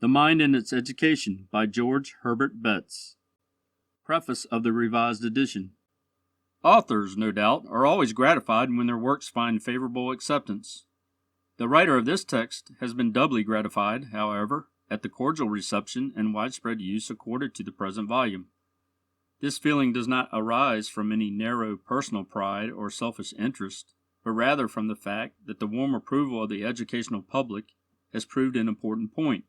The Mind and Its Education by George Herbert Betts. Preface of the Revised Edition. Authors, no doubt, are always gratified when their works find favorable acceptance. The writer of this text has been doubly gratified, however, at the cordial reception and widespread use accorded to the present volume. This feeling does not arise from any narrow personal pride or selfish interest, but rather from the fact that the warm approval of the educational public has proved an important point,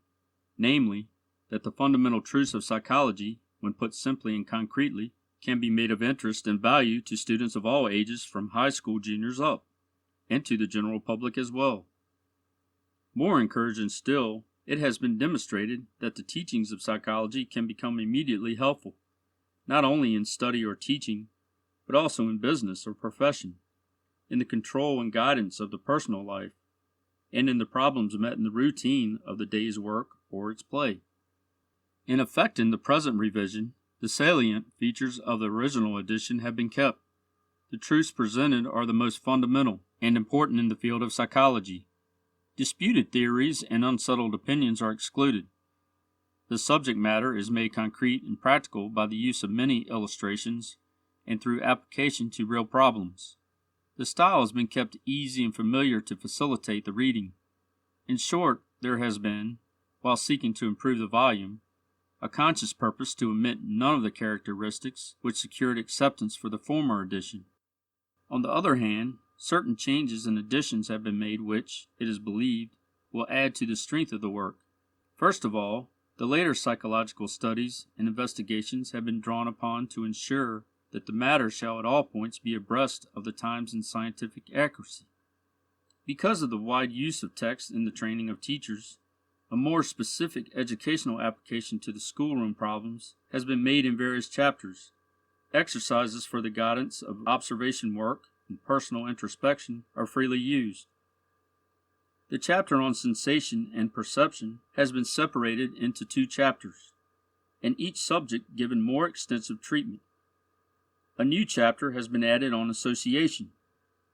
namely, that the fundamental truths of psychology, when put simply and concretely, can be made of interest and value to students of all ages from high school juniors up, and to the general public as well. More encouraging still, it has been demonstrated that the teachings of psychology can become immediately helpful, not only in study or teaching, but also in business or profession, in the control and guidance of the personal life, and in the problems met in the routine of the day's work or its play. In effect, in the present revision, the salient features of the original edition have been kept. The truths presented are the most fundamental and important in the field of psychology. Disputed theories and unsettled opinions are excluded. The subject matter is made concrete and practical by the use of many illustrations and through application to real problems. The style has been kept easy and familiar to facilitate the reading. In short, there has been, while seeking to improve the volume, a conscious purpose to omit none of the characteristics which secured acceptance for the former edition. On the other hand, certain changes and additions have been made which, it is believed, will add to the strength of the work. First of all, the later psychological studies and investigations have been drawn upon to ensure that the matter shall at all points be abreast of the times in scientific accuracy. Because of the wide use of text in the training of teachers, a more specific educational application to the schoolroom problems has been made in various chapters. Exercises for the guidance of observation work and personal introspection are freely used. The chapter on sensation and perception has been separated into 2 chapters, and each subject given more extensive treatment. A new chapter has been added on association.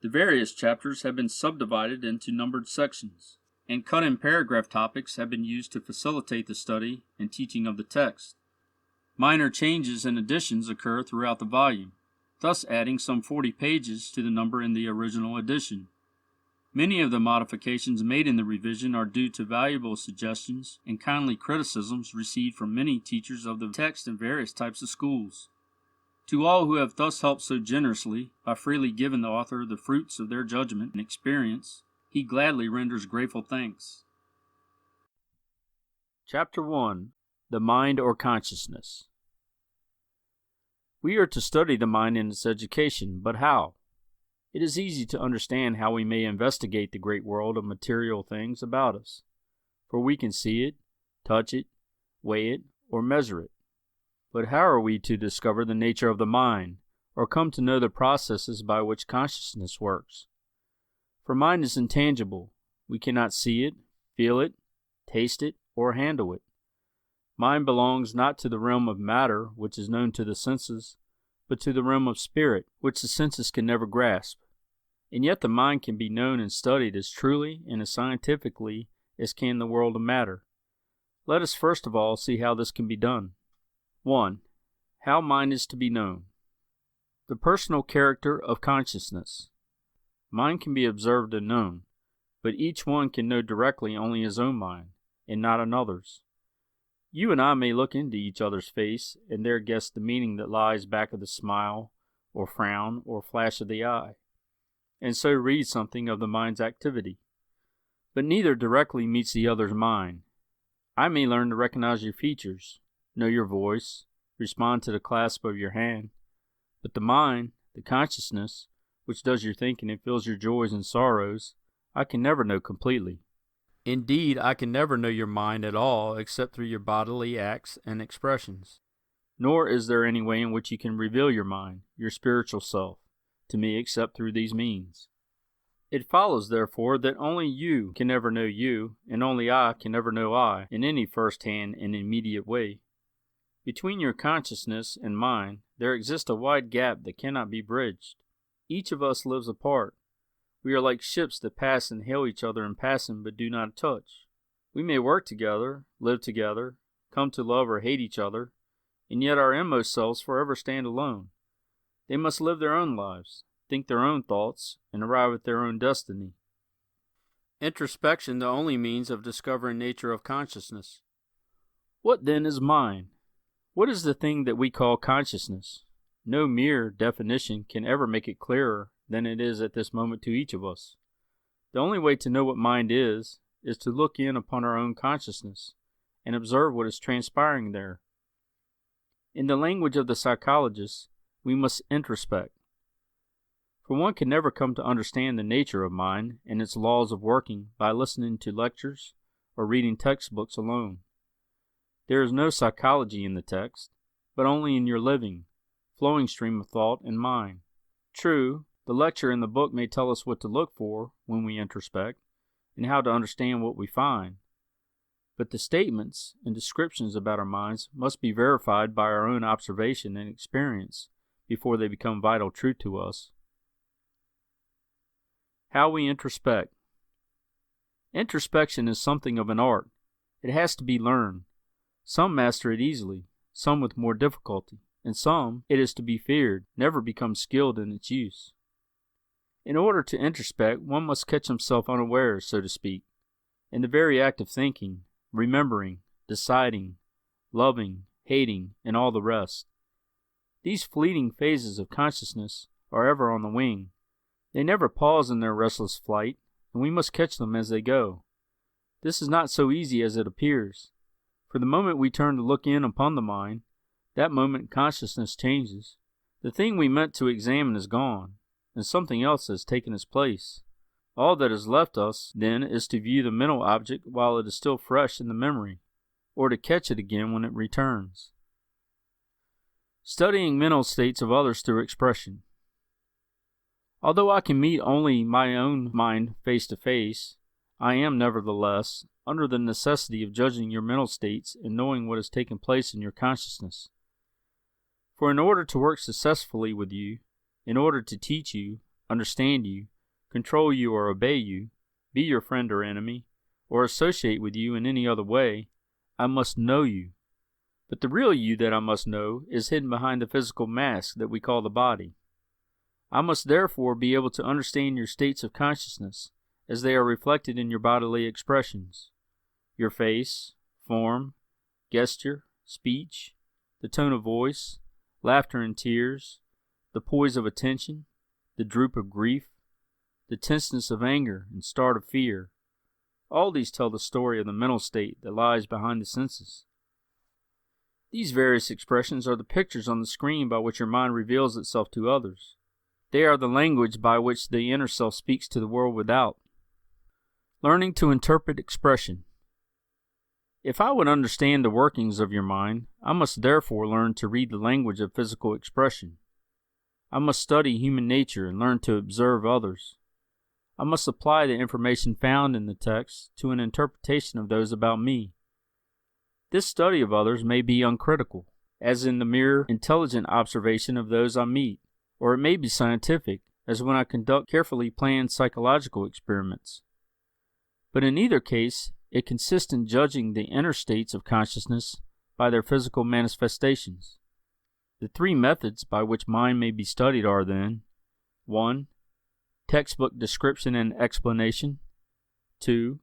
The various chapters have been subdivided into numbered sections, and cut-in paragraph topics have been used to facilitate the study and teaching of the text. Minor changes and additions occur throughout the volume, thus adding some 40 pages to the number in the original edition. Many of the modifications made in the revision are due to valuable suggestions and kindly criticisms received from many teachers of the text in various types of schools. To all who have thus helped so generously by freely giving the author the fruits of their judgment and experience, he gladly renders grateful thanks. Chapter 1. The Mind or Consciousness. We are to study the mind in its education, but how? It is easy to understand how we may investigate the great world of material things about us, for we can see it, touch it, weigh it, or measure it. But how are we to discover the nature of the mind, or come to know the processes by which consciousness works? For mind is intangible. We cannot see it, feel it, taste it, or handle it. Mind belongs not to the realm of matter, which is known to the senses, but to the realm of spirit, which the senses can never grasp. And yet the mind can be known and studied as truly and as scientifically as can the world of matter. Let us first of all see how this can be done. 1. How mind is to be known. The personal character of consciousness. Mind can be observed and known, but each one can know directly only his own mind, and not another's. You and I may look into each other's face, and there guess the meaning that lies back of the smile, or frown, or flash of the eye, and so read something of the mind's activity. But neither directly meets the other's mind. I may learn to recognize your features, know your voice, respond to the clasp of your hand, but the mind, the consciousness, which does your thinking and feels your joys and sorrows, I can never know completely. Indeed, I can never know your mind at all except through your bodily acts and expressions. Nor is there any way in which you can reveal your mind, your spiritual self, to me except through these means. It follows, therefore, that only you can ever know you, and only I can ever know I, in any first-hand and immediate way. Between your consciousness and mine, there exists a wide gap that cannot be bridged. Each of us lives apart. We are like ships that pass and hail each other in passing but do not touch. We may work together, live together, come to love or hate each other, and yet our inmost selves forever stand alone. They must live their own lives, think their own thoughts, and arrive at their own destiny. Introspection the only means of discovering nature of consciousness. What then is mind? What is the thing that we call consciousness? No mere definition can ever make it clearer than it is at this moment to each of us. The only way to know what mind is to look in upon our own consciousness and observe what is transpiring there. In the language of the psychologists, we must introspect. For one can never come to understand the nature of mind and its laws of working by listening to lectures or reading textbooks alone. There is no psychology in the text, but only in your living, flowing stream of thought and mind. True, the lecture in the book may tell us what to look for when we introspect, and how to understand what we find. But the statements and descriptions about our minds must be verified by our own observation and experience before they become vital truth to us. How we introspect. Introspection is something of an art. It has to be learned. Some master it easily, some with more difficulty, and some, it is to be feared, never become skilled in its use. In order to introspect, one must catch himself unawares, so to speak, in the very act of thinking, remembering, deciding, loving, hating, and all the rest. These fleeting phases of consciousness are ever on the wing. They never pause in their restless flight, and we must catch them as they go. This is not so easy as it appears, for the moment we turn to look in upon the mind, that moment consciousness changes. The thing we meant to examine is gone, and something else has taken its place. All that is left us, then, is to view the mental object while it is still fresh in the memory, or to catch it again when it returns. Studying mental states of others through expression. Although I can meet only my own mind face to face, I am, nevertheless, under the necessity of judging your mental states and knowing what has taken place in your consciousness. For in order to work successfully with you, in order to teach you, understand you, control you or obey you, be your friend or enemy, or associate with you in any other way, I must know you. But the real you that I must know is hidden behind the physical mask that we call the body. I must therefore be able to understand your states of consciousness as they are reflected in your bodily expressions, your face, form, gesture, speech, the tone of voice, laughter and tears, the poise of attention, the droop of grief, the tenseness of anger and start of fear. All these tell the story of the mental state that lies behind the senses. These various expressions are the pictures on the screen by which your mind reveals itself to others. They are the language by which the inner self speaks to the world without. Learning to interpret expression. If I would understand the workings of your mind, I must therefore learn to read the language of physical expression. I must study human nature and learn to observe others. I must apply the information found in the text to an interpretation of those about me. This study of others may be uncritical, as in the mere intelligent observation of those I meet, or it may be scientific, as when I conduct carefully planned psychological experiments. But in either case, it consists in judging the inner states of consciousness by their physical manifestations. The three methods by which mind may be studied are then: 1. Textbook description and explanation. 2.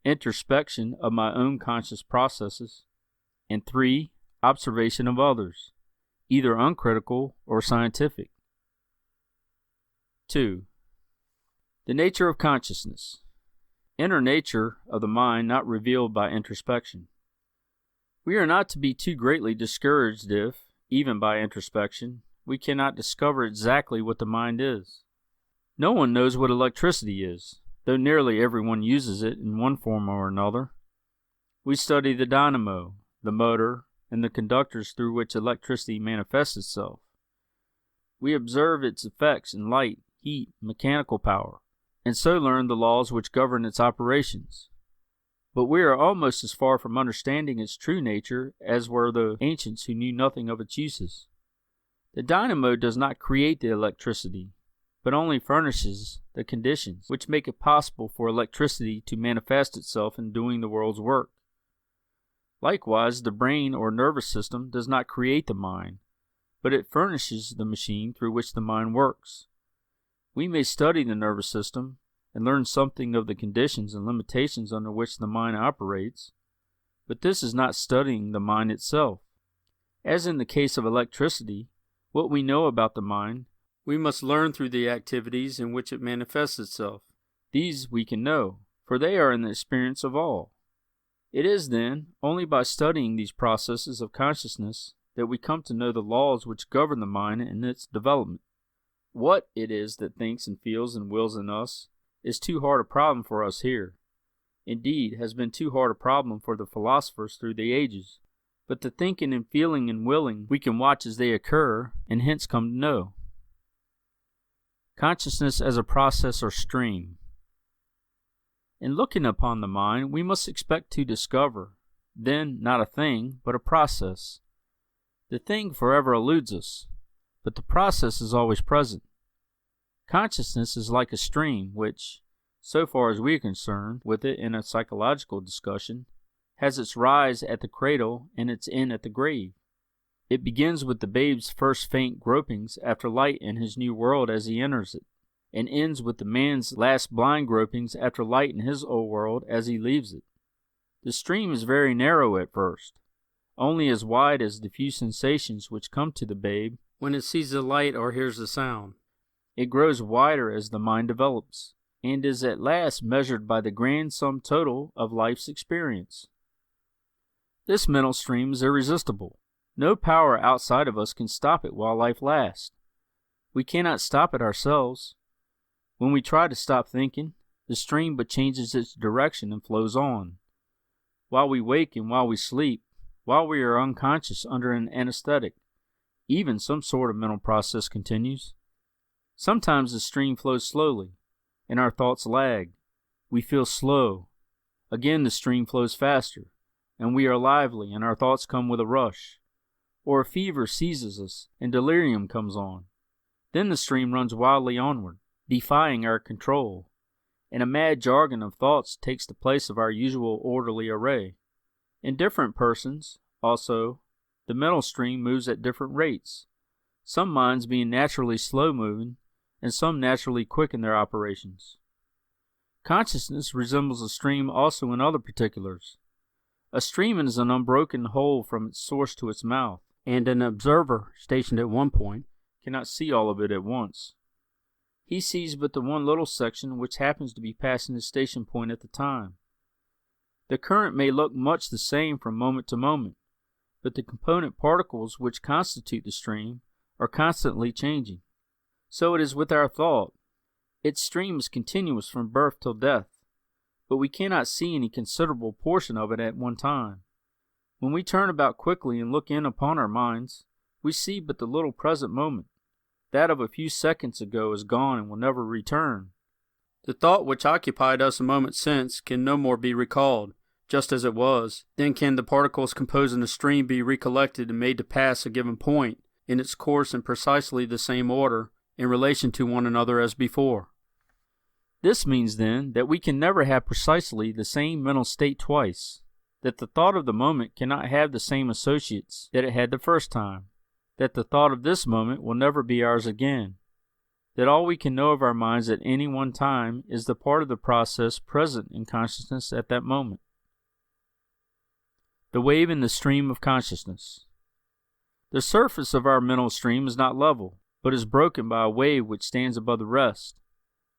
Introspection of my own conscious processes. And 3. Observation of others, either uncritical or scientific. 2. The nature of consciousness. Inner nature of the mind not revealed by introspection. We are not to be too greatly discouraged if, even by introspection, we cannot discover exactly what the mind is. No one knows what electricity is, though nearly everyone uses it in one form or another. We study the dynamo, the motor, and the conductors through which electricity manifests itself. We observe its effects in light, heat, mechanical power, and so learn the laws which govern its operations. But we are almost as far from understanding its true nature as were the ancients who knew nothing of its uses. The dynamo does not create the electricity. but only furnishes the conditions which make it possible for electricity to manifest itself in doing the world's work. Likewise, the brain or nervous system does not create the mind, but it furnishes the machine through which the mind works. We may study the nervous system and learn something of the conditions and limitations under which the mind operates, but this is not studying the mind itself. As in the case of electricity, what we know about the mind, we must learn through the activities in which it manifests itself. These we can know, for they are in the experience of all. It is, then, only by studying these processes of consciousness that we come to know the laws which govern the mind and its development. What it is that thinks and feels and wills in us is too hard a problem for us here. Indeed, has been too hard a problem for the philosophers through the ages. But the thinking and feeling and willing we can watch as they occur, and hence come to know. Consciousness as a process or stream. In looking upon the mind, we must expect to discover, then, not a thing, but a process. The thing forever eludes us, but the process is always present. Consciousness is like a stream which, so far as we are concerned with it in a psychological discussion, has its rise at the cradle and its end at the grave. It begins with the babe's first faint gropings after light in his new world as he enters it, and ends with the man's last blind gropings after light in his old world as he leaves it. The stream is very narrow at first, only as wide as the few sensations which come to the babe when it sees the light or hears the sound. It grows wider as the mind develops, and is at last measured by the grand sum total of life's experience. This mental stream is irresistible. No power outside of us can stop it while life lasts. We cannot stop it ourselves. When we try to stop thinking, the stream but changes its direction and flows on. While we wake and while we sleep, while we are unconscious under an anesthetic, even some sort of mental process continues. Sometimes the stream flows slowly, and our thoughts lag. We feel slow. Again the stream flows faster, and we are lively, and our thoughts come with a rush. Or a fever seizes us, and delirium comes on. Then the stream runs wildly onward, defying our control, and a mad jargon of thoughts takes the place of our usual orderly array. In different persons, also, the mental stream moves at different rates, some minds being naturally slow-moving, and some naturally quick in their operations. Consciousness resembles a stream also in other particulars. A stream is an unbroken whole from its source to its mouth, and an observer stationed at one point cannot see all of it at once. He sees but the one little section which happens to be passing his station point at the time. The current may look much the same from moment to moment, but the component particles which constitute the stream are constantly changing. So it is with our thought. Its stream is continuous from birth till death, but we cannot see any considerable portion of it at one time. When we turn about quickly and look in upon our minds, we see but the little present moment. That of a few seconds ago is gone and will never return. The thought which occupied us a moment since can no more be recalled, just as it was. Then can the particles composing the stream be recollected and made to pass a given point in its course in precisely the same order in relation to one another as before. This means, then, that we can never have precisely the same mental state twice, that the thought of the moment cannot have the same associates that it had the first time, that the thought of this moment will never be ours again, that all we can know of our minds at any one time is the part of the process present in consciousness at that moment. The wave in the stream of consciousness. The surface of our mental stream is not level, but is broken by a wave which stands above the rest,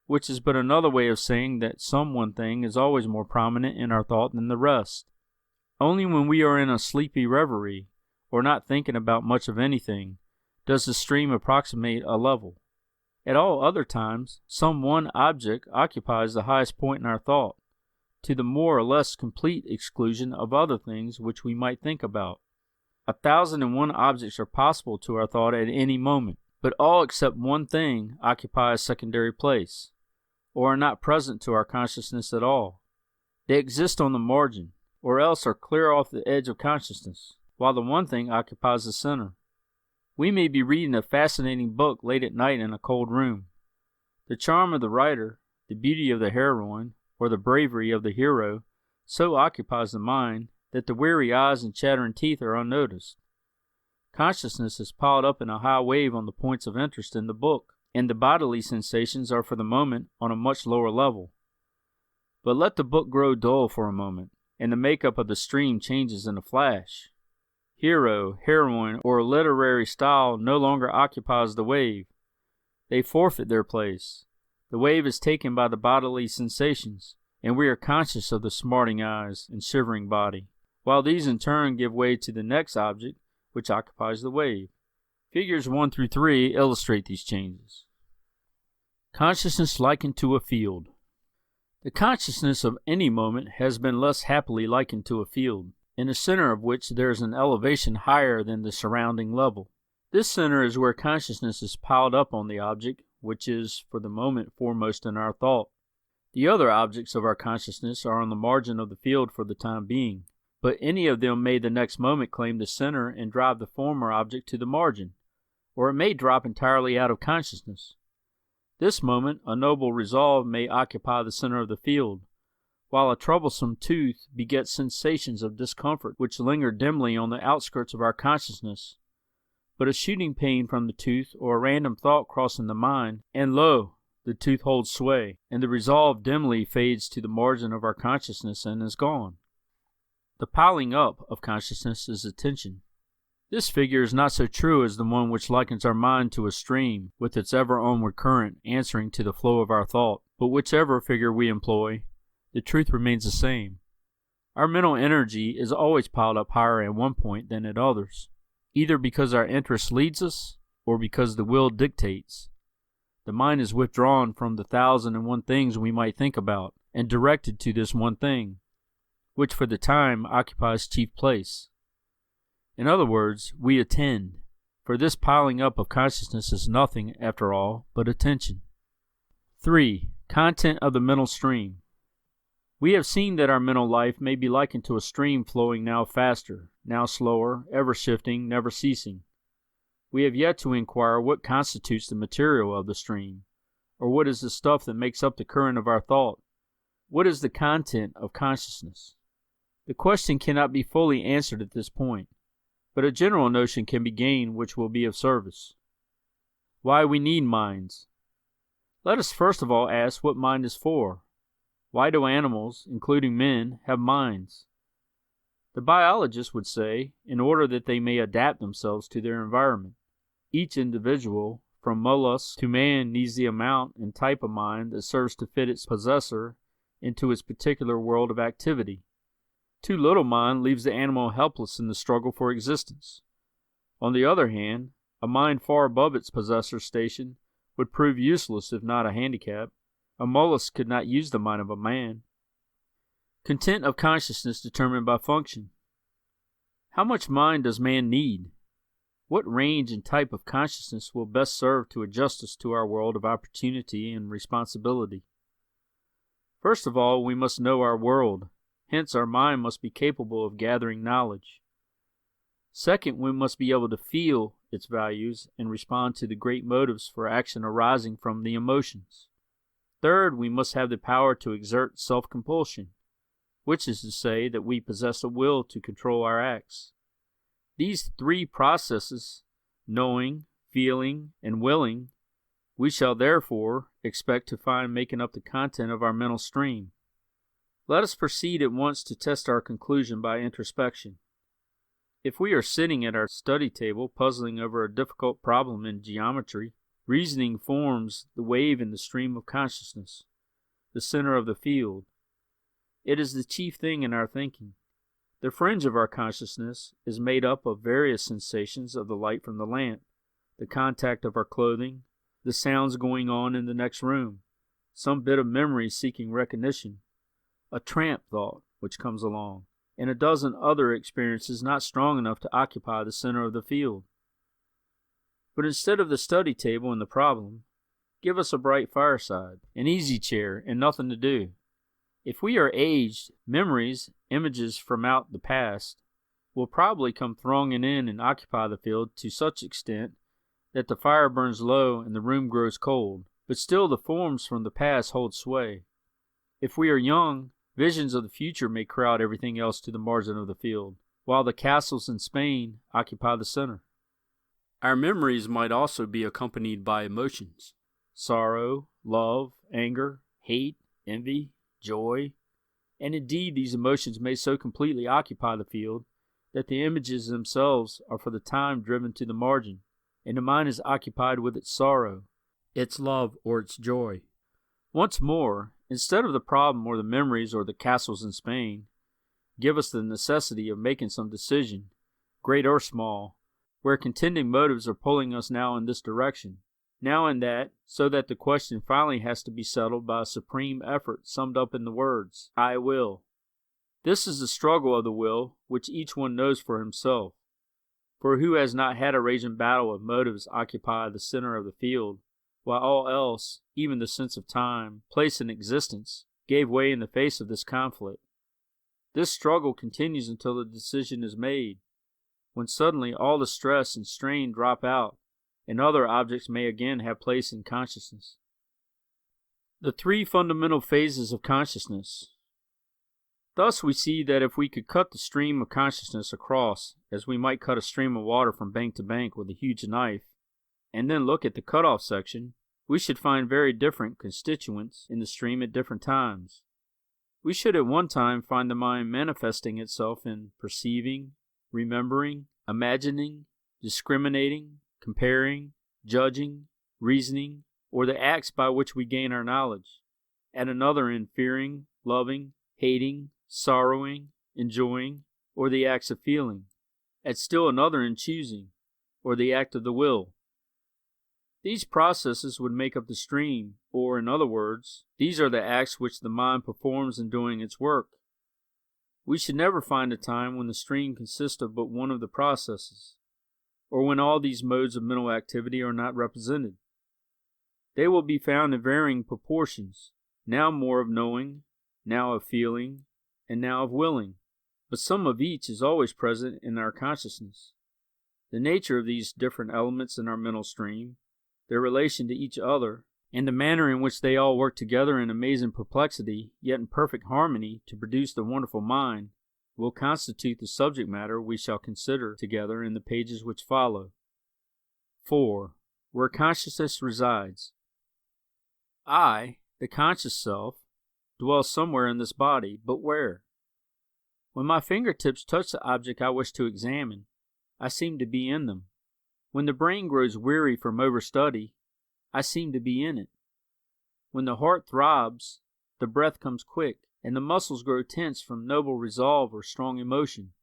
which is but another way of saying that some one thing is always more prominent in our thought than the rest. Only when we are in a sleepy reverie, or not thinking about much of anything, does the stream approximate a level. At all other times, some one object occupies the highest point in our thought, to the more or less complete exclusion of other things which we might think about. 1,001 objects are possible to our thought at any moment, but all except one thing occupy a secondary place, or are not present to our consciousness at all. They exist on the margin, or else are clear off the edge of consciousness, while the one thing occupies the center. We may be reading a fascinating book late at night in a cold room. The charm of the writer, the beauty of the heroine, or the bravery of the hero so occupies the mind that the weary eyes and chattering teeth are unnoticed. Consciousness is piled up in a high wave on the points of interest in the book, and the bodily sensations are for the moment on a much lower level. But let the book grow dull for a moment, and the makeup of the stream changes in a flash. Hero, heroine, or literary style no longer occupies the wave. They forfeit their place. The wave is taken by the bodily sensations, and we are conscious of the smarting eyes and shivering body, while these in turn give way to the next object which occupies the wave. Figures 1 through 3 illustrate these changes. Consciousness likened to a field. The consciousness of any moment has been less happily likened to a field, in the center of which there is an elevation higher than the surrounding level. This center is where consciousness is piled up on the object which is for the moment foremost in our thought. The other objects of our consciousness are on the margin of the field for the time being, but any of them may the next moment claim the center and drive the former object to the margin, or it may drop entirely out of consciousness. This moment a noble resolve may occupy the center of the field, while a troublesome tooth begets sensations of discomfort which linger dimly on the outskirts of our consciousness. But a shooting pain from the tooth or a random thought crossing the mind, and lo, the tooth holds sway, and the resolve dimly fades to the margin of our consciousness and is gone. The piling up of consciousness is attention. This figure is not so true as the one which likens our mind to a stream with its ever onward current answering to the flow of our thought, but whichever figure we employ, the truth remains the same. Our mental energy is always piled up higher at one point than at others, either because our interest leads us or because the will dictates. The mind is withdrawn from the 1,001 things we might think about and directed to this one thing, which for the time occupies chief place. In other words, we attend, for this piling up of consciousness is nothing, after all, but attention. 3. Content of the mental stream. We have seen that our mental life may be likened to a stream flowing now faster, now slower, ever shifting, never ceasing. We have yet to inquire what constitutes the material of the stream, or what is the stuff that makes up the current of our thought. What is the content of consciousness? The question cannot be fully answered at this point, but a general notion can be gained which will be of service. Why we need minds. Let us first of all ask what mind is for. Why do animals, including men, have minds? The biologist would say, in order that they may adapt themselves to their environment. Each individual, from mollusks to man, needs the amount and type of mind that serves to fit its possessor into its particular world of activity. Too little mind leaves the animal helpless in the struggle for existence. On the other hand, a mind far above its possessor's station would prove useless if not a handicap. A mollusk could not use the mind of a man. Content of consciousness determined by function. How much mind does man need? What range and type of consciousness will best serve to adjust us to our world of opportunity and responsibility? First of all, we must know our world. Hence, our mind must be capable of gathering knowledge. Second, we must be able to feel its values and respond to the great motives for action arising from the emotions. Third, we must have the power to exert self-compulsion, which is to say that we possess a will to control our acts. These three processes, knowing, feeling, and willing, we shall therefore expect to find making up the content of our mental stream. Let us proceed at once to test our conclusion by introspection. If we are sitting at our study table puzzling over a difficult problem in geometry, reasoning forms the wave in the stream of consciousness, the center of the field. It is the chief thing in our thinking. The fringe of our consciousness is made up of various sensations of the light from the lamp, the contact of our clothing, the sounds going on in the next room, some bit of memory seeking recognition, a tramp thought which comes along, and a dozen other experiences not strong enough to occupy the center of the field. But instead of the study table and the problem, give us a bright fireside, an easy chair, and nothing to do. If we are aged, memories, images from out the past, will probably come thronging in and occupy the field to such extent that the fire burns low and the room grows cold, but still the forms from the past hold sway. If we are young, visions of the future may crowd everything else to the margin of the field, while the castles in Spain occupy the center. Our memories might also be accompanied by emotions: sorrow, love, anger, hate, envy, joy, and indeed these emotions may so completely occupy the field that the images themselves are for the time driven to the margin, and the mind is occupied with its sorrow, its love, or its joy. Once more, instead of the problem or the memories or the castles in Spain, give us the necessity of making some decision, great or small, where contending motives are pulling us now in this direction, now in that, so that the question finally has to be settled by a supreme effort summed up in the words, "I will." This is the struggle of the will, which each one knows for himself. For who has not had a raging battle of motives occupy the center of the field, while all else, even the sense of time, place, and existence, gave way in the face of this conflict? This struggle continues until the decision is made, when suddenly all the stress and strain drop out, and other objects may again have place in consciousness. The three fundamental phases of consciousness. Thus we see that if we could cut the stream of consciousness across, as we might cut a stream of water from bank to bank with a huge knife, and then look at the cutoff section, we should find very different constituents in the stream at different times. We should at one time find the mind manifesting itself in perceiving, remembering, imagining, discriminating, comparing, judging, reasoning, or the acts by which we gain our knowledge; at another in fearing, loving, hating, sorrowing, enjoying, or the acts of feeling; at still another in choosing, or the act of the will. These processes would make up the stream, or, in other words, these are the acts which the mind performs in doing its work. We should never find a time when the stream consists of but one of the processes, or when all these modes of mental activity are not represented. They will be found in varying proportions, now more of knowing, now of feeling, and now of willing, but some of each is always present in our consciousness. The nature of these different elements in our mental stream, their relation to each other, and the manner in which they all work together in amazing perplexity, yet in perfect harmony, to produce the wonderful mind, will constitute the subject matter we shall consider together in the pages which follow. 4. Where consciousness resides. I, the conscious self, dwell somewhere in this body, but where? When my fingertips touch the object I wish to examine, I seem to be in them. When the brain grows weary from overstudy, I seem to be in it. When the heart throbs, the breath comes quick, and the muscles grow tense from noble resolve or strong emotion,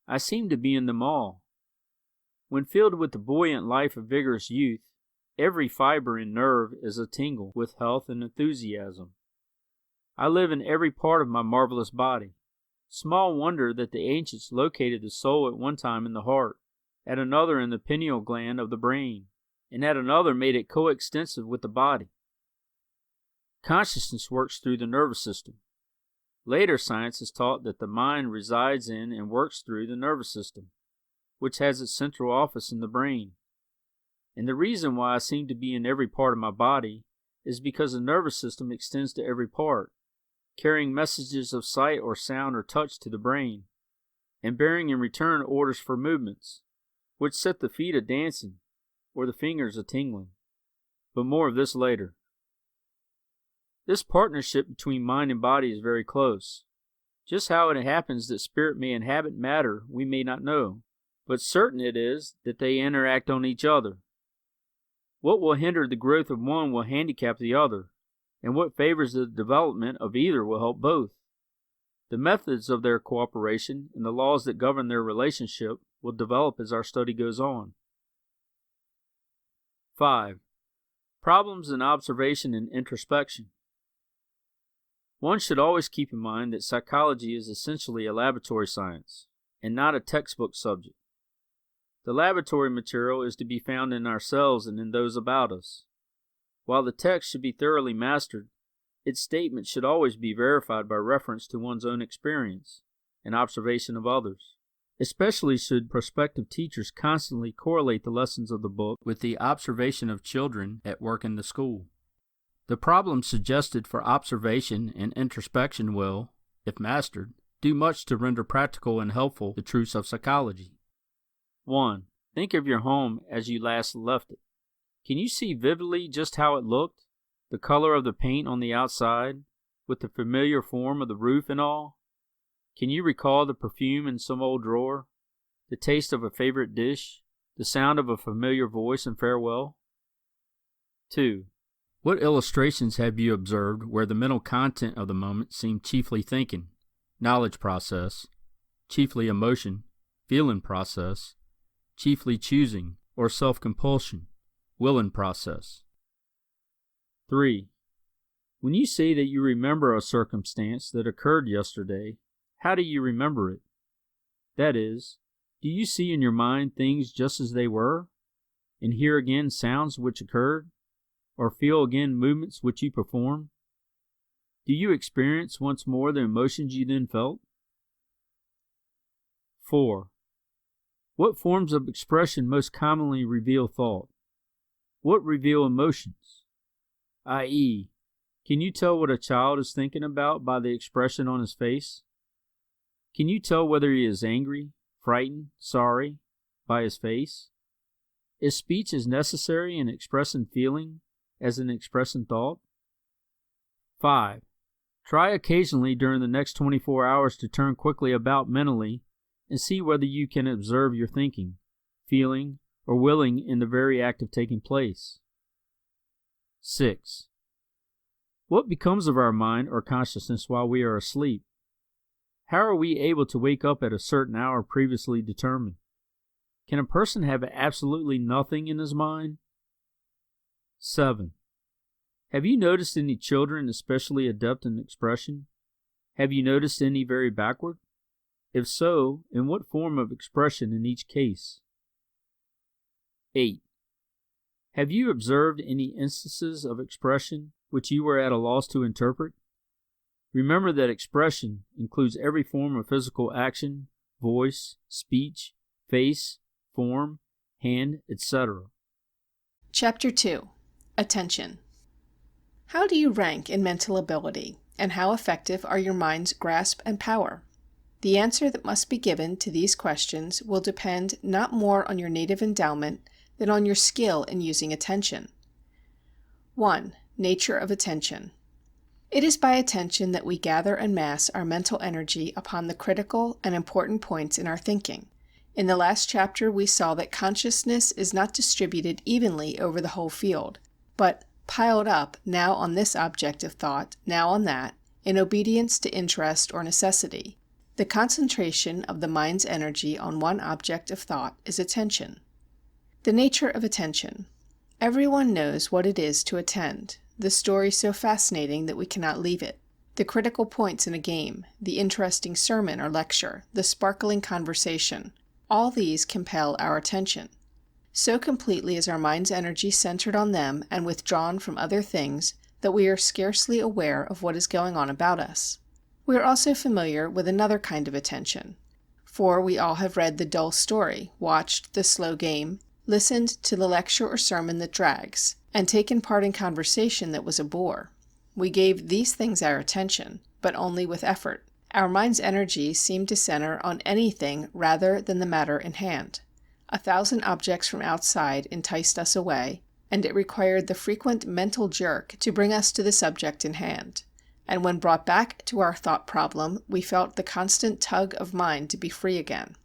I seem to be in them all. When filled with the buoyant life of vigorous youth, every fiber and nerve is a-tingle with health and enthusiasm. I live in every part of my marvelous body. Small wonder that the ancients located the soul at one time in the heart, at another in the pineal gland of the brain, and at another made it coextensive with the body. Consciousness works through the nervous system. Later science has taught that the mind resides in and works through the nervous system, which has its central office in the brain. And the reason why I seem to be in every part of my body is because the nervous system extends to every part, carrying messages of sight or sound or touch to the brain, and bearing in return orders for movements, which set the feet a-dancing, or the fingers a-tingling. But more of this later. This partnership between mind and body is very close. Just how it happens that spirit may inhabit matter we may not know, but certain it is that they interact on each other. What will hinder the growth of one will handicap the other, and what favors the development of either will help both. The methods of their cooperation and the laws that govern their relationship will develop as our study goes on. 5. Problems in observation and introspection. One should always keep in mind that psychology is essentially a laboratory science, and not a textbook subject. The laboratory material is to be found in ourselves and in those about us. While the text should be thoroughly mastered, its statement should always be verified by reference to one's own experience and observation of others. Especially should prospective teachers constantly correlate the lessons of the book with the observation of children at work in the school. The problem suggested for observation and introspection will, if mastered, do much to render practical and helpful the truths of psychology. 1. Think of your home as you last left it. Can you see vividly just how it looked? The color of the paint on the outside, with the familiar form of the roof and all? Can you recall the perfume in some old drawer? The taste of a favorite dish? The sound of a familiar voice in farewell? 2. What illustrations have you observed where the mental content of the moment seemed chiefly thinking, knowledge process, chiefly emotion, feeling process, chiefly choosing or self-compulsion, willing process? 3. When you say that you remember a circumstance that occurred yesterday, how do you remember it? That is, do you see in your mind things just as they were, and hear again sounds which occurred, or feel again movements which you performed? Do you experience once more the emotions you then felt? 4. What forms of expression most commonly reveal thought? What reveal emotions? i.e., can you tell what a child is thinking about by the expression on his face? Can you tell whether he is angry, frightened, sorry, by his face? Is speech as necessary in expressing feeling as in expressing thought? 5. Try occasionally during the next 24 hours to turn quickly about mentally and see whether you can observe your thinking, feeling, or willing in the very act of taking place. 6. What becomes of our mind or consciousness while we are asleep? How are we able to wake up at a certain hour previously determined? Can a person have absolutely nothing in his mind? 7. Have you noticed any children especially adept in expression? Have you noticed any very backward? If so, in what form of expression in each case? 8. Have you observed any instances of expression which you were at a loss to interpret? Remember that expression includes every form of physical action, voice, speech, face, form, hand, etc. Chapter 2. Attention. How do you rank in mental ability, and how effective are your mind's grasp and power? The answer that must be given to these questions will depend not more on your native endowment than on your skill in using attention. 1. Nature of attention. It is by attention that we gather and mass our mental energy upon the critical and important points in our thinking. In the last chapter we saw that consciousness is not distributed evenly over the whole field, but piled up now on this object of thought, now on that, in obedience to interest or necessity. The concentration of the mind's energy on one object of thought is attention. The nature of attention. Everyone knows what it is to attend, the story so fascinating that we cannot leave it, the critical points in a game, the interesting sermon or lecture, the sparkling conversation. All these compel our attention. So completely is our mind's energy centered on them and withdrawn from other things that we are scarcely aware of what is going on about us. We are also familiar with another kind of attention, for we all have read the dull story, watched the slow game, listened to the lecture or sermon that drags, and taken part in conversation that was a bore. We gave these things our attention, but only with effort. Our mind's energy seemed to center on anything rather than the matter in hand. 1,000 objects from outside enticed us away, and it required the frequent mental jerk to bring us to the subject in hand. And when brought back to our thought problem, we felt the constant tug of mind to be free again.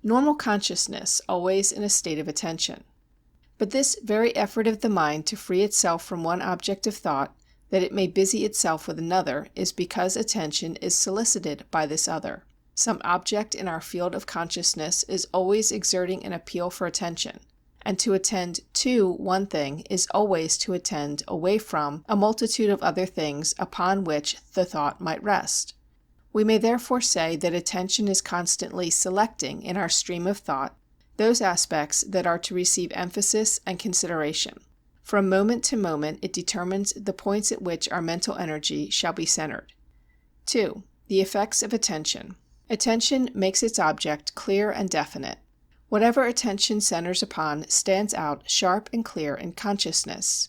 Normal consciousness always in a state of attention. But this very effort of the mind to free itself from one object of thought, that it may busy itself with another, is because attention is solicited by this other. Some object in our field of consciousness is always exerting an appeal for attention, and to attend to one thing is always to attend away from a multitude of other things upon which the thought might rest. We may therefore say that attention is constantly selecting in our stream of thought those aspects that are to receive emphasis and consideration. From moment to moment it determines the points at which our mental energy shall be centered. 2. The effects of attention. Attention makes its object clear and definite. Whatever attention centers upon stands out sharp and clear in consciousness.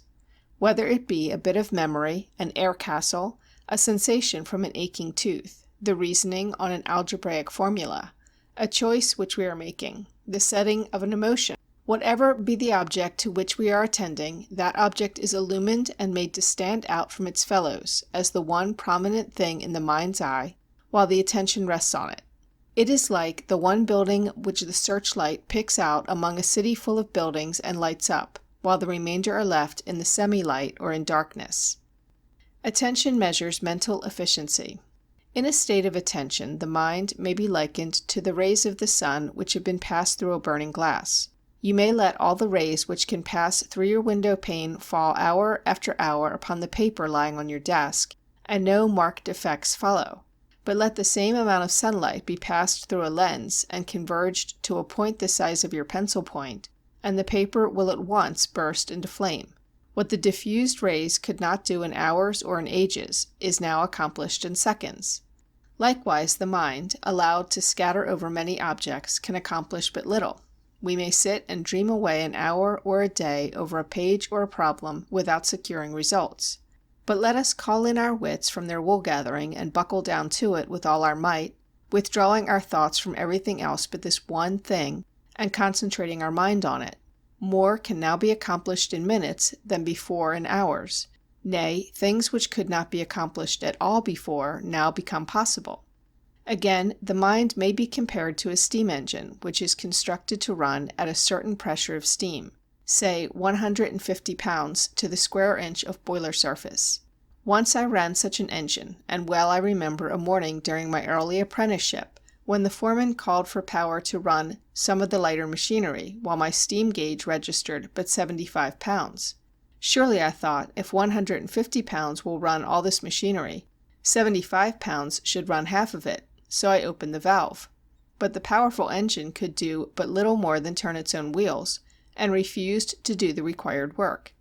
whether it be a bit of memory, an air castle, a sensation from an aching tooth, the reasoning on an algebraic formula, a choice which we are making, the setting of an emotion. Whatever be the object to which we are attending, that object is illumined and made to stand out from its fellows as the one prominent thing in the mind's eye, while the attention rests on it. It is like the one building which the searchlight picks out among a city full of buildings and lights up, while the remainder are left in the semi-light or in darkness. Attention measures mental efficiency. In a state of attention, the mind may be likened to the rays of the sun which have been passed through a burning glass. You may let all the rays which can pass through your window pane fall hour after hour upon the paper lying on your desk, and no marked effects follow. But let the same amount of sunlight be passed through a lens and converged to a point the size of your pencil point, and the paper will at once burst into flame. What the diffused rays could not do in hours or in ages is now accomplished in seconds. Likewise the mind, allowed to scatter over many objects, can accomplish but little. We may sit and dream away an hour or a day over a page or a problem without securing results. But let us call in our wits from their wool-gathering and buckle down to it with all our might, withdrawing our thoughts from everything else but this one thing, and concentrating our mind on it. More can now be accomplished in minutes than before in hours. Nay, things which could not be accomplished at all before now become possible. Again, the mind may be compared to a steam engine which is constructed to run at a certain pressure of steam, say 150 pounds to the square inch of boiler surface. Once I ran such an engine, and well I remember a morning during my early apprenticeship when the foreman called for power to run some of the lighter machinery, while my steam gauge registered but 75 pounds. Surely, I thought, if 150 pounds will run all this machinery, 75 pounds should run half of it, so I opened the valve. But the powerful engine could do but little more than turn its own wheels, and refused to do the required work.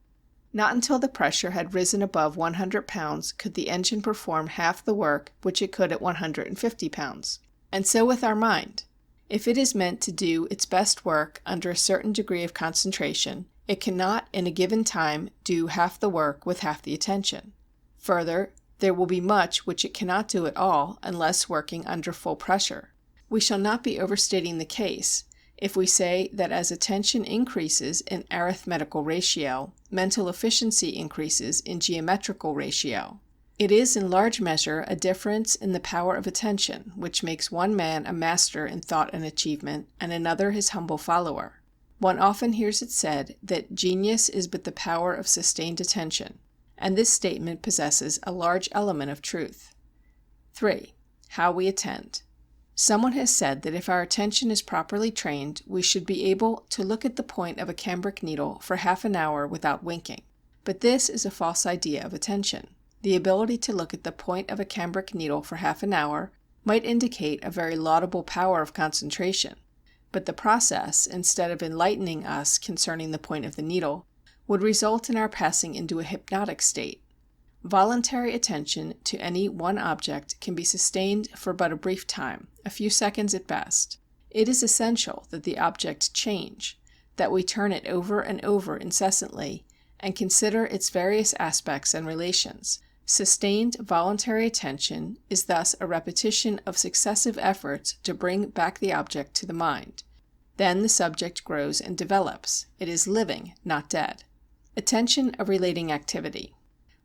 Not until the pressure had risen above 100 pounds could the engine perform half the work which it could at 150 pounds. And so with our mind. If it is meant to do its best work under a certain degree of concentration, it cannot in a given time do half the work with half the attention. Further, there will be much which it cannot do at all unless working under full pressure. We shall not be overstating the case if we say that as attention increases in arithmetical ratio, mental efficiency increases in geometrical ratio. It is in large measure a difference in the power of attention which makes one man a master in thought and achievement, and another his humble follower. One often hears it said that genius is but the power of sustained attention, and this statement possesses a large element of truth. 3. How we attend. Someone has said that if our attention is properly trained, we should be able to look at the point of a cambric needle for half an hour without winking. But this is a false idea of attention. The ability to look at the point of a cambric needle for half an hour might indicate a very laudable power of concentration, but the process, instead of enlightening us concerning the point of the needle, would result in our passing into a hypnotic state. Voluntary attention to any one object can be sustained for but a brief time, a few seconds at best. It is essential that the object change, that we turn it over and over incessantly, and consider its various aspects and relations. Sustained voluntary attention is thus a repetition of successive efforts to bring back the object to the mind. Then the subject grows and develops. It is living, not dead. Attention a relating activity.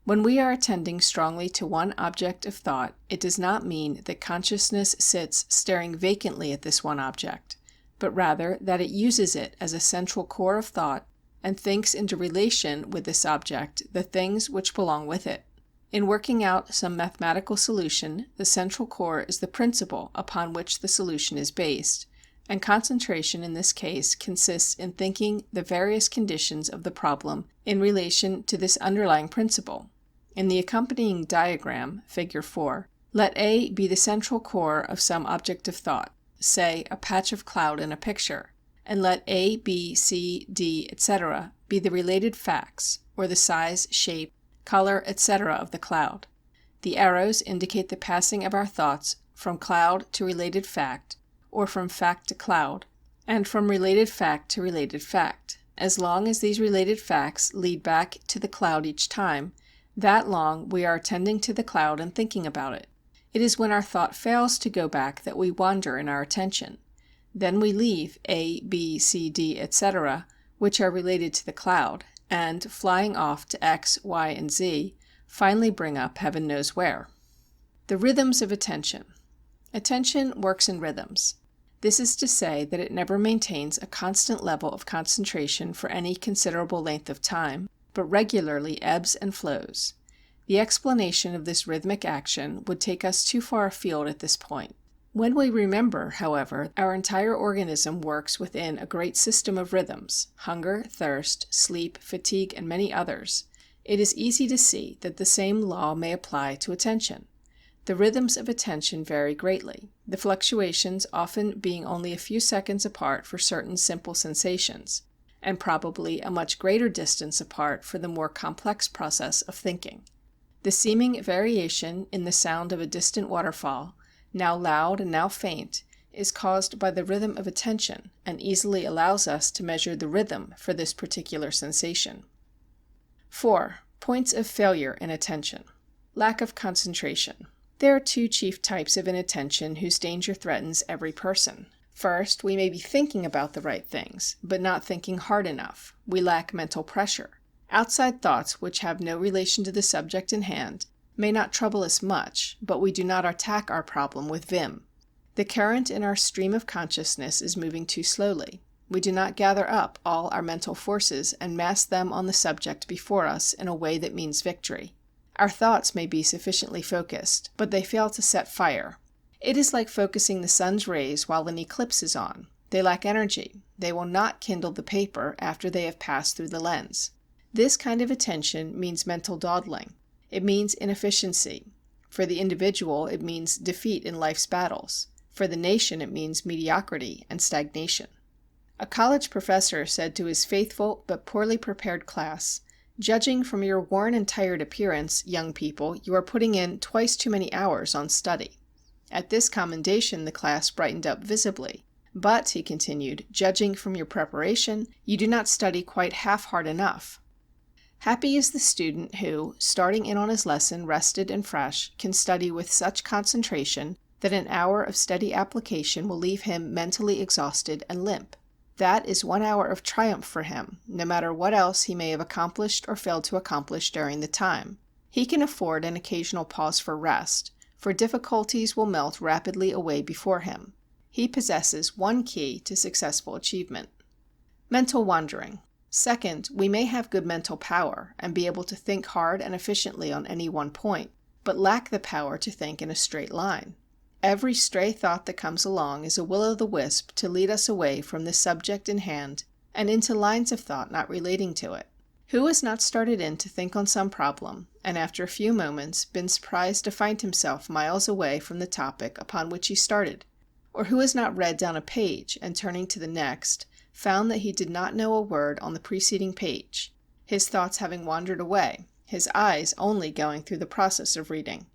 When we are attending strongly to one object of thought, it does not mean that consciousness sits staring vacantly at this one object, but rather that it uses it as a central core of thought and thinks into relation with this object the things which belong with it. In working out some mathematical solution, the central core is the principle upon which the solution is based, and concentration in this case consists in thinking the various conditions of the problem in relation to this underlying principle. In the accompanying diagram, Figure 4, let A be the central core of some object of thought, say a patch of cloud in a picture, and let A, B, C, D, etc. be the related facts, or the size, shape, color, etc. of the cloud. The arrows indicate the passing of our thoughts from cloud to related fact, or from fact to cloud, and from related fact to related fact. As long as these related facts lead back to the cloud each time, that long we are attending to the cloud and thinking about it. It is when our thought fails to go back that we wander in our attention. Then we leave A, B, C, D, etc., which are related to the cloud, and, flying off to X, Y, and Z, finally bring up heaven knows where. The rhythms of attention. Attention works in rhythms. This is to say that it never maintains a constant level of concentration for any considerable length of time, but regularly ebbs and flows. The explanation of this rhythmic action would take us too far afield at this point. When we remember, however, our entire organism works within a great system of rhythms, hunger, thirst, sleep, fatigue, and many others, it is easy to see that the same law may apply to attention. The rhythms of attention vary greatly, the fluctuations often being only a few seconds apart for certain simple sensations, and probably a much greater distance apart for the more complex process of thinking. The seeming variation in the sound of a distant waterfall, now loud and now faint, is caused by the rhythm of attention, and easily allows us to measure the rhythm for this particular sensation. 4. Points of failure in attention. Lack of concentration. There are two chief types of inattention whose danger threatens every person. First, we may be thinking about the right things, but not thinking hard enough. We lack mental pressure. Outside thoughts which have no relation to the subject in hand may not trouble us much, but we do not attack our problem with vim. The current in our stream of consciousness is moving too slowly. We do not gather up all our mental forces and mass them on the subject before us in a way that means victory. Our thoughts may be sufficiently focused, but they fail to set fire. It is like focusing the sun's rays while an eclipse is on. They lack energy. They will not kindle the paper after they have passed through the lens. This kind of attention means mental dawdling. It means inefficiency. For the individual, it means defeat in life's battles. For the nation, it means mediocrity and stagnation. A college professor said to his faithful but poorly prepared class, "Judging from your worn and tired appearance, young people, you are putting in twice too many hours on study." At this commendation the class brightened up visibly. "But," he continued, "judging from your preparation, you do not study quite half hard enough." Happy is the student who, starting in on his lesson rested and fresh, can study with such concentration that an hour of steady application will leave him mentally exhausted and limp. That is 1 hour of triumph for him, no matter what else he may have accomplished or failed to accomplish during the time. He can afford an occasional pause for rest, for difficulties will melt rapidly away before him. He possesses one key to successful achievement. Mental wandering. Second, we may have good mental power, and be able to think hard and efficiently on any one point, but lack the power to think in a straight line. Every stray thought that comes along is a will-o'-the-wisp to lead us away from the subject in hand and into lines of thought not relating to it. Who has not started in to think on some problem, and after a few moments been surprised to find himself miles away from the topic upon which he started? Or who has not read down a page, and turning to the next, found that he did not know a word on the preceding page, his thoughts having wandered away, his eyes only going through the process of reading?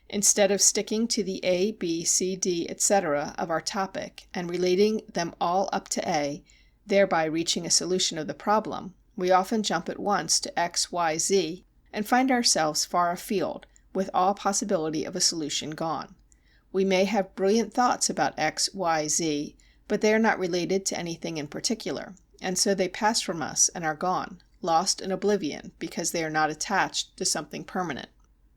Instead of sticking to the A, B, C, D, etc. of our topic, and relating them all up to A, thereby reaching a solution of the problem, we often jump at once to X, Y, Z, and find ourselves far afield, with all possibility of a solution gone. We may have brilliant thoughts about X, Y, Z, but they are not related to anything in particular, and so they pass from us and are gone, lost in oblivion, because they are not attached to something permanent.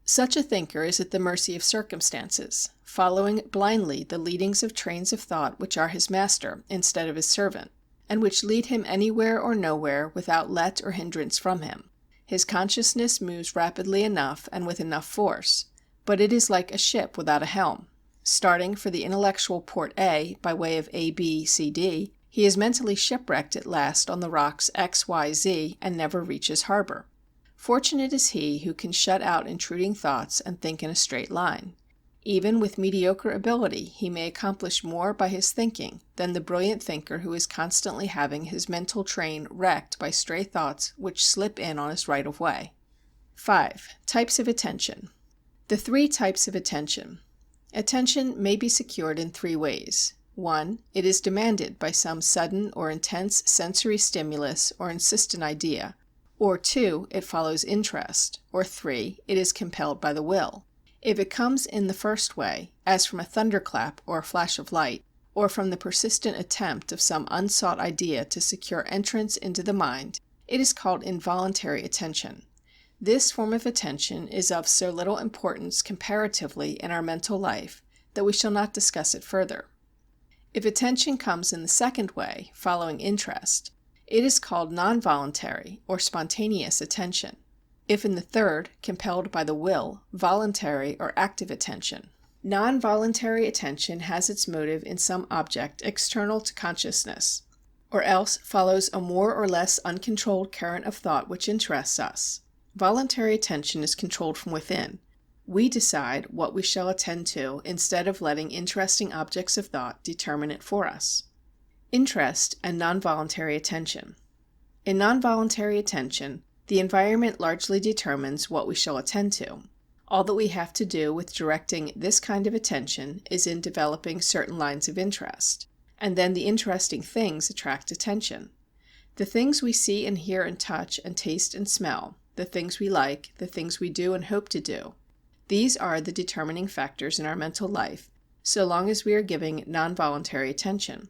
Such a thinker is at the mercy of circumstances, following blindly the leadings of trains of thought which are his master instead of his servant, and which lead him anywhere or nowhere without let or hindrance from him. His consciousness moves rapidly enough and with enough force, but it is like a ship without a helm. Starting for the intellectual port A by way of A, B, C, D, he is mentally shipwrecked at last on the rocks X, Y, Z, and never reaches harbor. Fortunate is he who can shut out intruding thoughts and think in a straight line. Even with mediocre ability, he may accomplish more by his thinking than the brilliant thinker who is constantly having his mental train wrecked by stray thoughts which slip in on his right of way. 5. Types of attention. The 3 types of attention. Attention may be secured in 3 ways. 1. It is demanded by some sudden or intense sensory stimulus or insistent idea, or 2. It follows interest, or 3. It is compelled by the will. If it comes in the first way, as from a thunderclap or a flash of light, or from the persistent attempt of some unsought idea to secure entrance into the mind, it is called involuntary attention. This form of attention is of so little importance comparatively in our mental life that we shall not discuss it further. If attention comes in the second way, following interest, it is called non-voluntary or spontaneous attention. If in the third, compelled by the will, voluntary or active attention. Non-voluntary attention has its motive in some object external to consciousness, or else follows a more or less uncontrolled current of thought which interests us. Voluntary attention is controlled from within. We decide what we shall attend to instead of letting interesting objects of thought determine it for us. Interest and non-voluntary attention. In non-voluntary attention, the environment largely determines what we shall attend to. All that we have to do with directing this kind of attention is in developing certain lines of interest, and then the interesting things attract attention. The things we see and hear and touch and taste and smell, the things we like, the things we do and hope to do, these are the determining factors in our mental life, so long as we are giving non-voluntary attention.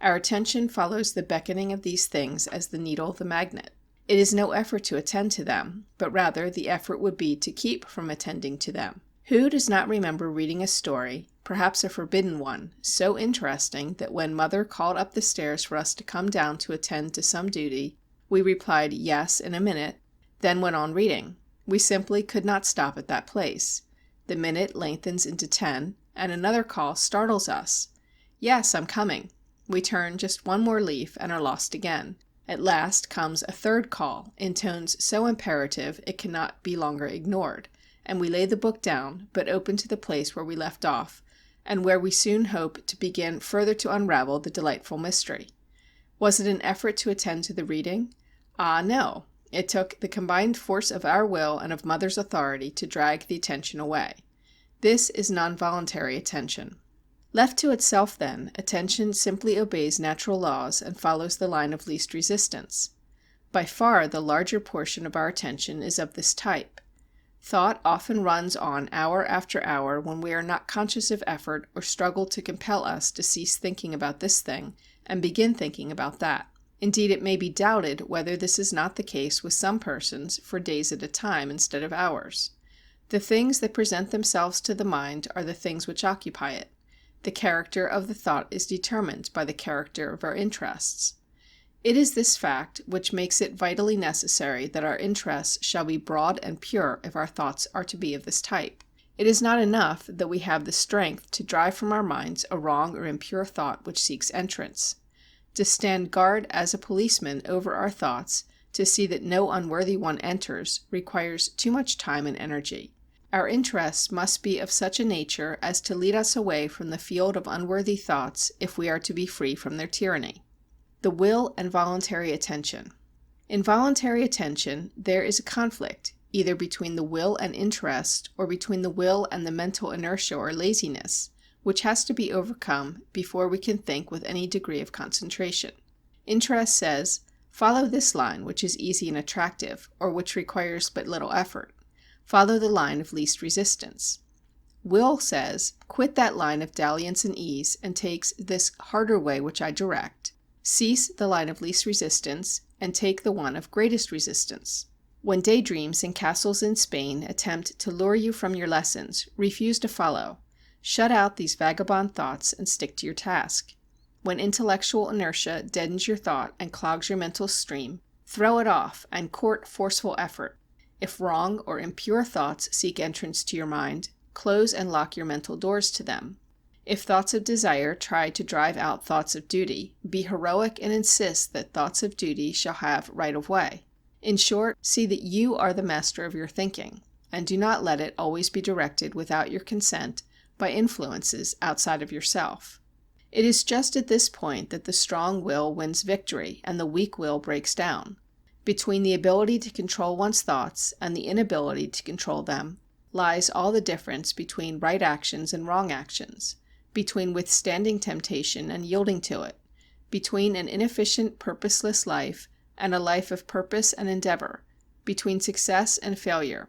Our attention follows the beckoning of these things as the needle the magnet. It is no effort to attend to them, but rather the effort would be to keep from attending to them. Who does not remember reading a story, perhaps a forbidden one, so interesting that when Mother called up the stairs for us to come down to attend to some duty, we replied yes in a minute, then went on reading. We simply could not stop at that place. The minute lengthens into 10, and another call startles us. Yes, I'm coming. We turn just one more leaf and are lost again. At last comes a third call, in tones so imperative it cannot be longer ignored, and we lay the book down, but open to the place where we left off, and where we soon hope to begin further to unravel the delightful mystery. Was it an effort to attend to the reading? Ah, no. It took the combined force of our will and of Mother's authority to drag the attention away. This is non-voluntary attention. Left to itself, then, attention simply obeys natural laws and follows the line of least resistance. By far the larger portion of our attention is of this type. Thought often runs on hour after hour when we are not conscious of effort or struggle to compel us to cease thinking about this thing and begin thinking about that. Indeed, it may be doubted whether this is not the case with some persons for days at a time instead of hours. The things that present themselves to the mind are the things which occupy it. The character of the thought is determined by the character of our interests. It is this fact which makes it vitally necessary that our interests shall be broad and pure if our thoughts are to be of this type. It is not enough that we have the strength to drive from our minds a wrong or impure thought which seeks entrance. To stand guard as a policeman over our thoughts, to see that no unworthy one enters, requires too much time and energy. Our interests must be of such a nature as to lead us away from the field of unworthy thoughts if we are to be free from their tyranny. The will and voluntary attention. In voluntary attention, there is a conflict, either between the will and interest, or between the will and the mental inertia or laziness, which has to be overcome before we can think with any degree of concentration. Interest says, follow this line which is easy and attractive, or which requires but little effort. Follow the line of least resistance. Will says, quit that line of dalliance and ease, and takes this harder way which I direct. Cease the line of least resistance, and take the one of greatest resistance. When daydreams and castles in Spain attempt to lure you from your lessons, refuse to follow. Shut out these vagabond thoughts and stick to your task. When intellectual inertia deadens your thought and clogs your mental stream, throw it off and court forceful effort. If wrong or impure thoughts seek entrance to your mind, close and lock your mental doors to them. If thoughts of desire try to drive out thoughts of duty, be heroic and insist that thoughts of duty shall have right of way. In short, see that you are the master of your thinking, and do not let it always be directed without your consent by influences outside of yourself. It is just at this point that the strong will wins victory and the weak will breaks down. Between the ability to control one's thoughts and the inability to control them lies all the difference between right actions and wrong actions, between withstanding temptation and yielding to it, between an inefficient, purposeless life and a life of purpose and endeavor, between success and failure.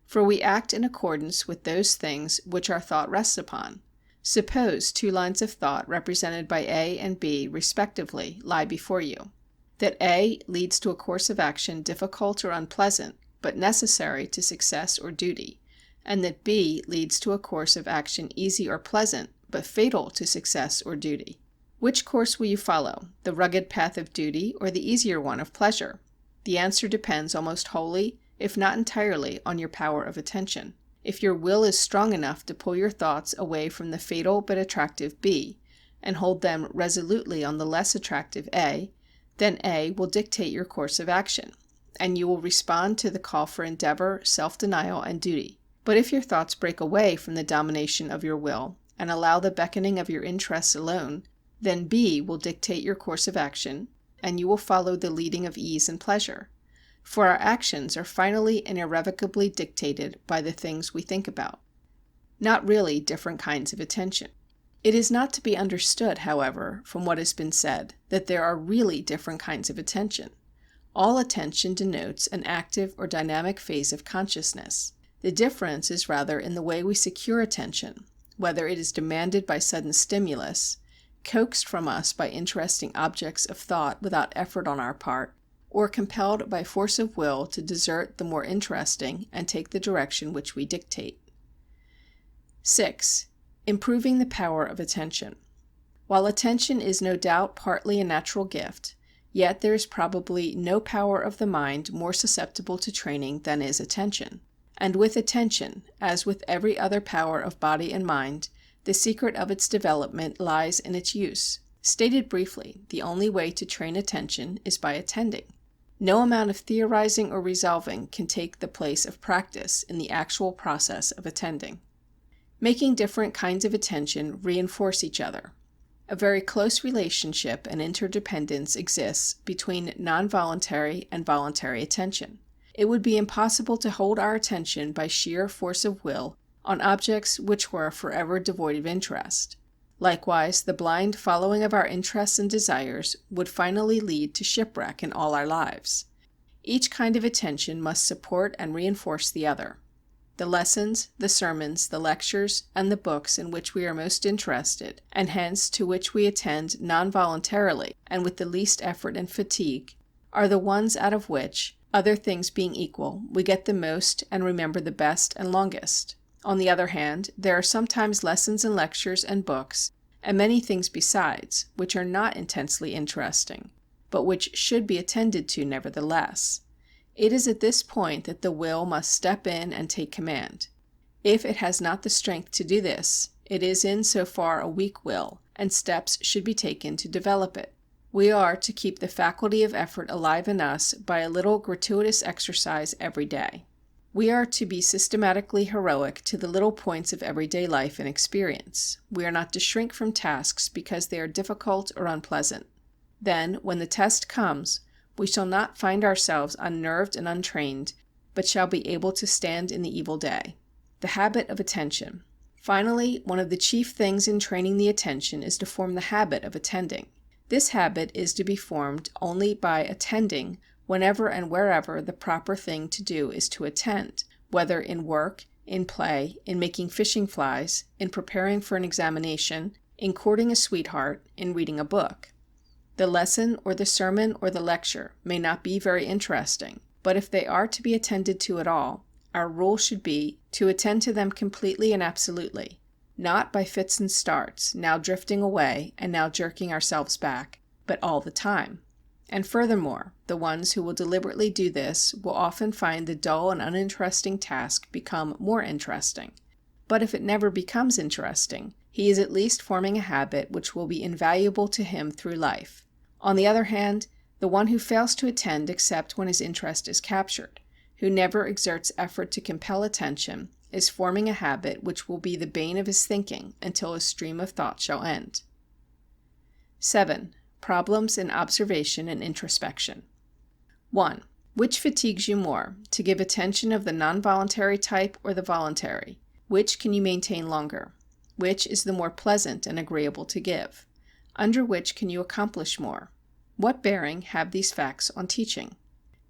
For we act in accordance with those things which our thought rests upon. Suppose two lines of thought represented by A and B respectively lie before you. That A leads to a course of action difficult or unpleasant, but necessary to success or duty, and that B leads to a course of action easy or pleasant, but fatal to success or duty. Which course will you follow, the rugged path of duty or the easier one of pleasure? The answer depends almost wholly, if not entirely, on your power of attention. If your will is strong enough to pull your thoughts away from the fatal but attractive B, and hold them resolutely on the less attractive A, then A will dictate your course of action, and you will respond to the call for endeavor, self-denial, and duty. But if your thoughts break away from the domination of your will, and allow the beckoning of your interests alone, then B will dictate your course of action, and you will follow the leading of ease and pleasure. For our actions are finally and irrevocably dictated by the things we think about. Not really different kinds of attention. It is not to be understood, however, from what has been said, that there are really different kinds of attention. All attention denotes an active or dynamic phase of consciousness. The difference is rather in the way we secure attention, whether it is demanded by sudden stimulus, coaxed from us by interesting objects of thought without effort on our part, or compelled by force of will to desert the more interesting and take the direction which we dictate. 6. Improving the power of attention. While attention is no doubt partly a natural gift, yet there is probably no power of the mind more susceptible to training than is attention. And with attention, as with every other power of body and mind, the secret of its development lies in its use. Stated briefly, the only way to train attention is by attending. No amount of theorizing or resolving can take the place of practice in the actual process of attending. Making different kinds of attention reinforce each other. A very close relationship and interdependence exists between non-voluntary and voluntary attention. It would be impossible to hold our attention by sheer force of will on objects which were forever devoid of interest. Likewise, the blind following of our interests and desires would finally lead to shipwreck in all our lives. Each kind of attention must support and reinforce the other. The lessons, the sermons, the lectures, and the books in which we are most interested, and hence to which we attend non-voluntarily and with the least effort and fatigue, are the ones out of which, other things being equal, we get the most and remember the best and longest. On the other hand, there are sometimes lessons and lectures and books, and many things besides, which are not intensely interesting, but which should be attended to nevertheless. It is at this point that the will must step in and take command. If it has not the strength to do this, it is in so far a weak will, and steps should be taken to develop it. We are to keep the faculty of effort alive in us by a little gratuitous exercise every day. We are to be systematically heroic to the little points of everyday life and experience. We are not to shrink from tasks because they are difficult or unpleasant. Then, when the test comes, we shall not find ourselves unnerved and untrained, but shall be able to stand in the evil day. The habit of attention. Finally, one of the chief things in training the attention is to form the habit of attending. This habit is to be formed only by attending whenever and wherever the proper thing to do is to attend, whether in work, in play, in making fishing flies, in preparing for an examination, in courting a sweetheart, in reading a book. The lesson or the sermon or the lecture may not be very interesting, but if they are to be attended to at all, our rule should be to attend to them completely and absolutely, not by fits and starts, now drifting away and now jerking ourselves back, but all the time. And furthermore, the ones who will deliberately do this will often find the dull and uninteresting task become more interesting. But if it never becomes interesting, he is at least forming a habit which will be invaluable to him through life. On the other hand, the one who fails to attend except when his interest is captured, who never exerts effort to compel attention, is forming a habit which will be the bane of his thinking until his stream of thought shall end. 7. Problems in observation and introspection. 1. Which fatigues you more, to give attention of the non-voluntary type or the voluntary? Which can you maintain longer? Which is the more pleasant and agreeable to give? Under which can you accomplish more? What bearing have these facts on teaching?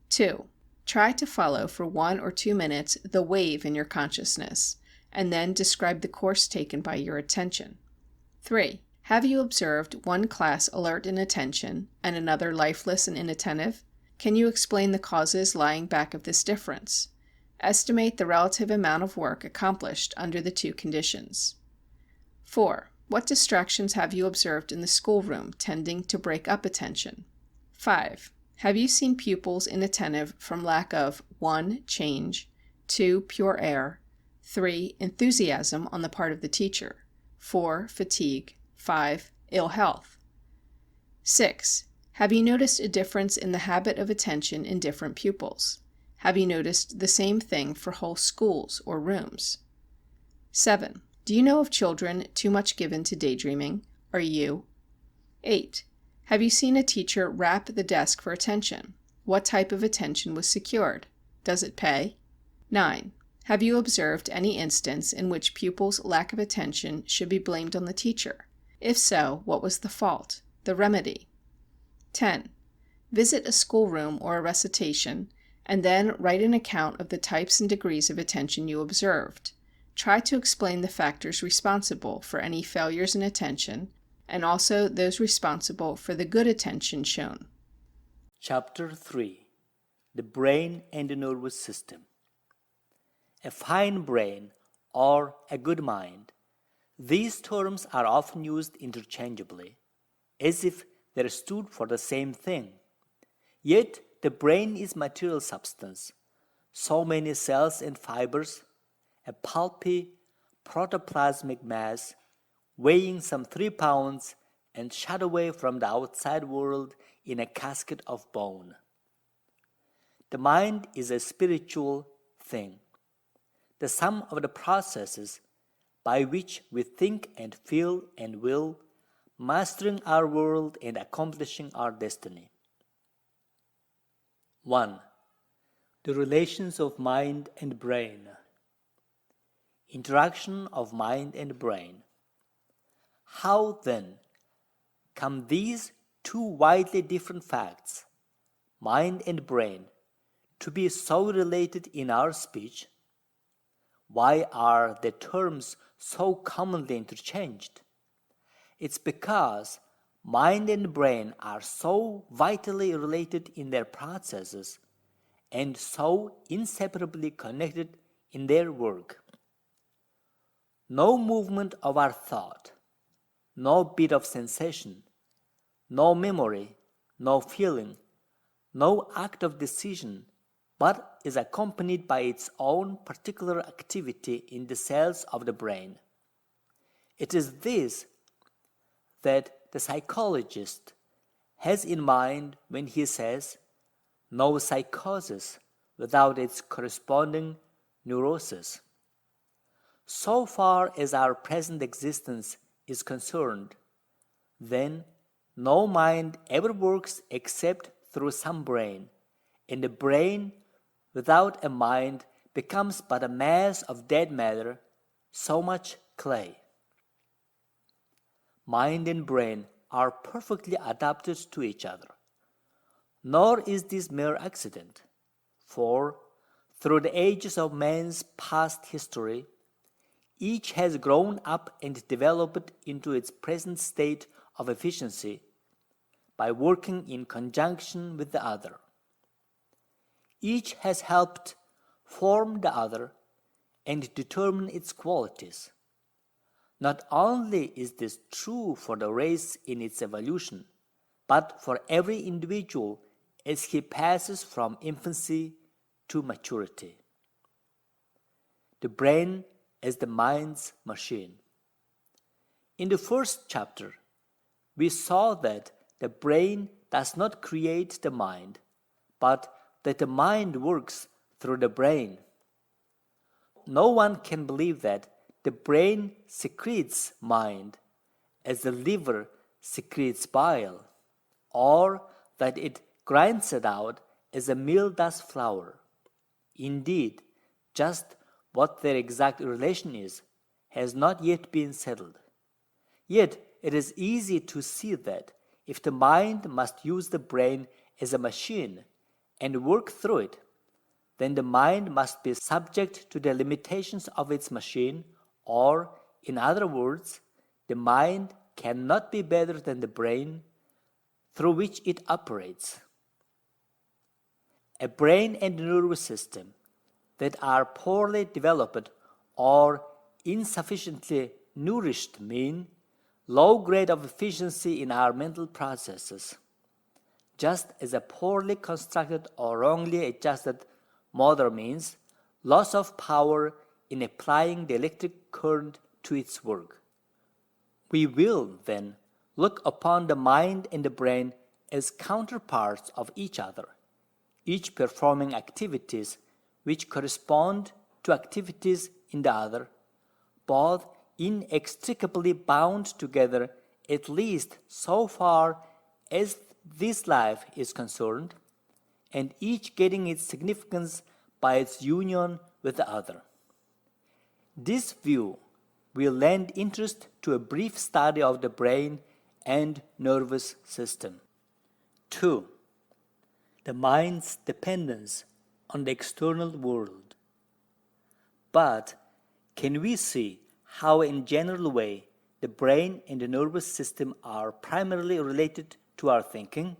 2. Try to follow for 1 or 2 minutes the wave in your consciousness, and then describe the course taken by your attention. 3. Have you observed one class alert in attention and another lifeless and inattentive? Can you explain the causes lying back of this difference? Estimate the relative amount of work accomplished under the 2 conditions. 4. What distractions have you observed in the schoolroom tending to break up attention? 5. Have you seen pupils inattentive from lack of 1. Change, 2. Pure air, 3. Enthusiasm on the part of the teacher, 4. Fatigue, 5. Ill health? 6. Have you noticed a difference in the habit of attention in different pupils? Have you noticed the same thing for whole schools or rooms? 7. Do you know of children too much given to daydreaming? Are you? 8. Have you seen a teacher rap the desk for attention? What type of attention was secured? Does it pay? 9. Have you observed any instance in which pupils' lack of attention should be blamed on the teacher? If so, what was the fault? The remedy? 10. Visit a schoolroom or a recitation, and then write an account of the types and degrees of attention you observed. Try to explain the factors responsible for any failures in attention, and also those responsible for the good attention shown. Chapter 3. The Brain and the Nervous System. A fine brain or a good mind. These terms are often used interchangeably, as if they stood for the same thing. Yet the brain is material substance, so many cells and fibers, a pulpy protoplasmic mass weighing some 3 pounds and shut away from the outside world in a casket of bone. The mind is a spiritual thing, the sum of the processes by which we think and feel and will, mastering our world and accomplishing our destiny. 1. The relations of mind and brain. Interaction of mind and brain. How, then, come these 2 widely different facts, mind and brain, to be so related in our speech? Why are the terms so commonly interchanged? It's because mind and brain are so vitally related in their processes and so inseparably connected in their work. No movement of our thought, no bit of sensation, no memory, no feeling, no act of decision, but is accompanied by its own particular activity in the cells of the brain. It is this that the psychologist has in mind when he says, no psychosis without its corresponding neurosis. So far as our present existence is concerned, then no mind ever works except through some brain, and the brain without a mind becomes but a mass of dead matter, so much clay. Mind and brain are perfectly adapted to each other. Nor is this mere accident, for through the ages of man's past history, each has grown up and developed into its present state of efficiency by working in conjunction with the other. Each has helped form the other and determine its qualities. Not only is this true for the race in its evolution, but for every individual as he passes from infancy to maturity. The brain as the mind's machine. In the first chapter, we saw that the brain does not create the mind, but that the mind works through the brain. No one can believe that the brain secretes mind as the liver secretes bile, or that it grinds it out as a mill does flour. Indeed, just what their exact relation is has not yet been settled. Yet it is easy to see that if the mind must use the brain as a machine and work through it, then the mind must be subject to the limitations of its machine, or, in other words, the mind cannot be better than the brain through which it operates. A brain and nervous system that are poorly developed or insufficiently nourished mean low grade of efficiency in our mental processes, just as a poorly constructed or wrongly adjusted motor means loss of power in applying the electric current to its work. We will, then, look upon the mind and the brain as counterparts of each other, each performing activities which correspond to activities in the other, both inextricably bound together, at least so far as this life is concerned, and each getting its significance by its union with the other. This view will lend interest to a brief study of the brain and nervous system. 2. The mind's dependence on the external world. But can we see how in general way the brain and the nervous system are primarily related to our thinking?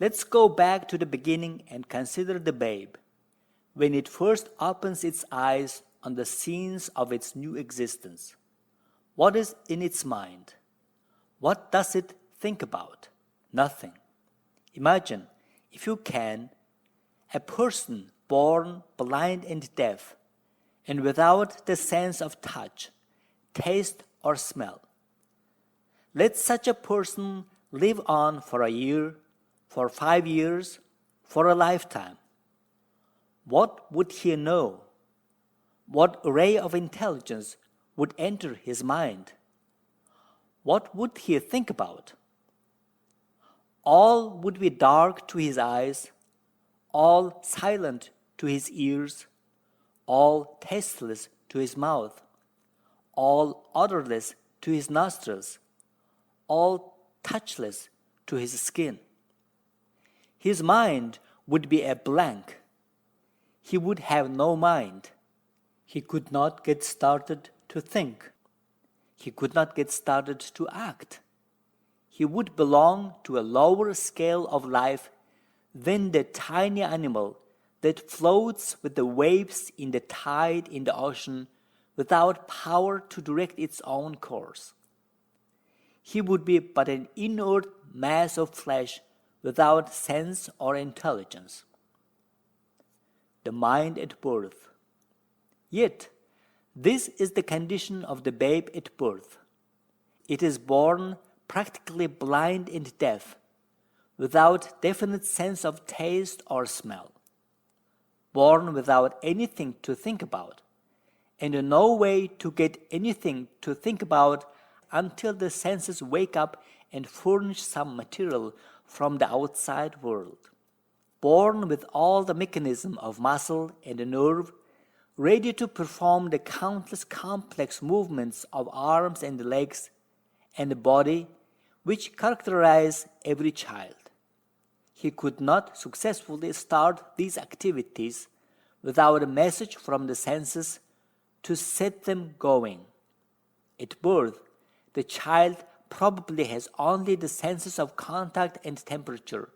Let's go back to the beginning and consider the babe, when it first opens its eyes on the scenes of its new existence. What is in its mind? What does it think about? Nothing. Imagine, if you can, a person born blind and deaf, and without the sense of touch, taste, or smell. Let such a person live on for a year, for 5 years, for a lifetime. What would he know? What ray of intelligence would enter his mind? What would he think about? All would be dark to his eyes, all silent to his ears, all tasteless to his mouth, all odorless to his nostrils, all touchless to his skin. His mind would be a blank. He would have no mind. He could not get started to think. He could not get started to act. He would belong to a lower scale of life than the tiny animal that floats with the waves in the tide in the ocean without power to direct its own course. He would be but an inert mass of flesh without sense or intelligence. The mind at birth. Yet, this is the condition of the babe at birth. It is born practically blind and deaf, without definite sense of taste or smell, born without anything to think about, and in no way to get anything to think about until the senses wake up and furnish some material from the outside world. Born with all the mechanism of muscle and nerve, ready to perform the countless complex movements of arms and legs and the body which characterize every child. He could not successfully start these activities without a message from the senses to set them going. At birth, the child probably has only the senses of contact and temperature,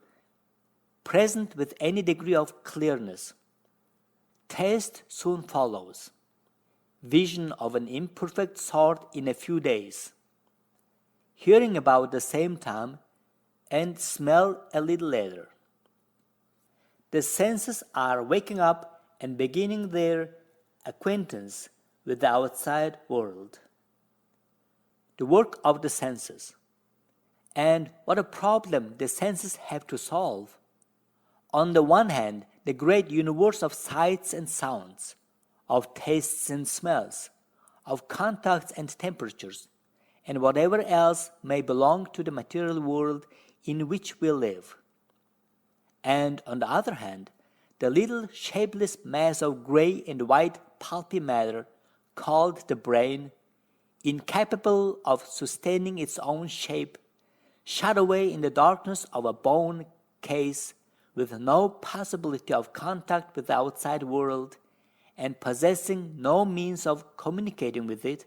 present with any degree of clearness. Taste soon follows. Vision of an imperfect sort in a few days. Hearing about the same time, and smell a little later. The senses are waking up and beginning their acquaintance with the outside world. The work of the senses. And what a problem the senses have to solve. On the one hand, the great universe of sights and sounds, of tastes and smells, of contacts and temperatures, and whatever else may belong to the material world in which we live. And on the other hand, the little shapeless mass of gray and white pulpy matter called the brain, incapable of sustaining its own shape, shut away in the darkness of a bone case with no possibility of contact with the outside world, and possessing no means of communicating with it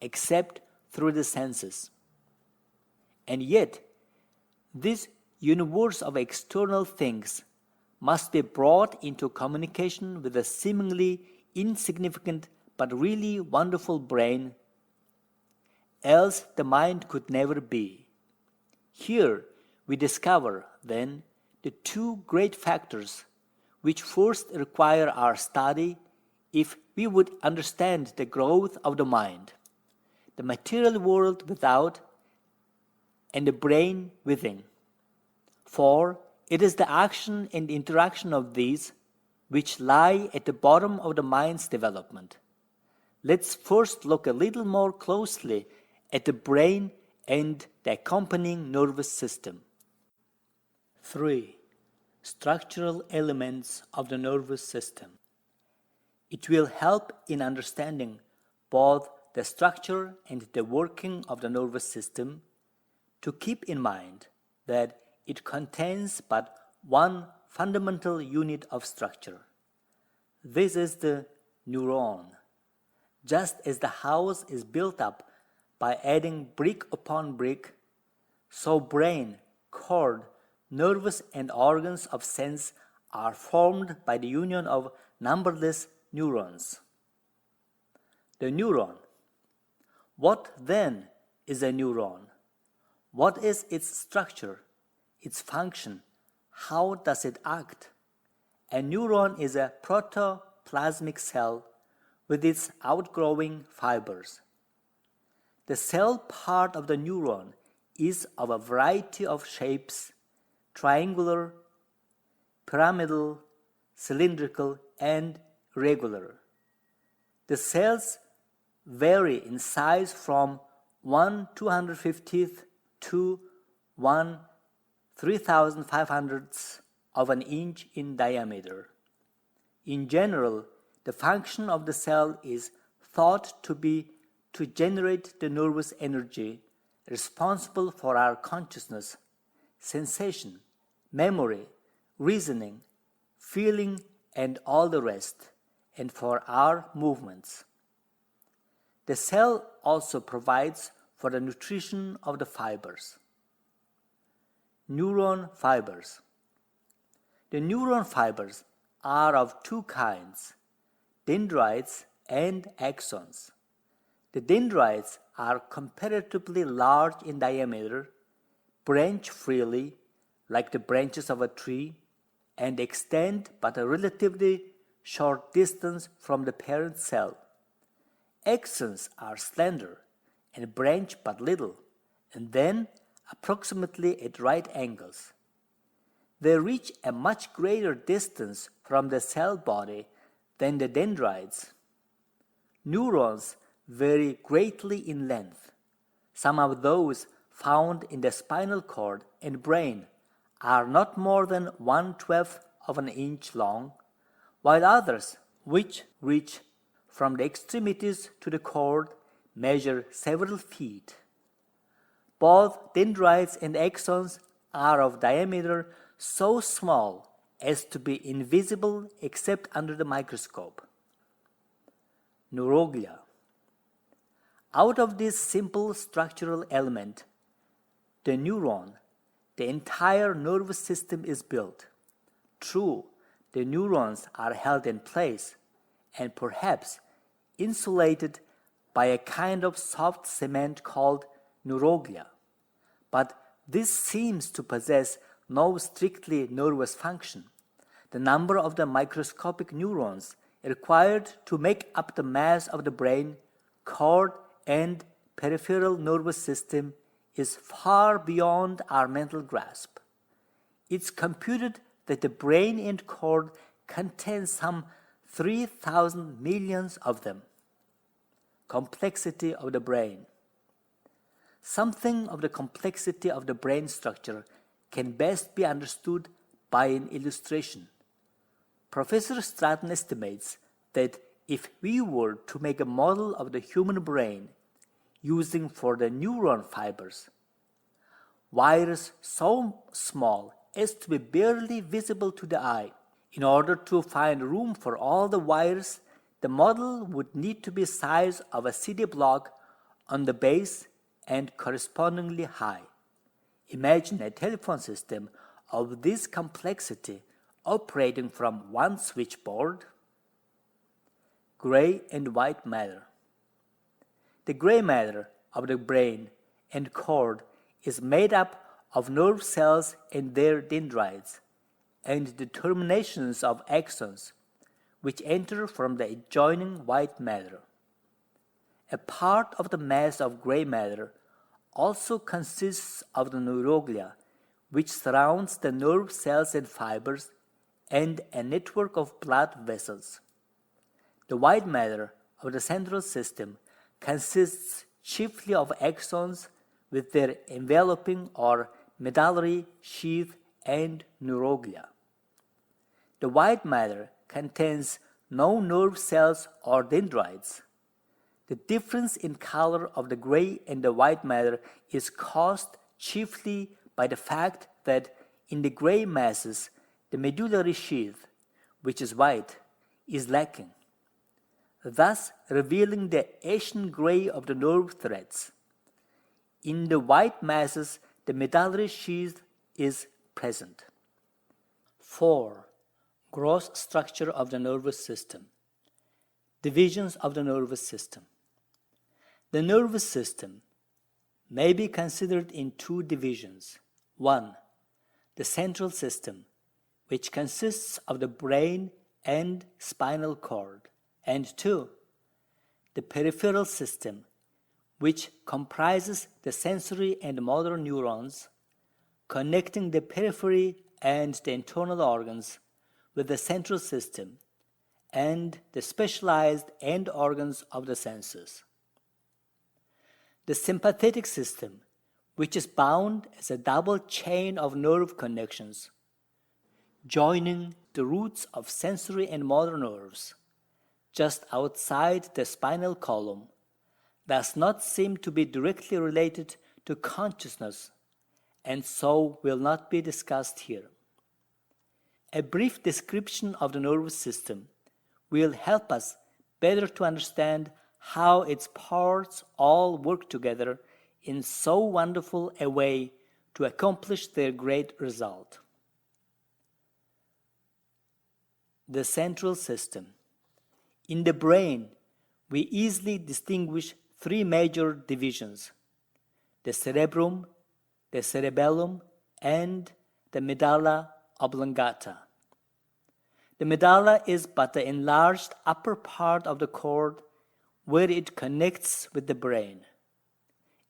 except through the senses. And yet, this universe of external things must be brought into communication with a seemingly insignificant but really wonderful brain, else the mind could never be. Here we discover, then, the two great factors which first require our study if we would understand the growth of the mind, the material world without and the brain within. For it is the action and interaction of these which lie at the bottom of the mind's development. Let's first look a little more closely at the brain and the accompanying nervous system. 3. Structural elements of the nervous system. It will help in understanding both the structure and the working of the nervous system to keep in mind that it contains but one fundamental unit of structure. This is the neuron. Just as the house is built up by adding brick upon brick, so brain, cord, nervous and organs of sense are formed by the union of numberless neurons. The neuron. What then is a neuron? What is its structure, its function? How does it act? A neuron is a protoplasmic cell with its outgrowing fibers. The cell part of the neuron is of a variety of shapes: triangular, pyramidal, cylindrical, and regular. The cells vary in size from 1/250th to 1/3500th of an inch in diameter. In general, the function of the cell is thought to be to generate the nervous energy responsible for our consciousness, sensation, memory, reasoning, feeling, and all the rest, and for our movements. The cell also provides for the nutrition of the fibers. Neuron fibers. The neuron fibers are of two kinds, dendrites and axons. The dendrites are comparatively large in diameter, branch freely, like the branches of a tree, and extend but a relatively short distance from the parent cell. Axons are slender and branch but little, and then approximately at right angles. They reach a much greater distance from the cell body than the dendrites. Neurons vary greatly in length. Some of those found in the spinal cord and brain are not more than 1/12 of an inch long, while others, which reach from the extremities to the cord, measure several feet. Both dendrites and axons are of diameter so small as to be invisible except under the microscope. Neuroglia. Out of this simple structural element, the neuron, the entire nervous system is built. True, the neurons are held in place and perhaps insulated by a kind of soft cement called neuroglia, but this seems to possess no strictly nervous function. The number of the microscopic neurons required to make up the mass of the brain, cord, and peripheral nervous system is far beyond our mental grasp. It's computed that the brain and cord contain some 3,000 millions of them. Complexity of the brain. Something of the complexity of the brain structure can best be understood by an illustration. Professor Stratton estimates that if we were to make a model of the human brain using for the neuron fibers wires so small as to be barely visible to the eye, in order to find room for all the wires, the model would need to be size of a city block on the base and correspondingly high. Imagine a telephone system of this complexity operating from one switchboard. Gray and white matter. The gray matter of the brain and cord is made up of nerve cells and their dendrites, and the terminations of axons, which enter from the adjoining white matter. A part of the mass of gray matter also consists of the neuroglia, which surrounds the nerve cells and fibers, and a network of blood vessels. The white matter of the central system consists chiefly of axons with their enveloping or medullary sheath and neuroglia. The white matter contains no nerve cells or dendrites. The difference in color of the gray and the white matter is caused chiefly by the fact that in the gray masses the medullary sheath, which is white, is lacking, thus revealing the ashen gray of the nerve threads. In the white masses, the medullary sheath is present. 4. Gross structure of the nervous system. Divisions of the nervous system. The nervous system may be considered in two divisions. 1. The central system, which consists of the brain and spinal cord, and 2. The peripheral system, which comprises the sensory and motor neurons, connecting the periphery and the internal organs with the central system, and the specialized end organs of the senses. The sympathetic system, which is bound as a double chain of nerve connections, joining the roots of sensory and motor nerves, just outside the spinal column, does not seem to be directly related to consciousness, and so will not be discussed here. A brief description of the nervous system will help us better to understand how its parts all work together in so wonderful a way to accomplish their great result. The central system. In the brain, we easily distinguish three major divisions: the cerebrum, the cerebellum, and the medulla oblongata. The medulla is but the enlarged upper part of the cord where it connects with the brain.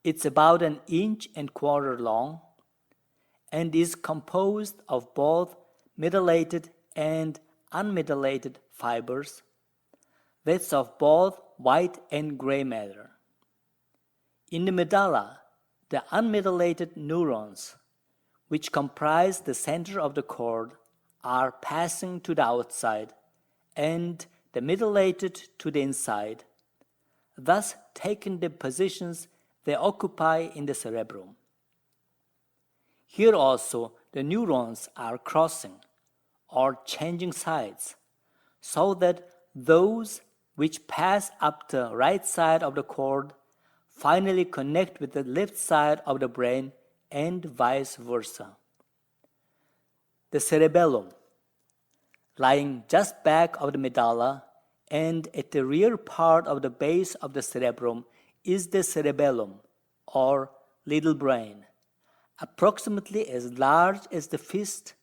It's about 1.25 inches long and is composed of both metallated and unmetallated fibers, that's of both white and gray matter. In the medulla, the unmetallated neurons, which comprise the center of the cord, are passing to the outside, and the metallated to the inside, thus taking the positions they occupy in the cerebrum. Here also the neurons are crossing or changing sides, so that those which pass up the right side of the cord finally connect with the left side of the brain, and vice versa. The cerebellum, lying just back of the medulla and at the rear part of the base of the cerebrum, is the cerebellum, or little brain, approximately as large as the fist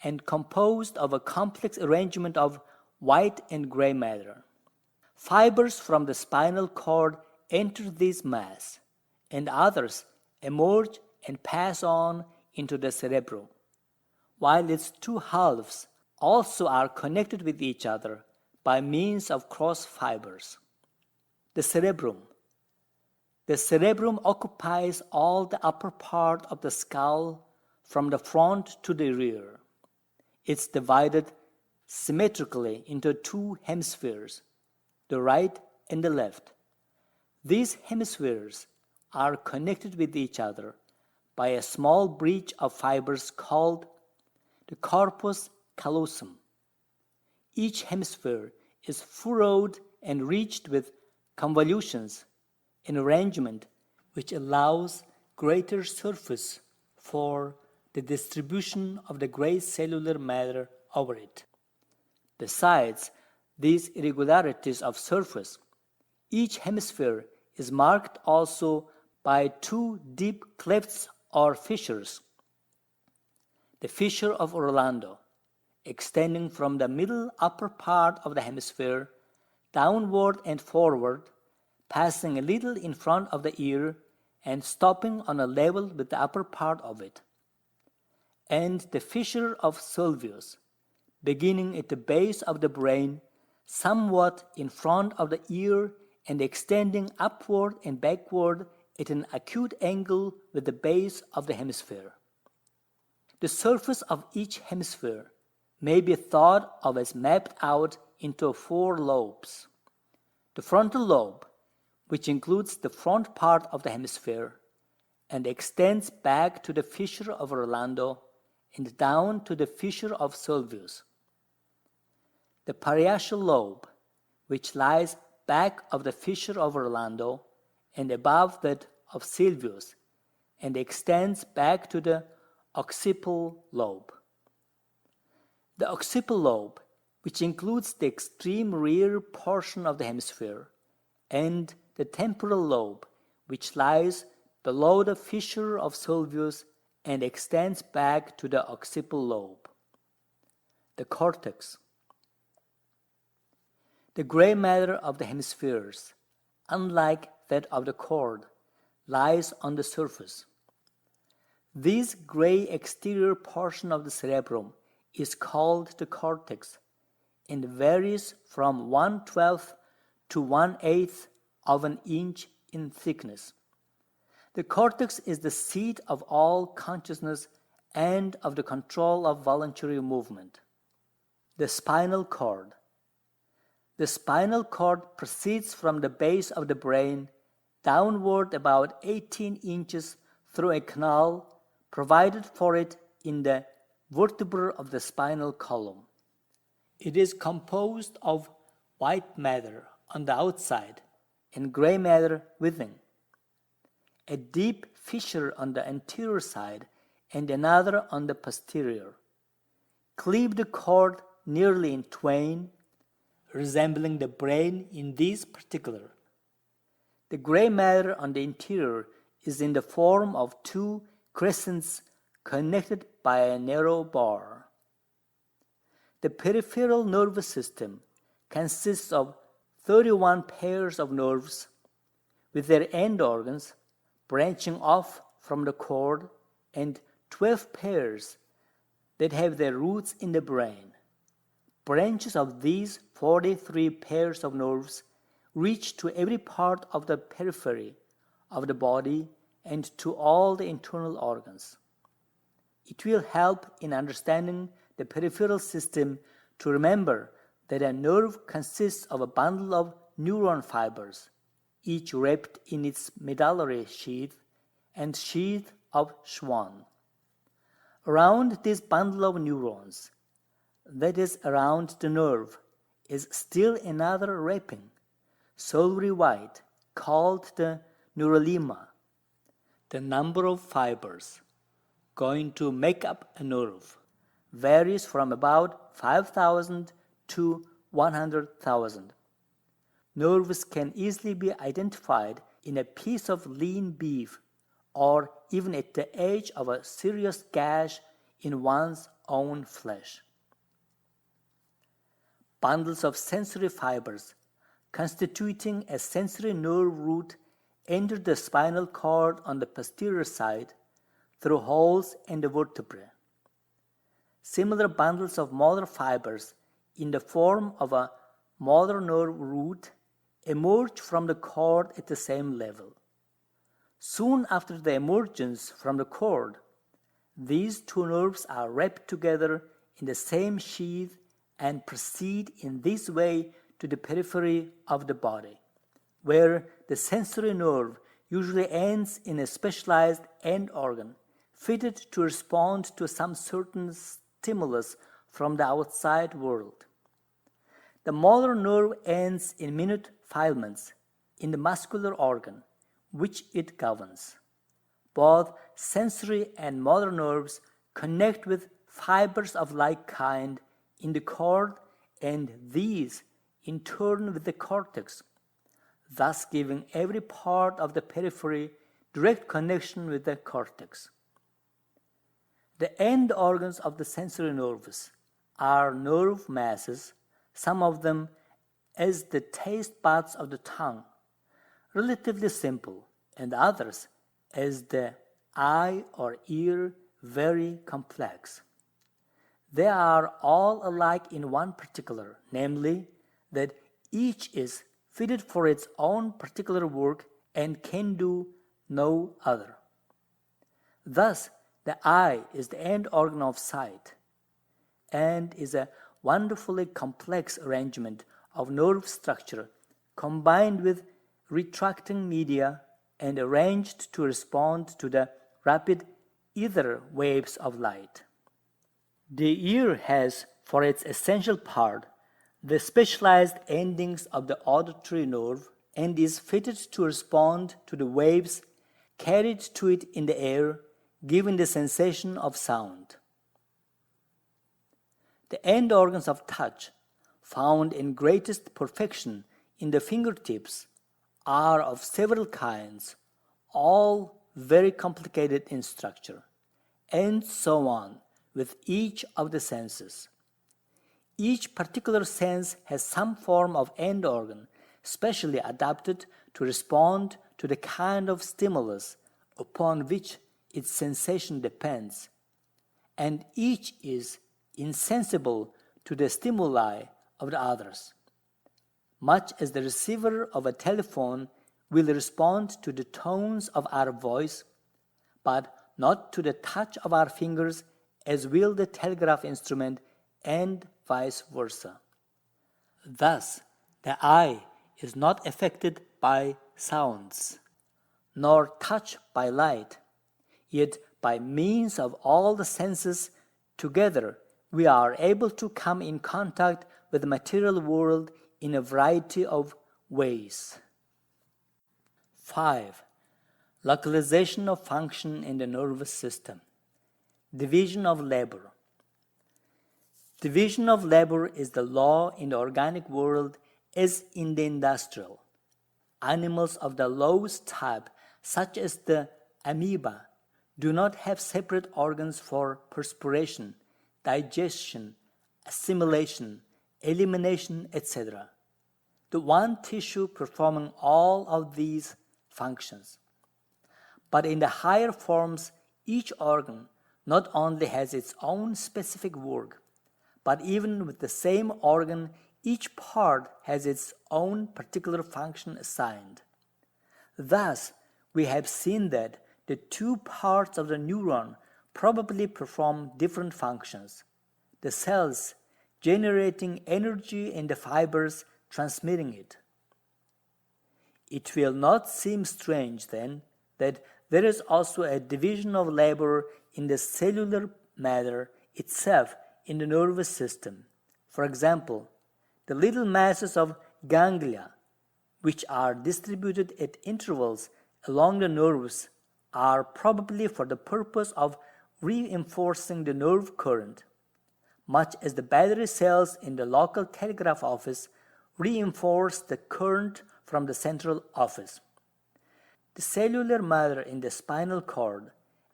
and composed of a complex arrangement of white and gray matter. Fibers from the spinal cord enter this mass, and others emerge and pass on into the cerebrum, while its two halves also are connected with each other by means of cross fibers. The cerebrum. The cerebrum occupies all the upper part of the skull from the front to the rear. It's divided symmetrically into two hemispheres, the right and the left. These hemispheres are connected with each other by a small bridge of fibers called the corpus callosum. Each hemisphere is furrowed and reached with convolutions, an arrangement which allows greater surface for the distribution of the gray cellular matter over it. Besides these irregularities of surface, each hemisphere is marked also by two deep clefts or fissures. The fissure of Orlando, extending from the middle upper part of the hemisphere downward and forward, passing a little in front of the ear and stopping on a level with the upper part of it. And the fissure of Sylvius, beginning at the base of the brain, somewhat in front of the ear and extending upward and backward at an acute angle with the base of the hemisphere. The surface of each hemisphere may be thought of as mapped out into 4 lobes. The frontal lobe, which includes the front part of the hemisphere and extends back to the fissure of Orlando and down to the fissure of Sylvius. The parietal lobe, which lies back of the fissure of Orlando and above that of Sylvius and extends back to the occipital lobe. The occipital lobe, which includes the extreme rear portion of the hemisphere, and the temporal lobe, which lies below the fissure of Sylvius and extends back to the occipital lobe. The cortex. The gray matter of the hemispheres, unlike that of the cord, lies on the surface. This gray exterior portion of the cerebrum is called the cortex and varies from 1/12 to 1/8 of an inch in thickness. The cortex is the seat of all consciousness and of the control of voluntary movement. The spinal cord. The spinal cord proceeds from the base of the brain downward about 18 inches through a canal provided for it in the vertebra of the spinal column. It is composed of white matter on the outside and gray matter within. A deep fissure on the anterior side and another on the posterior cleave the cord nearly in twain, resembling the brain in this particular. The gray matter on the interior is in the form of 2 crescents connected by a narrow bar. The peripheral nervous system consists of 31 pairs of nerves with their end organs branching off from the cord and 12 pairs that have their roots in the brain. Branches of these 43 pairs of nerves reach to every part of the periphery of the body and to all the internal organs. It will help in understanding the peripheral system to remember that a nerve consists of a bundle of neuron fibers, each wrapped in its medullary sheath and sheath of Schwann. Around this bundle of neurons, that is around the nerve, is still another wrapping, silvery white, called the neurolema. The number of fibers going to make up a nerve varies from about 5,000 to 100,000. Nerves can easily be identified in a piece of lean beef or even at the edge of a serious gash in one's own flesh. Bundles of sensory fibers constituting a sensory nerve root enter the spinal cord on the posterior side through holes in the vertebrae. Similar bundles of motor fibers in the form of a motor nerve root emerge from the cord at the same level. Soon after the emergence from the cord, these 2 nerves are wrapped together in the same sheath and proceed in this way to the periphery of the body, where the sensory nerve usually ends in a specialized end organ fitted to respond to some certain stimulus from the outside world. The motor nerve ends in minute filaments in the muscular organ, which it governs. Both sensory and motor nerves connect with fibers of like kind in the cord, and these in turn with the cortex, thus giving every part of the periphery direct connection with the cortex. The end organs of the sensory nerves are nerve masses, some of them as the taste buds of the tongue, relatively simple, and others as the eye or ear, very complex. They are all alike in one particular, namely, that each is fitted for its own particular work and can do no other. Thus, the eye is the end organ of sight and is a wonderfully complex arrangement of nerve structure combined with retracting media and arranged to respond to the rapid ether waves of light. The ear has, for its essential part, the specialized endings of the auditory nerve and is fitted to respond to the waves carried to it in the air, giving the sensation of sound. The end organs of touch, found in greatest perfection in the fingertips, are of several kinds, all very complicated in structure, and so on with each of the senses. Each particular sense has some form of end organ specially adapted to respond to the kind of stimulus upon which its sensation depends, and each is insensible to the stimuli of the others, much as the receiver of a telephone will respond to the tones of our voice, but not to the touch of our fingers as will the telegraph instrument, and vice versa. Thus, the eye is not affected by sounds, nor touched by light, yet by means of all the senses together we are able to come in contact with the material world in a variety of ways. 5. Localization of function in the nervous system. Division of labor. Division of labor is the law in the organic world as in the industrial. Animals of the lowest type, such as the amoeba, do not have separate organs for perspiration, digestion, assimilation, elimination, etc. The one tissue performing all of these functions. But in the higher forms, each organ not only has its own specific work, but even with the same organ, each part has its own particular function assigned. Thus, we have seen that the two parts of the neuron probably perform different functions. The cells generating energy and the fibers transmitting it. It will not seem strange, then, that there is also a division of labor in the cellular matter itself in the nervous system. For example, the little masses of ganglia, which are distributed at intervals along the nerves, are probably for the purpose of reinforcing the nerve current, much as the battery cells in the local telegraph office reinforce the current from the central office. The cellular matter in the spinal cord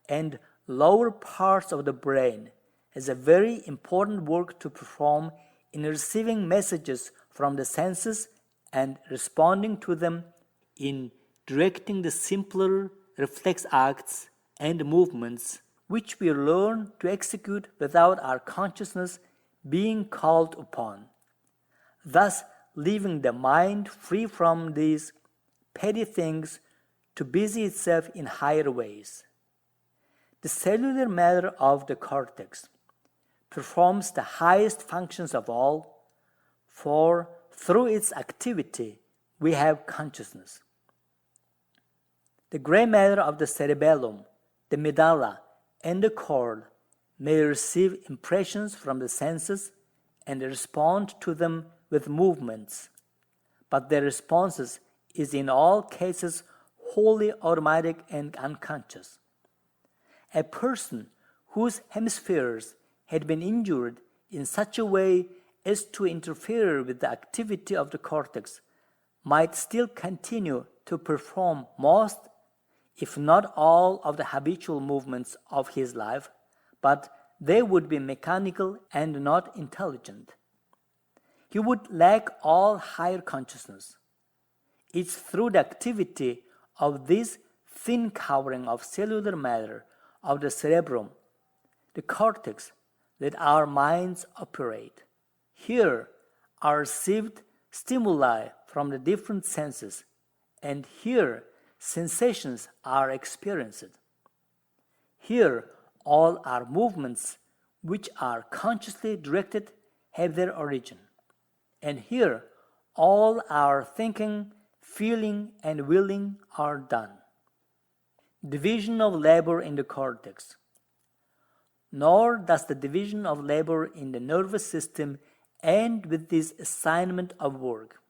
and lower parts of the brain has a very important work to perform in receiving messages from the senses and responding to them, in directing the simpler reflex acts and movements which we learn to execute without our consciousness being called upon, thus leaving the mind free from these petty things to busy itself in higher ways. The cellular matter of the cortex performs the highest functions of all, for Through its activity, we have consciousness. The gray matter of the cerebellum, the medulla, and the cord may receive impressions from the senses and respond to them with movements, but their responses is in all cases wholly automatic and unconscious. A person whose hemispheres had been injured in such a way as to interfere with the activity of the cortex might still continue to perform most, if not all, of the habitual movements of his life, but they would be mechanical and not intelligent. He would lack all higher consciousness. It's through the activity of this thin covering of cellular matter of the cerebrum, the cortex, that our minds operate. Here are received stimuli from the different senses, and here sensations are experienced. Here all our movements, which are consciously directed, have their origin. And here all our thinking, feeling, and willing are done. Division of labor in the cortex. Nor does the division of labor in the nervous system end with this assignment of work.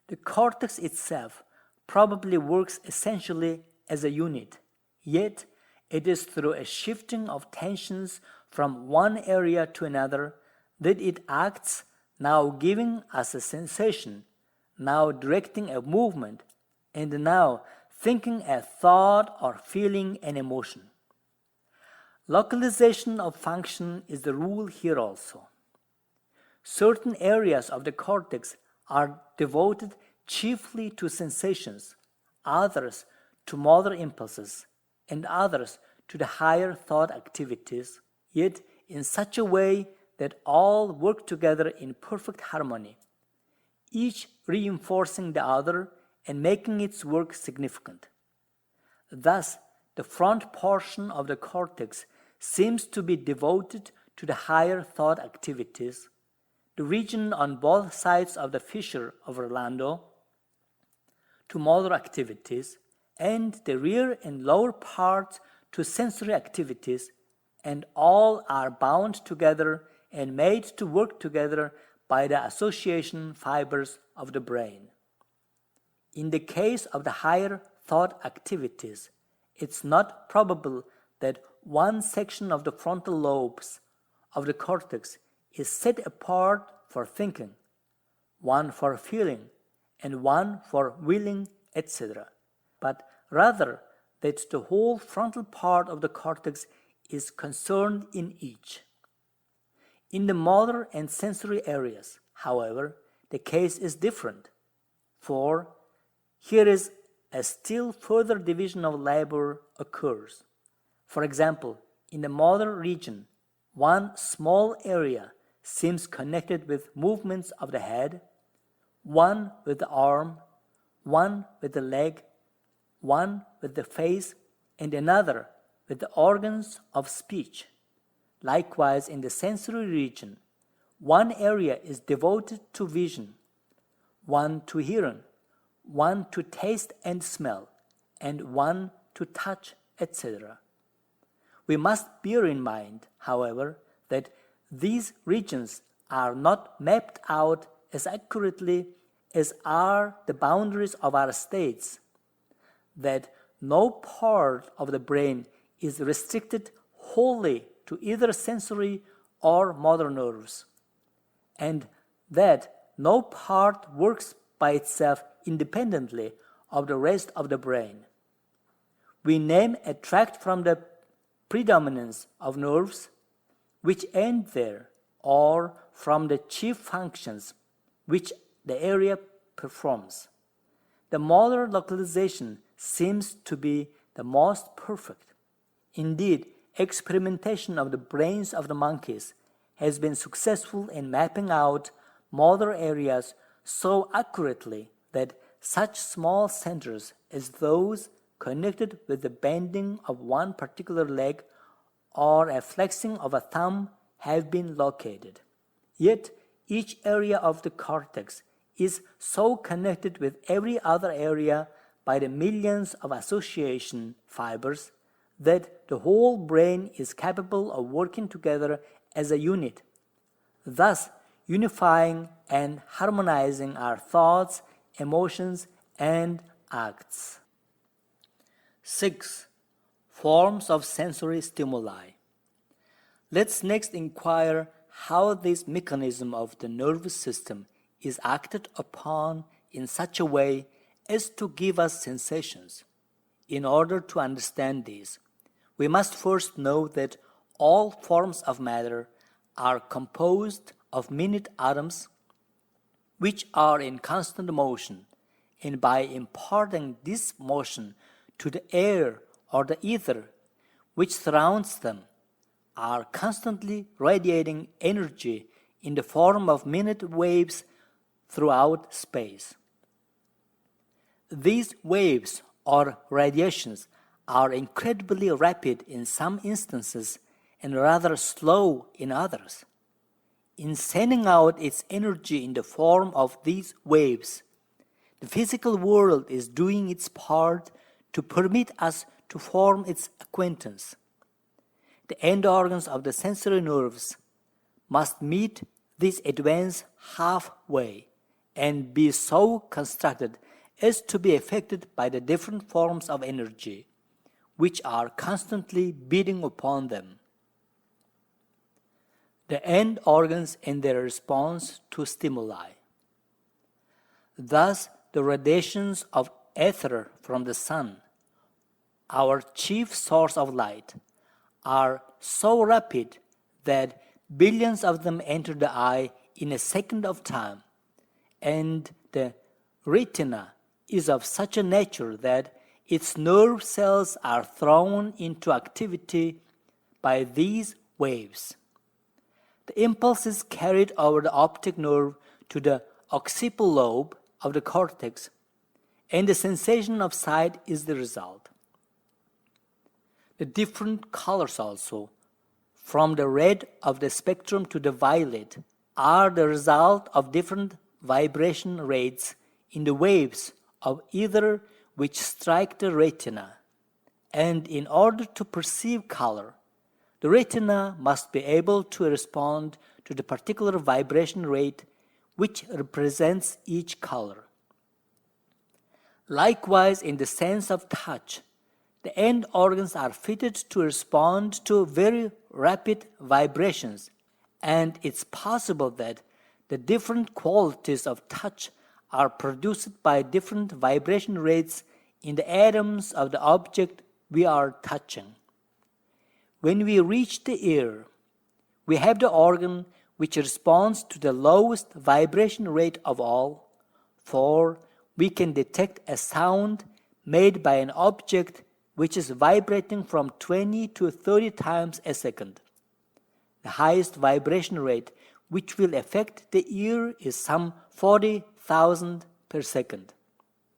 The cortex itself probably works essentially as a unit, yet it is through a shifting of tensions from one area to another that it acts, now giving us a sensation, now directing a movement, and now thinking a thought or feeling an emotion. Localization of function is the rule here also. Certain areas of the cortex are devoted chiefly to sensations, others to motor impulses, and others to the higher thought activities, yet in such a way that all work together in perfect harmony, each reinforcing the other and making its work significant. Thus, the front portion of the cortex seems to be devoted to the higher thought activities, the region on both sides of the fissure of Orlando to motor activities, and the rear and lower parts to sensory activities, and all are bound together and made to work together by the association fibers of the brain. In the case of the higher thought activities, it's not probable that one section of the frontal lobes of the cortex is set apart for thinking, one for feeling, and one for willing, etc., but rather that the whole frontal part of the cortex is concerned in each. In the motor and sensory areas, however, the case is different, for here is a still further division of labor occurs. For example, in the motor region, one small area seems connected with movements of the head, one with the arm, one with the leg, one with the face, and another with the organs of speech. Likewise, in the sensory region, one area is devoted to vision, one to hearing, one to taste and smell, and one to touch, etc. We must bear in mind, however, that these regions are not mapped out as accurately as are the boundaries of our states, that no part of the brain is restricted wholly to either sensory or motor nerves, and that no part works by itself independently of the rest of the brain. We name a tract from the predominance of nerves which end there, or from the chief functions which the area performs. The motor localization seems to be the most perfect. Indeed, experimentation of the brains of the monkeys has been successful in mapping out motor areas so accurately that such small centers as those connected with the bending of one particular leg or a flexing of a thumb have been located. Yet, each area of the cortex is so connected with every other area by the millions of association fibers that the whole brain is capable of working together as a unit, thus unifying and harmonizing our thoughts, emotions, and acts. 6. Forms of sensory stimuli. Let's next inquire how this mechanism of the nervous system is acted upon in such a way as to give us sensations. In order to understand this, we must first know that all forms of matter are composed of minute atoms which are in constant motion, and by imparting this motion to the air or the ether which surrounds them, are constantly radiating energy in the form of minute waves throughout space. These waves or radiations are incredibly rapid in some instances and rather slow in others. In sending out its energy in the form of these waves, the physical world is doing its part to permit us to form its acquaintance. The end organs of the sensory nerves must meet this advance halfway and be so constructed as to be affected by the different forms of energy which are constantly beating upon them. The end organs in their response to stimuli. Thus, the radiations of ether from the sun, our chief source of light, are so rapid that billions of them enter the eye in a second of time, and the retina is of such a nature that its nerve cells are thrown into activity by these waves. The impulse is carried over the optic nerve to the occipital lobe of the cortex, and the sensation of sight is the result. The different colors also, from the red of the spectrum to the violet, are the result of different vibration rates in the waves of ether which strike the retina. And in order to perceive color, the retina must be able to respond to the particular vibration rate which represents each color. Likewise, in the sense of touch, the end organs are fitted to respond to very rapid vibrations, and it's possible that the different qualities of touch are produced by different vibration rates in the atoms of the object we are touching. When we reach the ear, we have the organ which responds to the lowest vibration rate of all, for we can detect a sound made by an object which is vibrating from 20 to 30 times a second. The highest vibration rate which will affect the ear is some 40,000 per second.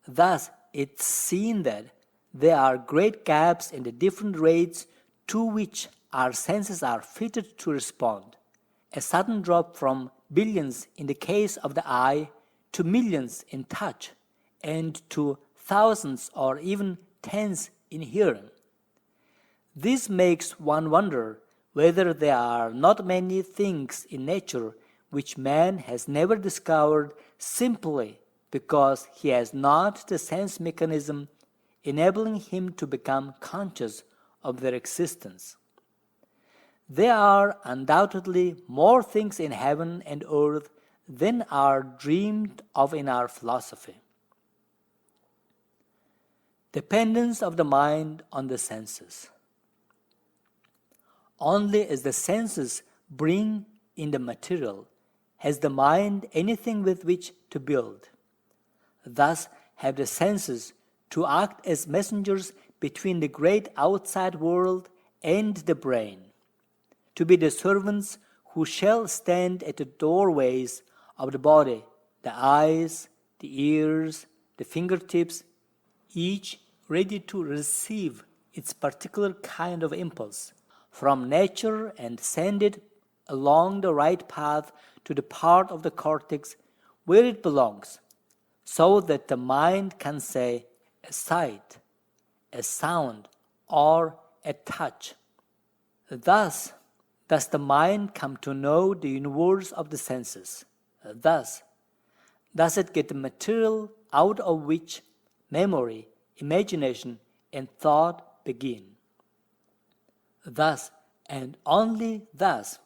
Thus, it's seen that there are great gaps in the different rates to which our senses are fitted to respond. A sudden drop from billions in the case of the eye to millions in touch, and to thousands or even tens in hearing. This makes one wonder whether there are not many things in nature which man has never discovered simply because he has not the sense mechanism enabling him to become conscious of their existence. There are undoubtedly more things in heaven and earth than are dreamed of in our philosophy. Dependence of the mind on the senses. Only as the senses bring in the material has the mind anything with which to build. Thus have the senses to act as messengers between the great outside world and the brain, to be the servants who shall stand at the doorways of the body, the eyes, the ears, the fingertips, each ready to receive its particular kind of impulse from nature and send it along the right path to the part of the cortex where it belongs, so that the mind can say a sight, a sound, or a touch. Thus does the mind come to know the universe of the senses. Thus does it get the material out of which memory, imagination, and thought begin. Thus, and only thus,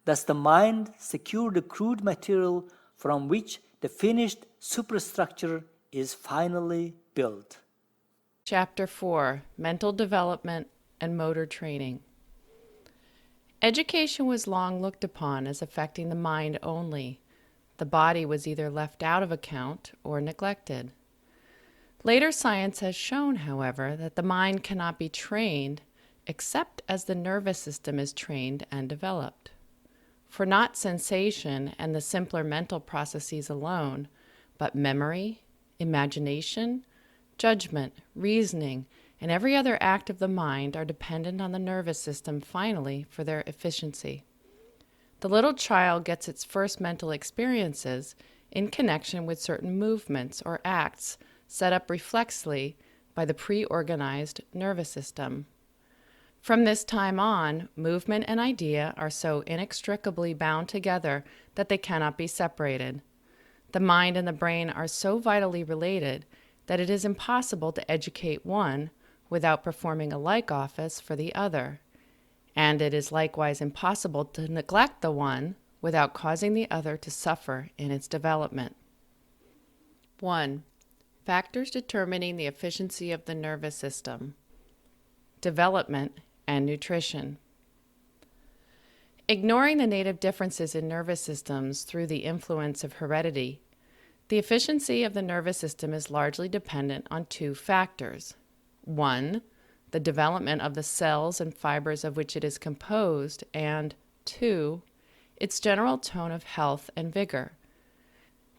does the mind secure the crude material from which the finished superstructure is finally built. Chapter 4: Mental Development and Motor Training. Education was long looked upon as affecting the mind only. The body was either left out of account or neglected. Later science has shown, however, that the mind cannot be trained except as the nervous system is trained and developed. For not sensation and the simpler mental processes alone, but memory, imagination, judgment, reasoning, and every other act of the mind are dependent on the nervous system finally for their efficiency. The little child gets its first mental experiences in connection with certain movements or acts set up reflexly by the pre-organized nervous system. From this time on, movement and idea are so inextricably bound together that they cannot be separated. The mind and the brain are so vitally related that it is impossible to educate one without performing a like office for the other, and it is likewise impossible to neglect the one without causing the other to suffer in its development. 1. Factors determining the efficiency of the nervous system. Development and nutrition. Ignoring the native differences in nervous systems through the influence of heredity, the efficiency of the nervous system is largely dependent on two factors. 1. The development of the cells and fibers of which it is composed, and 2. Its general tone of health and vigor.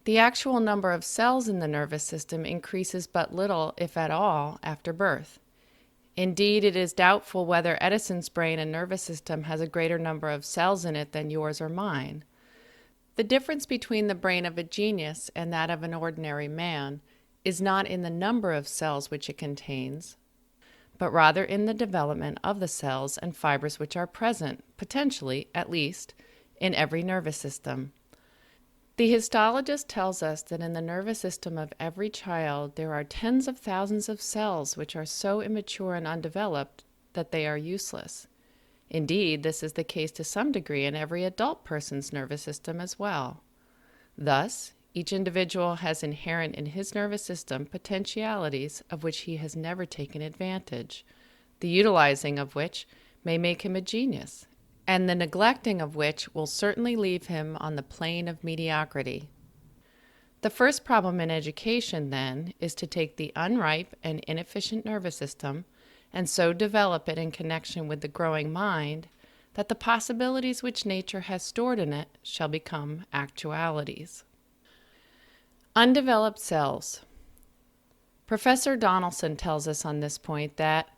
The actual number of cells in the nervous system increases but little, if at all, after birth. Indeed, it is doubtful whether Edison's brain and nervous system has a greater number of cells in it than yours or mine. The difference between the brain of a genius and that of an ordinary man is not in the number of cells which it contains, but rather in the development of the cells and fibers which are present, potentially, at least, in every nervous system. The histologist tells us that in the nervous system of every child there are tens of thousands of cells which are so immature and undeveloped that they are useless. Indeed, this is the case to some degree in every adult person's nervous system as well. Thus, each individual has inherent in his nervous system potentialities of which he has never taken advantage, the utilizing of which may make him a genius, and the neglecting of which will certainly leave him on the plane of mediocrity. The first problem in education, then, is to take the unripe and inefficient nervous system and so develop it in connection with the growing mind that the possibilities which nature has stored in it shall become actualities. Undeveloped cells. Professor Donaldson tells us on this point that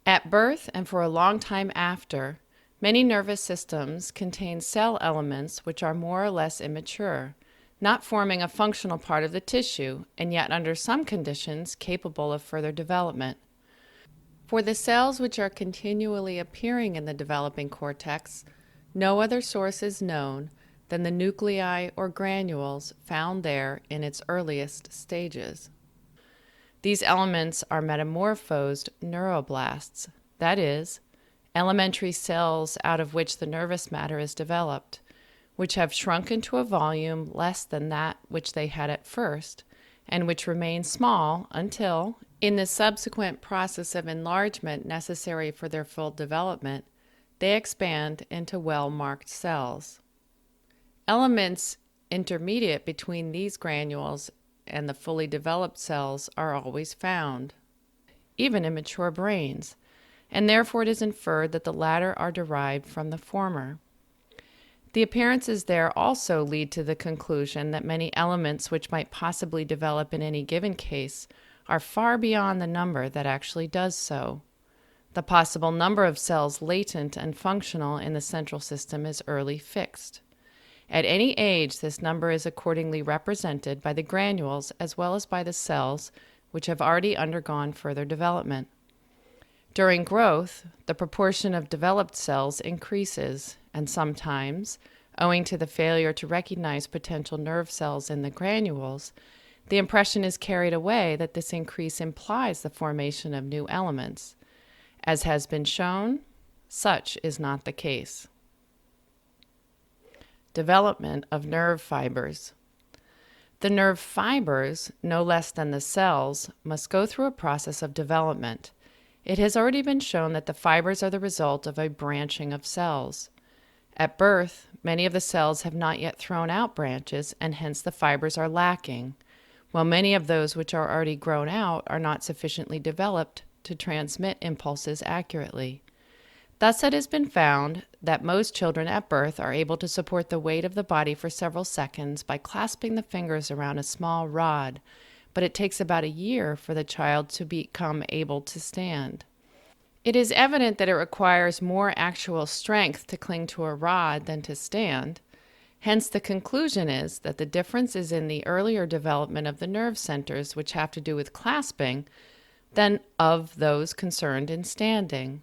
at birth and for a long time after, many nervous systems contain cell elements which are more or less immature, not forming a functional part of the tissue, and yet under some conditions capable of further development. For the cells which are continually appearing in the developing cortex, no other source is known than the nuclei or granules found there in its earliest stages. These elements are metamorphosed neuroblasts, that is, elementary cells out of which the nervous matter is developed, which have shrunk into a volume less than that which they had at first, and which remain small until, in the subsequent process of enlargement necessary for their full development, they expand into well-marked cells. Elements intermediate between these granules and the fully developed cells are always found, even in mature brains, and therefore it is inferred that the latter are derived from the former. The appearances there also lead to the conclusion that many elements which might possibly develop in any given case are far beyond the number that actually does so. The possible number of cells latent and functional in the central system is early fixed. At any age, this number is accordingly represented by the granules as well as by the cells which have already undergone further development. During growth, the proportion of developed cells increases, and sometimes, owing to the failure to recognize potential nerve cells in the granules, the impression is carried away that this increase implies the formation of new elements. As has been shown, such is not the case. Development of nerve fibers. The nerve fibers, no less than the cells, must go through a process of development. It has already been shown that the fibers are the result of a branching of cells. At birth, many of the cells have not yet thrown out branches, and hence the fibers are lacking, while many of those which are already grown out are not sufficiently developed to transmit impulses accurately. Thus it has been found that most children at birth are able to support the weight of the body for several seconds by clasping the fingers around a small rod, but it takes about a year for the child to become able to stand. It is evident that it requires more actual strength to cling to a rod than to stand. Hence, the conclusion is that the difference is in the earlier development of the nerve centers which have to do with clasping than of those concerned in standing.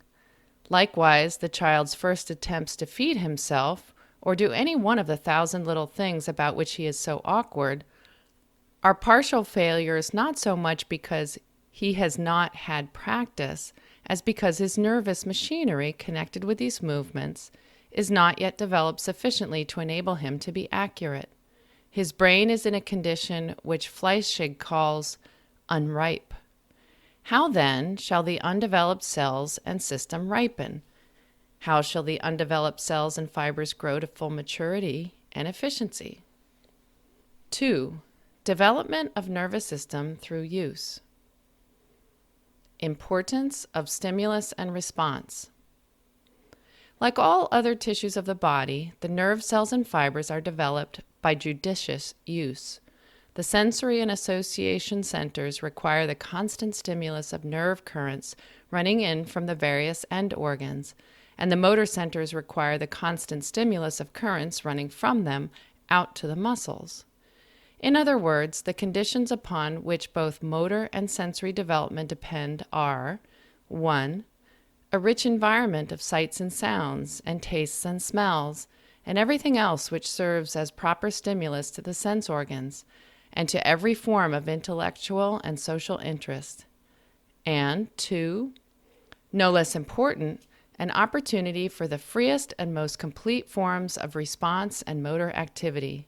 Likewise, the child's first attempts to feed himself, or do any one of the 1,000 little things about which he is so awkward, are partial failures not so much because he has not had practice as because his nervous machinery connected with these movements is not yet developed sufficiently to enable him to be accurate. His brain is in a condition which Fleischig calls unripe. How then shall the undeveloped cells and system ripen? How shall the undeveloped cells and fibers grow to full maturity and efficiency? 2. Development of nervous system through use. Importance of stimulus and response. Like all other tissues of the body, the nerve cells and fibers are developed by judicious use. The sensory and association centers require the constant stimulus of nerve currents running in from the various end organs, and the motor centers require the constant stimulus of currents running from them out to the muscles. In other words, the conditions upon which both motor and sensory development depend are 1. A rich environment of sights and sounds, and tastes and smells, and everything else which serves as proper stimulus to the sense organs, and to every form of intellectual and social interest. And 2. No less important, an opportunity for the freest and most complete forms of response and motor activity.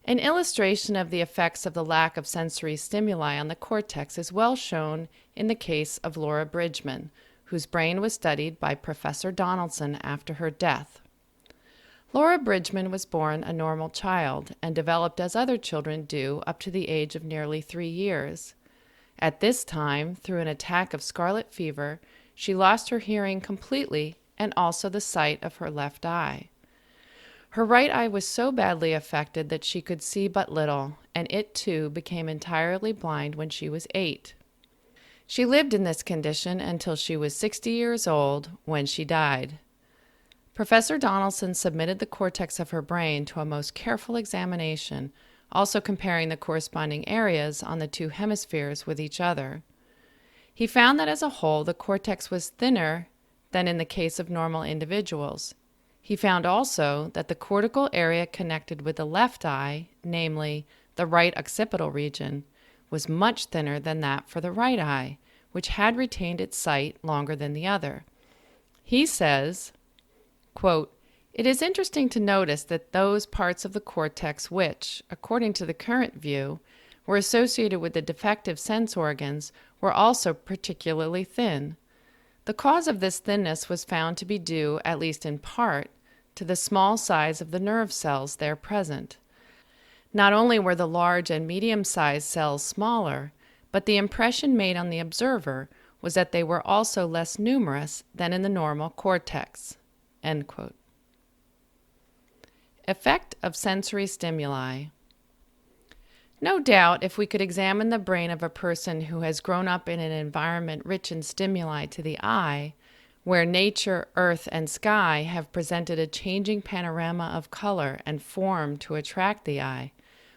An illustration of the effects of the lack of sensory stimuli on the cortex is well shown in the case of Laura Bridgman, whose brain was studied by Professor Donaldson after her death. Laura Bridgman was born a normal child and developed as other children do up to the age of nearly 3 years. At this time, through an attack of scarlet fever, she lost her hearing completely and also the sight of her left eye. Her right eye was so badly affected that she could see but little, and it too became entirely blind when she was 8. She lived in this condition until she was 60 years old, when she died. Professor Donaldson submitted the cortex of her brain to a most careful examination, also comparing the corresponding areas on the 2 hemispheres with each other. He found that as a whole the cortex was thinner than in the case of normal individuals. He found also that the cortical area connected with the left eye, namely the right occipital region, was much thinner than that for the right eye, which had retained its sight longer than the other. He says, quote, "It is interesting to notice that those parts of the cortex which, according to the current view, were associated with the defective sense organs were also particularly thin. The cause of this thinness was found to be due, at least in part, to the small size of the nerve cells there present. Not only were the large and medium-sized cells smaller, but the impression made on the observer was that they were also less numerous than in the normal cortex." End quote. Effect of sensory stimuli. No doubt, if we could examine the brain of a person who has grown up in an environment rich in stimuli to the eye, where nature, earth, and sky have presented a changing panorama of color and form to attract the eye,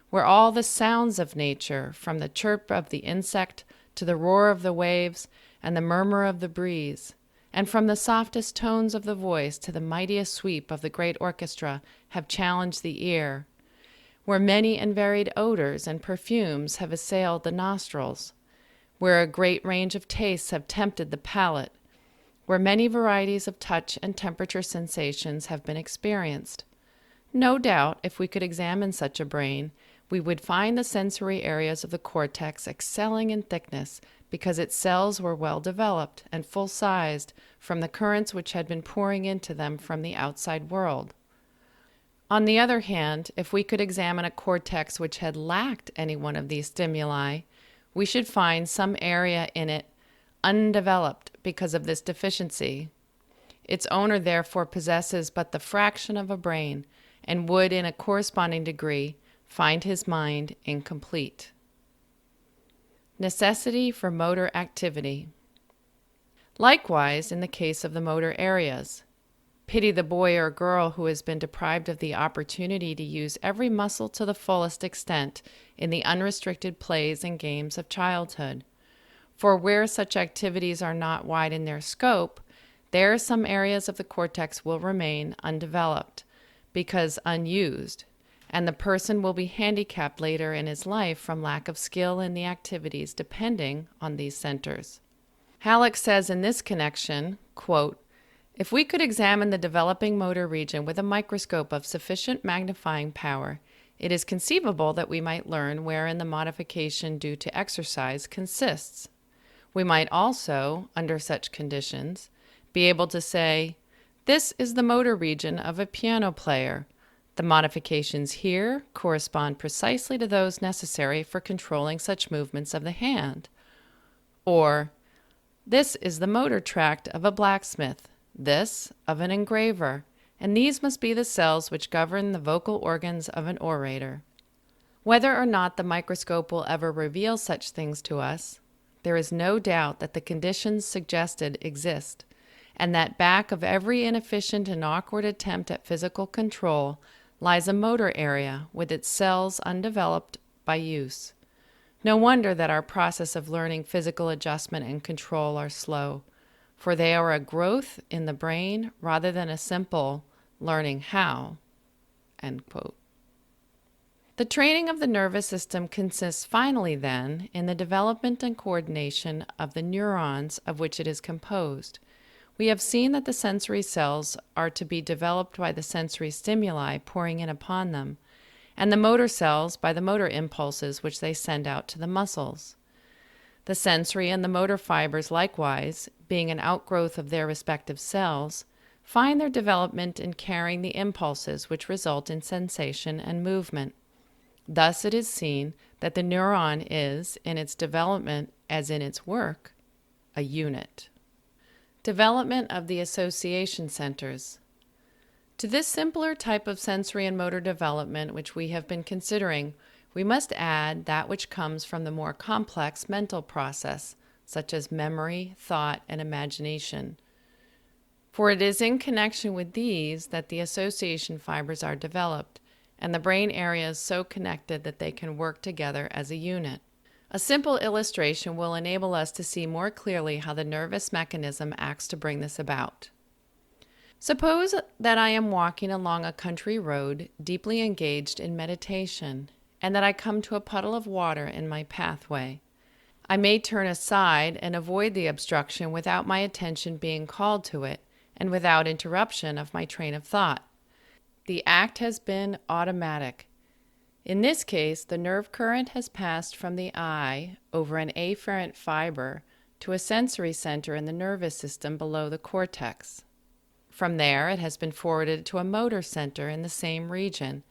where all the sounds of nature, from the chirp of the insect to the roar of the waves and the murmur of the breeze, and from the softest tones of the voice to the mightiest sweep of the great orchestra, have challenged the ear, where many and varied odors and perfumes have assailed the nostrils, where a great range of tastes have tempted the palate, where many varieties of touch and temperature sensations have been experienced. No doubt, if we could examine such a brain, we would find the sensory areas of the cortex excelling in thickness because its cells were well developed and full-sized from the currents which had been pouring into them from the outside world. On the other hand, if we could examine a cortex which had lacked any one of these stimuli, we should find some area in it undeveloped because of this deficiency. Its owner therefore possesses but the fraction of a brain, and would in a corresponding degree find his mind incomplete. Necessity for motor activity. Likewise, in the case of the motor areas, pity the boy or girl who has been deprived of the opportunity to use every muscle to the fullest extent in the unrestricted plays and games of childhood. For where such activities are not wide in their scope, there some areas of the cortex will remain undeveloped, because unused, and the person will be handicapped later in his life from lack of skill in the activities depending on these centers. Halleck says in this connection, quote, "If we could examine the developing motor region with a microscope of sufficient magnifying power, it is conceivable that we might learn wherein the modification due to exercise consists. We might also, under such conditions, be able to say, 'This is the motor region of a piano player. The modifications here correspond precisely to those necessary for controlling such movements of the hand.' Or, 'This is the motor tract of a blacksmith, this of an engraver, and these must be the cells which govern the vocal organs of an orator.' Whether or not the microscope will ever reveal such things to us, there is no doubt that the conditions suggested exist, and that back of every inefficient and awkward attempt at physical control lies a motor area with its cells undeveloped by use. No wonder that our process of learning physical adjustment and control are slow, for they are a growth in the brain rather than a simple learning how." End quote. The training of the nervous system consists finally, then, in the development and coordination of the neurons of which it is composed. We have seen that the sensory cells are to be developed by the sensory stimuli pouring in upon them, and the motor cells by the motor impulses which they send out to the muscles. The sensory and the motor fibers, likewise, being an outgrowth of their respective cells, find their development in carrying the impulses which result in sensation and movement. Thus it is seen that the neuron is, in its development as in its work, a unit. Development of the association centers. To this simpler type of sensory and motor development which we have been considering, we must add that which comes from the more complex mental process, such as memory, thought, and imagination. For it is in connection with these that the association fibers are developed, and the brain areas so connected that they can work together as a unit. A simple illustration will enable us to see more clearly how the nervous mechanism acts to bring this about. Suppose that I am walking along a country road, deeply engaged in meditation, and that I come to a puddle of water in my pathway. I may turn aside and avoid the obstruction without my attention being called to it, and without interruption of my train of thought. The act has been automatic. In this case, the nerve current has passed from the eye over an afferent fiber to a sensory center in the nervous system below the cortex. From there, it has been forwarded to a motor center in the same region,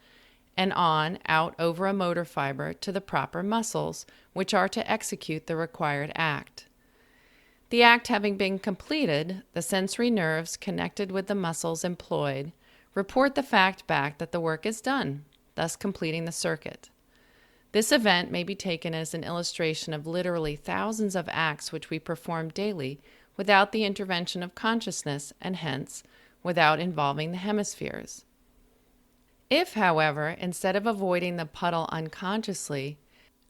and on out over a motor fiber to the proper muscles, which are to execute the required act. The act having been completed, the sensory nerves connected with the muscles employed report the fact back that the work is done, thus completing the circuit. This event may be taken as an illustration of literally thousands of acts which we perform daily without the intervention of consciousness and hence without involving the hemispheres. If, however, instead of avoiding the puddle unconsciously,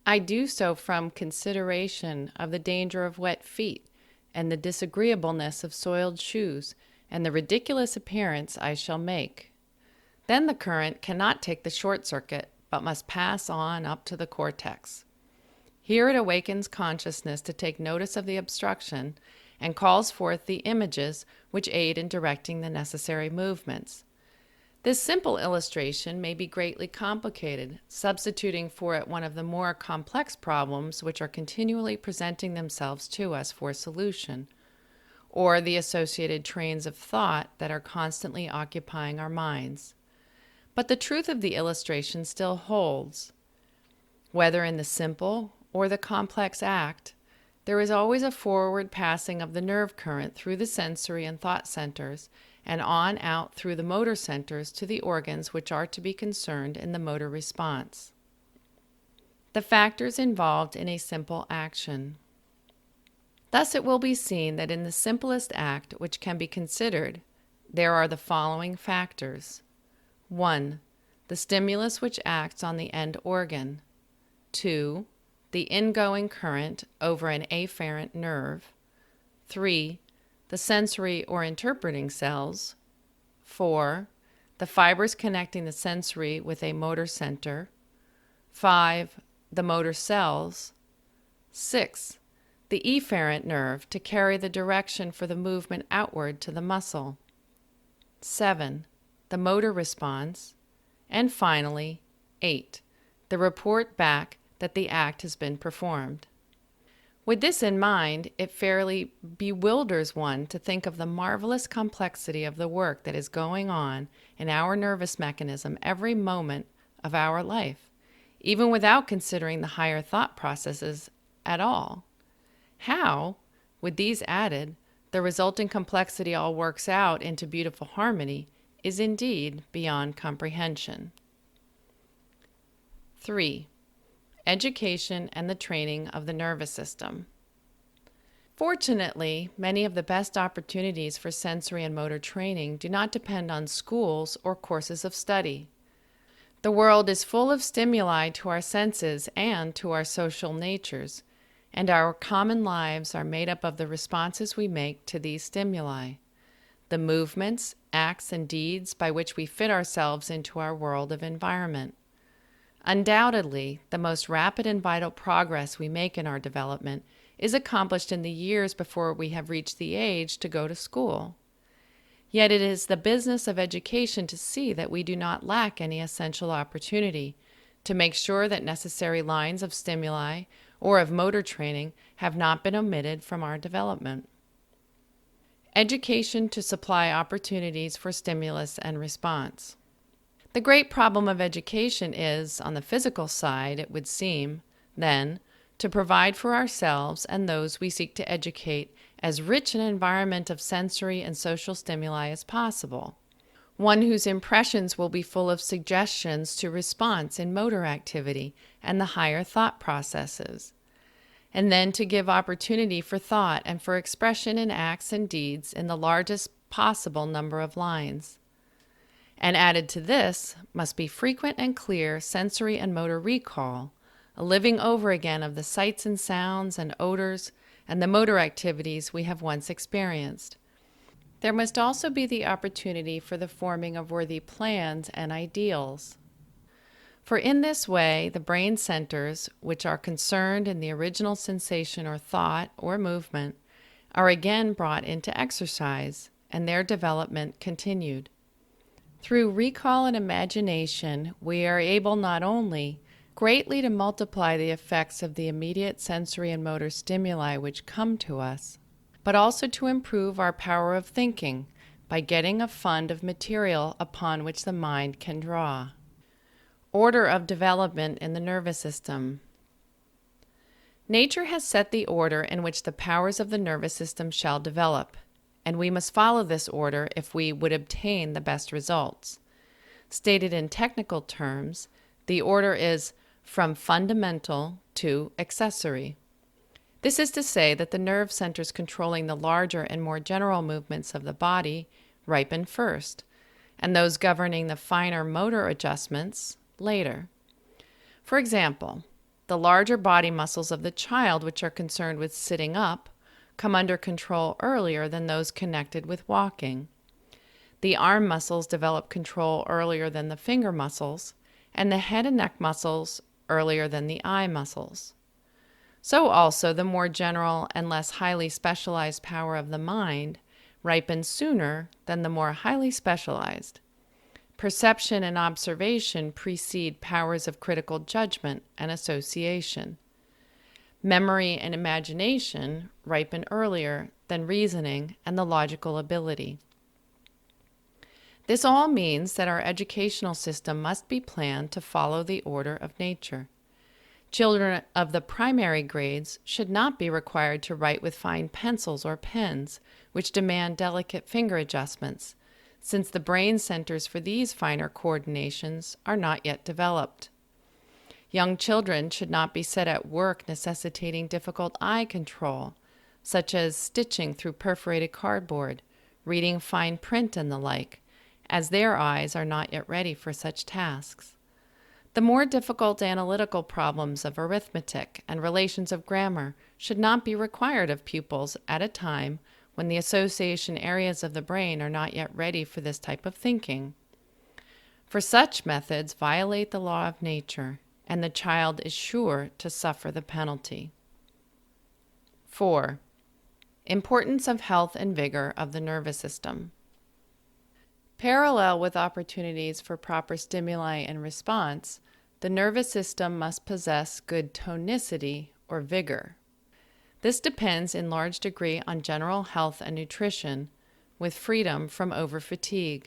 I do so from consideration of the danger of wet feet and the disagreeableness of soiled shoes and the ridiculous appearance I shall make, then the current cannot take the short circuit, but must pass on up to the cortex. Here it awakens consciousness to take notice of the obstruction and calls forth the images which aid in directing the necessary movements. This simple illustration may be greatly complicated, substituting for it one of the more complex problems which are continually presenting themselves to us for solution, or the associated trains of thought that are constantly occupying our minds. But the truth of the illustration still holds. Whether in the simple or the complex act, there is always a forward passing of the nerve current through the sensory and thought centers and on out through the motor centers to the organs which are to be concerned in the motor response. The factors involved in a simple action. Thus it will be seen that in the simplest act which can be considered, there are the following factors. 1. The stimulus which acts on the end organ. 2. The ingoing current over an afferent nerve. 3. The sensory or interpreting cells. 4. The fibers connecting the sensory with a motor center. 5. The motor cells. 6. The efferent nerve to carry the direction for the movement outward to the muscle. 7. The motor response, and finally, 8. The report back that the act has been performed. With this in mind, it fairly bewilders one to think of the marvelous complexity of the work that is going on in our nervous mechanism every moment of our life, even without considering the higher thought processes at all. How, with these added, the resulting complexity all works out into beautiful harmony is indeed beyond comprehension. 3. Education and the training of the nervous system. Fortunately, many of the best opportunities for sensory and motor training do not depend on schools or courses of study. The world is full of stimuli to our senses and to our social natures, and our common lives are made up of the responses we make to these stimuli, the movements, acts, and deeds by which we fit ourselves into our world of environment. Undoubtedly, the most rapid and vital progress we make in our development is accomplished in the years before we have reached the age to go to school. Yet it is the business of education to see that we do not lack any essential opportunity, to make sure that necessary lines of stimuli or of motor training have not been omitted from our development. Education to supply opportunities for stimulus and response. The great problem of education is, on the physical side, it would seem, then, to provide for ourselves and those we seek to educate as rich an environment of sensory and social stimuli as possible, one whose impressions will be full of suggestions to response in motor activity and the higher thought processes, and then to give opportunity for thought and for expression in acts and deeds in the largest possible number of lines. And added to this must be frequent and clear sensory and motor recall, a living over again of the sights and sounds and odors and the motor activities we have once experienced. There must also be the opportunity for the forming of worthy plans and ideals. For in this way, the brain centers, which are concerned in the original sensation or thought or movement, are again brought into exercise, and their development continued. Through recall and imagination, we are able not only greatly to multiply the effects of the immediate sensory and motor stimuli which come to us, but also to improve our power of thinking by getting a fund of material upon which the mind can draw. Order of development in the nervous system. Nature has set the order in which the powers of the nervous system shall develop, and we must follow this order if we would obtain the best results. Stated in technical terms, the order is from fundamental to accessory. This is to say that the nerve centers controlling the larger and more general movements of the body ripen first, and those governing the finer motor adjustments later. For example, the larger body muscles of the child, which are concerned with sitting up, come under control earlier than those connected with walking. The arm muscles develop control earlier than the finger muscles, and the head and neck muscles earlier than the eye muscles. So also the more general and less highly specialized power of the mind ripens sooner than the more highly specialized. Perception and observation precede powers of critical judgment and association. Memory and imagination ripen earlier than reasoning and the logical ability. This all means that our educational system must be planned to follow the order of nature. Children of the primary grades should not be required to write with fine pencils or pens, which demand delicate finger adjustments, since the brain centers for these finer coordinations are not yet developed. Young children should not be set at work necessitating difficult eye control, such as stitching through perforated cardboard, reading fine print, and the like, as their eyes are not yet ready for such tasks. The more difficult analytical problems of arithmetic and relations of grammar should not be required of pupils at a time when the association areas of the brain are not yet ready for this type of thinking. For such methods violate the law of nature, and the child is sure to suffer the penalty. 4. Importance of health and vigor of the nervous system. Parallel with opportunities for proper stimuli and response, the nervous system must possess good tonicity or vigor. This depends in large degree on general health and nutrition, with freedom from overfatigue.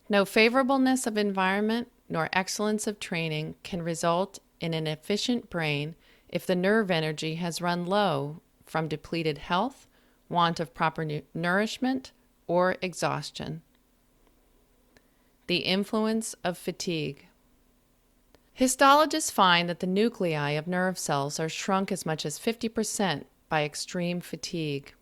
No favorableness of environment nor excellence of training can result in an efficient brain if the nerve energy has run low from depleted health, want of proper nourishment, or exhaustion. The influence of fatigue. Histologists find that the nuclei of nerve cells are shrunk as much as 50% by extreme fatigue.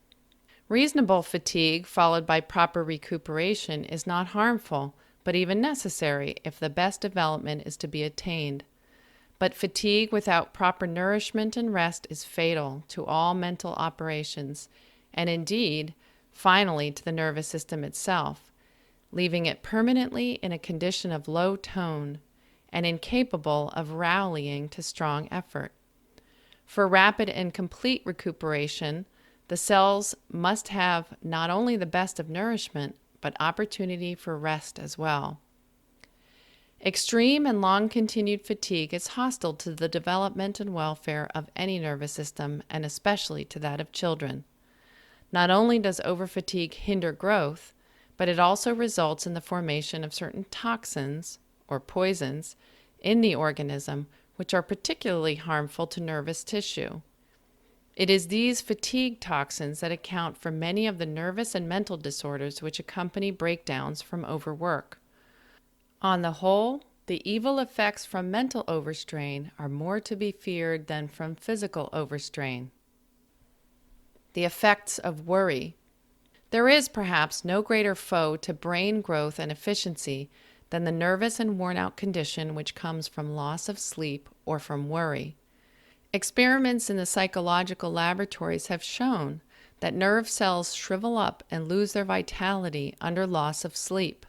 Reasonable fatigue followed by proper recuperation is not harmful, but even necessary if the best development is to be attained. But fatigue without proper nourishment and rest is fatal to all mental operations, and indeed, finally to the nervous system itself, leaving it permanently in a condition of low tone and incapable of rallying to strong effort. For rapid and complete recuperation, the cells must have not only the best of nourishment, but opportunity for rest as well. Extreme and long-continued fatigue is hostile to the development and welfare of any nervous system, and especially to that of children. Not only does overfatigue hinder growth, but it also results in the formation of certain toxins, or poisons, in the organism, which are particularly harmful to nervous tissue. It is these fatigue toxins that account for many of the nervous and mental disorders which accompany breakdowns from overwork. On the whole, the evil effects from mental overstrain are more to be feared than from physical overstrain. The effects of worry. There is perhaps no greater foe to brain growth and efficiency than the nervous and worn-out condition which comes from loss of sleep or from worry. Experiments in the psychological laboratories have shown that nerve cells shrivel up and lose their vitality under loss of sleep.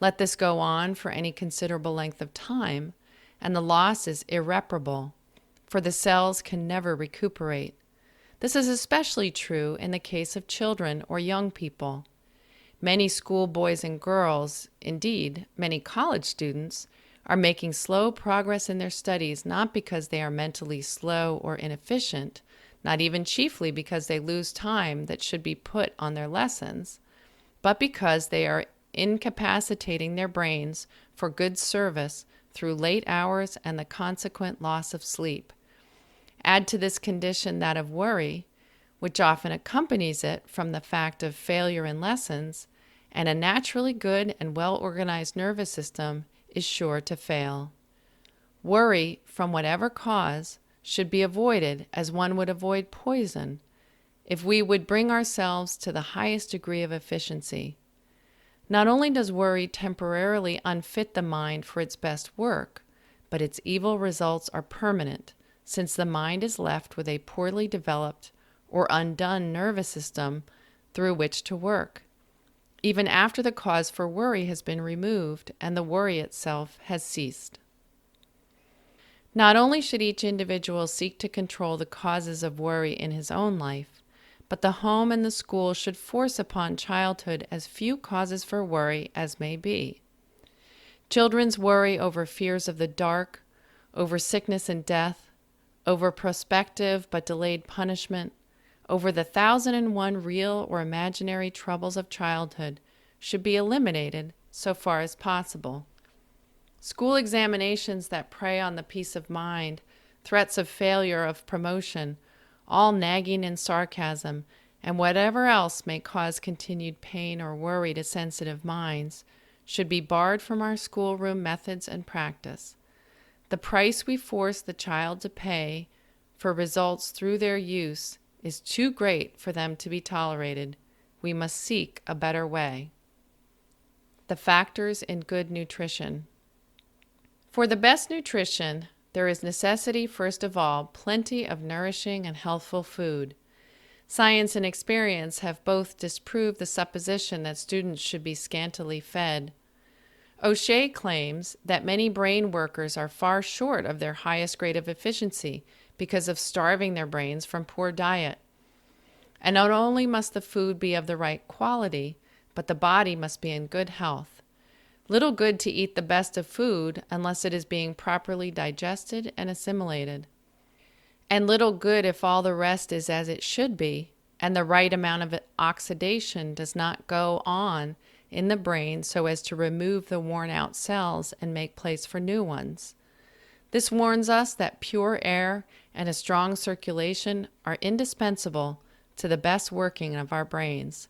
Let this go on for any considerable length of time, and the loss is irreparable, for the cells can never recuperate. This is especially true in the case of children or young people. Many schoolboys and girls, indeed, many college students, are making slow progress in their studies not because they are mentally slow or inefficient, not even chiefly because they lose time that should be put on their lessons, but because they are incapacitating their brains for good service through late hours and the consequent loss of sleep. Add to this condition that of worry, which often accompanies it from the fact of failure in lessons, and a naturally good and well-organized nervous system is sure to fail. Worry, from whatever cause, should be avoided as one would avoid poison if we would bring ourselves to the highest degree of efficiency. Not only does worry temporarily unfit the mind for its best work, but its evil results are permanent, since the mind is left with a poorly developed or undone nervous system through which to work, even after the cause for worry has been removed and the worry itself has ceased. Not only should each individual seek to control the causes of worry in his own life, but the home and the school should force upon childhood as few causes for worry as may be. Children's worry over fears of the dark, over sickness and death, over prospective but delayed punishment, over the 1,001 real or imaginary troubles of childhood should be eliminated so far as possible. School examinations that prey on the peace of mind, threats of failure of promotion, all nagging and sarcasm, and whatever else may cause continued pain or worry to sensitive minds, should be barred from our schoolroom methods and practice. The price we force the child to pay for results through their use is too great for them to be tolerated. We must seek a better way. The factors in good nutrition. For the best nutrition, there is necessity, first of all, plenty of nourishing and healthful food. Science and experience have both disproved the supposition that students should be scantily fed. O'Shea claims that many brain workers are far short of their highest grade of efficiency because of starving their brains from poor diet. And not only must the food be of the right quality, but the body must be in good health. Little good to eat the best of food unless it is being properly digested and assimilated. And little good if all the rest is as it should be, and the right amount of oxidation does not go on in the brain so as to remove the worn-out cells and make place for new ones. This warns us that pure air and a strong circulation are indispensable to the best working of our brains.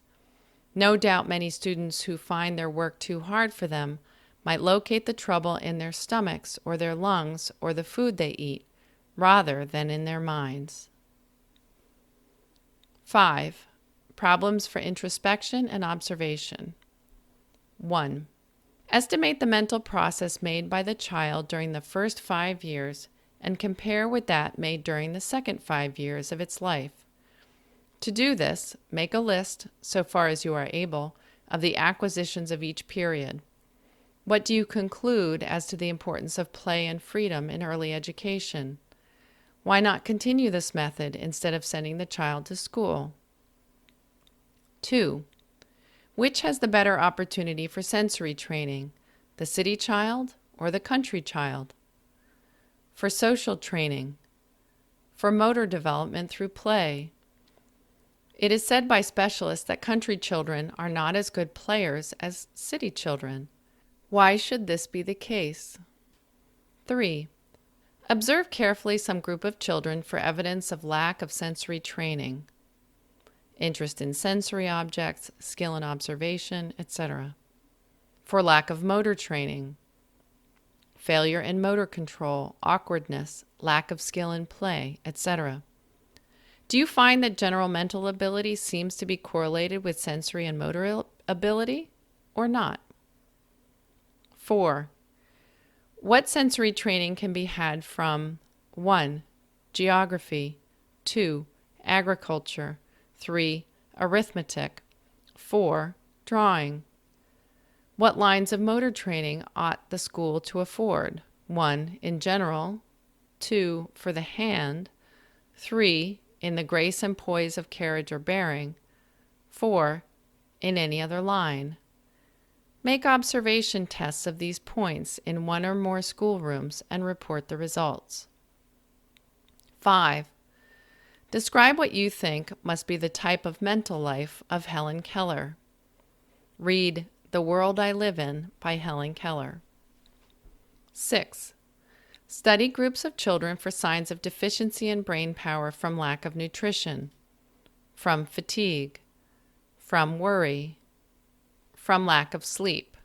No doubt many students who find their work too hard for them might locate the trouble in their stomachs or their lungs or the food they eat, rather than in their minds. 5. Problems for introspection and observation. 1. Estimate the mental process made by the child during the first 5 years and compare with that made during the second 5 years of its life. To do this, make a list, so far as you are able, of the acquisitions of each period. What do you conclude as to the importance of play and freedom in early education? Why not continue this method instead of sending the child to school? 2. Which has the better opportunity for sensory training, the city child or the country child? For social training? For motor development through play? It is said by specialists that country children are not as good players as city children. Why should this be the case? 3. Observe carefully some group of children for evidence of lack of sensory training, interest in sensory objects, skill in observation, etc. For lack of motor training, failure in motor control, awkwardness, lack of skill in play, etc. Do you find that general mental ability seems to be correlated with sensory and motor ability, or not? 4. What sensory training can be had from 1. Geography, 2. Agriculture, 3. Arithmetic, 4. Drawing? What lines of motor training ought the school to afford? 1. In general, 2. For the hand, 3. In the grace and poise of carriage or bearing, 4. In any other line. Make observation tests of these points in one or more schoolrooms and report the results. 5. Describe what you think must be the type of mental life of Helen Keller. Read The World I Live In by Helen Keller. 6. Study groups of children for signs of deficiency in brain power from lack of nutrition, from fatigue, from worry, from lack of sleep.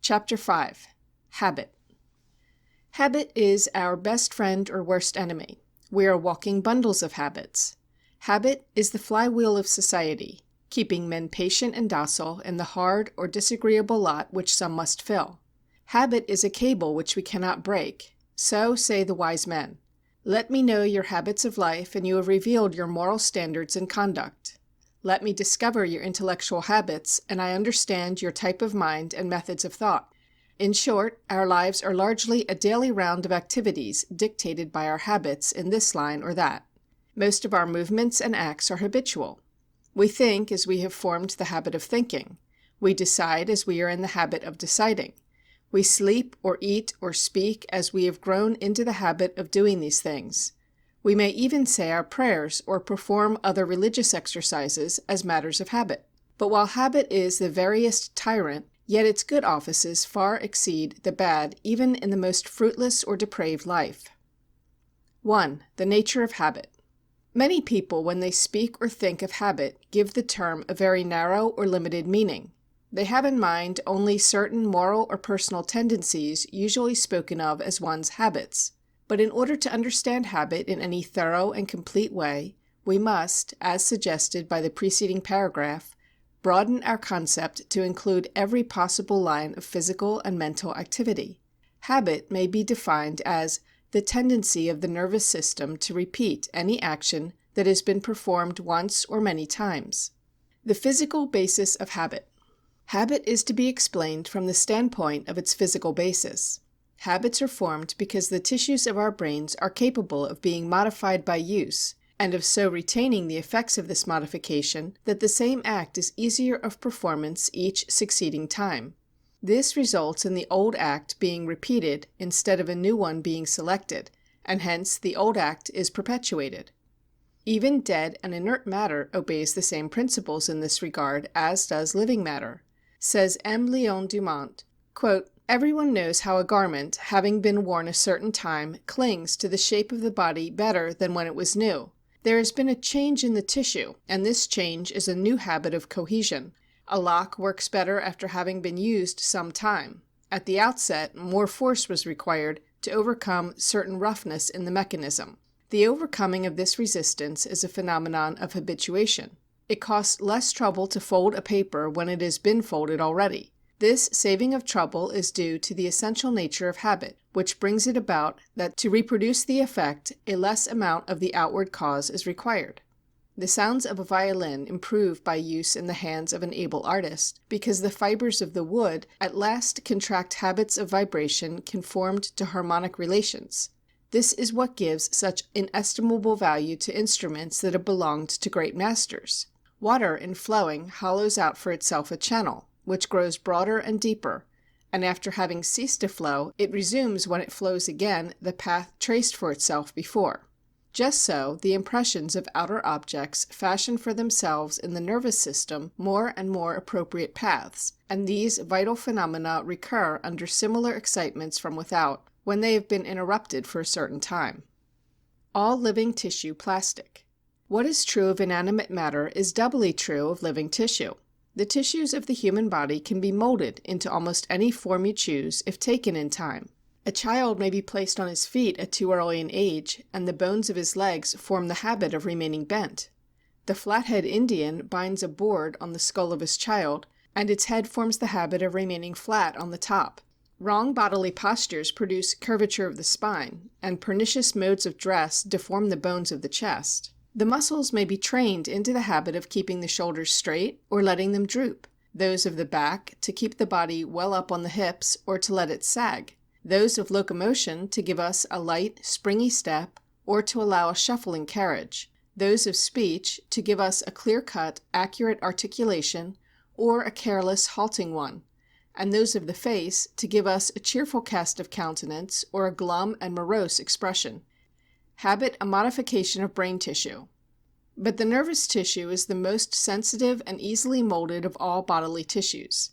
Chapter 5. Habit. Habit is our best friend or worst enemy. We are walking bundles of habits. Habit is the flywheel of society, keeping men patient and docile in the hard or disagreeable lot which some must fill. Habit is a cable which we cannot break. So say the wise men. Let me know your habits of life, and you have revealed your moral standards and conduct. Let me discover your intellectual habits, and I understand your type of mind and methods of thought. In short, our lives are largely a daily round of activities dictated by our habits in this line or that. Most of our movements and acts are habitual. We think as we have formed the habit of thinking. We decide as we are in the habit of deciding. We sleep or eat or speak as we have grown into the habit of doing these things. We may even say our prayers or perform other religious exercises as matters of habit. But while habit is the veriest tyrant, yet its good offices far exceed the bad even in the most fruitless or depraved life. 1. The nature of habit. Many people, when they speak or think of habit, give the term a very narrow or limited meaning. They have in mind only certain moral or personal tendencies usually spoken of as one's habits. But in order to understand habit in any thorough and complete way, we must, as suggested by the preceding paragraph, broaden our concept to include every possible line of physical and mental activity. Habit may be defined as the tendency of the nervous system to repeat any action that has been performed once or many times. The physical basis of habit. Habit is to be explained from the standpoint of its physical basis. Habits are formed because the tissues of our brains are capable of being modified by use, and of so retaining the effects of this modification that the same act is easier of performance each succeeding time. This results in the old act being repeated instead of a new one being selected, and hence the old act is perpetuated. Even dead and inert matter obeys the same principles in this regard as does living matter. Says M. Léon Dumont, quote, "Everyone knows how a garment, having been worn a certain time, clings to the shape of the body better than when it was new. There has been a change in the tissue, and this change is a new habit of cohesion. A lock works better after having been used some time. At the outset, more force was required to overcome certain roughness in the mechanism. The overcoming of this resistance is a phenomenon of habituation. It costs less trouble to fold a paper when it has been folded already. This saving of trouble is due to the essential nature of habit, which brings it about that to reproduce the effect a less amount of the outward cause is required. The sounds of a violin improve by use in the hands of an able artist, because the fibers of the wood at last contract habits of vibration conformed to harmonic relations. This is what gives such inestimable value to instruments that have belonged to great masters. Water in flowing hollows out for itself a channel, which grows broader and deeper, and after having ceased to flow, it resumes when it flows again the path traced for itself before. Just so, the impressions of outer objects fashion for themselves in the nervous system more and more appropriate paths, and these vital phenomena recur under similar excitements from without, when they have been interrupted for a certain time. All living tissue plastic. What is true of inanimate matter is doubly true of living tissue. The tissues of the human body can be molded into almost any form you choose if taken in time. A child may be placed on his feet at too early an age, and the bones of his legs form the habit of remaining bent. The Flathead Indian binds a board on the skull of his child, and its head forms the habit of remaining flat on the top. Wrong bodily postures produce curvature of the spine, and pernicious modes of dress deform the bones of the chest. The muscles may be trained into the habit of keeping the shoulders straight or letting them droop, those of the back to keep the body well up on the hips or to let it sag, those of locomotion to give us a light, springy step or to allow a shuffling carriage, those of speech to give us a clear-cut, accurate articulation or a careless, halting one, and those of the face to give us a cheerful cast of countenance or a glum and morose expression. Habit a modification of brain tissue. But the nervous tissue is the most sensitive and easily molded of all bodily tissues.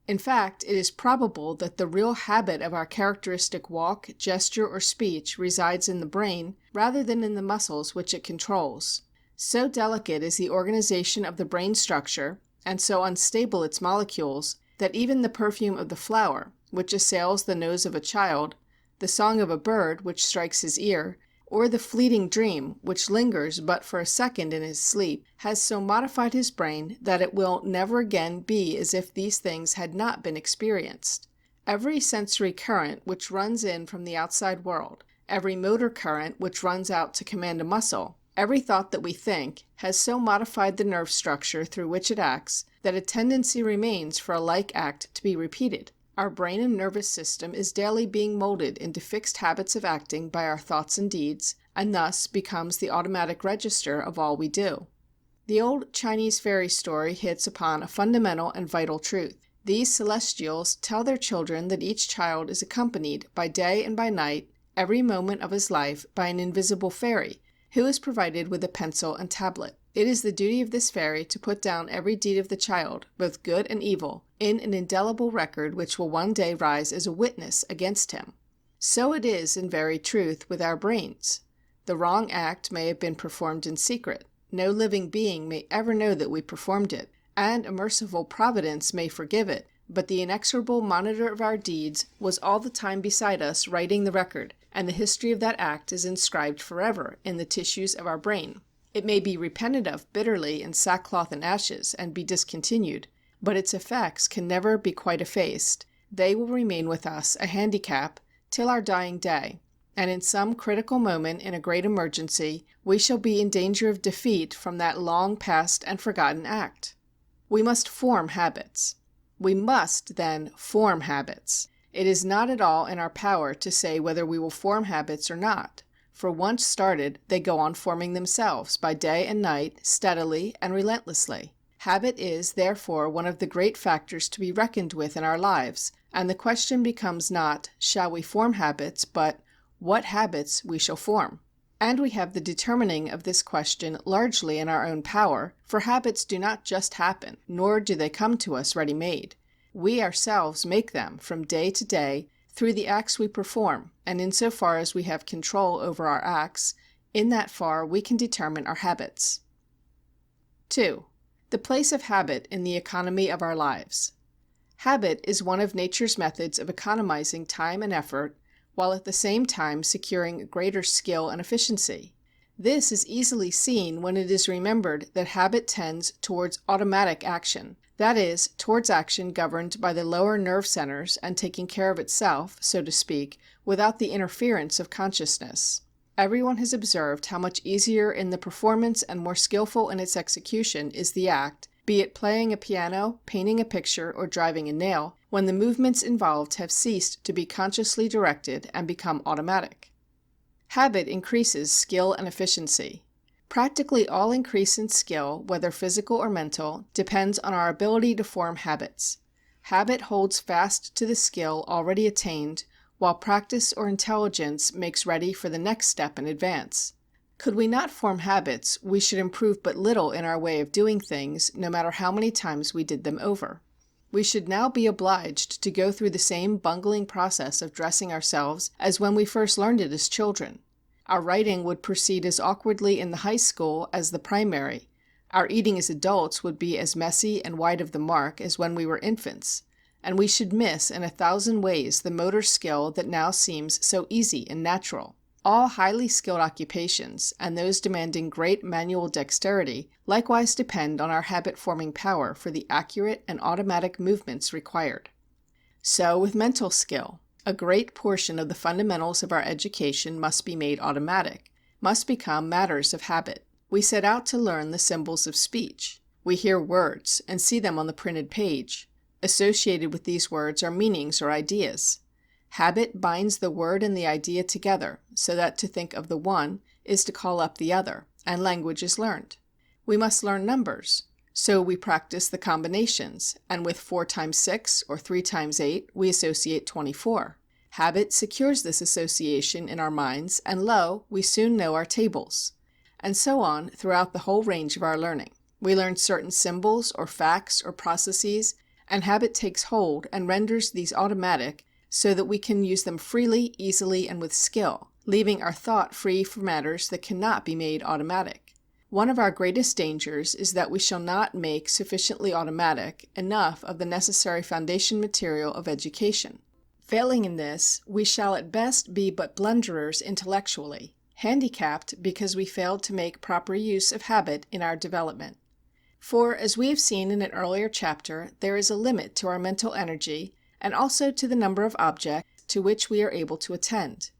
In fact, it is probable that the real habit of our characteristic walk, gesture, or speech resides in the brain rather than in the muscles which it controls. So delicate is the organization of the brain structure, and so unstable its molecules, that even the perfume of the flower, which assails the nose of a child, the song of a bird which strikes his ear, or the fleeting dream which lingers but for a second in his sleep, has so modified his brain that it will never again be as if these things had not been experienced. Every sensory current which runs in from the outside world, every motor current which runs out to command a muscle, every thought that we think, has so modified the nerve structure through which it acts that a tendency remains for a like act to be repeated. Our brain and nervous system is daily being molded into fixed habits of acting by our thoughts and deeds, and thus becomes the automatic register of all we do. The old Chinese fairy story hits upon a fundamental and vital truth. These celestials tell their children that each child is accompanied by day and by night, every moment of his life, by an invisible fairy, who is provided with a pencil and tablet. It is the duty of this fairy to put down every deed of the child, both good and evil, in an indelible record which will one day rise as a witness against him. So it is in very truth with our brains. The wrong act may have been performed in secret. No living being may ever know that we performed it, and a merciful Providence may forgive it, but the inexorable monitor of our deeds was all the time beside us writing the record, and the history of that act is inscribed forever in the tissues of our brain. It may be repented of bitterly in sackcloth and ashes, and be discontinued, but its effects can never be quite effaced. They will remain with us a handicap till our dying day, and in some critical moment in a great emergency we shall be in danger of defeat from that long past and forgotten act. We must form habits. We must, then, form habits. It is not at all in our power to say whether we will form habits or not, for once started they go on forming themselves by day and night, steadily and relentlessly. Habit is, therefore, one of the great factors to be reckoned with in our lives, and the question becomes not, shall we form habits, but what habits we shall form. And we have the determining of this question largely in our own power, for habits do not just happen, nor do they come to us ready-made. We ourselves make them from day to day through the acts we perform, and in so far as we have control over our acts, in that far we can determine our habits. 2. The place of habit in the economy of our lives. Habit is one of nature's methods of economizing time and effort, while at the same time securing greater skill and efficiency. This is easily seen when it is remembered that habit tends towards automatic action, that is, towards action governed by the lower nerve centers and taking care of itself, so to speak, without the interference of consciousness. Everyone has observed how much easier in the performance and more skillful in its execution is the act, be it playing a piano, painting a picture, or driving a nail, when the movements involved have ceased to be consciously directed and become automatic. Habit increases skill and efficiency. Practically all increase in skill, whether physical or mental, depends on our ability to form habits. Habit holds fast to the skill already attained, while practice or intelligence makes ready for the next step in advance. Could we not form habits, we should improve but little in our way of doing things, no matter how many times we did them over. We should now be obliged to go through the same bungling process of dressing ourselves as when we first learned it as children. Our writing would proceed as awkwardly in the high school as the primary. Our eating as adults would be as messy and wide of the mark as when we were infants, and we should miss in 1,000 ways the motor skill that now seems so easy and natural. All highly skilled occupations, and those demanding great manual dexterity, likewise depend on our habit-forming power for the accurate and automatic movements required. So with mental skill. A great portion of the fundamentals of our education must be made automatic, must become matters of habit. We set out to learn the symbols of speech. We hear words and see them on the printed page. Associated with these words are meanings or ideas. Habit binds the word and the idea together, so that to think of the one is to call up the other, and language is learned. We must learn numbers, so we practice the combinations, and with 4 times 6 or 3 times 8 we associate 24. Habit secures this association in our minds, and lo, we soon know our tables. And so on throughout the whole range of our learning. We learn certain symbols or facts or processes, and habit takes hold and renders these automatic, so that we can use them freely, easily, and with skill, leaving our thought free for matters that cannot be made automatic. One of our greatest dangers is that we shall not make sufficiently automatic enough of the necessary foundation material of education. Failing in this, we shall at best be but blunderers intellectually, handicapped because we failed to make proper use of habit in our development. For, as we have seen in an earlier chapter, there is a limit to our mental energy and also to the number of objects to which we are able to attend.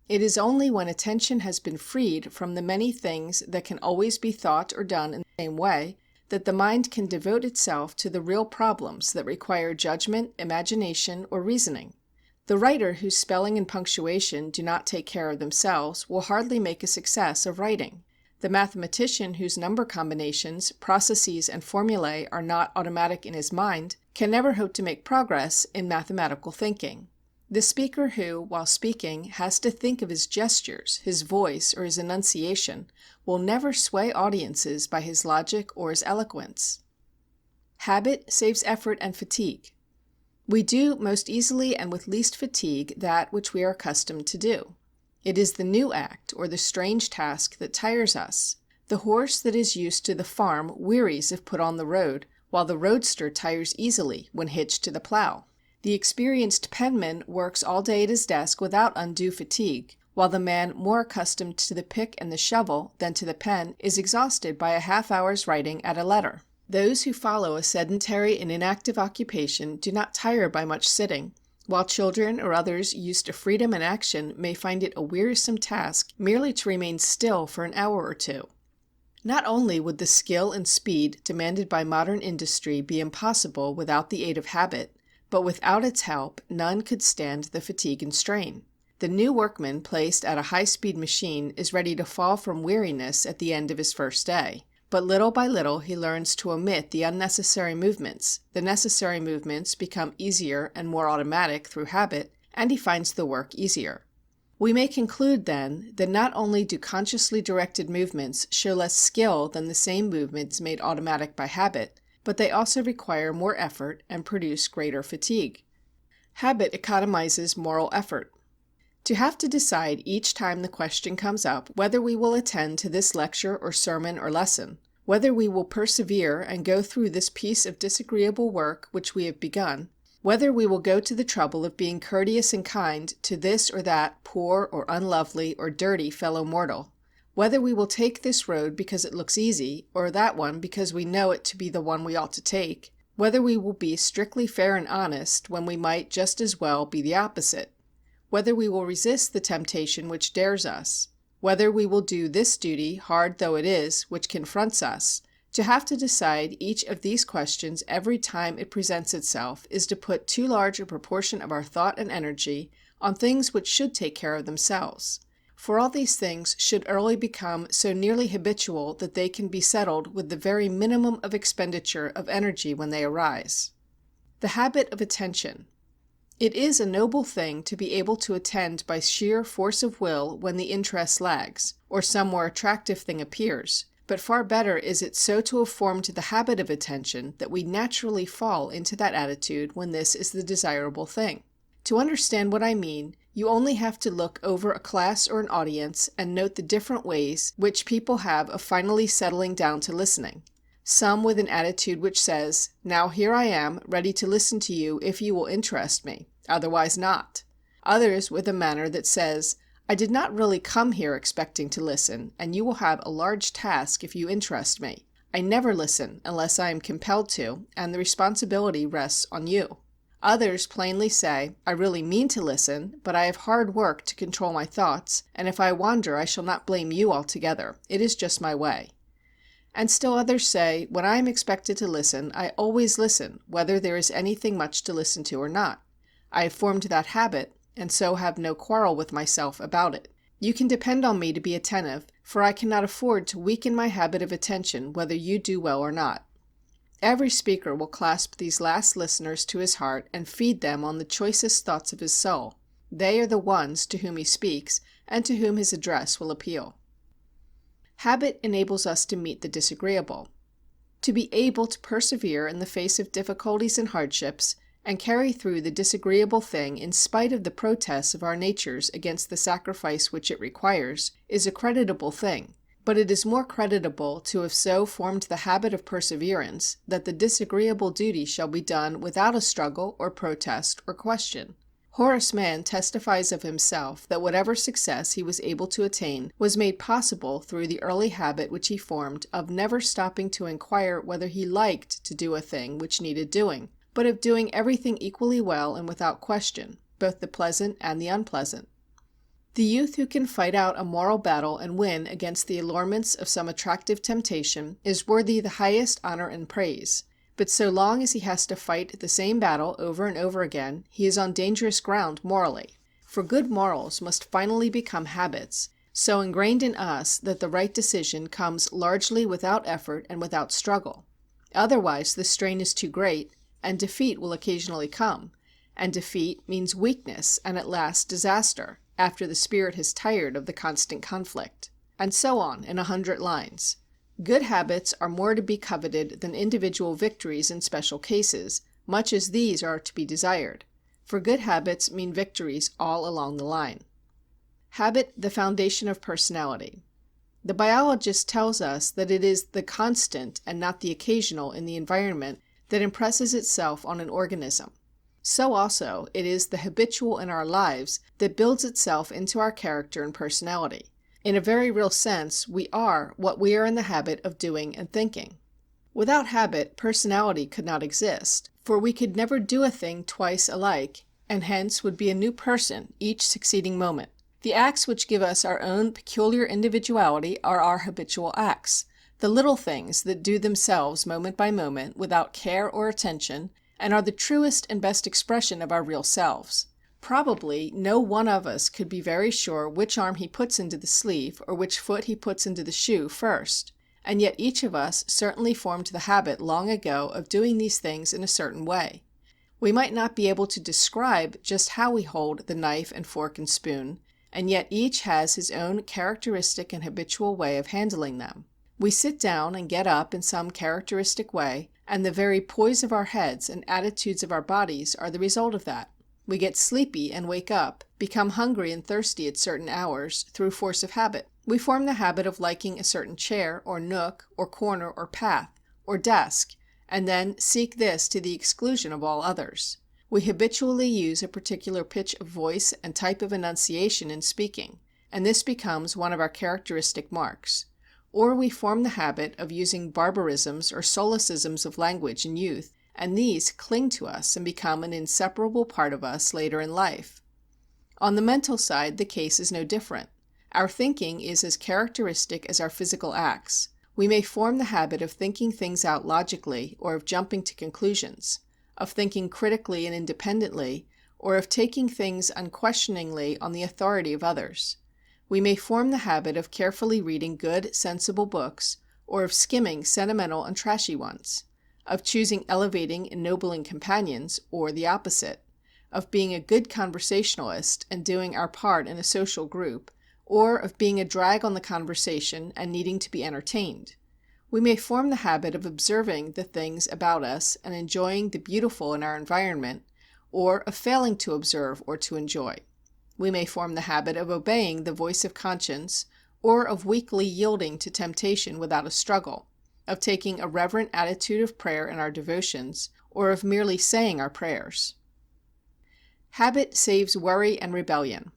It is only when attention has been freed from the many things that can always be thought or done in the same way that the mind can devote itself to the real problems that require judgment, imagination, or reasoning. The writer whose spelling and punctuation do not take care of themselves will hardly make a success of writing. The mathematician whose number combinations, processes, and formulae are not automatic in his mind can never hope to make progress in mathematical thinking. The speaker who, while speaking, has to think of his gestures, his voice, or his enunciation, will never sway audiences by his logic or his eloquence. Habit saves effort and fatigue. We do most easily and with least fatigue that which we are accustomed to do. It is the new act or the strange task that tires us. The horse that is used to the farm wearies if put on the road, while the roadster tires easily when hitched to the plow. The experienced penman works all day at his desk without undue fatigue, while the man more accustomed to the pick and the shovel than to the pen is exhausted by a half-hour's writing at a letter. Those who follow a sedentary and inactive occupation do not tire by much sitting, while children or others used to freedom and action may find it a wearisome task merely to remain still for an hour or two. Not only would the skill and speed demanded by modern industry be impossible without the aid of habit, but without its help none could stand the fatigue and strain. The new workman placed at a high-speed machine is ready to fall from weariness at the end of his first day, but little by little he learns to omit the unnecessary movements, the necessary movements become easier and more automatic through habit, and he finds the work easier. We may conclude, then, that not only do consciously directed movements show less skill than the same movements made automatic by habit, but they also require more effort and produce greater fatigue. Habit economizes moral effort. To have to decide each time the question comes up whether we will attend to this lecture or sermon or lesson, whether we will persevere and go through this piece of disagreeable work which we have begun, whether we will go to the trouble of being courteous and kind to this or that poor or unlovely or dirty fellow mortal, whether we will take this road because it looks easy, or that one because we know it to be the one we ought to take, whether we will be strictly fair and honest when we might just as well be the opposite, whether we will resist the temptation which dares us, whether we will do this duty, hard though it is, which confronts us. To have to decide each of these questions every time it presents itself is to put too large a proportion of our thought and energy on things which should take care of themselves. For all these things should early become so nearly habitual that they can be settled with the very minimum of expenditure of energy when they arise. The habit of attention. It is a noble thing to be able to attend by sheer force of will when the interest lags, or some more attractive thing appears, but far better is it so to have formed the habit of attention that we naturally fall into that attitude when this is the desirable thing. To understand what I mean, you only have to look over a class or an audience and note the different ways which people have of finally settling down to listening. Some with an attitude which says, "Now here I am, ready to listen to you if you will interest me, otherwise not." Others with a manner that says, "I did not really come here expecting to listen, and you will have a large task if you interest me. I never listen unless I am compelled to, and the responsibility rests on you." Others plainly say, "I really mean to listen, but I have hard work to control my thoughts, and if I wander I shall not blame you altogether. It is just my way." And still others say, "When I am expected to listen, I always listen, whether there is anything much to listen to or not. I have formed that habit, and so have no quarrel with myself about it. You can depend on me to be attentive, for I cannot afford to weaken my habit of attention whether you do well or not." Every speaker will clasp these last listeners to his heart and feed them on the choicest thoughts of his soul. They are the ones to whom he speaks and to whom his address will appeal. Habit enables us to meet the disagreeable. To be able to persevere in the face of difficulties and hardships, and carry through the disagreeable thing in spite of the protests of our natures against the sacrifice which it requires, is a creditable thing. But it is more creditable to have so formed the habit of perseverance that the disagreeable duty shall be done without a struggle or protest or question. Horace Mann testifies of himself that whatever success he was able to attain was made possible through the early habit which he formed of never stopping to inquire whether he liked to do a thing which needed doing, but of doing everything equally well and without question, both the pleasant and the unpleasant. The youth who can fight out a moral battle and win against the allurements of some attractive temptation is worthy the highest honor and praise. But so long as he has to fight the same battle over and over again, he is on dangerous ground morally. For good morals must finally become habits, so ingrained in us that the right decision comes largely without effort and without struggle. Otherwise the strain is too great, and defeat will occasionally come, and defeat means weakness and at last disaster, after the spirit has tired of the constant conflict. And so on in 100 lines. Good habits are more to be coveted than individual victories in special cases, much as these are to be desired, for good habits mean victories all along the line. Habit the foundation of personality. The biologist tells us that it is the constant and not the occasional in the environment that impresses itself on an organism. So also it is the habitual in our lives that builds itself into our character and personality. In a very real sense, we are what we are in the habit of doing and thinking. Without habit, personality could not exist, for we could never do a thing twice alike, and hence would be a new person each succeeding moment. The acts which give us our own peculiar individuality are our habitual acts, the little things that do themselves moment by moment without care or attention, and are the truest and best expression of our real selves. Probably no one of us could be very sure which arm he puts into the sleeve or which foot he puts into the shoe first, and yet each of us certainly formed the habit long ago of doing these things in a certain way. We might not be able to describe just how we hold the knife and fork and spoon, and yet each has his own characteristic and habitual way of handling them. We sit down and get up in some characteristic way, and the very poise of our heads and attitudes of our bodies are the result of that. We get sleepy and wake up, become hungry and thirsty at certain hours through force of habit. We form the habit of liking a certain chair or nook or corner or path or desk, and then seek this to the exclusion of all others. We habitually use a particular pitch of voice and type of enunciation in speaking, and this becomes one of our characteristic marks. Or we form the habit of using barbarisms or solecisms of language in youth, and these cling to us and become an inseparable part of us later in life. On the mental side, the case is no different. Our thinking is as characteristic as our physical acts. We may form the habit of thinking things out logically, or of jumping to conclusions, of thinking critically and independently, or of taking things unquestioningly on the authority of others. We may form the habit of carefully reading good, sensible books, or of skimming sentimental and trashy ones, of choosing elevating, ennobling companions, or the opposite, of being a good conversationalist and doing our part in a social group, or of being a drag on the conversation and needing to be entertained. We may form the habit of observing the things about us and enjoying the beautiful in our environment, or of failing to observe or to enjoy. We may form the habit of obeying the voice of conscience, or of weakly yielding to temptation without a struggle, of taking a reverent attitude of prayer in our devotions, or of merely saying our prayers. Habit saves worry and rebellion.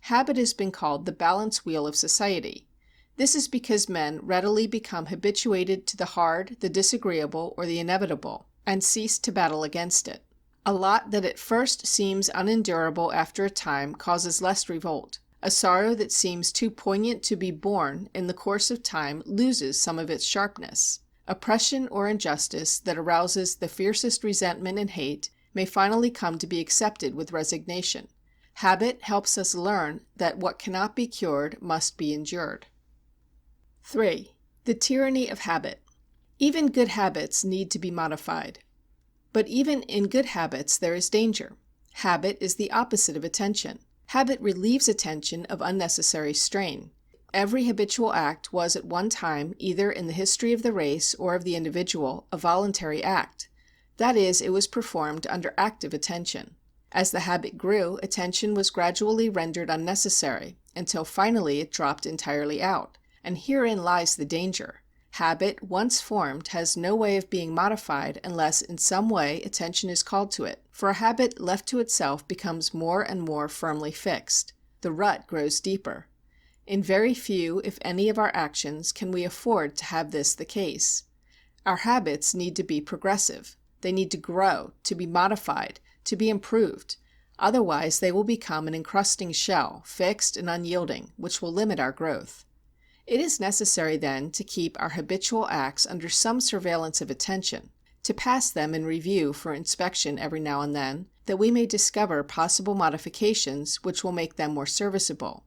Habit has been called the balance wheel of society. This is because men readily become habituated to the hard, the disagreeable, or the inevitable, and cease to battle against it. A lot that at first seems unendurable after a time causes less revolt. A sorrow that seems too poignant to be borne in the course of time loses some of its sharpness. Oppression or injustice that arouses the fiercest resentment and hate may finally come to be accepted with resignation. Habit helps us learn that what cannot be cured must be endured. 3. The tyranny of habit. Even good habits need to be modified. But even in good habits there is danger. Habit is the opposite of attention. Habit relieves attention of unnecessary strain. Every habitual act was at one time, either in the history of the race or of the individual, a voluntary act. That is, it was performed under active attention. As the habit grew, attention was gradually rendered unnecessary, until finally it dropped entirely out. And herein lies the danger. Habit, once formed, has no way of being modified unless in some way attention is called to it, for a habit left to itself becomes more and more firmly fixed. The rut grows deeper. In very few, if any, of our actions can we afford to have this the case. Our habits need to be progressive. They need to grow, to be modified, to be improved. Otherwise they will become an encrusting shell, fixed and unyielding, which will limit our growth. It is necessary, then, to keep our habitual acts under some surveillance of attention, to pass them in review for inspection every now and then, that we may discover possible modifications which will make them more serviceable.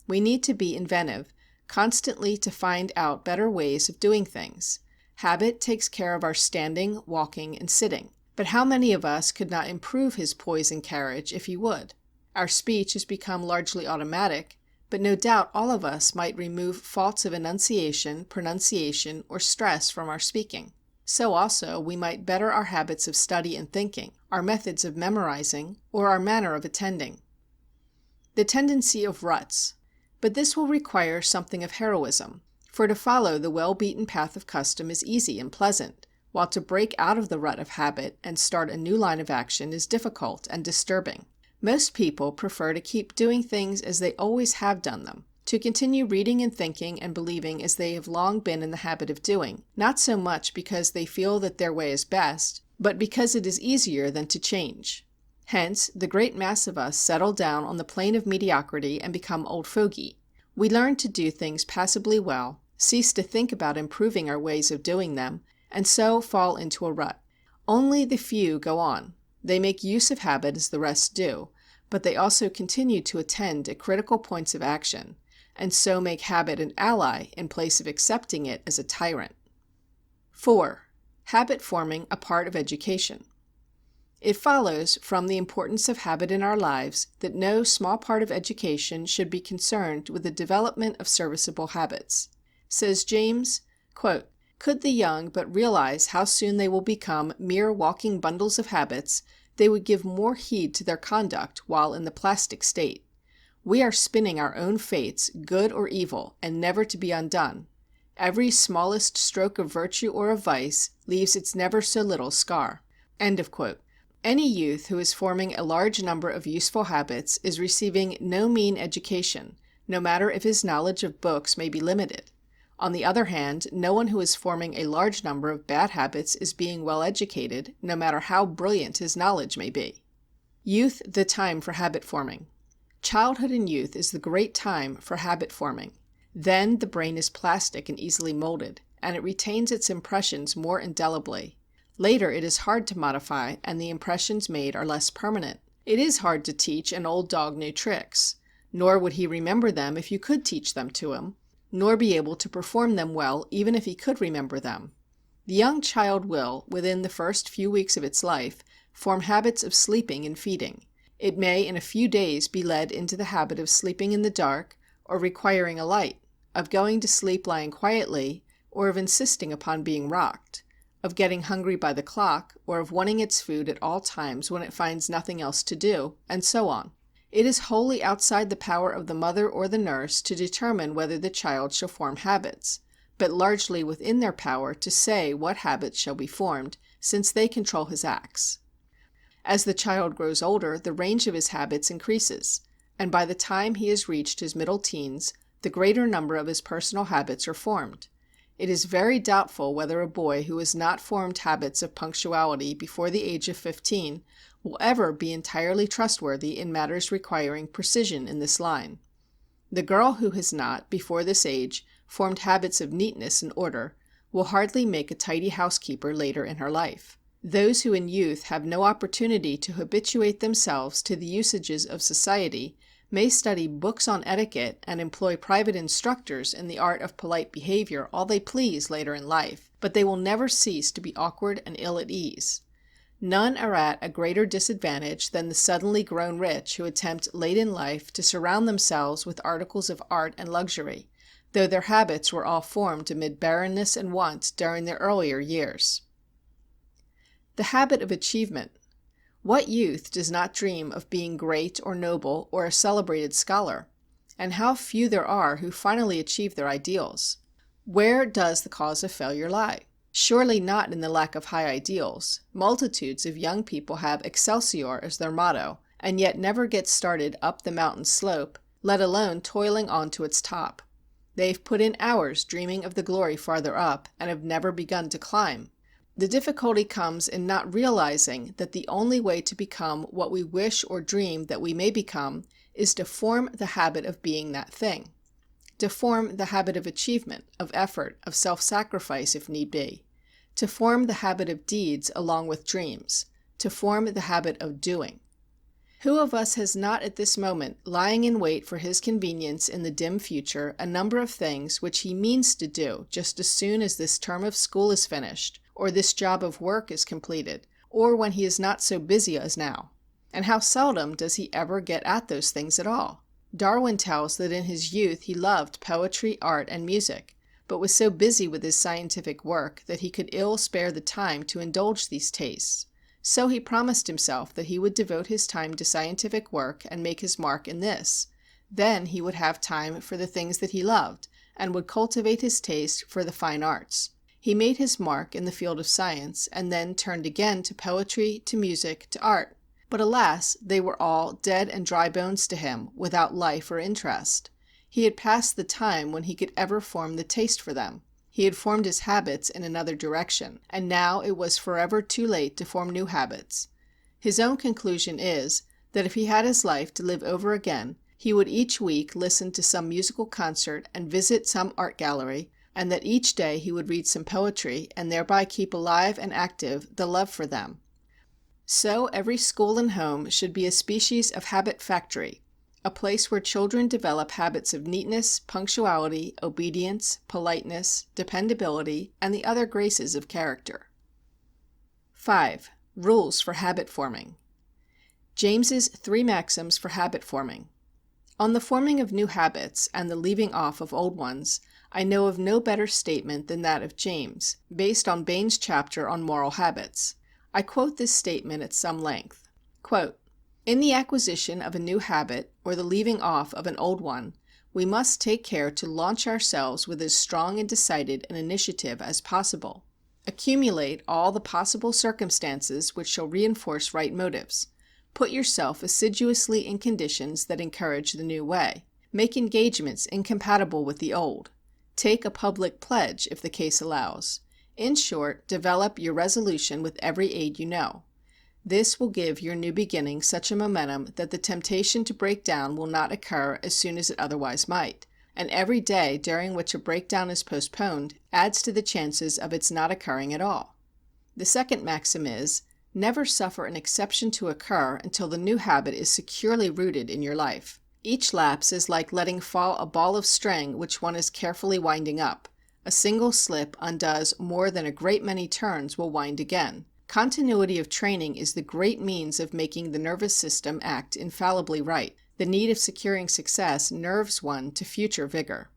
We need to be inventive, constantly to find out better ways of doing things. Habit takes care of our standing, walking, and sitting. But how many of us could not improve his poise and carriage if he would? Our speech has become largely automatic, but no doubt all of us might remove faults of enunciation, pronunciation, or stress from our speaking. So also we might better our habits of study and thinking, our methods of memorizing, or our manner of attending. The tendency of ruts. But this will require something of heroism, for to follow the well-beaten path of custom is easy and pleasant, while to break out of the rut of habit and start a new line of action is difficult and disturbing. Most people prefer to keep doing things as they always have done them, to continue reading and thinking and believing as they have long been in the habit of doing, not so much because they feel that their way is best, but because it is easier than to change. Hence, the great mass of us settle down on the plane of mediocrity and become old fogey. We learn to do things passably well, cease to think about improving our ways of doing them, and so fall into a rut. Only the few go on. They make use of habit as the rest do, but they also continue to attend at critical points of action, and so make habit an ally in place of accepting it as a tyrant. 4. Habit forming a part of education. It follows from the importance of habit in our lives that no small part of education should be concerned with the development of serviceable habits. Says James, quote, "Could the young but realize how soon they will become mere walking bundles of habits, they would give more heed to their conduct while in the plastic state. We are spinning our own fates, good or evil, and never to be undone. Every smallest stroke of virtue or of vice leaves its never so little scar." End of quote. Any youth who is forming a large number of useful habits is receiving no mean education, no matter if his knowledge of books may be limited. On the other hand, no one who is forming a large number of bad habits is being well educated, no matter how brilliant his knowledge may be. Youth the time for habit forming. Childhood and youth is the great time for habit forming. Then the brain is plastic and easily molded, and it retains its impressions more indelibly. Later it is hard to modify, and the impressions made are less permanent. It is hard to teach an old dog new tricks, nor would he remember them if you could teach them to him, nor be able to perform them well even if he could remember them. The young child will, within the first few weeks of its life, form habits of sleeping and feeding. It may in a few days be led into the habit of sleeping in the dark, or requiring a light, of going to sleep lying quietly, or of insisting upon being rocked, of getting hungry by the clock, or of wanting its food at all times when it finds nothing else to do, and so on. It is wholly outside the power of the mother or the nurse to determine whether the child shall form habits, but largely within their power to say what habits shall be formed, since they control his acts. As the child grows older, the range of his habits increases, and by the time he has reached his middle teens, the greater number of his personal habits are formed. It is very doubtful whether a boy who has not formed habits of punctuality before the age of 15 will ever be entirely trustworthy in matters requiring precision in this line. The girl who has not, before this age, formed habits of neatness and order, will hardly make a tidy housekeeper later in her life. Those who in youth have no opportunity to habituate themselves to the usages of society may study books on etiquette and employ private instructors in the art of polite behavior all they please later in life, but they will never cease to be awkward and ill at ease. None are at a greater disadvantage than the suddenly grown rich who attempt late in life to surround themselves with articles of art and luxury, though their habits were all formed amid barrenness and want during their earlier years. The habit of achievement. What youth does not dream of being great or noble or a celebrated scholar? And how few there are who finally achieve their ideals. Where does the cause of failure lie? Surely not in the lack of high ideals. Multitudes of young people have Excelsior as their motto, and yet never get started up the mountain slope, let alone toiling on to its top. They've put in hours dreaming of the glory farther up, and have never begun to climb. The difficulty comes in not realizing that the only way to become what we wish or dream that we may become is to form the habit of being that thing. To form the habit of achievement, of effort, of self-sacrifice if need be. To form the habit of deeds along with dreams. To form the habit of doing. Who of us has not at this moment lying in wait for his convenience in the dim future a number of things which he means to do just as soon as this term of school is finished, or this job of work is completed, or when he is not so busy as now? And how seldom does he ever get at those things at all? Darwin tells that in his youth he loved poetry, art, and music, but was so busy with his scientific work that he could ill spare the time to indulge these tastes. So he promised himself that he would devote his time to scientific work and make his mark in this. Then he would have time for the things that he loved, and would cultivate his taste for the fine arts. He made his mark in the field of science, and then turned again to poetry, to music, to art. But alas, they were all dead and dry bones to him, without life or interest. He had passed the time when he could ever form the taste for them. He had formed his habits in another direction, and now it was forever too late to form new habits. His own conclusion is, that if he had his life to live over again, he would each week listen to some musical concert and visit some art gallery, and that each day he would read some poetry, and thereby keep alive and active the love for them. So every school and home should be a species of habit factory, a place where children develop habits of neatness, punctuality, obedience, politeness, dependability, and the other graces of character. 5. Rules for habit forming. James's 3 maxims for habit forming. On the forming of new habits and the leaving off of old ones, I know of no better statement than that of James, based on Bain's chapter on moral habits. I quote this statement at some length. Quote, "In the acquisition of a new habit, or the leaving off of an old one, we must take care to launch ourselves with as strong and decided an initiative as possible. Accumulate all the possible circumstances which shall reinforce right motives. Put yourself assiduously in conditions that encourage the new way. Make engagements incompatible with the old. Take a public pledge if the case allows. In short, develop your resolution with every aid you know. This will give your new beginning such a momentum that the temptation to break down will not occur as soon as it otherwise might, and every day during which a breakdown is postponed adds to the chances of its not occurring at all. The second maxim is, never suffer an exception to occur until the new habit is securely rooted in your life. Each lapse is like letting fall a ball of string which one is carefully winding up. A single slip undoes more than a great many turns will wind again. Continuity of training is the great means of making the nervous system act infallibly right. The need of securing success nerves one to future vigor.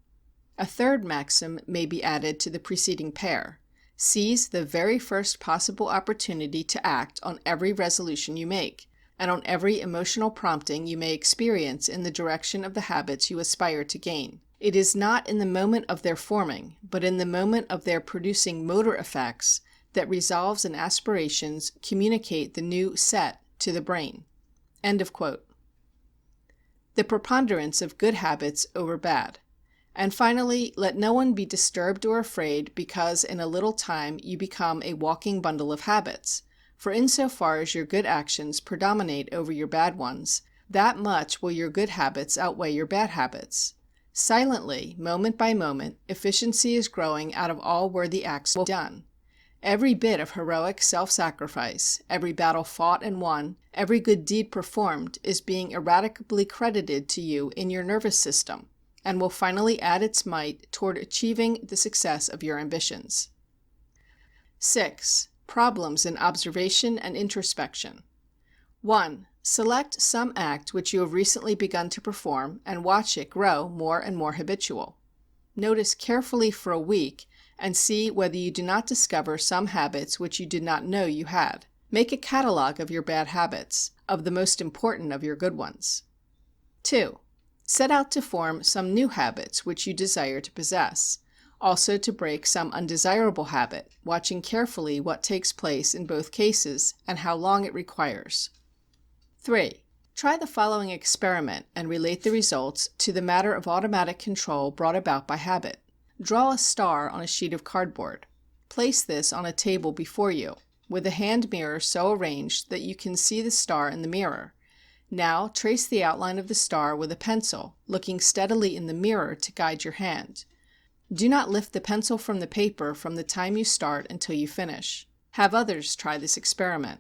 A third maxim may be added to the preceding pair. Seize the very first possible opportunity to act on every resolution you make, and on every emotional prompting you may experience in the direction of the habits you aspire to gain. It is not in the moment of their forming, but in the moment of their producing motor effects, that resolves and aspirations communicate the new set to the brain." End of quote. The preponderance of good habits over bad. And finally, let no one be disturbed or afraid because in a little time you become a walking bundle of habits, for insofar as your good actions predominate over your bad ones, that much will your good habits outweigh your bad habits. Silently, moment by moment, efficiency is growing out of all worthy acts done. Every bit of heroic self-sacrifice, every battle fought and won, every good deed performed is being irradicably credited to you in your nervous system, and will finally add its might toward achieving the success of your ambitions. 6. Problems in observation and introspection. 1. Select some act which you have recently begun to perform and watch it grow more and more habitual. Notice carefully for a week and see whether you do not discover some habits which you did not know you had. Make a catalogue of your bad habits, of the most important of your good ones. 2. Set out to form some new habits which you desire to possess. Also to break some undesirable habit, watching carefully what takes place in both cases and how long it requires. 3. Try the following experiment and relate the results to the matter of automatic control brought about by habit. Draw a star on a sheet of cardboard. Place this on a table before you, with a hand mirror so arranged that you can see the star in the mirror. Now trace the outline of the star with a pencil, looking steadily in the mirror to guide your hand. Do not lift the pencil from the paper from the time you start until you finish. Have others try this experiment.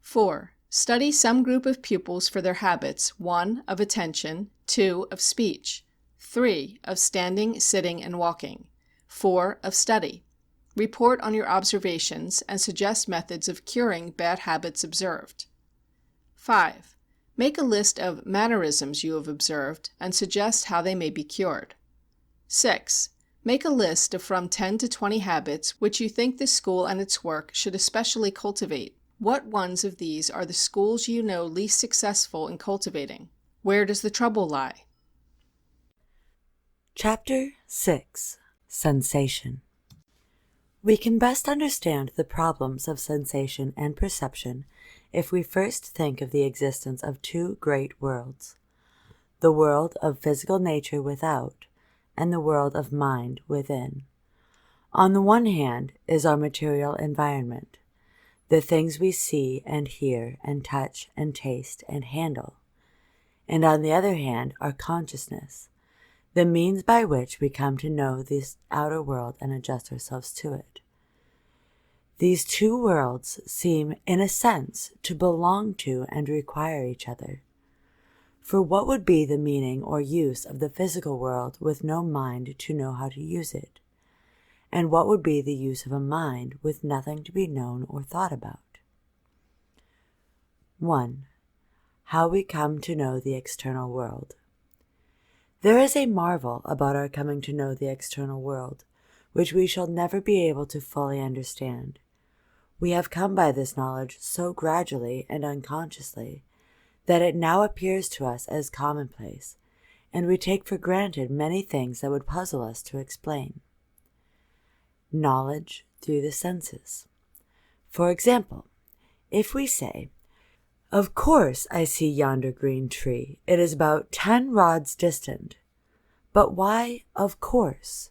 4. Study some group of pupils for their habits: 1. Of attention, 2. Of speech, 3. Of standing, sitting, and walking, 4. Of study. Report on your observations and suggest methods of curing bad habits observed. 5. Make a list of mannerisms you have observed and suggest how they may be cured. 6. Make a list of from 10 to 20 habits which you think the school and its work should especially cultivate. What ones of these are the schools you know least successful in cultivating? Where does the trouble lie? Chapter 6. Sensation. We can best understand the problems of sensation and perception if we first think of the existence of two great worlds: the world of physical nature without, and the world of mind within. On the one hand is our material environment, the things we see and hear and touch and taste and handle, and on the other hand our consciousness, the means by which we come to know this outer world and adjust ourselves to it. These two worlds seem, in a sense, to belong to and require each other. For what would be the meaning or use of the physical world with no mind to know how to use it? And what would be the use of a mind with nothing to be known or thought about? 1. How we come to know the external world. There is a marvel about our coming to know the external world, which we shall never be able to fully understand. We have come by this knowledge so gradually and unconsciously that it now appears to us as commonplace, and we take for granted many things that would puzzle us to explain. Knowledge through the senses. For example, if we say, "Of course I see yonder green tree. It is about 10 rods distant." But why "of course"?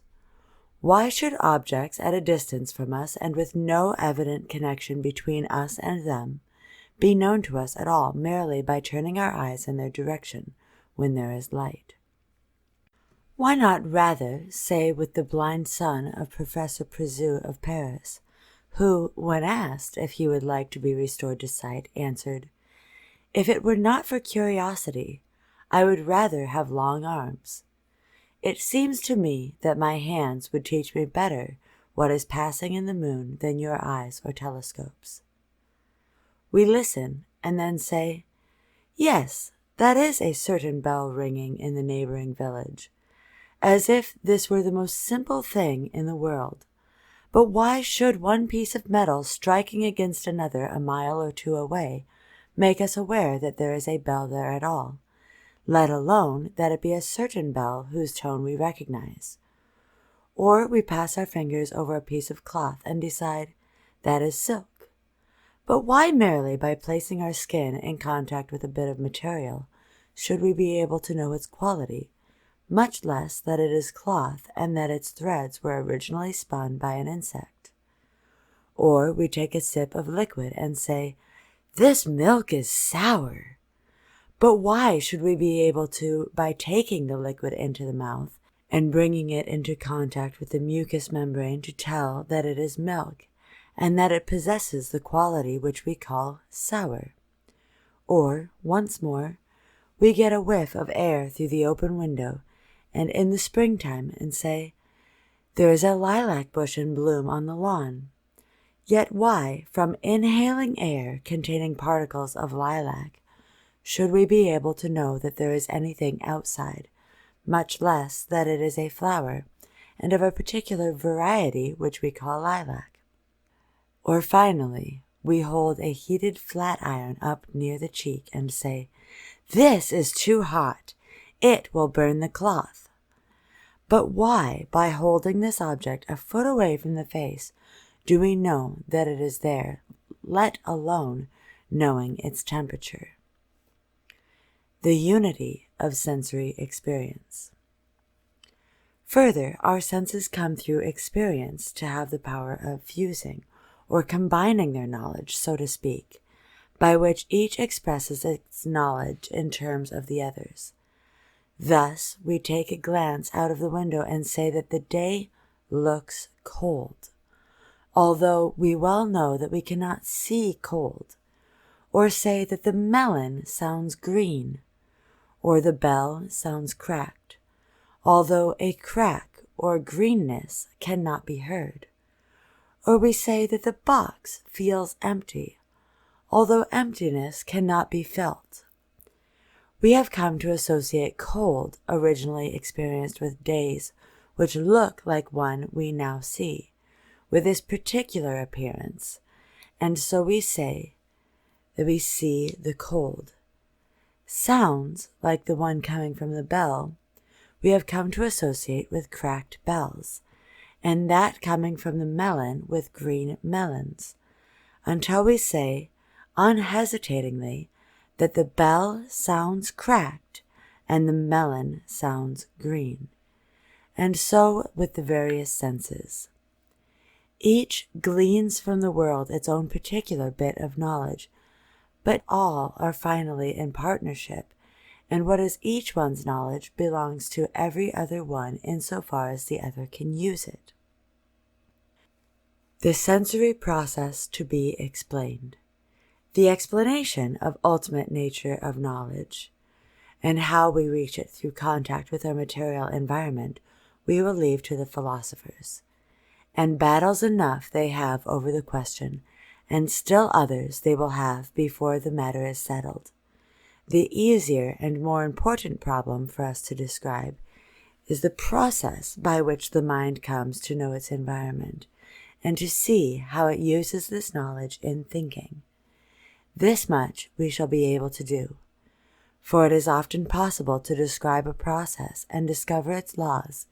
Why should objects at a distance from us and with no evident connection between us and them be known to us at all merely by turning our eyes in their direction when there is light? Why not rather say with the blind son of Professor Prézu of Paris, who, when asked if he would like to be restored to sight, answered, "If it were not for curiosity, I would rather have long arms. It seems to me that my hands would teach me better what is passing in the moon than your eyes or telescopes." We listen and then say, "Yes, that is a certain bell ringing in the neighboring village," as if this were the most simple thing in the world. But why should one piece of metal striking against another a mile or two away make us aware that there is a bell there at all, let alone that it be a certain bell whose tone we recognize? Or we pass our fingers over a piece of cloth and decide, that is silk. But why merely by placing our skin in contact with a bit of material should we be able to know its quality, much less that it is cloth and that its threads were originally spun by an insect? Or we take a sip of liquid and say, "This milk is sour." But why should we be able to, by taking the liquid into the mouth and bringing it into contact with the mucous membrane, to tell that it is milk, and that it possesses the quality which we call sour? Or, once more, we get a whiff of air through the open window, and in the springtime, and say, "There is a lilac bush in bloom on the lawn." Yet why, from inhaling air containing particles of lilac, should we be able to know that there is anything outside, much less that it is a flower, and of a particular variety which we call lilac? Or finally, we hold a heated flat iron up near the cheek and say, "This is too hot. It will burn the cloth." But why, by holding this object a foot away from the face, do we know that it is there, let alone knowing its temperature? The unity of sensory experience. Further, our senses come through experience to have the power of fusing, or combining their knowledge, so to speak, by which each expresses its knowledge in terms of the others. Thus, we take a glance out of the window and say that the day looks cold, although we well know that we cannot see cold, or say that the melon sounds green, or the bell sounds cracked, although a crack or greenness cannot be heard. Or we say that the box feels empty, although emptiness cannot be felt. We have come to associate cold originally experienced with days which look like one we now see, with this particular appearance, and so we say that we see the cold. Sounds, like the one coming from the bell, we have come to associate with cracked bells, and that coming from the melon with green melons, until we say, unhesitatingly, that the bell sounds cracked and the melon sounds green, and so with the various senses. Each gleans from the world its own particular bit of knowledge, but all are finally in partnership, and what is each one's knowledge belongs to every other one insofar as the other can use it. The sensory process to be explained. The explanation of ultimate nature of knowledge, and how we reach it through contact with our material environment, we will leave to the philosophers. And battles enough they have over the question, and still others they will have before the matter is settled. The easier and more important problem for us to describe is the process by which the mind comes to know its environment, and to see how it uses this knowledge in thinking. This much we shall be able to do, for it is often possible to describe a process and discover its laws,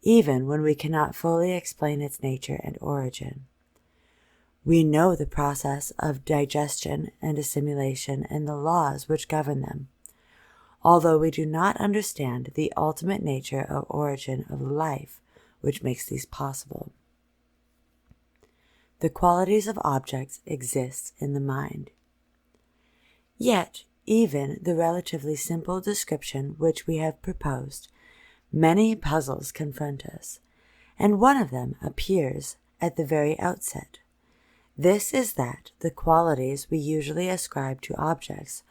even when we cannot fully explain its nature and origin. We know the process of digestion and assimilation and the laws which govern them, although we do not understand the ultimate nature or origin of life which makes these possible. The qualities of objects exist in the mind. Yet, even the relatively simple description which we have proposed, many puzzles confront us, and one of them appears at the very outset. This is that the qualities we usually ascribe to objects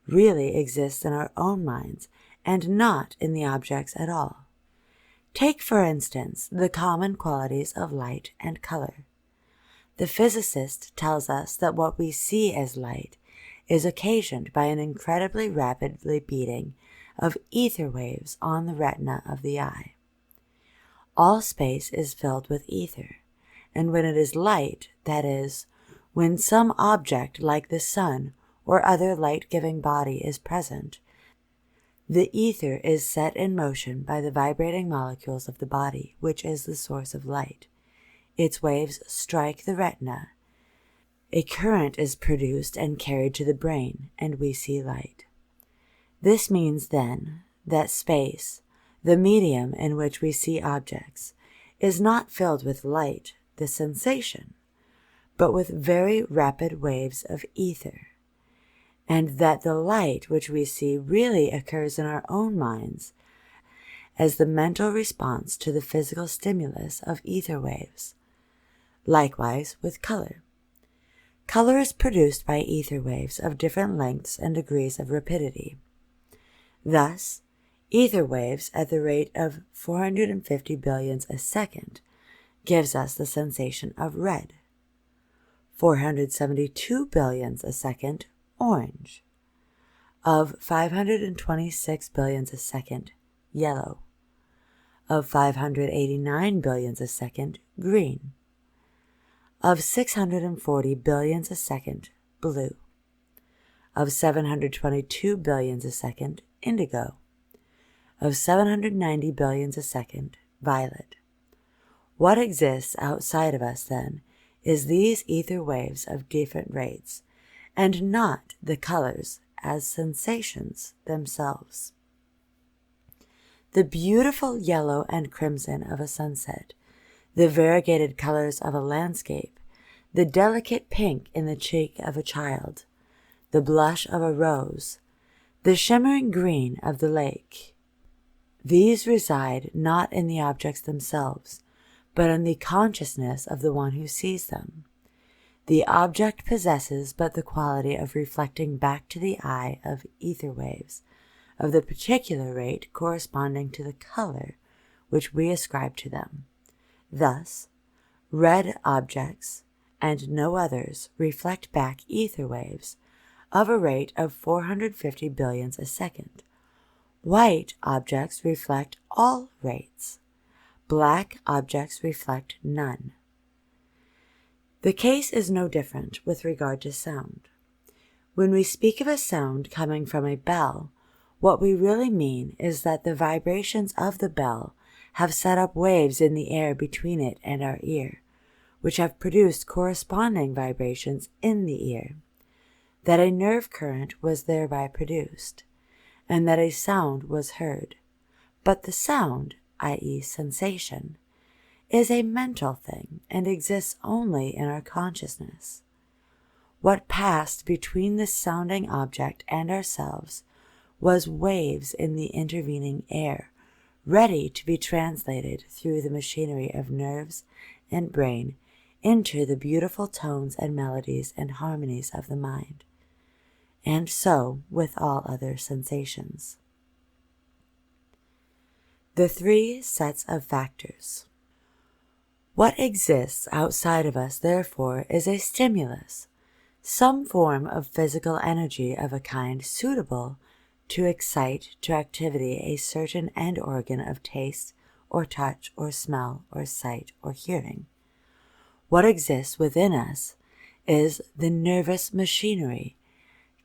really exist in our own minds and not in the objects at all. Take, for instance, the common qualities of light and color. The physicist tells us that what we see as light is occasioned by an incredibly rapidly beating of ether waves on the retina of the eye. All space is filled with ether, and when it is light, that is, when some object like the sun or other light-giving body is present, the ether is set in motion by the vibrating molecules of the body, which is the source of light. Its waves strike the retina. A current is produced and carried to the brain, and we see light. This means, then, that space, the medium in which we see objects, is not filled with light, the sensation, but with very rapid waves of ether, and that the light which we see really occurs in our own minds as the mental response to the physical stimulus of ether waves. Likewise with color. Color is produced by ether waves of different lengths and degrees of rapidity. Thus, ether waves at the rate of 450 billions a second gives us the sensation of red, 472 billions a second, orange, of 526 billions a second, yellow, of 589 billions a second, green, of 640 billions a second, blue, of 722 billions a second, indigo, of 790 billions a second, violet. What exists outside of us, then, is these ether waves of different rates, and not the colors as sensations themselves. The beautiful yellow and crimson of a sunset, the variegated colors of a landscape, the delicate pink in the cheek of a child, the blush of a rose, the shimmering green of the lake. These reside not in the objects themselves, but in the consciousness of the one who sees them. The object possesses but the quality of reflecting back to the eye of ether waves, of the particular rate corresponding to the color which we ascribe to them. Thus, red objects, and no others, reflect back ether waves of a rate of 450 billions a second. White objects reflect all rates. Black objects reflect none. The case is no different with regard to sound. When we speak of a sound coming from a bell, what we really mean is that the vibrations of the bell have set up waves in the air between it and our ear, which have produced corresponding vibrations in the ear, that a nerve current was thereby produced, and that a sound was heard. But the sound, i.e., sensation, is a mental thing and exists only in our consciousness. What passed between the sounding object and ourselves was waves in the intervening air, ready to be translated through the machinery of nerves and brain into the beautiful tones and melodies and harmonies of the mind. And so with all other sensations. The three sets of factors. What exists outside of us, therefore, is a stimulus, some form of physical energy of a kind suitable to excite to activity a certain end organ of taste or touch or smell or sight or hearing. What exists within us is the nervous machinery,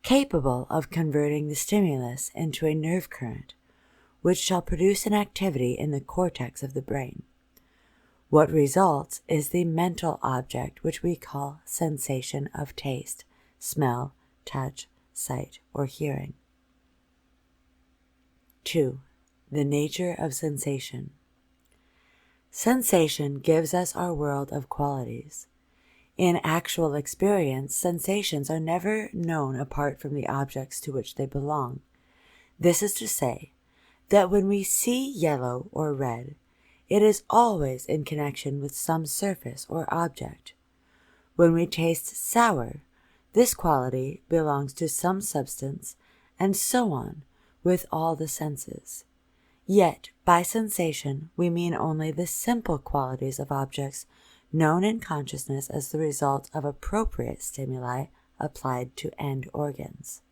capable of converting the stimulus into a nerve current, which shall produce an activity in the cortex of the brain. What results is the mental object which we call sensation of taste, smell, touch, sight, or hearing. 2. The nature of sensation. Sensation gives us our world of qualities. In actual experience, sensations are never known apart from the objects to which they belong. This is to say, that when we see yellow or red, it is always in connection with some surface or object. When we taste sour, this quality belongs to some substance, and so on with all the senses. Yet by sensation we mean only the simple qualities of objects known in consciousness as the result of appropriate stimuli applied to end organs.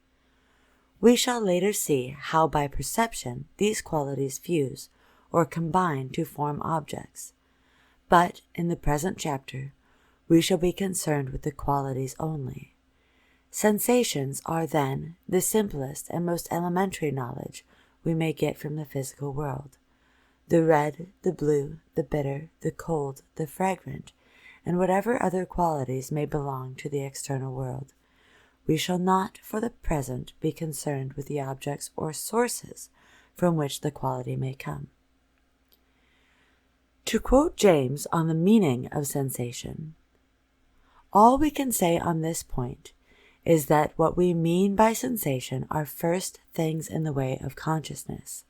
We shall later see how by perception these qualities fuse or combine to form objects, but in the present chapter we shall be concerned with the qualities only. Sensations are then the simplest and most elementary knowledge we may get from the physical world. The red, the blue, the bitter, the cold, the fragrant, and whatever other qualities may belong to the external world. We shall not for the present be concerned with the objects or sources from which the quality may come. To quote James on the meaning of sensation, all we can say on this point is that what we mean by sensation are first things in the way of consciousness.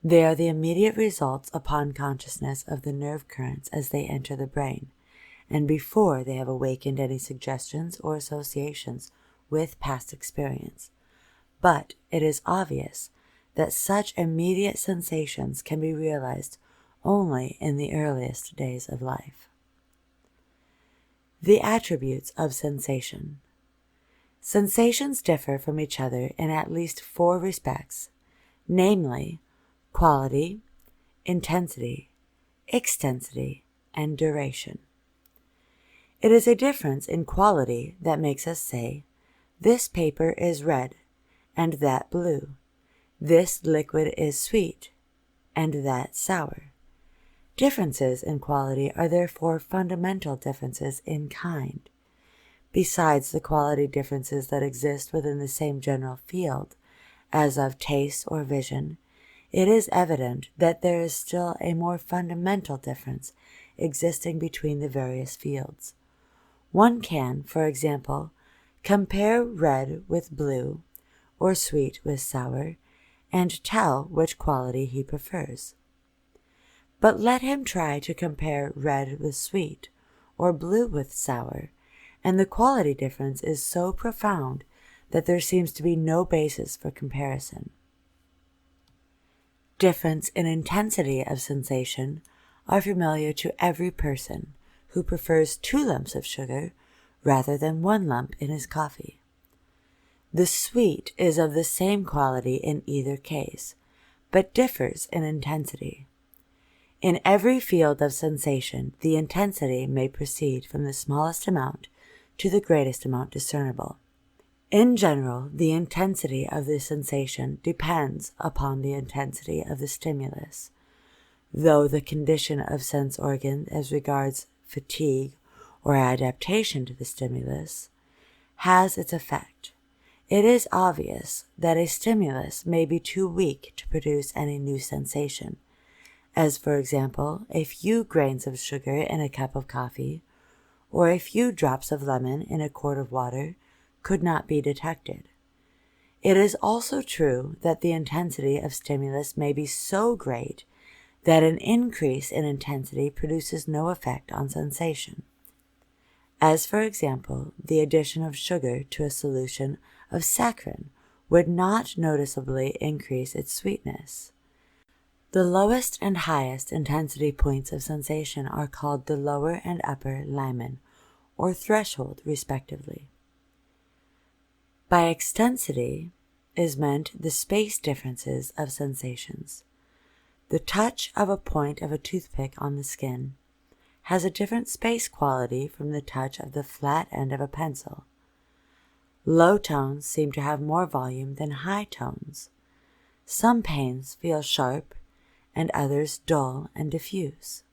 They are the immediate results upon consciousness of the nerve currents as they enter the brain, and before they have awakened any suggestions or associations with past experience. But it is obvious that such immediate sensations can be realized only in the earliest days of life. The attributes of sensation. Sensations differ from each other in at least 4 respects, namely, quality, intensity, extensity, and duration. It is a difference in quality that makes us say, this paper is red, and that blue. This liquid is sweet, and that sour. Differences in quality are therefore fundamental differences in kind. Besides the quality differences that exist within the same general field, as of taste or vision, it is evident that there is still a more fundamental difference existing between the various fields. One can, for example, compare red with blue, or sweet with sour, and tell which quality he prefers. But let him try to compare red with sweet, or blue with sour, and the quality difference is so profound that there seems to be no basis for comparison. Difference in intensity of sensation are familiar to every person who prefers 2 lumps of sugar rather than 1 lump in his coffee. The sweet is of the same quality in either case, but differs in intensity. In every field of sensation, the intensity may proceed from the smallest amount to the greatest amount discernible. In general, the intensity of the sensation depends upon the intensity of the stimulus, though the condition of sense organ as regards fatigue or adaptation to the stimulus has its effect. It is obvious that a stimulus may be too weak to produce any new sensation, as for example, a few grains of sugar in a cup of coffee, or a few drops of lemon in a quart of water could not be detected. It is also true that the intensity of stimulus may be so great that an increase in intensity produces no effect on sensation, as for example, the addition of sugar to a solution of saccharin would not noticeably increase its sweetness. The lowest and highest intensity points of sensation are called the lower and upper limen, or threshold, respectively. By extensity is meant the space differences of sensations. The touch of a point of a toothpick on the skin has a different space quality from the touch of the flat end of a pencil. Low tones seem to have more volume than high tones. Some pains feel sharp and others dull and diffuse.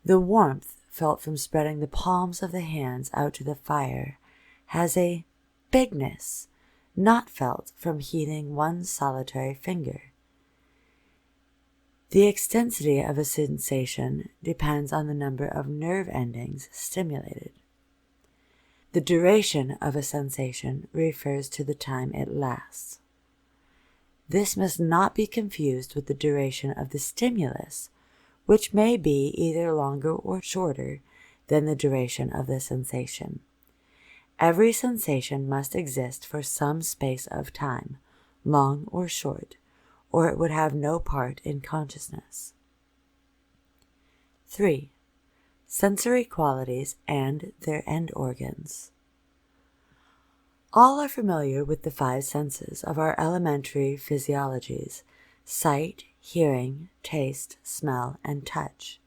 The warmth felt from spreading the palms of the hands out to the fire has a bigness not felt from heating one solitary finger. The extensity of a sensation depends on the number of nerve endings stimulated. The duration of a sensation refers to the time it lasts. This must not be confused with the duration of the stimulus, which may be either longer or shorter than the duration of the sensation. Every sensation must exist for some space of time, long or short, or it would have no part in consciousness. 3. Sensory qualities and their end organs. All are familiar with the 5 senses of our elementary physiologies: sight, hearing, taste, smell, and touch.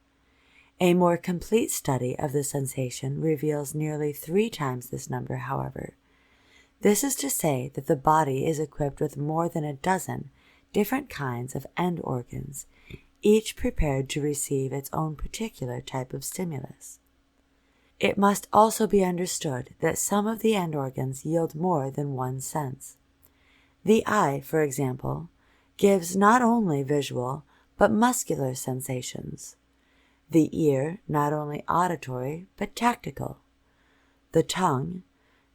A more complete study of the sensation reveals nearly 3 times this number, however. This is to say that the body is equipped with more than a dozen different kinds of end organs, each prepared to receive its own particular type of stimulus. It must also be understood that some of the end organs yield more than one sense. The eye, for example, gives not only visual but muscular sensations. The ear, not only auditory but tactical. The tongue,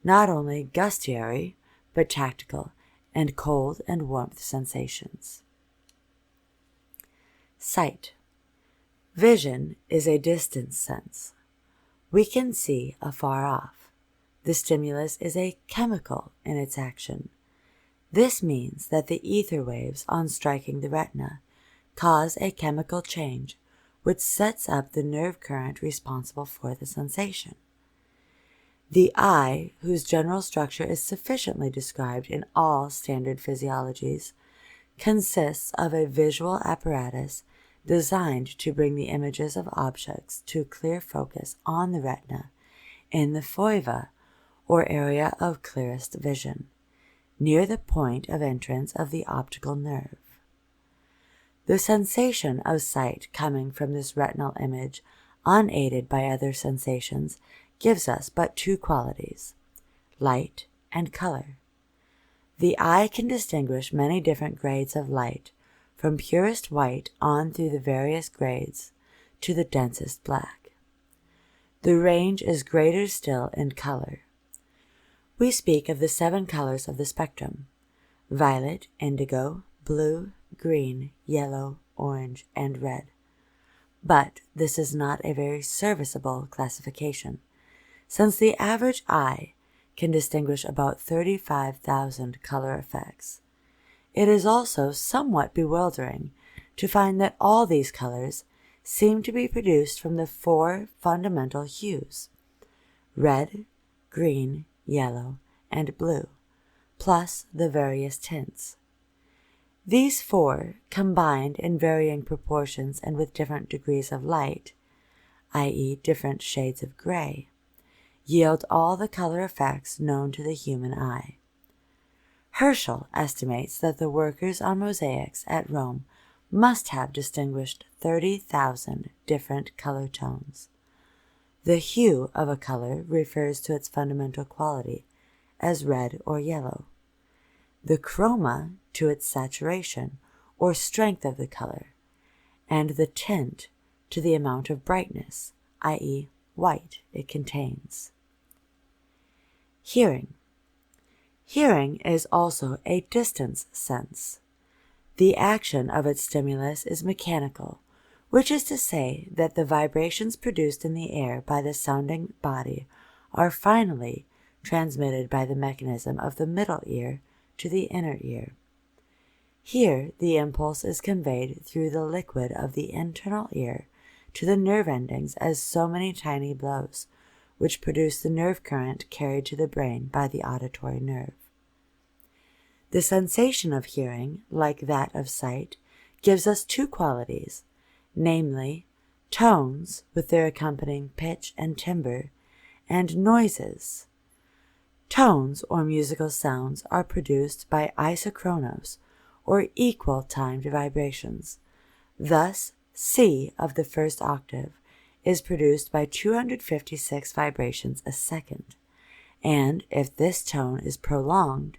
not only gustatory but tactical and cold and warmth sensations. Sight. Vision is a distance sense. We can see afar off. The stimulus is a chemical in its action. This means that the ether waves on striking the retina cause a chemical change which sets up the nerve current responsible for the sensation. The eye, whose general structure is sufficiently described in all standard physiologies, consists of a visual apparatus designed to bring the images of objects to clear focus on the retina in the foeva, or area of clearest vision, near the point of entrance of the optical nerve. The sensation of sight coming from this retinal image, unaided by other sensations, gives us but two qualities, light and color. The eye can distinguish many different grades of light, from purest white on through the various grades to the densest black. The range is greater still in color. We speak of the 7 colors of the spectrum: violet, indigo, blue, green, yellow, orange, and red. But this is not a very serviceable classification, since the average eye can distinguish about 35,000 color effects. It is also somewhat bewildering to find that all these colors seem to be produced from the 4 fundamental hues: red, green, yellow, and blue, plus the various tints. These 4, combined in varying proportions and with different degrees of light, i.e. different shades of gray, yield all the color effects known to the human eye. Herschel estimates that the workers on mosaics at Rome must have distinguished 30,000 different color tones. The hue of a color refers to its fundamental quality, as red or yellow. The chroma to its saturation or strength of the color, and the tint to the amount of brightness, i.e. white, it contains. Hearing. Hearing is also a distance sense. The action of its stimulus is mechanical, which is to say that the vibrations produced in the air by the sounding body are finally transmitted by the mechanism of the middle ear to the inner ear. Here the impulse is conveyed through the liquid of the internal ear to the nerve endings as so many tiny blows, which produce the nerve current carried to the brain by the auditory nerve. The sensation of hearing, like that of sight, gives us 2 qualities, namely, tones with their accompanying pitch and timbre, and noises. Tones or musical sounds are produced by isochronos, or equal timed vibrations. Thus, C of the first octave is produced by 256 vibrations a second, and if this tone is prolonged,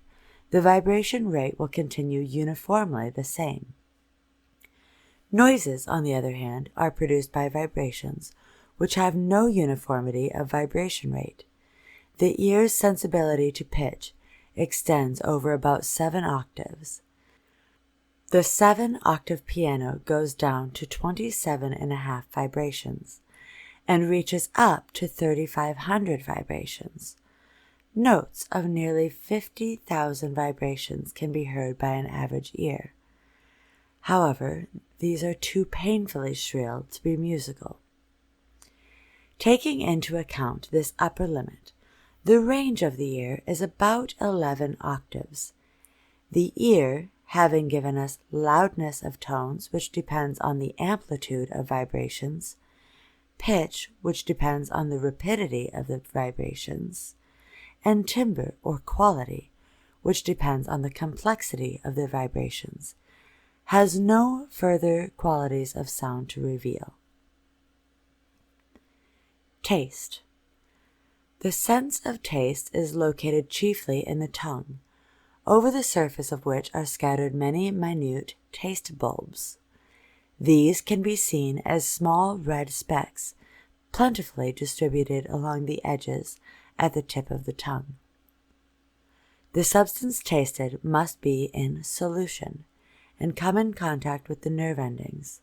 the vibration rate will continue uniformly the same. Noises, on the other hand, are produced by vibrations which have no uniformity of vibration rate. The ear's sensibility to pitch extends over about 7 octaves. The 7-octave piano goes down to 27.5 vibrations and reaches up to 3,500 vibrations. Notes of nearly 50,000 vibrations can be heard by an average ear. However, these are too painfully shrill to be musical. Taking into account this upper limit, the range of the ear is about 11 octaves. The ear, having given us loudness of tones, which depends on the amplitude of vibrations, pitch, which depends on the rapidity of the vibrations, and timbre or quality, which depends on the complexity of the vibrations, has no further qualities of sound to reveal. Taste. The sense of taste is located chiefly in the tongue, over the surface of which are scattered many minute taste bulbs. These can be seen as small red specks, plentifully distributed along the edges at the tip of the tongue. The substance tasted must be in solution and come in contact with the nerve endings.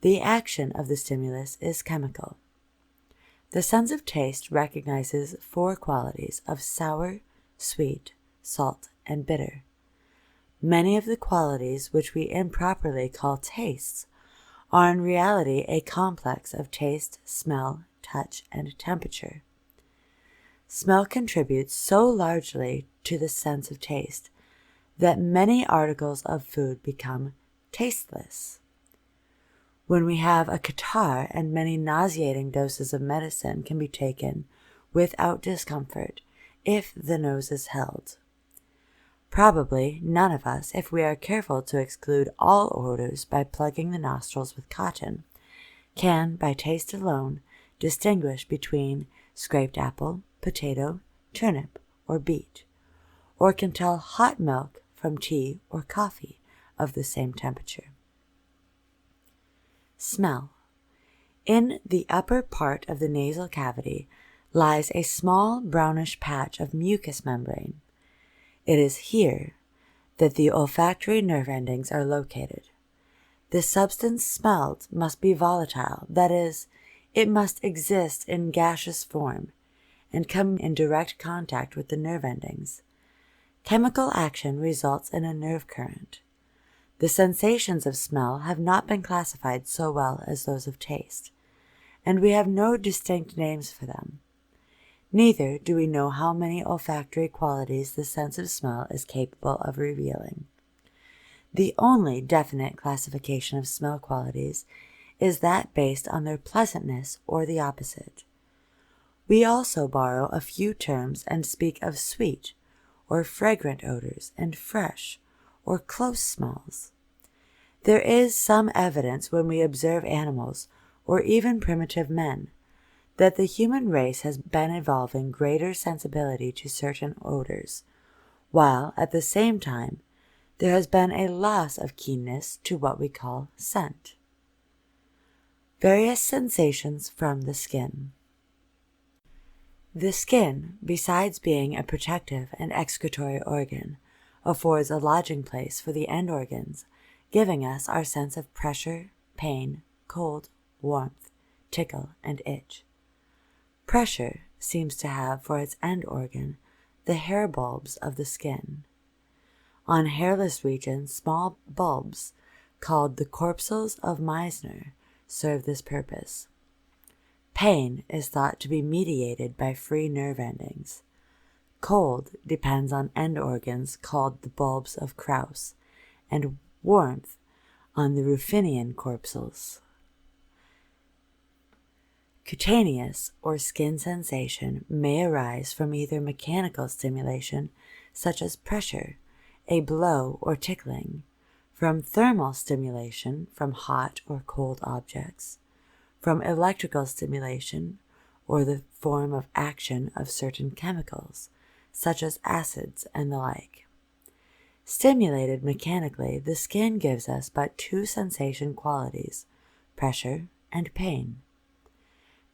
The action of the stimulus is chemical. The sense of taste recognizes 4 qualities of sour, sweet, salt, and bitter. Many of the qualities which we improperly call tastes are in reality a complex of taste, smell, touch, and temperature. Smell contributes so largely to the sense of taste that many articles of food become tasteless. When we have a catarrh and many nauseating doses of medicine can be taken without discomfort if the nose is held. Probably none of us, if we are careful to exclude all odors by plugging the nostrils with cotton, can, by taste alone, distinguish between scraped apple, potato, turnip, or beet, or can tell hot milk from tea or coffee of the same temperature. Smell. In the upper part of the nasal cavity lies a small brownish patch of mucous membrane. It is here that the olfactory nerve endings are located. The substance smelled must be volatile, that is, it must exist in gaseous form and come in direct contact with the nerve endings. Chemical action results in a nerve current. The sensations of smell have not been classified so well as those of taste, and we have no distinct names for them. Neither do we know how many olfactory qualities the sense of smell is capable of revealing. The only definite classification of smell qualities is that based on their pleasantness or the opposite. We also borrow a few terms and speak of sweet or fragrant odors and fresh or close smells. There is some evidence when we observe animals, or even primitive men, that the human race has been evolving greater sensibility to certain odors, while at the same time there has been a loss of keenness to what we call scent. Various sensations from the skin. The skin, besides being a protective and excretory organ, affords a lodging place for the end organs, giving us our sense of pressure, pain, cold, warmth, tickle, and itch. Pressure seems to have for its end organ the hair bulbs of the skin. On hairless regions, small bulbs, called the corpuscles of Meissner, serve this purpose. Pain is thought to be mediated by free nerve endings. Cold depends on end organs called the bulbs of Krauss, and warmth on the Ruffinian corpuscles. Cutaneous or skin sensation may arise from either mechanical stimulation, such as pressure, a blow or tickling, from thermal stimulation from hot or cold objects, from electrical stimulation or the form of action of certain chemicals, such as acids and the like. Stimulated mechanically, the skin gives us but two sensation qualities, pressure and pain.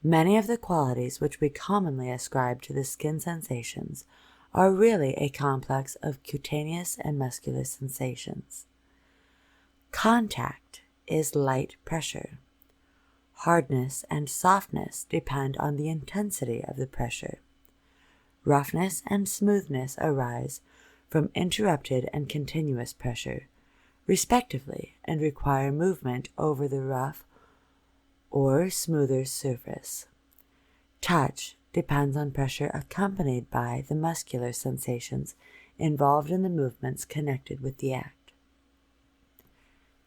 Many of the qualities which we commonly ascribe to the skin sensations are really a complex of cutaneous and muscular sensations. Contact is light pressure. Hardness and softness depend on the intensity of the pressure. Roughness and smoothness arise from interrupted and continuous pressure, respectively, and require movement over the rough or smoother surface. Touch depends on pressure accompanied by the muscular sensations involved in the movements connected with the act.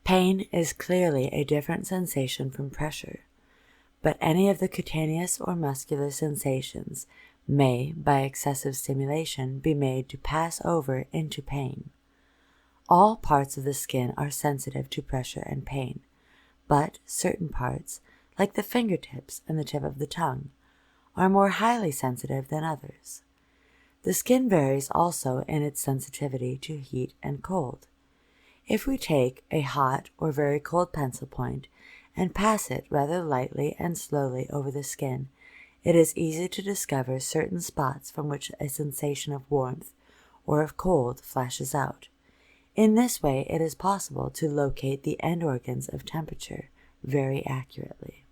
Pain is clearly a different sensation from pressure, but any of the cutaneous or muscular sensations may, by excessive stimulation, be made to pass over into pain. All parts of the skin are sensitive to pressure and pain, but certain parts, like the fingertips and the tip of the tongue, are more highly sensitive than others. The skin varies also in its sensitivity to heat and cold. If we take a hot or very cold pencil point and pass it rather lightly and slowly over the skin, it is easy to discover certain spots from which a sensation of warmth or of cold flashes out. In this way it is possible to locate the end organs of temperature very accurately.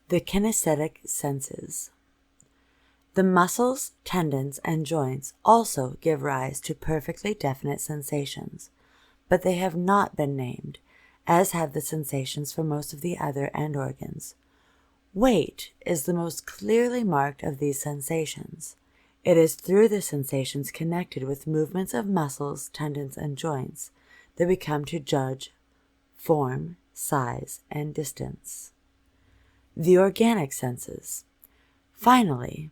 The kinesthetic senses. The muscles, tendons, and joints also give rise to perfectly definite sensations, but they have not been named, as have the sensations for most of the other end organs. Weight is the most clearly marked of these sensations. It is through the sensations connected with movements of muscles, tendons, and joints that we come to judge form, size, and distance. The organic senses. Finally,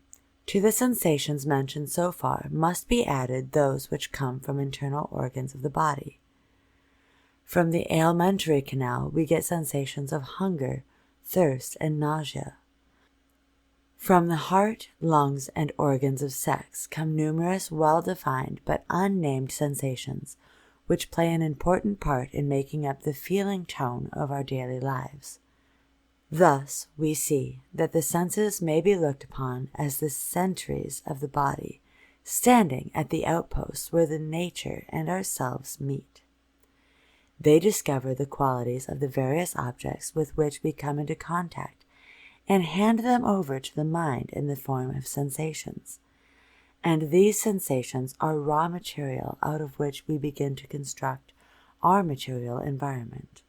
To the sensations mentioned so far must be added those which come from internal organs of the body. From the alimentary canal we get sensations of hunger, thirst, and nausea. From the heart, lungs, and organs of sex come numerous well-defined but unnamed sensations which play an important part in making up the feeling tone of our daily lives. Thus, we see that the senses may be looked upon as the sentries of the body, standing at the outposts where the nature and ourselves meet. They discover the qualities of the various objects with which we come into contact and hand them over to the mind in the form of sensations. And these sensations are raw material out of which we begin to construct our material environment.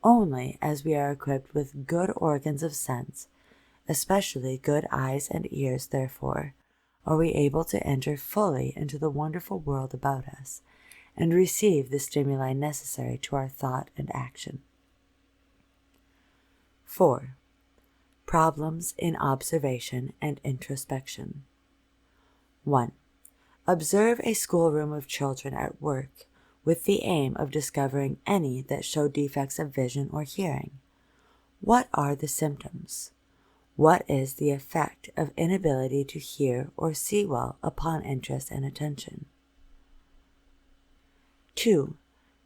Only as we are equipped with good organs of sense, especially good eyes and ears, therefore, are we able to enter fully into the wonderful world about us and receive the stimuli necessary to our thought and action. 4. Problems in observation and introspection. 1. Observe a schoolroom of children at work with the aim of discovering any that show defects of vision or hearing. What are the symptoms? What is the effect of inability to hear or see well upon interest and attention? 2.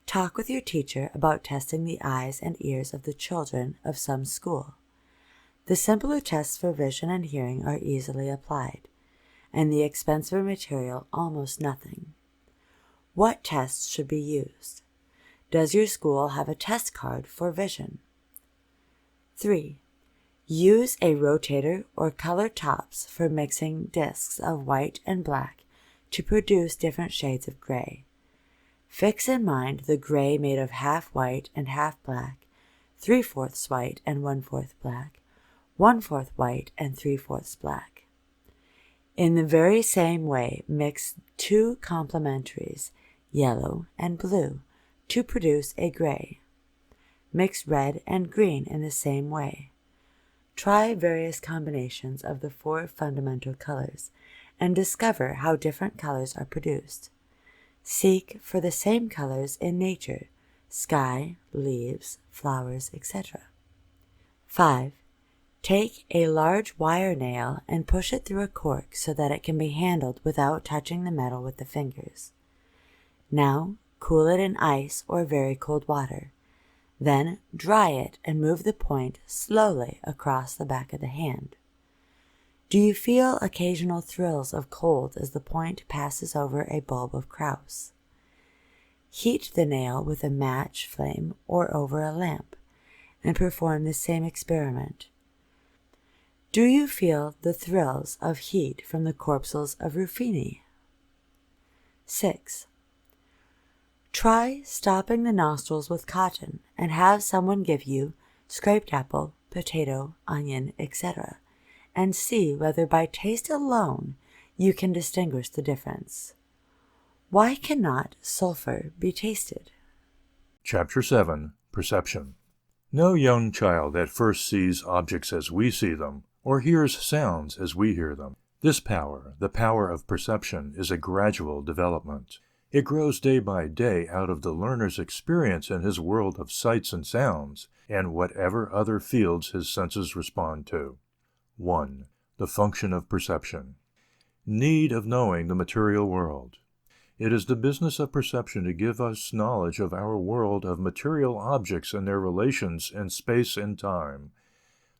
Talk with your teacher about testing the eyes and ears of the children of some school. The simpler tests for vision and hearing are easily applied, and the expensive material almost nothing. What tests should be used? Does your school have a test card for vision? 3. Use a rotator or colored tops for mixing discs of white and black to produce different shades of gray. Fix in mind the gray made of half white and half black, 3/4 white and 1/4 black, 1/4 white and 3/4 black. In the very same way, mix two complementaries, yellow and blue, to produce a gray. Mix red and green in the same way. Try various combinations of the 4 fundamental colors and discover how different colors are produced. Seek for the same colors in nature, sky, leaves, flowers, etc. 5. Take a large wire nail and push it through a cork so that it can be handled without touching the metal with the fingers. Now, cool it in ice or very cold water. Then dry it and move the point slowly across the back of the hand. Do you feel occasional thrills of cold as the point passes over a bulb of krauss? Heat the nail with a match flame or over a lamp, and perform the same experiment. Do you feel the thrills of heat from the corpuscles of Ruffini? 6. Try stopping the nostrils with cotton and have someone give you scraped apple, potato, onion, etc., and see whether by taste alone you can distinguish the difference. Why cannot sulfur be tasted? Chapter 7. Perception. No young child at first sees objects as we see them, or hears sounds as we hear them. This power, the power of perception, is a gradual development. It grows day by day out of the learner's experience in his world of sights and sounds, and whatever other fields his senses respond to. 1. The function of perception. Need of knowing the material world. It is the business of perception to give us knowledge of our world of material objects and their relations in space and time.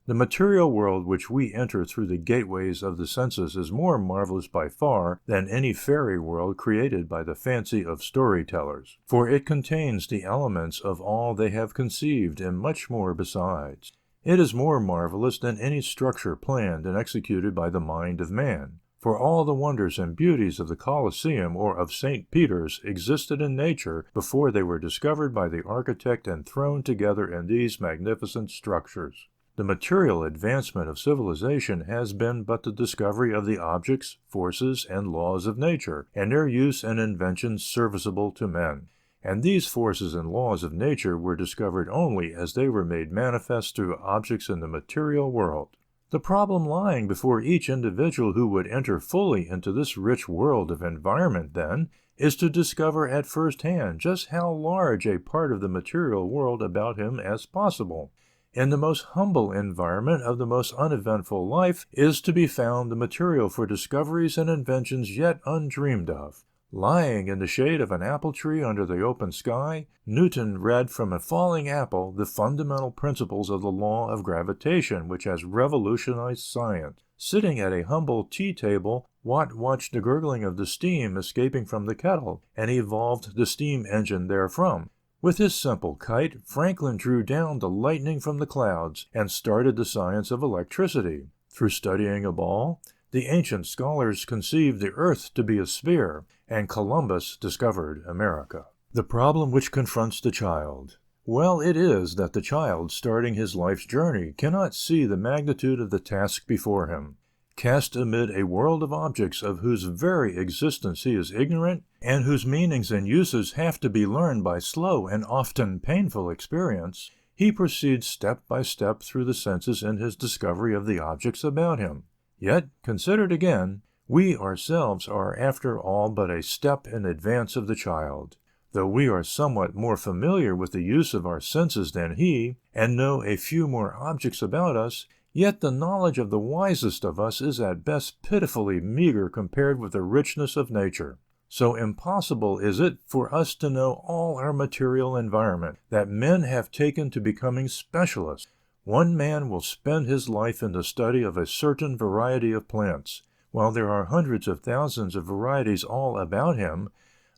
The material world which we enter through the gateways of the senses is more marvelous by far than any fairy world created by the fancy of storytellers, for it contains the elements of all they have conceived and much more besides. It is more marvelous than any structure planned and executed by the mind of man, for all the wonders and beauties of the Colosseum or of St. Peter's existed in nature before they were discovered by the architect and thrown together in these magnificent structures. The material advancement of civilization has been but the discovery of the objects, forces, and laws of nature, and their use and inventions serviceable to men. And these forces and laws of nature were discovered only as they were made manifest through objects in the material world. The problem lying before each individual who would enter fully into this rich world of environment, then, is to discover at first hand just how large a part of the material world about him as possible. In the most humble environment of the most uneventful life is to be found the material for discoveries and inventions yet undreamed of. Lying in the shade of an apple tree under the open sky, Newton read from a falling apple the fundamental principles of the law of gravitation which has revolutionized science. Sitting at a humble tea table, Watt watched the gurgling of the steam escaping from the kettle, and evolved the steam engine therefrom. With his simple kite, Franklin drew down the lightning from the clouds, and started the science of electricity. Through studying a ball, the ancient scholars conceived the earth to be a sphere, and Columbus discovered America. The problem which confronts the child. Well, it is that the child, starting his life's journey, cannot see the magnitude of the task before him. Cast amid a world of objects of whose very existence he is ignorant, and whose meanings and uses have to be learned by slow and often painful experience, he proceeds step by step through the senses in his discovery of the objects about him. Yet, considered again, we ourselves are after all but a step in advance of the child. Though we are somewhat more familiar with the use of our senses than he, and know a few more objects about us, yet the knowledge of the wisest of us is at best pitifully meager compared with the richness of nature. So impossible is it for us to know all our material environment that men have taken to becoming specialists. One man will spend his life in the study of a certain variety of plants, while there are hundreds of thousands of varieties all about him.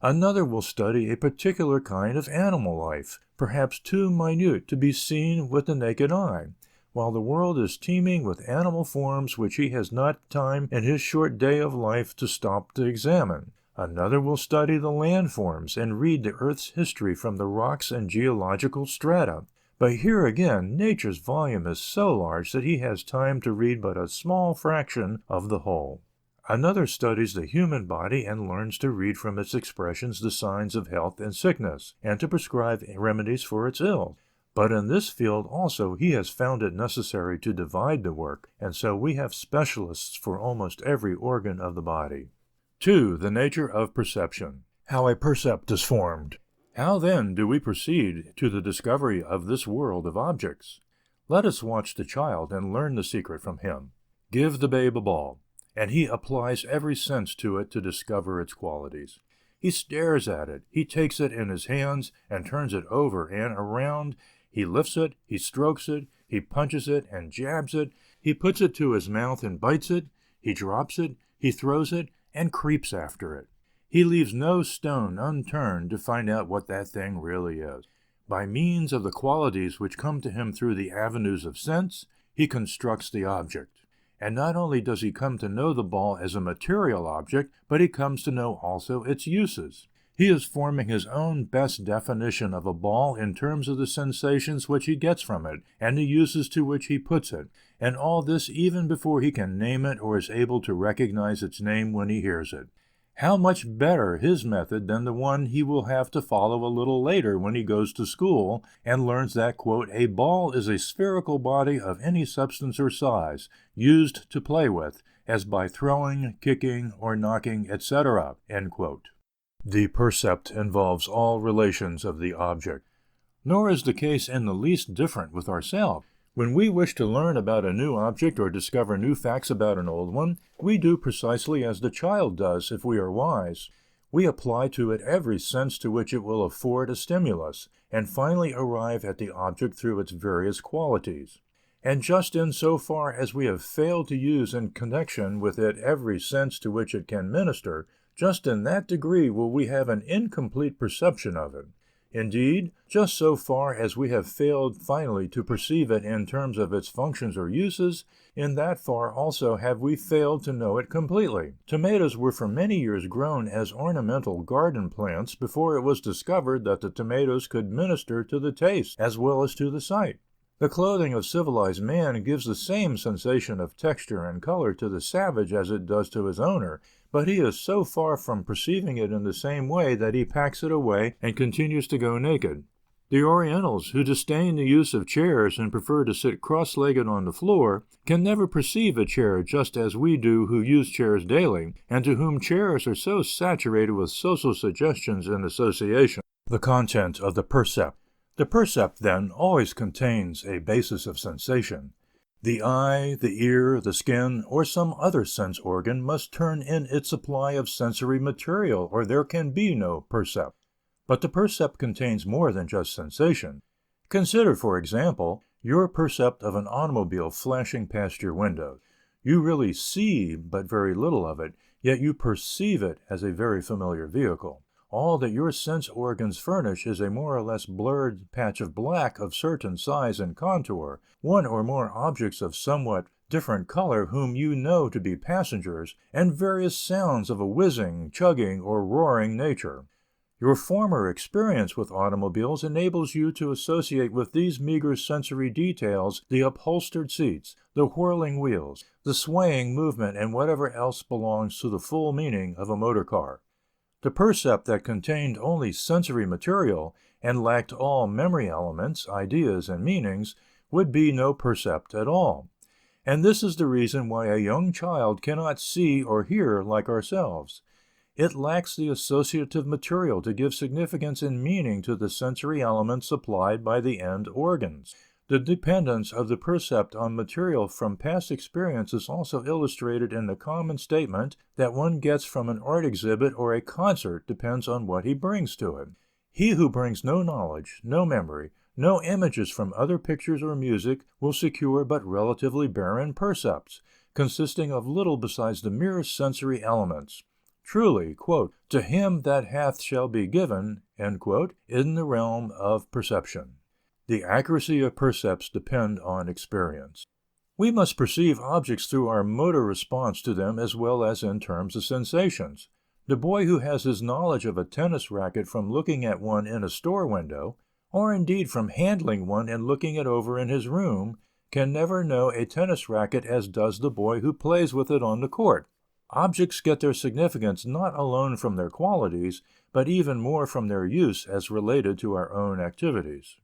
Another will study a particular kind of animal life, perhaps too minute to be seen with the naked eye, while the world is teeming with animal forms which he has not time in his short day of life to stop to examine. Another will study the landforms and read the earth's history from the rocks and geological strata. But here again, nature's volume is so large that he has time to read but a small fraction of the whole. Another studies the human body and learns to read from its expressions the signs of health and sickness, and to prescribe remedies for its ills. But in this field also he has found it necessary to divide the work, and so we have specialists for almost every organ of the body. 2. The nature of perception. How a percept is formed. How then do we proceed to the discovery of this world of objects? Let us watch the child and learn the secret from him. Give the babe a ball, and he applies every sense to it to discover its qualities. He stares at it, he takes it in his hands and turns it over and around, he lifts it, he strokes it, he punches it and jabs it, he puts it to his mouth and bites it, he drops it, he throws it, and creeps after it. He leaves no stone unturned to find out what that thing really is. By means of the qualities which come to him through the avenues of sense, he constructs the object. And not only does he come to know the ball as a material object, but he comes to know also its uses. He is forming his own best definition of a ball in terms of the sensations which he gets from it, and the uses to which he puts it, and all this even before he can name it or is able to recognize its name when he hears it. How much better his method than the one he will have to follow a little later when he goes to school and learns that, quote, a ball is a spherical body of any substance or size, used to play with, as by throwing, kicking, or knocking, etc., end quote. The percept involves all relations of the object. Nor is the case in the least different with ourselves. When we wish to learn about a new object or discover new facts about an old one, we do precisely as the child does if we are wise. We apply to it every sense to which it will afford a stimulus, and finally arrive at the object through its various qualities. And just in so far as we have failed to use in connection with it every sense to which it can minister, just in that degree will we have an incomplete perception of it. Indeed, just so far as we have failed finally to perceive it in terms of its functions or uses, in that far also have we failed to know it completely. Tomatoes were for many years grown as ornamental garden plants before it was discovered that the tomatoes could minister to the taste as well as to the sight. The clothing of civilized man gives the same sensation of texture and color to the savage as it does to his owner, but he is so far from perceiving it in the same way that he packs it away and continues to go naked. The Orientals, who disdain the use of chairs and prefer to sit cross-legged on the floor, can never perceive a chair just as we do who use chairs daily, and to whom chairs are so saturated with social suggestions and association. The content of the percept. The percept, then, always contains a basis of sensation. The eye, the ear, the skin, or some other sense organ must turn in its supply of sensory material, or there can be no percept. But the percept contains more than just sensation. Consider, for example, your percept of an automobile flashing past your window. You really see but very little of it, yet you perceive it as a very familiar vehicle. All that your sense organs furnish is a more or less blurred patch of black of certain size and contour, one or more objects of somewhat different color whom you know to be passengers, and various sounds of a whizzing, chugging, or roaring nature. Your former experience with automobiles enables you to associate with these meager sensory details the upholstered seats, the whirling wheels, the swaying movement, and whatever else belongs to the full meaning of a motor car. The percept that contained only sensory material and lacked all memory elements, ideas, and meanings would be no percept at all. And this is the reason why a young child cannot see or hear like ourselves. It lacks the associative material to give significance and meaning to the sensory elements supplied by the end organs. The dependence of the percept on material from past experience is also illustrated in the common statement that one gets from an art exhibit or a concert depends on what he brings to it. He who brings no knowledge, no memory, no images from other pictures or music will secure but relatively barren percepts, consisting of little besides the merest sensory elements. Truly, to him that hath shall be given, in the realm of perception. The accuracy of percepts depend on experience. We must perceive objects through our motor response to them as well as in terms of sensations. The boy who has his knowledge of a tennis racket from looking at one in a store window, or indeed from handling one and looking it over in his room, can never know a tennis racket as does the boy who plays with it on the court. Objects get their significance not alone from their qualities, but even more from their use as related to our own activities.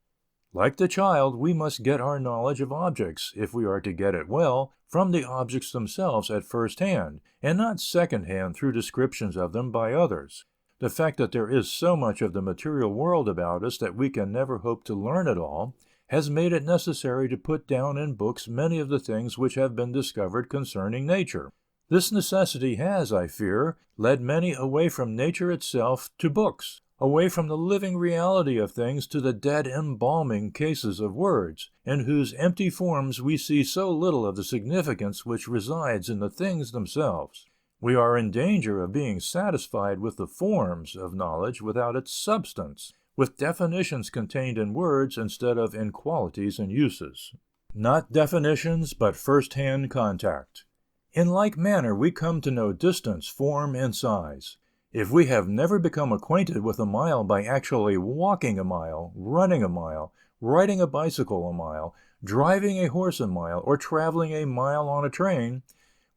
Like the child, we must get our knowledge of objects, if we are to get it well, from the objects themselves at first hand, and not second hand through descriptions of them by others. The fact that there is so much of the material world about us that we can never hope to learn it all, has made it necessary to put down in books many of the things which have been discovered concerning nature. This necessity has, I fear, led many away from nature itself to books, away from the living reality of things to the dead embalming cases of words, in whose empty forms we see so little of the significance which resides in the things themselves. We are in danger of being satisfied with the forms of knowledge without its substance, with definitions contained in words instead of in qualities and uses. Not definitions, but first-hand contact. In like manner we come to know distance, form, and size. If we have never become acquainted with a mile by actually walking a mile, running a mile, riding a bicycle a mile, driving a horse a mile, or traveling a mile on a train,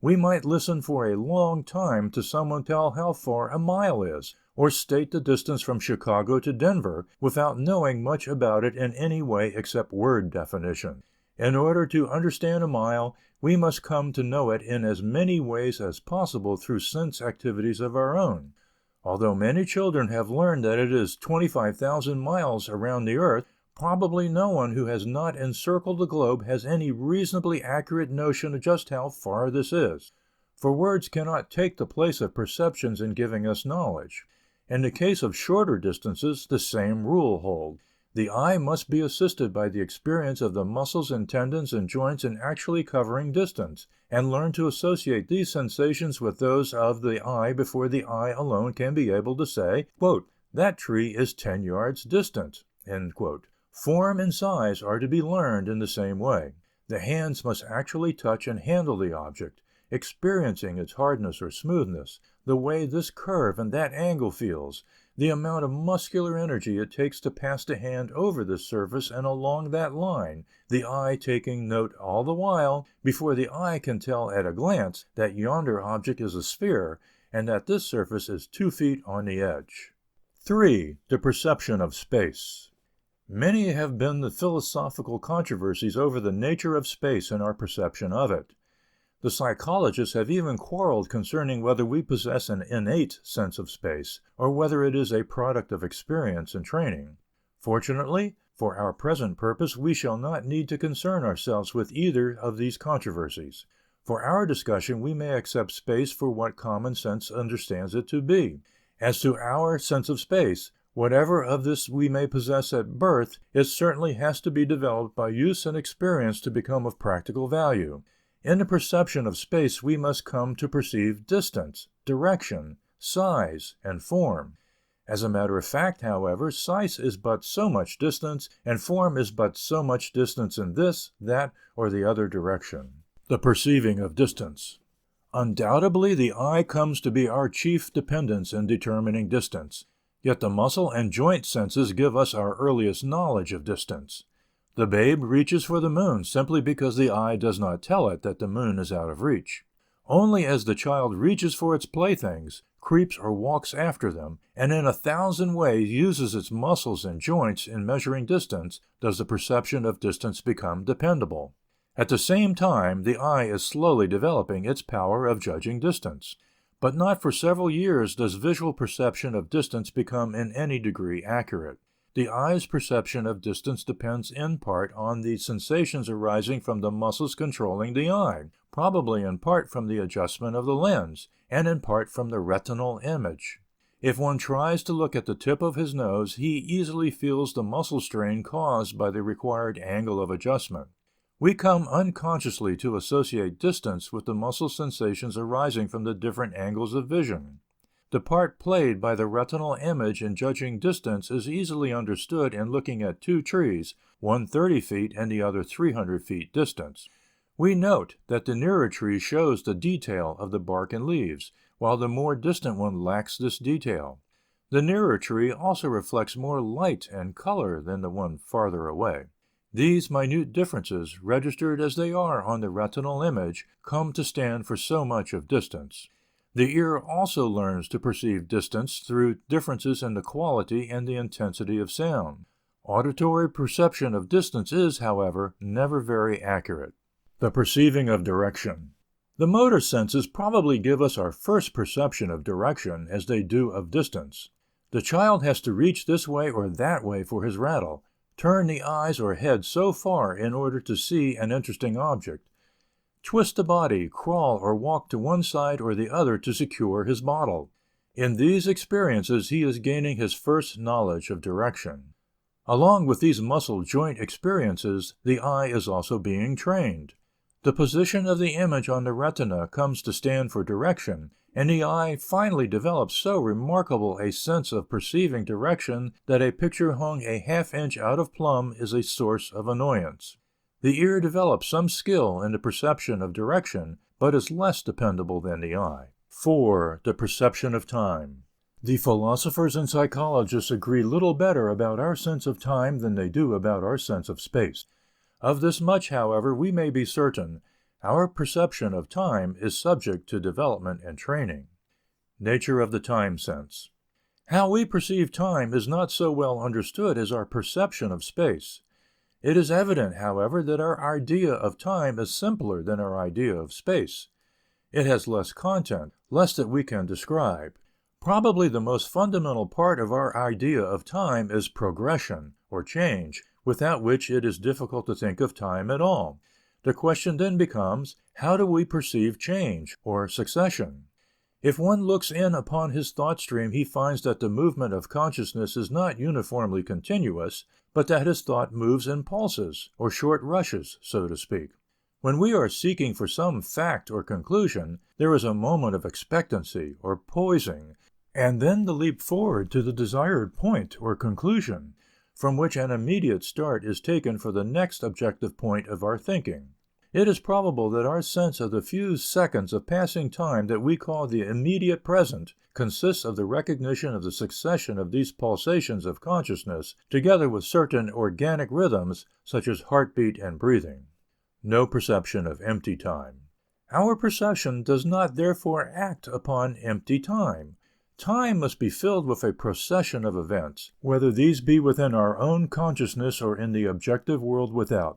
we might listen for a long time to someone tell how far a mile is, or state the distance from Chicago to Denver, without knowing much about it in any way except word definition. In order to understand a mile, we must come to know it in as many ways as possible through sense activities of our own. Although many children have learned that it is 25,000 miles around the earth, probably no one who has not encircled the globe has any reasonably accurate notion of just how far this is. For words cannot take the place of perceptions in giving us knowledge. In the case of shorter distances, the same rule holds. The eye must be assisted by the experience of the muscles and tendons and joints in actually covering distance, and learn to associate these sensations with those of the eye before the eye alone can be able to say, "That tree is 10 yards distant." Form and size are to be learned in the same way. The hands must actually touch and handle the object, experiencing its hardness or smoothness, the way this curve and that angle feels, the amount of muscular energy it takes to pass the hand over this surface and along that line, the eye taking note all the while, before the eye can tell at a glance that yonder object is a sphere, and that this surface is 2 feet on the edge. 3. The perception of space. Many have been the philosophical controversies over the nature of space and our perception of it. The psychologists have even quarreled concerning whether we possess an innate sense of space, or whether it is a product of experience and training. Fortunately, for our present purpose, we shall not need to concern ourselves with either of these controversies. For our discussion, we may accept space for what common sense understands it to be. As to our sense of space, whatever of this we may possess at birth, it certainly has to be developed by use and experience to become of practical value. In the perception of space, we must come to perceive distance, direction, size, and form. As a matter of fact, however, size is but so much distance, and form is but so much distance in this, that, or the other direction. The perceiving of distance. Undoubtedly, the eye comes to be our chief dependence in determining distance, yet the muscle and joint senses give us our earliest knowledge of distance. The babe reaches for the moon simply because the eye does not tell it that the moon is out of reach. Only as the child reaches for its playthings, creeps or walks after them, and in 1,000 ways uses its muscles and joints in measuring distance, does the perception of distance become dependable. At the same time, the eye is slowly developing its power of judging distance. But not for several years does visual perception of distance become in any degree accurate. The eye's perception of distance depends in part on the sensations arising from the muscles controlling the eye, probably in part from the adjustment of the lens, and in part from the retinal image. If one tries to look at the tip of his nose, he easily feels the muscle strain caused by the required angle of adjustment. We come unconsciously to associate distance with the muscle sensations arising from the different angles of vision. The part played by the retinal image in judging distance is easily understood in looking at two trees, one 30 feet and the other 300 feet distance. We note that the nearer tree shows the detail of the bark and leaves, while the more distant one lacks this detail. The nearer tree also reflects more light and color than the one farther away. These minute differences, registered as they are on the retinal image, come to stand for so much of distance. The ear also learns to perceive distance through differences in the quality and the intensity of sound. Auditory perception of distance is, however, never very accurate. The perceiving of direction. The motor senses probably give us our first perception of direction as they do of distance. The child has to reach this way or that way for his rattle, turn the eyes or head so far in order to see an interesting object, twist the body, crawl or walk to one side or the other to secure his bottle. In these experiences he is gaining his first knowledge of direction. Along with these muscle joint experiences, the eye is also being trained. The position of the image on the retina comes to stand for direction, and the eye finally develops so remarkable a sense of perceiving direction that a picture hung a half-inch out of plumb is a source of annoyance. The ear develops some skill in the perception of direction, but is less dependable than the eye. 4. The perception of time. The philosophers and psychologists agree little better about our sense of time than they do about our sense of space. Of this much, however, we may be certain: our perception of time is subject to development and training. Nature of the time sense. How we perceive time is not so well understood as our perception of space. It is evident, however, that our idea of time is simpler than our idea of space. It has less content, less that we can describe. Probably the most fundamental part of our idea of time is progression, or change, without which it is difficult to think of time at all. The question then becomes, how do we perceive change, or succession? If one looks in upon his thought stream, he finds that the movement of consciousness is not uniformly continuous, but that his thought moves in pulses, or short rushes, so to speak. When we are seeking for some fact or conclusion, there is a moment of expectancy, or poising, and then the leap forward to the desired point or conclusion, from which an immediate start is taken for the next objective point of our thinking. It is probable that our sense of the few seconds of passing time that we call the immediate present consists of the recognition of the succession of these pulsations of consciousness, together with certain organic rhythms, such as heartbeat and breathing. No perception of empty time. Our perception does not therefore act upon empty time. Time must be filled with a procession of events, whether these be within our own consciousness or in the objective world without.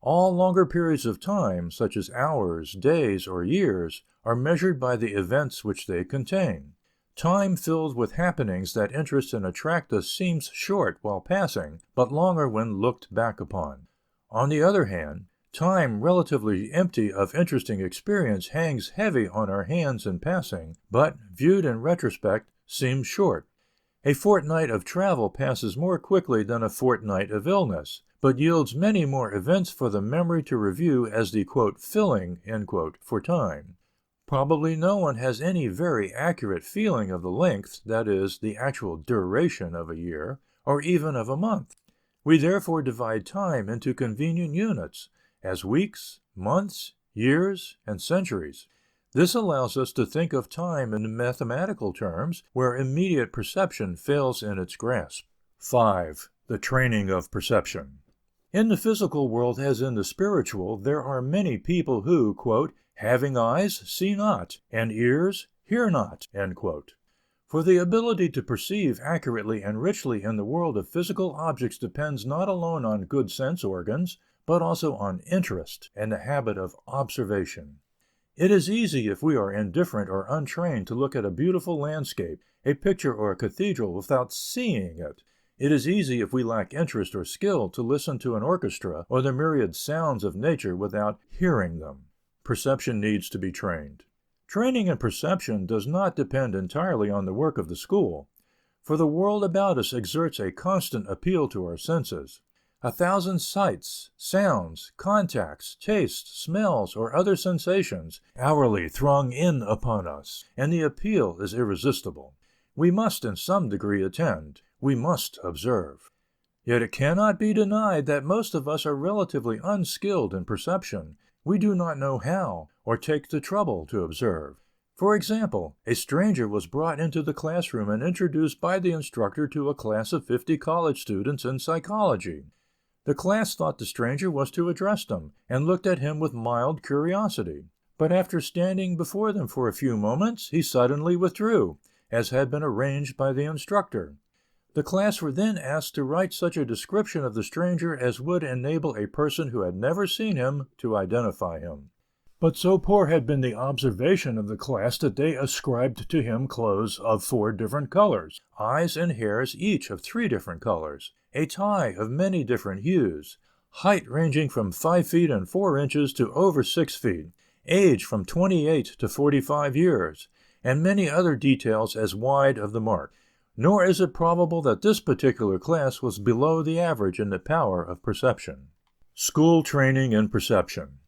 All longer periods of time, such as hours, days, or years, are measured by the events which they contain. Time filled with happenings that interest and attract us seems short while passing, but longer when looked back upon. On the other hand, time relatively empty of interesting experience hangs heavy on our hands in passing, but, viewed in retrospect, seems short. A fortnight of travel passes more quickly than a fortnight of illness, but yields many more events for the memory to review as the "filling" for time. Probably no one has any very accurate feeling of the length, that is, the actual duration of a year, or even of a month. We therefore divide time into convenient units, as weeks, months, years, and centuries. This allows us to think of time in mathematical terms, where immediate perception fails in its grasp. 5. The training of perception. In the physical world as in the spiritual, there are many people who, "having eyes, see not, and ears, hear not." For the ability to perceive accurately and richly in the world of physical objects depends not alone on good sense organs, but also on interest and the habit of observation. It is easy if we are indifferent or untrained to look at a beautiful landscape, a picture or a cathedral without seeing it. It is easy if we lack interest or skill to listen to an orchestra or the myriad sounds of nature without hearing them. Perception needs to be trained. Training in perception does not depend entirely on the work of the school, for the world about us exerts a constant appeal to our senses. 1,000 sights, sounds, contacts, tastes, smells, or other sensations hourly throng in upon us, and the appeal is irresistible. We must in some degree attend, we must observe. Yet it cannot be denied that most of us are relatively unskilled in perception. We do not know how, or take the trouble to observe. For example, a stranger was brought into the classroom and introduced by the instructor to a class of 50 college students in psychology. The class thought the stranger was to address them, and looked at him with mild curiosity. But after standing before them for a few moments, he suddenly withdrew, as had been arranged by the instructor. The class were then asked to write such a description of the stranger as would enable a person who had never seen him to identify him. But so poor had been the observation of the class that they ascribed to him clothes of 4 different colors, eyes and hairs each of 3 different colors, a tie of many different hues, height ranging from 5 feet and 4 inches to over 6 feet, age from 28 to 45 years, and many other details as wide of the mark. Nor is it probable that this particular class was below the average in the power of perception. School training in perception.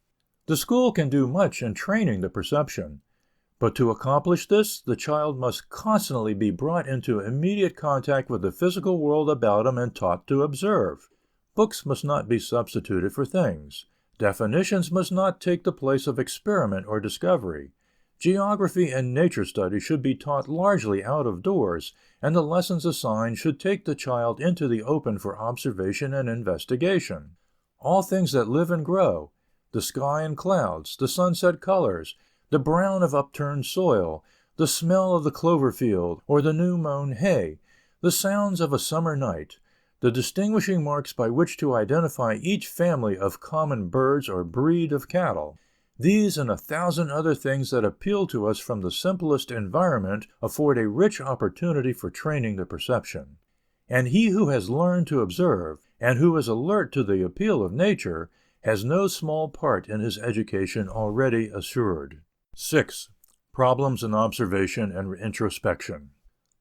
The school can do much in training the perception, but to accomplish this, the child must constantly be brought into immediate contact with the physical world about him and taught to observe. Books must not be substituted for things. Definitions must not take the place of experiment or discovery. Geography and nature study should be taught largely out of doors, and the lessons assigned should take the child into the open for observation and investigation. All things that live and grow, the sky and clouds, the sunset colors, the brown of upturned soil, the smell of the clover field or the new mown hay, the sounds of a summer night, the distinguishing marks by which to identify each family of common birds or breed of cattle, these and 1,000 other things that appeal to us from the simplest environment afford a rich opportunity for training the perception. And he who has learned to observe, and who is alert to the appeal of nature, has no small part in his education already assured. 6. Problems in observation and introspection.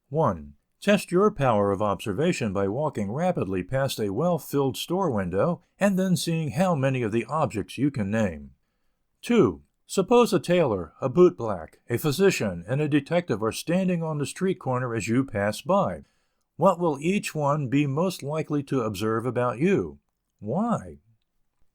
1. Test your power of observation by walking rapidly past a well-filled store window and then seeing how many of the objects you can name. 2. Suppose a tailor, a bootblack, a physician, and a detective are standing on the street corner as you pass by. What will each one be most likely to observe about you? Why?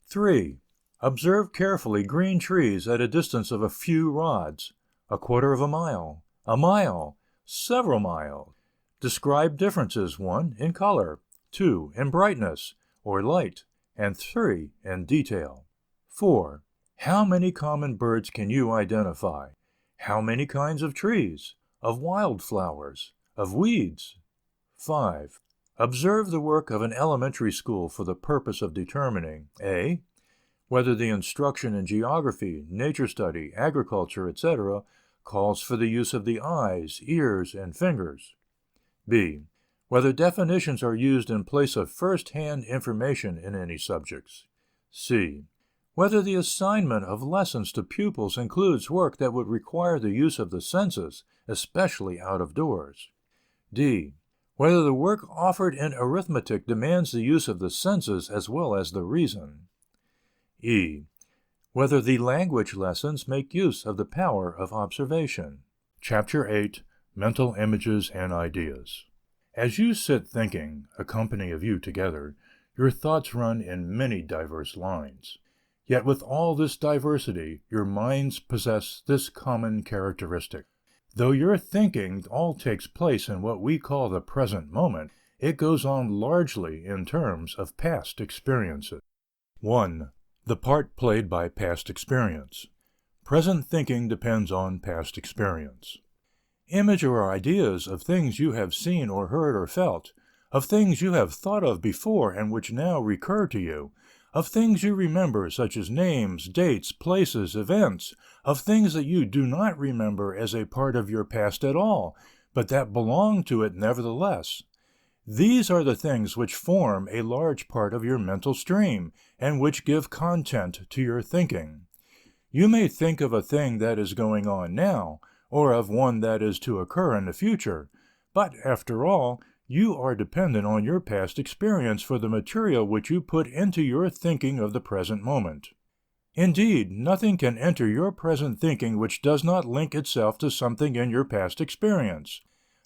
3. Observe carefully green trees at a distance of a few rods, a quarter of a mile, several miles. Describe differences: 1. In color, 2. In brightness, or light, and 3. In detail. 4. How many common birds can you identify? How many kinds of trees? of wildflowers, of weeds. 5. Observe the work of an elementary school for the purpose of determining a. Whether the instruction in geography, nature study, agriculture, etc., calls for the use of the eyes, ears, and fingers. b. Whether definitions are used in place of first-hand information in any subjects. c. Whether the assignment of lessons to pupils includes work that would require the use of the senses, especially out of doors. d. Whether the work offered in arithmetic demands the use of the senses as well as the reason. e. Whether the language lessons make use of the power of observation. Chapter 8. Mental Images and Ideas. As you sit thinking, a company of you together, your thoughts run in many diverse lines. Yet with all this diversity, your minds possess this common characteristic. Though your thinking all takes place in what we call the present moment, it goes on largely in terms of past experiences. 1. The part played by past experience. Present thinking depends on past experience. Image or ideas of things you have seen or heard or felt, of things you have thought of before and which now recur to you, of things you remember such as names, dates, places, events, of things that you do not remember as a part of your past at all, but that belong to it nevertheless. These are the things which form a large part of your mental stream, and which give content to your thinking. You may think of a thing that is going on now, or of one that is to occur in the future, but, after all, you are dependent on your past experience for the material which you put into your thinking of the present moment. Indeed, nothing can enter your present thinking which does not link itself to something in your past experience.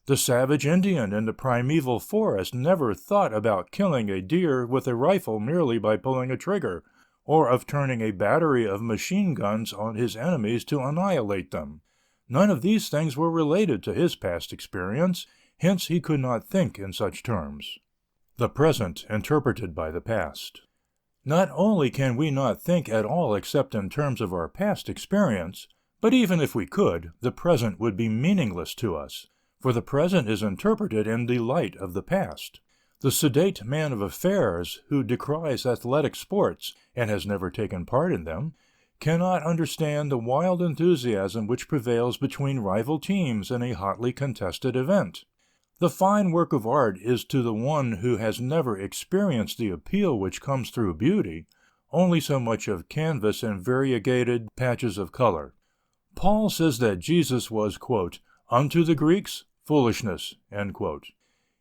The savage Indian in the primeval forest never thought about killing a deer with a rifle merely by pulling a trigger, or of turning a battery of machine guns on his enemies to annihilate them. None of these things were related to his past experience, hence he could not think in such terms. The present interpreted by the past. Not only can we not think at all except in terms of our past experience, but even if we could, the present would be meaningless to us, for the present is interpreted in the light of the past. The sedate man of affairs, who decries athletic sports and has never taken part in them, cannot understand the wild enthusiasm which prevails between rival teams in a hotly contested event. The fine work of art is to the one who has never experienced the appeal which comes through beauty, only so much of canvas and variegated patches of color. Paul says that Jesus was, quote, "unto the Greeks foolishness," end quote.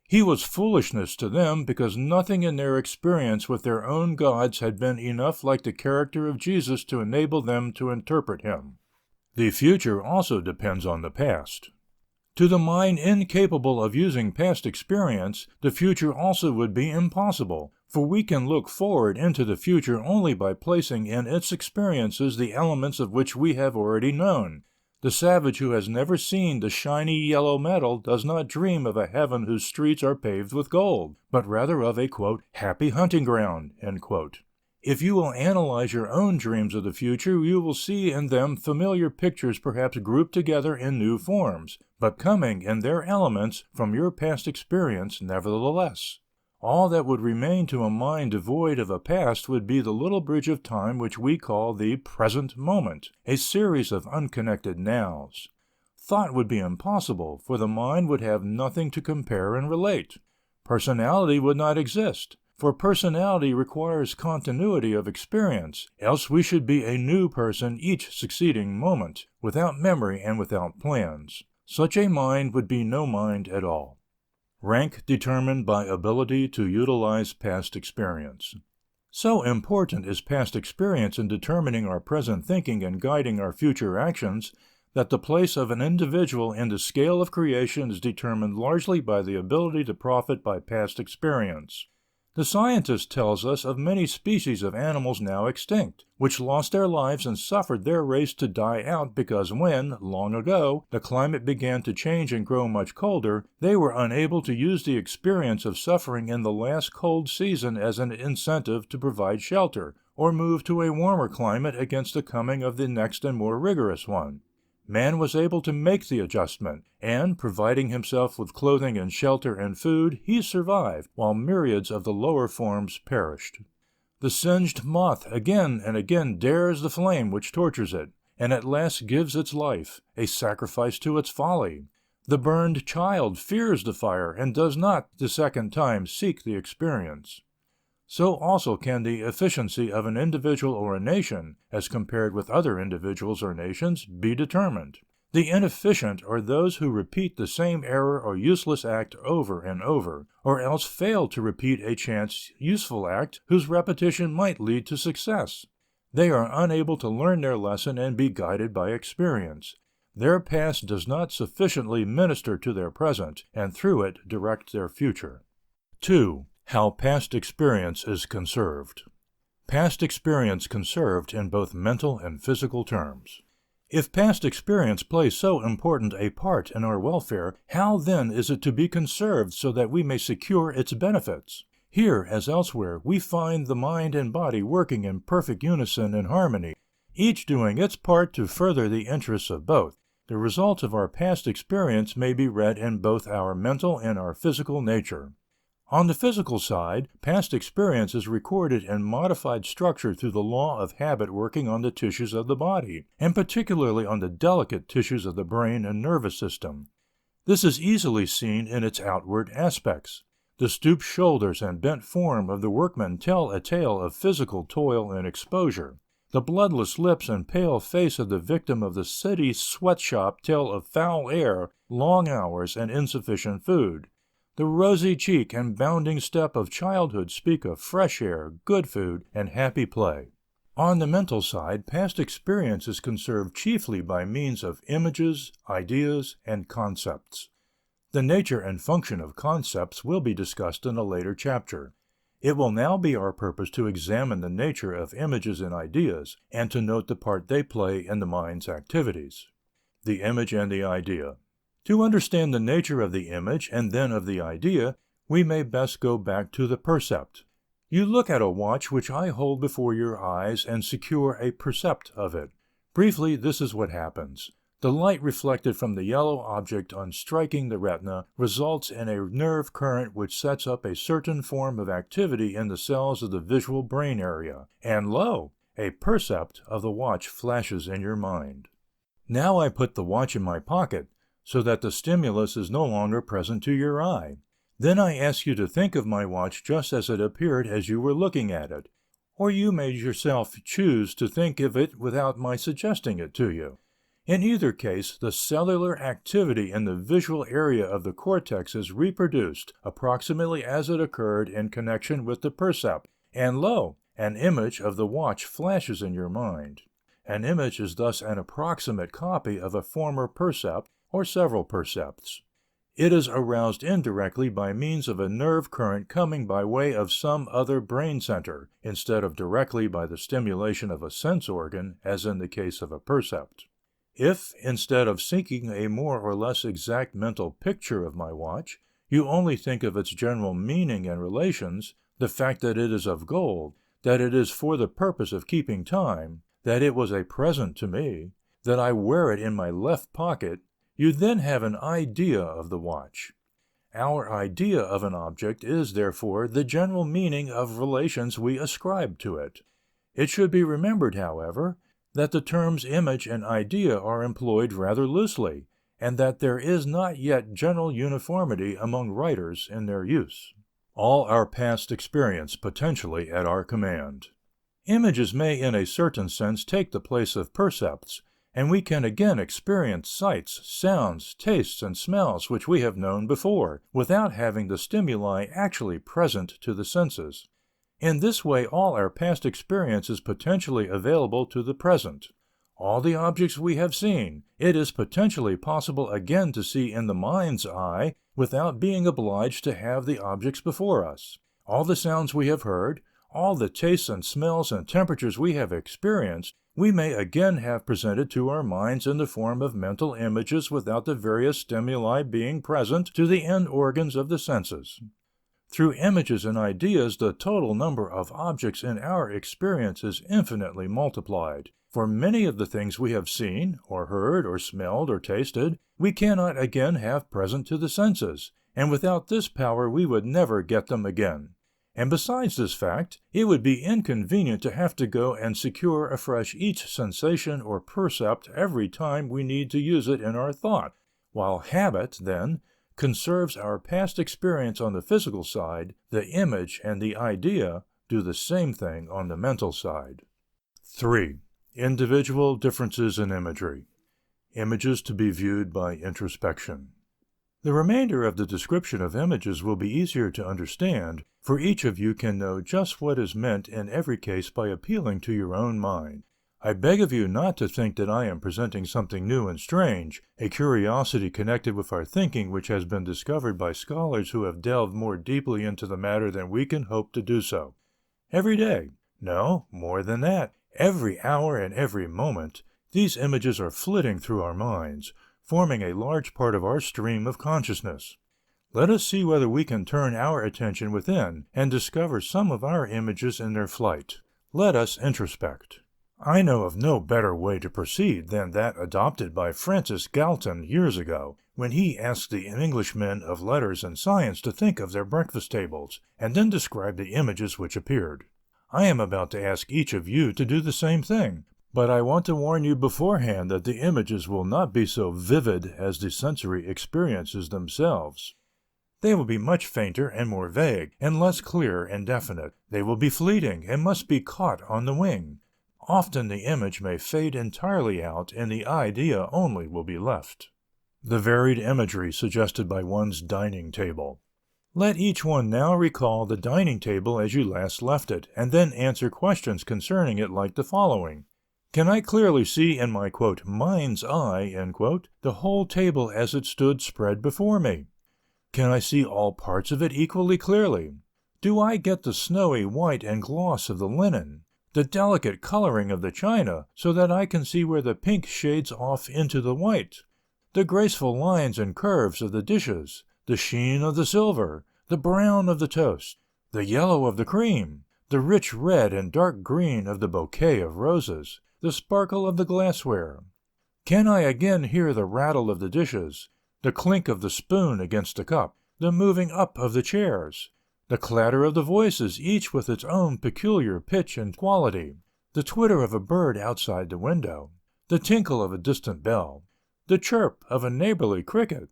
He was foolishness to them because nothing in their experience with their own gods had been enough like the character of Jesus to enable them to interpret him. The future also depends on the past. To the mind incapable of using past experience, the future also would be impossible, for we can look forward into the future only by placing in its experiences the elements of which we have already known. The savage who has never seen the shiny yellow metal does not dream of a heaven whose streets are paved with gold, but rather of a, quote, "happy hunting ground," end quote. If you will analyze your own dreams of the future, you will see in them familiar pictures perhaps grouped together in new forms, but coming in their elements from your past experience nevertheless. All that would remain to a mind devoid of a past would be the little bridge of time which we call the present moment, a series of unconnected nows. Thought would be impossible, for the mind would have nothing to compare and relate. Personality would not exist, for personality requires continuity of experience, else we should be a new person each succeeding moment, without memory and without plans. Such a mind would be no mind at all. Rank determined by ability to utilize past experience. So important is past experience in determining our present thinking and guiding our future actions that the place of an individual in the scale of creation is determined largely by the ability to profit by past experience. The scientist tells us of many species of animals now extinct, which lost their lives and suffered their race to die out because when, long ago, the climate began to change and grow much colder, they were unable to use the experience of suffering in the last cold season as an incentive to provide shelter, or move to a warmer climate against the coming of the next and more rigorous one. Man was able to make the adjustment, and, providing himself with clothing and shelter and food, he survived, while myriads of the lower forms perished. The singed moth again and again dares the flame which tortures it, and at last gives its life, a sacrifice to its folly. The burned child fears the fire and does not the second time seek the experience. So also can the efficiency of an individual or a nation, as compared with other individuals or nations, be determined. The inefficient are those who repeat the same error or useless act over and over, or else fail to repeat a chance useful act whose repetition might lead to success. They are unable to learn their lesson and be guided by experience. Their past does not sufficiently minister to their present, and through it direct their future. 2. How past experience is conserved. Past experience conserved in both mental and physical terms. If past experience plays so important a part in our welfare, how then is it to be conserved so that we may secure its benefits? Here, as elsewhere, we find the mind and body working in perfect unison and harmony, each doing its part to further the interests of both. The results of our past experience may be read in both our mental and our physical nature. On the physical side, past experience is recorded in modified structure through the law of habit working on the tissues of the body, and particularly on the delicate tissues of the brain and nervous system. This is easily seen in its outward aspects. The stooped shoulders and bent form of the workman tell a tale of physical toil and exposure. The bloodless lips and pale face of the victim of the city sweatshop tell of foul air, long hours, and insufficient food. The rosy cheek and bounding step of childhood speak of fresh air, good food, and happy play. On the mental side, past experience is conserved chiefly by means of images, ideas, and concepts. The nature and function of concepts will be discussed in a later chapter. It will now be our purpose to examine the nature of images and ideas, and to note the part they play in the mind's activities. The image and the idea. To understand the nature of the image and then of the idea, we may best go back to the percept. You look at a watch which I hold before your eyes and secure a percept of it. Briefly, this is what happens. The light reflected from the yellow object on striking the retina results in a nerve current which sets up a certain form of activity in the cells of the visual brain area, and lo, a percept of the watch flashes in your mind. Now I put the watch in my pocket, so that the stimulus is no longer present to your eye. Then I ask you to think of my watch just as it appeared as you were looking at it, or you may yourself choose to think of it without my suggesting it to you. In either case, the cellular activity in the visual area of the cortex is reproduced approximately as it occurred in connection with the percept, and lo, an image of the watch flashes in your mind. An image is thus an approximate copy of a former percept or several percepts. It is aroused indirectly by means of a nerve current coming by way of some other brain center, instead of directly by the stimulation of a sense organ, as in the case of a percept. If, instead of seeking a more or less exact mental picture of my watch, you only think of its general meaning and relations, the fact that it is of gold, that it is for the purpose of keeping time, that it was a present to me, that I wear it in my left pocket, you then have an idea of the watch. Our idea of an object is, therefore, the general meaning of relations we ascribe to it. It should be remembered, however, that the terms image and idea are employed rather loosely, and that there is not yet general uniformity among writers in their use. All our past experience potentially at our command. Images may in a certain sense take the place of percepts, and we can again experience sights, sounds, tastes, and smells which we have known before, without having the stimuli actually present to the senses. In this way all our past experience is potentially available to the present. All the objects we have seen, it is potentially possible again to see in the mind's eye, without being obliged to have the objects before us. All the sounds we have heard, all the tastes and smells and temperatures we have experienced, we may again have presented to our minds in the form of mental images without the various stimuli being present to the end organs of the senses. Through images and ideas, the total number of objects in our experience is infinitely multiplied. For many of the things we have seen, or heard, or smelled, or tasted, we cannot again have present to the senses, and without this power we would never get them again. And besides this fact, it would be inconvenient to have to go and secure afresh each sensation or percept every time we need to use it in our thought, while habit, then, conserves our past experience on the physical side, the image and the idea do the same thing on the mental side. 3. Individual differences in imagery. Images to be viewed by introspection. The remainder of the description of images will be easier to understand, for each of you can know just what is meant in every case by appealing to your own mind. I beg of you not to think that I am presenting something new and strange, a curiosity connected with our thinking which has been discovered by scholars who have delved more deeply into the matter than we can hope to do so. Every day, no, more than that, every hour and every moment, these images are flitting through our minds, forming a large part of our stream of consciousness. Let us see whether we can turn our attention within and discover some of our images in their flight. Let us introspect. I know of no better way to proceed than that adopted by Francis Galton years ago, when he asked the Englishmen of letters and science to think of their breakfast tables, and then describe the images which appeared. I am about to ask each of you to do the same thing, but I want to warn you beforehand that the images will not be so vivid as the sensory experiences themselves. They will be much fainter and more vague, and less clear and definite. They will be fleeting, and must be caught on the wing. Often the image may fade entirely out, and the idea only will be left. The varied imagery suggested by one's dining table. Let each one now recall the dining table as you last left it, and then answer questions concerning it like the following. Can I clearly see in my, quote, mind's eye, end quote, the whole table as it stood spread before me? Can I see all parts of it equally clearly? Do I get the snowy white and gloss of the linen, the delicate coloring of the china, so that I can see where the pink shades off into the white, the graceful lines and curves of the dishes, the sheen of the silver, the brown of the toast, the yellow of the cream, the rich red and dark green of the bouquet of roses, the sparkle of the glassware? Can I again hear the rattle of the dishes, the clink of the spoon against the cup, the moving up of the chairs, the clatter of the voices, each with its own peculiar pitch and quality, the twitter of a bird outside the window, the tinkle of a distant bell, the chirp of a neighborly cricket?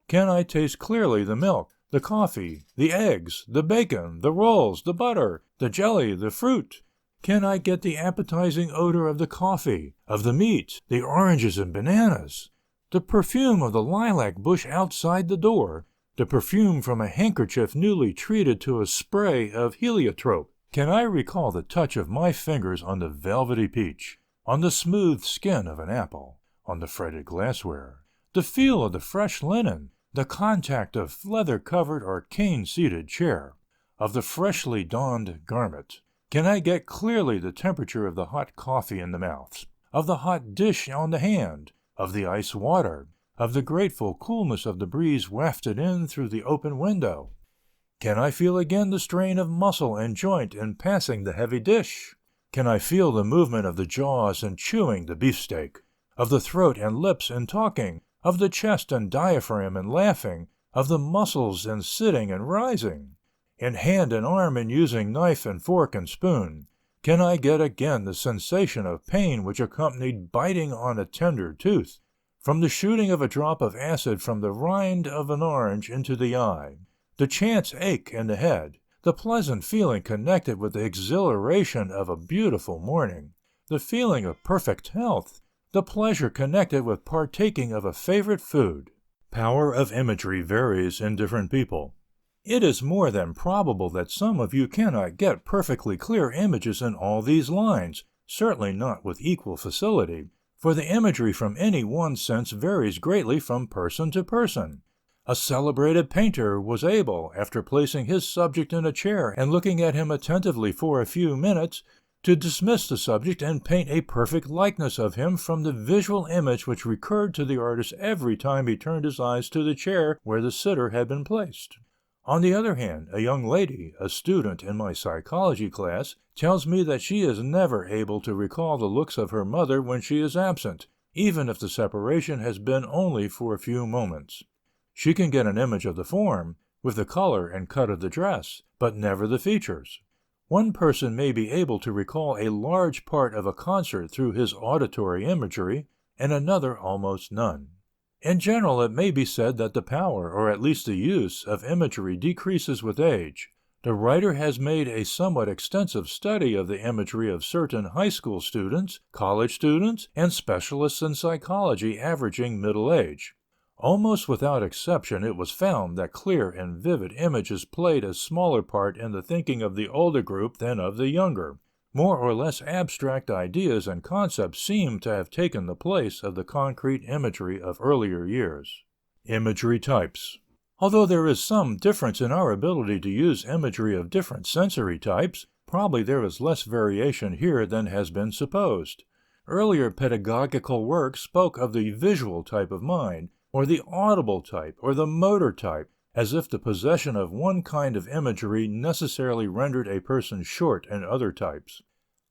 Can I taste clearly the milk, the coffee, the eggs, the bacon, the rolls, the butter, the jelly, the fruit? Can I get the appetizing odor of the coffee, of the meat, the oranges and bananas, the perfume of the lilac bush outside the door, the perfume from a handkerchief newly treated to a spray of heliotrope? Can I recall the touch of my fingers on the velvety peach, on the smooth skin of an apple, on the fretted glassware, the feel of the fresh linen, the contact of leather-covered or cane-seated chair, of the freshly donned garment? Can I get clearly the temperature of the hot coffee in the mouth, of the hot dish on the hand, of the ice water, of the grateful coolness of the breeze wafted in through the open window? Can I feel again the strain of muscle and joint in passing the heavy dish? Can I feel the movement of the jaws in chewing the beefsteak, of the throat and lips in talking, of the chest and diaphragm in laughing, of the muscles in sitting and rising, in hand and arm in using knife and fork and spoon? Can I get again the sensation of pain which accompanied biting on a tender tooth, from the shooting of a drop of acid from the rind of an orange into the eye, the chance ache in the head, the pleasant feeling connected with the exhilaration of a beautiful morning, the feeling of perfect health, the pleasure connected with partaking of a favorite food? Power of imagery varies in different people. It is more than probable that some of you cannot get perfectly clear images in all these lines, certainly not with equal facility, for the imagery from any one sense varies greatly from person to person. A celebrated painter was able, after placing his subject in a chair and looking at him attentively for a few minutes, to dismiss the subject and paint a perfect likeness of him from the visual image which recurred to the artist every time he turned his eyes to the chair where the sitter had been placed. On the other hand, a young lady, a student in my psychology class, tells me that she is never able to recall the looks of her mother when she is absent, even if the separation has been only for a few moments. She can get an image of the form, with the color and cut of the dress, but never the features. One person may be able to recall a large part of a concert through his auditory imagery, and another almost none. In general, it may be said that the power, or at least the use, of imagery decreases with age. The writer has made a somewhat extensive study of the imagery of certain high school students, college students, and specialists in psychology averaging middle age. Almost without exception, it was found that clear and vivid images played a smaller part in the thinking of the older group than of the younger. More or less abstract ideas and concepts seem to have taken the place of the concrete imagery of earlier years. Imagery types. Although there is some difference in our ability to use imagery of different sensory types, probably there is less variation here than has been supposed. Earlier pedagogical works spoke of the visual type of mind, or the audible type, or the motor type, as if the possession of one kind of imagery necessarily rendered a person short in other types.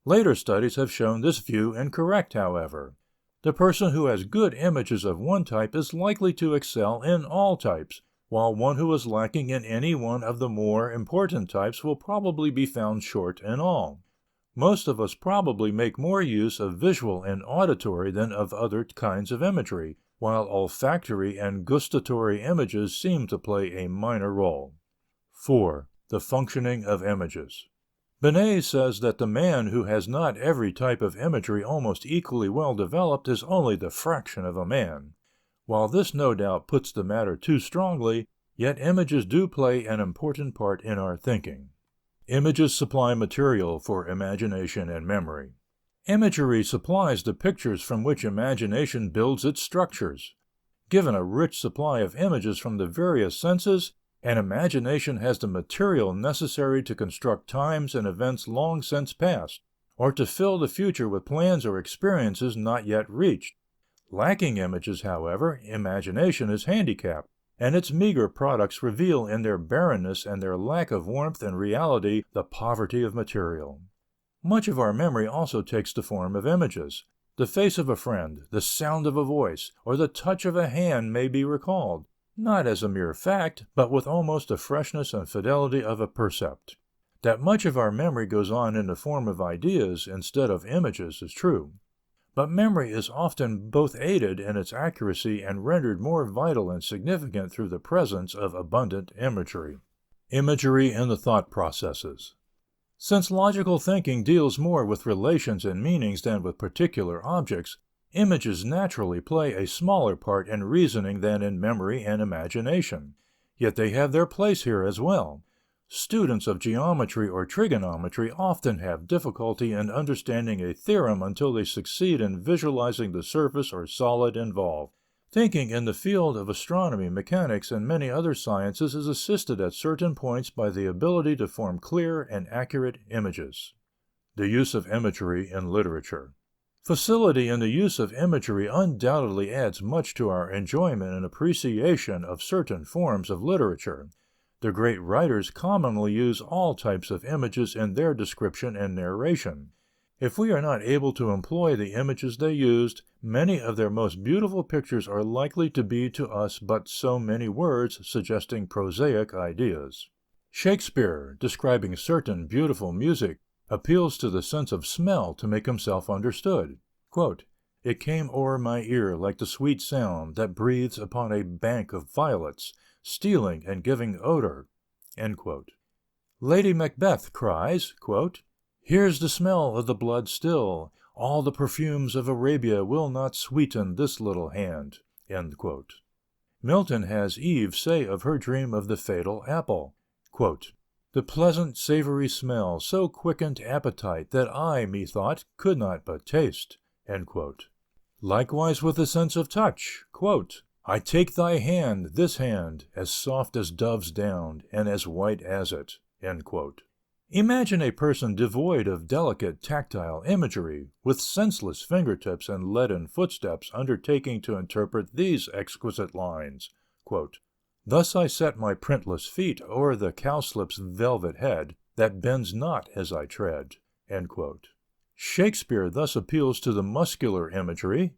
Later studies have shown this view incorrect, however. The person who has good images of one type is likely to excel in all types, while one who is lacking in any one of the more important types will probably be found short in all. Most of us probably make more use of visual and auditory than of other kinds of imagery, while olfactory and gustatory images seem to play a minor role. 4. The functioning of images. Binet says that the man who has not every type of imagery almost equally well developed is only the fraction of a man. While this no doubt puts the matter too strongly, yet images do play an important part in our thinking. Images supply material for imagination and memory. Imagery supplies the pictures from which imagination builds its structures. Given a rich supply of images from the various senses, an imagination has the material necessary to construct times and events long since past, or to fill the future with plans or experiences not yet reached. Lacking images, however, imagination is handicapped, and its meager products reveal in their barrenness and their lack of warmth and reality the poverty of material. Much of our memory also takes the form of images. The face of a friend, the sound of a voice, or the touch of a hand may be recalled, not as a mere fact, but with almost the freshness and fidelity of a percept. That much of our memory goes on in the form of ideas instead of images is true. But memory is often both aided in its accuracy and rendered more vital and significant through the presence of abundant imagery. Imagery in the thought processes. Since logical thinking deals more with relations and meanings than with particular objects, images naturally play a smaller part in reasoning than in memory and imagination. Yet they have their place here as well. Students of geometry or trigonometry often have difficulty in understanding a theorem until they succeed in visualizing the surface or solid involved. Thinking in the field of astronomy, mechanics, and many other sciences is assisted at certain points by the ability to form clear and accurate images. The use of imagery in literature. Facility in the use of imagery undoubtedly adds much to our enjoyment and appreciation of certain forms of literature. The great writers commonly use all types of images in their description and narration. If we are not able to employ the images they used, many of their most beautiful pictures are likely to be to us but so many words suggesting prosaic ideas. Shakespeare, describing certain beautiful music, appeals to the sense of smell to make himself understood. Quote, "It came o'er my ear like the sweet sound that breathes upon a bank of violets, stealing and giving odor." End quote. Lady Macbeth cries, quote, "Here's the smell of the blood still. All the perfumes of Arabia will not sweeten this little hand." End quote. Milton has Eve say of her dream of the fatal apple, quote, "The pleasant savory smell so quickened appetite that I, methought, could not but taste." End quote. Likewise with the sense of touch, quote, "I take thy hand, this hand, as soft as dove's down, and as white as it." End quote. Imagine a person devoid of delicate tactile imagery, with senseless fingertips and leaden footsteps undertaking to interpret these exquisite lines, quote, Thus I set my printless feet o'er the cowslip's velvet head, that bends not as I tread." Shakespeare thus appeals to the muscular imagery,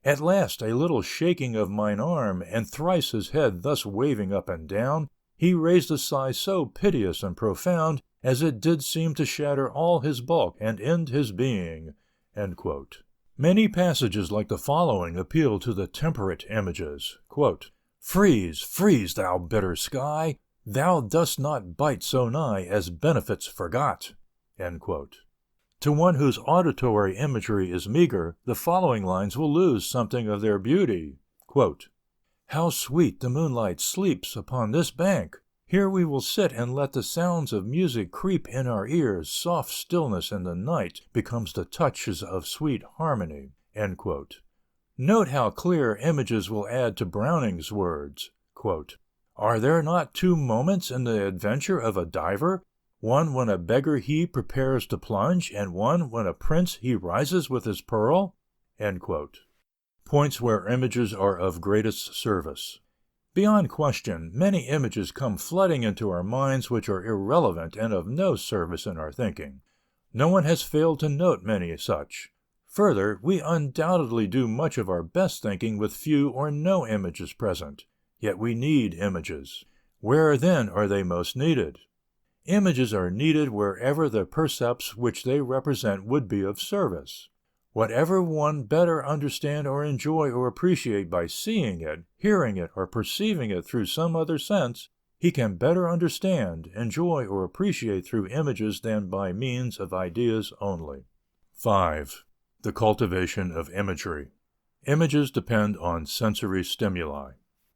"At last a little shaking of mine arm, and thrice his head thus waving up and down, he raised a sigh so piteous and profound, as it did seem to shatter all his bulk and end his being." Many passages like the following appeal to the temperate images. "Freeze, freeze, thou bitter sky! Thou dost not bite so nigh as benefits forgot." To one whose auditory imagery is meager, the following lines will lose something of their beauty. "How sweet the moonlight sleeps upon this bank! Here we will sit and let the sounds of music creep in our ears. Soft stillness in the night becomes the touches of sweet harmony." Note how clear images will add to Browning's words. "Are there not two moments in the adventure of a diver? One when a beggar he prepares to plunge, and one when a prince he rises with his pearl?" Points where images are of greatest service. Beyond question, many images come flooding into our minds which are irrelevant and of no service in our thinking. No one has failed to note many such. Further, we undoubtedly do much of our best thinking with few or no images present. Yet we need images. Where, then, are they most needed? Images are needed wherever the percepts which they represent would be of service. Whatever one better understand or enjoy or appreciate by seeing it, hearing it, or perceiving it through some other sense, he can better understand, enjoy, or appreciate through images than by means of ideas only. 5. The cultivation of imagery. Images depend on sensory stimuli.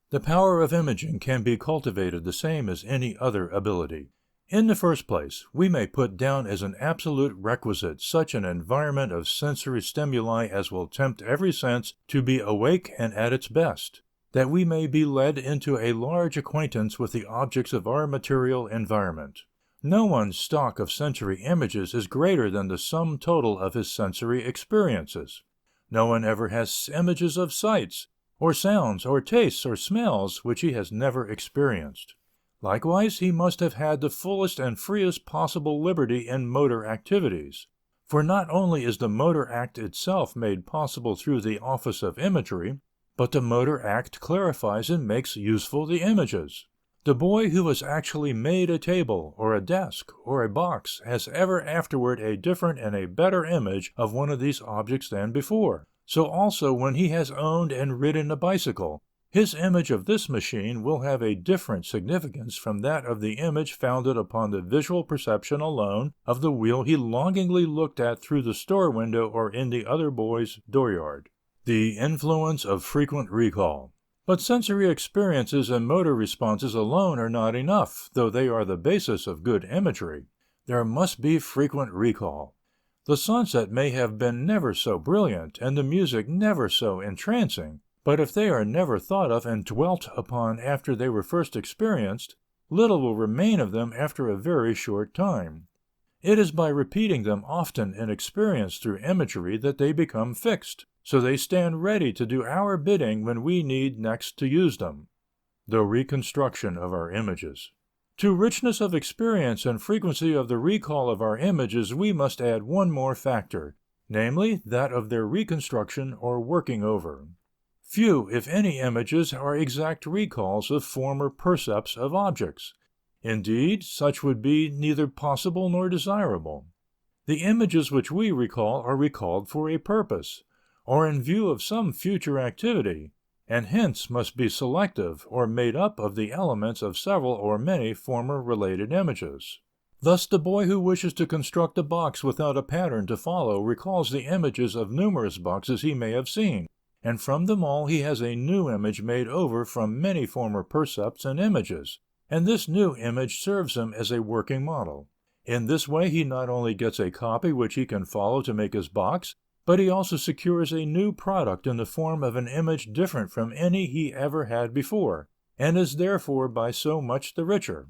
The power of imaging can be cultivated the same as any other ability. In the first place, we may put down as an absolute requisite such an environment of sensory stimuli as will tempt every sense to be awake and at its best, that we may be led into a large acquaintance with the objects of our material environment. No one's stock of sensory images is greater than the sum total of his sensory experiences. No one ever has images of sights, or sounds, or tastes, or smells which he has never experienced. Likewise, he must have had the fullest and freest possible liberty in motor activities. For not only is the motor act itself made possible through the office of imagery, but the motor act clarifies and makes useful the images. The boy who has actually made a table, or a desk, or a box, has ever afterward a different and a better image of one of these objects than before. So also when he has owned and ridden a bicycle, his image of this machine will have a different significance from that of the image founded upon the visual perception alone of the wheel he longingly looked at through the store window or in the other boy's dooryard. The influence of frequent recall. But sensory experiences and motor responses alone are not enough, though they are the basis of good imagery. There must be frequent recall. The sunset may have been never so brilliant, and the music never so entrancing, but if they are never thought of and dwelt upon after they were first experienced, little will remain of them after a very short time. It is by repeating them often in experience through imagery that they become fixed, so they stand ready to do our bidding when we need next to use them. The reconstruction of our images. To richness of experience and frequency of the recall of our images we must add one more factor, namely that of their reconstruction or working over. Few, if any, images are exact recalls of former percepts of objects. Indeed, such would be neither possible nor desirable. The images which we recall are recalled for a purpose, or in view of some future activity, and hence must be selective or made up of the elements of several or many former related images. Thus the boy who wishes to construct a box without a pattern to follow recalls the images of numerous boxes he may have seen, and from them all he has a new image made over from many former percepts and images, and this new image serves him as a working model. In this way he not only gets a copy which he can follow to make his box, but he also secures a new product in the form of an image different from any he ever had before, and is therefore by so much the richer.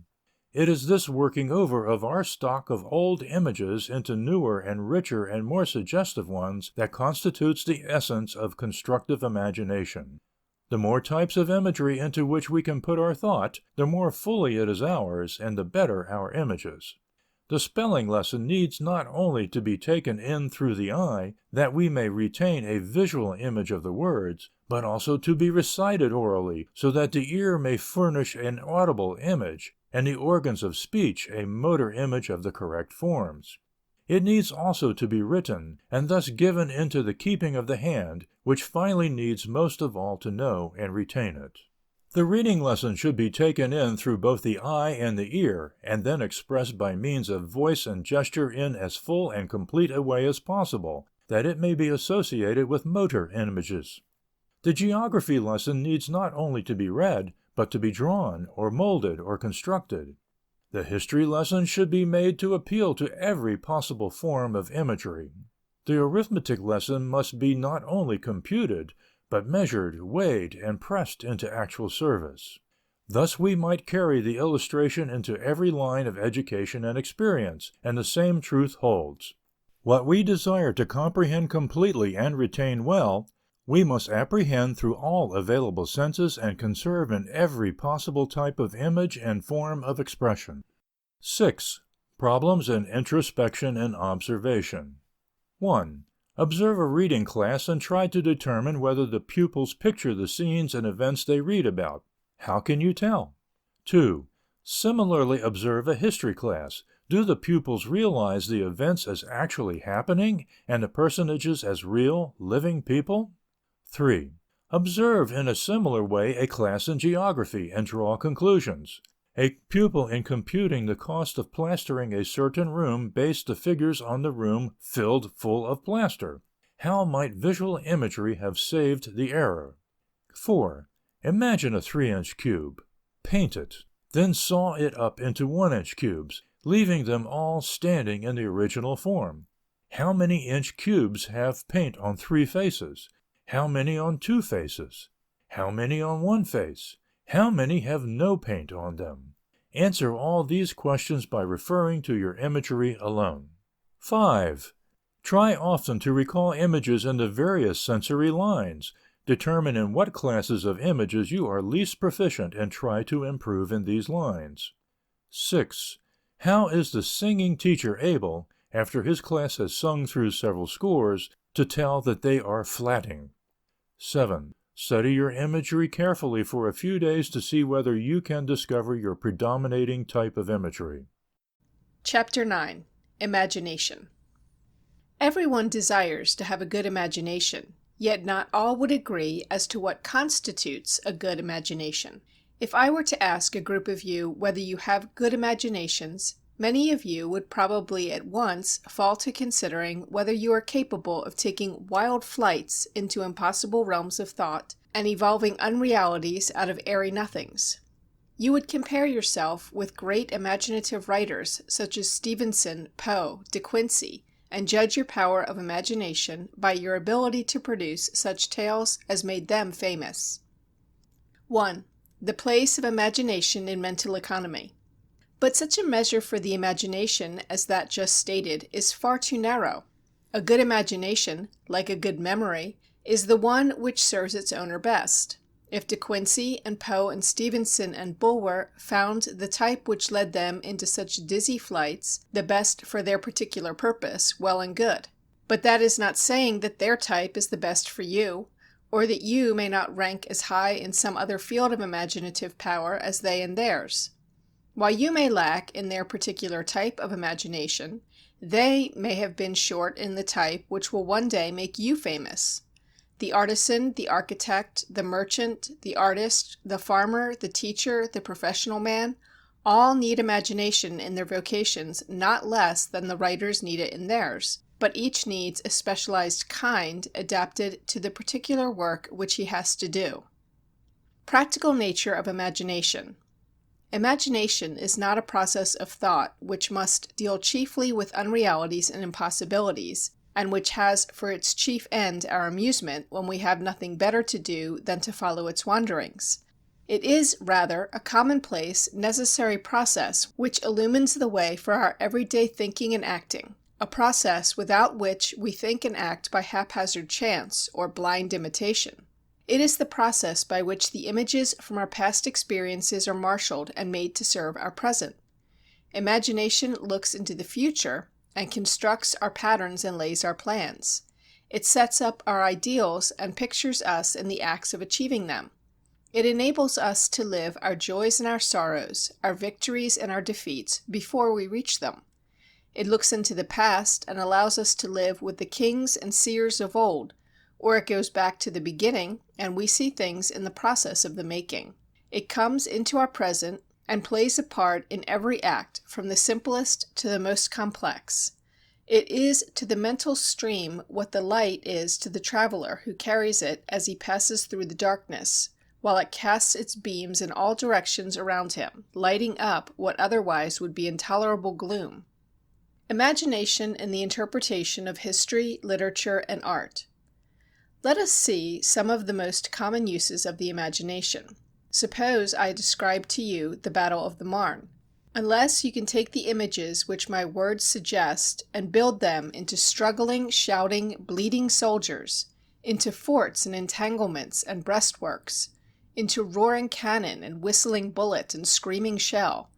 It is this working over of our stock of old images into newer and richer and more suggestive ones that constitutes the essence of constructive imagination. The more types of imagery into which we can put our thought, the more fully it is ours, and the better our images. The spelling lesson needs not only to be taken in through the eye, that we may retain a visual image of the words, but also to be recited orally, so that the ear may furnish an audible image, and the organs of speech a motor image of the correct forms. It needs also to be written, and thus given into the keeping of the hand, which finally needs most of all to know and retain it. The reading lesson should be taken in through both the eye and the ear, and then expressed by means of voice and gesture in as full and complete a way as possible, that it may be associated with motor images. The geography lesson needs not only to be read, but to be drawn, or molded, or constructed. The history lesson should be made to appeal to every possible form of imagery. The arithmetic lesson must be not only computed, but measured, weighed, and pressed into actual service. Thus we might carry the illustration into every line of education and experience, and the same truth holds. What we desire to comprehend completely and retain well, we must apprehend through all available senses and conserve in every possible type of image and form of expression. 6. Problems in introspection and observation. 1. Observe a reading class and try to determine whether the pupils picture the scenes and events they read about. How can you tell? 2. Similarly observe a history class. Do the pupils realize the events as actually happening and the personages as real, living people? 3. Observe in a similar way a class in geography and draw conclusions. A pupil in computing the cost of plastering a certain room based the figures on the room filled full of plaster. How might visual imagery have saved the error? 4. Imagine a 3-inch cube. Paint it. Then saw it up into 1-inch cubes, leaving them all standing in the original form. How many inch cubes have paint on 3 faces? How many on 2 faces? How many on 1 face? How many have no paint on them? Answer all these questions by referring to your imagery alone. 5. Try often to recall images in the various sensory lines. Determine in what classes of images you are least proficient and try to improve in these lines. 6. How is the singing teacher able, after his class has sung through several scores, to tell that they are flatting? 7. Study your imagery carefully for a few days to see whether you can discover your predominating type of imagery. Chapter 9. Imagination. Everyone desires to have a good imagination, yet not all would agree as to what constitutes a good imagination. If I were to ask a group of you whether you have good imaginations, many of you would probably at once fall to considering whether you are capable of taking wild flights into impossible realms of thought and evolving unrealities out of airy nothings. You would compare yourself with great imaginative writers such as Stevenson, Poe, De Quincey, and judge your power of imagination by your ability to produce such tales as made them famous. 1. The place of imagination in mental economy. But such a measure for the imagination as that just stated is far too narrow. A good imagination, like a good memory, is the one which serves its owner best. If De Quincey and Poe and Stevenson and Bulwer found the type which led them into such dizzy flights the best for their particular purpose, well and good. But that is not saying that their type is the best for you, or that you may not rank as high in some other field of imaginative power as they in theirs. While you may lack in their particular type of imagination, they may have been short in the type which will one day make you famous. The artisan, the architect, the merchant, the artist, the farmer, the teacher, the professional man, all need imagination in their vocations not less than the writers need it in theirs, but each needs a specialized kind adapted to the particular work which he has to do. Practical nature of imagination. Imagination is not a process of thought which must deal chiefly with unrealities and impossibilities, and which has for its chief end our amusement when we have nothing better to do than to follow its wanderings. It is, rather, a commonplace, necessary process which illumines the way for our everyday thinking and acting, a process without which we think and act by haphazard chance or blind imitation. It is the process by which the images from our past experiences are marshaled and made to serve our present. Imagination looks into the future and constructs our patterns and lays our plans. It sets up our ideals and pictures us in the acts of achieving them. It enables us to live our joys and our sorrows, our victories and our defeats before we reach them. It looks into the past and allows us to live with the kings and seers of old, or it goes back to the beginning and we see things in the process of the making. It comes into our present and plays a part in every act, from the simplest to the most complex. It is to the mental stream what the light is to the traveler who carries it as he passes through the darkness, while it casts its beams in all directions around him, lighting up what otherwise would be intolerable gloom. Imagination in the interpretation of history, literature, and art. Let us see some of the most common uses of the imagination. Suppose I describe to you the Battle of the Marne. Unless you can take the images which my words suggest and build them into struggling, shouting, bleeding soldiers, into forts and entanglements and breastworks, into roaring cannon and whistling bullet and screaming shell,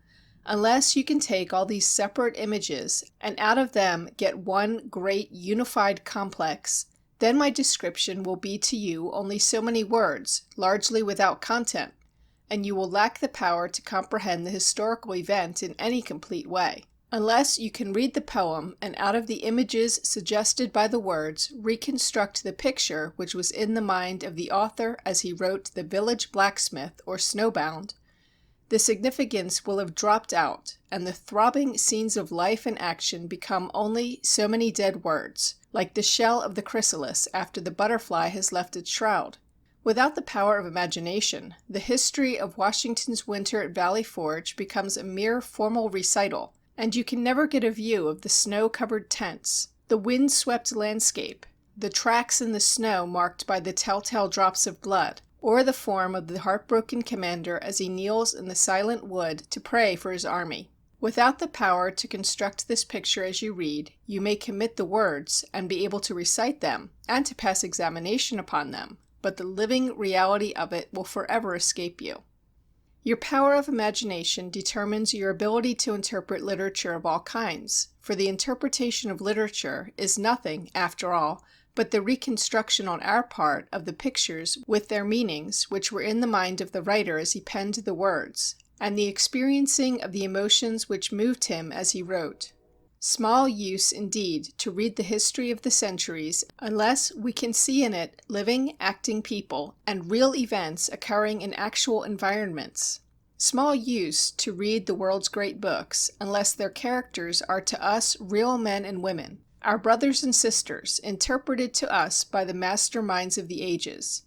unless you can take all these separate images and out of them get one great unified complex, then my description will be to you only so many words, largely without content, and you will lack the power to comprehend the historical event in any complete way. Unless you can read the poem and out of the images suggested by the words reconstruct the picture which was in the mind of the author as he wrote The Village Blacksmith or Snowbound, the significance will have dropped out, and the throbbing scenes of life and action become only so many dead words, like the shell of the chrysalis after the butterfly has left its shroud. Without the power of imagination, the history of Washington's winter at Valley Forge becomes a mere formal recital, and you can never get a view of the snow-covered tents, the wind-swept landscape, the tracks in the snow marked by the telltale drops of blood, or the form of the heartbroken commander as he kneels in the silent wood to pray for his army. Without the power to construct this picture as you read, you may commit the words and be able to recite them and to pass examination upon them, but the living reality of it will forever escape you. Your power of imagination determines your ability to interpret literature of all kinds, for the interpretation of literature is nothing, after all, but the reconstruction on our part of the pictures with their meanings which were in the mind of the writer as he penned the words, and the experiencing of the emotions which moved him as he wrote. Small use, indeed, to read the history of the centuries unless we can see in it living, acting people, and real events occurring in actual environments. Small use to read the world's great books unless their characters are to us real men and women, our brothers and sisters, interpreted to us by the master minds of the ages.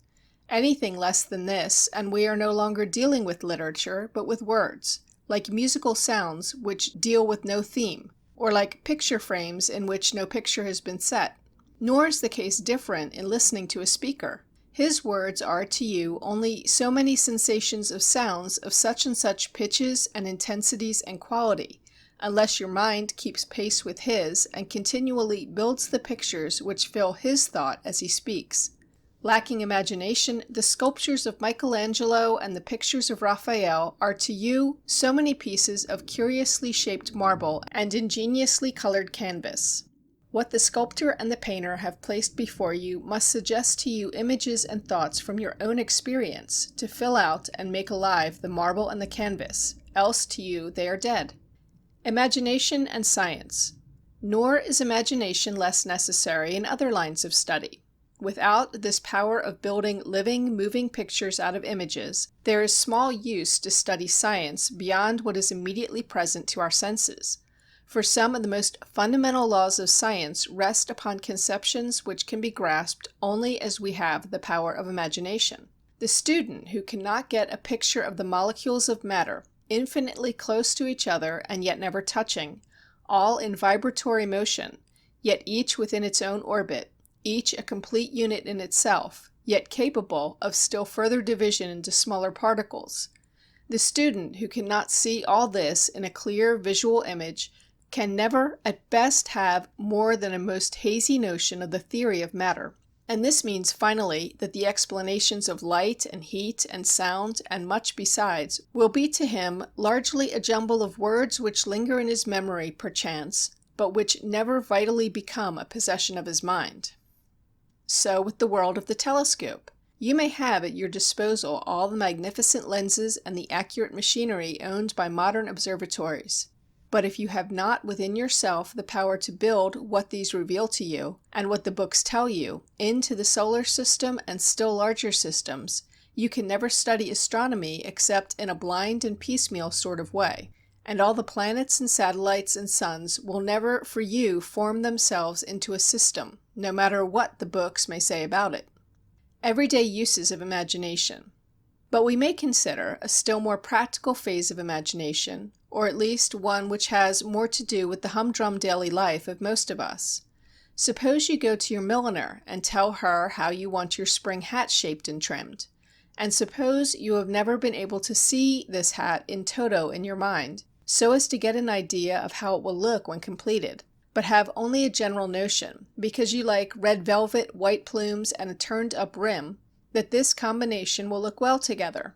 Anything less than this, and we are no longer dealing with literature, but with words, like musical sounds which deal with no theme, or like picture frames in which no picture has been set. Nor is the case different in listening to a speaker. His words are to you only so many sensations of sounds of such and such pitches and intensities and quality, unless your mind keeps pace with his and continually builds the pictures which fill his thought as he speaks. Lacking imagination, the sculptures of Michelangelo and the pictures of Raphael are to you so many pieces of curiously shaped marble and ingeniously colored canvas. What the sculptor and the painter have placed before you must suggest to you images and thoughts from your own experience to fill out and make alive the marble and the canvas, else to you they are dead. Imagination and science. Nor is imagination less necessary in other lines of study. Without this power of building living, moving pictures out of images, there is small use to study science beyond what is immediately present to our senses. For some of the most fundamental laws of science rest upon conceptions which can be grasped only as we have the power of imagination. The student who cannot get a picture of the molecules of matter, infinitely close to each other and yet never touching, all in vibratory motion, yet each within its own orbit, each a complete unit in itself, yet capable of still further division into smaller particles. The student who cannot see all this in a clear visual image can never at best have more than a most hazy notion of the theory of matter. And this means, finally, that the explanations of light and heat and sound and much besides will be to him largely a jumble of words which linger in his memory perchance, but which never vitally become a possession of his mind. So with the world of the telescope. You may have at your disposal all the magnificent lenses and the accurate machinery owned by modern observatories. But if you have not within yourself the power to build what these reveal to you, and what the books tell you, into the solar system and still larger systems, you can never study astronomy except in a blind and piecemeal sort of way, and all the planets and satellites and suns will never for you form themselves into a system, no matter what the books may say about it. Everyday uses of imagination. But we may consider a still more practical phase of imagination, or at least one which has more to do with the humdrum daily life of most of us. Suppose you go to your milliner and tell her how you want your spring hat shaped and trimmed. And suppose you have never been able to see this hat in toto in your mind, so as to get an idea of how it will look when completed, but have only a general notion, because you like red velvet, white plumes, and a turned-up rim, that this combination will look well together.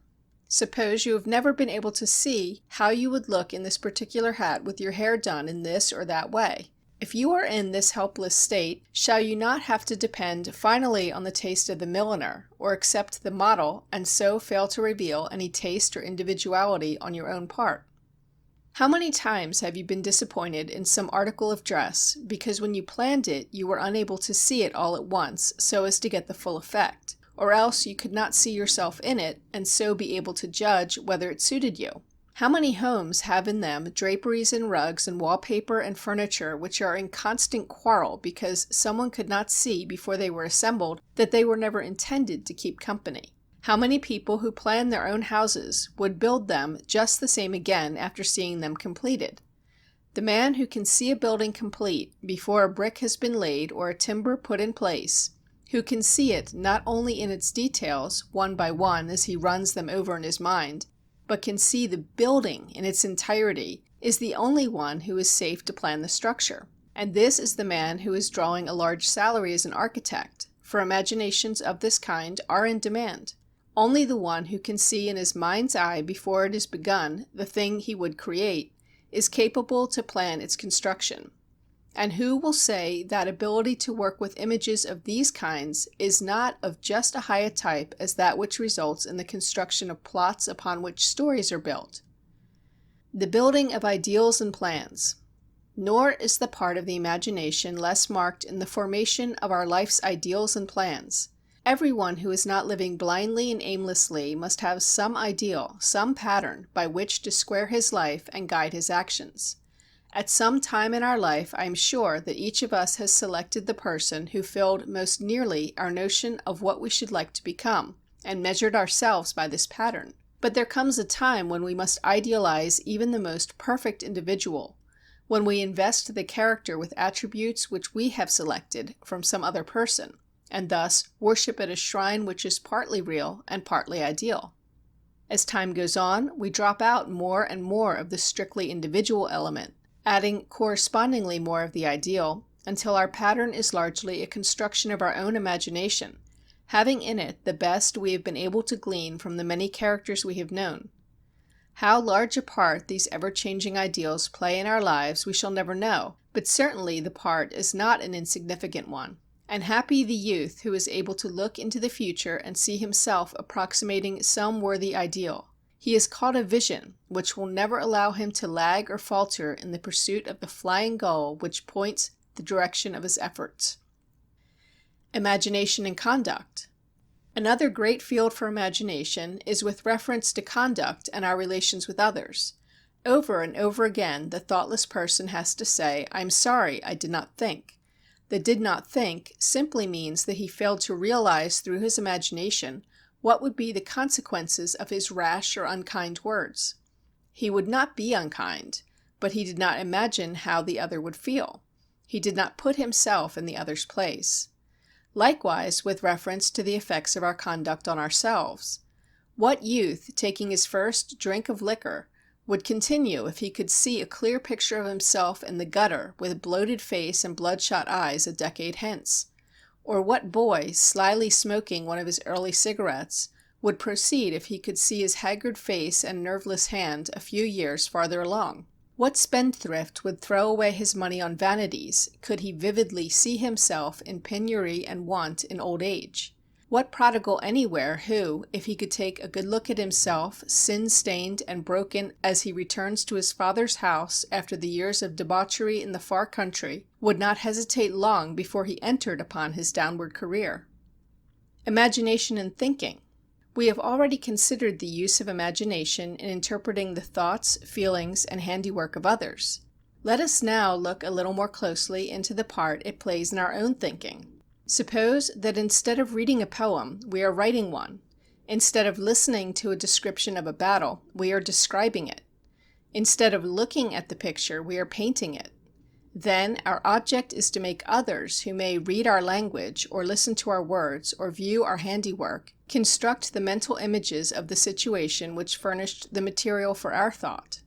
Suppose you have never been able to see how you would look in this particular hat with your hair done in this or that way. If you are in this helpless state, shall you not have to depend finally on the taste of the milliner, or accept the model, and so fail to reveal any taste or individuality on your own part? How many times have you been disappointed in some article of dress, because when you planned it you were unable to see it all at once so as to get the full effect, or else you could not see yourself in it, and so be able to judge whether it suited you? How many homes have in them draperies and rugs and wallpaper and furniture which are in constant quarrel because someone could not see before they were assembled that they were never intended to keep company? How many people who plan their own houses would build them just the same again after seeing them completed? The man who can see a building complete before a brick has been laid or a timber put in place, who can see it not only in its details, one by one as he runs them over in his mind, but can see the building in its entirety, is the only one who is safe to plan the structure. And this is the man who is drawing a large salary as an architect, for imaginations of this kind are in demand. Only the one who can see in his mind's eye before it is begun the thing he would create is capable to plan its construction. And who will say that ability to work with images of these kinds is not of just as high a type as that which results in the construction of plots upon which stories are built? The building of ideals and plans. Nor is the part of the imagination less marked in the formation of our life's ideals and plans. Everyone who is not living blindly and aimlessly must have some ideal, some pattern by which to square his life and guide his actions. At some time in our life I am sure that each of us has selected the person who filled most nearly our notion of what we should like to become, and measured ourselves by this pattern. But there comes a time when we must idealize even the most perfect individual, when we invest the character with attributes which we have selected from some other person, and thus worship at a shrine which is partly real and partly ideal. As time goes on, we drop out more and more of the strictly individual element, adding correspondingly more of the ideal, until our pattern is largely a construction of our own imagination, having in it the best we have been able to glean from the many characters we have known. How large a part these ever-changing ideals play in our lives we shall never know, but certainly the part is not an insignificant one. And happy the youth who is able to look into the future and see himself approximating some worthy ideal. He has caught a vision which will never allow him to lag or falter in the pursuit of the flying goal which points the direction of his efforts. Imagination and conduct. Another great field for imagination is with reference to conduct and our relations with others. Over and over again the thoughtless person has to say, "I am sorry, I did not think." The "did not think" simply means that he failed to realize through his imagination what would be the consequences of his rash or unkind words. He would not be unkind, but he did not imagine how the other would feel. He did not put himself in the other's place. Likewise with reference to the effects of our conduct on ourselves. What youth, taking his first drink of liquor, would continue if he could see a clear picture of himself in the gutter with a bloated face and bloodshot eyes a decade hence? Or what boy, slyly smoking one of his early cigarettes, would proceed if he could see his haggard face and nerveless hand a few years farther along? What spendthrift would throw away his money on vanities, could he vividly see himself in penury and want in old age? What prodigal anywhere who, if he could take a good look at himself, sin-stained and broken as he returns to his father's house after the years of debauchery in the far country, would not hesitate long before he entered upon his downward career? Imagination and thinking. We have already considered the use of imagination in interpreting the thoughts, feelings, and handiwork of others. Let us now look a little more closely into the part it plays in our own thinking. Suppose that instead of reading a poem, we are writing one. Instead of listening to a description of a battle, we are describing it. Instead of looking at the picture, we are painting it. Then our object is to make others who may read our language, or listen to our words, or view our handiwork, construct the mental images of the situation which furnished the material for our thought.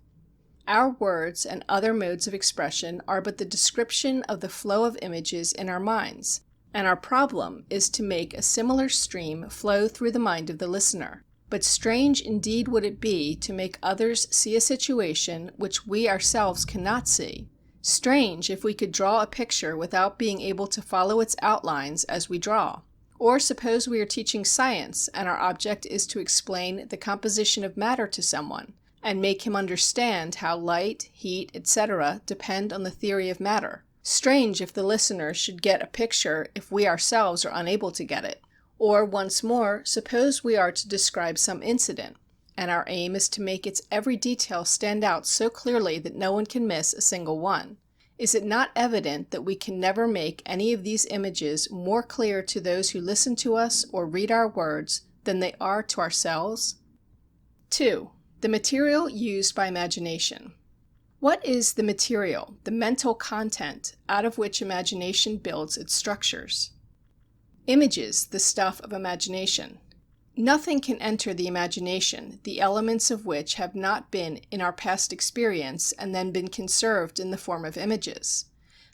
Our words and other modes of expression are but the description of the flow of images in our minds, and our problem is to make a similar stream flow through the mind of the listener. But strange indeed would it be to make others see a situation which we ourselves cannot see. Strange if we could draw a picture without being able to follow its outlines as we draw. Or suppose we are teaching science, and our object is to explain the composition of matter to someone, and make him understand how light, heat, etc. depend on the theory of matter. Strange if the listener should get a picture if we ourselves are unable to get it. Or, once more, suppose we are to describe some incident, and our aim is to make its every detail stand out so clearly that no one can miss a single one. Is it not evident that we can never make any of these images more clear to those who listen to us or read our words than they are to ourselves? 2. The material used by imagination. What is the material, the mental content, out of which imagination builds its structures? Images, the stuff of imagination. Nothing can enter the imagination, the elements of which have not been in our past experience and then been conserved in the form of images.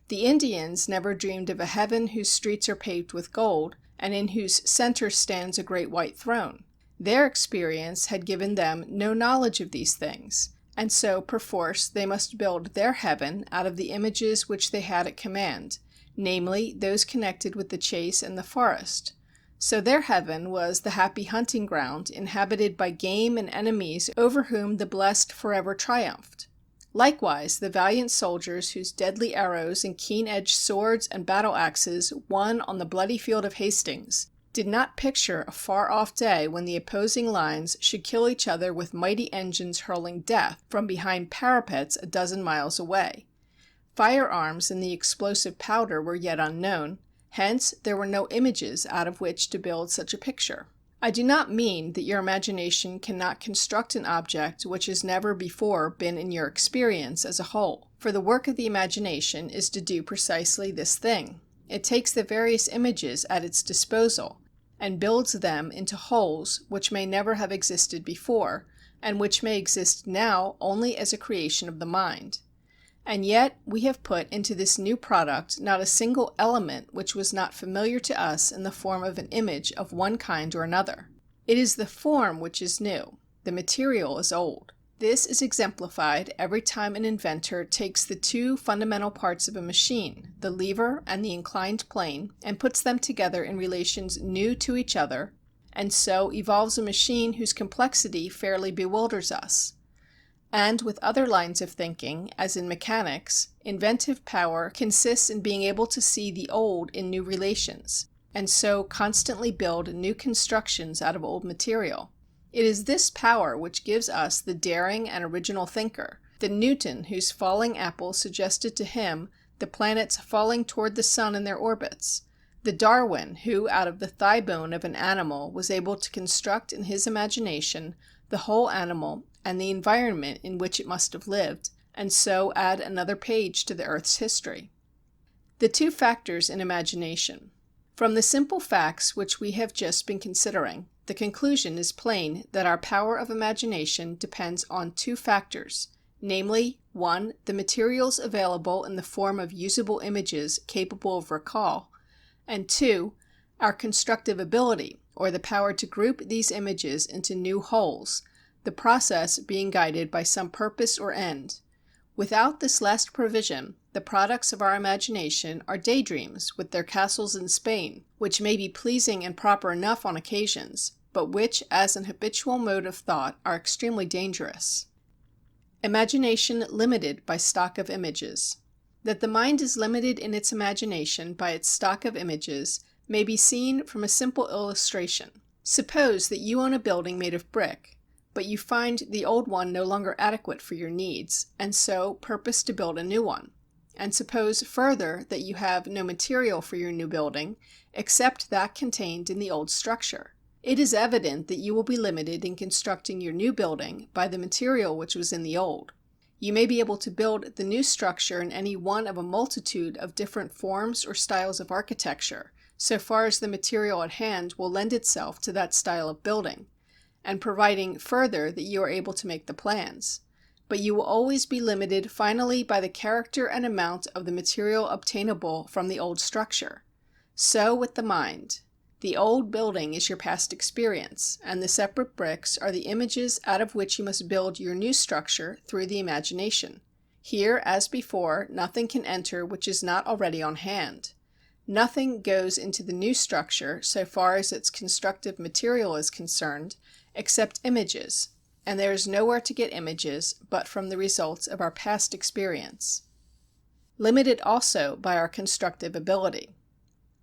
The Indians never dreamed of a heaven whose streets are paved with gold, and in whose center stands a great white throne. Their experience had given them no knowledge of these things, and so, perforce, they must build their heaven out of the images which they had at command, namely, those connected with the chase and the forest. So their heaven was the happy hunting ground, inhabited by game and enemies over whom the blessed forever triumphed. Likewise, the valiant soldiers whose deadly arrows and keen-edged swords and battle-axes won on the bloody field of Hastings did not picture a far-off day when the opposing lines should kill each other with mighty engines hurling death from behind parapets a dozen miles away. Firearms and the explosive powder were yet unknown, hence there were no images out of which to build such a picture. I do not mean that your imagination cannot construct an object which has never before been in your experience as a whole, for the work of the imagination is to do precisely this thing. It takes the various images at its disposal, and builds them into wholes which may never have existed before, and which may exist now only as a creation of the mind. And yet we have put into this new product not a single element which was not familiar to us in the form of an image of one kind or another. It is the form which is new. The material is old. This is exemplified every time an inventor takes the two fundamental parts of a machine, the lever and the inclined plane, and puts them together in relations new to each other, and so evolves a machine whose complexity fairly bewilders us. And with other lines of thinking, as in mechanics, inventive power consists in being able to see the old in new relations, and so constantly build new constructions out of old material. It is this power which gives us the daring and original thinker, the Newton whose falling apple suggested to him the planets falling toward the sun in their orbits, the Darwin who out of the thigh bone of an animal was able to construct in his imagination the whole animal and the environment in which it must have lived, and so add another page to the earth's history. The two factors in imagination. From the simple facts which we have just been considering, the conclusion is plain that our power of imagination depends on two factors, namely, 1. The materials available in the form of usable images capable of recall, and 2. Our constructive ability, or the power to group these images into new wholes, the process being guided by some purpose or end. Without this last provision, the products of our imagination are daydreams with their castles in Spain, which may be pleasing and proper enough on occasions, but which as an habitual mode of thought are extremely dangerous. Imagination limited by stock of images. That the mind is limited in its imagination by its stock of images may be seen from a simple illustration. Suppose that you own a building made of brick, but you find the old one no longer adequate for your needs, and so purpose to build a new one. And suppose further that you have no material for your new building except that contained in the old structure. It is evident that you will be limited in constructing your new building by the material which was in the old. You may be able to build the new structure in any one of a multitude of different forms or styles of architecture, so far as the material at hand will lend itself to that style of building, and providing further that you are able to make the plans. But you will always be limited finally by the character and amount of the material obtainable from the old structure. So with the mind. The old building is your past experience, and the separate bricks are the images out of which you must build your new structure through the imagination. Here, as before, nothing can enter which is not already on hand. Nothing goes into the new structure, so far as its constructive material is concerned, except images, and there is nowhere to get images but from the results of our past experience. Limited also by our constructive ability.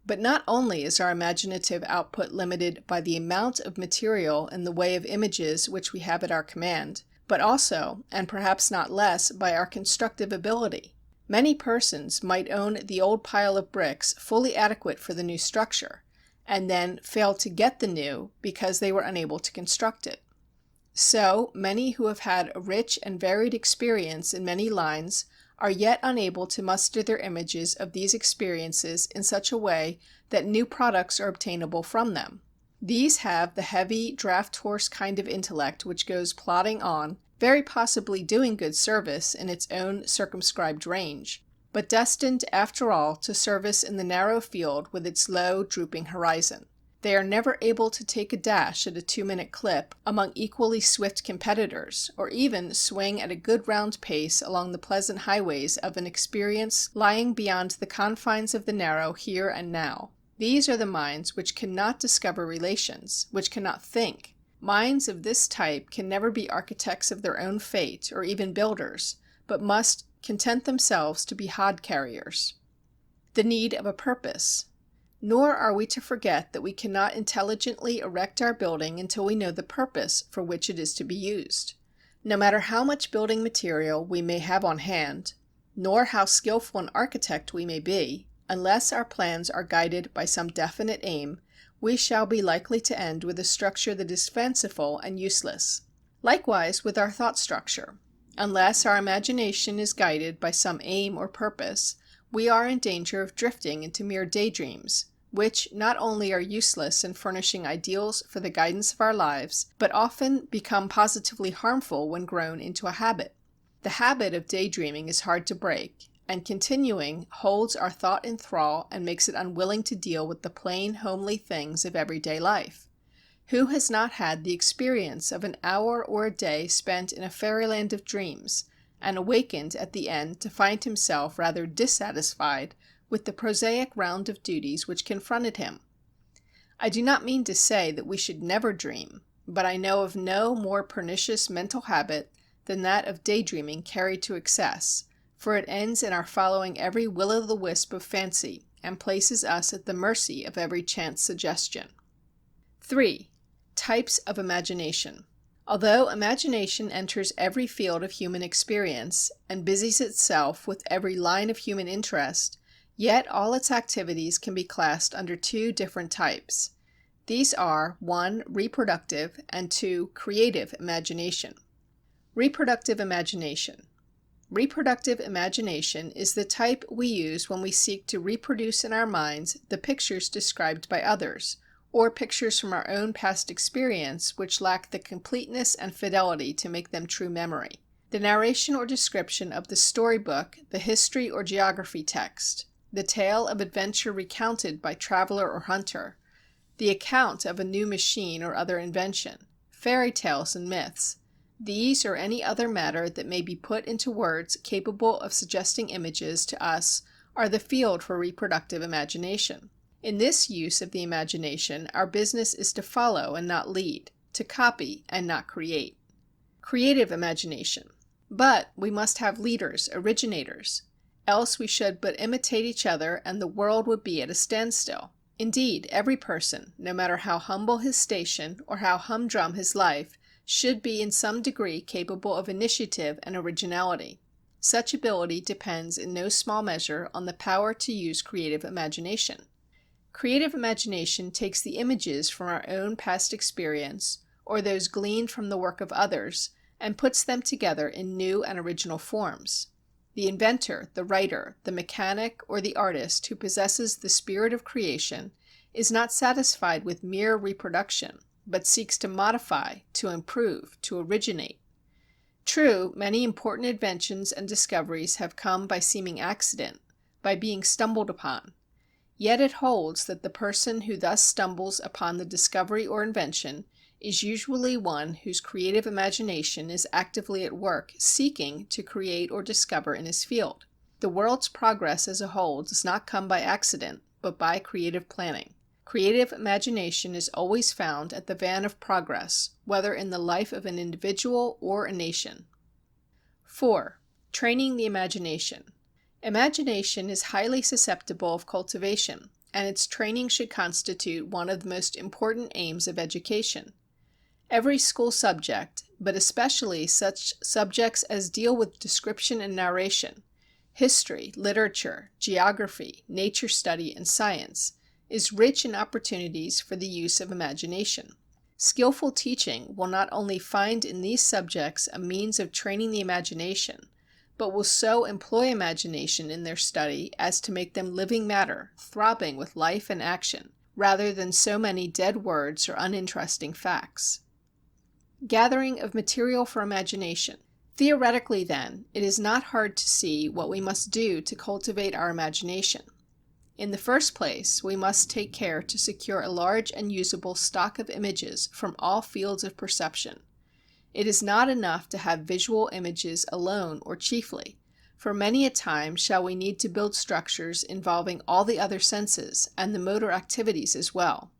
But not only is our imaginative output limited by the amount of material in the way of images which we have at our command, but also, and perhaps not less, by our constructive ability. Many persons might own the old pile of bricks fully adequate for the new structure, and then fail to get the new because they were unable to construct it. So, many who have had a rich and varied experience in many lines are yet unable to muster their images of these experiences in such a way that new products are obtainable from them. These have the heavy draft horse kind of intellect which goes plodding on, very possibly doing good service in its own circumscribed range, but destined after all to service in the narrow field with its low, drooping horizon. They are never able to take a dash at a 2-minute clip among equally swift competitors, or even swing at a good round pace along the pleasant highways of an experience lying beyond the confines of the narrow here and now. These are the minds which cannot discover relations, which cannot think. Minds of this type can never be architects of their own fate, or even builders, but must content themselves to be hod carriers. The need of a purpose. Nor are we to forget that we cannot intelligently erect our building until we know the purpose for which it is to be used. No matter how much building material we may have on hand, nor how skillful an architect we may be, unless our plans are guided by some definite aim, we shall be likely to end with a structure that is fanciful and useless. Likewise with our thought structure. Unless our imagination is guided by some aim or purpose, we are in danger of drifting into mere daydreams, which not only are useless in furnishing ideals for the guidance of our lives, but often become positively harmful when grown into a habit. The habit of daydreaming is hard to break, and continuing holds our thought in thrall and makes it unwilling to deal with the plain, homely things of everyday life. Who has not had the experience of an hour or a day spent in a fairyland of dreams, and awakened at the end to find himself rather dissatisfied with the prosaic round of duties which confronted him? I do not mean to say that we should never dream, but I know of no more pernicious mental habit than that of daydreaming carried to excess, for it ends in our following every will-o'-the-wisp of fancy, and places us at the mercy of every chance suggestion. 3. Types of imagination. Although imagination enters every field of human experience, and busies itself with every line of human interest, yet all its activities can be classed under 2 different types. These are 1. Reproductive, and 2. Creative imagination. Reproductive imagination. Reproductive imagination is the type we use when we seek to reproduce in our minds the pictures described by others, or pictures from our own past experience which lack the completeness and fidelity to make them true memory. The narration or description of the storybook, the history or geography text, the tale of adventure recounted by traveler or hunter, the account of a new machine or other invention, fairy tales and myths. These or any other matter that may be put into words capable of suggesting images to us are the field for reproductive imagination. In this use of the imagination, our business is to follow and not lead, to copy and not create. Creative imagination. But we must have leaders, originators, else we should but imitate each other and the world would be at a standstill. Indeed, every person, no matter how humble his station or how humdrum his life, should be in some degree capable of initiative and originality. Such ability depends in no small measure on the power to use creative imagination. Creative imagination takes the images from our own past experience, or those gleaned from the work of others, and puts them together in new and original forms. The inventor, the writer, the mechanic, or the artist who possesses the spirit of creation is not satisfied with mere reproduction, but seeks to modify, to improve, to originate. True, many important inventions and discoveries have come by seeming accident, by being stumbled upon. Yet it holds that the person who thus stumbles upon the discovery or invention is usually one whose creative imagination is actively at work seeking to create or discover in his field. The world's progress as a whole does not come by accident, but by creative planning. Creative imagination is always found at the van of progress, whether in the life of an individual or a nation. 4. Training the imagination. Imagination is highly susceptible of cultivation, and its training should constitute one of the most important aims of education. Every school subject, but especially such subjects as deal with description and narration, history, literature, geography, nature study, and science, is rich in opportunities for the use of imagination. Skillful teaching will not only find in these subjects a means of training the imagination, but will so employ imagination in their study as to make them living matter, throbbing with life and action, rather than so many dead words or uninteresting facts. Gathering of material for imagination. Theoretically, then, it is not hard to see what we must do to cultivate our imagination. In the first place, we must take care to secure a large and usable stock of images from all fields of perception. It is not enough to have visual images alone or chiefly, for many a time shall we need to build structures involving all the other senses and the motor activities as well.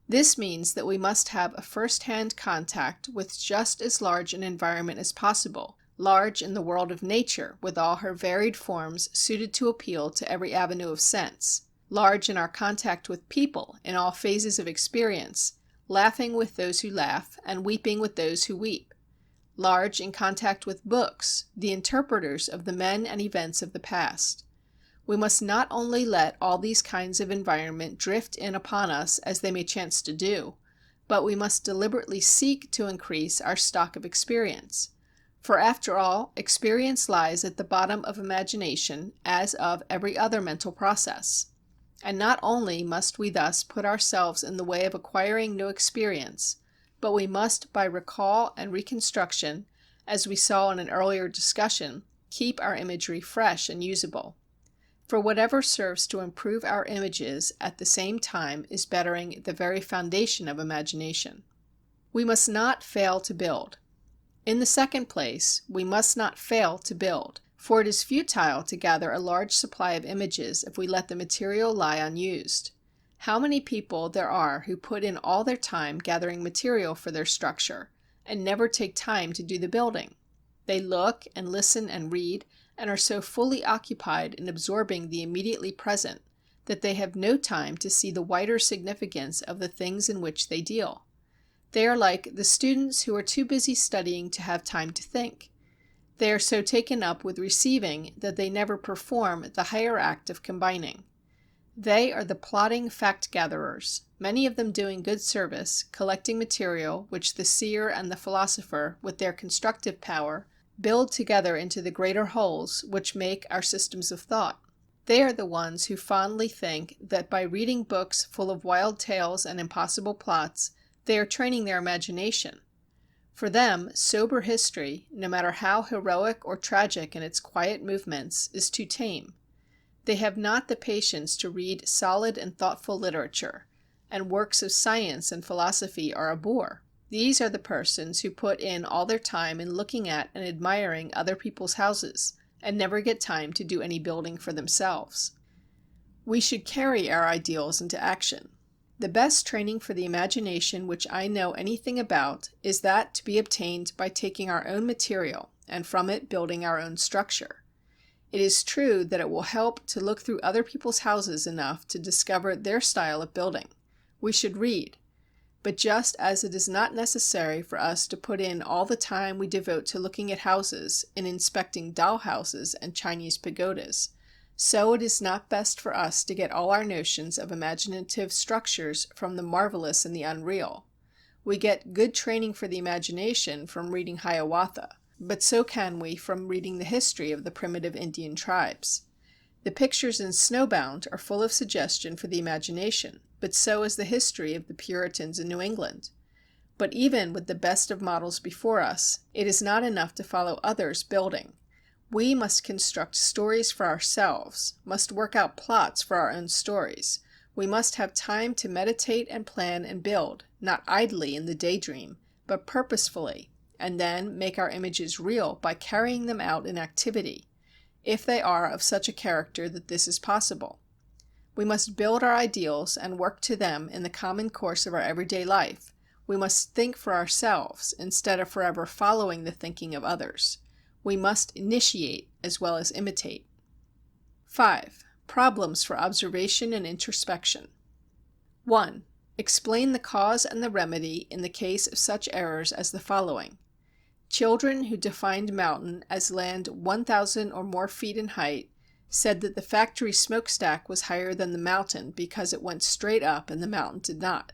This means that we must have a first-hand contact with just as large an environment as possible, large in the world of nature with all her varied forms suited to appeal to every avenue of sense, large in our contact with people in all phases of experience, laughing with those who laugh and weeping with those who weep, large in contact with books, the interpreters of the men and events of the past. We must not only let all these kinds of environment drift in upon us as they may chance to do, but we must deliberately seek to increase our stock of experience. For after all, experience lies at the bottom of imagination as of every other mental process. And not only must we thus put ourselves in the way of acquiring new experience, but we must by recall and reconstruction, as we saw in an earlier discussion, keep our imagery fresh and usable. For whatever serves to improve our images at the same time is bettering the very foundation of imagination. We must not fail to build. In the second place, we must not fail to build, for it is futile to gather a large supply of images if we let the material lie unused. How many people there are who put in all their time gathering material for their structure, and never take time to do the building? They look and listen and read, and are so fully occupied in absorbing the immediately present that they have no time to see the wider significance of the things in which they deal. They are like the students who are too busy studying to have time to think. They are so taken up with receiving that they never perform the higher act of combining. They are the plodding fact-gatherers, many of them doing good service, collecting material which the seer and the philosopher, with their constructive power, build together into the greater wholes which make our systems of thought. They are the ones who fondly think that by reading books full of wild tales and impossible plots, they are training their imagination. For them, sober history, no matter how heroic or tragic in its quiet movements, is too tame. They have not the patience to read solid and thoughtful literature. and works of science and philosophy are a bore. These are the persons who put in all their time in looking at and admiring other people's houses, and never get time to do any building for themselves. We should carry our ideals into action. The best training for the imagination which I know anything about is that to be obtained by taking our own material and from it building our own structure. It is true that it will help to look through other people's houses enough to discover their style of building. We should read. But just as it is not necessary for us to put in all the time we devote to looking at houses in inspecting doll houses and Chinese pagodas, so it is not best for us to get all our notions of imaginative structures from the marvelous and the unreal. We get good training for the imagination from reading Hiawatha, but so can we from reading the history of the primitive Indian tribes. The pictures in Snowbound are full of suggestion for the imagination, but so is the history of the Puritans in New England. But even with the best of models before us, it is not enough to follow others building. We must construct stories for ourselves, must work out plots for our own stories. We must have time to meditate and plan and build, not idly in the daydream, but purposefully, and then make our images real by carrying them out in activity, if they are of such a character that this is possible. We must build our ideals and work to them in the common course of our everyday life. We must think for ourselves, instead of forever following the thinking of others. We must initiate as well as imitate. 5. Problems for observation and introspection. 1. Explain the cause and the remedy in the case of such errors as the following. Children who defined mountain as land 1,000 or more feet in height said that the factory smokestack was higher than the mountain because it went straight up and the mountain did not.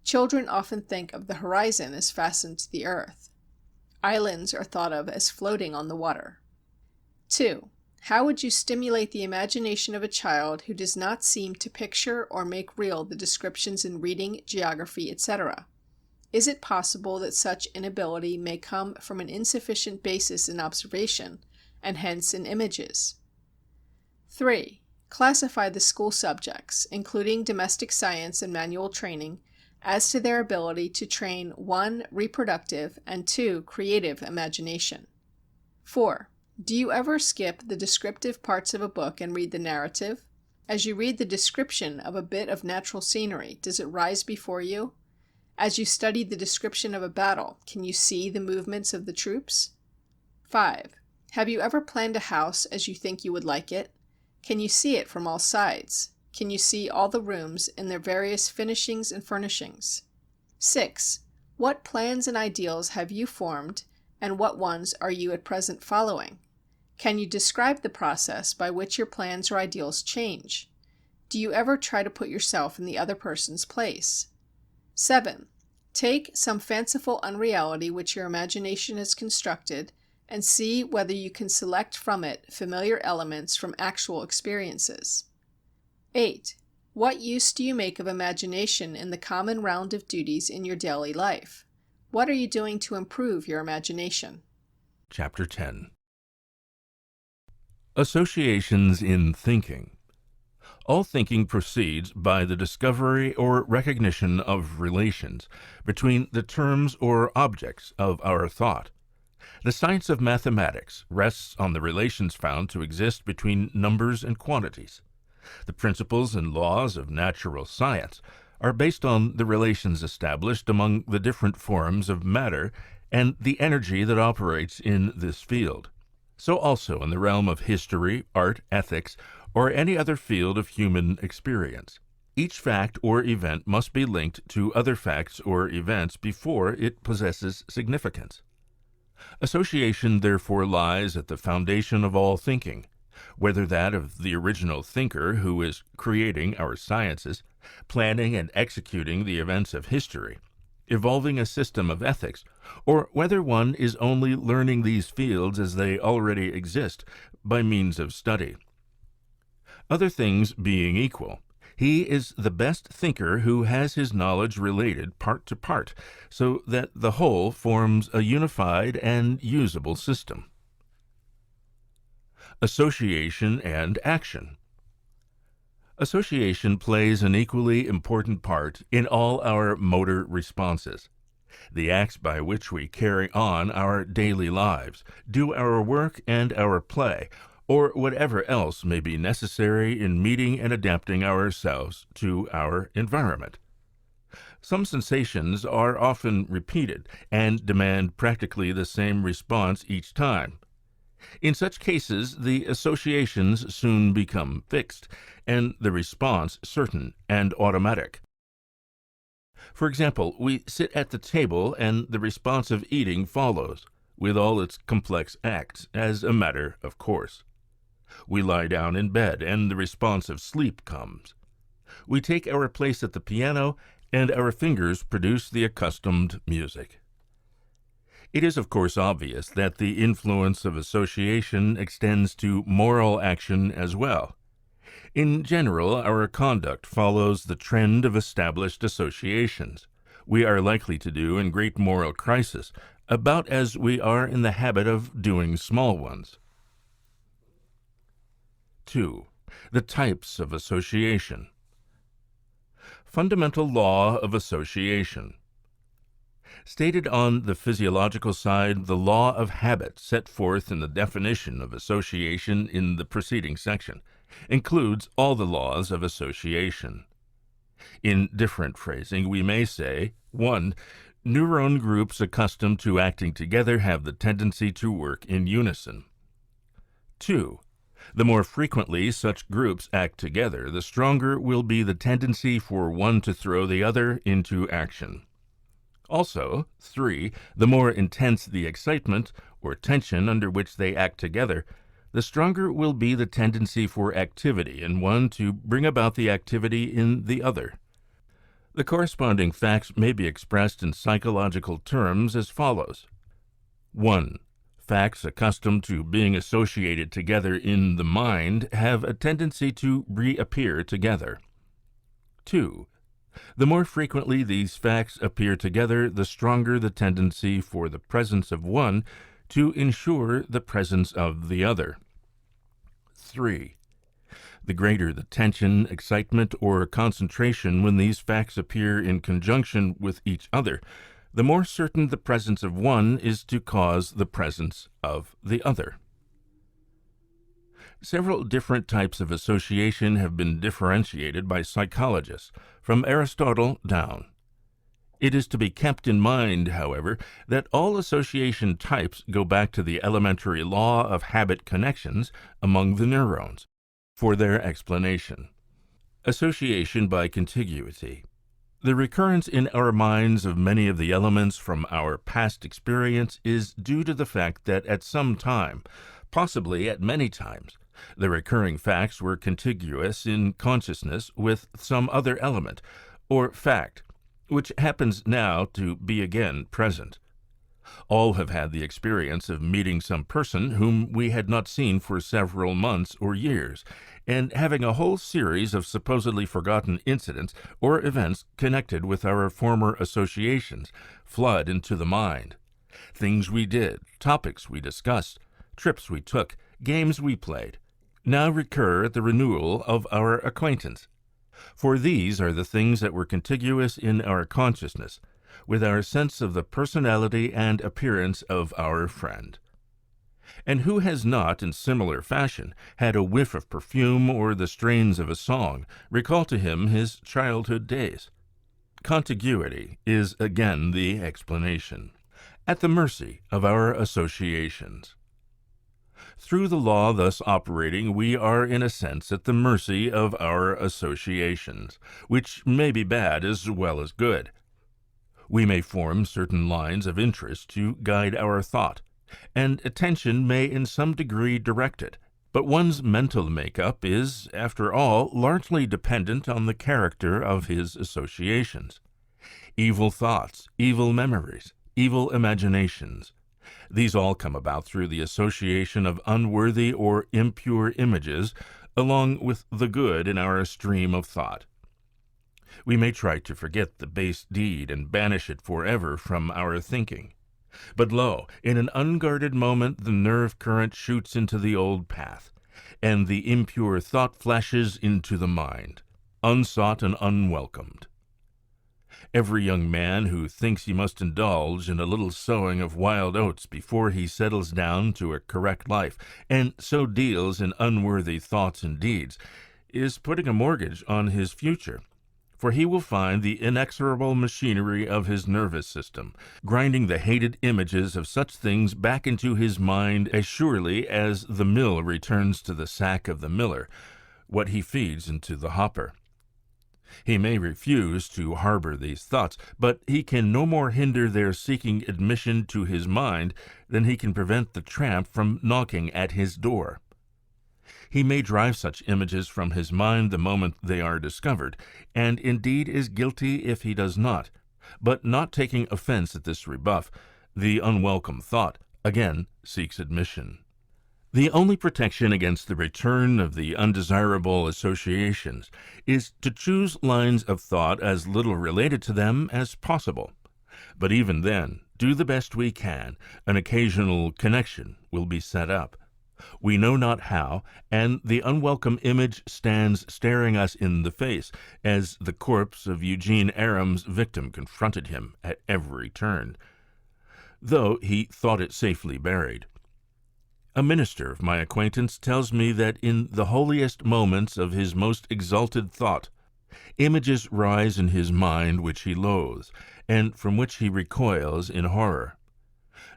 Children often think of the horizon as fastened to the earth. Islands are thought of as floating on the water. 2. How would you stimulate the imagination of a child who does not seem to picture or make real the descriptions in reading, geography, etc.? Is it possible that such inability may come from an insufficient basis in observation, and hence in images? 3. Classify the school subjects, including domestic science and manual training, as to their ability to train 1. Reproductive and 2. Creative imagination. 4. Do you ever skip the descriptive parts of a book and read the narrative? As you read the description of a bit of natural scenery, does it rise before you? As you study the description of a battle, can you see the movements of the troops? 5. Have you ever planned a house as you think you would like it? Can you see it from all sides? Can you see all the rooms in their various finishings and furnishings? 6. What plans and ideals have you formed, and what ones are you at present following? Can you describe the process by which your plans or ideals change? Do you ever try to put yourself in the other person's place? 7. Take some fanciful unreality which your imagination has constructed and see whether you can select from it familiar elements from actual experiences. 8. What use do you make of imagination in the common round of duties in your daily life? What are you doing to improve your imagination? Chapter 10. Associations in thinking. All thinking proceeds by the discovery or recognition of relations between the terms or objects of our thought. The science of mathematics rests on the relations found to exist between numbers and quantities. The principles and laws of natural science are based on the relations established among the different forms of matter and the energy that operates in this field. So also in the realm of history, art, ethics, or any other field of human experience. Each fact or event must be linked to other facts or events before it possesses significance. Association therefore lies at the foundation of all thinking, whether that of the original thinker who is creating our sciences, planning and executing the events of history, evolving a system of ethics, or whether one is only learning these fields as they already exist by means of study. Other things being equal, he is the best thinker who has his knowledge related part to part, so that the whole forms a unified and usable system. Association and action. Association plays an equally important part in all our motor responses. The acts by which we carry on our daily lives, do our work and our play, or whatever else may be necessary in meeting and adapting ourselves to our environment. Some sensations are often repeated and demand practically the same response each time. In such cases, the associations soon become fixed, and the response certain and automatic. For example, we sit at the table, and the response of eating follows, with all its complex acts, as a matter of course. We lie down in bed, and the response of sleep comes. We take our place at the piano, and our fingers produce the accustomed music. It is, of course, obvious that the influence of association extends to moral action as well. In general, our conduct follows the trend of established associations. We are likely to do in great moral crisis about as we are in the habit of doing small ones. 2. The types of association. Fundamental law of association. Stated on the physiological side, the law of habit set forth in the definition of association in the preceding section includes all the laws of association. In different phrasing, we may say, 1. Neuron groups accustomed to acting together have the tendency to work in unison. 2. The more frequently such groups act together, the stronger will be the tendency for one to throw the other into action. Also, 3. The more intense the excitement or tension under which they act together, the stronger will be the tendency for activity in one to bring about the activity in the other. The corresponding facts may be expressed in psychological terms as follows. 1. Facts accustomed to being associated together in the mind have a tendency to reappear together. 2. The more frequently these facts appear together, the stronger the tendency for the presence of one to ensure the presence of the other. 3. The greater the tension, excitement, or concentration when these facts appear in conjunction with each other, the more certain the presence of one is to cause the presence of the other. Several different types of association have been differentiated by psychologists, from Aristotle down. It is to be kept in mind, however, that all association types go back to the elementary law of habit connections among the neurons for their explanation. Association by contiguity. The recurrence in our minds of many of the elements from our past experience is due to the fact that at some time, possibly at many times, the recurring facts were contiguous in consciousness with some other element, or fact, which happens now to be again present. All have had the experience of meeting some person whom we had not seen for several months or years, and having a whole series of supposedly forgotten incidents or events connected with our former associations flood into the mind. Things we did, topics we discussed, trips we took, games we played, now recur at the renewal of our acquaintance. For these are the things that were contiguous in our consciousness, with our sense of the personality and appearance of our friend. And who has not, in similar fashion, had a whiff of perfume or the strains of a song recall to him his childhood days? Contiguity is again the explanation. At the mercy of our associations. Through the law thus operating, we are in a sense at the mercy of our associations, which may be bad as well as good. We may form certain lines of interest to guide our thought, and attention may in some degree direct it, but one's mental makeup is, after all, largely dependent on the character of his associations. Evil thoughts, evil memories, evil imaginations, these all come about through the association of unworthy or impure images along with the good in our stream of thought. We may try to forget the base deed and banish it forever from our thinking. But lo, in an unguarded moment the nerve current shoots into the old path, and the impure thought flashes into the mind, unsought and unwelcomed. Every young man who thinks he must indulge in a little sowing of wild oats before he settles down to a correct life, and so deals in unworthy thoughts and deeds, is putting a mortgage on his future, for he will find the inexorable machinery of his nervous system grinding the hated images of such things back into his mind as surely as the mill returns to the sack of the miller what he feeds into the hopper. He may refuse to harbor these thoughts, but he can no more hinder their seeking admission to his mind than he can prevent the tramp from knocking at his door. He may drive such images from his mind the moment they are discovered, and indeed is guilty if he does not, but not taking offense at this rebuff, the unwelcome thought again seeks admission. The only protection against the return of the undesirable associations is to choose lines of thought as little related to them as possible. But even then, do the best we can, an occasional connection will be set up. We know not how, and the unwelcome image stands staring us in the face, as the corpse of Eugene Aram's victim confronted him at every turn, though he thought it safely buried. A minister of my acquaintance tells me that in the holiest moments of his most exalted thought, images rise in his mind which he loathes, and from which he recoils in horror.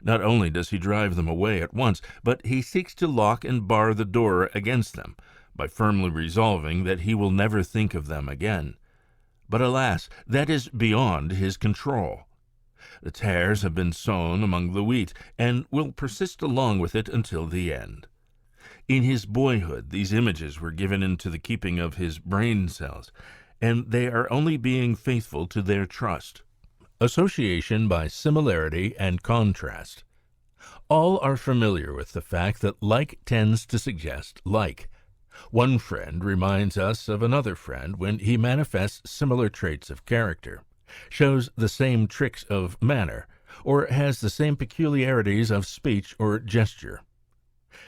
Not only does he drive them away at once, but he seeks to lock and bar the door against them, by firmly resolving that he will never think of them again. But alas, that is beyond his control. The tares have been sown among the wheat, and will persist along with it until the end. In his boyhood, these images were given into the keeping of his brain cells, and they are only being faithful to their trust. Association by similarity and contrast. All are familiar with the fact that like tends to suggest like. One friend reminds us of another friend when he manifests similar traits of character, shows the same tricks of manner, or has the same peculiarities of speech or gesture.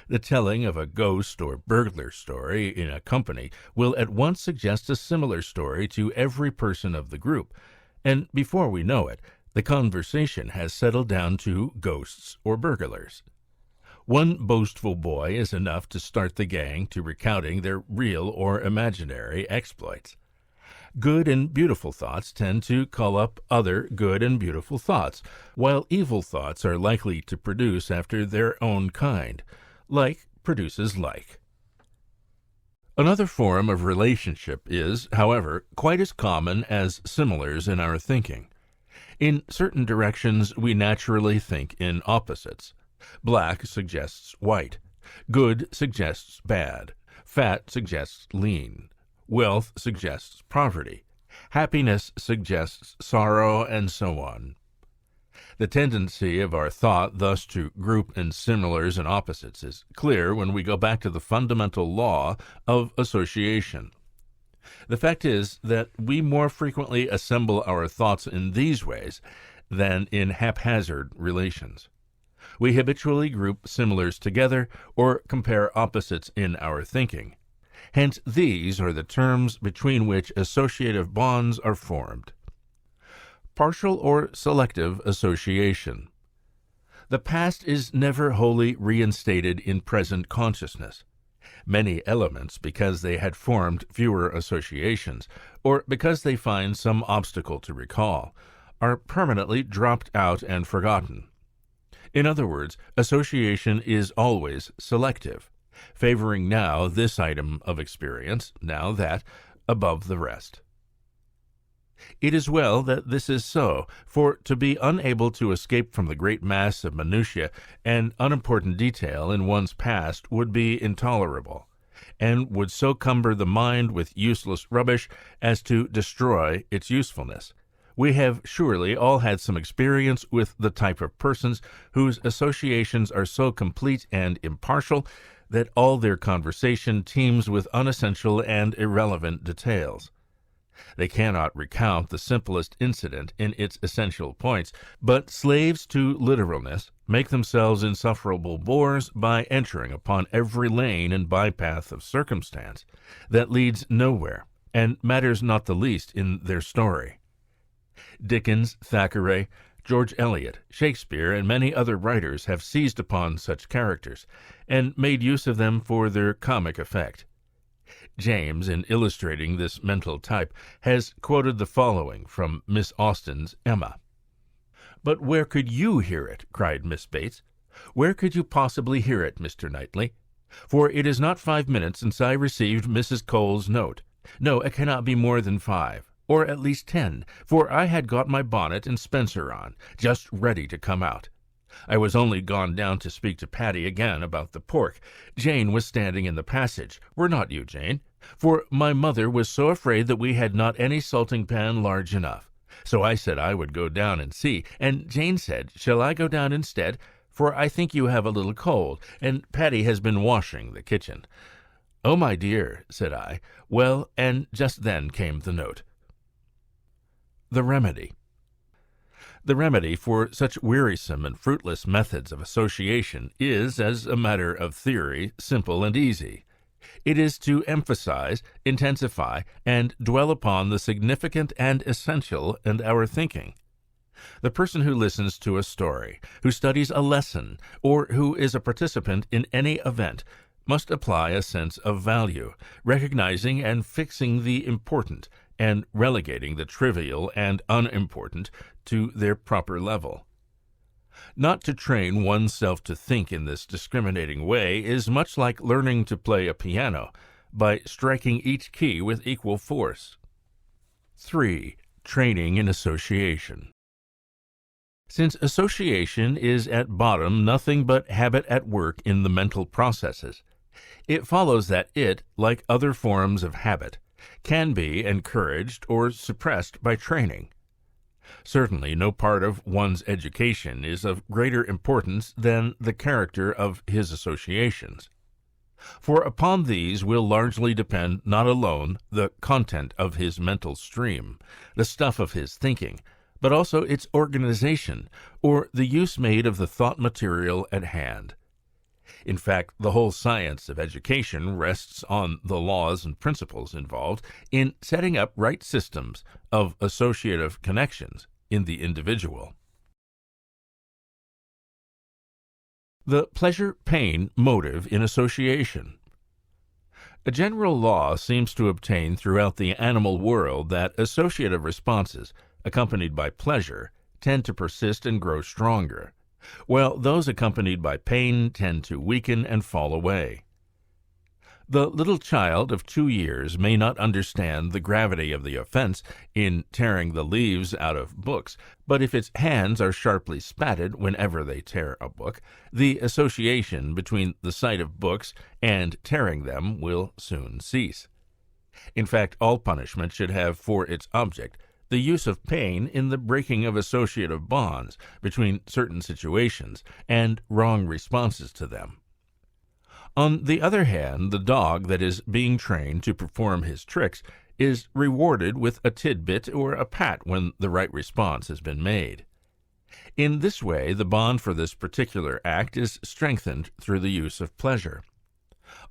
The telling of a ghost or burglar story in a company will at once suggest a similar story to every person of the group, and before we know it, the conversation has settled down to ghosts or burglars. One boastful boy is enough to start the gang to recounting their real or imaginary exploits. Good and beautiful thoughts tend to call up other good and beautiful thoughts, while evil thoughts are likely to produce after their own kind. Like produces like. Another form of relationship is, however, quite as common as similars in our thinking. In certain directions we naturally think in opposites. Black suggests white. Good suggests bad. Fat suggests lean. Wealth suggests poverty. Happiness suggests sorrow, and so on. The tendency of our thought thus to group in similars and opposites is clear when we go back to the fundamental law of association. The fact is that we more frequently assemble our thoughts in these ways than in haphazard relations. We habitually group similars together or compare opposites in our thinking. Hence, these are the terms between which associative bonds are formed. Partial or selective association. The past is never wholly reinstated in present consciousness. Many elements, because they had formed fewer associations, or because they find some obstacle to recall, are permanently dropped out and forgotten. In other words, association is always selective, favoring now this item of experience, now that, above the rest. It is well that this is so, for to be unable to escape from the great mass of minutiae and unimportant detail in one's past would be intolerable, and would so cumber the mind with useless rubbish as to destroy its usefulness. We have surely all had some experience with the type of persons whose associations are so complete and impartial that all their conversation teems with unessential and irrelevant details. They cannot recount the simplest incident in its essential points, but slaves to literalness make themselves insufferable bores by entering upon every lane and bypath of circumstance that leads nowhere and matters not the least in their story. Dickens, Thackeray, George Eliot, Shakespeare, and many other writers have seized upon such characters and made use of them for their comic effect. James, in illustrating this mental type, has quoted the following from Miss Austen's Emma. "But where could you hear it?" cried Miss Bates. "Where could you possibly hear it, Mr. Knightley? For it is not 5 minutes since I received Mrs. Cole's note. No, it cannot be more than 5, or at least 10, for I had got my bonnet and spencer on, just ready to come out. I was only gone down to speak to Patty again about the pork. Jane was standing in the passage. Were not you, Jane? For my mother was so afraid that we had not any salting pan large enough. So I said I would go down and see, and Jane said, 'Shall I go down instead? For I think you have a little cold, and Patty has been washing the kitchen.' 'Oh, my dear,' said I. Well, and just then came the note." The remedy. The remedy for such wearisome and fruitless methods of association is, as a matter of theory, simple and easy. It is to emphasize, intensify, and dwell upon the significant and essential in our thinking. The person who listens to a story, who studies a lesson, or who is a participant in any event, must apply a sense of value, recognizing and fixing the important, and relegating the trivial and unimportant to their proper level. Not to train oneself to think in this discriminating way is much like learning to play a piano by striking each key with equal force. 3. Training in association. Since association is at bottom nothing but habit at work in the mental processes, it follows that it, like other forms of habit, can be encouraged or suppressed by training. Certainly no part of one's education is of greater importance than the character of his associations. For upon these will largely depend not alone the content of his mental stream, the stuff of his thinking, but also its organization, or the use made of the thought material at hand. In fact, the whole science of education rests on the laws and principles involved in setting up right systems of associative connections in the individual. The pleasure-pain motive in association. A general law seems to obtain throughout the animal world that associative responses, accompanied by pleasure, tend to persist and grow stronger, while those accompanied by pain tend to weaken and fall away. The little child of 2 years may not understand the gravity of the offense in tearing the leaves out of books, but if its hands are sharply spatted whenever they tear a book, the association between the sight of books and tearing them will soon cease. In fact, all punishment should have for its object the use of pain in the breaking of associative bonds between certain situations and wrong responses to them. On the other hand, the dog that is being trained to perform his tricks is rewarded with a tidbit or a pat when the right response has been made. In this way, the bond for this particular act is strengthened through the use of pleasure.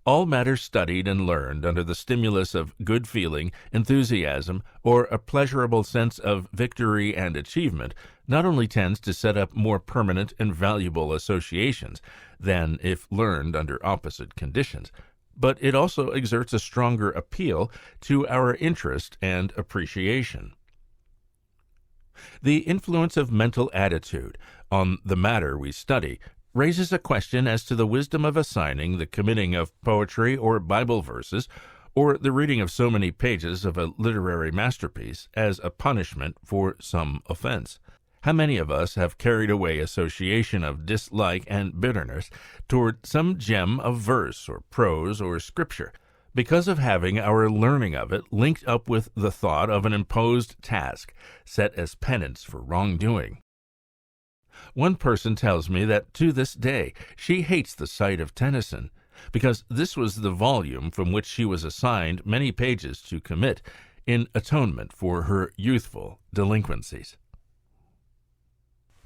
All matter studied and learned under the stimulus of good feeling, enthusiasm, or a pleasurable sense of victory and achievement not only tends to set up more permanent and valuable associations than if learned under opposite conditions, but it also exerts a stronger appeal to our interest and appreciation. The influence of mental attitude on the matter we study raises a question as to the wisdom of assigning the committing of poetry or Bible verses, or the reading of so many pages of a literary masterpiece, as a punishment for some offense. How many of us have carried away association of dislike and bitterness toward some gem of verse or prose or scripture, because of having our learning of it linked up with the thought of an imposed task, set as penance for wrongdoing? One person tells me that to this day she hates the sight of Tennyson, because this was the volume from which she was assigned many pages to commit in atonement for her youthful delinquencies.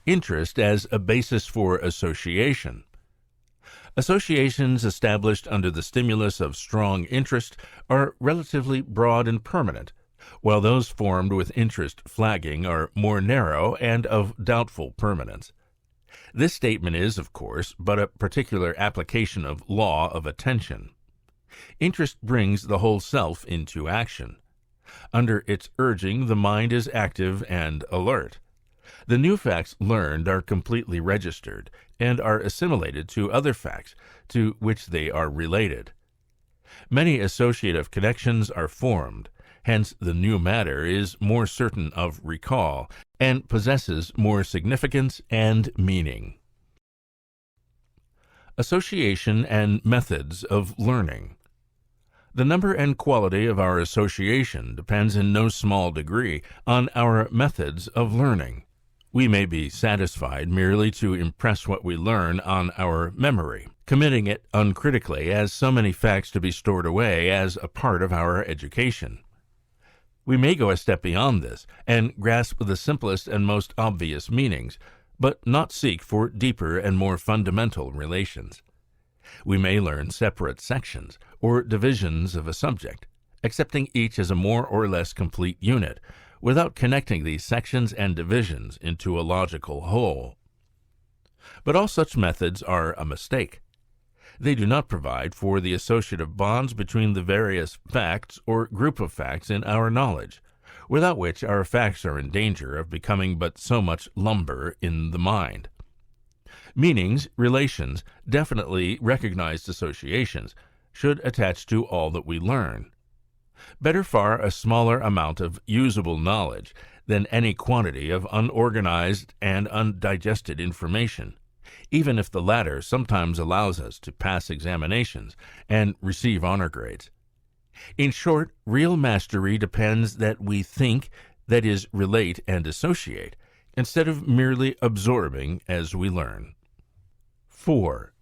Interest as a basis for association. Associations established under the stimulus of strong interest are relatively broad and permanent, while those formed with interest flagging are more narrow and of doubtful permanence. This statement is, of course, but a particular application of law of attention. Interest brings the whole self into action. Under its urging, the mind is active and alert. The new facts learned are completely registered and are assimilated to other facts to which they are related. Many associative connections are formed, hence the new matter is more certain of recall and possesses more significance and meaning. Association and methods of learning. The number and quality of our association depends in no small degree on our methods of learning. We may be satisfied merely to impress what we learn on our memory, committing it uncritically as so many facts to be stored away as a part of our education. We may go a step beyond this and grasp the simplest and most obvious meanings, but not seek for deeper and more fundamental relations. We may learn separate sections or divisions of a subject, accepting each as a more or less complete unit, without connecting these sections and divisions into a logical whole. But all such methods are a mistake. They do not provide for the associative bonds between the various facts or group of facts in our knowledge, without which our facts are in danger of becoming but so much lumber in the mind. Meanings, relations, definitely recognized associations should attach to all that we learn. Better far a smaller amount of usable knowledge than any quantity of unorganized and undigested information, even if the latter sometimes allows us to pass examinations and receive honor grades. In short, real mastery depends that we think, that is, relate and associate, instead of merely absorbing as we learn. 4.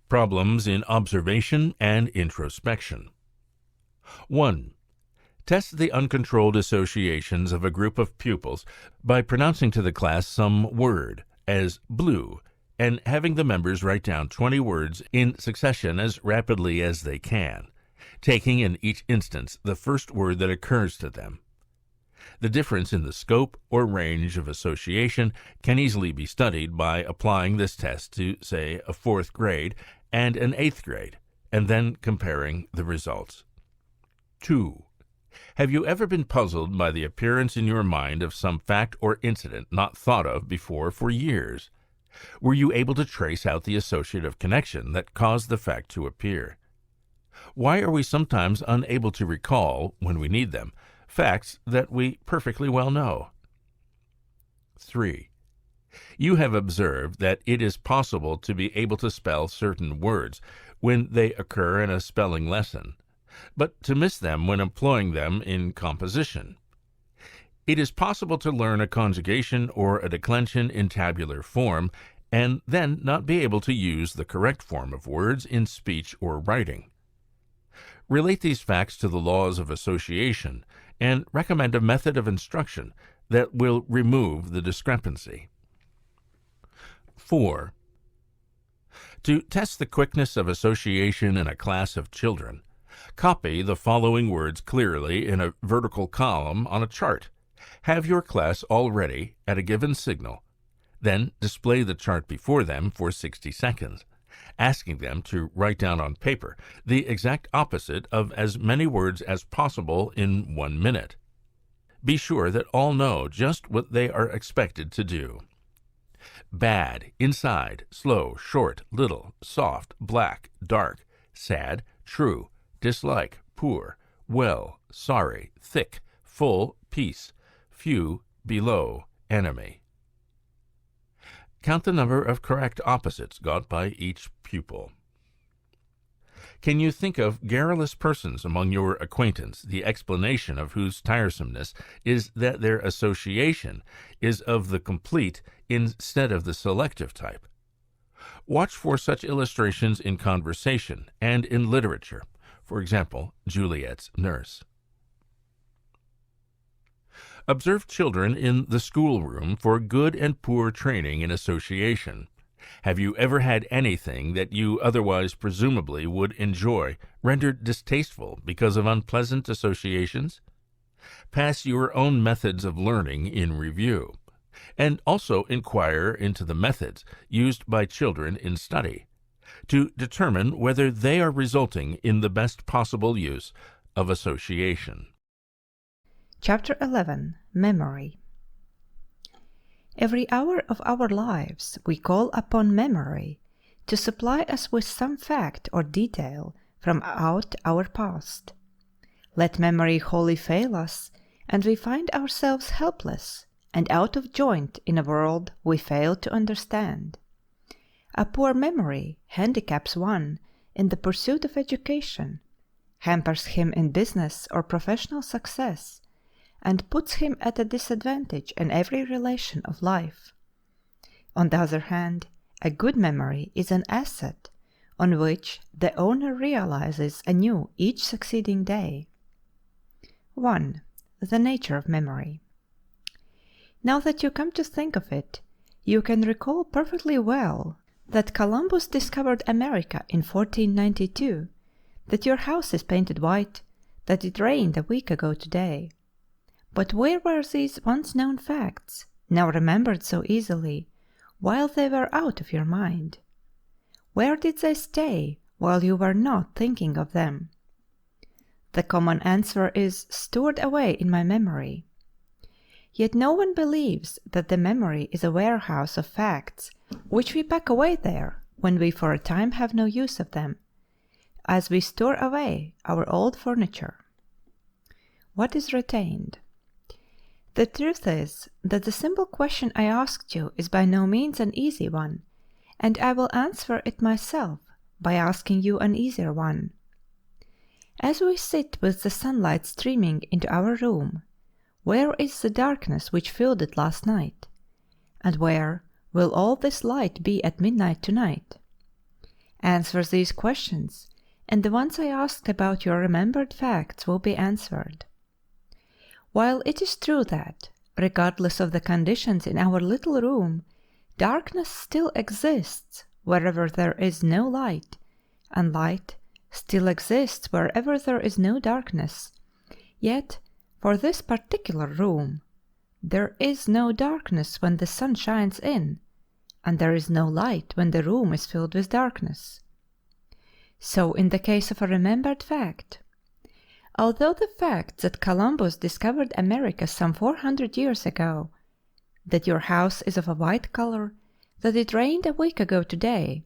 Problems in observation and introspection. 1. Test the uncontrolled associations of a group of pupils by pronouncing to the class some word, as blue, and having the members write down 20 words in succession as rapidly as they can, taking in each instance the first word that occurs to them. The difference in the scope or range of association can easily be studied by applying this test to, say, a 4th grade and an 8th grade, and then comparing the results. 2. Have you ever been puzzled by the appearance in your mind of some fact or incident not thought of before for years? Were you able to trace out the associative connection that caused the fact to appear? Why are we sometimes unable to recall, when we need them, facts that we perfectly well know? 3. You have observed that it is possible to be able to spell certain words when they occur in a spelling lesson, but to miss them when employing them in composition. It is possible to learn a conjugation or a declension in tabular form, and then not be able to use the correct form of words in speech or writing. Relate these facts to the laws of association, and recommend a method of instruction that will remove the discrepancy. 4. To test the quickness of association in a class of children, copy the following words clearly in a vertical column on a chart. Have your class all ready at a given signal. Then display the chart before them for 60 seconds, asking them to write down on paper the exact opposite of as many words as possible in 1 minute. Be sure that all know just what they are expected to do. Bad, inside, slow, short, little, soft, black, dark, sad, true, dislike, poor, well, sorry, thick, full, peace, few, below, enemy. Count the number of correct opposites got by each pupil. Can you think of garrulous persons among your acquaintance, the explanation of whose tiresomeness is that their association is of the complete instead of the selective type? Watch for such illustrations in conversation and in literature. For example, Juliet's nurse. Observe children in the schoolroom for good and poor training in association. Have you ever had anything that you otherwise presumably would enjoy rendered distasteful because of unpleasant associations? Pass your own methods of learning in review, and also inquire into the methods used by children in study to determine whether they are resulting in the best possible use of association. Chapter 11. Memory. Every hour of our lives we call upon memory to supply us with some fact or detail from out our past. Let memory wholly fail us, and we find ourselves helpless and out of joint in a world we fail to understand. A poor memory handicaps one in the pursuit of education, hampers him in business or professional success, and puts him at a disadvantage in every relation of life. On the other hand, a good memory is an asset on which the owner realizes anew each succeeding day. 1. The nature of memory. Now that you come to think of it, you can recall perfectly well that Columbus discovered America in 1492, that your house is painted white, that it rained a week ago today. But where were these once known facts, now remembered so easily, while they were out of your mind? Where did they stay while you were not thinking of them? The common answer is stored away in my memory. Yet no one believes that the memory is a warehouse of facts which we pack away there when we for a time have no use of them, as we store away our old furniture. What is retained? The truth is that the simple question I asked you is by no means an easy one, and I will answer it myself by asking you an easier one. As we sit with the sunlight streaming into our room, where is the darkness which filled it last night? And where will all this light be at midnight tonight? Answer these questions, and the ones I asked about your remembered facts will be answered. While it is true that, regardless of the conditions in our little room, darkness still exists wherever there is no light, and light still exists wherever there is no darkness, yet for this particular room there is no darkness when the sun shines in, and there is no light when the room is filled with darkness. So in the case of a remembered fact. Although the fact that Columbus discovered America some 400 years ago, that your house is of a white color, that it rained a week ago today,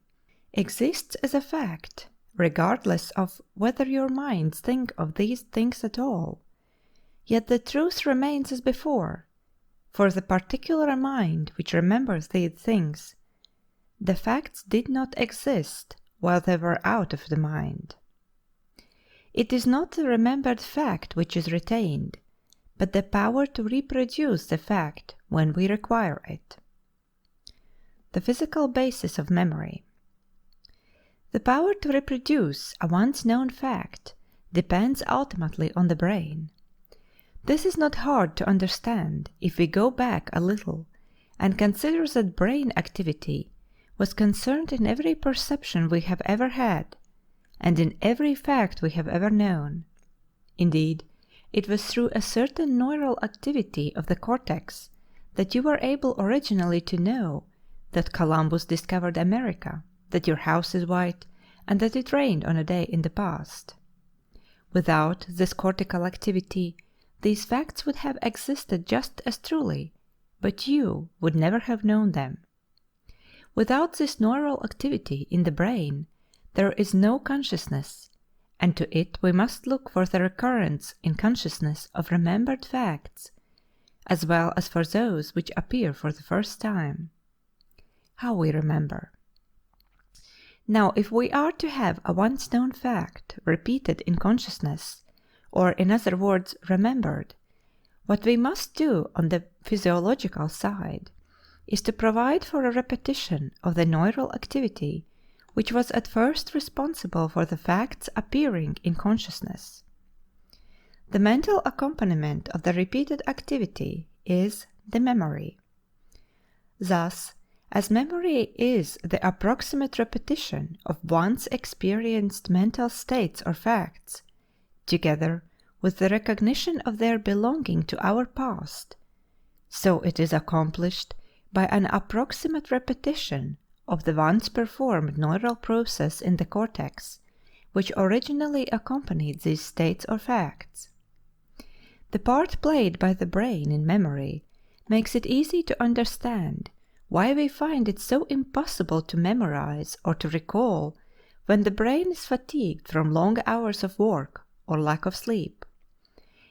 exists as a fact, regardless of whether your minds think of these things at all, yet the truth remains as before, for the particular mind which remembers these things, the facts did not exist while they were out of the mind. It is not the remembered fact which is retained, but the power to reproduce the fact when we require it. The physical basis of memory. The power to reproduce a once known fact depends ultimately on the brain. This is not hard to understand if we go back a little and consider that brain activity was concerned in every perception we have ever had, and in every fact we have ever known. Indeed, it was through a certain neural activity of the cortex that you were able originally to know that Columbus discovered America, that your house is white, and that it rained on a day in the past. Without this cortical activity, these facts would have existed just as truly, but you would never have known them. Without this neural activity in the brain, there is no consciousness, and to it we must look for the recurrence in consciousness of remembered facts, as well as for those which appear for the first time. How we remember. Now, if we are to have a once known fact repeated in consciousness, or in other words, remembered, what we must do on the physiological side is to provide for a repetition of the neural activity which was at first responsible for the facts appearing in consciousness. The mental accompaniment of the repeated activity is the memory. Thus, as memory is the approximate repetition of once experienced mental states or facts, together with the recognition of their belonging to our past, so it is accomplished by an approximate repetition of the once performed neural process in the cortex which originally accompanied these states or facts. The part played by the brain in memory makes it easy to understand why we find it so impossible to memorize or to recall when the brain is fatigued from long hours of work or lack of sleep.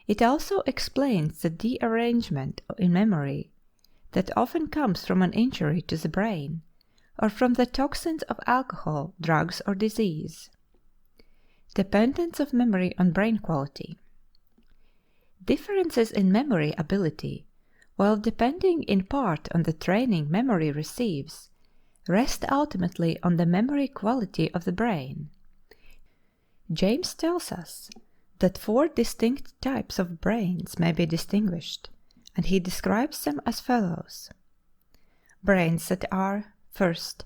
It also explains the dearrangement in memory that often comes from an injury to the brain or from the toxins of alcohol, drugs, or disease. Dependence of memory on brain quality. Differences in memory ability, while depending in part on the training memory receives, rest ultimately on the memory quality of the brain. James tells us that 4 distinct types of brains may be distinguished, and he describes them as follows. Brains that are, first,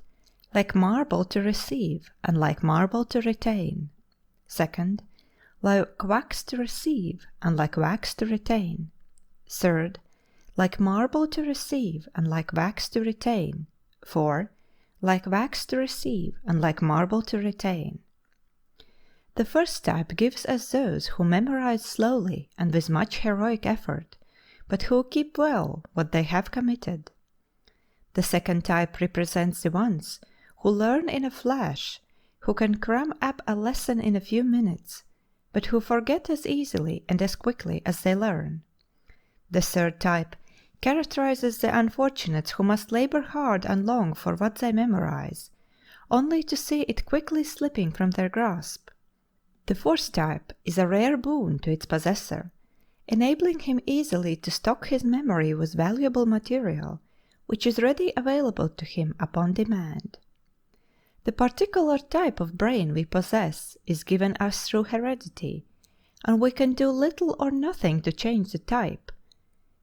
like marble to receive and like marble to retain. Second, like wax to receive and like wax to retain. Third, like marble to receive and like wax to retain. 4. Like wax to receive and like marble to retain. The first type gives us those who memorize slowly and with much heroic effort, but who keep well what they have committed. The second type represents the ones who learn in a flash, who can cram up a lesson in a few minutes, but who forget as easily and as quickly as they learn. The third type characterizes the unfortunates who must labor hard and long for what they memorize, only to see it quickly slipping from their grasp. The fourth type is a rare boon to its possessor, enabling him easily to stock his memory with valuable material, which is ready available to him upon demand. The particular type of brain we possess is given us through heredity, and we can do little or nothing to change the type.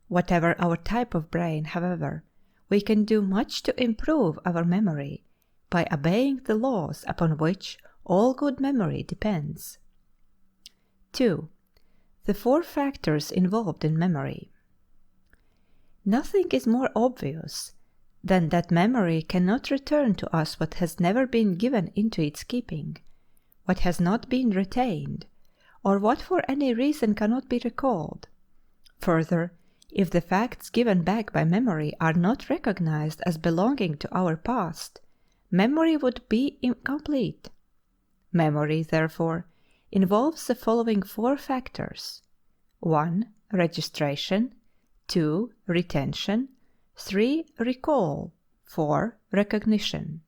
Whatever our type of brain, however, we can do much to improve our memory by obeying the laws upon which all good memory depends. 2. The 4 factors involved in memory. Nothing is more obvious than that memory cannot return to us what has never been given into its keeping, what has not been retained, or what for any reason cannot be recalled. Further, if the facts given back by memory are not recognized as belonging to our past, memory would be incomplete. Memory, therefore, involves the following 4 factors: 1. Registration, 2. Retention, 3. Recall, 4. Recognition.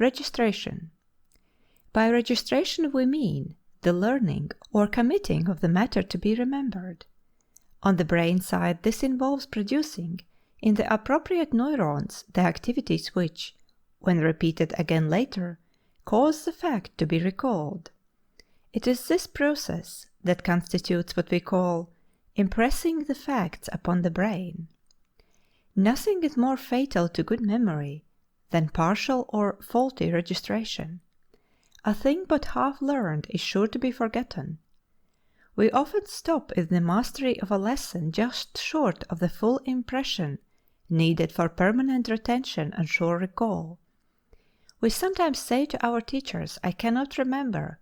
Registration. By registration we mean the learning or committing of the matter to be remembered. On the brain side, this involves producing in the appropriate neurons the activities which, when repeated again later, cause the fact to be recalled. It is this process that constitutes what we call impressing the facts upon the brain. Nothing is more fatal to good memory than partial or faulty registration. A thing but half learned is sure to be forgotten. We often stop in the mastery of a lesson just short of the full impression needed for permanent retention and sure recall. We sometimes say to our teachers, "I cannot remember,"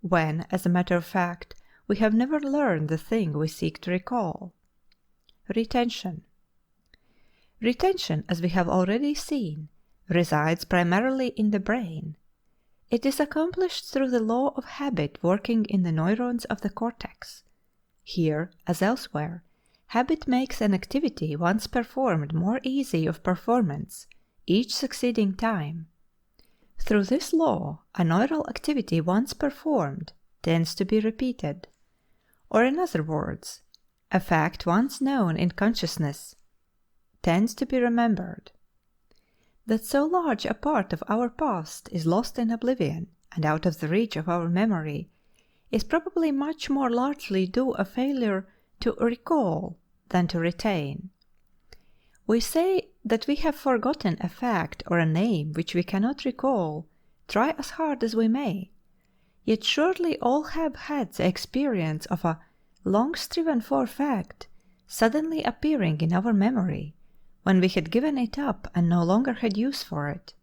when, as a matter of fact, we have never learned the thing we seek to recall. Retention. Retention, as we have already seen, resides primarily in the brain. It is accomplished through the law of habit working in the neurons of the cortex. Here, as elsewhere, habit makes an activity once performed more easy of performance each succeeding time. Through this law, a neural activity once performed tends to be repeated, or in other words, a fact once known in consciousness tends to be remembered. That so large a part of our past is lost in oblivion and out of the reach of our memory is probably much more largely due a failure to recall than to retain. We say that we have forgotten a fact or a name which we cannot recall, try as hard as we may. Yet surely all have had the experience of a long-striven-for fact suddenly appearing in our memory, when we had given it up and no longer had use for it.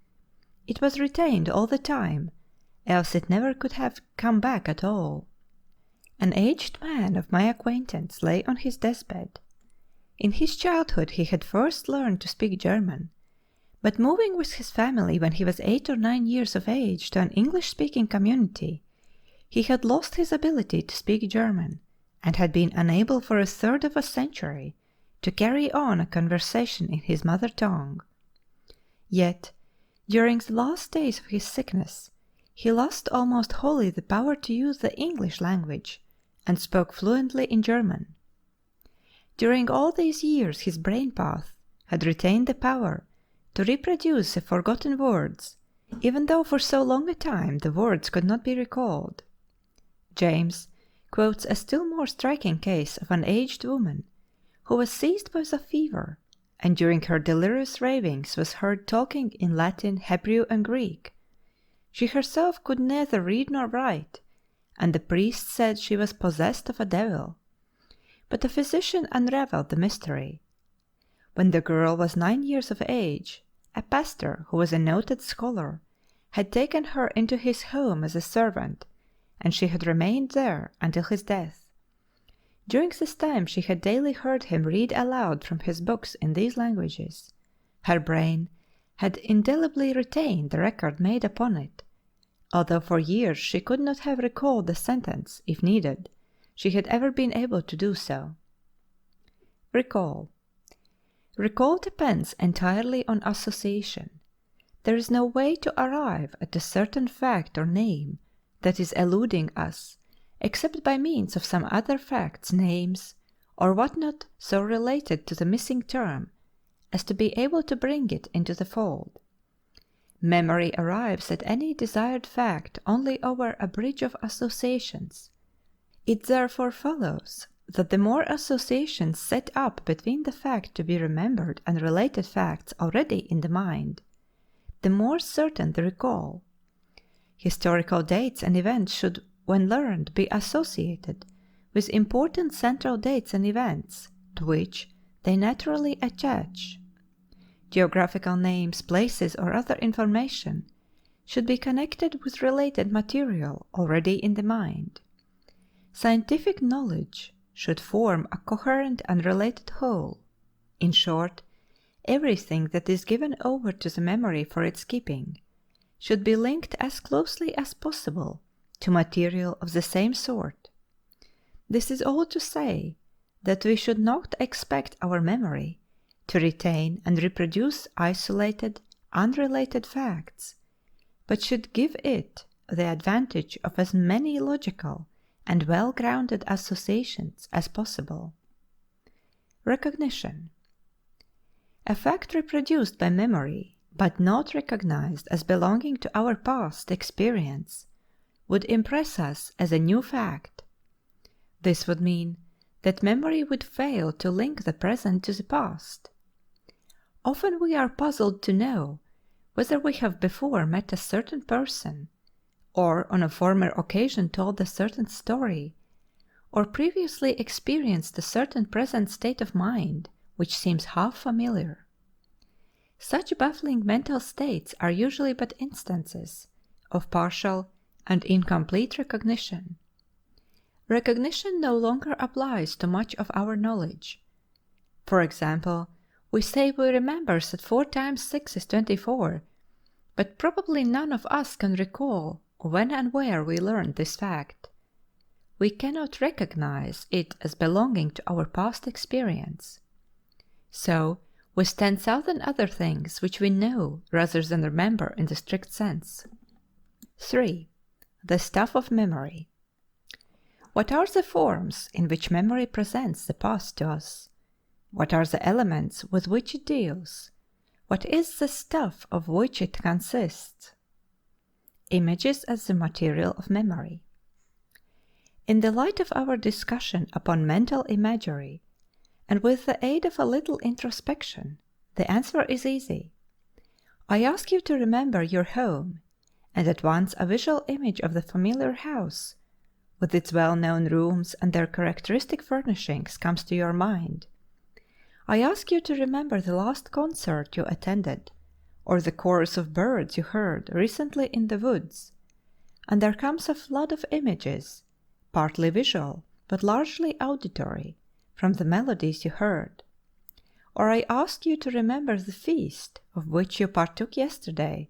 It was retained all the time, else it never could have come back at all. An aged man of my acquaintance lay on his deathbed. In his childhood he had first learned to speak German, but moving with his family when he was 8 or 9 years of age to an English-speaking community, he had lost his ability to speak German, and had been unable for a third of a century to carry on a conversation in his mother tongue. Yet, during the last days of his sickness, he lost almost wholly the power to use the English language, and spoke fluently in German. During all these years his brain path had retained the power to reproduce the forgotten words, even though for so long a time the words could not be recalled. James quotes a still more striking case of an aged woman who was seized by the fever, and during her delirious ravings was heard talking in Latin, Hebrew, and Greek. She herself could neither read nor write, and the priest said she was possessed of a devil. But the physician unraveled the mystery. When the girl was 9 years of age, a pastor, who was a noted scholar, had taken her into his home as a servant, and she had remained there until his death. During this time she had daily heard him read aloud from his books in these languages. Her brain had indelibly retained the record made upon it, although for years she could not have recalled the sentence, if needed, she had ever been able to do so. Recall. Recall depends entirely on association. There is no way to arrive at a certain fact or name that is eluding us, except by means of some other facts, names, or what not so related to the missing term as to be able to bring it into the fold. Memory arrives at any desired fact only over a bridge of associations. It therefore follows that the more associations set up between the fact to be remembered and related facts already in the mind, the more certain the recall. Historical dates and events should, when learned, be associated with important central dates and events to which they naturally attach. Geographical names, places, or other information should be connected with related material already in the mind. Scientific knowledge should form a coherent and related whole. In short, everything that is given over to the memory for its keeping should be linked as closely as possible to material of the same sort. This is all to say that we should not expect our memory to retain and reproduce isolated, unrelated facts, but should give it the advantage of as many logical and well-grounded associations as possible. Recognition. A fact reproduced by memory, but not recognized as belonging to our past experience, would impress us as a new fact. This would mean that memory would fail to link the present to the past. Often we are puzzled to know whether we have before met a certain person, or on a former occasion told a certain story, or previously experienced a certain present state of mind which seems half familiar. Such baffling mental states are usually but instances of partial and incomplete recognition. Recognition no longer applies to much of our knowledge. For example, we say we remember that 4 times 6 is 24, but probably none of us can recall when and where we learned this fact. We cannot recognize it as belonging to our past experience. So, with 10,000 other things which we know rather than remember in the strict sense. 3. The stuff of memory. What are the forms in which memory presents the past to us? What are the elements with which it deals? What is the stuff of which it consists? Images as the material of memory. In the light of our discussion upon mental imagery, and with the aid of a little introspection, the answer is easy. I ask you to remember your home, and at once a visual image of the familiar house, with its well-known rooms and their characteristic furnishings, comes to your mind. I ask you to remember the last concert you attended, or the chorus of birds you heard recently in the woods, and there comes a flood of images, partly visual, but largely auditory, from the melodies you heard. Or I ask you to remember the feast of which you partook yesterday,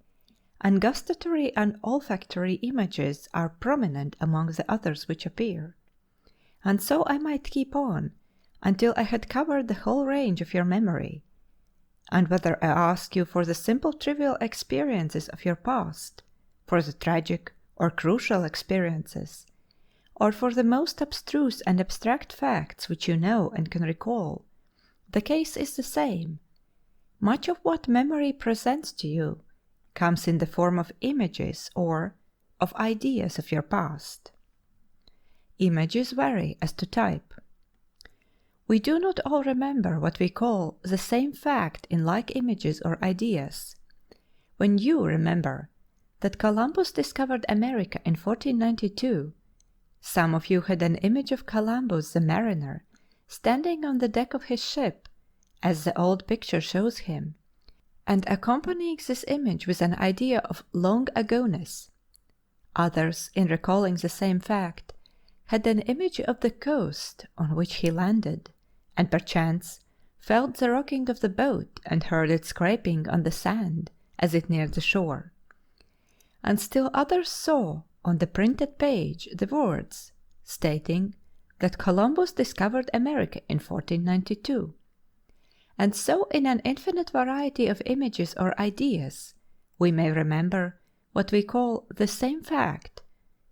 and gustatory and olfactory images are prominent among the others which appear. And so I might keep on, until I had covered the whole range of your memory. And whether I ask you for the simple trivial experiences of your past, for the tragic or crucial experiences, or for the most abstruse and abstract facts which you know and can recall, the case is the same. Much of what memory presents to you comes in the form of images or of ideas of your past. Images vary as to type. We do not all remember what we call the same fact in like images or ideas. When you remember that Columbus discovered America in 1492, some of you had an image of Columbus the mariner standing on the deck of his ship, as the old picture shows him, and accompanying this image with an idea of long agoness. Others, in recalling the same fact, had an image of the coast on which he landed, and perchance felt the rocking of the boat and heard it scraping on the sand as it neared the shore. And still others saw on the printed page the words stating that Columbus discovered America in 1492. And so in an infinite variety of images or ideas we may remember what we call the same fact,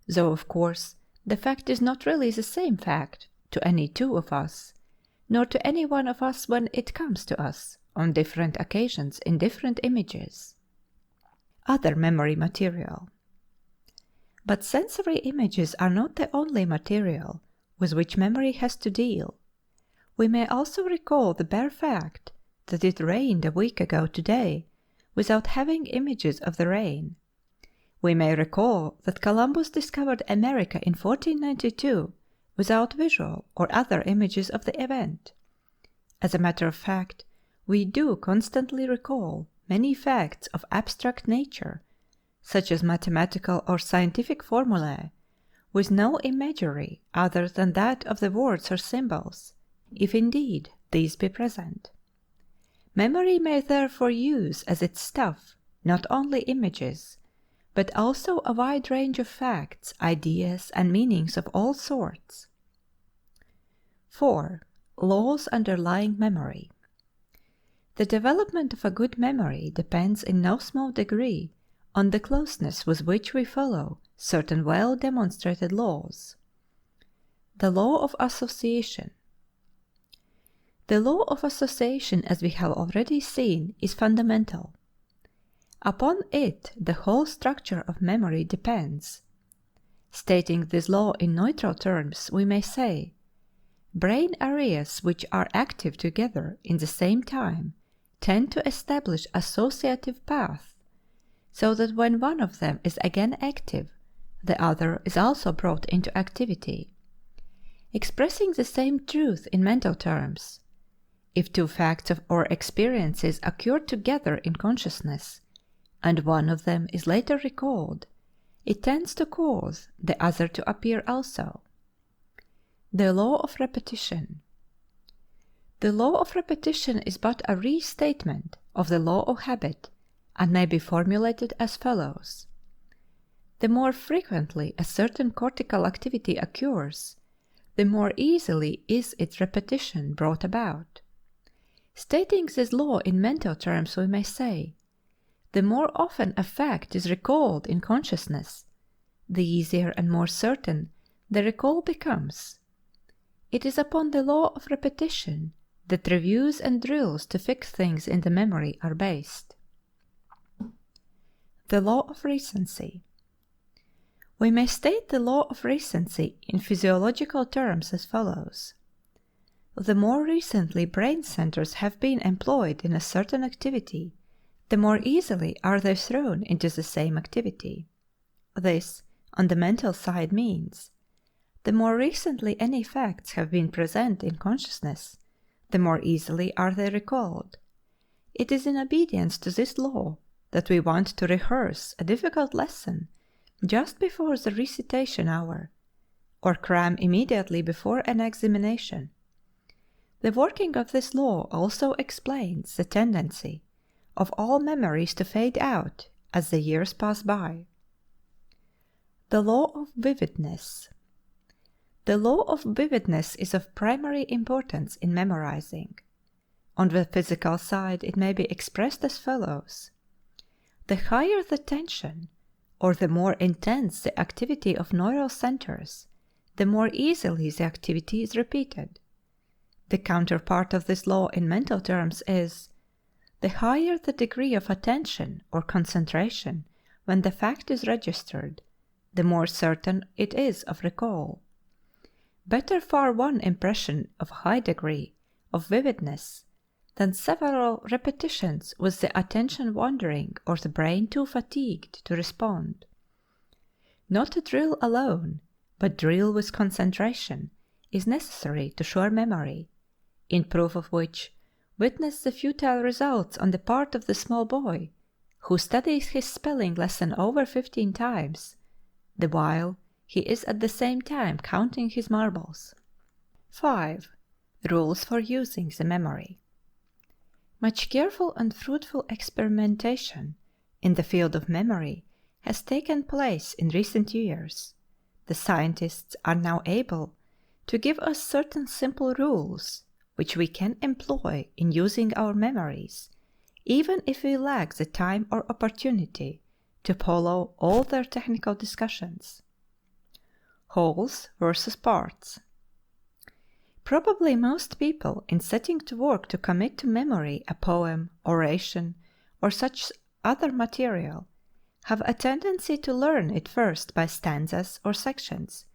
though of course the fact is not really the same fact to any two of us, nor to any one of us when it comes to us on different occasions in different images. Other memory material. But sensory images are not the only material with which memory has to deal. We may also recall the bare fact that it rained a week ago today without having images of the rain. We may recall that Columbus discovered America in 1492 without visual or other images of the event. As a matter of fact, we do constantly recall many facts of abstract nature, such as mathematical or scientific formulae, with no imagery other than that of the words or symbols, if indeed these be present. Memory may therefore use as its stuff not only images, but also a wide range of facts, ideas, and meanings of all sorts. 4. Laws underlying memory. The development of a good memory depends in no small degree on the closeness with which we follow certain well-demonstrated laws. The law of association. The law of association, as we have already seen, is fundamental. Upon it the whole structure of memory depends. Stating this law in neutral terms, we may say, brain areas which are active together in the same time tend to establish associative paths, so that when one of them is again active, the other is also brought into activity. Expressing the same truth in mental terms, if two facts or experiences occur together in consciousness, and one of them is later recalled, it tends to cause the other to appear also. The law of repetition. The law of repetition is but a restatement of the law of habit, and may be formulated as follows. The more frequently a certain cortical activity occurs, the more easily is its repetition brought about. Stating this law in mental terms, we may say, the more often a fact is recalled in consciousness, the easier and more certain the recall becomes. It is upon the law of repetition that reviews and drills to fix things in the memory are based. The law of recency. We may state the law of recency in physiological terms as follows. The more recently brain centers have been employed in a certain activity, the more easily are they thrown into the same activity. This, on the mental side, means the more recently any facts have been present in consciousness, the more easily are they recalled. It is in obedience to this law that we want to rehearse a difficult lesson just before the recitation hour, or cram immediately before an examination. The working of this law also explains the tendency of all memories to fade out as the years pass by. The law of vividness. The law of vividness is of primary importance in memorizing. On the physical side, it may be expressed as follows. The higher the tension, or the more intense the activity of neural centers, the more easily the activity is repeated. The counterpart of this law in mental terms is, the higher the degree of attention or concentration when the fact is registered, the more certain it is of recall. Better far one impression of high degree of vividness than several repetitions with the attention wandering or the brain too fatigued to respond. Not a drill alone, but drill with concentration, is necessary to sure memory, in proof of which witness the futile results on the part of the small boy who studies his spelling lesson over 15 times, the while he is at the same time counting his marbles. 5. Rules for using the memory. Much careful and fruitful experimentation in the field of memory has taken place in recent years. The scientists are now able to give us certain simple rules which we can employ in using our memories, even if we lack the time or opportunity to follow all their technical discussions. Wholes versus parts. Probably most people, in setting to work to commit to memory a poem, oration, or such other material, have a tendency to learn it first by stanzas or sections,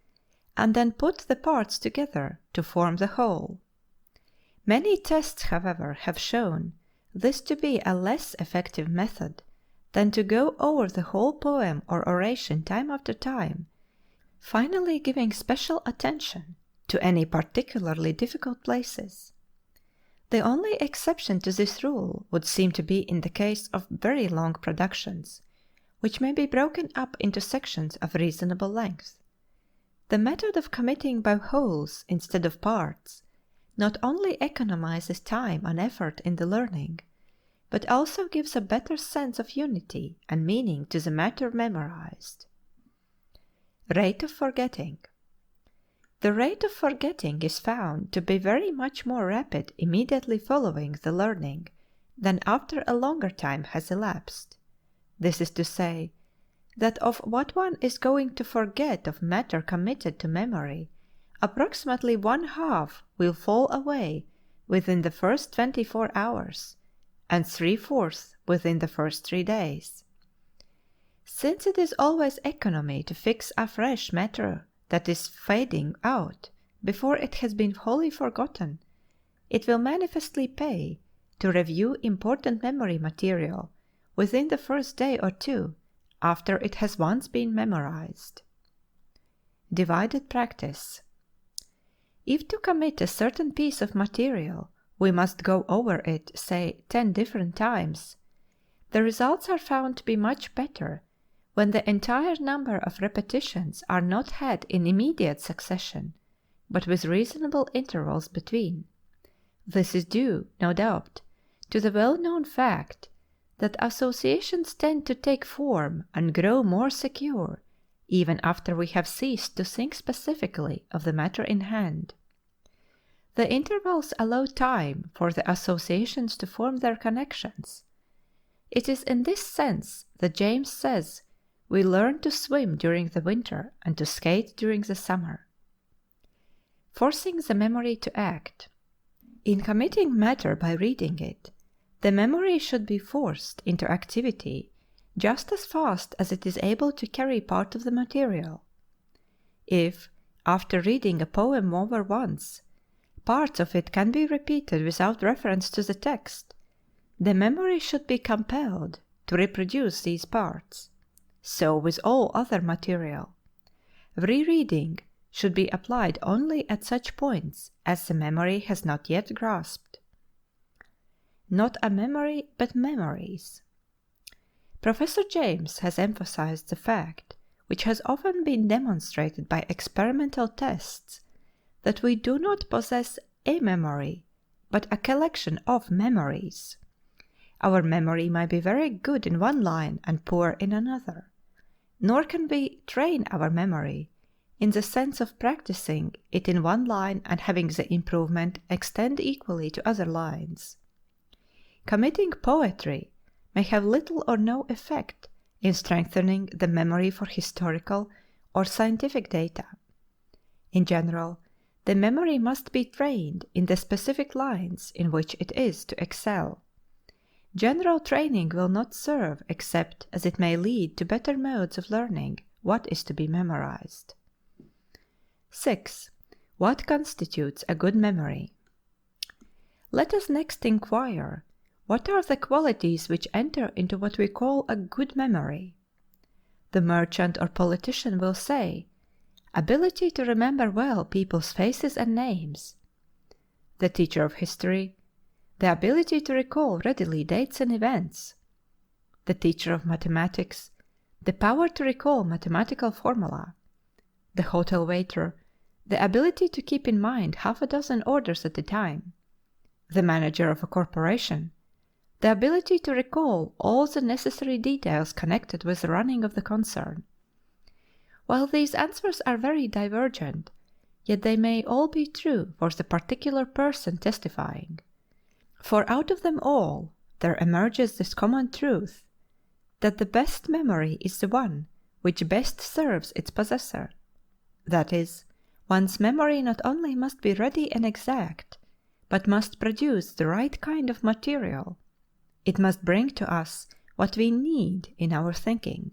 and then put the parts together to form the whole. Many tests, however, have shown this to be a less effective method than to go over the whole poem or oration time after time, finally giving special attention to any particularly difficult places. The only exception to this rule would seem to be in the case of very long productions, which may be broken up into sections of reasonable length. The method of committing by wholes instead of parts not only economizes time and effort in the learning, but also gives a better sense of unity and meaning to the matter memorized. Rate of forgetting. The rate of forgetting is found to be very much more rapid immediately following the learning than after a longer time has elapsed. This is to say, that of what one is going to forget of matter committed to memory, approximately 1/2 will fall away within the first 24 hours, and 3/4 within the first 3 days. Since it is always economy to fix afresh matter that is fading out before it has been wholly forgotten, it will manifestly pay to review important memory material within the first day or two after it has once been memorized. Divided practice. If to commit a certain piece of material we must go over it, say, 10 different times, the results are found to be much better when the entire number of repetitions are not had in immediate succession, but with reasonable intervals between. This is due, no doubt, to the well-known fact that associations tend to take form and grow more secure even after we have ceased to think specifically of the matter in hand. The intervals allow time for the associations to form their connections. It is in this sense that James says we learn to swim during the winter and to skate during the summer. Forcing the memory to act. In committing matter by reading it, the memory should be forced into activity just as fast as it is able to carry part of the material. If, after reading a poem over once, parts of it can be repeated without reference to the text, the memory should be compelled to reproduce these parts. So with all other material. Rereading should be applied only at such points as the memory has not yet grasped. Not a memory, but memories. Professor James has emphasized the fact, which has often been demonstrated by experimental tests, that we do not possess a memory, but a collection of memories. Our memory may be very good in one line and poor in another, nor can we train our memory in the sense of practicing it in one line and having the improvement extend equally to other lines. Committing poetry may have little or no effect in strengthening the memory for historical or scientific data. In general, the memory must be trained in the specific lines in which it is to excel. General training will not serve except as it may lead to better modes of learning what is to be memorized. 6. What constitutes a good memory? Let us next inquire, what are the qualities which enter into what we call a good memory? The merchant or politician will say, ability to remember well people's faces and names. The teacher of history, the ability to recall readily dates and events. The teacher of mathematics, the power to recall mathematical formula. The hotel waiter, the ability to keep in mind half a dozen orders at a time. The manager of a corporation, the ability to recall all the necessary details connected with the running of the concern. While these answers are very divergent, yet they may all be true for the particular person testifying. For out of them all there emerges this common truth, that the best memory is the one which best serves its possessor. That is, one's memory not only must be ready and exact, but must produce the right kind of material. It must bring to us what we need in our thinking.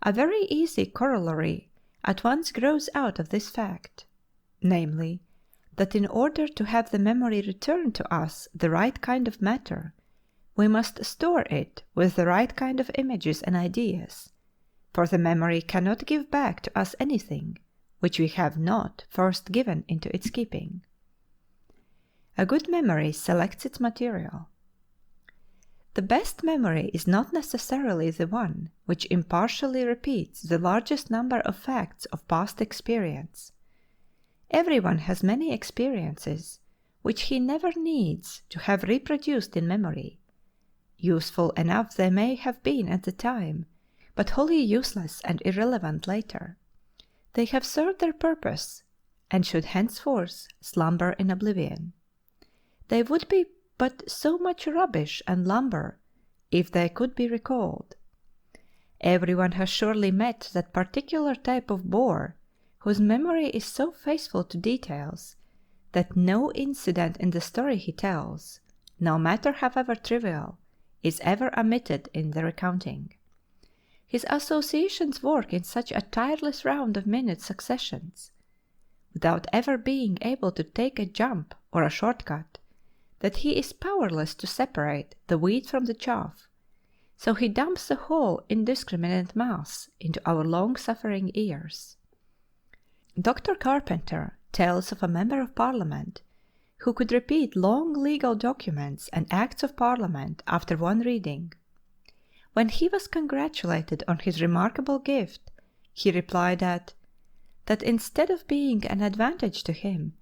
A very easy corollary at once grows out of this fact, namely, that in order to have the memory return to us the right kind of matter, we must store it with the right kind of images and ideas, for the memory cannot give back to us anything which we have not first given into its keeping. A good memory selects its material. The best memory is not necessarily the one which impartially repeats the largest number of facts of past experience. Everyone has many experiences which he never needs to have reproduced in memory. Useful enough they may have been at the time, but wholly useless and irrelevant later. They have served their purpose, and should henceforth slumber in oblivion. They would be but so much rubbish and lumber if they could be recalled. Everyone has surely met that particular type of bore whose memory is so faithful to details that no incident in the story he tells, no matter however trivial, is ever omitted in the recounting. His associations work in such a tireless round of minute successions, without ever being able to take a jump or a short-cut, that he is powerless to separate the wheat from the chaff, so he dumps the whole indiscriminate mass into our long-suffering ears. Dr. Carpenter tells of a member of Parliament who could repeat long legal documents and acts of Parliament after one reading. When he was congratulated on his remarkable gift, he replied that instead of being an advantage to him,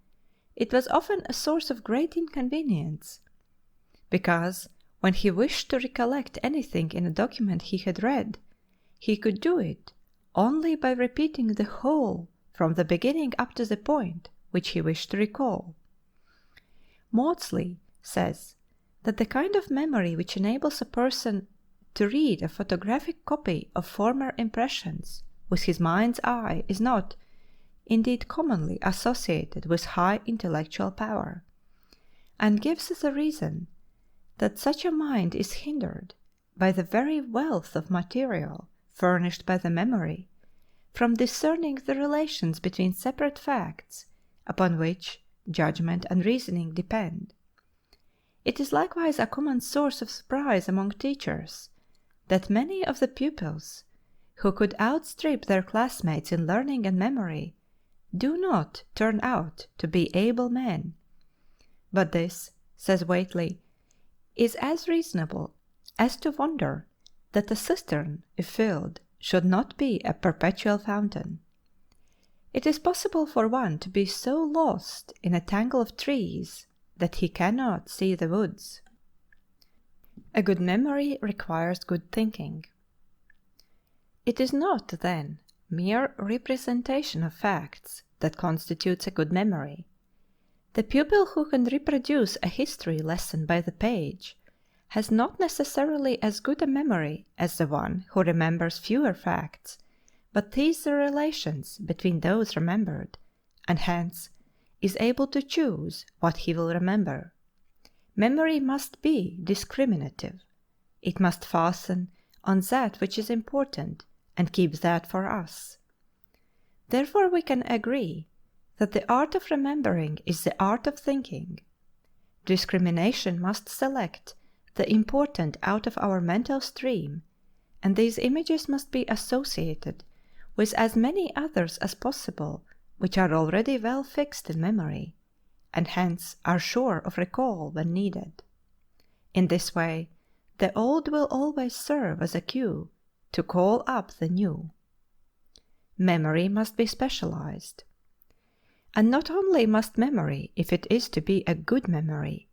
it was often a source of great inconvenience, because when he wished to recollect anything in a document he had read, he could do it only by repeating the whole from the beginning up to the point which he wished to recall. Maudsley says that the kind of memory which enables a person to read a photographic copy of former impressions with his mind's eye is not, indeed commonly, associated with high intellectual power, and gives as a reason that such a mind is hindered by the very wealth of material furnished by the memory from discerning the relations between separate facts upon which judgment and reasoning depend. It is likewise a common source of surprise among teachers that many of the pupils who could outstrip their classmates in learning and memory do not turn out to be able men. But this, says Whately, is as reasonable as to wonder that a cistern, if filled, should not be a perpetual fountain. It is possible for one to be so lost in a tangle of trees that he cannot see the woods. A good memory requires good thinking. It is not, then, mere representation of facts that constitutes a good memory. The pupil who can reproduce a history lesson by the page has not necessarily as good a memory as the one who remembers fewer facts, but sees the relations between those remembered, and hence is able to choose what he will remember. Memory must be discriminative. It must fasten on that which is important, and keep that for us. Therefore we can agree that the art of remembering is the art of thinking. Discrimination must select the important out of our mental stream, and these images must be associated with as many others as possible which are already well fixed in memory, and hence are sure of recall when needed. In this way, the old will always serve as a cue to call up the new. Memory must be specialized. And not only must memory, if it is to be a good memory,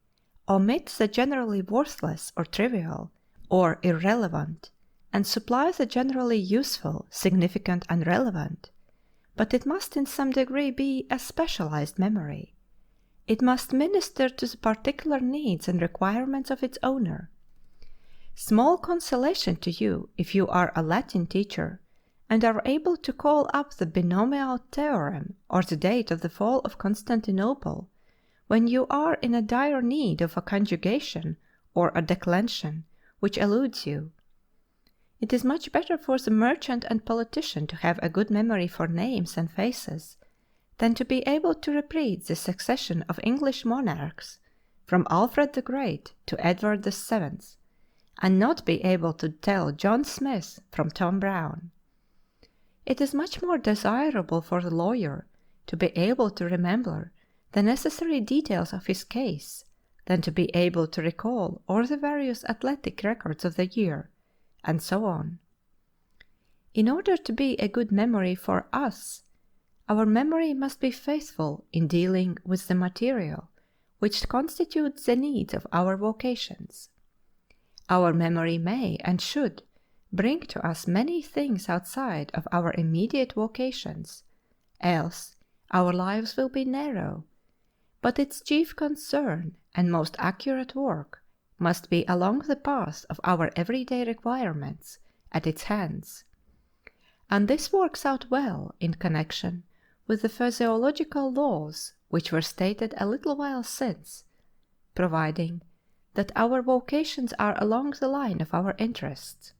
omit the generally worthless or trivial or irrelevant, and supply the generally useful, significant, and relevant, but it must in some degree be a specialized memory. It must minister to the particular needs and requirements of its owner. Small consolation to you if you are a Latin teacher and are able to call up the binomial theorem or the date of the fall of Constantinople, when you are in a dire need of a conjugation or a declension which eludes you. It is much better for the merchant and politician to have a good memory for names and faces than to be able to repeat the succession of English monarchs from Alfred the Great to Edward the Seventh, and not be able to tell John Smith from Tom Brown. It is much more desirable for the lawyer to be able to remember the necessary details of his case than to be able to recall all the various athletic records of the year, and so on. In order to be a good memory for us, our memory must be faithful in dealing with the material which constitutes the needs of our vocations. Our memory may and should bring to us many things outside of our immediate vocations, else our lives will be narrow, but its chief concern and most accurate work must be along the path of our everyday requirements at its hands. And this works out well in connection with the physiological laws which were stated a little while since, providing that our vocations are along the line of our interests.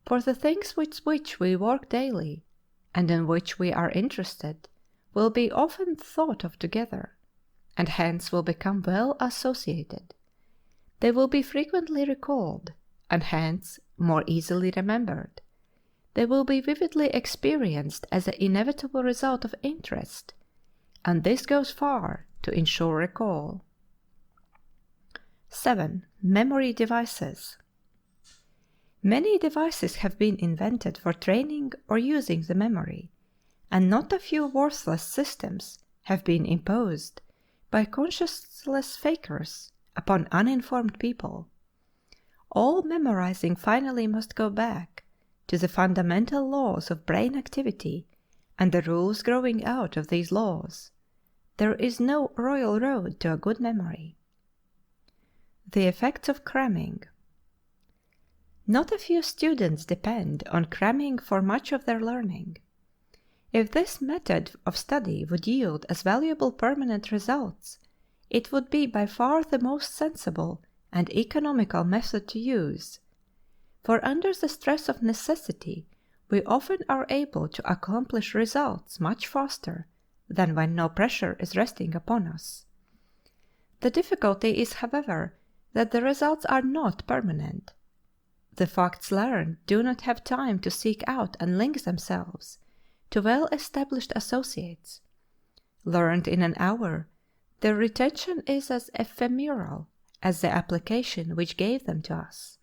For the things with which we work daily, and in which we are interested, will be often thought of together, and hence will become well associated. They will be frequently recalled, and hence more easily remembered. They will be vividly experienced as an inevitable result of interest, and this goes far to ensure recall. 7. Memory devices. Many devices have been invented for training or using the memory, and not a few worthless systems have been imposed by conscienceless fakers upon uninformed people. All memorizing finally must go back to the fundamental laws of brain activity and the rules growing out of these laws. There is no royal road to a good memory. The effects of cramming. Not a few students depend on cramming for much of their learning. If this method of study would yield as valuable permanent results, it would be by far the most sensible and economical method to use. for under the stress of necessity we often are able to accomplish results much faster than when no pressure is resting upon us. The difficulty is, however, that the results are not permanent. The facts learned do not have time to seek out and link themselves to well-established associates. Learned in an hour, their retention is as ephemeral as the application which gave them to us.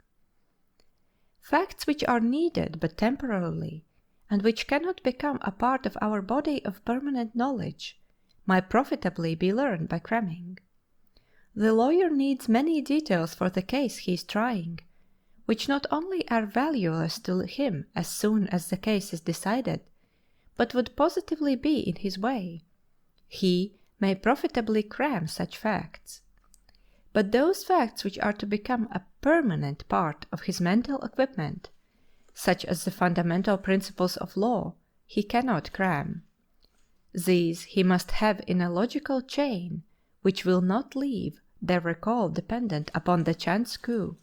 Facts which are needed but temporarily, and which cannot become a part of our body of permanent knowledge, might profitably be learned by cramming. The lawyer needs many details for the case he is trying, which not only are valueless to him as soon as the case is decided, but would positively be in his way. He may profitably cram such facts. But those facts which are to become a permanent part of his mental equipment, such as the fundamental principles of law, he cannot cram. These he must have in a logical chain which will not leave their recall dependent upon the chance coup.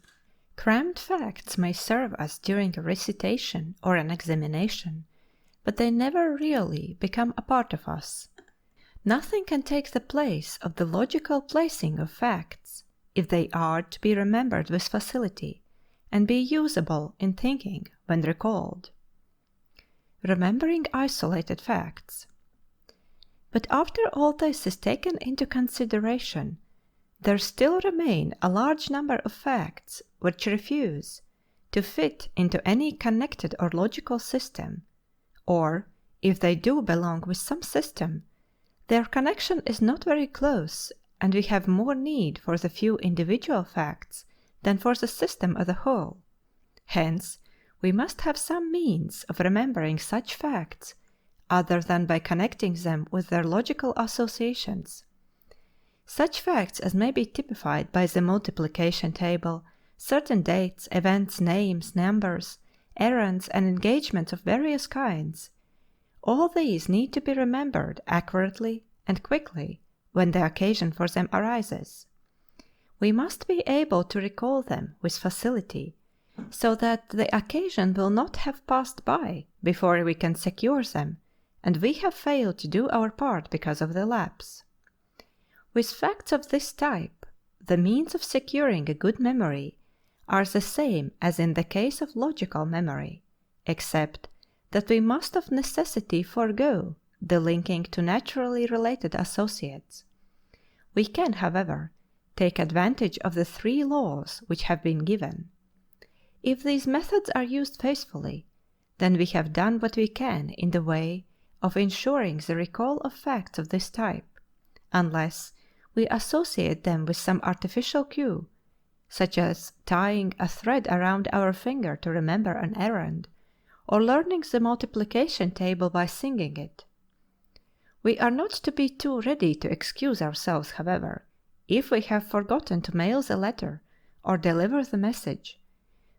Crammed facts may serve us during a recitation or an examination, but they never really become a part of us. Nothing can take the place of the logical placing of facts if they are to be remembered with facility and be usable in thinking when recalled. Remembering isolated facts. But after all this is taken into consideration, there still remain a large number of facts which refuse to fit into any connected or logical system, or, if they do belong with some system, their connection is not very close, and we have more need for the few individual facts than for the system as a whole. Hence, we must have some means of remembering such facts other than by connecting them with their logical associations. Such facts as may be typified by the multiplication table, certain dates, events, names, numbers, errands, and engagements of various kinds. All these need to be remembered accurately and quickly when the occasion for them arises. We must be able to recall them with facility, so that the occasion will not have passed by before we can secure them, and we have failed to do our part because of the lapse. With facts of this type, the means of securing a good memory are the same as in the case of logical memory, except that we must of necessity forego the linking to naturally related associates. We can, however, take advantage of the three laws which have been given. If these methods are used faithfully, then we have done what we can in the way of ensuring the recall of facts of this type, unless we associate them with some artificial cue, such as tying a thread around our finger to remember an errand, or learning the multiplication table by singing it. We are not to be too ready to excuse ourselves, however, if we have forgotten to mail the letter or deliver the message,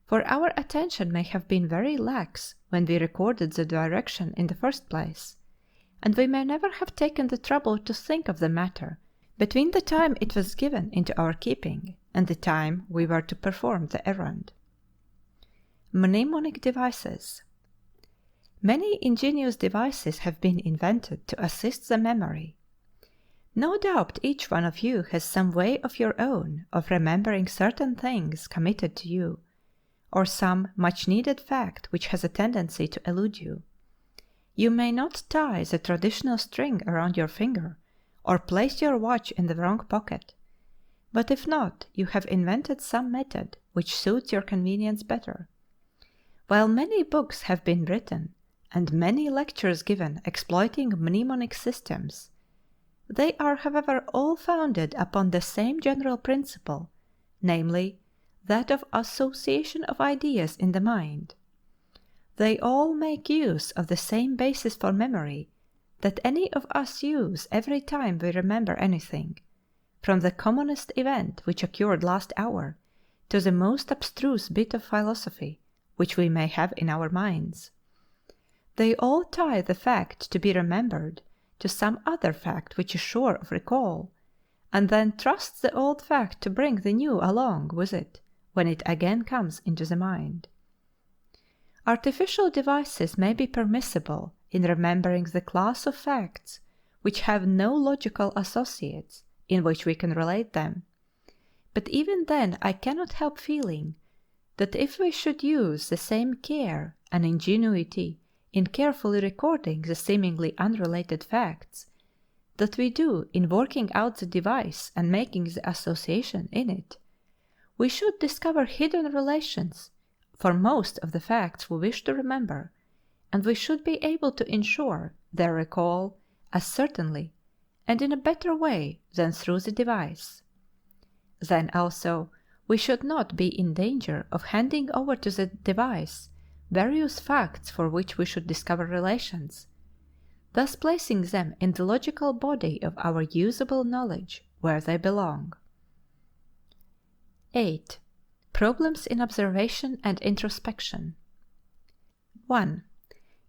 for our attention may have been very lax when we recorded the direction in the first place, and we may never have taken the trouble to think of the matter between the time it was given into our keeping and the time we were to perform the errand. Mnemonic devices. Many ingenious devices have been invented to assist the memory. No doubt each one of you has some way of your own of remembering certain things committed to you, or some much-needed fact which has a tendency to elude you. You may not tie the traditional string around your finger, or place your watch in the wrong pocket, but if not, you have invented some method which suits your convenience better. While many books have been written, and many lectures given exploiting mnemonic systems, they are, however, all founded upon the same general principle, namely, that of association of ideas in the mind. They all make use of the same basis for memory that any of us use every time we remember anything, from the commonest event which occurred last hour to the most abstruse bit of philosophy which we may have in our minds. They all tie the fact to be remembered to some other fact which is sure of recall, and then trust the old fact to bring the new along with it when it again comes into the mind. Artificial devices may be permissible in remembering the class of facts which have no logical associates in which we can relate them, but even then I cannot help feeling that if we should use the same care and ingenuity in carefully recording the seemingly unrelated facts that we do in working out the device and making the association in it, we should discover hidden relations for most of the facts we wish to remember, and we should be able to ensure their recall as certainly and in a better way than through the device. Then also we should not be in danger of handing over to the device various facts for which we should discover relations, thus placing them in the logical body of our usable knowledge where they belong. 8. Problems in observation and introspection. 1.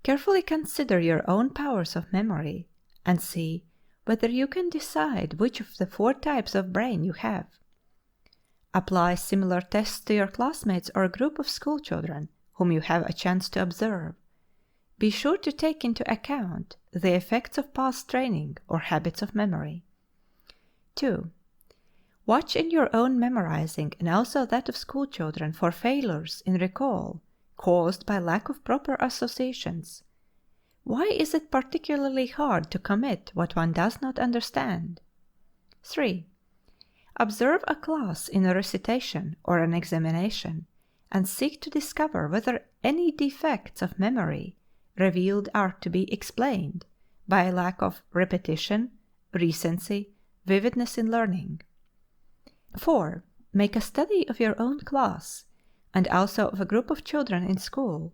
Carefully consider your own powers of memory and see whether you can decide which of the 4 types of brain you have. Apply similar tests to your classmates or a group of school children whom you have a chance to observe. Be sure to take into account the effects of past training or habits of memory. 2. Watch in your own memorizing and also that of school children for failures in recall caused by lack of proper associations. Why is it particularly hard to commit what one does not understand? 3. Observe a class in a recitation or an examination and seek to discover whether any defects of memory revealed are to be explained by a lack of repetition, recency, vividness in learning. 4. Make a study of your own class and also of a group of children in school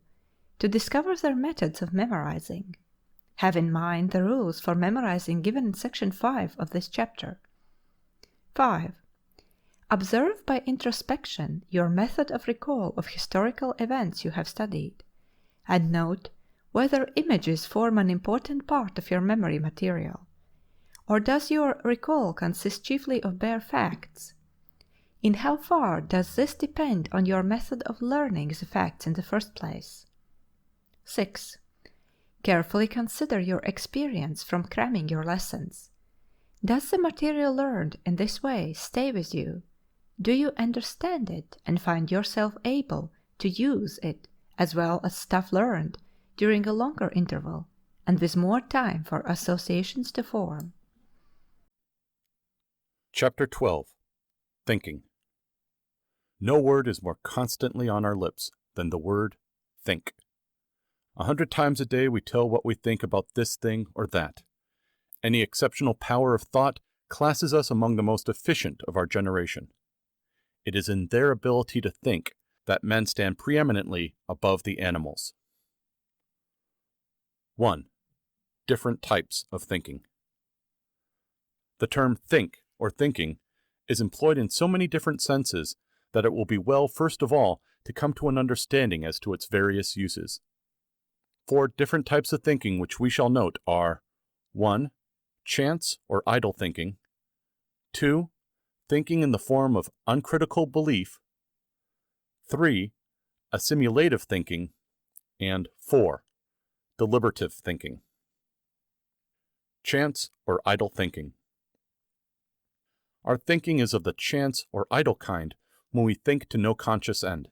to discover their methods of memorizing. Have in mind the rules for memorizing given in section 5 of this chapter. 5. Observe by introspection your method of recall of historical events you have studied, and note whether images form an important part of your memory material, or does your recall consist chiefly of bare facts? In how far does this depend on your method of learning the facts in the first place? 6. Carefully consider your experience from cramming your lessons. Does the material learned in this way stay with you? Do you understand it and find yourself able to use it as well as stuff learned during a longer interval and with more time for associations to form? Chapter 12. Thinking. No word is more constantly on our lips than the word think. 100 times a day we tell what we think about this thing or that. Any exceptional power of thought classes us among the most efficient of our generation. It is in their ability to think that men stand preeminently above the animals. 1. Different types of thinking. The term think or thinking is employed in so many different senses that it will be well, first of all, to come to an understanding as to its various uses. 4 different types of thinking which we shall note are 1. Chance or idle thinking. 2. Thinking in the form of uncritical belief. 3. Assimilative thinking. And 4. Deliberative thinking. Chance or idle thinking. Our thinking is of the chance or idle kind when we think to no conscious end.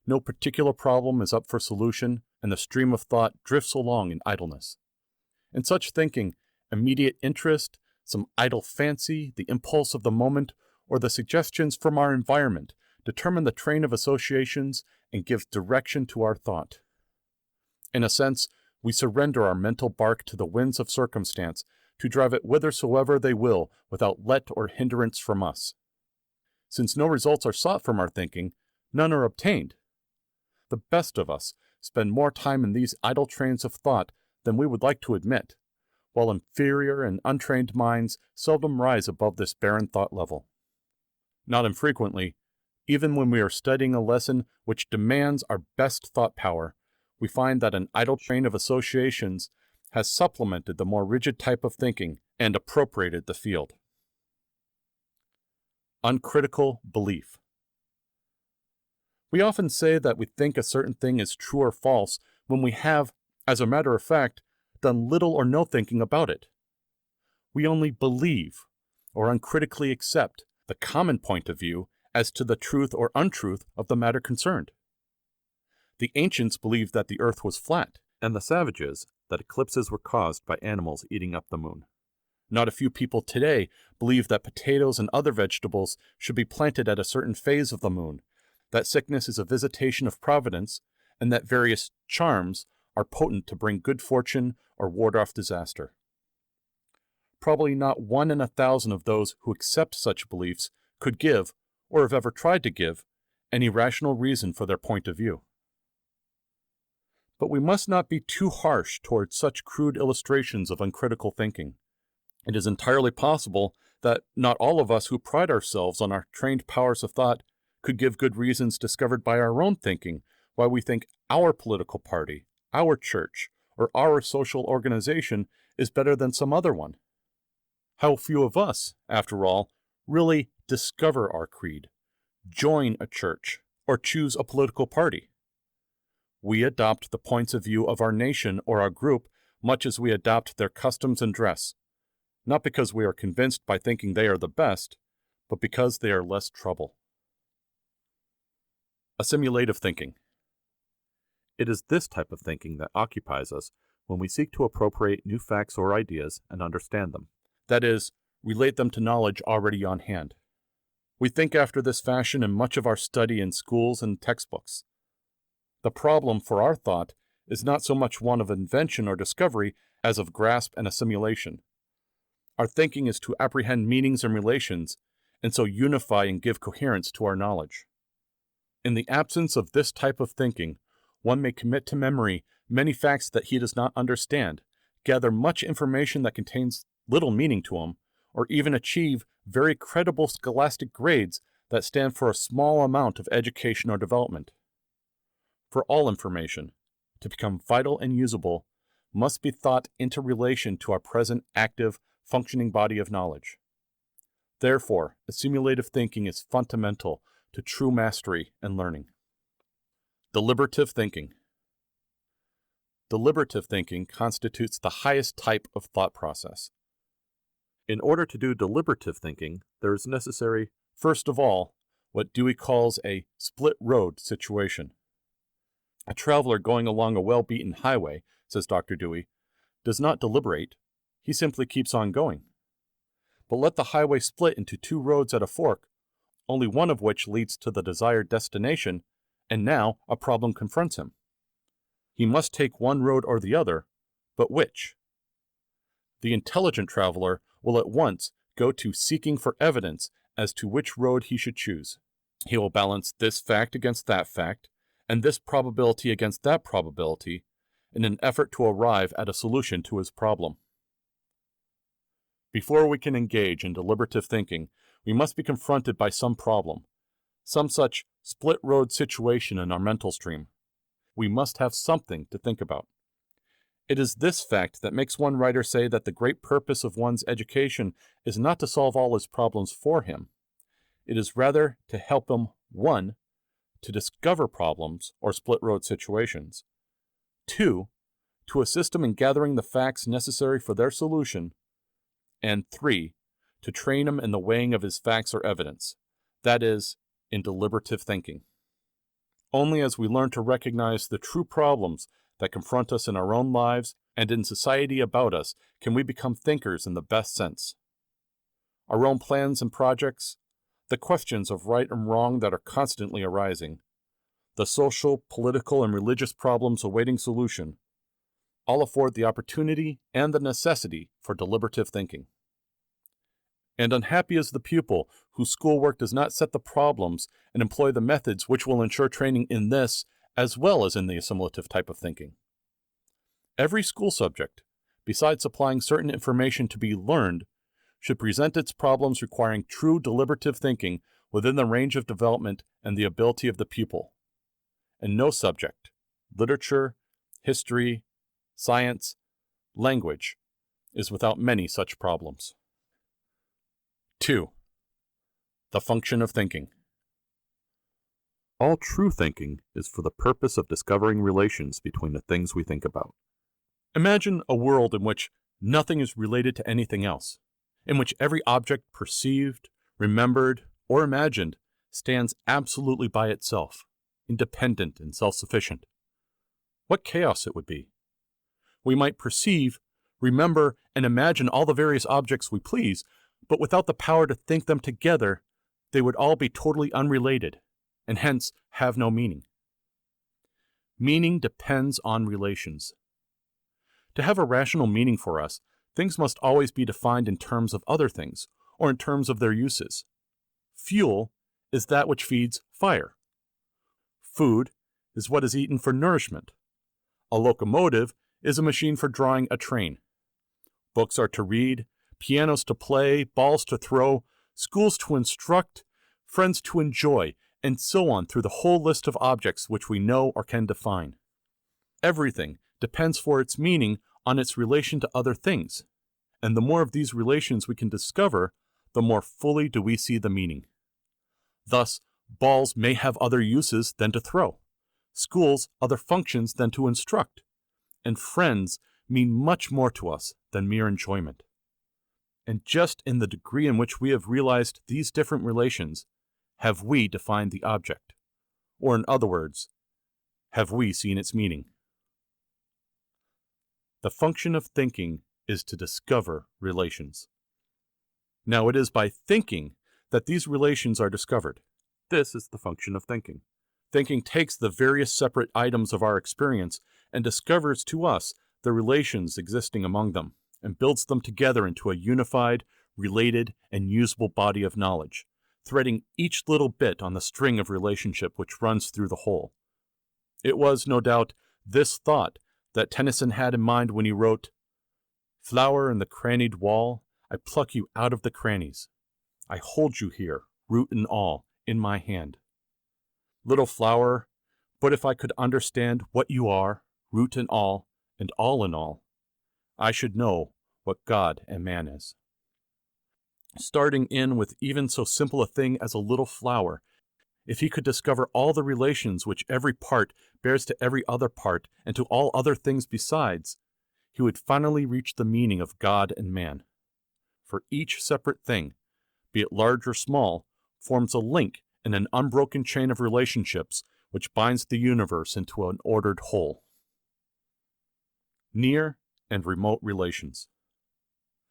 No particular problem is up for solution, and the stream of thought drifts along in idleness. In such thinking, immediate interest, some idle fancy, the impulse of the moment, or the suggestions from our environment determine the train of associations and give direction to our thought. In a sense, we surrender our mental bark to the winds of circumstance to drive it whithersoever they will without let or hindrance from us. Since no results are sought from our thinking, none are obtained. The best of us spend more time in these idle trains of thought than we would like to admit, while inferior and untrained minds seldom rise above this barren thought level. Not infrequently, even when we are studying a lesson which demands our best thought power, we find that an idle train of associations has supplemented the more rigid type of thinking and appropriated the field. Uncritical belief. We often say that we think a certain thing is true or false when we have, as a matter of fact, done little or no thinking about it. We only believe or uncritically accept the common point of view as to the truth or untruth of the matter concerned. The ancients believed that the earth was flat, and the savages that eclipses were caused by animals eating up the moon. Not a few people today believe that potatoes and other vegetables should be planted at a certain phase of the moon, that sickness is a visitation of providence, and that various charms are potent to bring good fortune or ward off disaster. Probably not 1 in 1,000 of those who accept such beliefs could give, or have ever tried to give, any rational reason for their point of view. But we must not be too harsh towards such crude illustrations of uncritical thinking. It is entirely possible that not all of us who pride ourselves on our trained powers of thought could give good reasons discovered by our own thinking why we think our political party, our church, or our social organization is better than some other one. How few of us, after all, really discover our creed, join a church, or choose a political party. We adopt the points of view of our nation or our group much as we adopt their customs and dress, not because we are convinced by thinking they are the best, but because they are less trouble. Assimilative thinking. It is this type of thinking that occupies us when we seek to appropriate new facts or ideas and understand them. That is, relate them to knowledge already on hand. We think after this fashion in much of our study in schools and textbooks. The problem for our thought is not so much one of invention or discovery as of grasp and assimilation. Our thinking is to apprehend meanings and relations, and so unify and give coherence to our knowledge. In the absence of this type of thinking, one may commit to memory many facts that he does not understand, gather much information that contains little meaning to him, or even achieve very credible scholastic grades that stand for a small amount of education or development. For all information, to become vital and usable, must be thought into relation to our present active, functioning body of knowledge. Therefore, assimilative thinking is fundamental to true mastery and learning. Deliberative thinking. Deliberative thinking constitutes the highest type of thought process. In order to do deliberative thinking, there is necessary, first of all, what Dewey calls a split road situation. A traveler going along a well-beaten highway, says Dr. Dewey, does not deliberate, he simply keeps on going. But let the highway split into 2 roads at a fork, only one of which leads to the desired destination, and now a problem confronts him. He must take one road or the other, but which? The intelligent traveler will at once go to seeking for evidence as to which road he should choose. He will balance this fact against that fact, and this probability against that probability, in an effort to arrive at a solution to his problem. Before we can engage in deliberative thinking, we must be confronted by some problem, some such split road situation in our mental stream. We must have something to think about. It is this fact that makes one writer say that the great purpose of one's education is not to solve all his problems for him. It is rather to help him, 1, to discover problems or split road situations, 2, to assist him in gathering the facts necessary for their solution, and 3, to train him in the weighing of his facts or evidence, that is, in deliberative thinking. Only as we learn to recognize the true problems that confront us in our own lives and in society about us can we become thinkers in the best sense. Our own plans and projects, the questions of right and wrong that are constantly arising, the social, political, and religious problems awaiting solution, all afford the opportunity and the necessity for deliberative thinking. And unhappy is the pupil whose schoolwork does not set the problems and employ the methods which will ensure training in this as well as in the assimilative type of thinking. Every school subject, besides supplying certain information to be learned, should present its problems requiring true deliberative thinking within the range of development and the ability of the pupil. And no subject, literature, history, science, language, is without many such problems. 2. The function of thinking. All true thinking is for the purpose of discovering relations between the things we think about. Imagine a world in which nothing is related to anything else, in which every object perceived, remembered, or imagined stands absolutely by itself, independent and self-sufficient. What chaos it would be! We might perceive, remember, and imagine all the various objects we please, but without the power to think them together, they would all be totally unrelated, and hence have no meaning. Meaning depends on relations. To have a rational meaning for us, things must always be defined in terms of other things, or in terms of their uses. Fuel is that which feeds fire. Food is what is eaten for nourishment. A locomotive is a machine for drawing a train. Books are to read, pianos to play, balls to throw, schools to instruct, friends to enjoy, and so on through the whole list of objects which we know or can define. Everything depends for its meaning on its relation to other things, and the more of these relations we can discover, the more fully do we see the meaning. Thus, balls may have other uses than to throw, schools other functions than to instruct, and friends mean much more to us than mere enjoyment. And just in the degree in which we have realized these different relations, have we defined the object, or in other words, have we seen its meaning? The function of thinking is to discover relations. Now it is by thinking that these relations are discovered. This is the function of thinking. Thinking takes the various separate items of our experience and discovers to us the relations existing among them, and builds them together into a unified, related, and usable body of knowledge, threading each little bit on the string of relationship which runs through the whole. It was, no doubt, this thought that Tennyson had in mind when he wrote, "Flower in the crannied wall, I pluck you out of the crannies. I hold you here, root and all, in my hand. Little flower, but if I could understand what you are, root and all in all, I should know what God and man is." Starting in with even so simple a thing as a little flower, if he could discover all the relations which every part bears to every other part and to all other things besides, he would finally reach the meaning of God and man. For each separate thing, be it large or small, forms a link in an unbroken chain of relationships which binds the universe into an ordered whole. Near and remote relations.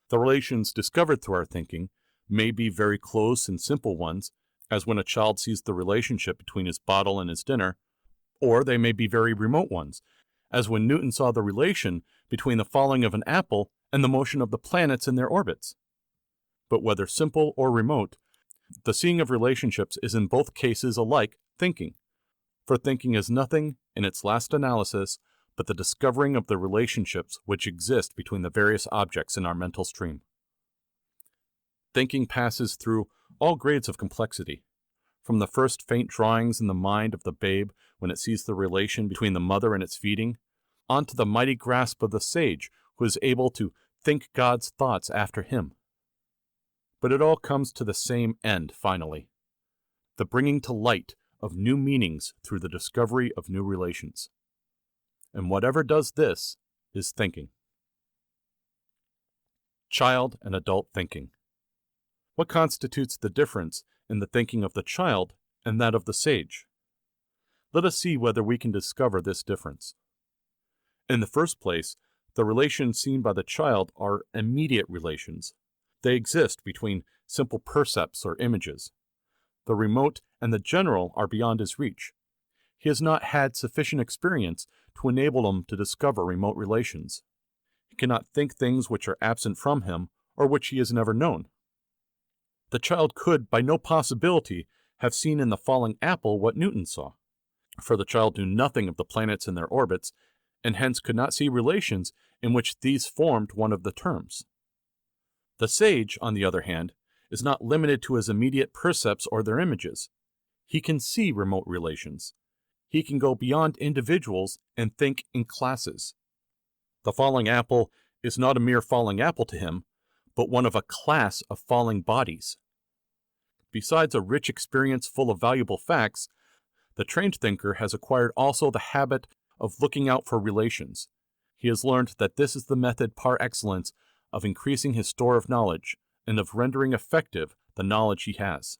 The relations discovered through our thinking may be very close and simple ones, as when a child sees the relationship between his bottle and his dinner, or they may be very remote ones, as when Newton saw the relation between the falling of an apple and the motion of the planets in their orbits. But whether simple or remote, the seeing of relationships is in both cases alike thinking, for thinking is nothing, in its last analysis, but the discovering of the relationships which exist between the various objects in our mental stream. Thinking passes through all grades of complexity, from the first faint drawings in the mind of the babe when it sees the relation between the mother and its feeding, on to the mighty grasp of the sage who is able to think God's thoughts after him. But it all comes to the same end finally, the bringing to light of new meanings through the discovery of new relations. And whatever does this is thinking. Child and adult thinking. What constitutes the difference in the thinking of the child and that of the sage? Let us see whether we can discover this difference. In the first place, the relations seen by the child are immediate relations. They exist between simple percepts or images. The remote and the general are beyond his reach. He has not had sufficient experience to enable him to discover remote relations. He cannot think things which are absent from him or which he has never known. The child could, by no possibility, have seen in the falling apple what Newton saw, for the child knew nothing of the planets and their orbits, and hence could not see relations in which these formed one of the terms. The sage, on the other hand, is not limited to his immediate percepts or their images. He can see remote relations. He can go beyond individuals and think in classes. The falling apple is not a mere falling apple to him, but one of a class of falling bodies. Besides a rich experience full of valuable facts, the trained thinker has acquired also the habit of looking out for relations. He has learned that this is the method par excellence of increasing his store of knowledge and of rendering effective the knowledge he has.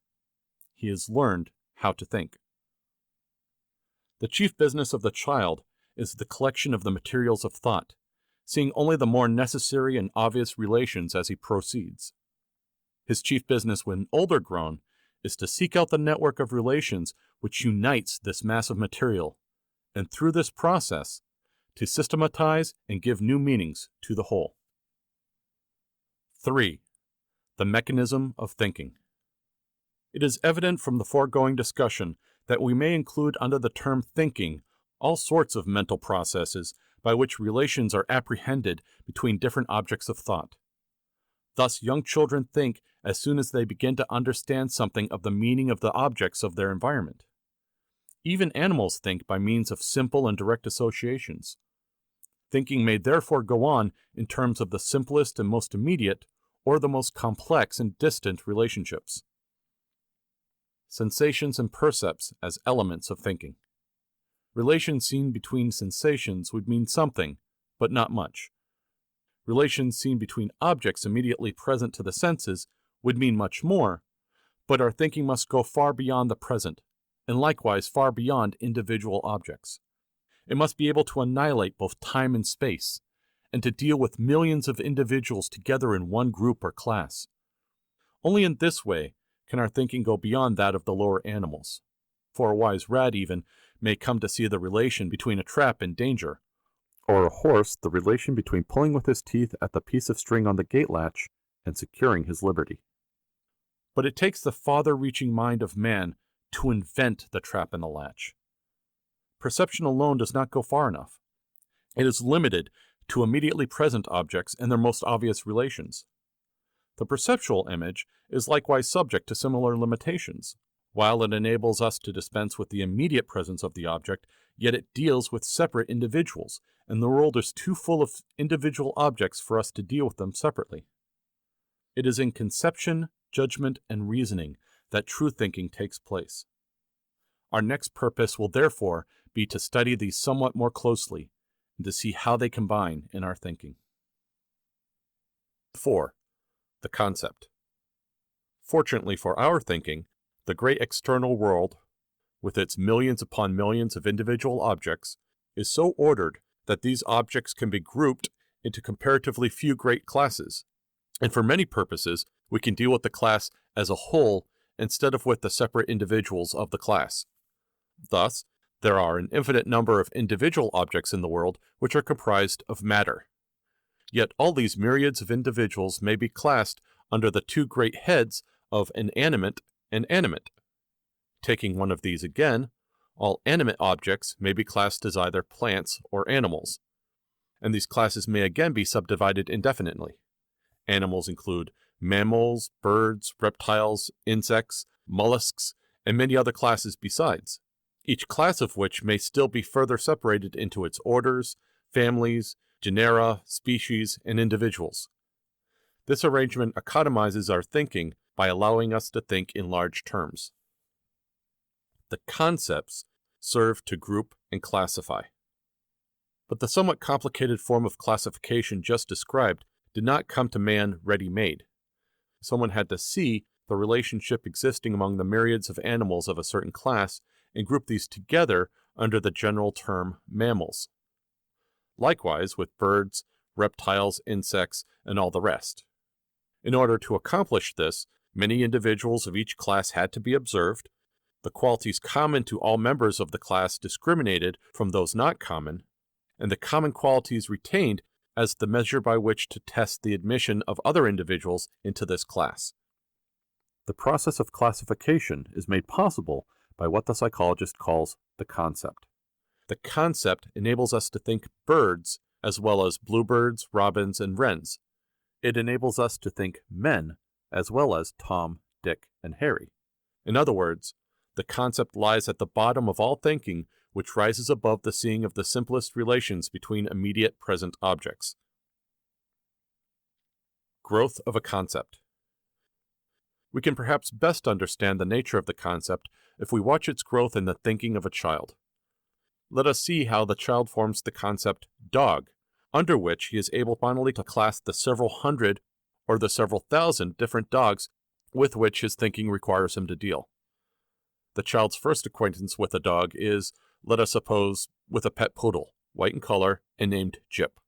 He has learned how to think. The chief business of the child is the collection of the materials of thought, seeing only the more necessary and obvious relations as he proceeds. His chief business when older grown is to seek out the network of relations which unites this mass of material, and through this process, to systematize and give new meanings to the whole. 3. The mechanism of thinking. It is evident from the foregoing discussion that we may include under the term thinking all sorts of mental processes by which relations are apprehended between different objects of thought. Thus, young children think as soon as they begin to understand something of the meaning of the objects of their environment. Even animals think by means of simple and direct associations. Thinking may therefore go on in terms of the simplest and most immediate, or the most complex and distant relationships. Sensations and percepts as elements of thinking. Relations seen between sensations would mean something, but not much. Relations seen between objects immediately present to the senses would mean much more, but our thinking must go far beyond the present, and likewise far beyond individual objects. It must be able to annihilate both time and space, and to deal with millions of individuals together in one group or class. Only in this way can our thinking go beyond that of the lower animals. For a wise rat even may come to see the relation between a trap and danger, or a horse the relation between pulling with his teeth at the piece of string on the gate latch and securing his liberty. But it takes the farther-reaching mind of man to invent the trap and the latch. Perception alone does not go far enough. It is limited to immediately present objects and their most obvious relations. The perceptual image is likewise subject to similar limitations. While it enables us to dispense with the immediate presence of the object, yet it deals with separate individuals, and the world is too full of individual objects for us to deal with them separately. It is in conception, judgment, and reasoning that true thinking takes place. Our next purpose will therefore be to study these somewhat more closely, and to see how they combine in our thinking. 4. The concept. Fortunately for our thinking, the great external world, with its millions upon millions of individual objects, is so ordered that these objects can be grouped into comparatively few great classes, and for many purposes we can deal with the class as a whole instead of with the separate individuals of the class. Thus, there are an infinite number of individual objects in the world which are comprised of matter. Yet all these myriads of individuals may be classed under the two great heads of inanimate and animate. Taking one of these again, all animate objects may be classed as either plants or animals, and these classes may again be subdivided indefinitely. Animals include mammals, birds, reptiles, insects, mollusks, and many other classes besides, each class of which may still be further separated into its orders, families, genera, species, and individuals. This arrangement economizes our thinking by allowing us to think in large terms. The concepts serve to group and classify. But the somewhat complicated form of classification just described did not come to man ready-made. Someone had to see the relationship existing among the myriads of animals of a certain class and group these together under the general term mammals. Likewise with birds, reptiles, insects, and all the rest. In order to accomplish this, many individuals of each class had to be observed, the qualities common to all members of the class discriminated from those not common, and the common qualities retained as the measure by which to test the admission of other individuals into this class. The process of classification is made possible by what the psychologist calls the concept. The concept enables us to think birds as well as bluebirds, robins, and wrens. It enables us to think men as well as Tom, Dick, and Harry. In other words, the concept lies at the bottom of all thinking, which rises above the seeing of the simplest relations between immediate present objects. Growth of a concept. We can perhaps best understand the nature of the concept if we watch its growth in the thinking of a child. Let us see how the child forms the concept dog, under which he is able finally to class the several hundred or the several thousand different dogs with which his thinking requires him to deal. The child's first acquaintance with a dog is, let us suppose, with a pet poodle, white in color and named Jip.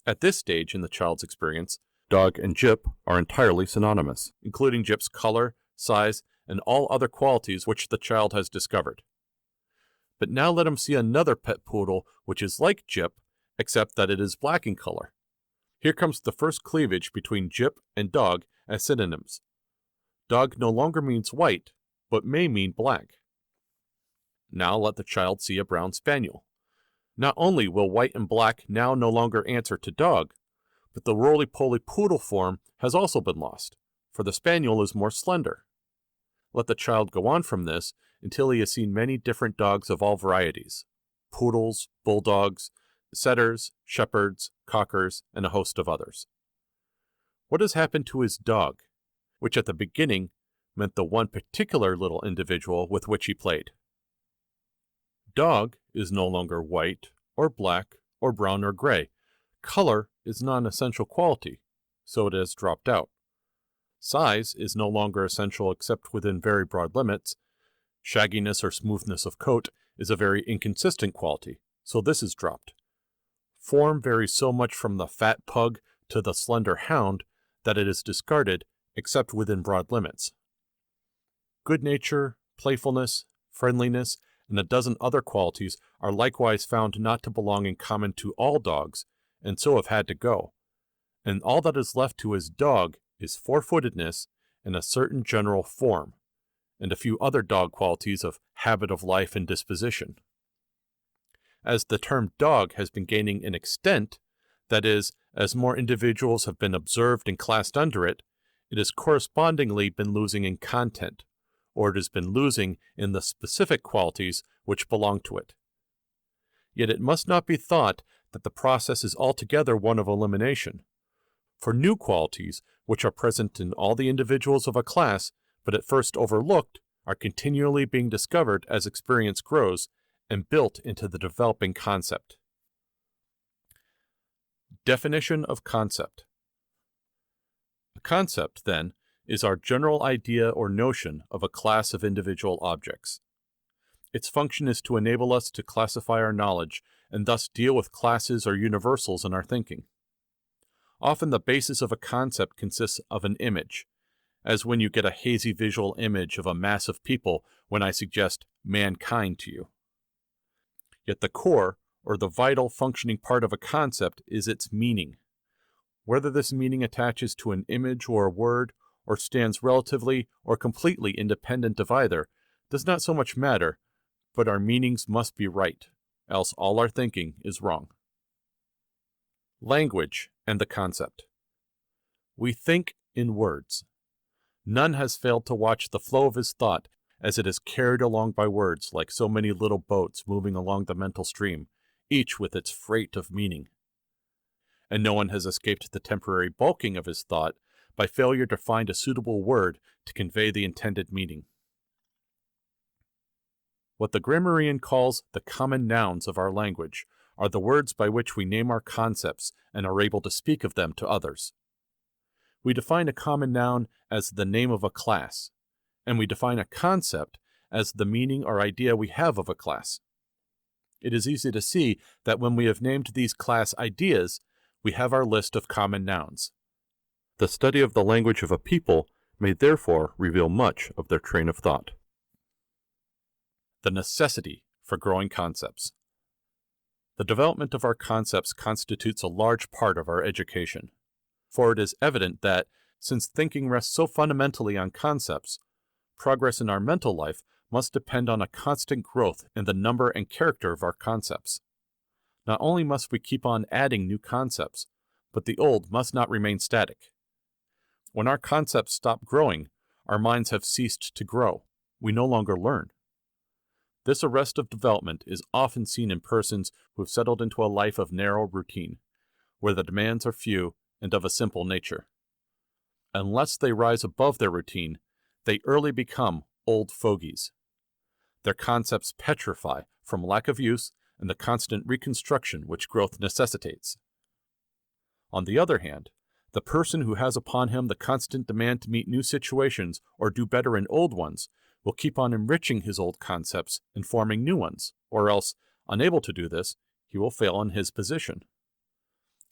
At this stage in the child's experience, dog and Jip are entirely synonymous, including Jip's color, size, and all other qualities which the child has discovered. But now let him see another pet poodle which is like Jip, except that it is black in color. Here comes the first cleavage between Jip and dog as synonyms. Dog no longer means white, but may mean black. Now let the child see a brown spaniel. Not only will white and black now no longer answer to dog, but the roly-poly poodle form has also been lost, for the spaniel is more slender. Let the child go on from this until he has seen many different dogs of all varieties: poodles, bulldogs, setters, shepherds, cockers, and a host of others. What has happened to his dog, which at the beginning meant the one particular little individual with which he played? Dog is no longer white, or black, or brown, or gray. Color is not an essential quality, so it has dropped out. Size is no longer essential except within very broad limits. Shagginess or smoothness of coat is a very inconsistent quality, so this is dropped. Form varies so much from the fat pug to the slender hound that it is discarded except within broad limits. Good nature, playfulness, friendliness, and a dozen other qualities are likewise found not to belong in common to all dogs, and so have had to go. And all that is left to his dog is four-footedness and a certain general form, and a few other dog qualities of habit of life and disposition. As the term dog has been gaining in extent, that is, as more individuals have been observed and classed under it, it has correspondingly been losing in content, or it has been losing in the specific qualities which belong to it. Yet it must not be thought that the process is altogether one of elimination, for new qualities, which are present in all the individuals of a class, but at first overlooked, are continually being discovered as experience grows and built into the developing concept. Definition of concept. A concept, then, is our general idea or notion of a class of individual objects. Its function is to enable us to classify our knowledge and thus deal with classes or universals in our thinking. Often the basis of a concept consists of an image, as when you get a hazy visual image of a mass of people when I suggest mankind to you. Yet the core, or the vital functioning part of a concept, is its meaning. Whether this meaning attaches to an image or a word, or stands relatively or completely independent of either, does not so much matter, but our meanings must be right, else all our thinking is wrong. Language and the concept. We think in words. None has failed to watch the flow of his thought as it is carried along by words like so many little boats moving along the mental stream, each with its freight of meaning. And no one has escaped the temporary balking of his thought by failure to find a suitable word to convey the intended meaning. What the grammarian calls the common nouns of our language are the words by which we name our concepts and are able to speak of them to others. We define a common noun as the name of a class, and we define a concept as the meaning or idea we have of a class. It is easy to see that when we have named these class ideas, we have our list of common nouns. The study of the language of a people may therefore reveal much of their train of thought. The necessity for growing concepts. The development of our concepts constitutes a large part of our education, for it is evident that, since thinking rests so fundamentally on concepts, progress in our mental life must depend on a constant growth in the number and character of our concepts. Not only must we keep on adding new concepts, but the old must not remain static. When our concepts stop growing, our minds have ceased to grow. We no longer learn. This arrest of development is often seen in persons who have settled into a life of narrow routine, where the demands are few and of a simple nature. unless they rise above their routine, they early become old fogies. Their concepts petrify from lack of use and the constant reconstruction which growth necessitates. On the other hand, the person who has upon him the constant demand to meet new situations or do better in old ones will keep on enriching his old concepts and forming new ones, or else, unable to do this, he will fail in his position.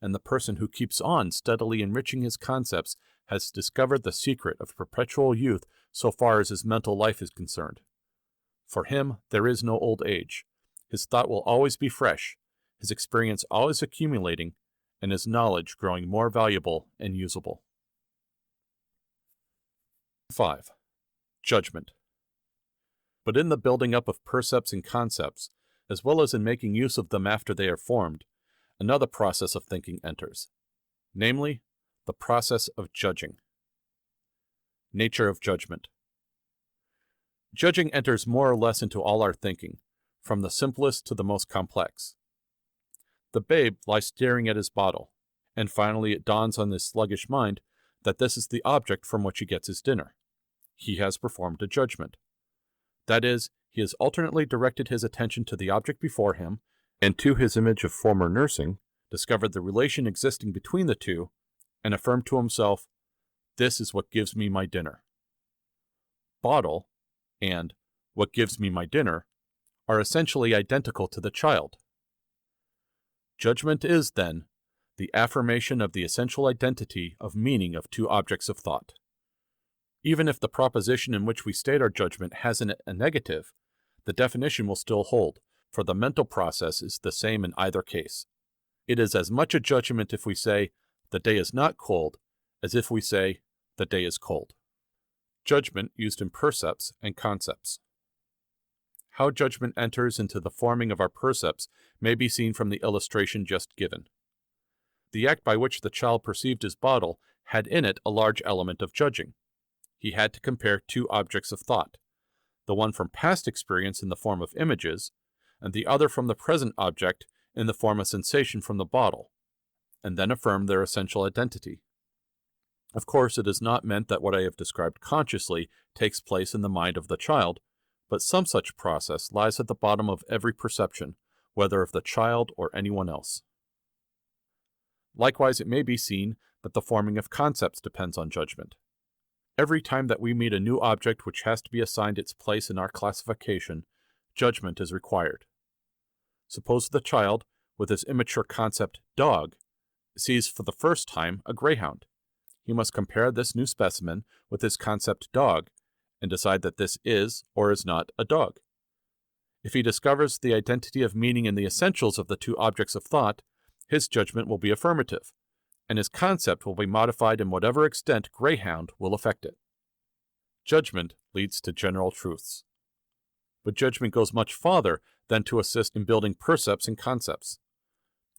And the person who keeps on steadily enriching his concepts has discovered the secret of perpetual youth so far as his mental life is concerned. For him, there is no old age. His thought will always be fresh, his experience always accumulating, and his knowledge growing more valuable and usable. 5. Judgment. But in the building up of percepts and concepts, as well as in making use of them after they are formed, another process of thinking enters, namely, the process of judging. Nature of judgment. Judging enters more or less into all our thinking, from the simplest to the most complex. The babe lies staring at his bottle, and finally it dawns on his sluggish mind that this is the object from which he gets his dinner. He has performed a judgment. That is, he has alternately directed his attention to the object before him, and to his image of former nursing, discovered the relation existing between the two, and affirmed to himself, "This is what gives me my dinner." Bottle and "what gives me my dinner" are essentially identical to the child. Judgment is, then, the affirmation of the essential identity of meaning of two objects of thought. Even if the proposition in which we state our judgment has in it a negative, the definition will still hold, for the mental process is the same in either case. It is as much a judgment if we say, "the day is not cold," as if we say, "the day is cold." Judgment used in percepts and concepts. How judgment enters into the forming of our percepts may be seen from the illustration just given. The act by which the child perceived his bottle had in it a large element of judging. He had to compare two objects of thought, the one from past experience in the form of images, and the other from the present object in the form of sensation from the bottle, and then affirm their essential identity. Of course, it is not meant that what I have described consciously takes place in the mind of the child, but some such process lies at the bottom of every perception, whether of the child or anyone else. Likewise, it may be seen that the forming of concepts depends on judgment. Every time that we meet a new object which has to be assigned its place in our classification, judgment is required. Suppose the child, with his immature concept dog, sees for the first time a greyhound. He must compare this new specimen with his concept dog and decide that this is or is not a dog. If he discovers the identity of meaning in the essentials of the two objects of thought, his judgment will be affirmative, and his concept will be modified in whatever extent greyhound will affect it. Judgment leads to general truths. But judgment goes much farther than to assist in building percepts and concepts.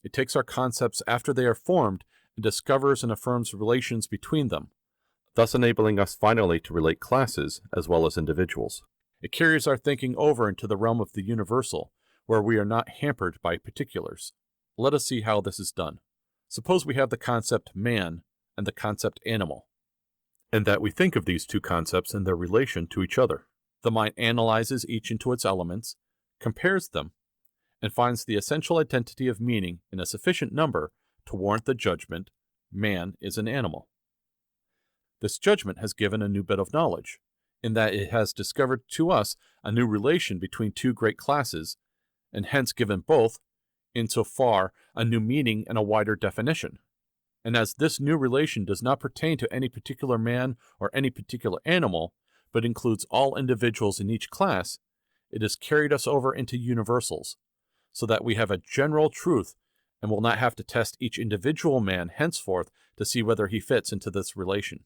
It takes our concepts after they are formed and discovers and affirms relations between them, thus enabling us finally to relate classes as well as individuals. It carries our thinking over into the realm of the universal, where we are not hampered by particulars. Let us see how this is done. Suppose we have the concept man and the concept animal, and that we think of these two concepts in their relation to each other. The mind analyzes each into its elements, compares them, and finds the essential identity of meaning in a sufficient number to warrant the judgment, man is an animal. This judgment has given a new bit of knowledge, in that it has discovered to us a new relation between two great classes, and hence given both, insofar, a new meaning and a wider definition. And as this new relation does not pertain to any particular man or any particular animal, but includes all individuals in each class, it has carried us over into universals, so that we have a general truth and will not have to test each individual man henceforth to see whether he fits into this relation.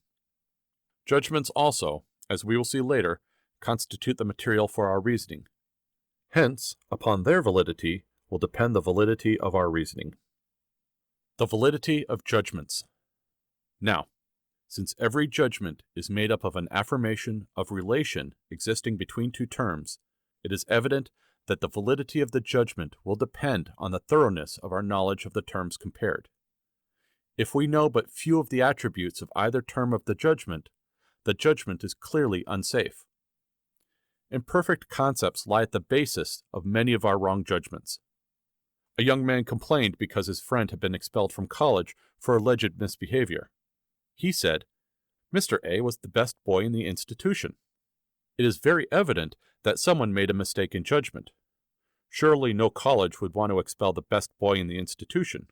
Judgments also, as we will see later, constitute the material for our reasoning. Hence, upon their validity will depend the validity of our reasoning. The validity of judgments. Now, since every judgment is made up of an affirmation of relation existing between two terms, it is evident that the validity of the judgment will depend on the thoroughness of our knowledge of the terms compared. If we know but few of the attributes of either term of the judgment is clearly unsafe. Imperfect concepts lie at the basis of many of our wrong judgments. A young man complained because his friend had been expelled from college for alleged misbehavior. He said, "Mr. A was the best boy in the institution." It is very evident that someone made a mistake in judgment. Surely no college would want to expel the best boy in the institution.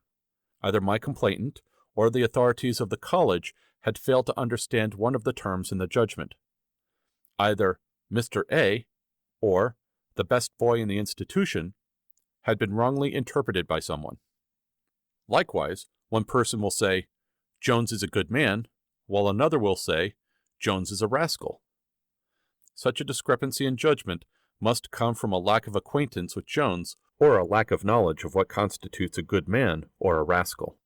Either my complainant or the authorities of the college had failed to understand one of the terms in the judgment. Either Mr. A or the best boy in the institution had been wrongly interpreted by someone. Likewise, one person will say, "Jones is a good man," while another will say, "Jones is a rascal." Such a discrepancy in judgment must come from a lack of acquaintance with Jones or a lack of knowledge of what constitutes a good man or a rascal.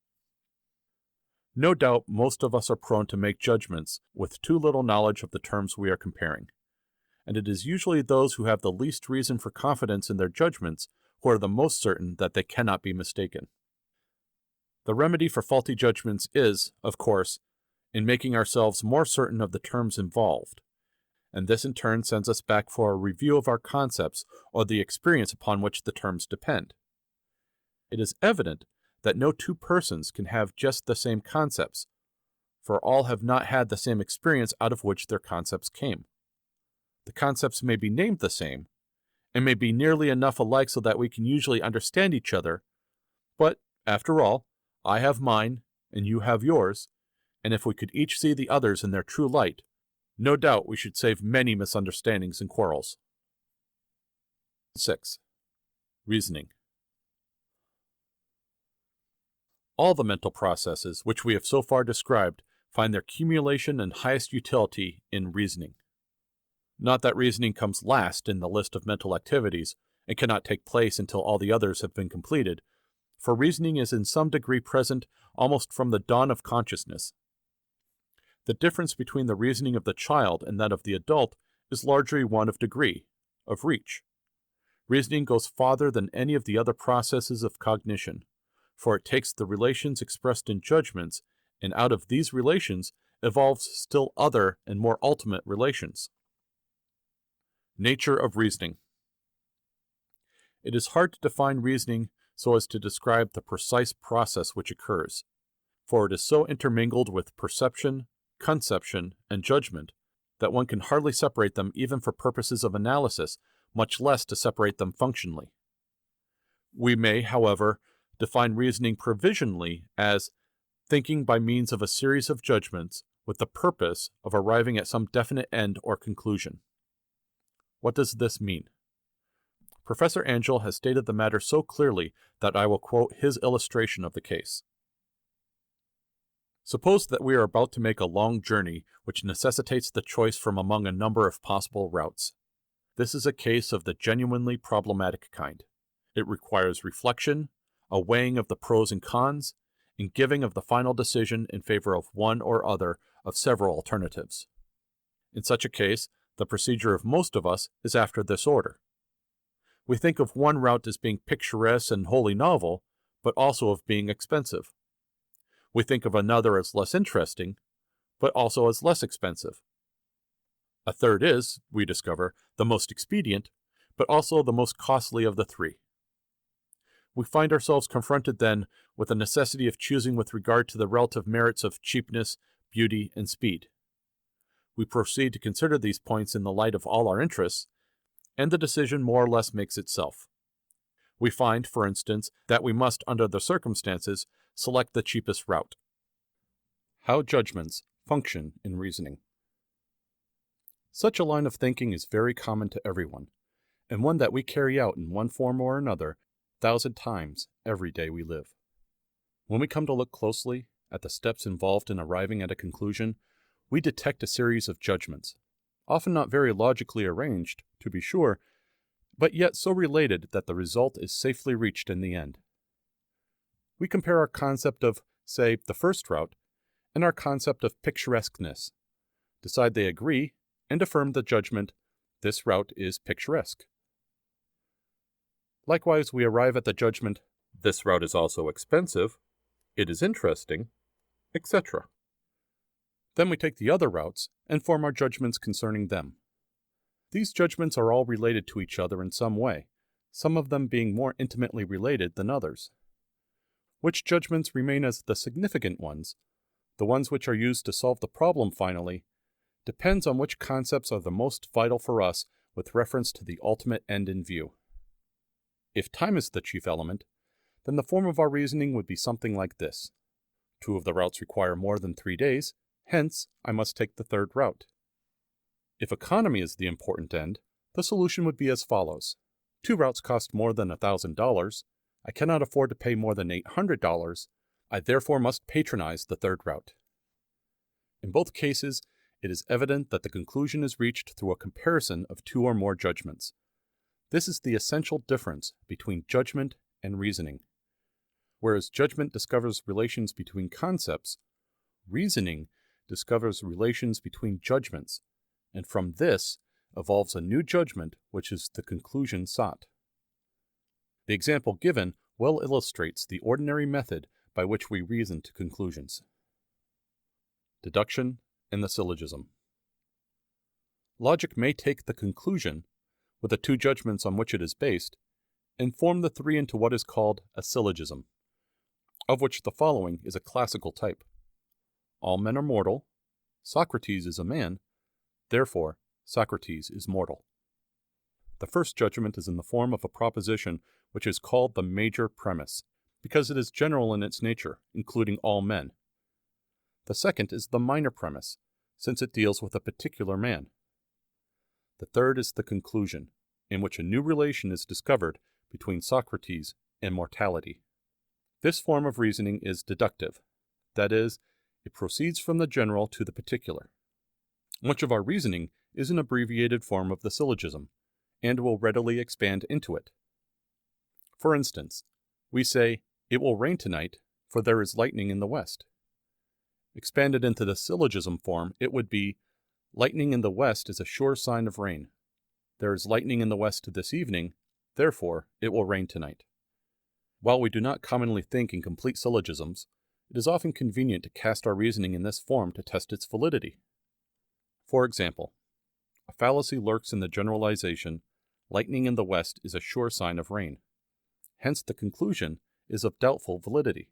No doubt most of us are prone to make judgments with too little knowledge of the terms we are comparing, and it is usually those who have the least reason for confidence in their judgments who are the most certain that they cannot be mistaken. The remedy for faulty judgments is, of course, in making ourselves more certain of the terms involved, and this in turn sends us back for a review of our concepts or the experience upon which the terms depend. It is evident that no two persons can have just the same concepts, for all have not had the same experience out of which their concepts came. The concepts may be named the same, and may be nearly enough alike so that we can usually understand each other, but, after all, I have mine, and you have yours, and if we could each see the others in their true light, no doubt we should save many misunderstandings and quarrels. 6. Reasoning. All the mental processes which we have so far described find their cumulation and highest utility in reasoning. Not that reasoning comes last in the list of mental activities and cannot take place until all the others have been completed, for reasoning is in some degree present almost from the dawn of consciousness. The difference between the reasoning of the child and that of the adult is largely one of degree, of reach. Reasoning goes farther than any of the other processes of cognition, for it takes the relations expressed in judgments, and out of these relations evolves still other and more ultimate relations. Nature of reasoning. It is hard to define reasoning so as to describe the precise process which occurs, for it is so intermingled with perception, conception, and judgment that one can hardly separate them even for purposes of analysis, much less to separate them functionally. We may, however, define reasoning provisionally as thinking by means of a series of judgments with the purpose of arriving at some definite end or conclusion. What does this mean? Professor Angell has stated the matter so clearly that I will quote his illustration of the case. Suppose that we are about to make a long journey which necessitates the choice from among a number of possible routes. This is a case of the genuinely problematic kind. It requires reflection, a weighing of the pros and cons, and giving of the final decision in favor of one or other of several alternatives. In such a case, the procedure of most of us is after this order. We think of one route as being picturesque and wholly novel, but also of being expensive. We think of another as less interesting, but also as less expensive. A third is, we discover, the most expedient, but also the most costly of the three. We find ourselves confronted then with the necessity of choosing with regard to the relative merits of cheapness, beauty, and speed. We proceed to consider these points in the light of all our interests, and the decision more or less makes itself. We find, for instance, that we must, under the circumstances, select the cheapest route. How judgments function in reasoning. Such a line of thinking is very common to everyone, and one that we carry out in one form or another 1,000 times every day we live. When we come to look closely at the steps involved in arriving at a conclusion, we detect a series of judgments, often not very logically arranged, to be sure, but yet so related that the result is safely reached in the end. We compare our concept of, say, the first route, and our concept of picturesqueness, decide they agree, and affirm the judgment, this route is picturesque. Likewise, we arrive at the judgment, this route is also expensive, it is interesting, etc. Then we take the other routes and form our judgments concerning them. These judgments are all related to each other in some way, some of them being more intimately related than others. Which judgments remain as the significant ones, the ones which are used to solve the problem finally, depends on which concepts are the most vital for us with reference to the ultimate end in view. If time is the chief element, then the form of our reasoning would be something like this. 2 of the routes require more than 3 days, hence I must take the third route. If economy is the important end, the solution would be as follows. 2 routes cost more than $1,000. I cannot afford to pay more than $800. I therefore must patronize the third route. In both cases, it is evident that the conclusion is reached through a comparison of 2 or more judgments. This is the essential difference between judgment and reasoning. Whereas judgment discovers relations between concepts, reasoning discovers relations between judgments, and from this evolves a new judgment which is the conclusion sought. The example given well illustrates the ordinary method by which we reason to conclusions. Deduction and the syllogism. Logic may take the conclusion, with the 2 judgments on which it is based, and form the 3 into what is called a syllogism, of which the following is a classical type. All men are mortal. Socrates is a man. Therefore, Socrates is mortal. The first judgment is in the form of a proposition which is called the major premise, because it is general in its nature, including all men. The second is the minor premise, since it deals with a particular man. The third is the conclusion, in which a new relation is discovered between Socrates and mortality. This form of reasoning is deductive, that is, it proceeds from the general to the particular. Much of our reasoning is an abbreviated form of the syllogism, and will readily expand into it. For instance, we say, "It will rain tonight, for there is lightning in the west." Expanded into the syllogism form, it would be, "Lightning in the west is a sure sign of rain. There is lightning in the west this evening, therefore it will rain tonight." While we do not commonly think in complete syllogisms, it is often convenient to cast our reasoning in this form to test its validity. For example, a fallacy lurks in the generalization, "Lightning in the west is a sure sign of rain." Hence the conclusion is of doubtful validity.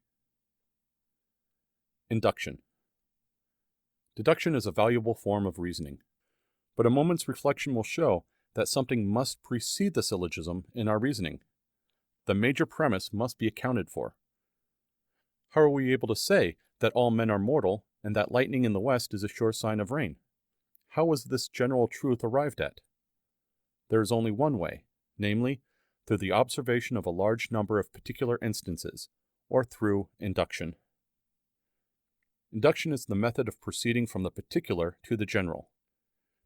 Induction. Deduction is a valuable form of reasoning, but a moment's reflection will show that something must precede the syllogism in our reasoning. The major premise must be accounted for. How are we able to say that all men are mortal and that lightning in the west is a sure sign of rain? How was this general truth arrived at? There is only one way, namely, through the observation of a large number of particular instances, or through induction. Induction is the method of proceeding from the particular to the general.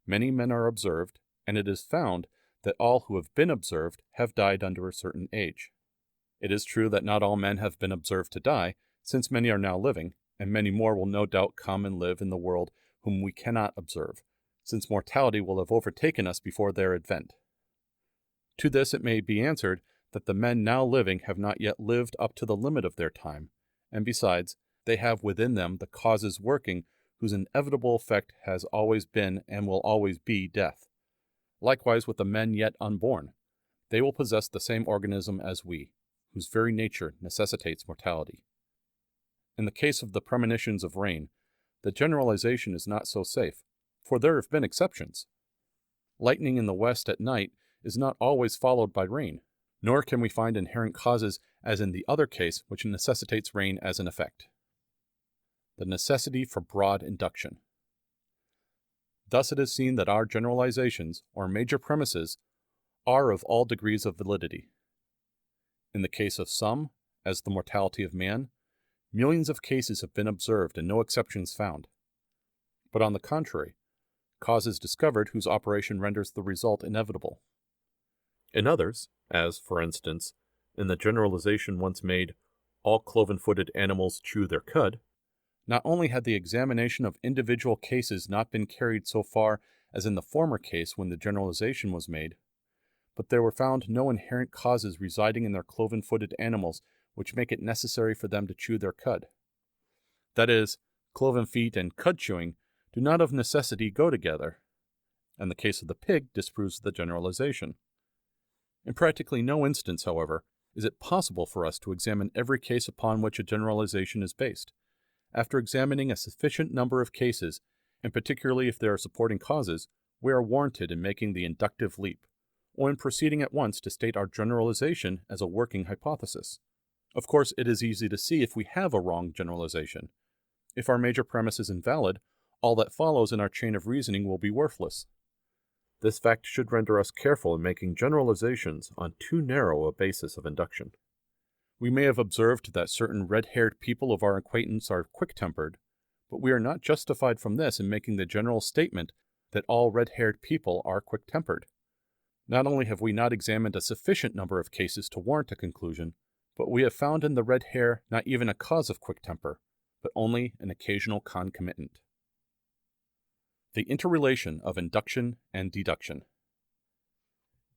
Many men are observed, and it is found that all who have been observed have died under a certain age. It is true that not all men have been observed to die, since many are now living, and many more will no doubt come and live in the world whom we cannot observe, since mortality will have overtaken us before their advent. To this it may be answered that the men now living have not yet lived up to the limit of their time, and besides, they have within them the causes working whose inevitable effect has always been and will always be death. Likewise with the men yet unborn, they will possess the same organism as we, whose very nature necessitates mortality. In the case of the premonitions of rain, the generalization is not so safe, for there have been exceptions. Lightning in the west at night is not always followed by rain, nor can we find inherent causes as in the other case which necessitates rain as an effect. The necessity for broad induction. Thus it is seen that our generalizations, or major premises, are of all degrees of validity. In the case of some, as the mortality of man, millions of cases have been observed and no exceptions found. But on the contrary, causes discovered whose operation renders the result inevitable. In others, as, for instance, in the generalization once made, "all cloven-footed animals chew their cud," not only had the examination of individual cases not been carried so far as in the former case when the generalization was made, but there were found no inherent causes residing in their cloven-footed animals which make it necessary for them to chew their cud. That is, cloven feet and cud chewing do not of necessity go together, and the case of the pig disproves the generalization. In practically no instance, however, is it possible for us to examine every case upon which a generalization is based. After examining a sufficient number of cases, and particularly if there are supporting causes, we are warranted in making the inductive leap, or in proceeding at once to state our generalization as a working hypothesis. Of course, it is easy to see if we have a wrong generalization. If our major premise is invalid, all that follows in our chain of reasoning will be worthless. This fact should render us careful in making generalizations on too narrow a basis of induction. We may have observed that certain red-haired people of our acquaintance are quick-tempered, but we are not justified from this in making the general statement that all red-haired people are quick-tempered. Not only have we not examined a sufficient number of cases to warrant a conclusion, but we have found in the red hair not even a cause of quick temper, but only an occasional concomitant. The interrelation of induction and deduction.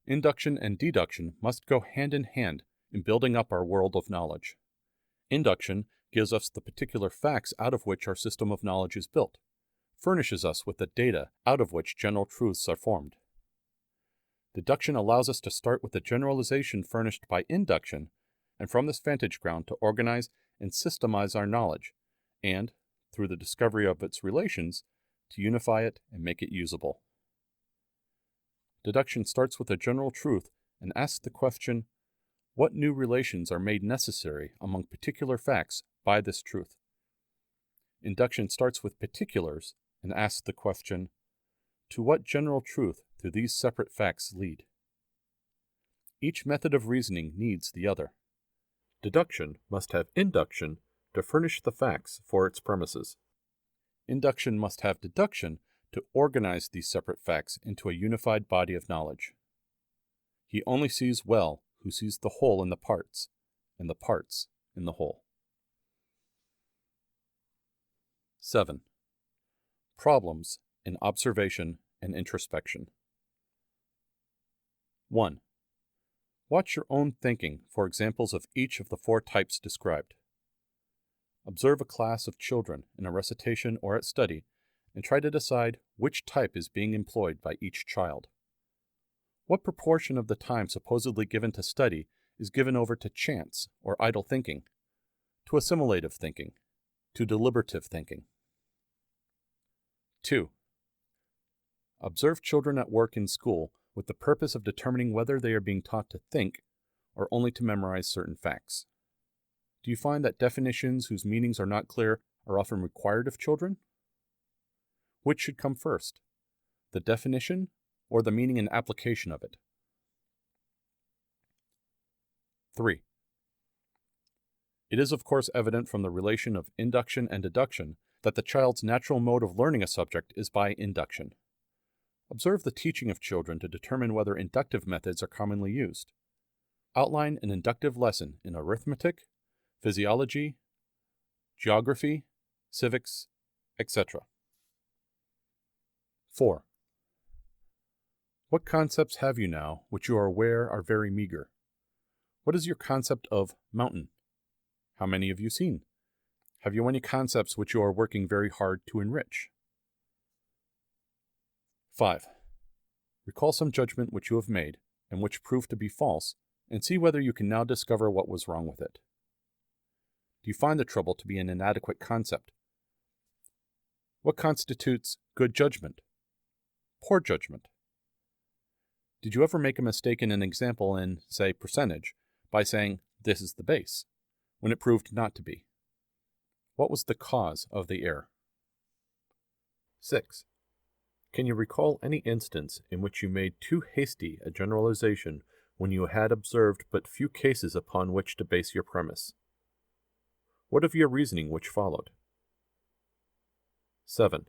Induction and deduction must go hand in hand in building up our world of knowledge. Induction gives us the particular facts out of which our system of knowledge is built, furnishes us with the data out of which general truths are formed. Deduction allows us to start with the generalization furnished by induction, and from this vantage ground to organize and systemize our knowledge, and, through the discovery of its relations, to unify it and make it usable. Deduction starts with a general truth and asks the question, what new relations are made necessary among particular facts by this truth? Induction starts with particulars and asks the question, to what general truth do these separate facts lead? Each method of reasoning needs the other. Deduction must have induction to furnish the facts for its premises. Induction must have deduction to organize these separate facts into a unified body of knowledge. He only sees well who sees the whole in the parts, and the parts in the whole. 7. Problems in observation and introspection. 1. Watch your own thinking for examples of each of the 4 types described. Observe a class of children in a recitation or at study, and try to decide which type is being employed by each child. What proportion of the time supposedly given to study is given over to chance or idle thinking, to assimilative thinking, to deliberative thinking? 2. Observe children at work in school with the purpose of determining whether they are being taught to think or only to memorize certain facts. Do you find that definitions whose meanings are not clear are often required of children? Which should come first, the definition or the meaning and application of it? 3. It is of course evident from the relation of induction and deduction that the child's natural mode of learning a subject is by induction. Observe the teaching of children to determine whether inductive methods are commonly used. Outline an inductive lesson in arithmetic, physiology, geography, civics, etc. 4. What concepts have you now which you are aware are very meager? What is your concept of mountain? How many have you seen? Have you any concepts which you are working very hard to enrich? 5. Recall some judgment which you have made, and which proved to be false, and see whether you can now discover what was wrong with it. Do you find the trouble to be an inadequate concept? What constitutes good judgment? Poor judgment? Did you ever make a mistake in an example in, say, percentage, by saying, this is the base, when it proved not to be? What was the cause of the error? 6. Can you recall any instance in which you made too hasty a generalization when you had observed but few cases upon which to base your premise? What of your reasoning which followed? 7.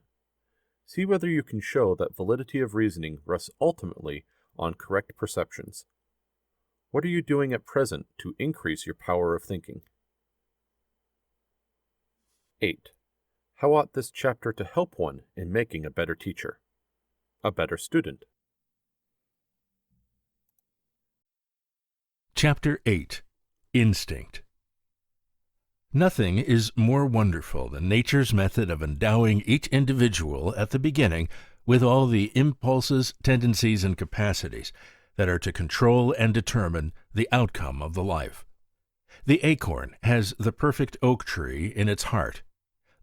See whether you can show that validity of reasoning rests ultimately on correct perceptions. What are you doing at present to increase your power of thinking? 8. How ought this chapter to help one in making a better teacher, a better student? Chapter 8. Instinct. Nothing is more wonderful than nature's method of endowing each individual at the beginning with all the impulses, tendencies, and capacities that are to control and determine the outcome of the life. The acorn has the perfect oak tree in its heart.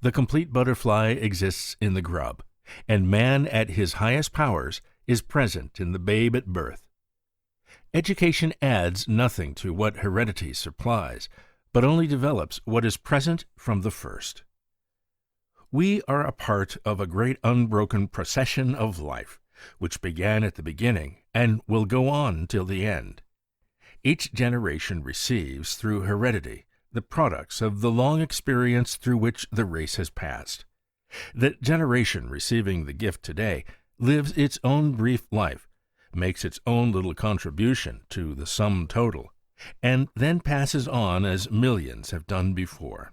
The complete butterfly exists in the grub, and man at his highest powers is present in the babe at birth. Education adds nothing to what heredity supplies, but only develops what is present from the first. We are a part of a great unbroken procession of life, which began at the beginning and will go on till the end. Each generation receives, through heredity, the products of the long experience through which the race has passed. The generation receiving the gift today lives its own brief life, makes its own little contribution to the sum total, and then passes on as millions have done before.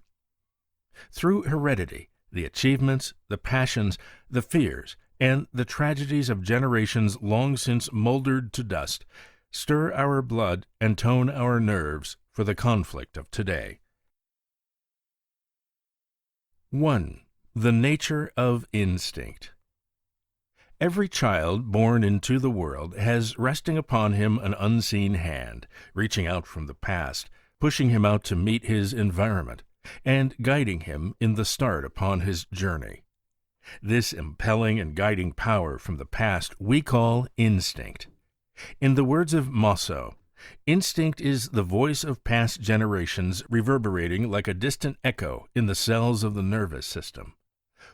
Through heredity, the achievements, the passions, the fears, and the tragedies of generations long since moldered to dust stir our blood and tone our nerves for the conflict of today. 1. The nature of instinct. Every child born into the world has resting upon him an unseen hand, reaching out from the past, pushing him out to meet his environment, and guiding him in the start upon his journey. This impelling and guiding power from the past we call instinct. In the words of Mosso, instinct is the voice of past generations reverberating like a distant echo in the cells of the nervous system.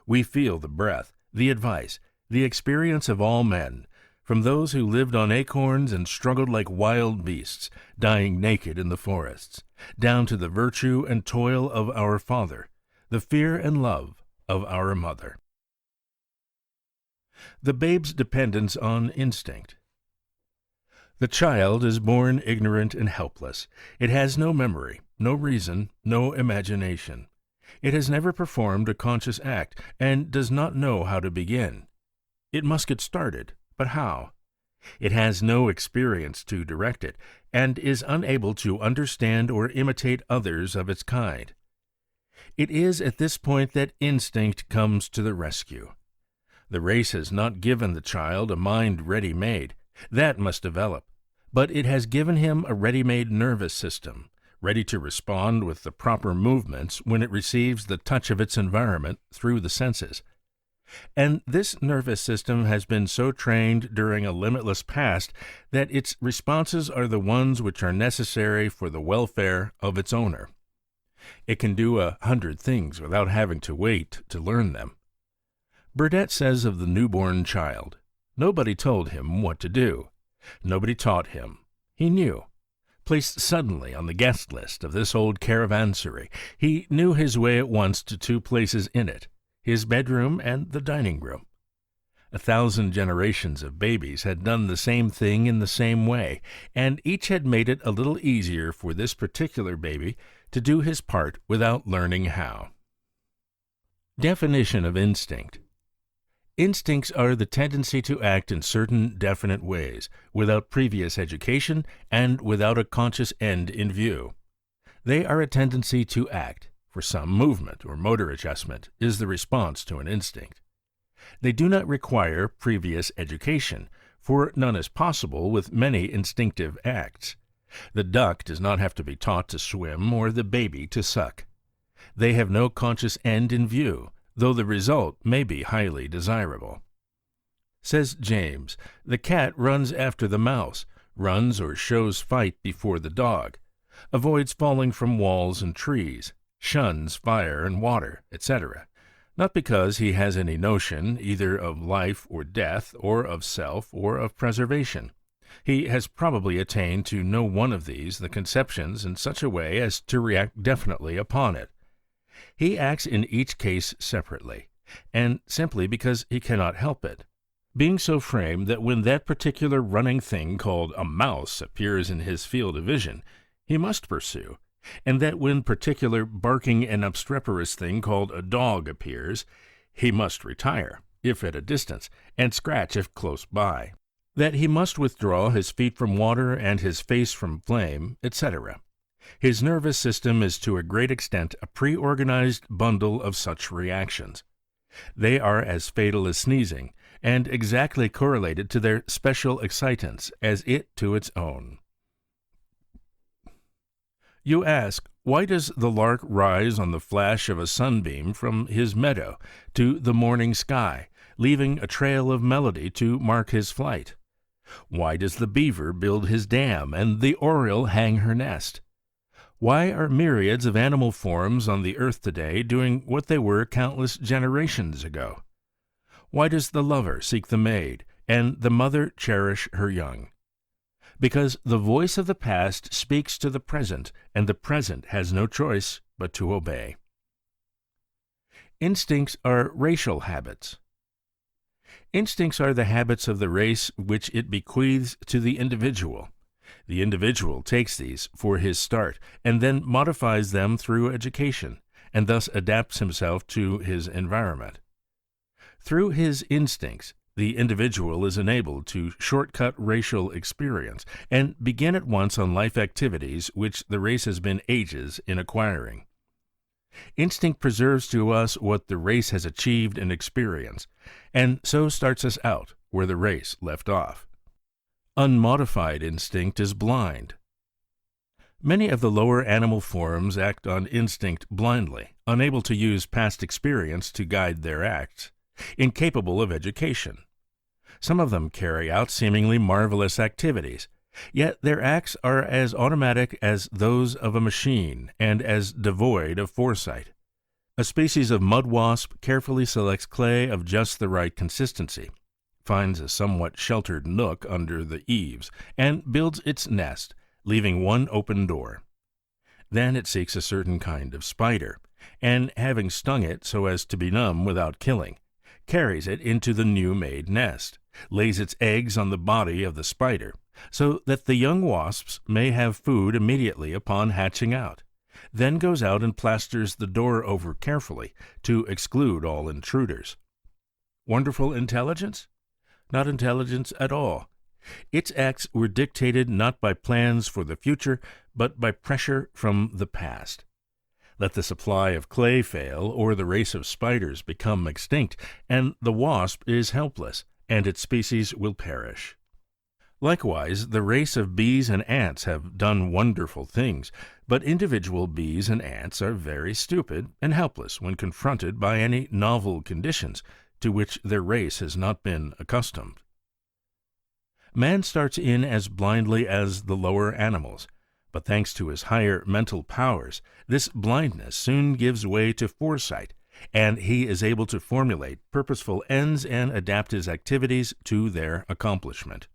We feel the breath, the advice, the experience of all men, from those who lived on acorns and struggled like wild beasts, dying naked in the forests, down to the virtue and toil of our father, the fear and love of our mother. The babe's dependence on instinct. The child is born ignorant and helpless. It has no memory, no reason, no imagination. It has never performed a conscious act and does not know how to begin. It must get started, but how? It has no experience to direct it, and is unable to understand or imitate others of its kind. It is at this point that instinct comes to the rescue. The race has not given the child a mind ready-made. That must develop. But it has given him a ready-made nervous system, ready to respond with the proper movements when it receives the touch of its environment through the senses. And this nervous system has been so trained during a limitless past that its responses are the ones which are necessary for the welfare of its owner. It can do 100 things without having to wait to learn them. Burdett says of the newborn child, nobody told him what to do. Nobody taught him. He knew. Placed suddenly on the guest list of this old caravansary, he knew his way at once to 2 places in it, his bedroom and the dining room. 1,000 generations of babies had done the same thing in the same way, and each had made it a little easier for this particular baby to do his part without learning how. Definition of instinct. Instincts are the tendency to act in certain definite ways, without previous education and without a conscious end in view. They are a tendency to act, for some movement or motor adjustment is the response to an instinct. They do not require previous education, for none is possible with many instinctive acts. The duck does not have to be taught to swim or the baby to suck. They have no conscious end in view, though the result may be highly desirable. Says James, the cat runs after the mouse, runs or shows fight before the dog, avoids falling from walls and trees, shuns fire and water, etc., not because he has any notion either of life or death, or of self, or of preservation. He has probably attained to no one of these the conceptions in such a way as to react definitely upon it. He acts in each case separately, and simply because he cannot help it, being so framed that when that particular running thing called a mouse appears in his field of vision, he must pursue, and that when particular barking and obstreperous thing called a dog appears, he must retire, if at a distance, and scratch if close by, that he must withdraw his feet from water and his face from flame, etc. His nervous system is to a great extent a pre-organized bundle of such reactions. They are as fatal as sneezing, and exactly correlated to their special excitants as it to its own. You ask, why does the lark rise on the flash of a sunbeam from his meadow to the morning sky, leaving a trail of melody to mark his flight? Why does the beaver build his dam and the oriole hang her nest? Why are myriads of animal forms on the earth today doing what they were countless generations ago? Why does the lover seek the maid, and the mother cherish her young? Because the voice of the past speaks to the present, and the present has no choice but to obey. Instincts are racial habits. Instincts are the habits of the race which it bequeaths to the individual. The individual takes these for his start, and then modifies them through education, and thus adapts himself to his environment. Through his instincts, the individual is enabled to shortcut racial experience and begin at once on life activities which the race has been ages in acquiring. Instinct preserves to us what the race has achieved in experience, and so starts us out where the race left off. Unmodified instinct is blind. Many of the lower animal forms act on instinct blindly, unable to use past experience to guide their acts, incapable of education. Some of them carry out seemingly marvelous activities, yet their acts are as automatic as those of a machine and as devoid of foresight. A species of mud wasp carefully selects clay of just the right consistency, finds a somewhat sheltered nook under the eaves, and builds its nest, leaving one open door. Then it seeks a certain kind of spider, and having stung it so as to benumb without killing, carries it into the new-made nest, lays its eggs on the body of the spider, so that the young wasps may have food immediately upon hatching out, then goes out and plasters the door over carefully to exclude all intruders. Wonderful intelligence? Not intelligence at all. Its acts were dictated not by plans for the future, but by pressure from the past. Let the supply of clay fail, or the race of spiders become extinct, and the wasp is helpless, and its species will perish. Likewise, the race of bees and ants have done wonderful things, but individual bees and ants are very stupid and helpless when confronted by any novel conditions to which their race has not been accustomed. Man starts in as blindly as the lower animals, but thanks to his higher mental powers, this blindness soon gives way to foresight, and he is able to formulate purposeful ends and adapt his activities to their accomplishment.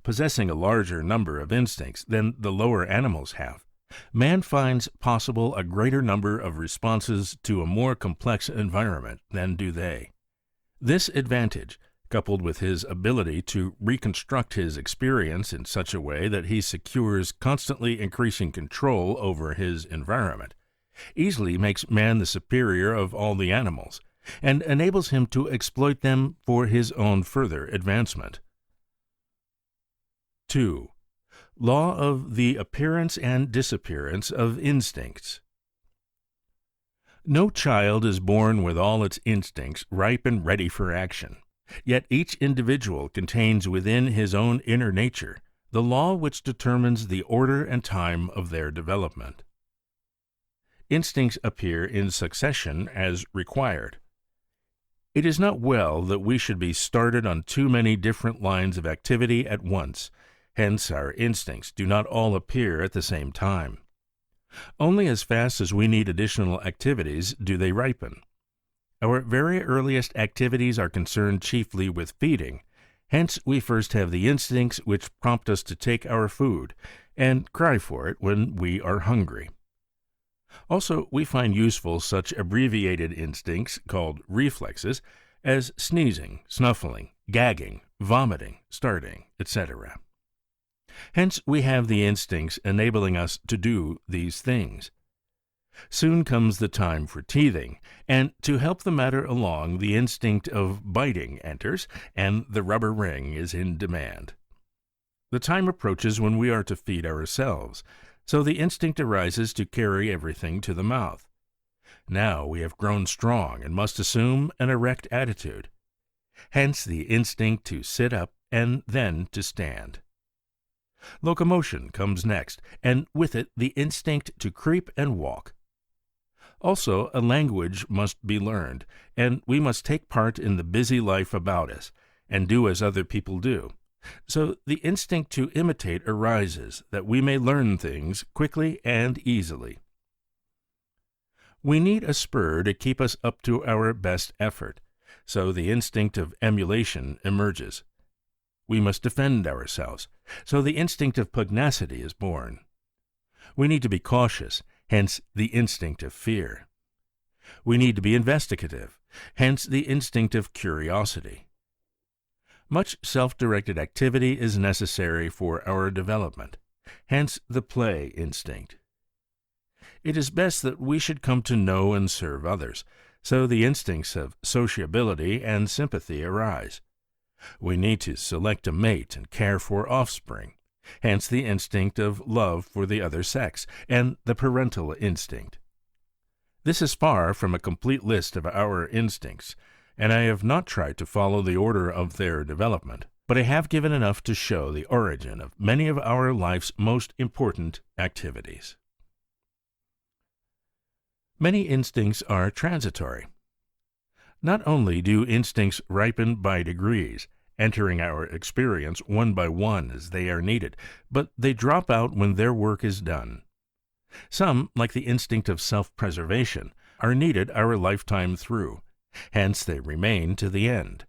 Possessing a larger number of instincts than the lower animals have, man finds possible a greater number of responses to a more complex environment than do they. This advantage, coupled with his ability to reconstruct his experience in such a way that he secures constantly increasing control over his environment, easily makes man the superior of all the animals, and enables him to exploit them for his own further advancement. 2. Law of the appearance and disappearance of instincts. No child is born with all its instincts ripe and ready for action. Yet each individual contains within his own inner nature the law which determines the order and time of their development. Instincts appear in succession as required. It is not well that we should be started on too many different lines of activity at once, hence our instincts do not all appear at the same time. Only as fast as we need additional activities do they ripen. Our very earliest activities are concerned chiefly with feeding, hence we first have the instincts which prompt us to take our food, and cry for it when we are hungry. Also, we find useful such abbreviated instincts, called reflexes, as sneezing, snuffling, gagging, vomiting, starting, etc. Hence we have the instincts enabling us to do these things. Soon comes the time for teething, and to help the matter along, the instinct of biting enters, and the rubber ring is in demand. The time approaches when we are to feed ourselves. So the instinct arises to carry everything to the mouth. Now we have grown strong and must assume an erect attitude. Hence the instinct to sit up and then to stand. Locomotion comes next, and with it the instinct to creep and walk. Also, a language must be learned, and we must take part in the busy life about us, and do as other people do. So the instinct to imitate arises, that we may learn things quickly and easily. We need a spur to keep us up to our best effort, so the instinct of emulation emerges. We must defend ourselves, so the instinct of pugnacity is born. We need to be cautious, hence the instinct of fear. We need to be investigative, hence the instinct of curiosity. Much self-directed activity is necessary for our development, hence the play instinct. It is best that we should come to know and serve others, so the instincts of sociability and sympathy arise. We need to select a mate and care for offspring, hence the instinct of love for the other sex, and the parental instinct. This is far from a complete list of our instincts, and I have not tried to follow the order of their development, but I have given enough to show the origin of many of our life's most important activities. Many instincts are transitory. Not only do instincts ripen by degrees, entering our experience one by one as they are needed, but they drop out when their work is done. Some, like the instinct of self-preservation, are needed our lifetime through, hence they remain to the end.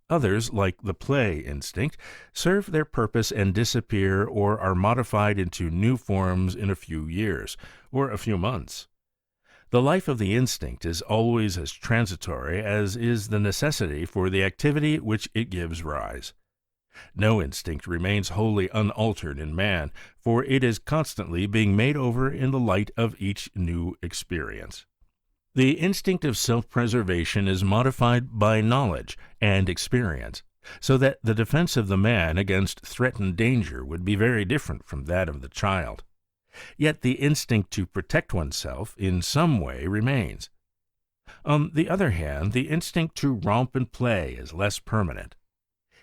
Others, like the play instinct, serve their purpose and disappear or are modified into new forms in a few years, or a few months. The life of the instinct is always as transitory as is the necessity for the activity which it gives rise. No instinct remains wholly unaltered in man, for it is constantly being made over in the light of each new experience. The instinct of self-preservation is modified by knowledge and experience, so that the defense of the man against threatened danger would be very different from that of the child. Yet the instinct to protect oneself in some way remains. On the other hand, the instinct to romp and play is less permanent.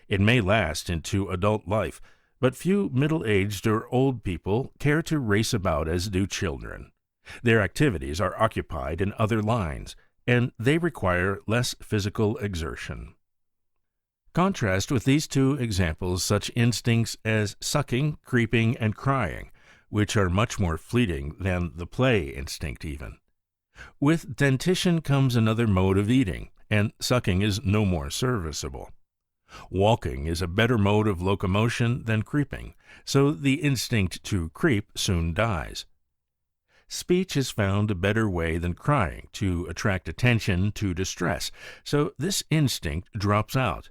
It may last into adult life, but few middle-aged or old people care to race about as do children. Their activities are occupied in other lines, and they require less physical exertion. Contrast with these two examples such instincts as sucking, creeping, and crying, which are much more fleeting than the play instinct even. With dentition comes another mode of eating, and sucking is no more serviceable. Walking is a better mode of locomotion than creeping, so the instinct to creep soon dies. Speech is found a better way than crying to attract attention to distress, so this instinct drops out.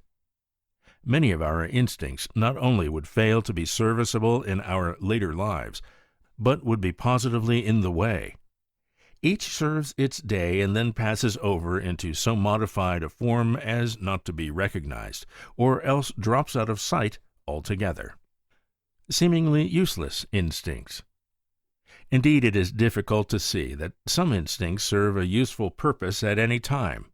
Many of our instincts not only would fail to be serviceable in our later lives, but would be positively in the way. Each serves its day and then passes over into so modified a form as not to be recognized, or else drops out of sight altogether. Seemingly useless instincts. Indeed, it is difficult to see that some instincts serve a useful purpose at any time.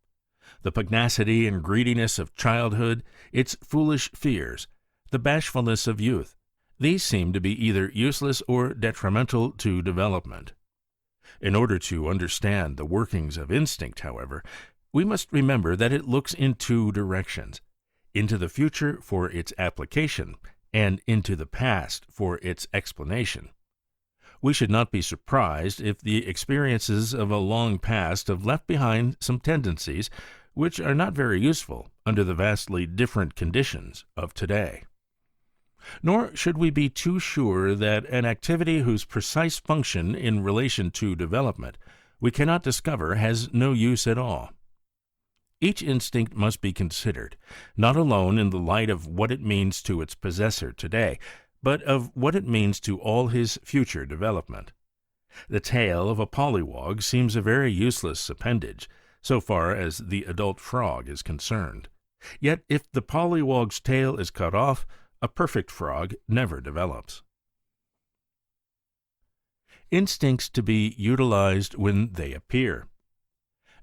The pugnacity and greediness of childhood, its foolish fears, the bashfulness of youth, these seem to be either useless or detrimental to development. In order to understand the workings of instinct, however, we must remember that it looks in two directions, into the future for its application, and into the past for its explanation. We should not be surprised if the experiences of a long past have left behind some tendencies which are not very useful under the vastly different conditions of today. Nor should we be too sure that an activity whose precise function in relation to development we cannot discover has no use at all. Each instinct must be considered, not alone in the light of what it means to its possessor today, but of what it means to all his future development. The tail of a pollywog seems a very useless appendage, so far as the adult frog is concerned. Yet if the pollywog's tail is cut off, a perfect frog never develops. Instincts to be utilized when they appear.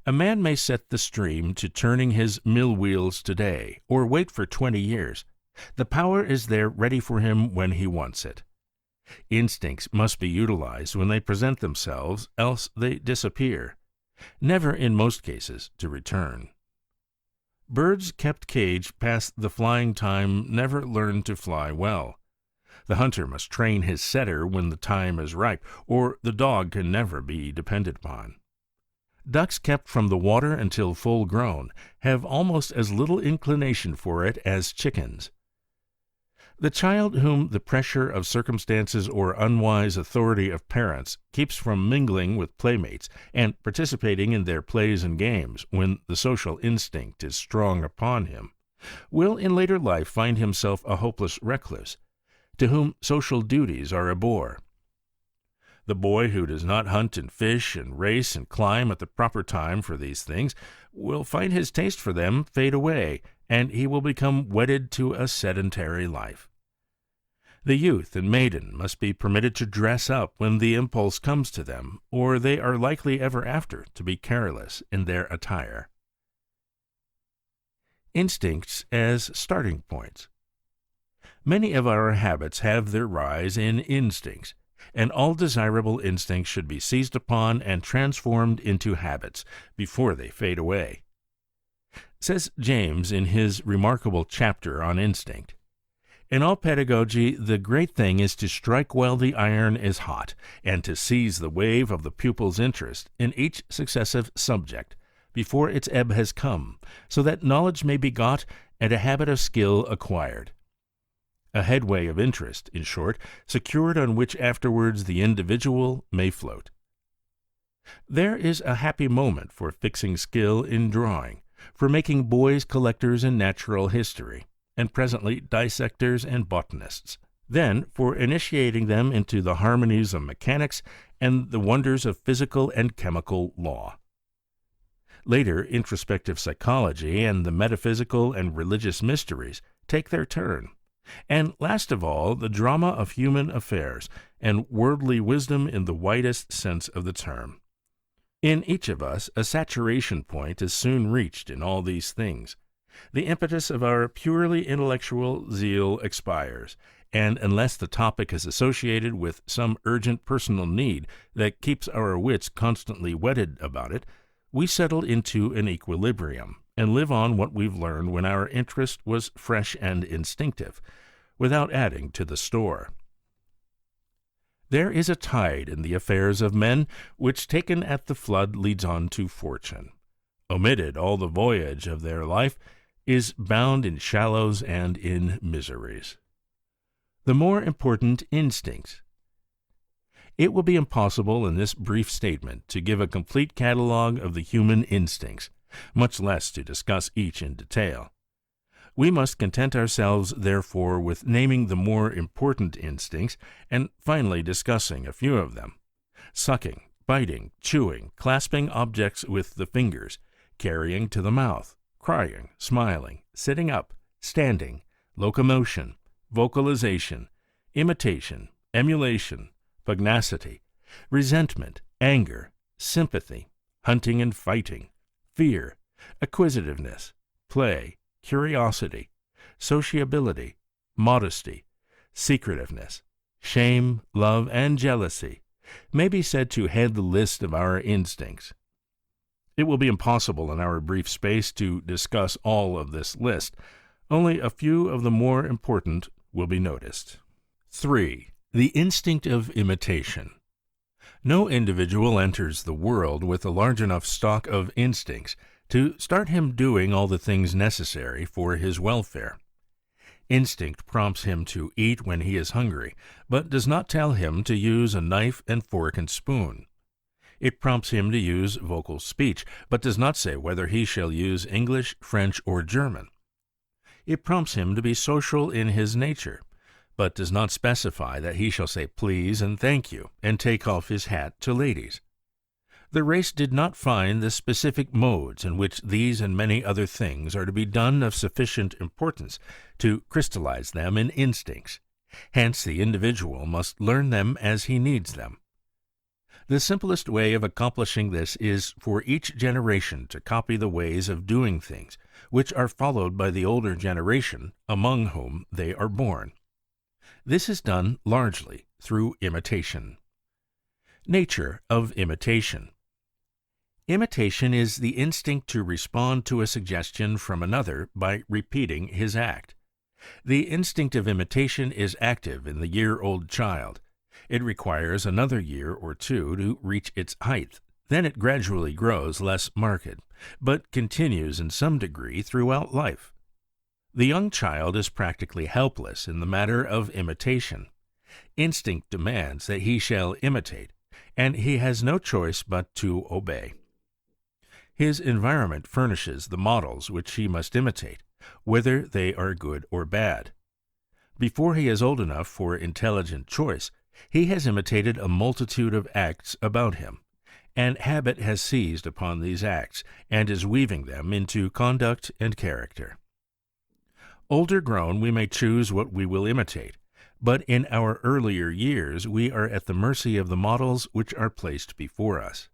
A man may set the stream to turning his mill wheels today, or wait for 20 years. The power is there ready for him when he wants it. Instincts must be utilized when they present themselves, else they disappear, never in most cases to return. Birds kept caged past the flying time never learn to fly well. The hunter must train his setter when the time is ripe, or the dog can never be depended upon. Ducks kept from the water until full grown have almost as little inclination for it as chickens. The child whom the pressure of circumstances or unwise authority of parents keeps from mingling with playmates and participating in their plays and games when the social instinct is strong upon him, will in later life find himself a hopeless recluse, to whom social duties are a bore. The boy who does not hunt and fish and race and climb at the proper time for these things will find his taste for them fade away, and he will become wedded to a sedentary life. The youth and maiden must be permitted to dress up when the impulse comes to them, or they are likely ever after to be careless in their attire. Instincts as starting points. Many of our habits have their rise in instincts, and all desirable instincts should be seized upon and transformed into habits before they fade away. Says James in his remarkable chapter on instinct, "In all pedagogy, the great thing is to strike while the iron is hot, and to seize the wave of the pupil's interest in each successive subject before its ebb has come, so that knowledge may be got and a habit of skill acquired. A headway of interest, in short, secured on which afterwards the individual may float. There is a happy moment for fixing skill in drawing, for making boys collectors in natural history, and presently dissectors and botanists, then for initiating them into the harmonies of mechanics and the wonders of physical and chemical law. Later, introspective psychology and the metaphysical and religious mysteries take their turn, and last of all, the drama of human affairs and worldly wisdom in the widest sense of the term. In each of us, a saturation point is soon reached in all these things. The impetus of our purely intellectual zeal expires, and unless the topic is associated with some urgent personal need that keeps our wits constantly whetted about it, we settle into an equilibrium, and live on what we've learned when our interest was fresh and instinctive, without adding to the store. There is a tide in the affairs of men, which taken at the flood leads on to fortune. Omitted all the voyage of their life, is bound in shallows and in miseries. The more important instincts. It will be impossible in this brief statement to give a complete catalogue of the human instincts, much less to discuss each in detail. We must content ourselves, therefore, with naming the more important instincts, and finally discussing a few of them: sucking, biting, chewing, clasping objects with the fingers, carrying to the mouth, crying, smiling, sitting up, standing, locomotion, vocalization, imitation, emulation, pugnacity, resentment, anger, sympathy, hunting and fighting, fear, acquisitiveness, play, curiosity, sociability, modesty, secretiveness, shame, love, and jealousy may be said to head the list of our instincts. It will be impossible in our brief space to discuss all of this list. Only a few of the more important will be noticed. 3. The instinct of imitation. No individual enters the world with a large enough stock of instincts to start him doing all the things necessary for his welfare. Instinct prompts him to eat when he is hungry, but does not tell him to use a knife and fork and spoon. It prompts him to use vocal speech, but does not say whether he shall use English, French, or German. It prompts him to be social in his nature, but does not specify that he shall say please and thank you, and take off his hat to ladies. The race did not find the specific modes in which these and many other things are to be done of sufficient importance to crystallize them in instincts. Hence the individual must learn them as he needs them. The simplest way of accomplishing this is for each generation to copy the ways of doing things which are followed by the older generation among whom they are born. This is done largely through imitation. Nature of imitation. Imitation is the instinct to respond to a suggestion from another by repeating his act. The instinct of imitation is active in the year-old child. It requires another year or two to reach its height. Then it gradually grows less marked, but continues in some degree throughout life. The young child is practically helpless in the matter of imitation. Instinct demands that he shall imitate, and he has no choice but to obey. His environment furnishes the models which he must imitate, whether they are good or bad. Before he is old enough for intelligent choice, he has imitated a multitude of acts about him, and habit has seized upon these acts and is weaving them into conduct and character. Older grown, we may choose what we will imitate, but in our earlier years we are at the mercy of the models which are placed before us.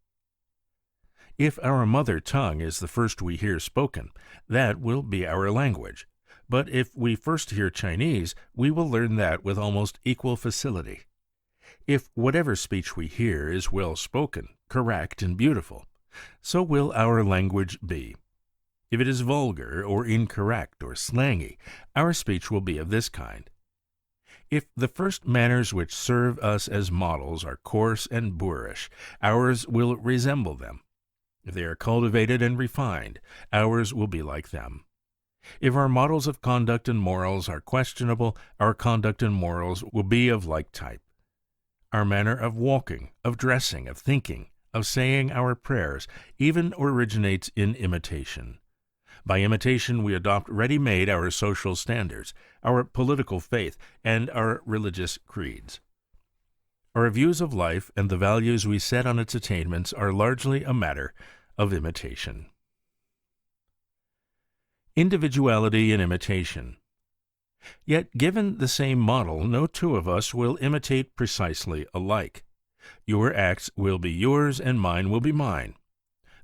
If our mother tongue is the first we hear spoken, that will be our language. But if we first hear Chinese, we will learn that with almost equal facility. If whatever speech we hear is well spoken, correct, and beautiful, so will our language be. If it is vulgar or incorrect or slangy, our speech will be of this kind. If the first manners which serve us as models are coarse and boorish, ours will resemble them. If they are cultivated and refined, ours will be like them. If our models of conduct and morals are questionable, our conduct and morals will be of like type. Our manner of walking, of dressing, of thinking, of saying our prayers, even originates in imitation. By imitation we adopt ready-made our social standards, our political faith, and our religious creeds. Our views of life and the values we set on its attainments are largely a matter of imitation. Individuality in imitation. Yet, given the same model, no two of us will imitate precisely alike. Your acts will be yours and mine will be mine.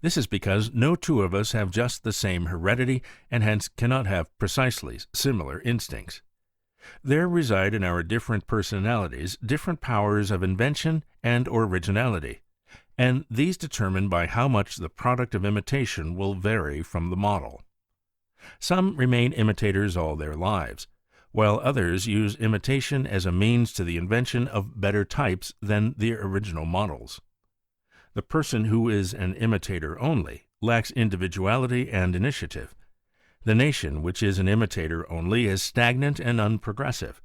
This is because no two of us have just the same heredity and hence cannot have precisely similar instincts. There reside in our different personalities different powers of invention and originality, and these determine by how much the product of imitation will vary from the model. Some remain imitators all their lives, while others use imitation as a means to the invention of better types than the original models. The person who is an imitator only lacks individuality and initiative. The nation which is an imitator only is stagnant and unprogressive.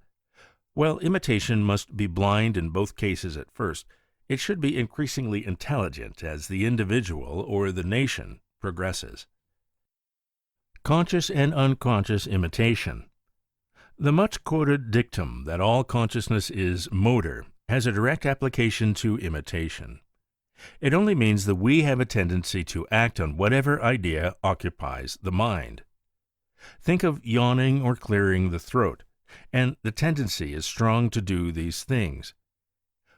While imitation must be blind in both cases at first, it should be increasingly intelligent as the individual or the nation progresses. Conscious and unconscious imitation. The much-quoted dictum that all consciousness is motor has a direct application to imitation. It only means that we have a tendency to act on whatever idea occupies the mind. Think of yawning or clearing the throat, and the tendency is strong to do these things.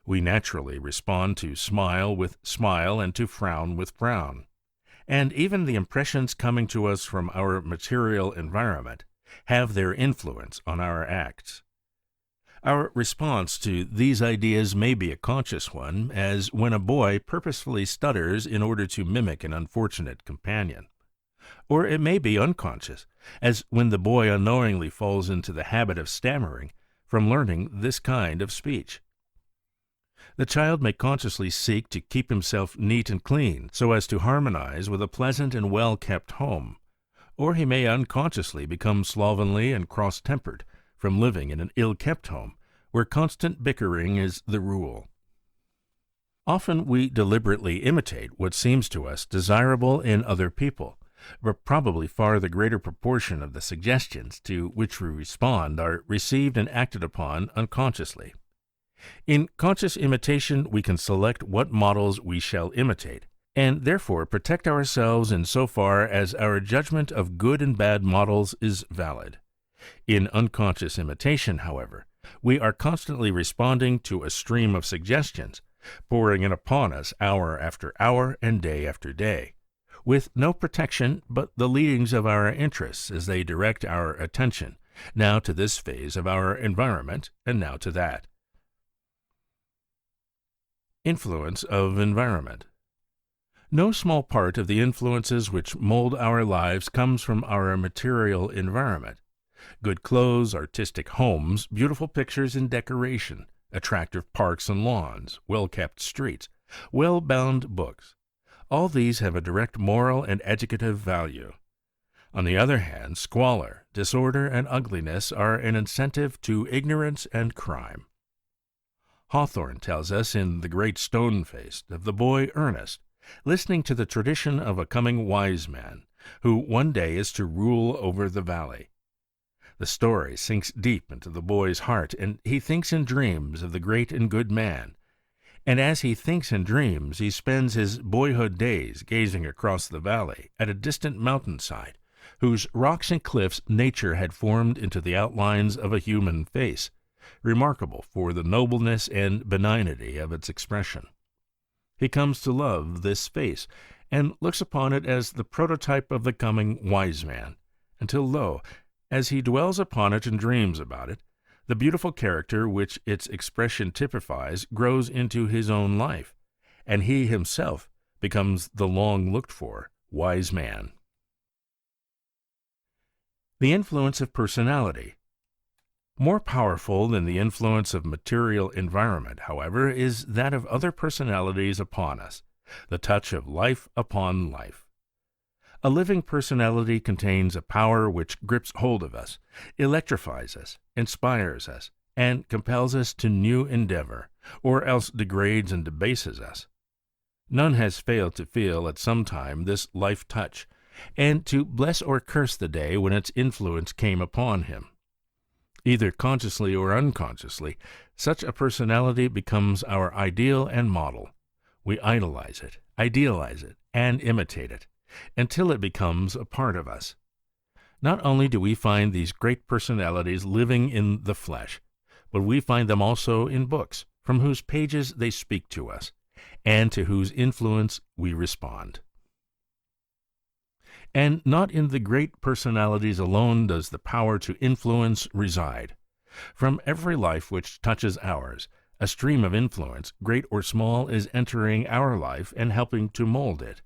We naturally respond to smile with smile and to frown with frown. And even the impressions coming to us from our material environment have their influence on our acts. Our response to these ideas may be a conscious one, as when a boy purposefully stutters in order to mimic an unfortunate companion. Or it may be unconscious, as when the boy unknowingly falls into the habit of stammering from learning this kind of speech. The child may consciously seek to keep himself neat and clean so as to harmonize with a pleasant and well-kept home, or he may unconsciously become slovenly and cross-tempered from living in an ill-kept home where constant bickering is the rule. Often we deliberately imitate what seems to us desirable in other people, but probably far the greater proportion of the suggestions to which we respond are received and acted upon unconsciously. In conscious imitation we can select what models we shall imitate, and therefore protect ourselves in so far as our judgment of good and bad models is valid. In unconscious imitation, however, we are constantly responding to a stream of suggestions, pouring in upon us hour after hour and day after day, with no protection but the leadings of our interests as they direct our attention, now to this phase of our environment and now to that. Influence of environment. No small part of the influences which mold our lives comes from our material environment. Good clothes, artistic homes, beautiful pictures and decoration, attractive parks and lawns, well-kept streets, well-bound books, all these have a direct moral and educative value. On the other hand, squalor, disorder, and ugliness are an incentive to ignorance and crime. Hawthorne tells us in The Great Stone-Faced of the boy Ernest, listening to the tradition of a coming wise man, who one day is to rule over the valley. The story sinks deep into the boy's heart, and he thinks and dreams of the great and good man. And as he thinks and dreams, he spends his boyhood days gazing across the valley at a distant mountainside, whose rocks and cliffs nature had formed into the outlines of a human face, remarkable for the nobleness and benignity of its expression. He comes to love this face, and looks upon it as the prototype of the coming wise man, until lo, as he dwells upon it and dreams about it, the beautiful character which its expression typifies grows into his own life, and he himself becomes the long-looked-for wise man. The influence of personality. More powerful than the influence of material environment, however, is that of other personalities upon us, the touch of life upon life. A living personality contains a power which grips hold of us, electrifies us, inspires us, and compels us to new endeavor, or else degrades and debases us. None has failed to feel at some time this life touch, and to bless or curse the day when its influence came upon him. Either consciously or unconsciously, such a personality becomes our ideal and model. We idolize it, idealize it, and imitate it, until it becomes a part of us. Not only do we find these great personalities living in the flesh, but we find them also in books, from whose pages they speak to us, and to whose influence we respond. And not in the great personalities alone does the power to influence reside. From every life which touches ours, a stream of influence, great or small, is entering our life and helping to mold it.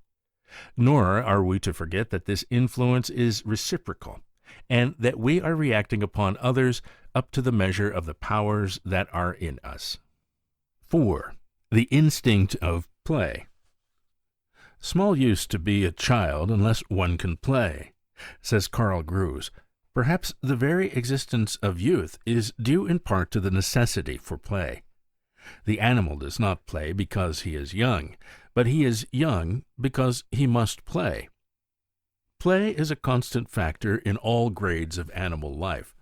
Nor are we to forget that this influence is reciprocal, and that we are reacting upon others up to the measure of the powers that are in us. 4. The instinct of play. Small use to be a child unless one can play, says Carl Grews. Perhaps the very existence of youth is due in part to the necessity for play. The animal does not play because he is young, but he is young because he must play. Play is a constant factor in all grades of animal life.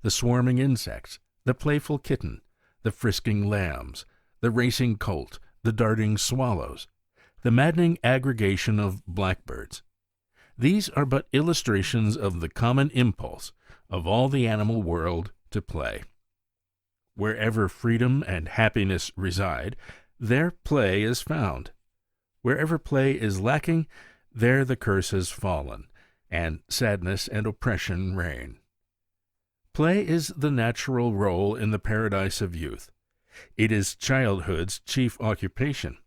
The swarming insects, the playful kitten, the frisking lambs, the racing colt, the darting swallows, the maddening aggregation of blackbirds. These are but illustrations of the common impulse of all the animal world to play. Wherever freedom and happiness reside, there play is found. Wherever play is lacking, there the curse has fallen, and sadness and oppression reign. Play is the natural role in the paradise of youth. It is childhood's chief occupation.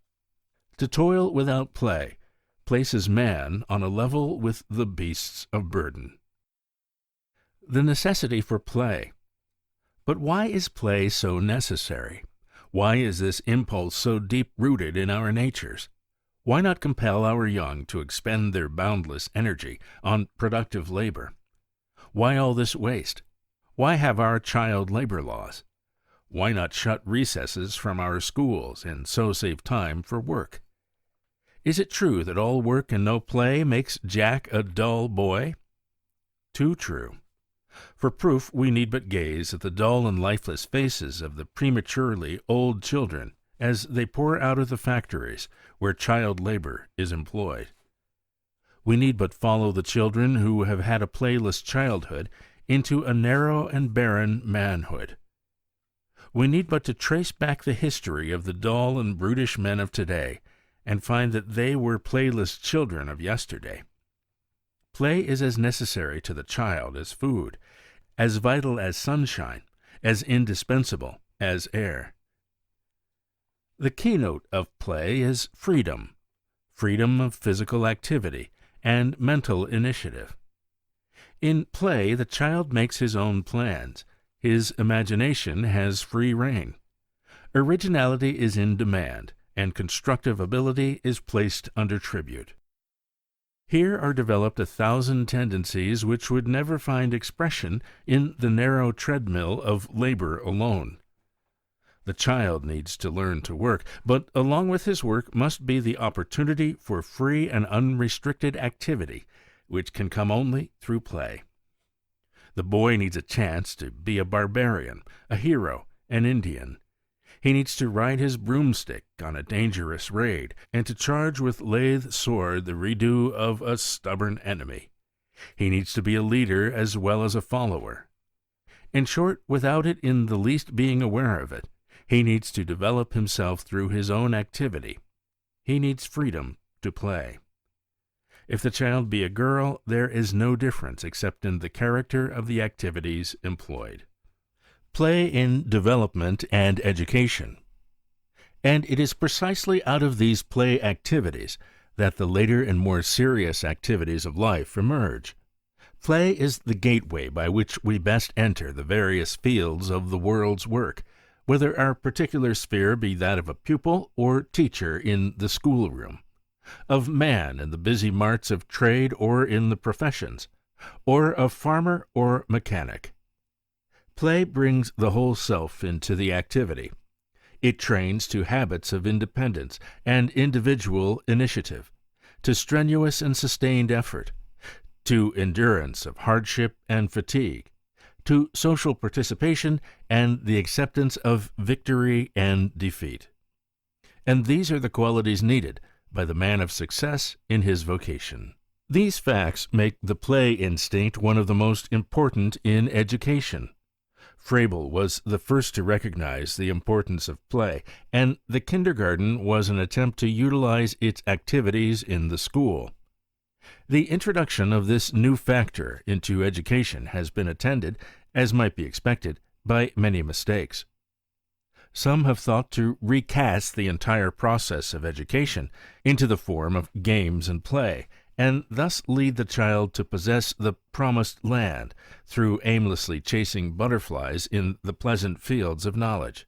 To toil without play places man on a level with the beasts of burden. The necessity for play. But why is play so necessary? Why is this impulse so deep-rooted in our natures? Why not compel our young to expend their boundless energy on productive labor? Why all this waste? Why have our child labor laws? Why not shut recesses from our schools and so save time for work? Is it true that all work and no play makes Jack a dull boy? Too true. For proof, we need but gaze at the dull and lifeless faces of the prematurely old children as they pour out of the factories where child labor is employed. We need but follow the children who have had a playless childhood into a narrow and barren manhood. We need but to trace back the history of the dull and brutish men of today, and find that they were playless children of yesterday. Play is as necessary to the child as food, as vital as sunshine, as indispensable as air. The keynote of play is freedom, freedom of physical activity and mental initiative. In play, the child makes his own plans. His imagination has free rein. Originality is in demand, and constructive ability is placed under tribute. Here are developed 1,000 tendencies which would never find expression in the narrow treadmill of labor alone. The child needs to learn to work, but along with his work must be the opportunity for free and unrestricted activity, which can come only through play. The boy needs a chance to be a barbarian, a hero, an Indian. He needs to ride his broomstick on a dangerous raid, and to charge with lithe sword the redo of a stubborn enemy. He needs to be a leader as well as a follower. In short, without it in the least being aware of it, he needs to develop himself through his own activity. He needs freedom to play. If the child be a girl, there is no difference except in the character of the activities employed. Play in development and education. And it is precisely out of these play activities that the later and more serious activities of life emerge. Play is the gateway by which we best enter the various fields of the world's work, whether our particular sphere be that of a pupil or teacher in the schoolroom, of man in the busy marts of trade or in the professions, or of farmer or mechanic. Play brings the whole self into the activity. It trains to habits of independence and individual initiative, to strenuous and sustained effort, to endurance of hardship and fatigue, to social participation and the acceptance of victory and defeat. And these are the qualities needed by the man of success in his vocation. These facts make the play instinct one of the most important in education. Froebel was the first to recognize the importance of play, and the kindergarten was an attempt to utilize its activities in the school. The introduction of this new factor into education has been attended, as might be expected, by many mistakes. Some have thought to recast the entire process of education into the form of games and play, and thus lead the child to possess the promised land through aimlessly chasing butterflies in the pleasant fields of knowledge.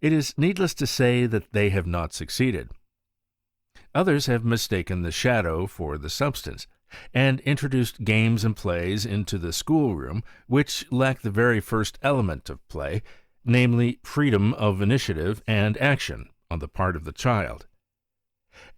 It is needless to say that they have not succeeded. Others have mistaken the shadow for the substance, and introduced games and plays into the schoolroom which lack the very first element of play, namely freedom of initiative and action on the part of the child.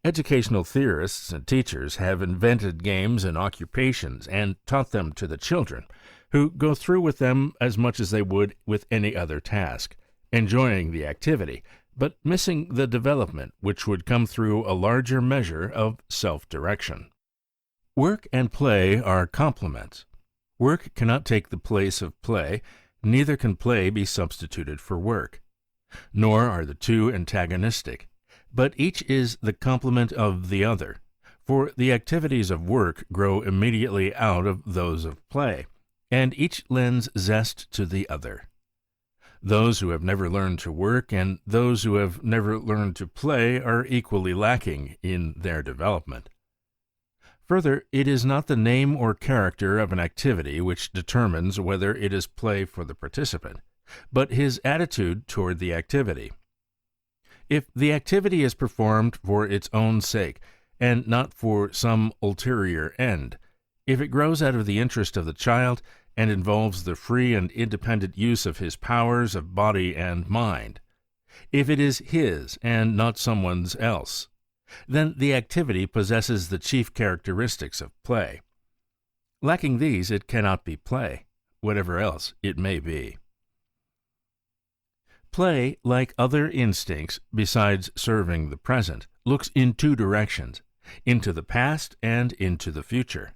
Educational theorists and teachers have invented games and occupations and taught them to the children, who go through with them as much as they would with any other task, enjoying the activity, but missing the development which would come through a larger measure of self-direction. Work and play are complements. Work cannot take the place of play, neither can play be substituted for work. Nor are the two antagonistic, but each is the complement of the other, for the activities of work grow immediately out of those of play, and each lends zest to the other. Those who have never learned to work and those who have never learned to play are equally lacking in their development. Further, it is not the name or character of an activity which determines whether it is play for the participant, but his attitude toward the activity. If the activity is performed for its own sake, and not for some ulterior end, if it grows out of the interest of the child, and involves the free and independent use of his powers of body and mind, if it is his and not someone's else, then the activity possesses the chief characteristics of play. Lacking these, it cannot be play, whatever else it may be. Play, like other instincts, besides serving the present, looks in two directions, into the past and into the future.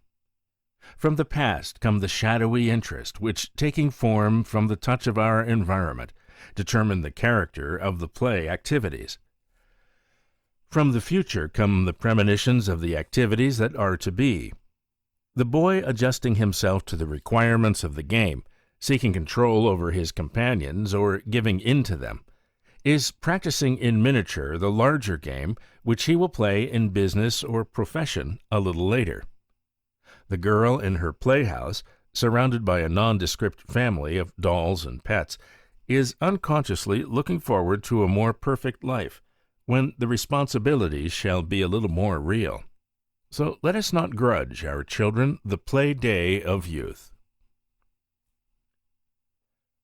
From the past come the shadowy interest which, taking form from the touch of our environment, determine the character of the play activities. From the future come the premonitions of the activities that are to be. The boy adjusting himself to the requirements of the game, seeking control over his companions or giving in to them, is practicing in miniature the larger game which he will play in business or profession a little later. The girl in her playhouse, surrounded by a nondescript family of dolls and pets, is unconsciously looking forward to a more perfect life, when the responsibilities shall be a little more real. So let us not grudge our children the play day of youth.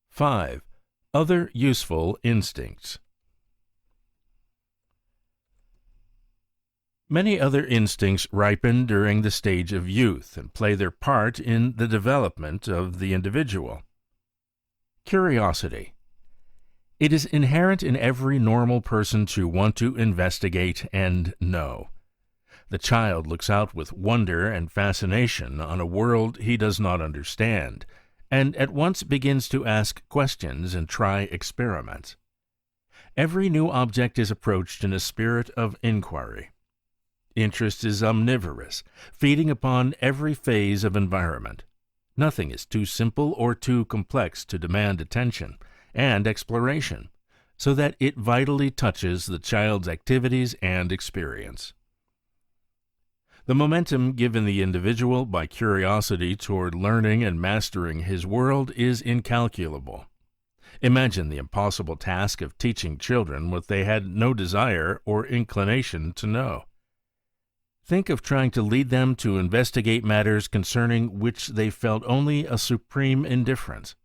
5. Other useful instincts. Many other instincts ripen during the stage of youth and play their part in the development of the individual. Curiosity. It is inherent in every normal person to want to investigate and know. The child looks out with wonder and fascination on a world he does not understand, and at once begins to ask questions and try experiments. Every new object is approached in a spirit of inquiry. Interest is omnivorous, feeding upon every phase of environment. Nothing is too simple or too complex to demand attention and exploration, so that it vitally touches the child's activities and experience. The momentum given the individual by curiosity toward learning and mastering his world is incalculable. Imagine the impossible task of teaching children what they had no desire or inclination to know. Think of trying to lead them to investigate matters concerning which they felt only a supreme indifference.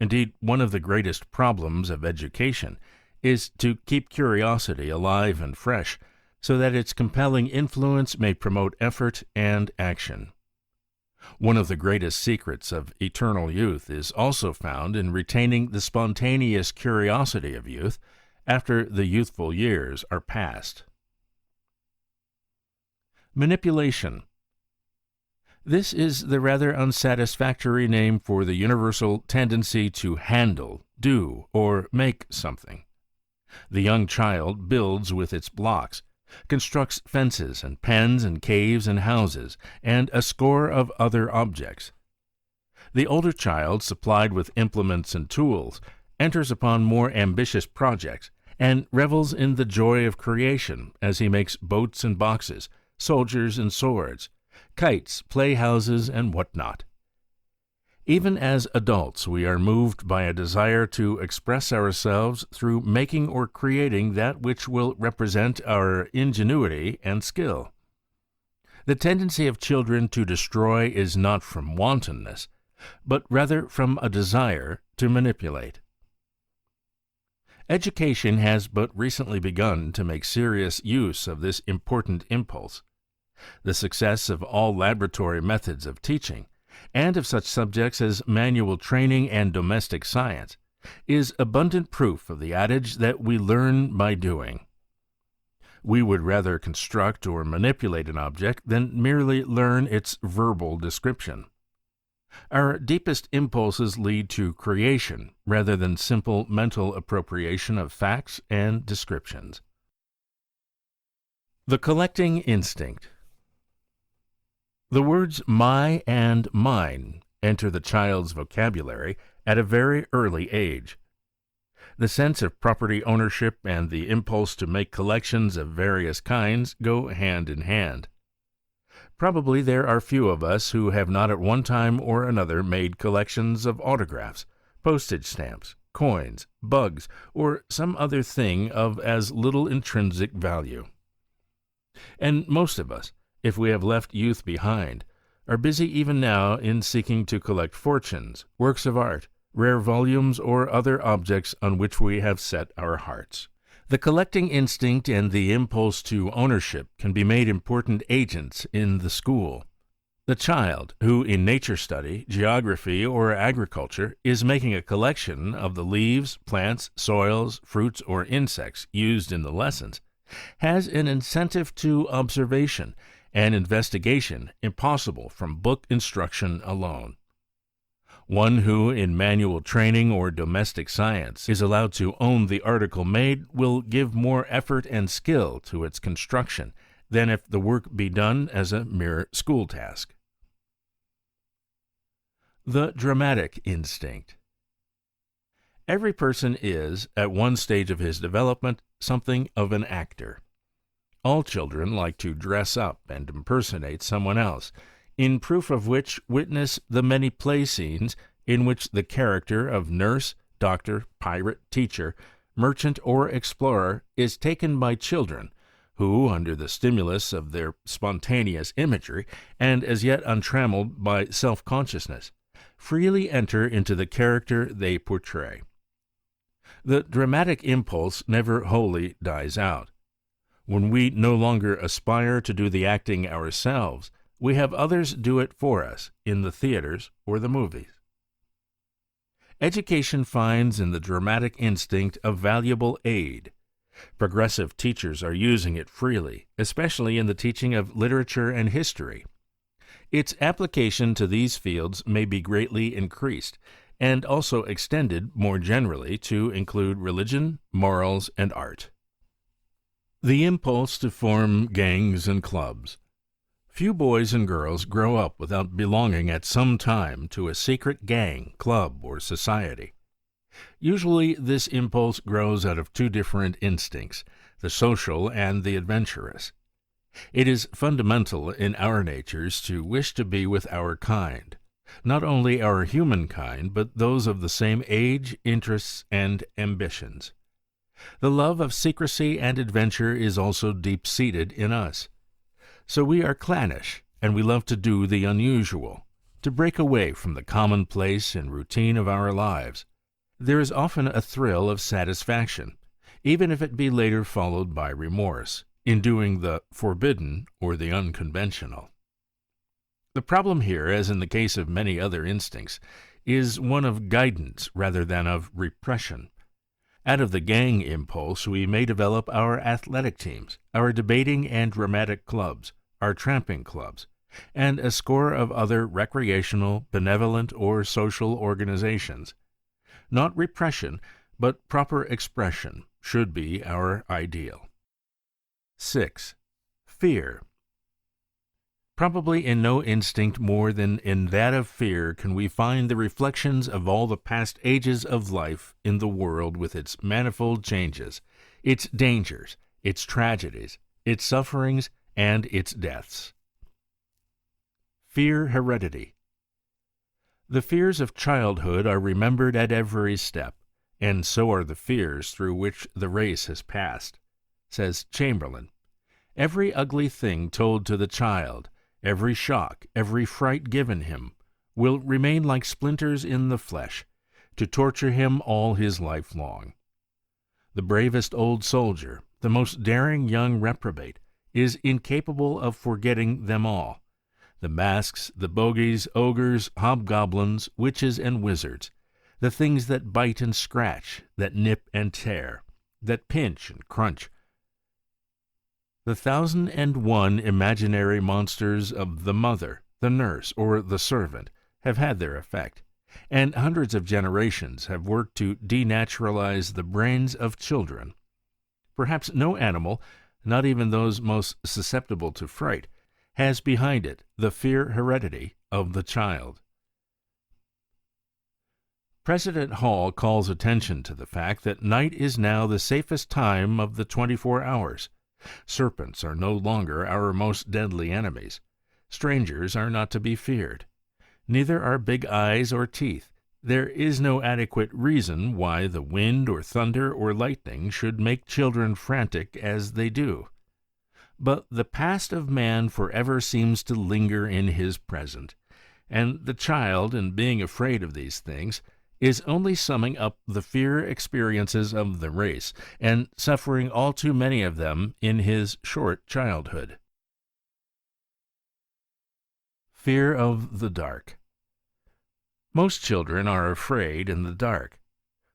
Indeed, one of the greatest problems of education is to keep curiosity alive and fresh, so that its compelling influence may promote effort and action. One of the greatest secrets of eternal youth is also found in retaining the spontaneous curiosity of youth after the youthful years are past. Manipulation. This is the rather unsatisfactory name for the universal tendency to handle, do, or make something. The young child builds with its blocks, constructs fences and pens and caves and houses, and a score of other objects. The older child, supplied with implements and tools, enters upon more ambitious projects, and revels in the joy of creation as he makes boats and boxes, soldiers and swords, kites, playhouses, and what not. Even as adults, we are moved by a desire to express ourselves through making or creating that which will represent our ingenuity and skill. The tendency of children to destroy is not from wantonness, but rather from a desire to manipulate. Education has but recently begun to make serious use of this important impulse. The success of all laboratory methods of teaching, and of such subjects as manual training and domestic science, is abundant proof of the adage that we learn by doing. We would rather construct or manipulate an object than merely learn its verbal description. Our deepest impulses lead to creation rather than simple mental appropriation of facts and descriptions. The collecting instinct. The words my and mine enter the child's vocabulary at a very early age. The sense of property ownership and the impulse to make collections of various kinds go hand in hand. Probably there are few of us who have not at one time or another made collections of autographs, postage stamps, coins, bugs, or some other thing of as little intrinsic value. And most of us, if we have left youth behind, are busy even now in seeking to collect fortunes, works of art, rare volumes, or other objects on which we have set our hearts. The collecting instinct and the impulse to ownership can be made important agents in the school. The child, who in nature study, geography, or agriculture is making a collection of the leaves, plants, soils, fruits, or insects used in the lessons, has an incentive to observation and investigation impossible from book instruction alone. One who, in manual training or domestic science, is allowed to own the article made will give more effort and skill to its construction than if the work be done as a mere school task. The dramatic instinct. Every person is, at one stage of his development, something of an actor. All children like to dress up and impersonate someone else, in proof of which witness the many play scenes in which the character of nurse, doctor, pirate, teacher, merchant, or explorer is taken by children who, under the stimulus of their spontaneous imagery, and as yet untrammeled by self-consciousness, freely enter into the character they portray. The dramatic impulse never wholly dies out. When we no longer aspire to do the acting ourselves, we have others do it for us in the theaters or the movies. Education finds in the dramatic instinct a valuable aid. Progressive teachers are using it freely, especially in the teaching of literature and history. Its application to these fields may be greatly increased, and also extended more generally to include religion, morals, and art. The impulse to form gangs and clubs. Few boys and girls grow up without belonging at some time to a secret gang, club, or society. Usually this impulse grows out of two different instincts, the social and the adventurous. It is fundamental in our natures to wish to be with our kind, not only our human kind, but those of the same age, interests, and ambitions. The love of secrecy and adventure is also deep-seated in us. So we are clannish, and we love to do the unusual, to break away from the commonplace and routine of our lives. There is often a thrill of satisfaction, even if it be later followed by remorse, in doing the forbidden or the unconventional. The problem here, as in the case of many other instincts, is one of guidance rather than of repression. Out of the gang impulse we may develop our athletic teams, our debating and dramatic clubs, our tramping clubs, and a score of other recreational, benevolent, or social organizations. Not repression, but proper expression should be our ideal. 6. Fear. Probably in no instinct more than in that of fear can we find the reflections of all the past ages of life in the world with its manifold changes, its dangers, its tragedies, its sufferings, and its deaths. Fear heredity. The fears of childhood are remembered at every step, and so are the fears through which the race has passed. Says Chamberlain, "Every ugly thing told to the child, every shock, every fright given him, will remain like splinters in the flesh, to torture him all his life long. The bravest old soldier, the most daring young reprobate, is incapable of forgetting them all, the masks, the bogies, ogres, hobgoblins, witches, and wizards, the things that bite and scratch, that nip and tear, that pinch and crunch. The 1,001 imaginary monsters of the mother, the nurse, or the servant have had their effect, and hundreds of generations have worked to denaturalize the brains of children. Perhaps no animal, not even those most susceptible to fright, has behind it the fear heredity of the child." President Hall calls attention to the fact that night is now the safest time of the 24 hours. Serpents are no longer our most deadly enemies. Strangers are not to be feared. Neither are big eyes or teeth. There is no adequate reason why the wind or thunder or lightning should make children frantic as they do. But the past of man forever seems to linger in his present, and the child, in being afraid of these things, is only summing up the fear experiences of the race, and suffering all too many of them in his short childhood. Fear of the dark. Most children are afraid in the dark.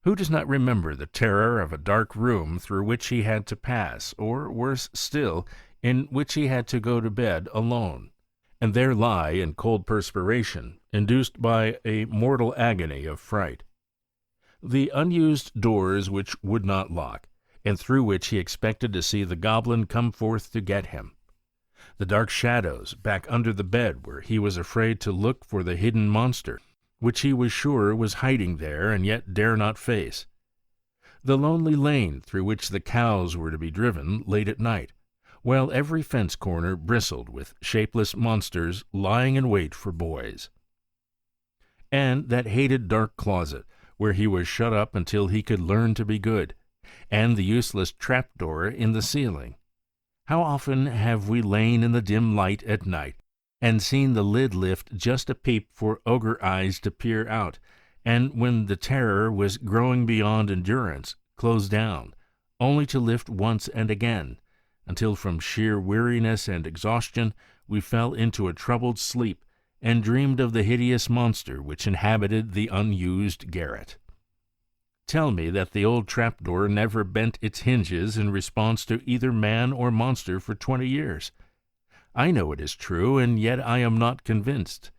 Who does not remember the terror of a dark room through which he had to pass, or, worse still, in which he had to go to bed alone, and there lie in cold perspiration, induced by a mortal agony of fright. The unused doors which would not lock, and through which he expected to see the goblin come forth to get him. The dark shadows back under the bed where he was afraid to look for the hidden monster, which he was sure was hiding there and yet dare not face. The lonely lane through which the cows were to be driven late at night, while every fence corner bristled with shapeless monsters lying in wait for boys. And that hated dark closet where he was shut up until he could learn to be good, and the useless trap-door in the ceiling. How often have we lain in the dim light at night, and seen the lid lift just a peep for ogre eyes to peer out, and when the terror was growing beyond endurance, close down, only to lift once and again, until from sheer weariness and exhaustion we fell into a troubled sleep, and dreamed of the hideous monster which inhabited the unused garret. Tell me that the old trapdoor never bent its hinges in response to either man or monster for 20 years. I know it is true, and yet I am not convinced.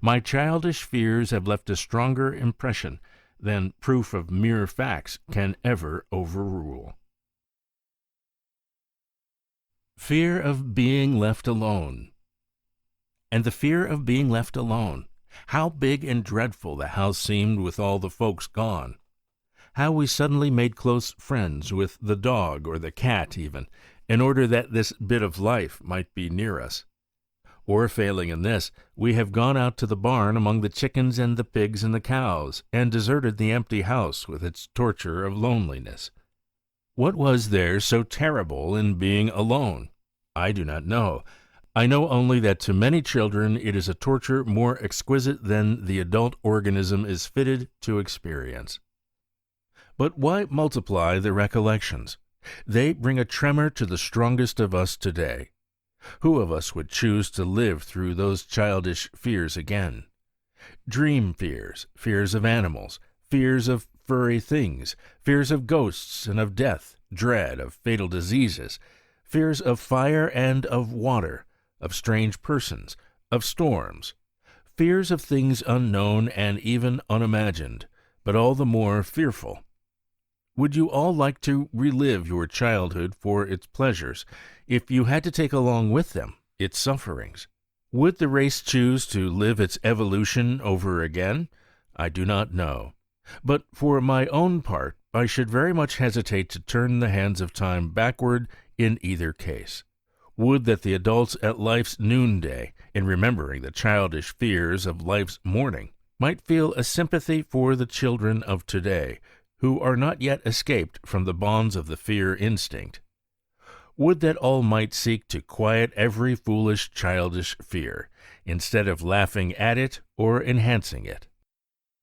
My childish fears have left a stronger impression than proof of mere facts can ever overrule. Fear of being left alone. And the fear of being left alone. How big and dreadful the house seemed with all the folks gone. How we suddenly made close friends with the dog or the cat even, in order that this bit of life might be near us. Or, failing in this, we have gone out to the barn among the chickens and the pigs and the cows, and deserted the empty house with its torture of loneliness. What was there so terrible in being alone? I do not know. I know only that to many children it is a torture more exquisite than the adult organism is fitted to experience. But why multiply the recollections? They bring a tremor to the strongest of us today. Who of us would choose to live through those childish fears again? Dream fears, fears of animals, fears of furry things, fears of ghosts and of death, dread of fatal diseases, fears of fire and of water, of strange persons, of storms, fears of things unknown and even unimagined, but all the more fearful. Would you all like to relive your childhood for its pleasures, if you had to take along with them its sufferings? Would the race choose to live its evolution over again? I do not know. But for my own part, I should very much hesitate to turn the hands of time backward in either case. Would that the adults at life's noonday, in remembering the childish fears of life's morning, might feel a sympathy for the children of today, who are not yet escaped from the bonds of the fear instinct. Would that all might seek to quiet every foolish childish fear, instead of laughing at it or enhancing it.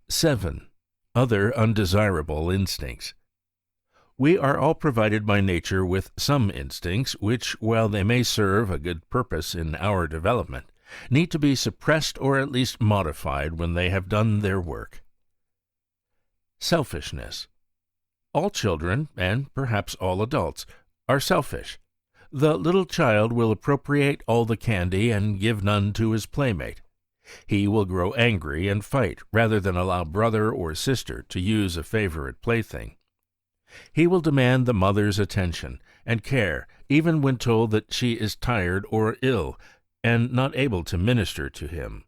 7. Other undesirable instincts. We are all provided by nature with some instincts which, while they may serve a good purpose in our development, need to be suppressed or at least modified when they have done their work. Selfishness. All children, and perhaps all adults, are selfish. The little child will appropriate all the candy and give none to his playmate. He will grow angry and fight rather than allow brother or sister to use a favorite plaything. He will demand the mother's attention and care even when told that she is tired or ill and not able to minister to him.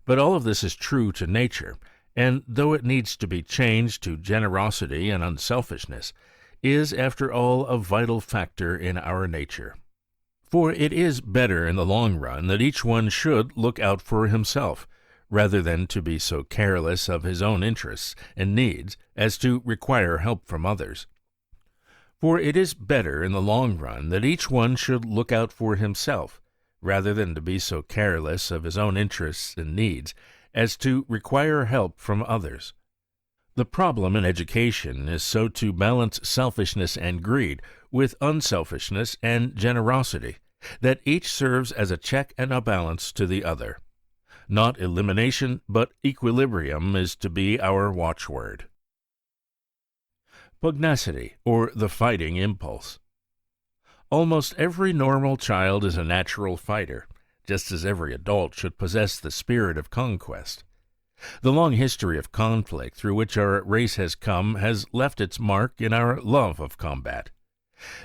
But all of this is true to nature, and though it needs to be changed to generosity and unselfishness, is, after all, a vital factor in our nature. For it is better in the long run that each one should look out for himself, rather than to be so careless of his own interests and needs as to require help from others. For it is better in the long run that each one should look out for himself, rather than to be so careless of his own interests and needs as to require help from others. The problem in education is so to balance selfishness and greed with unselfishness and generosity, that each serves as a check and a balance to the other. Not elimination, but equilibrium is to be our watchword. Pugnacity, or the fighting impulse. Almost every normal child is a natural fighter. just as every adult should possess the spirit of conquest. The long history of conflict through which our race has come has left its mark in our love of combat.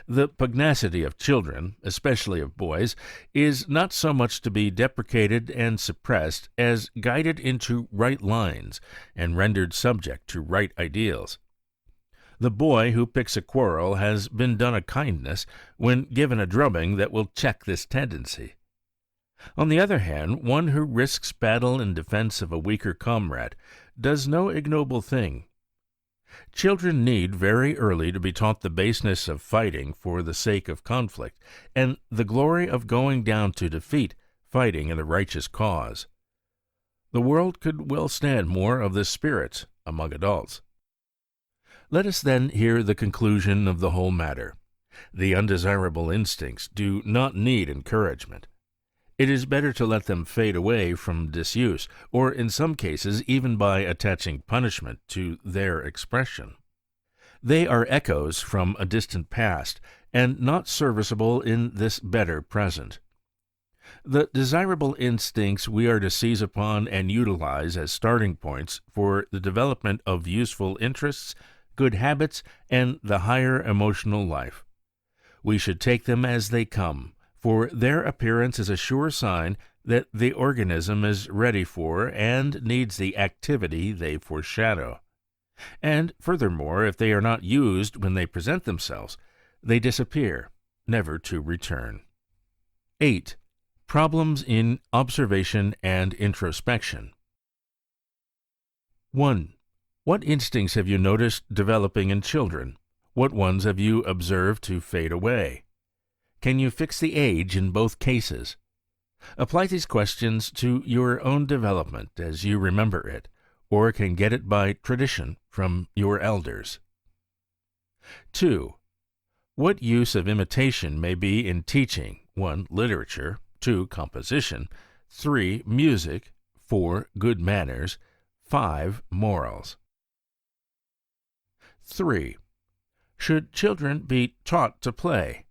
The pugnacity of children, especially of boys, is not so much to be deprecated and suppressed as guided into right lines and rendered subject to right ideals. The boy who picks a quarrel has been done a kindness when given a drubbing that will check this tendency. On the other hand, one who risks battle in defense of a weaker comrade does no ignoble thing. Children need very early to be taught the baseness of fighting for the sake of conflict, and the glory of going down to defeat, fighting in the righteous cause. The world could well stand more of this spirit among adults. Let us then hear the conclusion of the whole matter. The undesirable instincts do not need encouragement. It is better to let them fade away from disuse, or in some cases even by attaching punishment to their expression. They are echoes from a distant past, and not serviceable in this better present. The desirable instincts we are to seize upon and utilize as starting points for the development of useful interests, good habits, and the higher emotional life. We should take them as they come, for their appearance is a sure sign that the organism is ready for and needs the activity they foreshadow. And furthermore, if they are not used when they present themselves, they disappear, never to return. 8. Problems in observation and introspection. 1. What instincts have you noticed developing in children? What ones have you observed to fade away? Can you fix the age in both cases? Apply these questions to your own development as you remember it, or can get it by tradition from your elders. 2. What use of imitation may be in teaching? 1. Literature. 2. Composition. 3. Music. 4. Good manners. 5. Morals. 3. Should children be taught to play?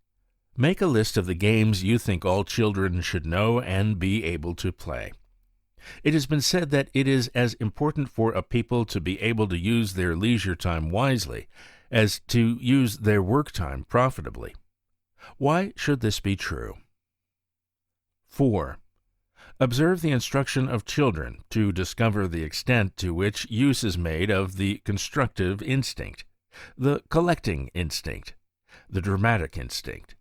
Make a list of the games you think all children should know and be able to play. It has been said that it is as important for a people to be able to use their leisure time wisely as to use their work time profitably. Why should this be true? 4. Observe the instruction of children to discover the extent to which use is made of the constructive instinct, the collecting instinct, the dramatic instinct.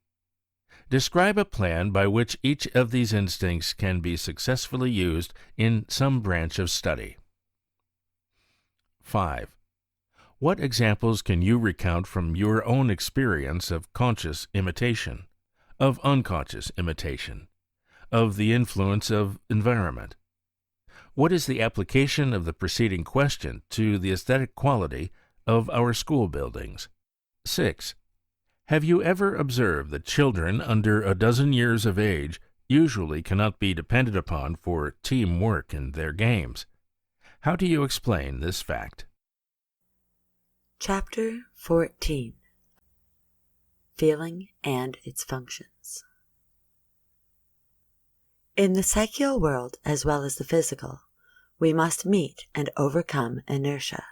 Describe a plan by which each of these instincts can be successfully used in some branch of study. 5. What examples can you recount from your own experience of conscious imitation, of unconscious imitation, of the influence of environment? What is the application of the preceding question to the aesthetic quality of our school buildings? 6. Have you ever observed that children under a dozen years of age usually cannot be depended upon for teamwork in their games? How do you explain this fact? Chapter 14. Feeling and its functions. In the psychical world as well as the physical, we must meet and overcome inertia.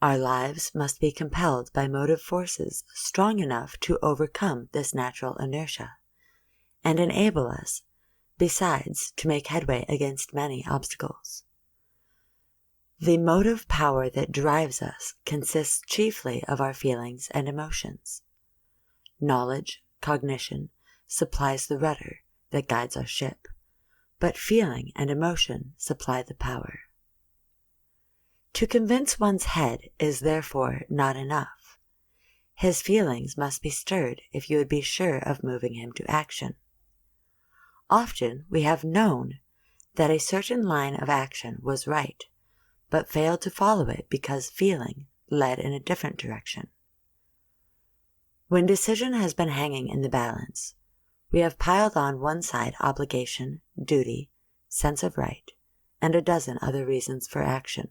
Our lives must be compelled by motive forces strong enough to overcome this natural inertia, and enable us, besides, to make headway against many obstacles. The motive power that drives us consists chiefly of our feelings and emotions. Knowledge, cognition, supplies the rudder that guides our ship, but feeling and emotion supply the power. To convince one's head is therefore not enough. His feelings must be stirred if you would be sure of moving him to action. Often we have known that a certain line of action was right, but failed to follow it because feeling led in a different direction. When decision has been hanging in the balance, we have piled on one side obligation, duty, sense of right, and a dozen other reasons for action,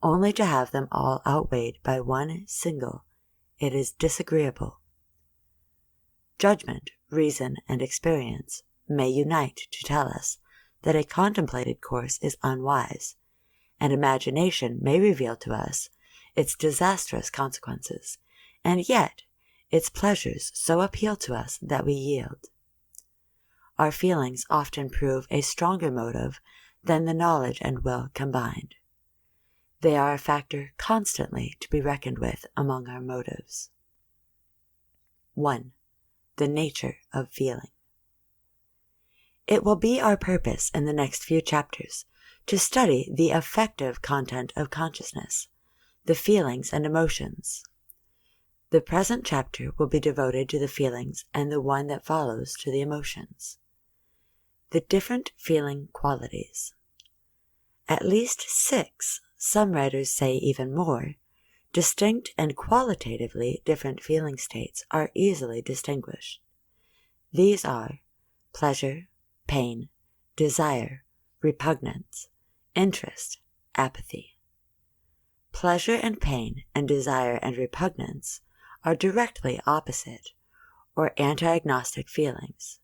only to have them all outweighed by one single, it is disagreeable. Judgment, reason, and experience may unite to tell us that a contemplated course is unwise, and imagination may reveal to us its disastrous consequences, and yet its pleasures so appeal to us that we yield. Our feelings often prove a stronger motive than the knowledge and will combined. They are a factor constantly to be reckoned with among our motives. 1. The nature of feeling. It will be our purpose in the next few chapters to study the affective content of consciousness, the feelings and emotions. The present chapter will be devoted to the feelings and the one that follows to the emotions. The different feeling qualities. At least 6, some writers say even more, distinct and qualitatively different feeling states are easily distinguished. These are pleasure, pain, desire, repugnance, interest, apathy. Pleasure and pain and desire and repugnance are directly opposite or anti-agnostic feelings.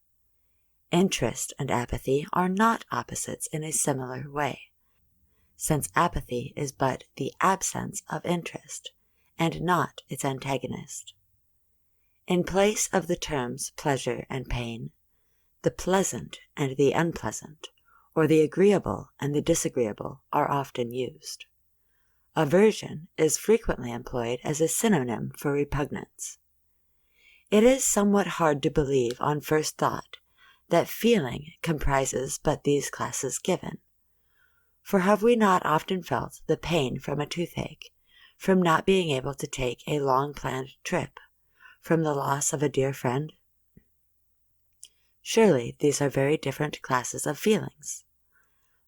Interest and apathy are not opposites in a similar way, since apathy is but the absence of interest and not its antagonist. In place of the terms pleasure and pain, the pleasant and the unpleasant, or the agreeable and the disagreeable, are often used. Aversion is frequently employed as a synonym for repugnance. It is somewhat hard to believe on first thought that feeling comprises but these classes given. For have we not often felt the pain from a toothache, from not being able to take a long-planned trip, from the loss of a dear friend? Surely these are very different classes of feelings.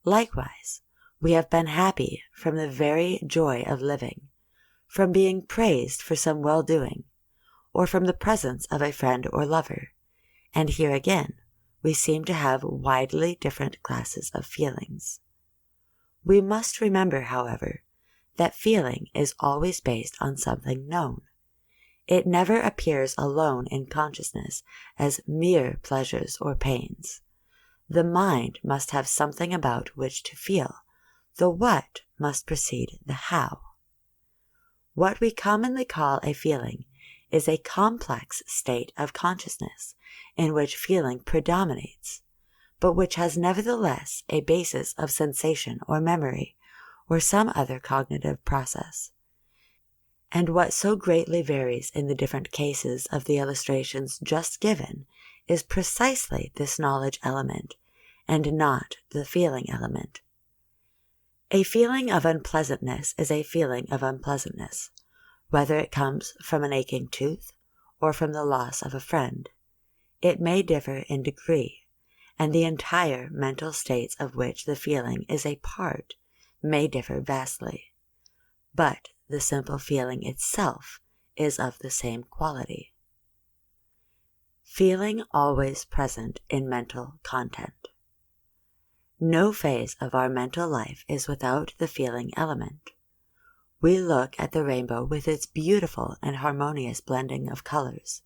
Likewise, we have been happy from the very joy of living, from being praised for some well-doing, or from the presence of a friend or lover, and here again we seem to have widely different classes of feelings. We must remember, however, that feeling is always based on something known. It never appears alone in consciousness as mere pleasures or pains. The mind must have something about which to feel. The what must precede the how. What we commonly call a feeling is a complex state of consciousness in which feeling predominates, but which has nevertheless a basis of sensation or memory or some other cognitive process. And what so greatly varies in the different cases of the illustrations just given is precisely this knowledge element, and not the feeling element. A feeling of unpleasantness is a feeling of unpleasantness, whether it comes from an aching tooth or from the loss of a friend. It may differ in degree, and the entire mental states of which the feeling is a part may differ vastly. But the simple feeling itself is of the same quality. Feeling always present in mental content. No phase of our mental life is without the feeling element. We look at the rainbow with its beautiful and harmonious blending of colors,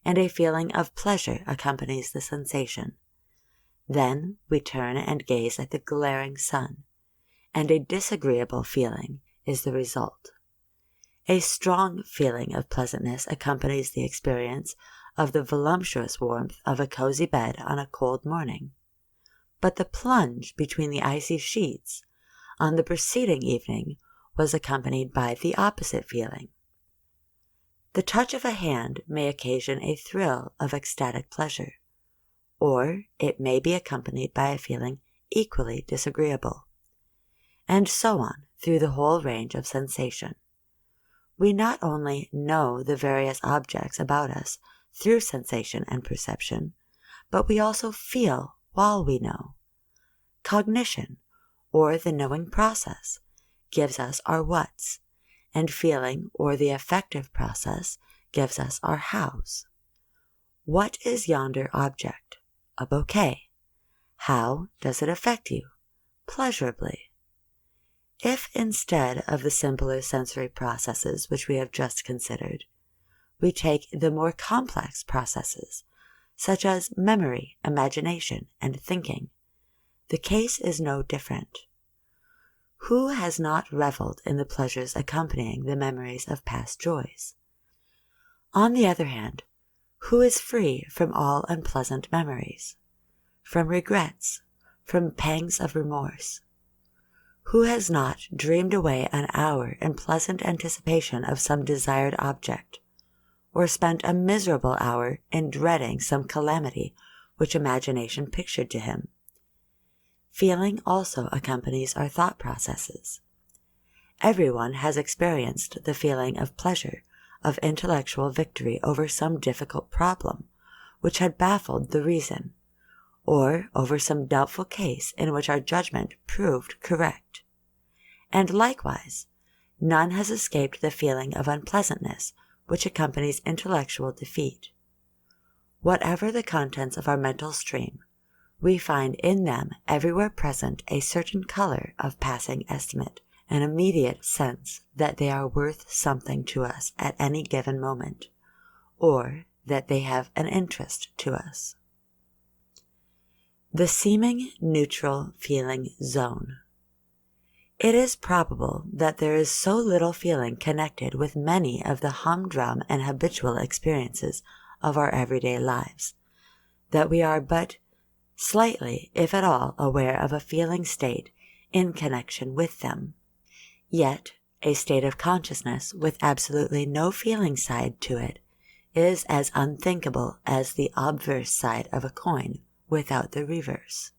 and a feeling of pleasure accompanies the sensation. Then we turn and gaze at the glaring sun, and a disagreeable feeling is the result. A strong feeling of pleasantness accompanies the experience of the voluptuous warmth of a cozy bed on a cold morning. But the plunge between the icy sheets on the preceding evening was accompanied by the opposite feeling. The touch of a hand may occasion a thrill of ecstatic pleasure, or it may be accompanied by a feeling equally disagreeable, and so on through the whole range of sensation. We not only know the various objects about us through sensation and perception, but we also feel while we know. Cognition, or the knowing process, gives us our whats, and feeling, or the affective process, gives us our hows. What is yonder object? A bouquet. How does it affect you? Pleasurably. If instead of the simpler sensory processes which we have just considered, we take the more complex processes, such as memory, imagination, and thinking, the case is no different. Who has not reveled in the pleasures accompanying the memories of past joys? On the other hand, who is free from all unpleasant memories, from regrets, from pangs of remorse? Who has not dreamed away an hour in pleasant anticipation of some desired object, or spent a miserable hour in dreading some calamity which imagination pictured to him? Feeling also accompanies our thought processes. Everyone has experienced the feeling of pleasure, of intellectual victory over some difficult problem which had baffled the reason, or over some doubtful case in which our judgment proved correct. And likewise, none has escaped the feeling of unpleasantness which accompanies intellectual defeat. Whatever the contents of our mental stream, we find in them everywhere present a certain color of passing estimate, an immediate sense that they are worth something to us at any given moment, or that they have an interest to us. The seeming neutral feeling zone. It is probable that there is so little feeling connected with many of the humdrum and habitual experiences of our everyday lives, that we are but slightly, if at all, aware of a feeling state in connection with them. Yet, a state of consciousness with absolutely no feeling side to it is as unthinkable as the obverse side of a coin without the reverse.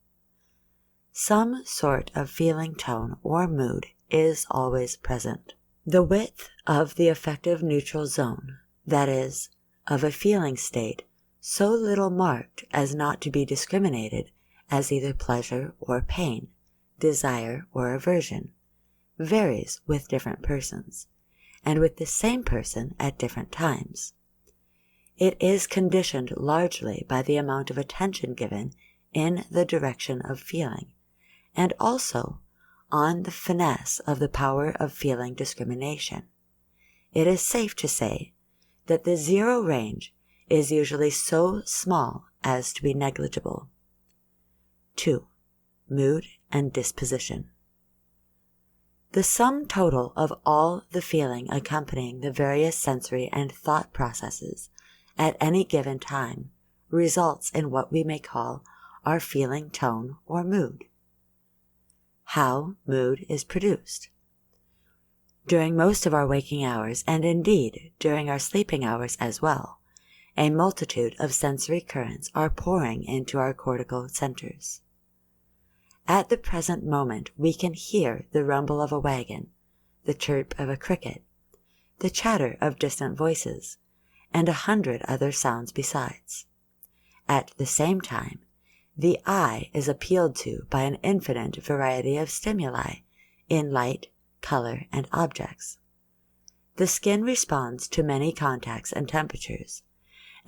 Some sort of feeling tone or mood is always present. The width of the affective neutral zone, that is, of a feeling state so little marked as not to be discriminated as either pleasure or pain, desire or aversion, varies with different persons, and with the same person at different times. It is conditioned largely by the amount of attention given in the direction of feeling, and also on the finesse of the power of feeling discrimination. It is safe to say that the zero range is usually so small as to be negligible. 2. Mood and disposition. The sum total of all the feeling accompanying the various sensory and thought processes at any given time results in what we may call our feeling tone or mood. How mood is produced. During most of our waking hours, and indeed during our sleeping hours as well, a multitude of sensory currents are pouring into our cortical centers. At the present moment we can hear the rumble of a wagon, the chirp of a cricket, the chatter of distant voices, and 100 other sounds besides. At the same time, the eye is appealed to by an infinite variety of stimuli in light, color, and objects. The skin responds to many contacts and temperatures,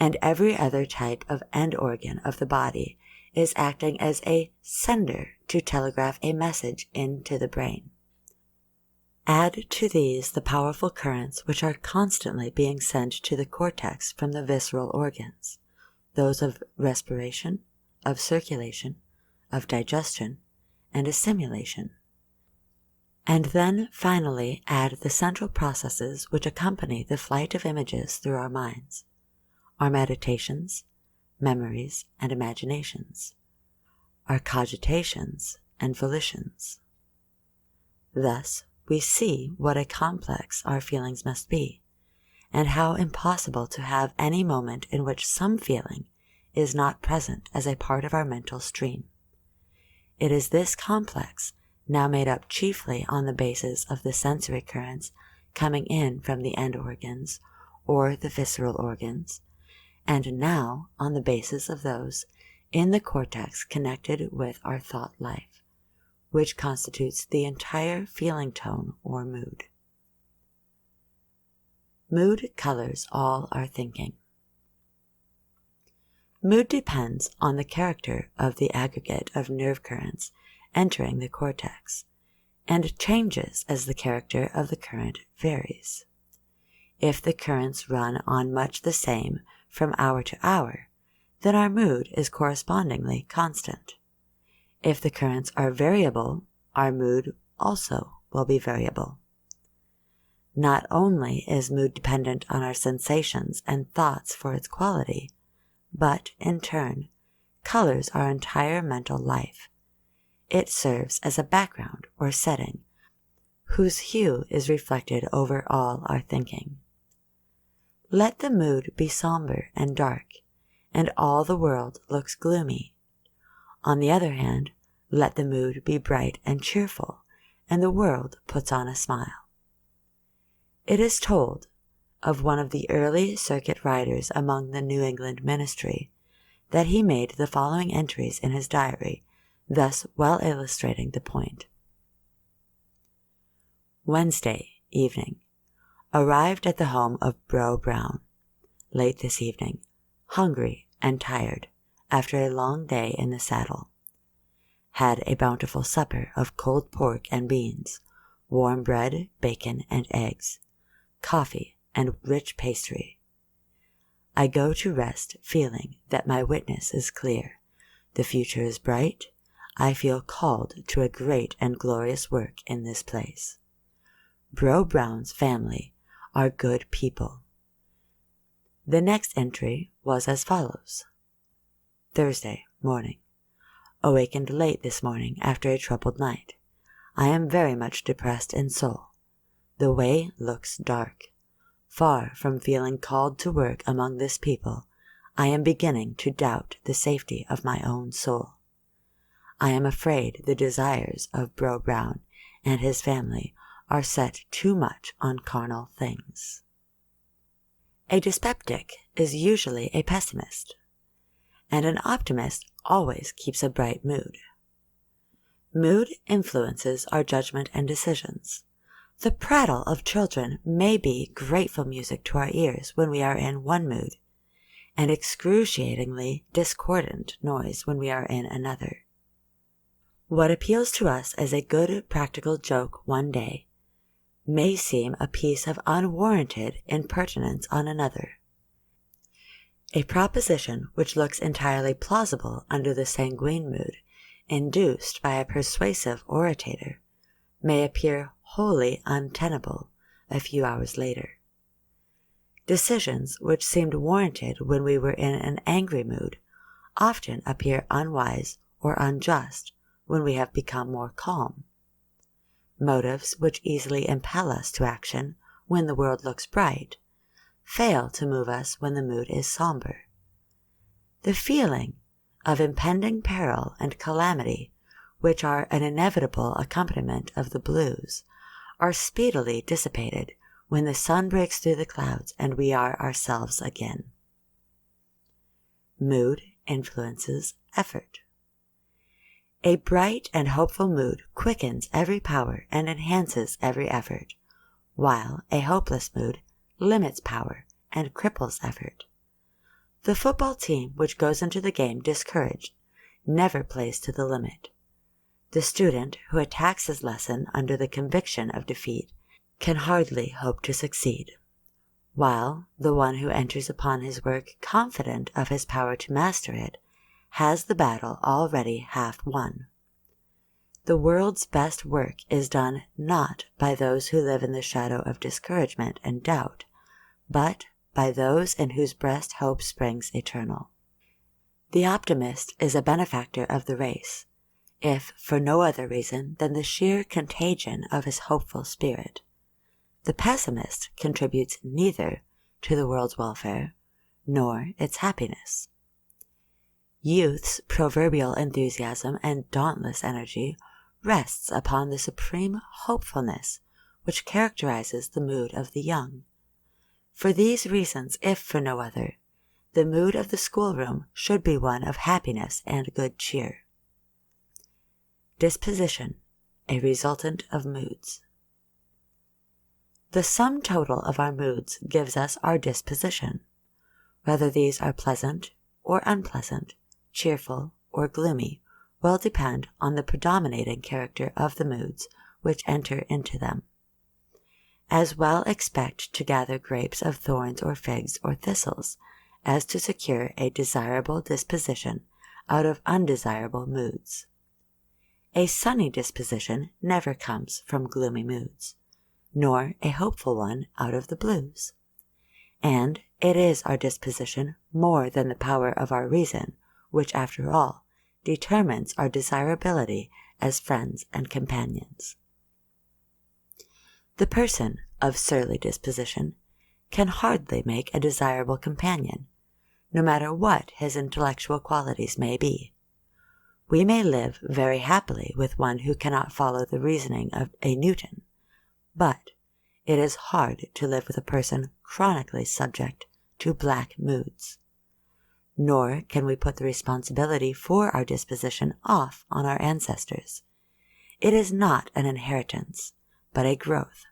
and every other type of end organ of the body is acting as a sender to telegraph a message into the brain. Add to these the powerful currents which are constantly being sent to the cortex from the visceral organs, those of respiration, of circulation, of digestion, and assimilation. And then finally add the central processes which accompany the flight of images through our minds, our meditations, memories, and imaginations, our cogitations and volitions. Thus, we see what a complex our feelings must be, and how impossible to have any moment in which some feeling is not present as a part of our mental stream. It is this complex, now made up chiefly on the basis of the sensory currents coming in from the end organs or the visceral organs, and now on the basis of those in the cortex connected with our thought life, which constitutes the entire feeling tone or mood. Mood colors all our thinking. Mood depends on the character of the aggregate of nerve currents entering the cortex, and changes as the character of the current varies. If the currents run on much the same from hour to hour, then our mood is correspondingly constant. If the currents are variable, our mood also will be variable. Not only is mood dependent on our sensations and thoughts for its quality, but, in turn, colors our entire mental life. It serves as a background or setting, whose hue is reflected over all our thinking. Let the mood be somber and dark, and all the world looks gloomy. On the other hand, let the mood be bright and cheerful, and the world puts on a smile. It is told of one of the early circuit riders among the New England ministry that he made the following entries in his diary, thus well illustrating the point. Wednesday evening. Arrived at the home of Bro Brown. Late this evening. Hungry and tired after a long day in the saddle. Had a bountiful supper of cold pork and beans, warm bread, bacon, and eggs, coffee, and rich pastry. I go to rest feeling that my witness is clear, the future is bright, I feel called to a great and glorious work in this place. Bro Brown's family are good people. The next entry was as follows. Thursday morning. Awakened late this morning after a troubled night. I am very much depressed in soul. The way looks dark. Far from feeling called to work among this people, I am beginning to doubt the safety of my own soul. I am afraid the desires of Bro Brown and his family are set too much on carnal things. A dyspeptic is usually a pessimist, and an optimist always keeps a bright mood. Mood influences our judgment and decisions. The prattle of children may be grateful music to our ears when we are in one mood, and excruciatingly discordant noise when we are in another. What appeals to us as a good practical joke one day may seem a piece of unwarranted impertinence on another. A proposition which looks entirely plausible under the sanguine mood induced by a persuasive orator may appear wholly untenable a few hours later. Decisions which seemed warranted when we were in an angry mood often appear unwise or unjust when we have become more calm. Motives which easily impel us to action when the world looks bright fail to move us when the mood is somber. The feeling of impending peril and calamity, which are an inevitable accompaniment of the blues, are speedily dissipated when the sun breaks through the clouds and we are ourselves again. Mood influences effort. A bright and hopeful mood quickens every power and enhances every effort, while a hopeless mood limits power and cripples effort. The football team which goes into the game discouraged never plays to the limit. The student who attacks his lesson under the conviction of defeat can hardly hope to succeed, while the one who enters upon his work confident of his power to master it has the battle already half won. The world's best work is done not by those who live in the shadow of discouragement and doubt, but by those in whose breast hope springs eternal. The optimist is a benefactor of the race, if for no other reason than the sheer contagion of his hopeful spirit. The pessimist contributes neither to the world's welfare nor its happiness. Youth's proverbial enthusiasm and dauntless energy rests upon the supreme hopefulness which characterizes the mood of the young. For these reasons, if for no other, the mood of the schoolroom should be one of happiness and good cheer. Disposition, a resultant of moods. The sum total of our moods gives us our disposition. Whether these are pleasant or unpleasant, cheerful or gloomy, will depend on the predominating character of the moods which enter into them. As well expect to gather grapes of thorns or figs or thistles, as to secure a desirable disposition out of undesirable moods. A sunny disposition never comes from gloomy moods, nor a hopeful one out of the blues. And it is our disposition more than the power of our reason, which, after all, determines our desirability as friends and companions. The person of surly disposition can hardly make a desirable companion, no matter what his intellectual qualities may be. We may live very happily with one who cannot follow the reasoning of a Newton, but it is hard to live with a person chronically subject to black moods. Nor can we put the responsibility for our disposition off on our ancestors. It is not an inheritance, but a growth.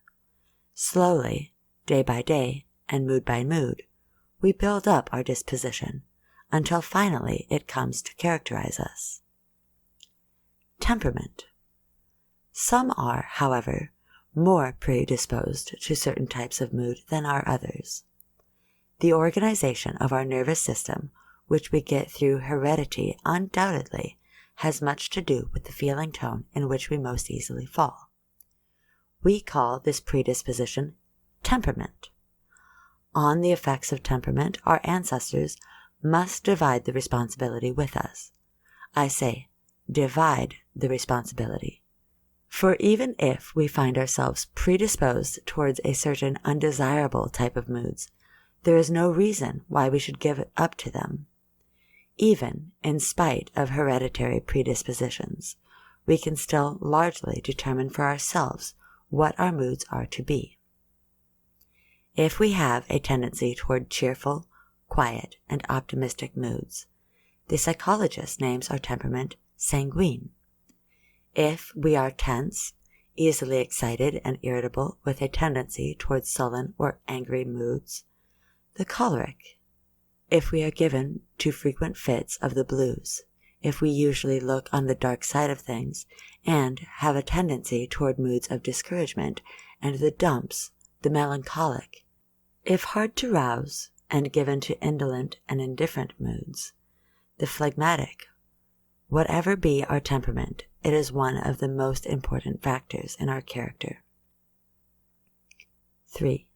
Slowly, day by day, and mood by mood, we build up our disposition, until finally it comes to characterize us. Temperament. Some are, however, more predisposed to certain types of mood than are others. The organization of our nervous system, which we get through heredity, undoubtedly has much to do with the feeling tone in which we most easily fall. We call this predisposition temperament. On the effects of temperament, our ancestors must divide the responsibility with us. I say, divide the responsibility. For even if we find ourselves predisposed towards a certain undesirable type of moods, there is no reason why we should give it up to them. Even in spite of hereditary predispositions, we can still largely determine for ourselves what our moods are to be. If we have a tendency toward cheerful, quiet, and optimistic moods, the psychologist names our temperament sanguine. If we are tense, easily excited, and irritable with a tendency towards sullen or angry moods, the choleric. If we are given to frequent fits of the blues, if we usually look on the dark side of things, and have a tendency toward moods of discouragement and the dumps, the melancholic, if hard to rouse and given to indolent and indifferent moods, the phlegmatic, whatever be our temperament, it is one of the most important factors in our character. 3.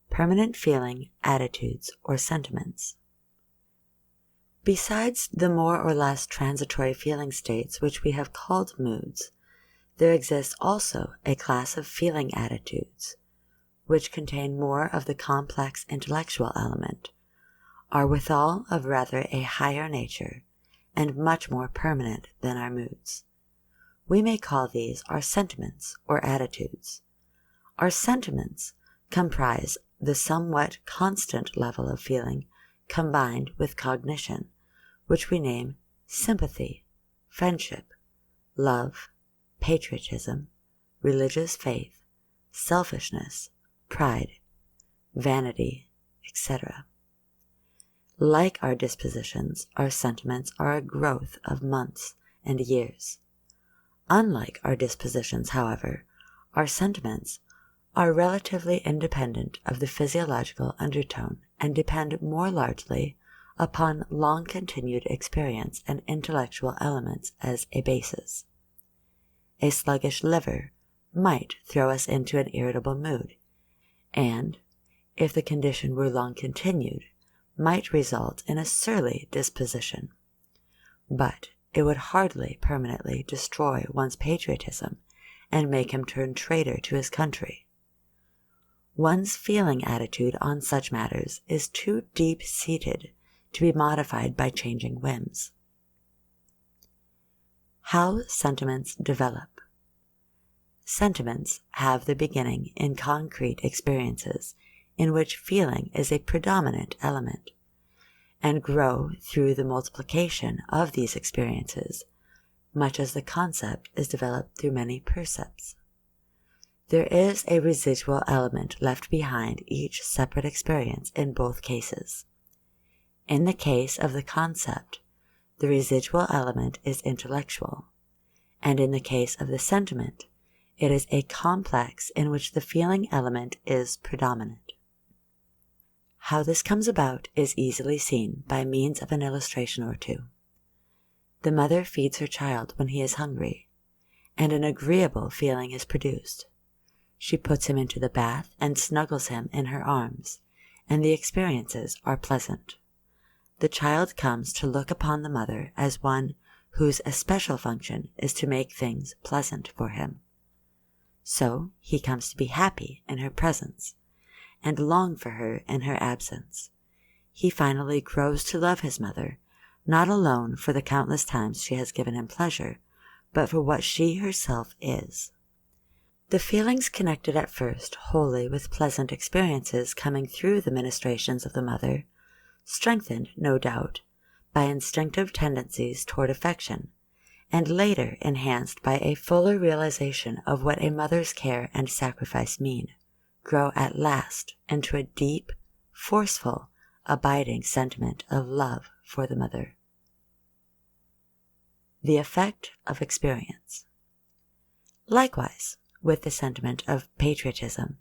Permanent feeling, attitudes, or sentiments. Besides the more or less transitory feeling states which we have called moods, there exists also a class of feeling attitudes, which contain more of the complex intellectual element, are withal of rather a higher nature, and much more permanent than our moods. We may call these our sentiments or attitudes. Our sentiments comprise the somewhat constant level of feeling combined with cognition, which we name sympathy, friendship, love, patriotism, religious faith, selfishness, pride, vanity, etc. Like our dispositions, our sentiments are a growth of months and years. Unlike our dispositions, however, our sentiments are relatively independent of the physiological undertone and depend more largely upon long-continued experience and intellectual elements as a basis. A sluggish liver might throw us into an irritable mood, and, if the condition were long continued, might result in a surly disposition. But it would hardly permanently destroy one's patriotism and make him turn traitor to his country. One's feeling attitude on such matters is too deep-seated to be modified by changing whims. How sentiments develop. Sentiments have their beginning in concrete experiences in which feeling is a predominant element, and grow through the multiplication of these experiences, much as the concept is developed through many percepts. There is a residual element left behind each separate experience in both cases. In the case of the concept, the residual element is intellectual, and in the case of the sentiment, it is a complex in which the feeling element is predominant. How this comes about is easily seen by means of an illustration or two. The mother feeds her child when he is hungry, and an agreeable feeling is produced. She puts him into the bath and snuggles him in her arms, and the experiences are pleasant. The child comes to look upon the mother as one whose especial function is to make things pleasant for him. So he comes to be happy in her presence, and long for her in her absence. He finally grows to love his mother, not alone for the countless times she has given him pleasure, but for what she herself is. The feelings connected at first wholly with pleasant experiences coming through the ministrations of the mother, strengthened, no doubt, by instinctive tendencies toward affection, and later enhanced by a fuller realization of what a mother's care and sacrifice mean, grow at last into a deep, forceful, abiding sentiment of love for the mother. The effect of experience. Likewise, with the sentiment of patriotism,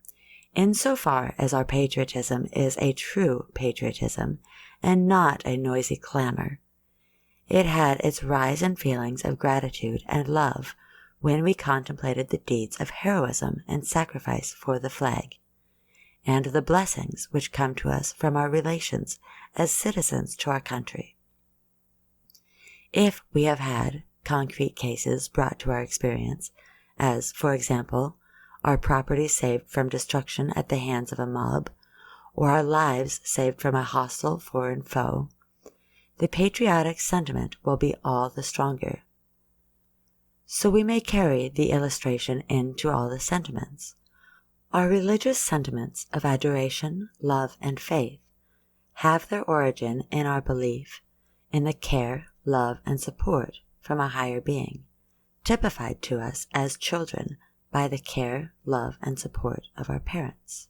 in so far as our patriotism is a true patriotism and not a noisy clamor, it had its rise in feelings of gratitude and love when we contemplated the deeds of heroism and sacrifice for the flag, and the blessings which come to us from our relations as citizens to our country. If we have had concrete cases brought to our experience, as, for example, our property saved from destruction at the hands of a mob, or our lives saved from a hostile foreign foe, the patriotic sentiment will be all the stronger. So we may carry the illustration into all the sentiments. Our religious sentiments of adoration, love, and faith have their origin in our belief in the care, love, and support from a higher being, typified to us as children by the care, love, and support of our parents.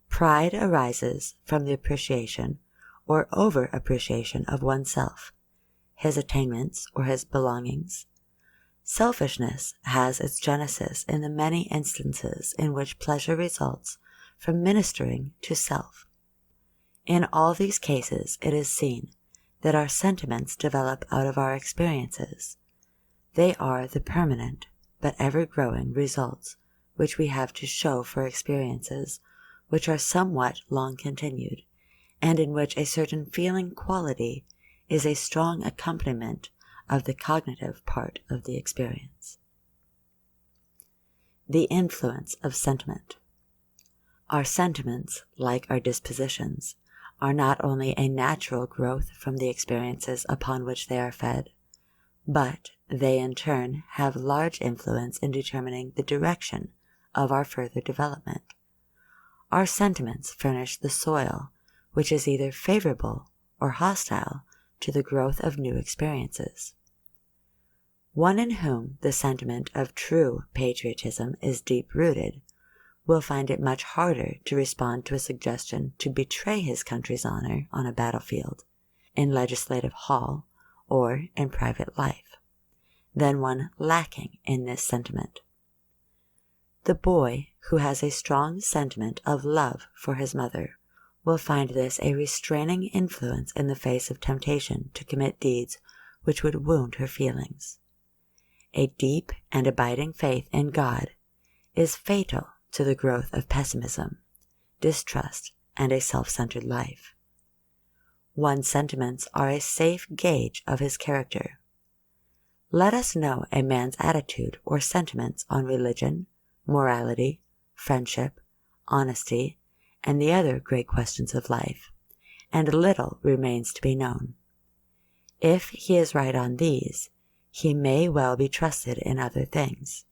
Pride arises from the appreciation or over-appreciation of oneself, his attainments or his belongings. Selfishness has its genesis in the many instances in which pleasure results from ministering to self. In all these cases it is seen that our sentiments develop out of our experiences. They are the permanent but ever-growing results which we have to show for experiences which are somewhat long-continued, and in which a certain feeling quality is a strong accompaniment of the cognitive part of the experience. The influence of sentiment. Our sentiments, like our dispositions, are not only a natural growth from the experiences upon which they are fed, but they in turn have large influence in determining the direction of our further development. Our sentiments furnish the soil which is either favorable or hostile to the growth of new experiences. One in whom the sentiment of true patriotism is deep-rooted will find it much harder to respond to a suggestion to betray his country's honor on a battlefield, in legislative hall, or in private life, than one lacking in this sentiment. The boy who has a strong sentiment of love for his mother will find this a restraining influence in the face of temptation to commit deeds which would wound her feelings. A deep and abiding faith in God is fatal to the growth of pessimism, distrust, and a self-centered life. One's sentiments are a safe gauge of his character. Let us know a man's attitude or sentiments on religion, morality, friendship, honesty, and the other great questions of life, and little remains to be known. If he is right on these, he may well be trusted in other things.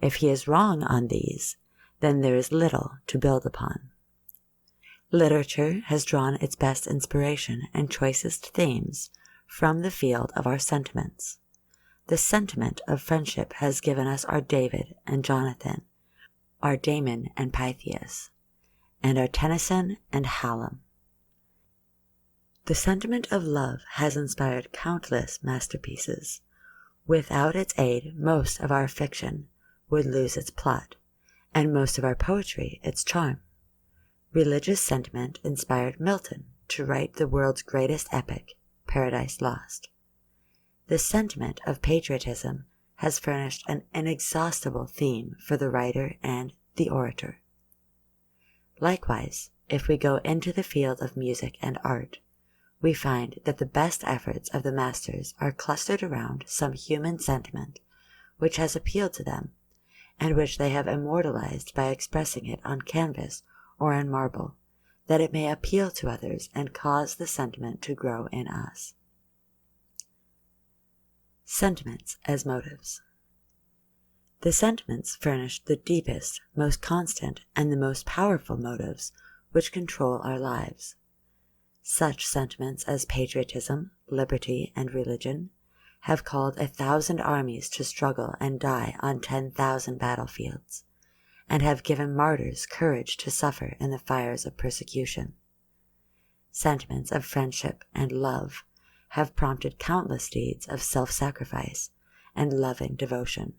If he is wrong on these, then there is little to build upon. Literature has drawn its best inspiration and choicest themes from the field of our sentiments. The sentiment of friendship has given us our David and Jonathan, our Damon and Pythias, and our Tennyson and Hallam. The sentiment of love has inspired countless masterpieces. Without its aid, most of our fiction would lose its plot, and most of our poetry its charm. Religious sentiment inspired Milton to write the world's greatest epic, Paradise Lost. The sentiment of patriotism has furnished an inexhaustible theme for the writer and the orator. Likewise, if we go into the field of music and art, we find that the best efforts of the masters are clustered around some human sentiment which has appealed to them, and which they have immortalized by expressing it on canvas or in marble, that it may appeal to others and cause the sentiment to grow in us. Sentiments as motives. The sentiments furnish the deepest, most constant, and the most powerful motives which control our lives. Such sentiments as patriotism, liberty, and religion have called 1,000 armies to struggle and die on 10,000 battlefields, and have given martyrs courage to suffer in the fires of persecution. Sentiments of friendship and love have prompted countless deeds of self-sacrifice and loving devotion.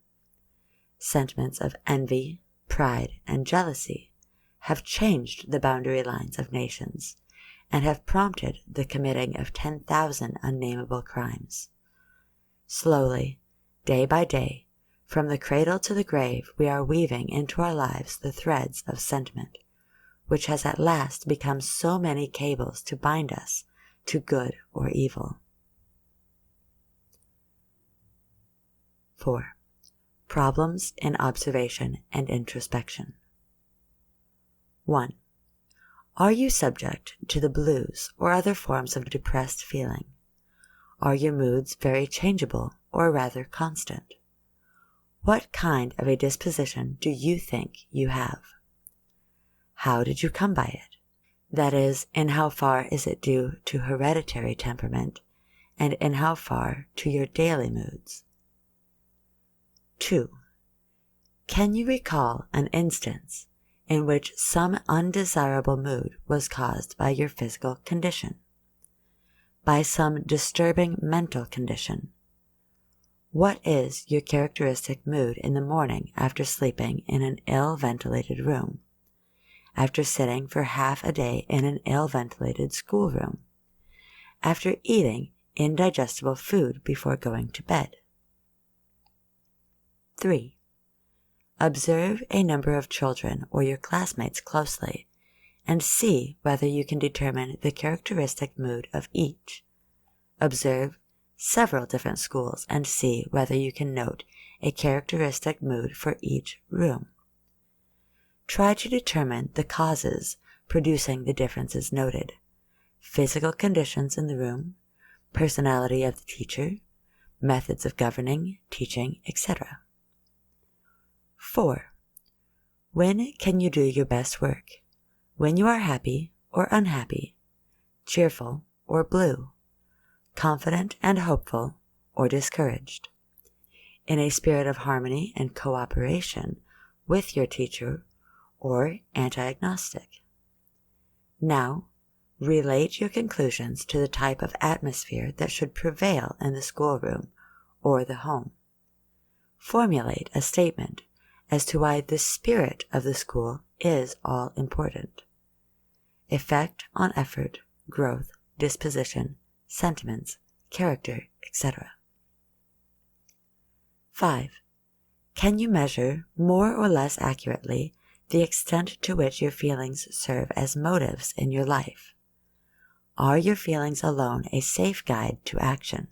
Sentiments of envy, pride, and jealousy have changed the boundary lines of nations, and have prompted the committing of 10,000 unnameable crimes. Slowly, day by day, from the cradle to the grave, we are weaving into our lives the threads of sentiment, which has at last become so many cables to bind us to good or evil. 4. Problems in observation and introspection. 1. Are you subject to the blues or other forms of depressed feeling? Are your moods very changeable or rather constant? What kind of a disposition do you think you have? How did you come by it? That is, in how far is it due to hereditary temperament, and in how far to your daily moods? 2. Can you recall an instance in which some undesirable mood was caused by your physical condition, by some disturbing mental condition? What is your characteristic mood in the morning after sleeping in an ill-ventilated room, after sitting for half a day in an ill-ventilated schoolroom, after eating indigestible food before going to bed? 3. Observe a number of children or your classmates closely, and see whether you can determine the characteristic mood of each. Observe several different schools and see whether you can note a characteristic mood for each room. Try to determine the causes producing the differences noted: physical conditions in the room, personality of the teacher, methods of governing, teaching, etc. 4. When can you do your best work? When you are happy or unhappy, cheerful or blue, confident and hopeful or discouraged, in a spirit of harmony and cooperation with your teacher or anti-agnostic. Now, relate your conclusions to the type of atmosphere that should prevail in the schoolroom or the home. Formulate a statement as to why the spirit of the school is all important. Effect on effort, growth, disposition, sentiments, character, etc. 5. Can you measure more or less accurately the extent to which your feelings serve as motives in your life? Are your feelings alone a safe guide to action?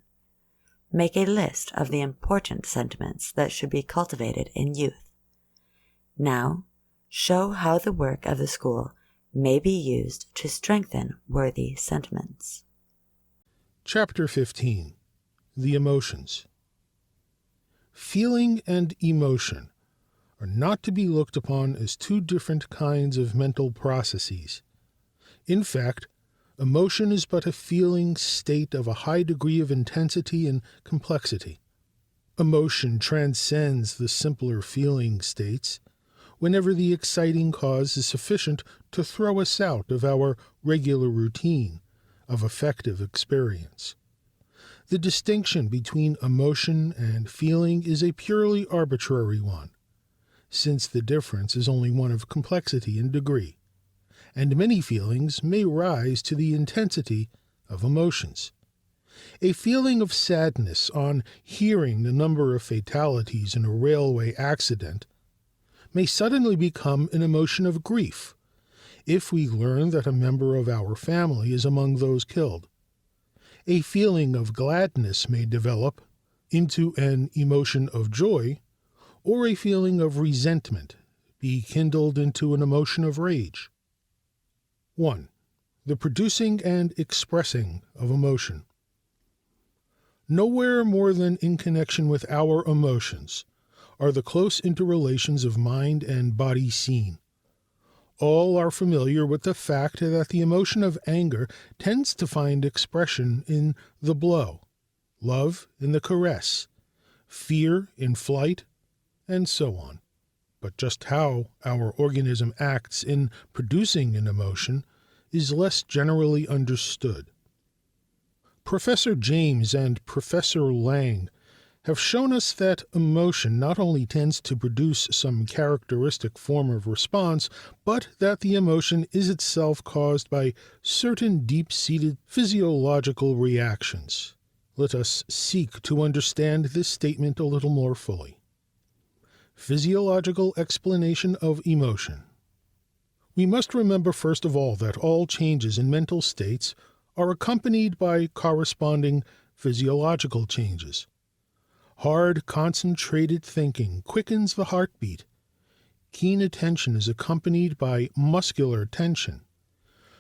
Make a list of the important sentiments that should be cultivated in youth. Now, show how the work of the school may be used to strengthen worthy sentiments. Chapter 15. The Emotions. Feeling and emotion are not to be looked upon as two different kinds of mental processes. In fact, emotion is but a feeling state of a high degree of intensity and complexity. Emotion transcends the simpler feeling states whenever the exciting cause is sufficient to throw us out of our regular routine of affective experience. The distinction between emotion and feeling is a purely arbitrary one, since the difference is only one of complexity and degree, and many feelings may rise to the intensity of emotions. A feeling of sadness on hearing the number of fatalities in a railway accident may suddenly become an emotion of grief if we learn that a member of our family is among those killed. A feeling of gladness may develop into an emotion of joy, or a feeling of resentment be kindled into an emotion of rage. 1. The producing and expressing of emotion. Nowhere more than in connection with our emotions are the close interrelations of mind and body seen. All are familiar with the fact that the emotion of anger tends to find expression in the blow, love in the caress, fear in flight, and so on. But just how our organism acts in producing an emotion is less generally understood. Professor James and Professor Lang have shown us that emotion not only tends to produce some characteristic form of response, but that the emotion is itself caused by certain deep-seated physiological reactions. Let us seek to understand this statement a little more fully. Physiological explanation of emotion. We must remember first of all that all changes in mental states are accompanied by corresponding physiological changes. Hard, concentrated thinking quickens the heartbeat. Keen attention is accompanied by muscular tension.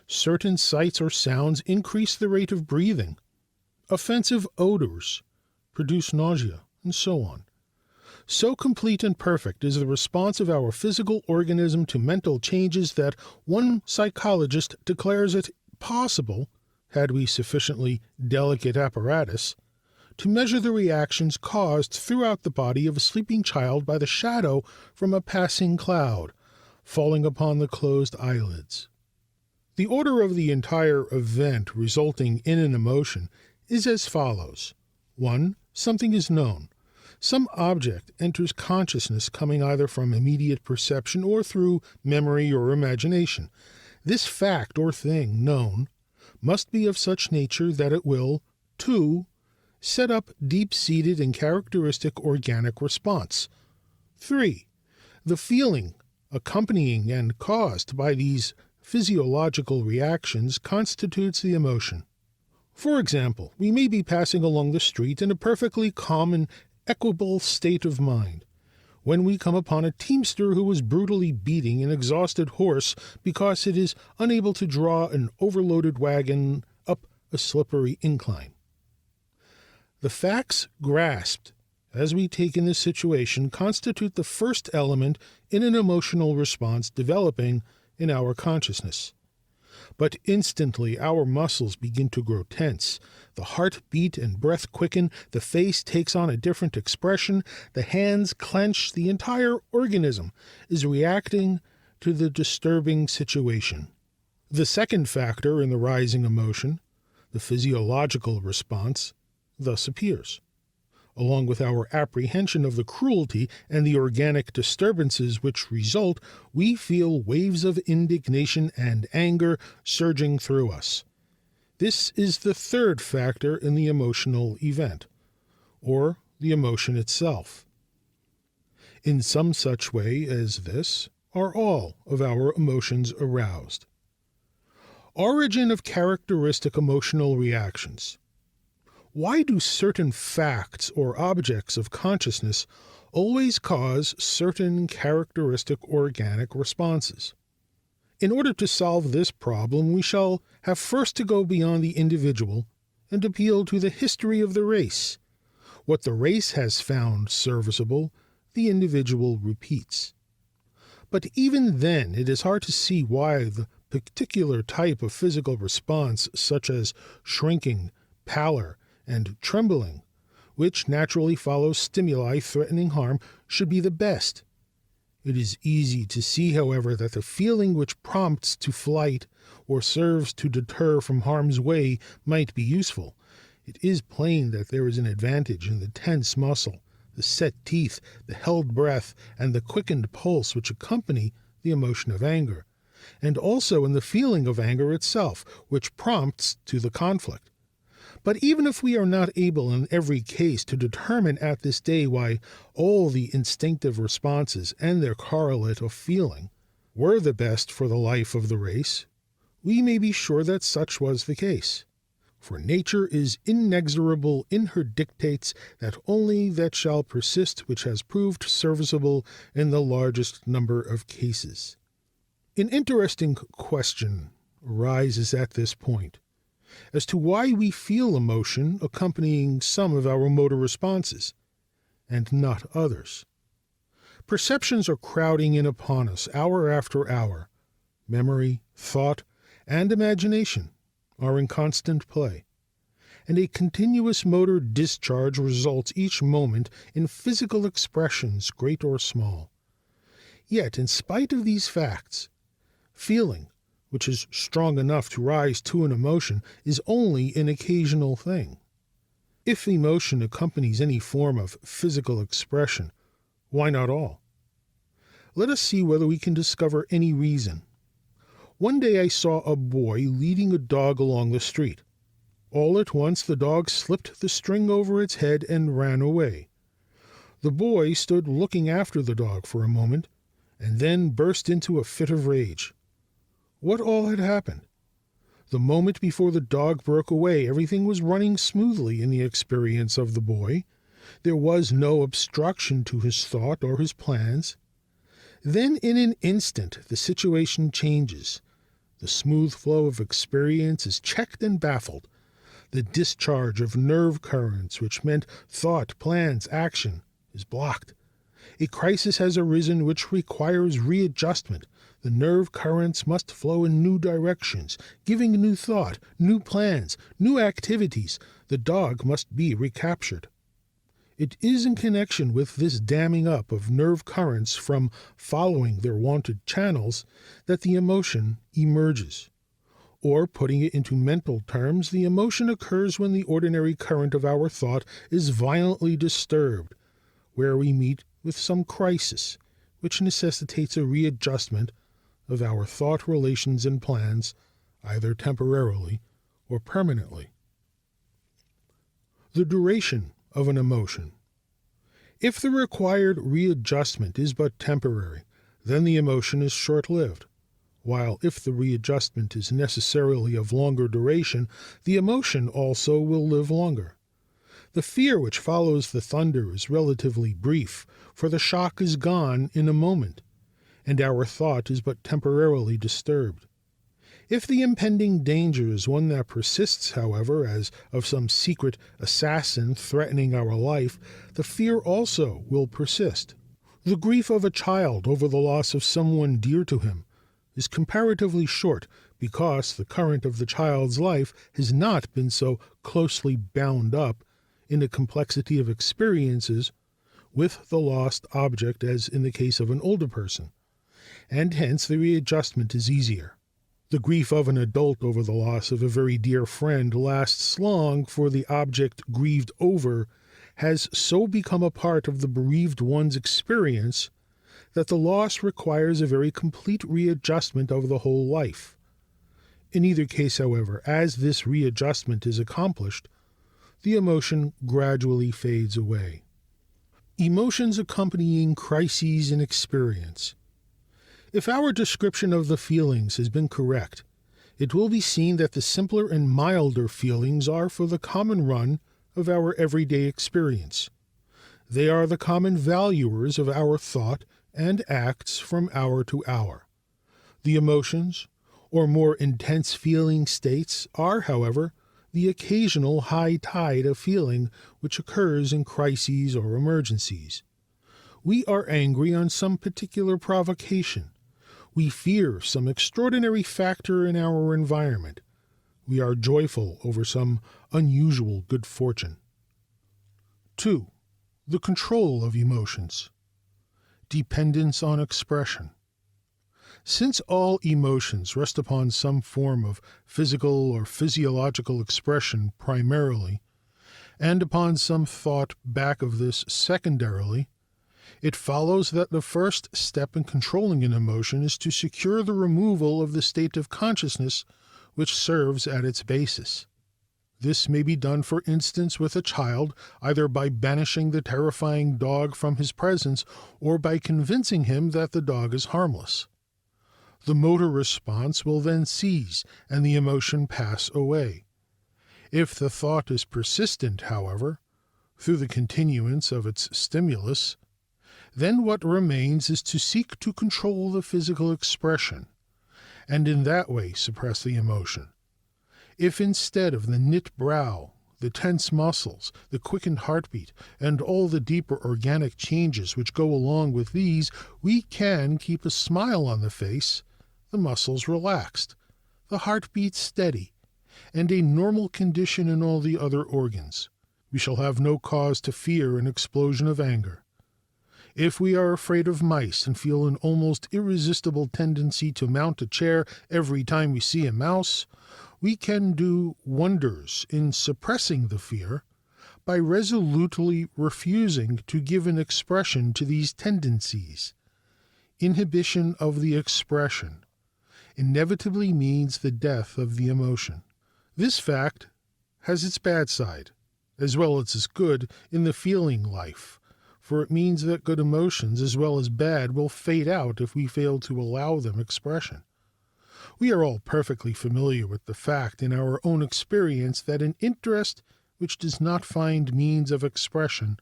Certain sights or sounds increase the rate of breathing. Offensive odors produce nausea, and so on. So complete and perfect is the response of our physical organism to mental changes that one psychologist declares it possible, had we sufficiently delicate apparatus, to measure the reactions caused throughout the body of a sleeping child by the shadow from a passing cloud falling upon the closed eyelids. The order of the entire event resulting in an emotion is as follows. 1. Something is known. Some object enters consciousness coming either from immediate perception or through memory or imagination. This fact or thing known must be of such nature that it will, 2. Set up deep-seated and characteristic organic response. 3. The feeling accompanying and caused by these physiological reactions constitutes the emotion. For example, we may be passing along the street in a perfectly calm and equable state of mind, when we come upon a teamster who is brutally beating an exhausted horse because it is unable to draw an overloaded wagon up a slippery incline. The facts grasped as we take in this situation constitute the first element in an emotional response developing in our consciousness. But instantly our muscles begin to grow tense, the heart beat and breath quicken, the face takes on a different expression, the hands clench, the entire organism is reacting to the disturbing situation. The second factor in the rising emotion, the physiological response, thus appears. Along with our apprehension of the cruelty and the organic disturbances which result, we feel waves of indignation and anger surging through us. This is the third factor in the emotional event, or the emotion itself. In some such way as this are all of our emotions aroused. Origin of characteristic emotional reactions. Why do certain facts or objects of consciousness always cause certain characteristic organic responses? In order to solve this problem, we shall have first to go beyond the individual and appeal to the history of the race. What the race has found serviceable, the individual repeats. But even then, it is hard to see why the particular type of physical response, such as shrinking, pallor, and trembling, which naturally follows stimuli threatening harm, should be the best. It is easy to see, however, that the feeling which prompts to flight or serves to deter from harm's way might be useful. It is plain that there is an advantage in the tense muscle, the set teeth, the held breath, and the quickened pulse which accompany the emotion of anger. and also in the feeling of anger itself, which prompts to the conflict. But even if we are not able in every case to determine at this day why all the instinctive responses and their correlate of feeling were the best for the life of the race, we may be sure that such was the case. For nature is inexorable in her dictates that only that shall persist which has proved serviceable in the largest number of cases. An interesting question arises at this point as to why we feel emotion accompanying some of our motor responses, and not others. Perceptions are crowding in upon us hour after hour. Memory, thought, and imagination are in constant play, and a continuous motor discharge results each moment in physical expressions, great or small. Yet, in spite of these facts, feeling, which is strong enough to rise to an emotion, is only an occasional thing. If emotion accompanies any form of physical expression, why not all? Let us see whether we can discover any reason. One day I saw a boy leading a dog along the street. All at once the dog slipped the string over its head and ran away. The boy stood looking after the dog for a moment, and then burst into a fit of rage. What all had happened? The moment before the dog broke away, everything was running smoothly in the experience of the boy. There was no obstruction to his thought or his plans. Then in an instant the situation changes. The smooth flow of experience is checked and baffled. The discharge of nerve currents, which meant thought, plans, action, is blocked. A crisis has arisen which requires readjustment. The nerve currents must flow in new directions, giving new thought, new plans, new activities. The dog must be recaptured. It is in connection with this damming up of nerve currents from following their wonted channels that the emotion emerges. Or, putting it into mental terms, the emotion occurs when the ordinary current of our thought is violently disturbed, where we meet with some crisis, which necessitates a readjustment of our thought relations and plans, either temporarily or permanently. The duration of an emotion. If the required readjustment is but temporary, then the emotion is short-lived, while if the readjustment is necessarily of longer duration, the emotion also will live longer. The fear which follows the thunder is relatively brief, for the shock is gone in a moment, and our thought is but temporarily disturbed. If the impending danger is one that persists, however, as of some secret assassin threatening our life, the fear also will persist. The grief of a child over the loss of someone dear to him is comparatively short because the current of the child's life has not been so closely bound up in a complexity of experiences with the lost object as in the case of an older person, and hence the readjustment is easier. The grief of an adult over the loss of a very dear friend lasts long, for the object grieved over has so become a part of the bereaved one's experience that the loss requires a very complete readjustment of the whole life. In either case, however, as this readjustment is accomplished, the emotion gradually fades away. Emotions accompanying crises in experience. If our description of the feelings has been correct, it will be seen that the simpler and milder feelings are for the common run of our everyday experience. They are the common valuers of our thought and acts from hour to hour. The emotions, or more intense feeling states, are, however, the occasional high tide of feeling which occurs in crises or emergencies. We are angry on some particular provocation. We fear some extraordinary factor in our environment. We are joyful over some unusual good fortune. 2. The control of emotions. Dependence on expression. Since all emotions rest upon some form of physical or physiological expression primarily, and upon some thought back of this secondarily, It follows that the first step in controlling an emotion is to secure the removal of the state of consciousness which serves at its basis. This may be done, for instance, with a child, either by banishing the terrifying dog from his presence or by convincing him that the dog is harmless. The motor response will then cease and the emotion pass away. If the thought is persistent, however, through the continuance of its stimulus, then what remains is to seek to control the physical expression, and in that way suppress the emotion. If instead of the knit brow, the tense muscles, the quickened heartbeat, and all the deeper organic changes which go along with these, we can keep a smile on the face, the muscles relaxed, the heartbeat steady, and a normal condition in all the other organs, we shall have no cause to fear an explosion of anger. If we are afraid of mice and feel an almost irresistible tendency to mount a chair every time we see a mouse, we can do wonders in suppressing the fear by resolutely refusing to give an expression to these tendencies. Inhibition of the expression inevitably means the death of the emotion. This fact has its bad side, as well as its good, in the feeling life, for it means that good emotions as well as bad will fade out if we fail to allow them expression. We are all perfectly familiar with the fact in our own experience that an interest which does not find means of expression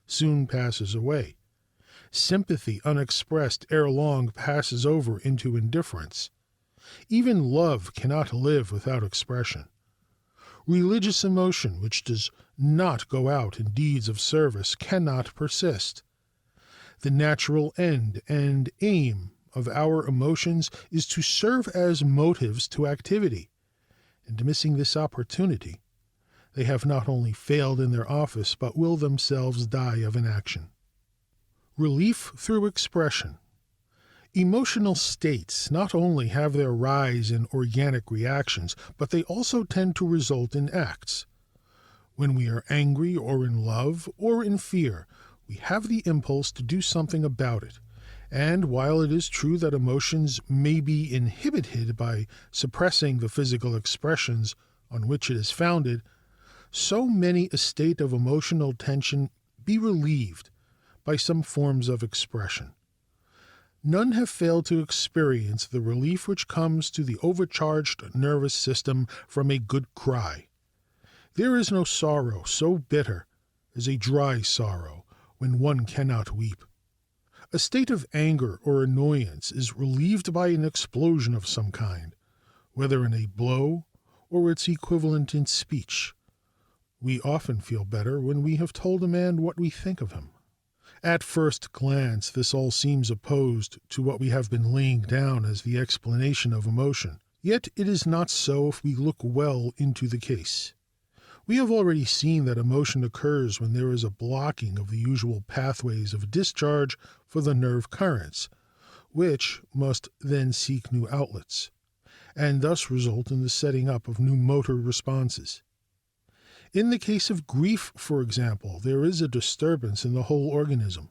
soon passes away. Sympathy unexpressed ere long passes over into indifference. Even love cannot live without expression. Religious emotion which does not go out in deeds of service cannot persist. The natural end and aim of our emotions is to serve as motives to activity, and missing this opportunity, they have not only failed in their office, but will themselves die of inaction. Relief through expression. Emotional states not only have their rise in organic reactions, but they also tend to result in acts. When we are angry or in love or in fear, we have the impulse to do something about it. And while it is true that emotions may be inhibited by suppressing the physical expressions on which it is founded, so may a state of emotional tension be relieved by some forms of expression. None have failed to experience the relief which comes to the overcharged nervous system from a good cry. There is no sorrow so bitter as a dry sorrow when one cannot weep. A state of anger or annoyance is relieved by an explosion of some kind, whether in a blow or its equivalent in speech. We often feel better when we have told a man what we think of him. At first glance, this all seems opposed to what we have been laying down as the explanation of emotion. Yet it is not so if we look well into the case. We have already seen that emotion occurs when there is a blocking of the usual pathways of discharge for the nerve currents, which must then seek new outlets, and thus result in the setting up of new motor responses. In the case of grief, for example, there is a disturbance in the whole organism.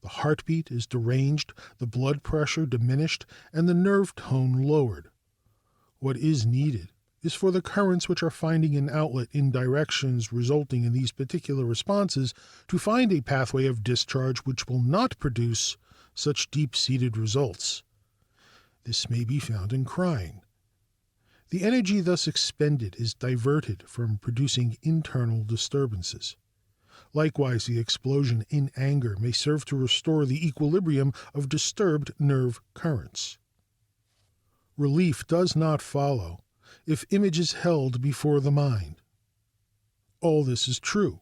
The heartbeat is deranged, the blood pressure diminished, and the nerve tone lowered. What is needed is for the currents which are finding an outlet in directions resulting in these particular responses to find a pathway of discharge which will not produce such deep-seated results. This may be found in crying. The energy thus expended is diverted from producing internal disturbances. Likewise, the explosion in anger may serve to restore the equilibrium of disturbed nerve currents. Relief does not follow if image is held before the mind. All this is true,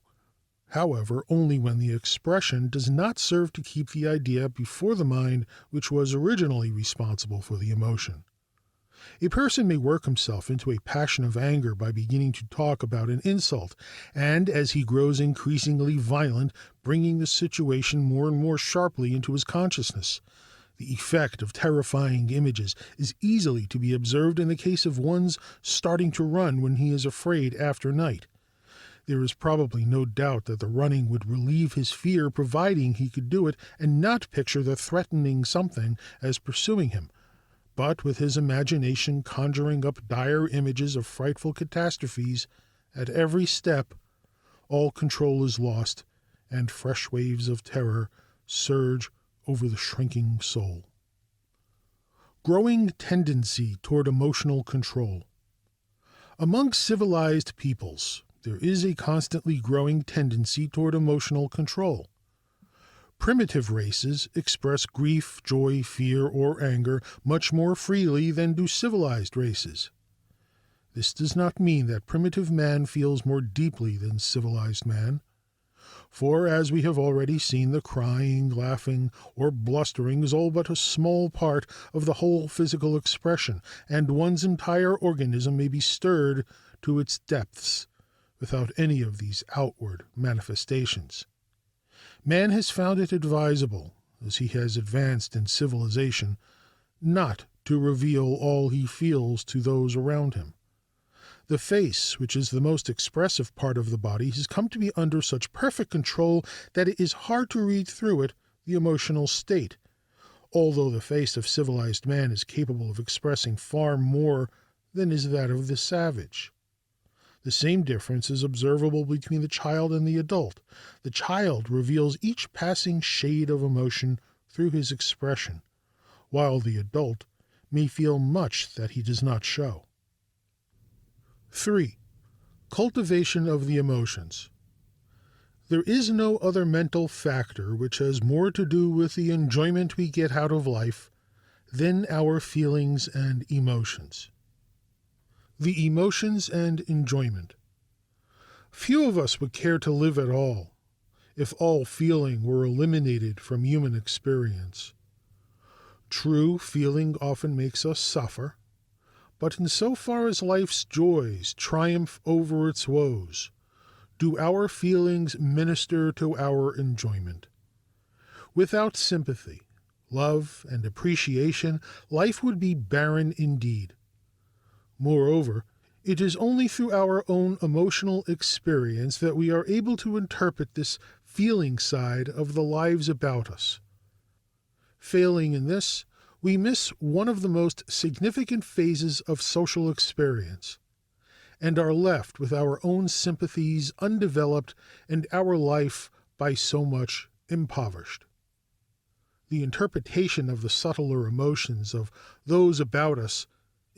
however, only when the expression does not serve to keep the idea before the mind which was originally responsible for the emotion. A person may work himself into a passion of anger by beginning to talk about an insult, and as he grows increasingly violent, bringing the situation more and more sharply into his consciousness. The effect of terrifying images is easily to be observed in the case of one's starting to run when he is afraid after night. There is probably no doubt that the running would relieve his fear providing he could do it and not picture the threatening something as pursuing him, but with his imagination conjuring up dire images of frightful catastrophes at every step, all control is lost, and fresh waves of terror surge over the shrinking soul. Growing tendency toward emotional control. Among civilized peoples, there is a constantly growing tendency toward emotional control. Primitive races express grief, joy, fear, or anger much more freely than do civilized races. This does not mean that primitive man feels more deeply than civilized man, for as we have already seen, the crying, laughing, or blustering is all but a small part of the whole physical expression, and one's entire organism may be stirred to its depths without any of these outward manifestations. Man has found it advisable, as he has advanced in civilization, not to reveal all he feels to those around him. The face, which is the most expressive part of the body, has come to be under such perfect control that it is hard to read through it the emotional state, although the face of civilized man is capable of expressing far more than is that of the savage. The same difference is observable between the child and the adult. The child reveals each passing shade of emotion through his expression, while the adult may feel much that he does not show. 3. Cultivation of the emotions. There is no other mental factor which has more to do with the enjoyment we get out of life than our feelings and emotions. The emotions and enjoyment. Few of us would care to live at all if all feeling were eliminated from human experience. True, feeling often makes us suffer, but in so far as life's joys triumph over its woes, do our feelings minister to our enjoyment. Without sympathy, love, and appreciation, life would be barren indeed. Moreover, it is only through our own emotional experience that we are able to interpret this feeling side of the lives about us. Failing in this, we miss one of the most significant phases of social experience, and are left with our own sympathies undeveloped and our life by so much impoverished. The interpretation of the subtler emotions of those about us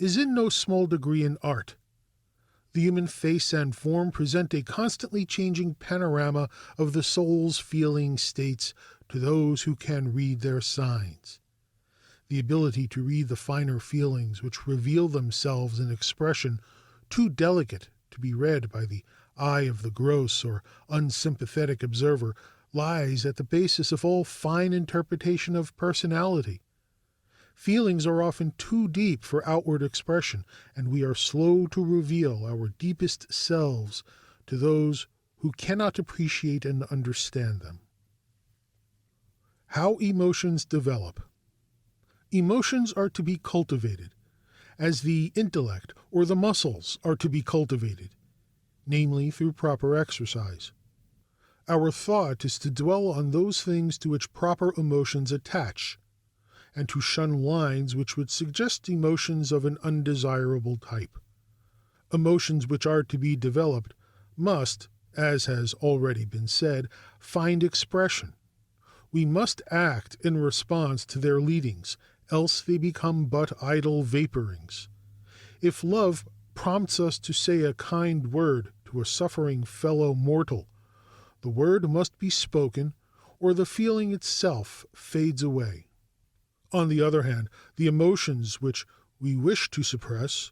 is in no small degree an art. The human face and form present a constantly changing panorama of the soul's feeling states to those who can read their signs. The ability to read the finer feelings which reveal themselves in expression too delicate to be read by the eye of the gross or unsympathetic observer lies at the basis of all fine interpretation of personality. Feelings are often too deep for outward expression, and we are slow to reveal our deepest selves to those who cannot appreciate and understand them. How emotions develop. Emotions are to be cultivated, as the intellect or the muscles are to be cultivated, namely through proper exercise. Our thought is to dwell on those things to which proper emotions attach, and to shun lines which would suggest emotions of an undesirable type. Emotions which are to be developed must, as has already been said, find expression. We must act in response to their leadings, else they become but idle vaporings. If love prompts us to say a kind word to a suffering fellow mortal, the word must be spoken, or the feeling itself fades away. On the other hand, the emotions which we wish to suppress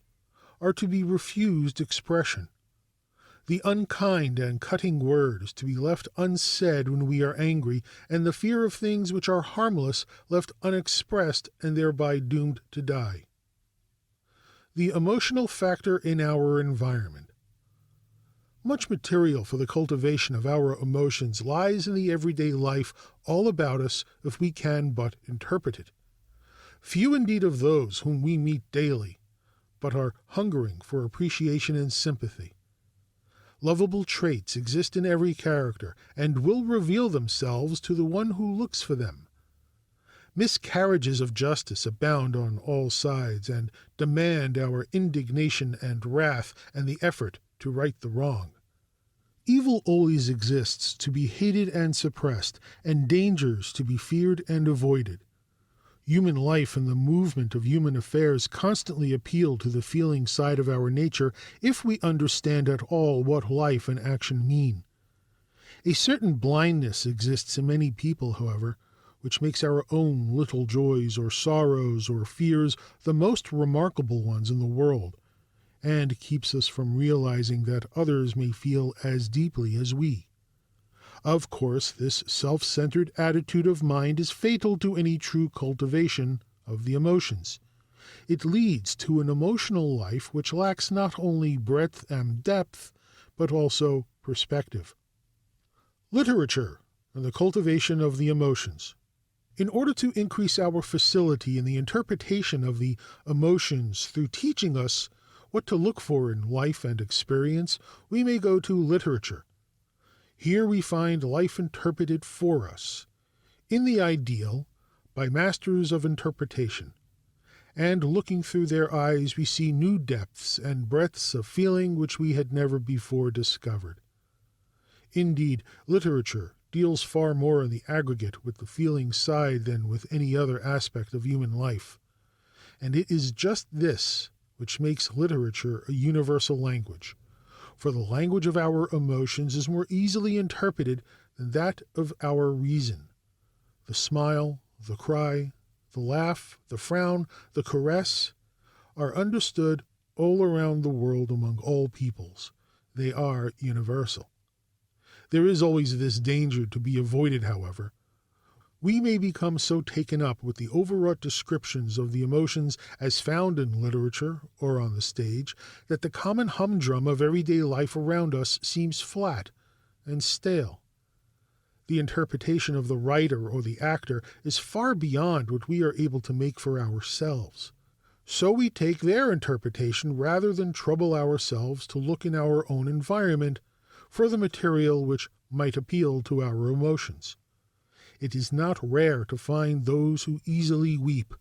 are to be refused expression. The unkind and cutting word is to be left unsaid when we are angry, and the fear of things which are harmless left unexpressed and thereby doomed to die. The emotional factor in our environment. Much material for the cultivation of our emotions lies in the everyday life all about us if we can but interpret it. Few indeed of those whom we meet daily, but are hungering for appreciation and sympathy. Lovable traits exist in every character and will reveal themselves to the one who looks for them. Miscarriages of justice abound on all sides and demand our indignation and wrath and the effort to right the wrong. Evil always exists to be hated and suppressed, and dangers to be feared and avoided. Human life and the movement of human affairs constantly appeal to the feeling side of our nature if we understand at all what life and action mean. A certain blindness exists in many people, however, which makes our own little joys or sorrows or fears the most remarkable ones in the world, and keeps us from realizing that others may feel as deeply as we. Of course, this self-centered attitude of mind is fatal to any true cultivation of the emotions. It leads to an emotional life which lacks not only breadth and depth, but also perspective. Literature and the cultivation of the emotions. In order to increase our facility in the interpretation of the emotions through teaching us what to look for in life and experience, we may go to literature. Here we find life interpreted for us, in the ideal, by masters of interpretation, and looking through their eyes we see new depths and breadths of feeling which we had never before discovered. Indeed, literature deals far more in the aggregate with the feeling side than with any other aspect of human life, and it is just this which makes literature a universal language. For the language of our emotions is more easily interpreted than that of our reason. The smile, the cry, the laugh, the frown, the caress are understood all around the world among all peoples. They are universal. There is always this danger to be avoided, however. We may become so taken up with the overwrought descriptions of the emotions as found in literature or on the stage that the common humdrum of everyday life around us seems flat and stale. The interpretation of the writer or the actor is far beyond what we are able to make for ourselves. So we take their interpretation rather than trouble ourselves to look in our own environment for the material which might appeal to our emotions. It is not rare to find those who easily weep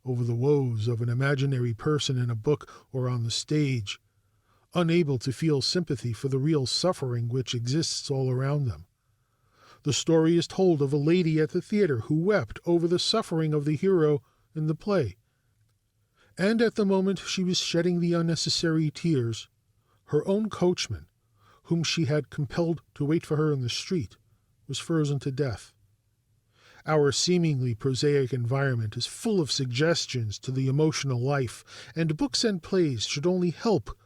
over the woes of an imaginary person in a book or on the stage, unable to feel sympathy for the real suffering which exists all around them. The story is told of a lady at the theater who wept over the suffering of the hero in the play, and at the moment she was shedding the unnecessary tears, her own coachman, whom she had compelled to wait for her in the street, was frozen to death. Our seemingly prosaic environment is full of suggestions to the emotional life, and books and plays should only help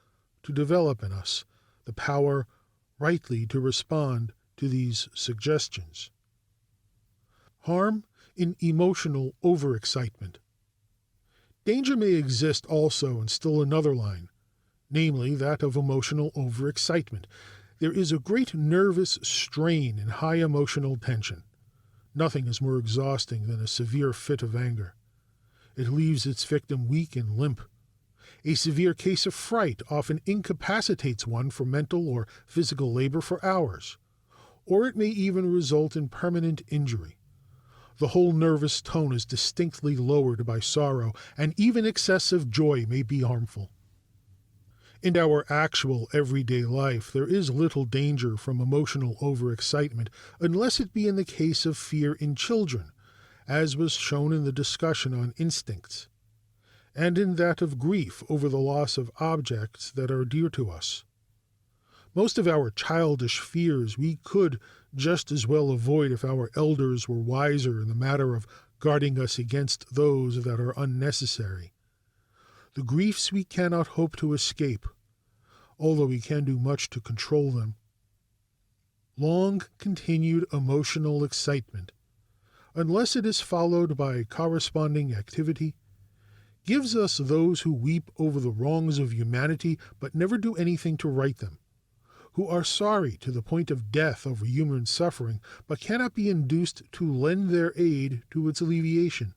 to develop in us the power rightly to respond to these suggestions. Harm in emotional overexcitement. Danger may exist also in still another line, namely that of emotional overexcitement. There is a great nervous strain in high emotional tension. Nothing is more exhausting than a severe fit of anger. It leaves its victim weak and limp. A severe case of fright often incapacitates one for mental or physical labor for hours, or it may even result in permanent injury. The whole nervous tone is distinctly lowered by sorrow, and even excessive joy may be harmful. In our actual everyday life, there is little danger from emotional overexcitement unless it be in the case of fear in children, as was shown in the discussion on instincts, and in that of grief over the loss of objects that are dear to us. Most of our childish fears we could just as well avoid if our elders were wiser in the matter of guarding us against those that are unnecessary. The griefs we cannot hope to escape, although we can do much to control them. Long continued emotional excitement, unless it is followed by corresponding activity, gives us those who weep over the wrongs of humanity but never do anything to right them, who are sorry to the point of death over human suffering but cannot be induced to lend their aid to its alleviation.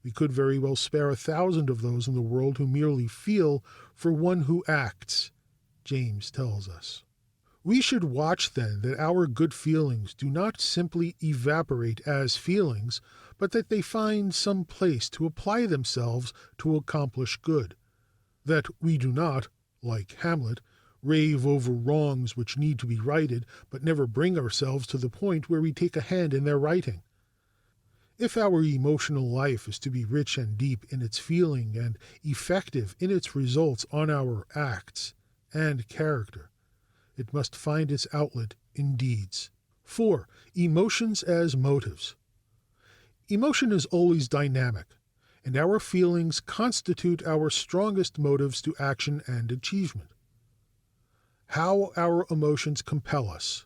We could very well spare 1,000 of those in the world who merely feel for one who acts, James tells us. We should watch then that our good feelings do not simply evaporate as feelings, but that they find some place to apply themselves to accomplish good. That we do not, like Hamlet, rave over wrongs which need to be righted, but never bring ourselves to the point where we take a hand in their righting. If our emotional life is to be rich and deep in its feeling and effective in its results on our acts and character, it must find its outlet in deeds. 4. Emotions as motives. Emotion is always dynamic, and our feelings constitute our strongest motives to action and achievement. How our emotions compel us.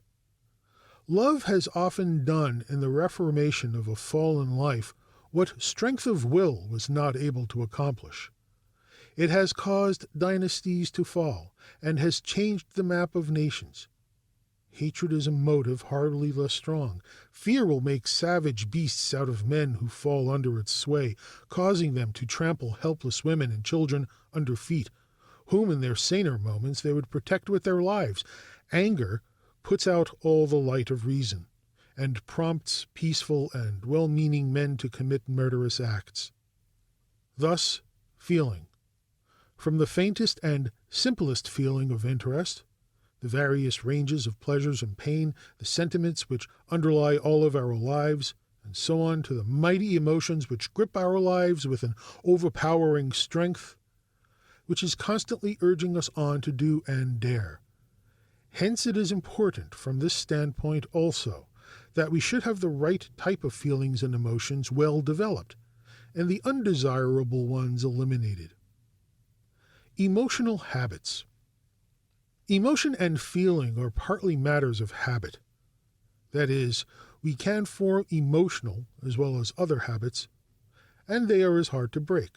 Love has often done in the reformation of a fallen life what strength of will was not able to accomplish. It has caused dynasties to fall and has changed the map of nations. Hatred is a motive hardly less strong. Fear will make savage beasts out of men who fall under its sway, causing them to trample helpless women and children under feet, whom in their saner moments they would protect with their lives. Anger puts out all the light of reason, and prompts peaceful and well-meaning men to commit murderous acts. Thus, feeling. From the faintest and simplest feeling of interest, the various ranges of pleasures and pain, the sentiments which underlie all of our lives, and so on to the mighty emotions which grip our lives with an overpowering strength, which is constantly urging us on to do and dare. Hence it is important from this standpoint also that we should have the right type of feelings and emotions well developed, and the undesirable ones eliminated. Emotional habits. Emotion and feeling are partly matters of habit. That is, we can form emotional as well as other habits, and they are as hard to break.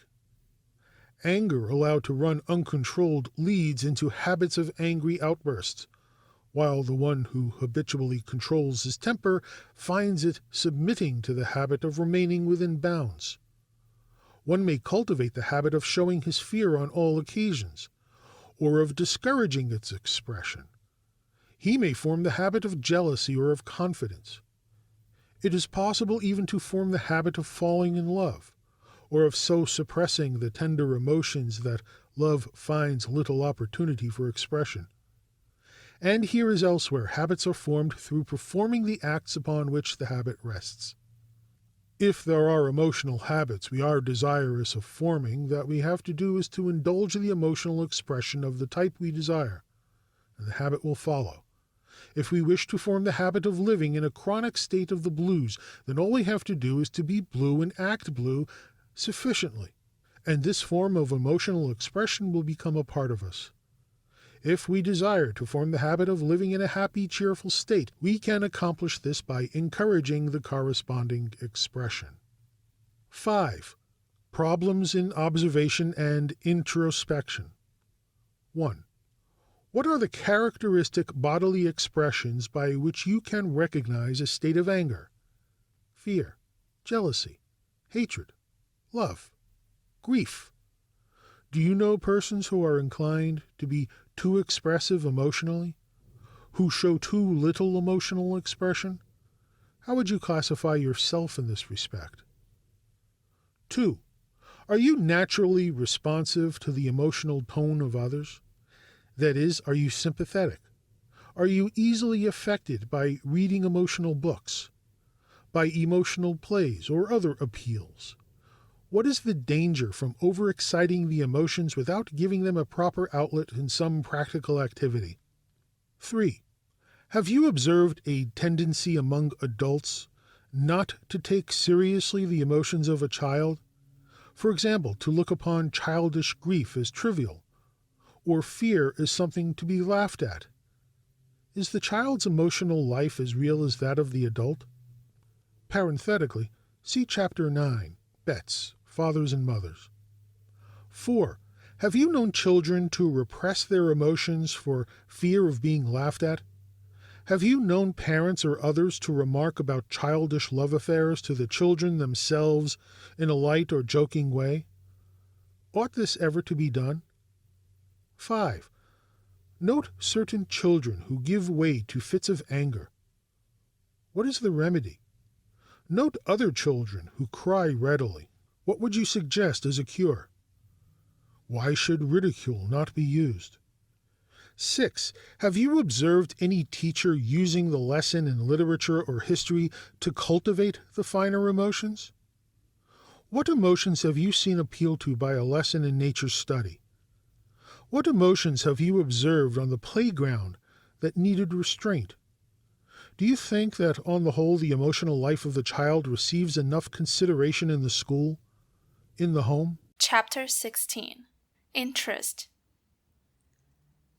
Anger allowed to run uncontrolled leads into habits of angry outbursts, while the one who habitually controls his temper finds it submitting to the habit of remaining within bounds. One may cultivate the habit of showing his fear on all occasions, or of discouraging its expression. He may form the habit of jealousy or of confidence. It is possible even to form the habit of falling in love, or of so suppressing the tender emotions that love finds little opportunity for expression. And here as elsewhere, habits are formed through performing the acts upon which the habit rests. If there are emotional habits we are desirous of forming, that we have to do is to indulge the emotional expression of the type we desire, and the habit will follow. If we wish to form the habit of living in a chronic state of the blues, then all we have to do is to be blue and act blue sufficiently, and this form of emotional expression will become a part of us. If we desire to form the habit of living in a happy, cheerful state, we can accomplish this by encouraging the corresponding expression. 5. Problems in observation and introspection. 1. What are the characteristic bodily expressions by which you can recognize a state of anger, fear, jealousy, hatred, love, grief? Do you know persons who are inclined to be too expressive emotionally, who show too little emotional expression? How would you classify yourself in this respect? 2. Are you naturally responsive to the emotional tone of others? That is, are you sympathetic? Are you easily affected by reading emotional books, by emotional plays or other appeals? What is the danger from overexciting the emotions without giving them a proper outlet in some practical activity? 3. Have you observed a tendency among adults not to take seriously the emotions of a child? For example, to look upon childish grief as trivial, or fear as something to be laughed at. Is the child's emotional life as real as that of the adult? Parenthetically, see Chapter 9, Betts, Fathers and Mothers. 4. Have you known children to repress their emotions for fear of being laughed at? Have you known parents or others to remark about childish love affairs to the children themselves in a light or joking way? Ought this ever to be done? 5. Note certain children who give way to fits of anger. What is the remedy? Note other children who cry readily. What would you suggest as a cure? Why should ridicule not be used? 6. Have you observed any teacher using the lesson in literature or history to cultivate the finer emotions? What emotions have you seen appealed to by a lesson in nature study? What emotions have you observed on the playground that needed restraint? Do you think that on the whole the emotional life of the child receives enough consideration in the school, in the home? Chapter 16. Interest.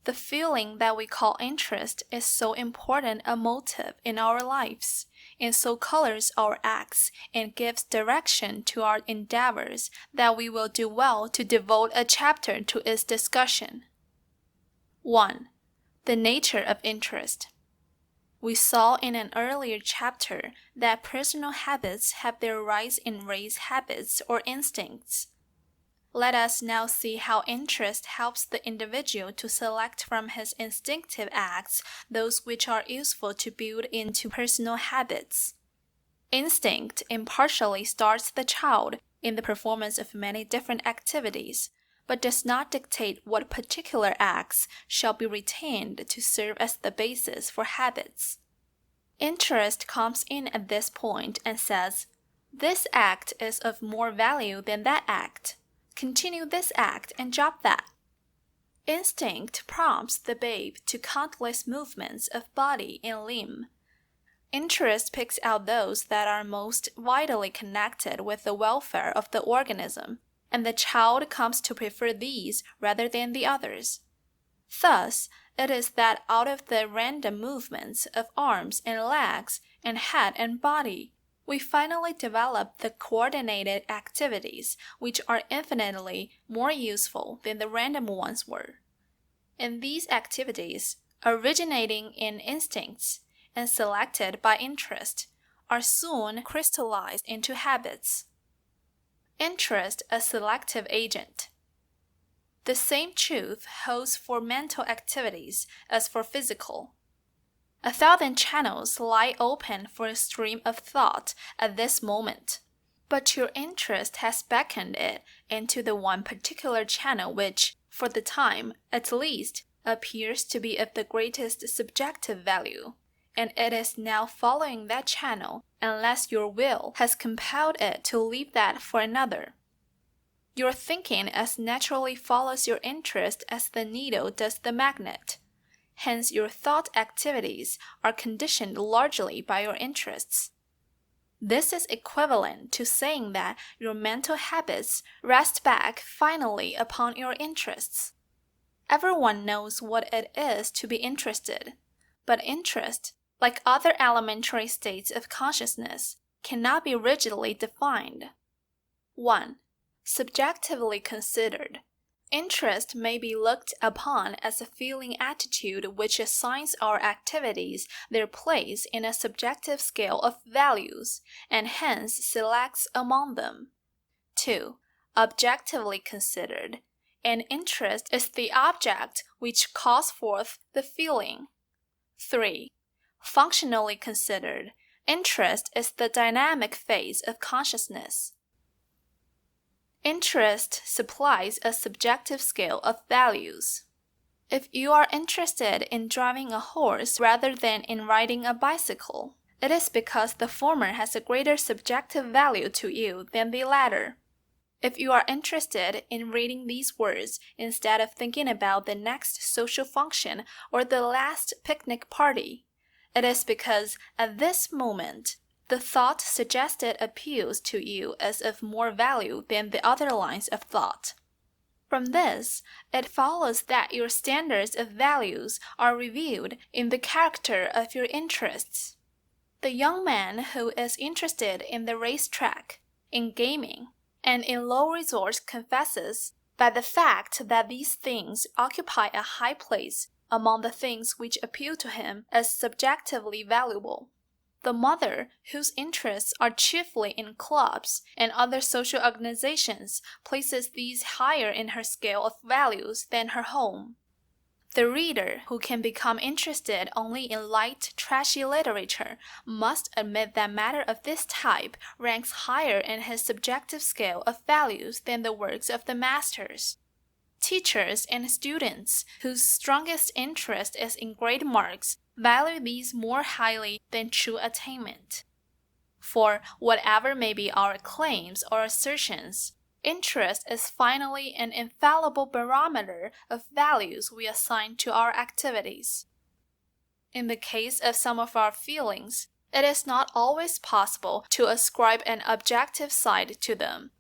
The feeling that we call interest is so important a motive in our lives, and so colors our acts and gives direction to our endeavors that we will do well to devote a chapter to its discussion. 1. The nature of interest. We saw in an earlier chapter that personal habits have their rise in race habits or instincts. Let us now see how interest helps the individual to select from his instinctive acts those which are useful to build into personal habits. Instinct impartially starts the child in the performance of many different activities, but does not dictate what particular acts shall be retained to serve as the basis for habits. Interest comes in at this point and says, "This act is of more value than that act. Continue this act and drop that." Instinct prompts the babe to countless movements of body and limb. Interest picks out those that are most vitally connected with the welfare of the organism, and the child comes to prefer these rather than the others. Thus, it is that out of the random movements of arms and legs and head and body, we finally develop the coordinated activities which are infinitely more useful than the random ones were. And these activities, originating in instincts and selected by interest, are soon crystallized into habits. Interest a selective agent. The same truth holds for mental activities as for physical. 1,000 channels lie open for a stream of thought at this moment, but your interest has beckoned it into the one particular channel which, for the time at least, appears to be of the greatest subjective value, and it is now following that channel unless your will has compelled it to leave that for another. Your thinking as naturally follows your interest as the needle does the magnet. Hence, your thought activities are conditioned largely by your interests. This is equivalent to saying that your mental habits rest back finally upon your interests. Everyone knows what it is to be interested, but interest, like other elementary states of consciousness, cannot be rigidly defined. 1. Subjectively considered, interest may be looked upon as a feeling attitude which assigns our activities their place in a subjective scale of values, and hence selects among them. 2. Objectively considered, an interest is the object which calls forth the feeling. 3. Functionally considered, interest is the dynamic phase of consciousness. Interest supplies a subjective scale of values. If you are interested in driving a horse rather than in riding a bicycle, it is because the former has a greater subjective value to you than the latter. If you are interested in reading these words instead of thinking about the next social function or the last picnic party, it is because at this moment the thought suggested appeals to you as of more value than the other lines of thought. From this, it follows that your standards of values are revealed in the character of your interests. The young man who is interested in the racetrack, in gaming, and in low resorts confesses that the fact that these things occupy a high place among the things which appeal to him as subjectively valuable. The mother, whose interests are chiefly in clubs and other social organizations, places these higher in her scale of values than her home. The reader who can become interested only in light, trashy literature must admit that matter of this type ranks higher in his subjective scale of values than the works of the masters. Teachers and students whose strongest interest is in great marks value these more highly than true attainment. For whatever may be our claims or assertions, interest is finally an infallible barometer of values we assign to our activities. In the case of some of our feelings, it is not always possible to ascribe an objective side to them.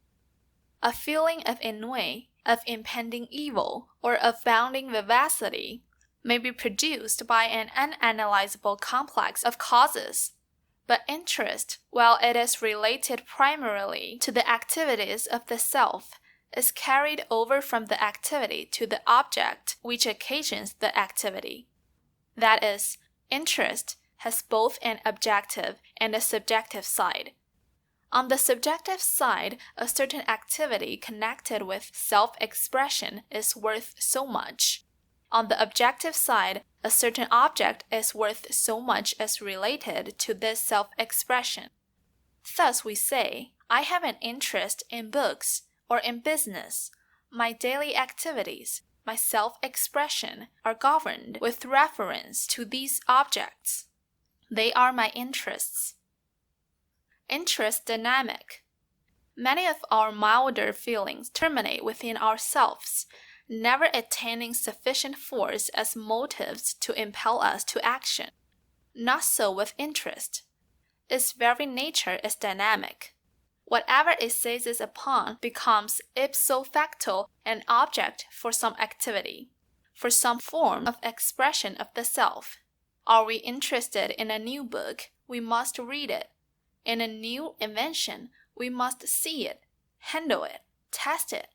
A feeling of ennui, of impending evil, or of bounding vivacity may be produced by an unanalyzable complex of causes. But interest, while it is related primarily to the activities of the self, is carried over from the activity to the object which occasions the activity. That is, interest has both an objective and a subjective side. On the subjective side, a certain activity connected with self-expression is worth so much. On the objective side, a certain object is worth so much as related to this self-expression. Thus we say, I have an interest in books or in business. My daily activities, my self-expression are governed with reference to these objects. They are my interests. Interest dynamic. Many of our milder feelings terminate within ourselves, never attaining sufficient force as motives to impel us to action. Not so with interest. Its very nature is dynamic. Whatever it seizes upon becomes ipso facto an object for some activity, for some form of expression of the self. Are we interested in a new book, we must read it. In a new invention, we must see it, handle it, test it.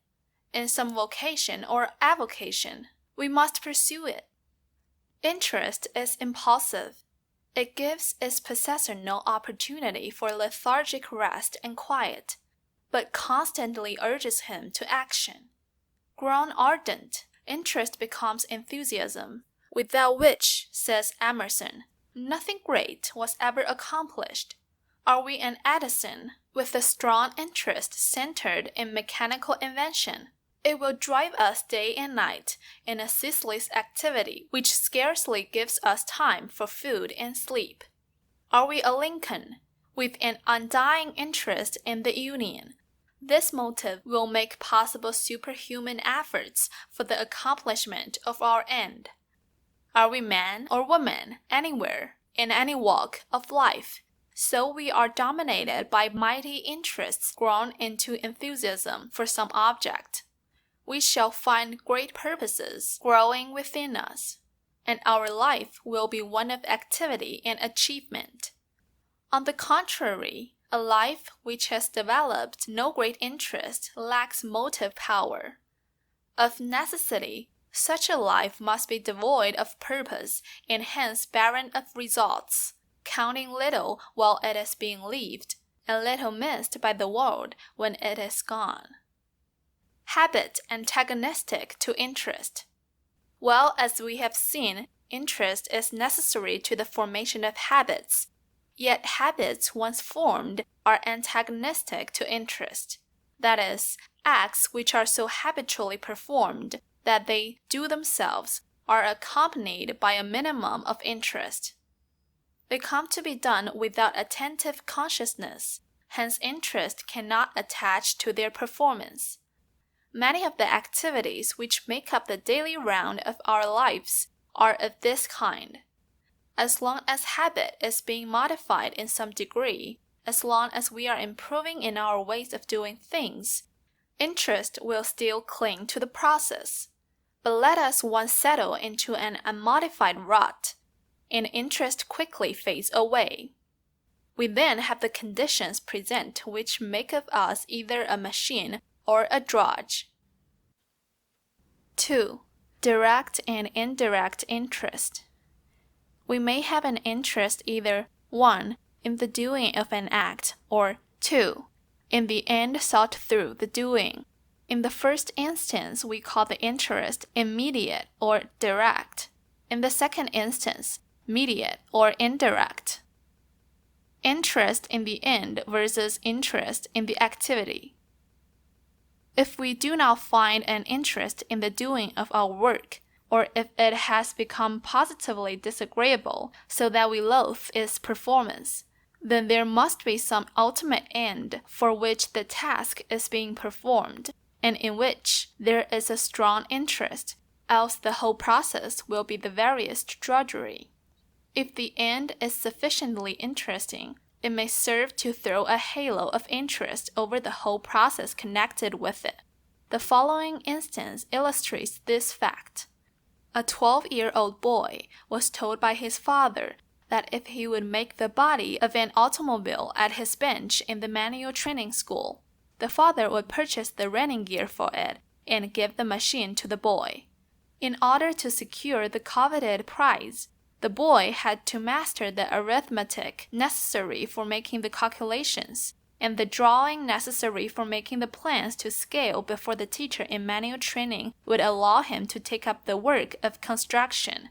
In some vocation or avocation, we must pursue it. Interest is impulsive. It gives its possessor no opportunity for lethargic rest and quiet, but constantly urges him to action. Grown ardent, interest becomes enthusiasm, without which, says Emerson, nothing great was ever accomplished. Are we an Edison with a strong interest centered in mechanical invention? It will drive us day and night in a ceaseless activity which scarcely gives us time for food and sleep. Are we a Lincoln with an undying interest in the Union? This motive will make possible superhuman efforts for the accomplishment of our end. Are we man or woman anywhere, in any walk of life? So we are dominated by mighty interests grown into enthusiasm for some object. We shall find great purposes growing within us, and our life will be one of activity and achievement. On the contrary, a life which has developed no great interest lacks motive power. Of necessity, such a life must be devoid of purpose and hence barren of results, counting little while it is being lived, and little missed by the world when it is gone. Habit antagonistic to interest. Well, as we have seen, interest is necessary to the formation of habits, yet habits once formed are antagonistic to interest. That is, acts which are so habitually performed that they do themselves are accompanied by a minimum of interest. They come to be done without attentive consciousness, hence interest cannot attach to their performance. Many of the activities which make up the daily round of our lives are of this kind. As long as habit is being modified in some degree, as long as we are improving in our ways of doing things, interest will still cling to the process. But let us once settle into an unmodified rut, and interest quickly fades away. We then have the conditions present which make of us either a machine or a drudge. 2. Direct and indirect interest. We may have an interest either 1. In the doing of an act, or 2. In the end sought through the doing. In the first instance, we call the interest immediate or direct. In the second instance, mediate or indirect. Interest in the end versus interest in the activity. If we do not find an interest in the doing of our work, or if it has become positively disagreeable so that we loathe its performance, then there must be some ultimate end for which the task is being performed, and in which there is a strong interest, else the whole process will be the veriest drudgery. If the end is sufficiently interesting, it may serve to throw a halo of interest over the whole process connected with it. The following instance illustrates this fact. A 12-year-old boy was told by his father that if he would make the body of an automobile at his bench in the manual training school, the father would purchase the running gear for it and give the machine to the boy. In order to secure the coveted prize, the boy had to master the arithmetic necessary for making the calculations, and the drawing necessary for making the plans to scale before the teacher in manual training would allow him to take up the work of construction.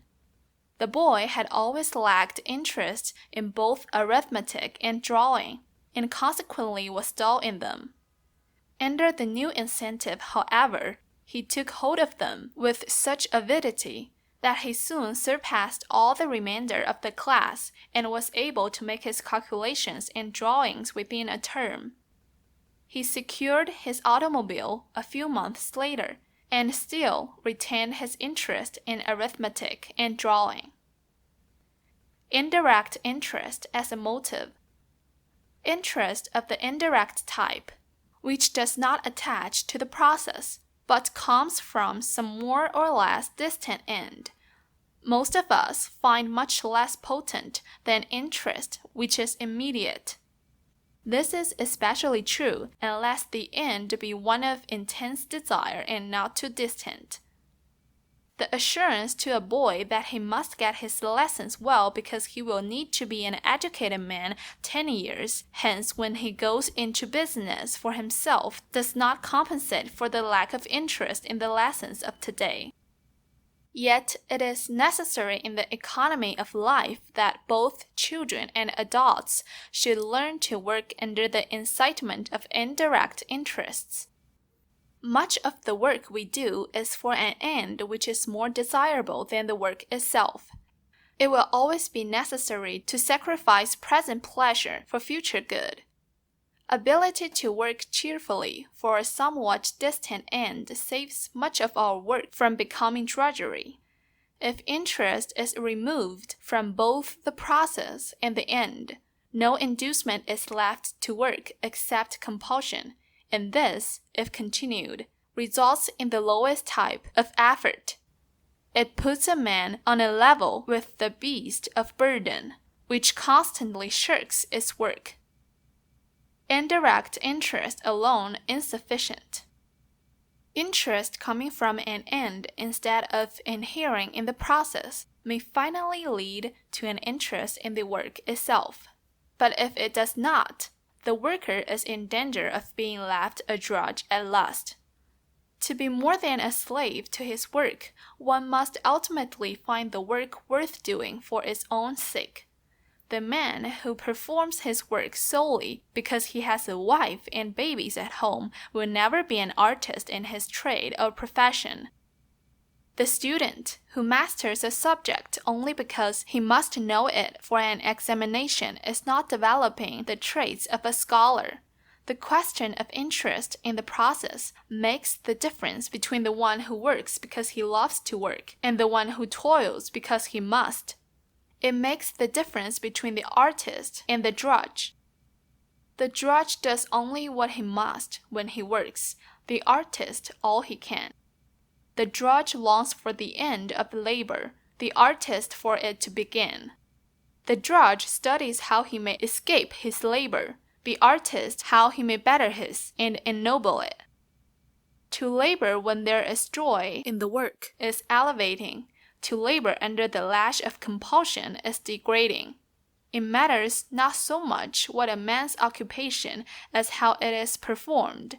The boy had always lacked interest in both arithmetic and drawing, and consequently was dull in them. Under the new incentive, however, he took hold of them with such avidity that he soon surpassed all the remainder of the class and was able to make his calculations and drawings within a term. He secured his automobile a few months later, and still retained his interest in arithmetic and drawing. Indirect interest as a motive. Interest of the indirect type, which does not attach to the process, but comes from some more or less distant end, most of us find much less potent than interest which is immediate. This is especially true unless the end be one of intense desire and not too distant. The assurance to a boy that he must get his lessons well because he will need to be an educated man 10 years hence when he goes into business for himself does not compensate for the lack of interest in the lessons of today. Yet it is necessary in the economy of life that both children and adults should learn to work under the incitement of indirect interests. Much of the work we do is for an end which is more desirable than the work itself. It will always be necessary to sacrifice present pleasure for future good. Ability to work cheerfully for a somewhat distant end saves much of our work from becoming drudgery. If interest is removed from both the process and the end, no inducement is left to work except compulsion, and this, if continued, results in the lowest type of effort. It puts a man on a level with the beast of burden, which constantly shirks its work. Indirect interest alone insufficient. Interest coming from an end instead of inhering in the process may finally lead to an interest in the work itself. But if it does not, the worker is in danger of being left a drudge at last. To be more than a slave to his work, one must ultimately find the work worth doing for its own sake. The man who performs his work solely because he has a wife and babies at home will never be an artist in his trade or profession. The student who masters a subject only because he must know it for an examination is not developing the traits of a scholar. The question of interest in the process makes the difference between the one who works because he loves to work and the one who toils because he must. It makes the difference between the artist and the drudge. The drudge does only what he must when he works, the artist all he can. The drudge longs for the end of labor, the artist for it to begin. The drudge studies how he may escape his labor, the artist how he may better his and ennoble it. To labor when there is joy in the work is elevating. To labor under the lash of compulsion is degrading. It matters not so much what a man's occupation as how it is performed.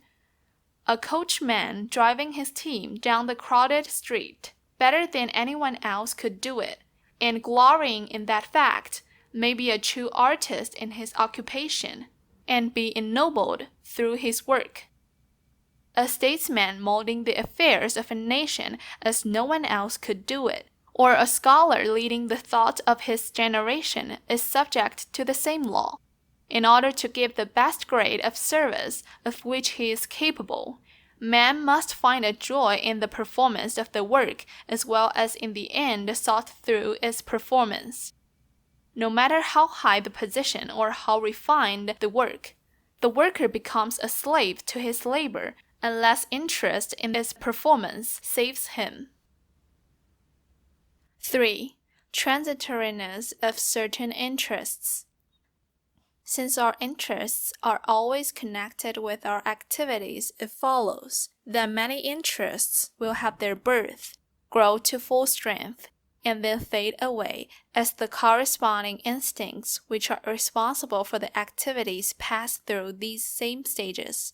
A coachman driving his team down the crowded street better than anyone else could do it, and glorying in that fact, may be a true artist in his occupation, and be ennobled through his work. A statesman molding the affairs of a nation as no one else could do it, or a scholar leading the thought of his generation is subject to the same law. In order to give the best grade of service of which he is capable, man must find a joy in the performance of the work as well as in the end sought through its performance. No matter how high the position or how refined the worker becomes a slave to his labor unless interest in its performance saves him. 3. Transitoriness of certain interests. Since our interests are always connected with our activities, it follows that many interests will have their birth, grow to full strength, and then fade away as the corresponding instincts which are responsible for the activities pass through these same stages.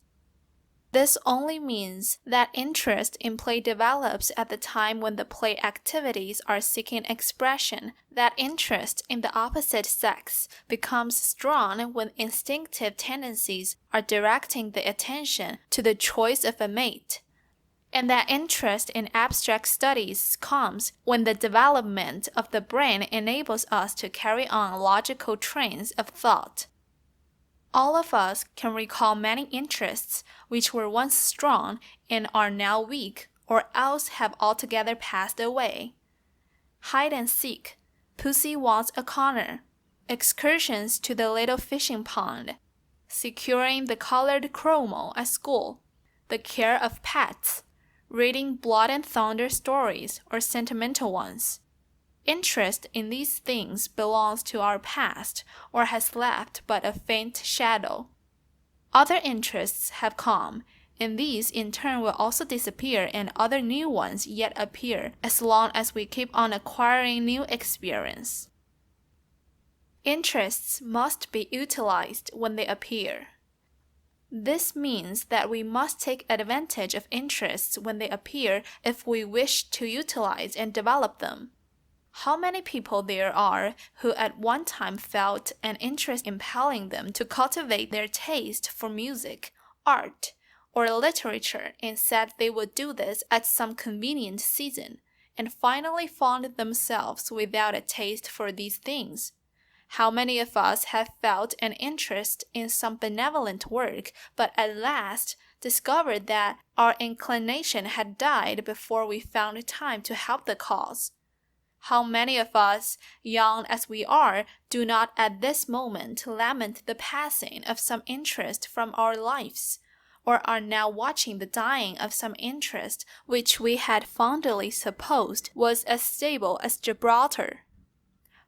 This only means that interest in play develops at the time when the play activities are seeking expression, that interest in the opposite sex becomes strong when instinctive tendencies are directing the attention to the choice of a mate, and that interest in abstract studies comes when the development of the brain enables us to carry on logical trains of thought. All of us can recall many interests which were once strong and are now weak or else have altogether passed away. Hide and seek, Pussy wants a corner, excursions to the little fishing pond, securing the colored chromo at school, the care of pets, reading blood and thunder stories or sentimental ones. Interest in these things belongs to our past or has left but a faint shadow. Other interests have come, and these in turn will also disappear and other new ones yet appear as long as we keep on acquiring new experience. Interests must be utilized when they appear. This means that we must take advantage of interests when they appear if we wish to utilize and develop them. How many people there are who at one time felt an interest impelling them to cultivate their taste for music, art, or literature and said they would do this at some convenient season, and finally found themselves without a taste for these things? How many of us have felt an interest in some benevolent work, but at last discovered that our inclination had died before we found time to help the cause? How many of us, young as we are, do not at this moment lament the passing of some interest from our lives, or are now watching the dying of some interest which we had fondly supposed was as stable as Gibraltar?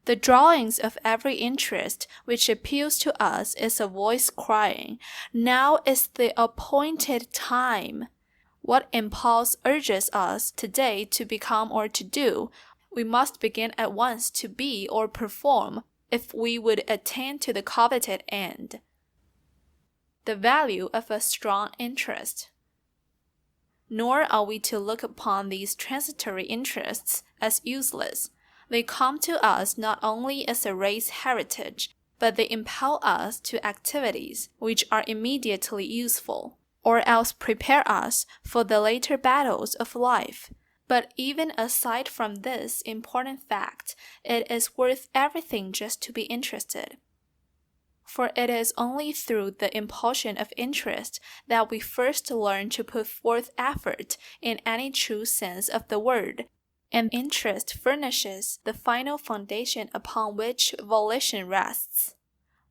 The drawings of every interest which appeals to us is a voice crying, "Now is the appointed time." What impulse urges us today to become or to do? We must begin at once to be or perform if we would attain to the coveted end. The value of a strong interest. Nor are we to look upon these transitory interests as useless. They come to us not only as a race heritage, but they impel us to activities which are immediately useful, or else prepare us for the later battles of life. But even aside from this important fact, it is worth everything just to be interested. For it is only through the impulsion of interest that we first learn to put forth effort in any true sense of the word, and interest furnishes the final foundation upon which volition rests.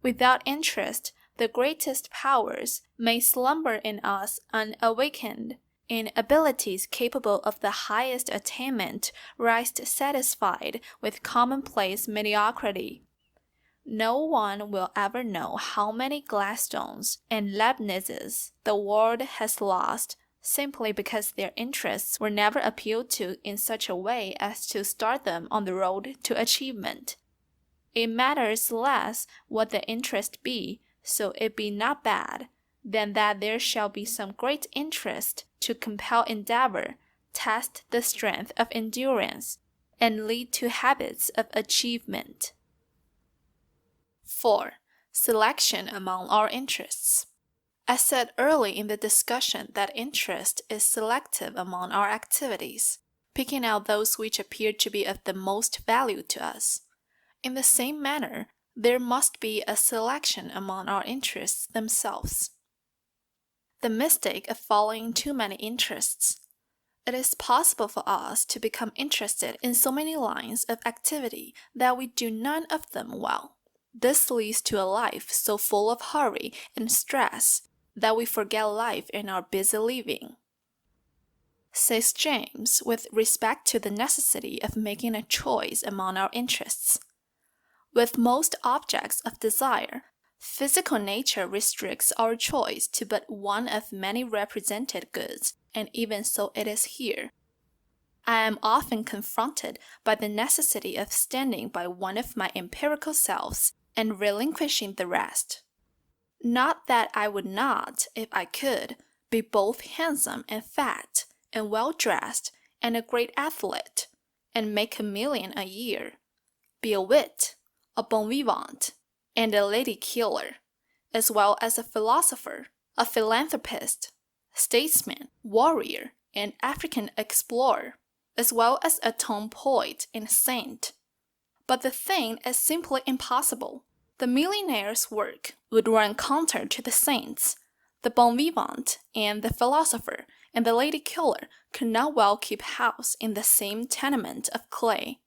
Without interest, the greatest powers may slumber in us unawakened. In abilities capable of the highest attainment, rest satisfied with commonplace mediocrity. No one will ever know how many Gladstones and Leibnizes the world has lost simply because their interests were never appealed to in such a way as to start them on the road to achievement. It matters less what the interest be, so it be not bad, than that there shall be some great interest to compel endeavor, test the strength of endurance, and lead to habits of achievement. 4. Selection among our interests. I said early in the discussion that interest is selective among our activities, picking out those which appear to be of the most value to us. In the same manner, there must be a selection among our interests themselves. The mistake of following too many interests. It is possible for us to become interested in so many lines of activity that we do none of them well. This leads to a life so full of hurry and stress that we forget life in our busy living. Says James with respect to the necessity of making a choice among our interests. With most objects of desire, physical nature restricts our choice to but one of many represented goods, and even so it is here. I am often confronted by the necessity of standing by one of my empirical selves and relinquishing the rest. Not that I would not, if I could, be both handsome and fat, and well-dressed, and a great athlete, and make $1 million a year, be a wit, a bon vivant, and a lady-killer, as well as a philosopher, a philanthropist, statesman, warrior, and African explorer, as well as a tone poet and saint. But the thing is simply impossible. The millionaire's work would run counter to the saint's. The bon vivant and the philosopher and the lady-killer could not well keep house in the same tenement of clay.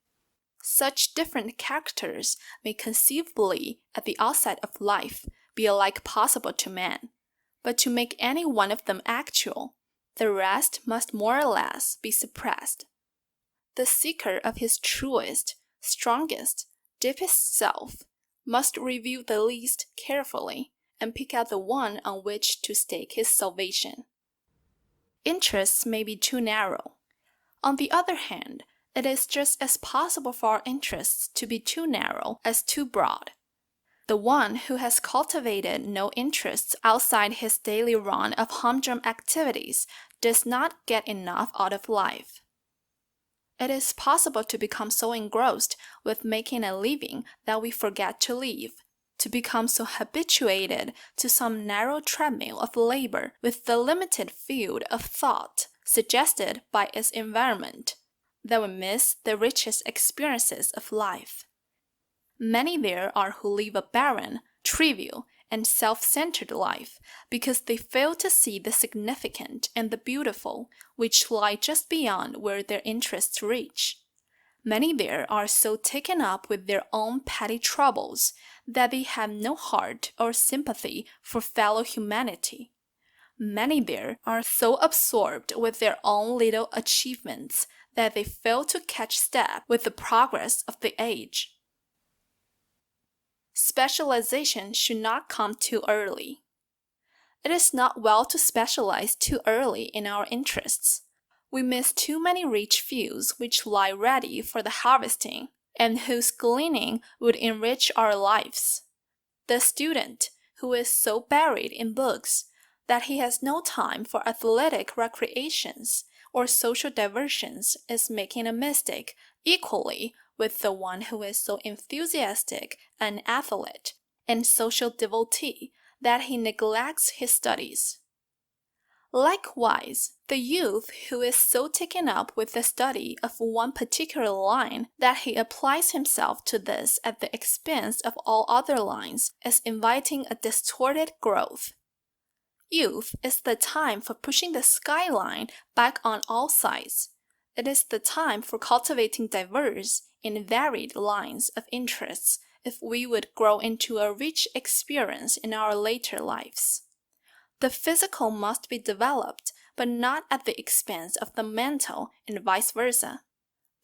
Such different characters may conceivably, at the outset of life, be alike possible to man, but to make any one of them actual, the rest must more or less be suppressed. The seeker of his truest, strongest, deepest self must review the least carefully and pick out the one on which to stake his salvation. Interests may be too narrow. On the other hand, it is just as possible for our interests to be too narrow as too broad. The one who has cultivated no interests outside his daily run of humdrum activities does not get enough out of life. It is possible to become so engrossed with making a living that we forget to live, to become so habituated to some narrow treadmill of labor with the limited field of thought suggested by its environment, that we miss the richest experiences of life. Many there are who live a barren, trivial, and self-centered life because they fail to see the significant and the beautiful which lie just beyond where their interests reach. Many there are so taken up with their own petty troubles that they have no heart or sympathy for fellow humanity. Many there are so absorbed with their own little achievements that they fail to catch step with the progress of the age. Specialization should not come too early. It is not well to specialize too early in our interests. We miss too many rich fields which lie ready for the harvesting, and whose gleaning would enrich our lives. The student, who is so buried in books that he has no time for athletic recreations or social diversions, is making a mistake equally with the one who is so enthusiastic an athlete and social devotee that he neglects his studies. Likewise, the youth who is so taken up with the study of one particular line that he applies himself to this at the expense of all other lines is inviting a distorted growth. Youth is the time for pushing the skyline back on all sides. It is the time for cultivating diverse and varied lines of interests if we would grow into a rich experience in our later lives. The physical must be developed, but not at the expense of the mental, and vice versa.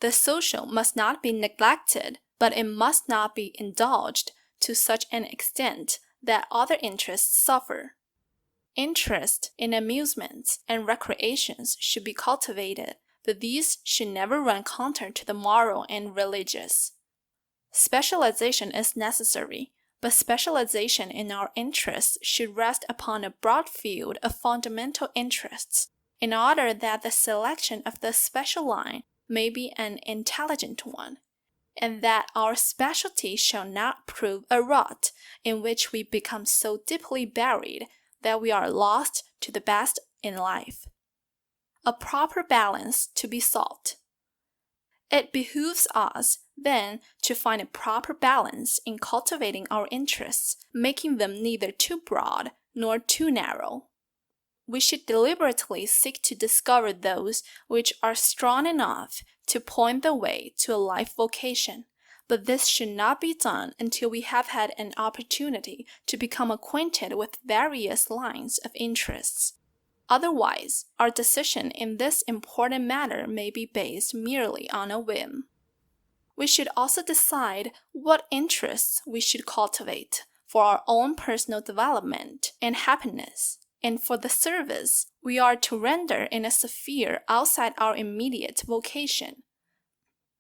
The social must not be neglected, but it must not be indulged to such an extent that other interests suffer. Interest in amusements and recreations should be cultivated, but these should never run counter to the moral and religious. Specialization is necessary, but specialization in our interests should rest upon a broad field of fundamental interests, in order that the selection of the special line may be an intelligent one, and that our specialty shall not prove a rut in which we become so deeply buried that we are lost to the best in life. A proper balance to be sought. It behooves us, then, to find a proper balance in cultivating our interests, making them neither too broad nor too narrow. We should deliberately seek to discover those which are strong enough to point the way to a life vocation, but this should not be done until we have had an opportunity to become acquainted with various lines of interests. Otherwise, our decision in this important matter may be based merely on a whim. We should also decide what interests we should cultivate for our own personal development and happiness, and for the service we are to render in a sphere outside our immediate vocation.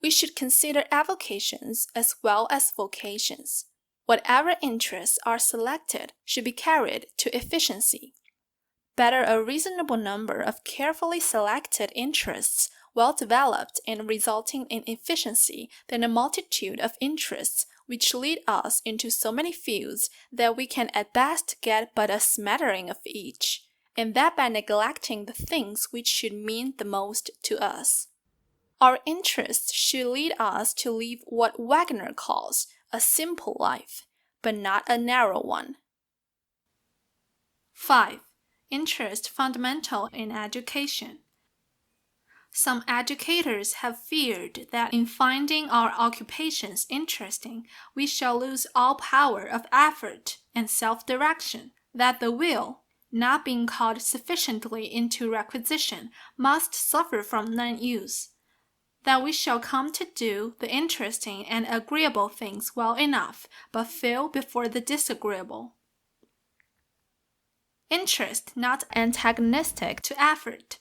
We should consider avocations as well as vocations. Whatever interests are selected should be carried to efficiency. Better a reasonable number of carefully selected interests, well developed and resulting in efficiency, than a multitude of interests which lead us into so many fields that we can at best get but a smattering of each, and that by neglecting the things which should mean the most to us. Our interests should lead us to live what Wagner calls a simple life, but not a narrow one. 5. Interest fundamental in education. Some educators have feared that in finding our occupations interesting, we shall lose all power of effort and self-direction, that the will, not being called sufficiently into requisition, must suffer from non-use, that we shall come to do the interesting and agreeable things well enough, but fail before the disagreeable. Interest not antagonistic to effort.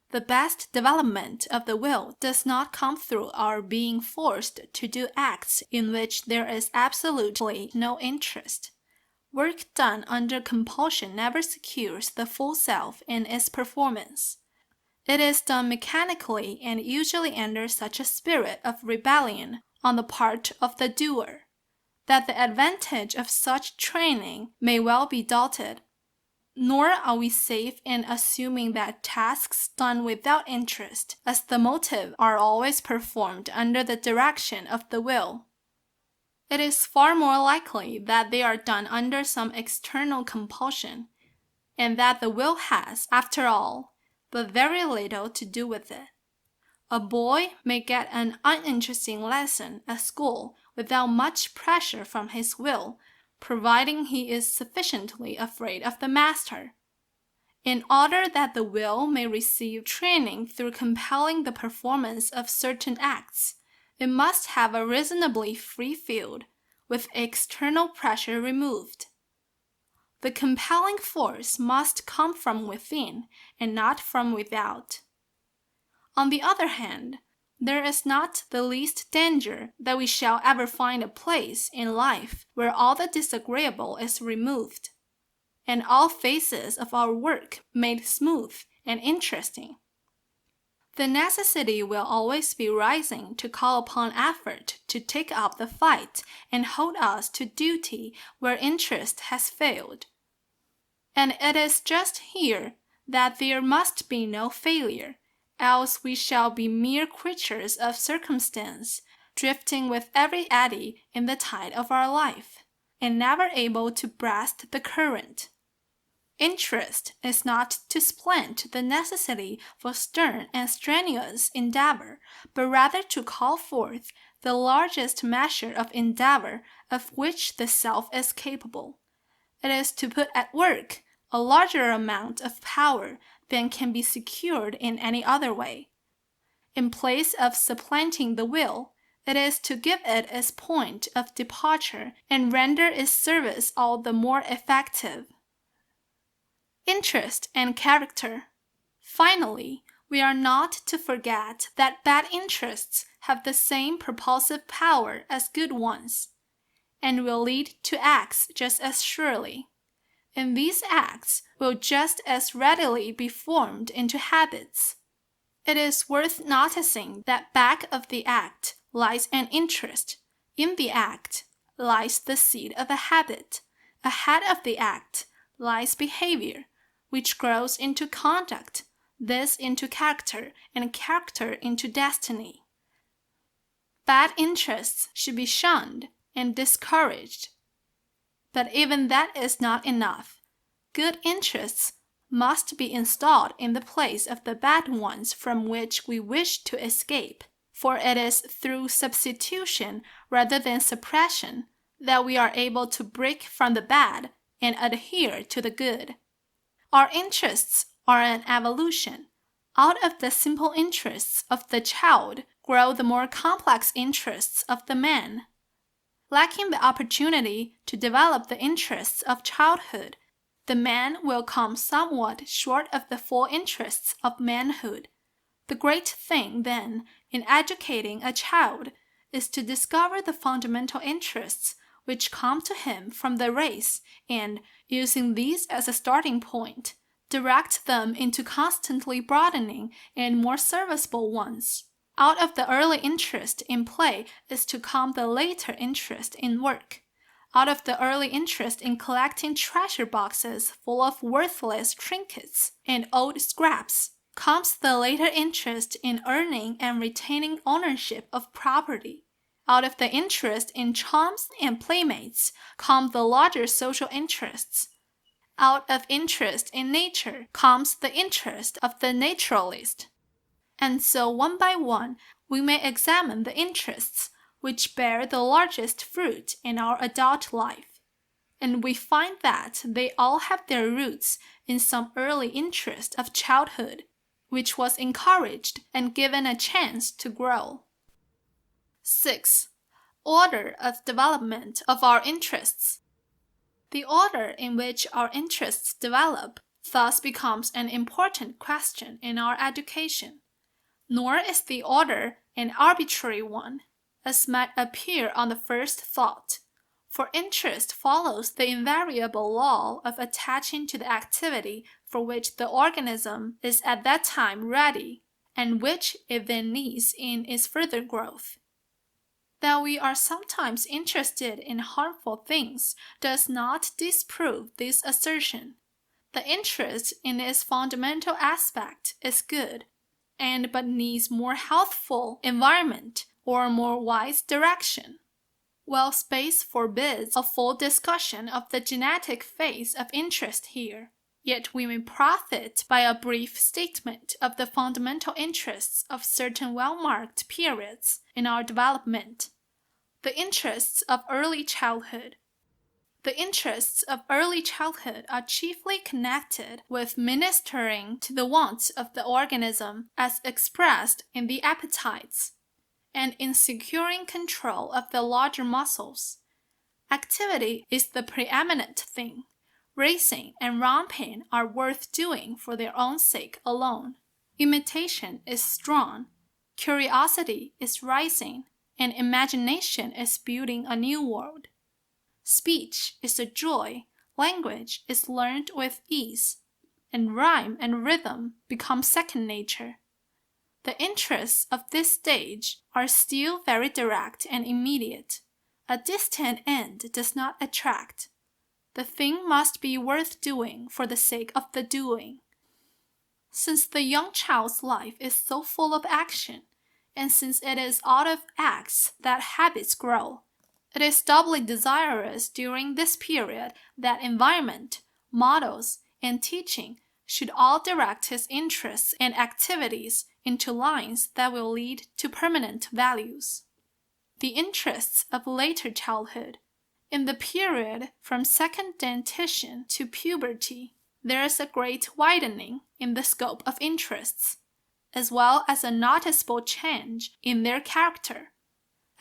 The best development of the will does not come through our being forced to do acts in which there is absolutely no interest. Work done under compulsion never secures the full self in its performance. It is done mechanically and usually under such a spirit of rebellion on the part of the doer, that the advantage of such training may well be doubted. Nor are we safe in assuming that tasks done without interest, as the motive, are always performed under the direction of the will. It is far more likely that they are done under some external compulsion, and that the will has, after all, but very little to do with it. A boy may get an uninteresting lesson at school without much pressure from his will, providing he is sufficiently afraid of the master. In order that the will may receive training through compelling the performance of certain acts, it must have a reasonably free field, with external pressure removed. The compelling force must come from within and not from without. On the other hand, there is not the least danger that we shall ever find a place in life where all the disagreeable is removed, and all phases of our work made smooth and interesting. The necessity will always be rising to call upon effort to take up the fight and hold us to duty where interest has failed. And it is just here that there must be no failure, else we shall be mere creatures of circumstance, drifting with every eddy in the tide of our life, and never able to breast the current. Interest is not to supplant the necessity for stern and strenuous endeavor, but rather to call forth the largest measure of endeavor of which the self is capable. It is to put at work a larger amount of power than can be secured in any other way. In place of supplanting the will, it is to give it its point of departure and render its service all the more effective. Interest and character. Finally, we are not to forget that bad interests have the same propulsive power as good ones. and will lead to acts just as surely. And these acts will just as readily be formed into habits. It is worth noticing that back of the act lies an interest. In the act lies the seed of a habit. Ahead of the act lies behavior, which grows into conduct, this into character, and character into destiny. Bad interests should be shunned and discouraged. But even that is not enough. Good interests must be installed in the place of the bad ones from which we wish to escape, for it is through substitution rather than suppression that we are able to break from the bad and adhere to the good. Our interests are an evolution. Out of the simple interests of the child grow the more complex interests of the man. Lacking the opportunity to develop the interests of childhood, the man will come somewhat short of the full interests of manhood. The great thing, then, in educating a child is to discover the fundamental interests which come to him from the race and, using these as a starting point, direct them into constantly broadening and more serviceable ones. Out of the early interest in play is to come the later interest in work. Out of the early interest in collecting treasure boxes full of worthless trinkets and old scraps comes the later interest in earning and retaining ownership of property. Out of the interest in chums and playmates come the larger social interests. Out of interest in nature comes the interest of the naturalist. And so one by one we may examine the interests which bear the largest fruit in our adult life. And we find that they all have their roots in some early interest of childhood, which was encouraged and given a chance to grow. 6. Order of development of our interests. The order in which our interests develop thus becomes an important question in our education. Nor is the order an arbitrary one, as might appear on the first thought, for interest follows the invariable law of attaching to the activity for which the organism is at that time ready, and which it then needs in its further growth. That we are sometimes interested in harmful things does not disprove this assertion. The interest in its fundamental aspect is good, and but needs more healthful environment or more wise direction. While space forbids a full discussion of the genetic phase of interest here, yet we may profit by a brief statement of the fundamental interests of certain well-marked periods in our development. The interests of early childhood. The interests of early childhood are chiefly connected with ministering to the wants of the organism as expressed in the appetites, and in securing control of the larger muscles. Activity is the preeminent thing. Racing and romping are worth doing for their own sake alone. Imitation is strong, curiosity is rising, and imagination is building a new world. Speech is a joy, language is learned with ease, and rhyme and rhythm become second nature. The interests of this stage are still very direct and immediate. A distant end does not attract. The thing must be worth doing for the sake of the doing. Since the young child's life is so full of action, and since it is out of acts that habits grow, it is doubly desirous during this period that environment, models, and teaching should all direct his interests and activities into lines that will lead to permanent values. The interests of later childhood. In the period from second dentition to puberty, there is a great widening in the scope of interests, as well as a noticeable change in their character.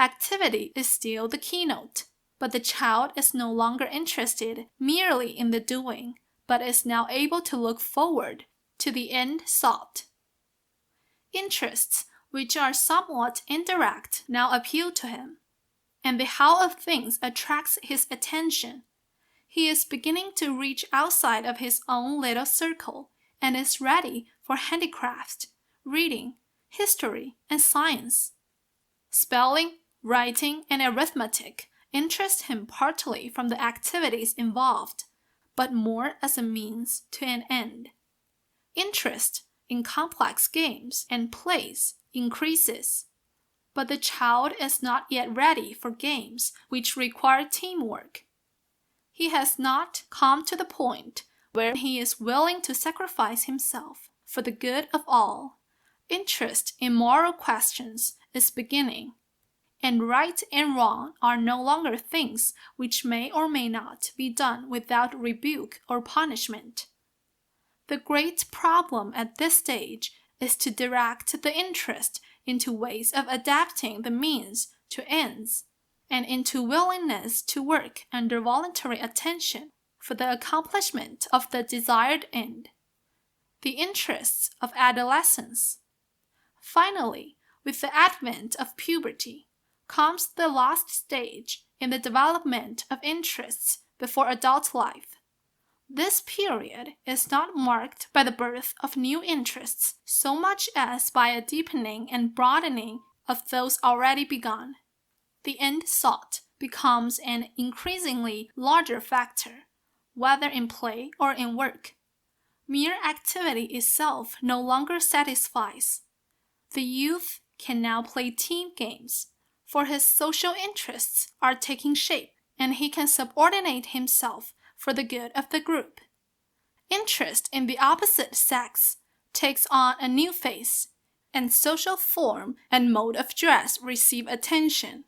Activity is still the keynote, but the child is no longer interested merely in the doing, but is now able to look forward to the end sought. Interests which are somewhat indirect now appeal to him. and the how of things attracts his attention. He is beginning to reach outside of his own little circle and is ready for handicraft, reading, history, and science. Spelling, writing, and arithmetic interest him partly from the activities involved, but more as a means to an end. Interest in complex games and plays increases, but the child is not yet ready for games which require teamwork. He has not come to the point where he is willing to sacrifice himself for the good of all. Interest in moral questions is beginning, and right and wrong are no longer things which may or may not be done without rebuke or punishment. The great problem at this stage is to direct the interest into ways of adapting the means to ends, and into willingness to work under voluntary attention for the accomplishment of the desired end. The interests of adolescence. Finally, with the advent of puberty, comes the last stage in the development of interests before adult life. This period is not marked by the birth of new interests so much as by a deepening and broadening of those already begun. The end sought becomes an increasingly larger factor, whether in play or in work. Mere activity itself no longer satisfies. The youth can now play team games, for his social interests are taking shape, and he can subordinate himself for the good of the group. Interest in the opposite sex takes on a new face, and social form and mode of dress receive attention.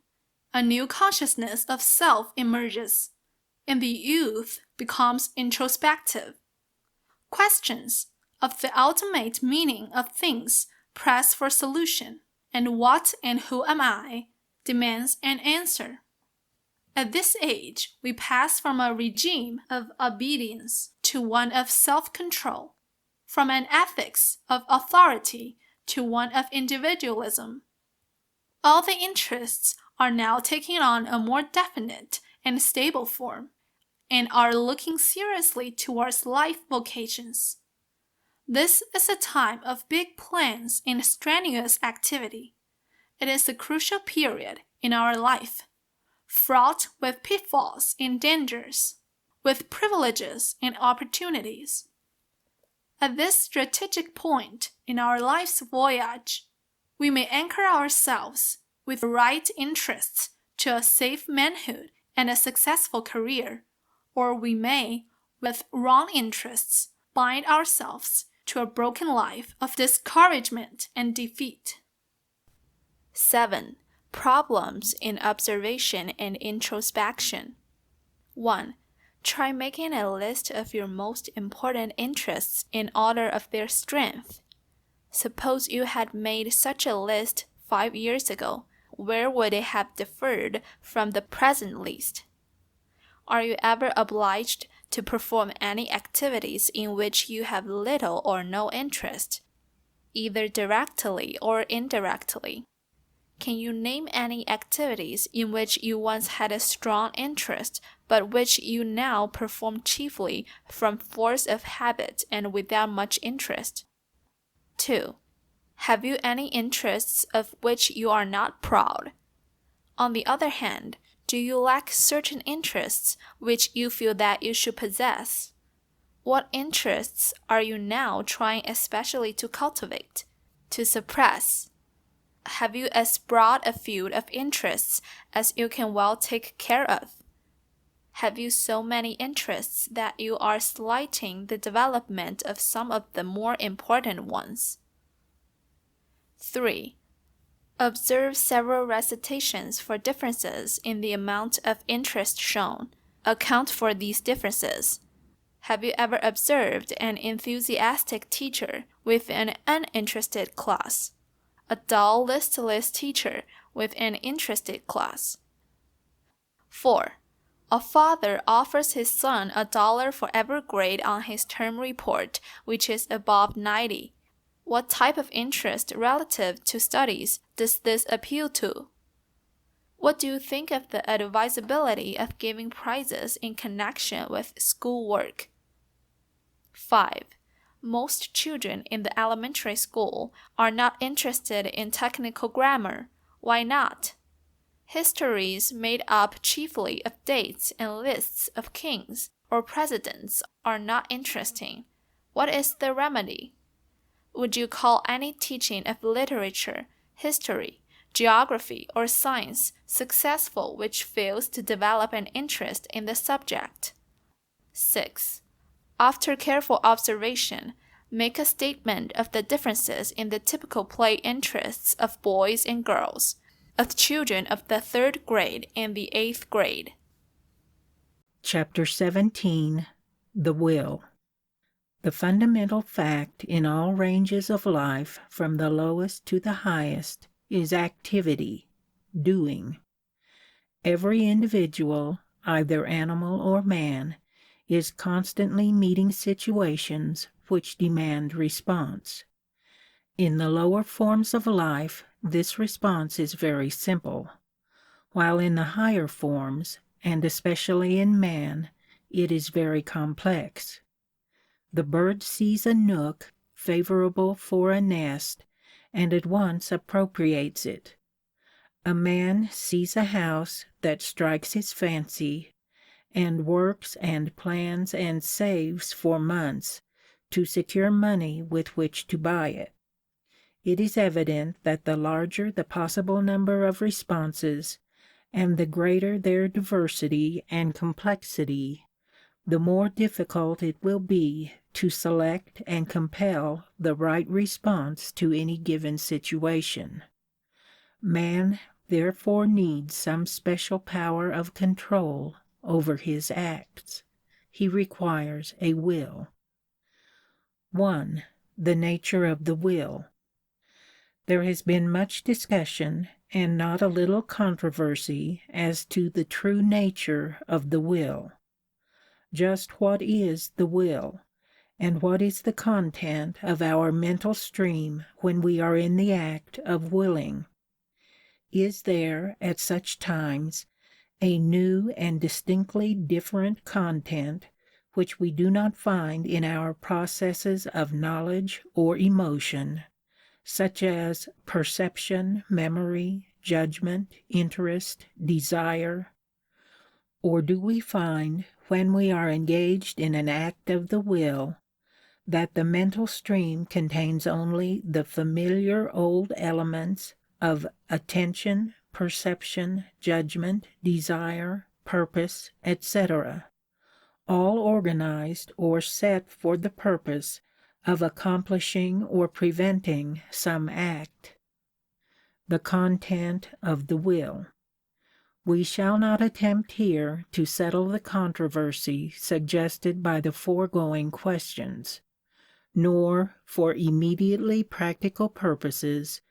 A new consciousness of self emerges, and the youth becomes introspective. Questions of the ultimate meaning of things press for solution, and what and who am I demands an answer. At this age, we pass from a regime of obedience to one of self-control, from an ethics of authority to one of individualism. All the interests are now taking on a more definite and stable form, and are looking seriously towards life vocations. This is a time of big plans and strenuous activity. It is a crucial period in our life, fraught with pitfalls and dangers, with privileges and opportunities. At this strategic point in our life's voyage, we may anchor ourselves with the right interests to a safe manhood and a successful career, or we may, with wrong interests, bind ourselves to a broken life of discouragement and defeat. 7. Problems in observation and introspection. 1. Try making a list of your most important interests in order of their strength. Suppose you had made such a list 5 years ago. Where would it have differed from the present list? Are you ever obliged to perform any activities in which you have little or no interest, either directly or indirectly? Can you name any activities in which you once had a strong interest, but which you now perform chiefly from force of habit and without much interest? 2. Have you any interests of which you are not proud? On the other hand, do you lack certain interests which you feel that you should possess? What interests are you now trying especially to cultivate, to suppress? Have you as broad a field of interests as you can well take care of? Have you so many interests that you are slighting the development of some of the more important ones? 3. Observe several recitations for differences in the amount of interest shown. Account for these differences. Have you ever observed an enthusiastic teacher with an uninterested class? A dull, listless teacher with an interested class? 4. A father offers his son $1 for every grade on his term report which is above 90. What type of interest relative to studies does this appeal to? What do you think of the advisability of giving prizes in connection with schoolwork? 5. Most children in the elementary school are not interested in technical grammar. Why not? Histories made up chiefly of dates and lists of kings or presidents are not interesting. What is the remedy? Would you call any teaching of literature, history, geography, or science successful which fails to develop an interest in the subject? 6. After careful observation, make a statement of the differences in the typical play interests of boys and girls, of children of the 3rd grade and the 8th grade. Chapter 17. The Will. The fundamental fact in all ranges of life, from the lowest to the highest, is activity, doing. Every individual, either animal or man, is constantly meeting situations which demand response. In the lower forms of life, this response is very simple, while in the higher forms, and especially in man, it is very complex. The bird sees a nook favorable for a nest and at once appropriates it. A man sees a house that strikes his fancy and works and plans and saves for months to secure money with which to buy it. It is evident that the larger the possible number of responses and the greater their diversity and complexity, the more difficult it will be to select and compel the right response to any given situation. Man therefore needs some special power of control over his acts. He requires a will. 1. The nature of the will. There has been much discussion and not a little controversy as to the true nature of the will. Just what is the will, and what is the content of our mental stream when we are in the act of willing? Is there, at such times, a new and distinctly different content which we do not find in our processes of knowledge or emotion, such as perception, memory, judgment, interest, desire? Or do we find, when we are engaged in an act of the will, that the mental stream contains only the familiar old elements of attention, perception, judgment, desire, purpose, etc., all organized or set for the purpose of accomplishing or preventing some act? The content of the will. We shall not attempt here to settle the controversy suggested by the foregoing questions, nor, for immediately practical purposes,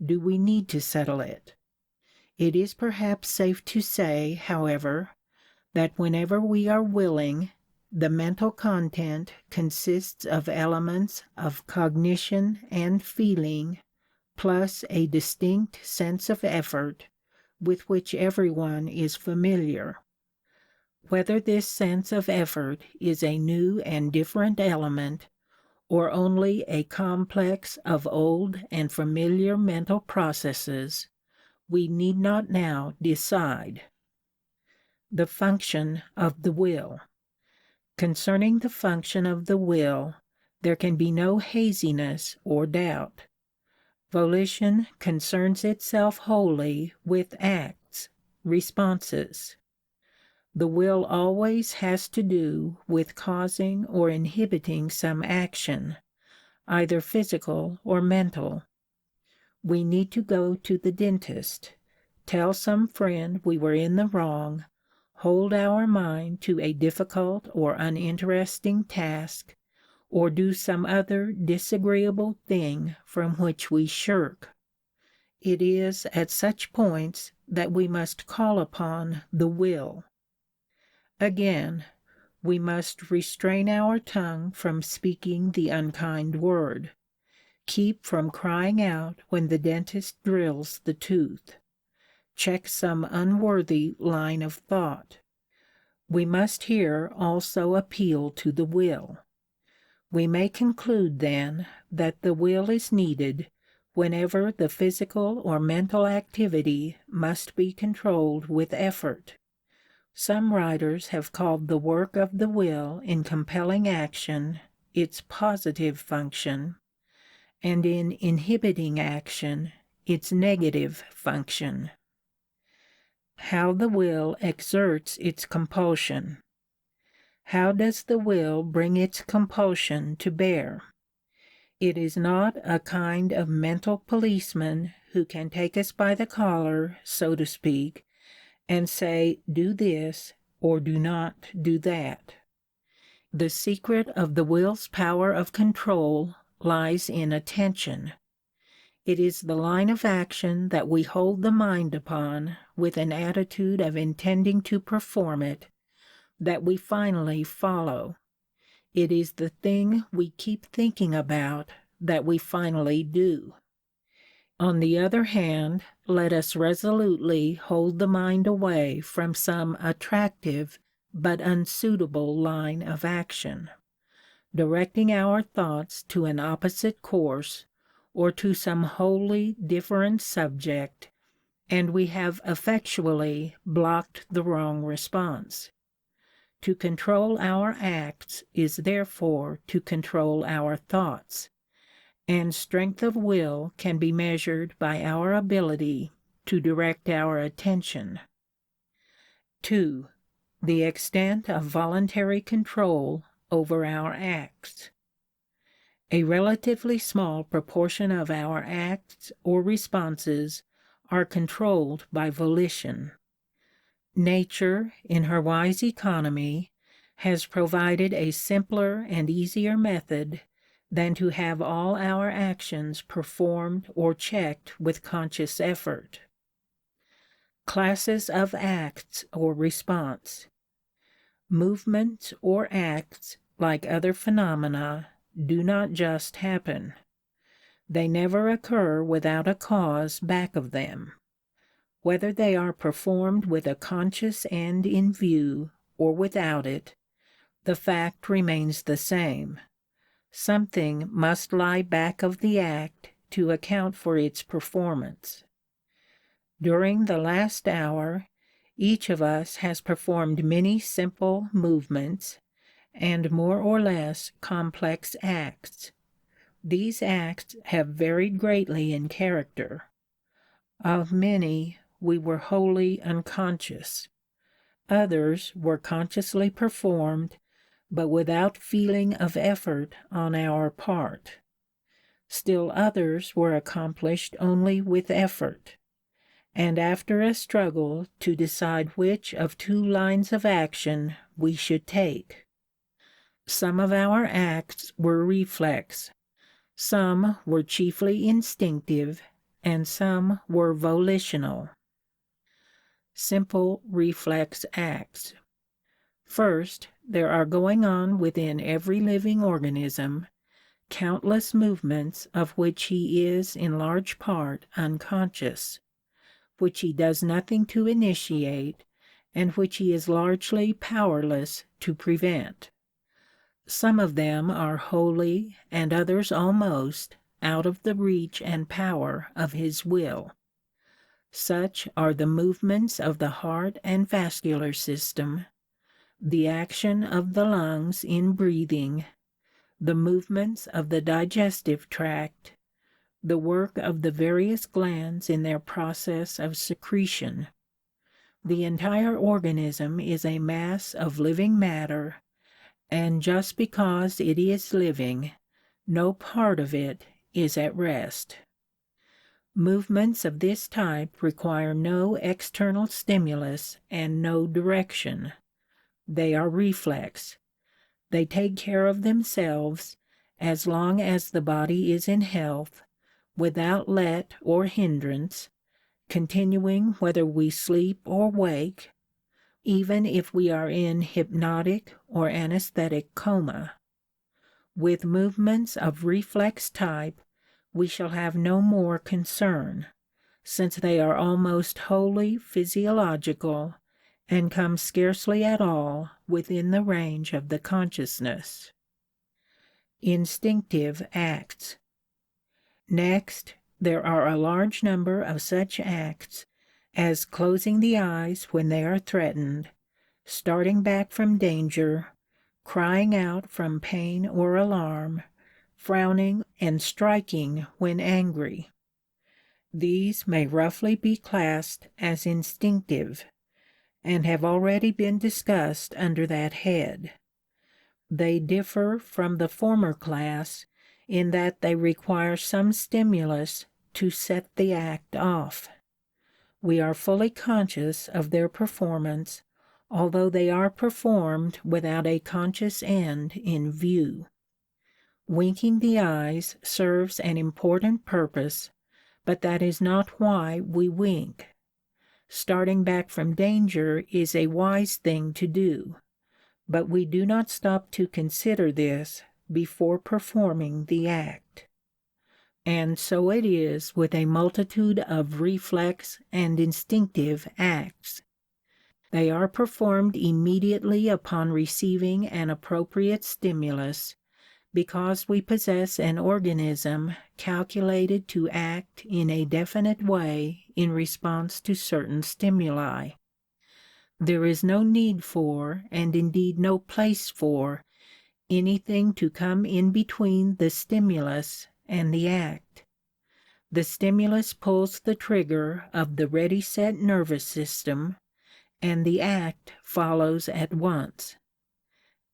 do we need to settle it. It is perhaps safe to say, however, that whenever we are willing, the mental content consists of elements of cognition and feeling, plus a distinct sense of effort, with which everyone is familiar. Whether this sense of effort is a new and different element, or only a complex of old and familiar mental processes, we need not now decide. The function of the will. Concerning the function of the will, there can be no haziness or doubt. Volition concerns itself wholly with acts, responses. The will always has to do with causing or inhibiting some action, either physical or mental. We need to go to the dentist, tell some friend we were in the wrong, hold our mind to a difficult or uninteresting task, or do some other disagreeable thing from which we shirk. It is at such points that we must call upon the will. Again, we must restrain our tongue from speaking the unkind word, keep from crying out when the dentist drills the tooth, check some unworthy line of thought. We must here also appeal to the will. We may conclude, then, that the will is needed whenever the physical or mental activity must be controlled with effort. Some writers have called the work of the will in compelling action its positive function, and in inhibiting action its negative function. How the will exerts its compulsion. How does the will bring its compulsion to bear? It is not a kind of mental policeman who can take us by the collar, so to speak, and say, do this or do not do that. The secret of the will's power of control lies in attention. It is the line of action that we hold the mind upon with an attitude of intending to perform it that we finally follow. It is the thing we keep thinking about that we finally do. On the other hand, let us resolutely hold the mind away from some attractive but unsuitable line of action, directing our thoughts to an opposite course or to some wholly different subject, and we have effectually blocked the wrong response. To control our acts is therefore to control our thoughts, and strength of will can be measured by our ability to direct our attention. 2. The extent of voluntary control over our acts. A relatively small proportion of our acts or responses are controlled by volition. Nature, in her wise economy, has provided a simpler and easier method than to have all our actions performed or checked with conscious effort. Classes of acts or response. Movements or acts, like other phenomena, do not just happen. They never occur without a cause back of them. Whether they are performed with a conscious end in view or without it, the fact remains the same. Something must lie back of the act to account for its performance. During the last hour, each of us has performed many simple movements and more or less complex acts. These acts have varied greatly in character. Of many, we were wholly unconscious. Others were consciously performed, but without feeling of effort on our part. Still others were accomplished only with effort, and after a struggle to decide which of two lines of action we should take. Some of our acts were reflex, some were chiefly instinctive, and some were volitional. Simple reflex acts. First, there are going on within every living organism countless movements of which he is in large part unconscious, which he does nothing to initiate, and which he is largely powerless to prevent. Some of them are wholly, and others almost, out of the reach and power of his will. Such are the movements of the heart and vascular system, the action of the lungs in breathing, the movements of the digestive tract, the work of the various glands in their process of secretion. The entire organism is a mass of living matter, and just because it is living, no part of it is at rest. Movements of this type require no external stimulus and no direction. They are reflex. They take care of themselves as long as the body is in health, without let or hindrance, continuing whether we sleep or wake, even if we are in hypnotic or anesthetic coma. With movements of reflex type, we shall have no more concern. since they are almost wholly physiological and come scarcely at all within the range of the consciousness. Instinctive acts. Next, there are a large number of such acts as closing the eyes when they are threatened, starting back from danger, crying out from pain or alarm, frowning and striking when angry. These may roughly be classed as instinctive, and have already been discussed under that head. They differ from the former class in that they require some stimulus to set the act off. We are fully conscious of their performance, although they are performed without a conscious end in view. Winking the eyes serves an important purpose, but that is not why we wink. Starting back from danger is a wise thing to do, but we do not stop to consider this before performing the act. And so it is with a multitude of reflex and instinctive acts. They are performed immediately upon receiving an appropriate stimulus, because we possess an organism calculated to act in a definite way in response to certain stimuli. There is no need for, and indeed no place for, anything to come in between the stimulus and the act. The stimulus pulls the trigger of the ready-set nervous system, and the act follows at once.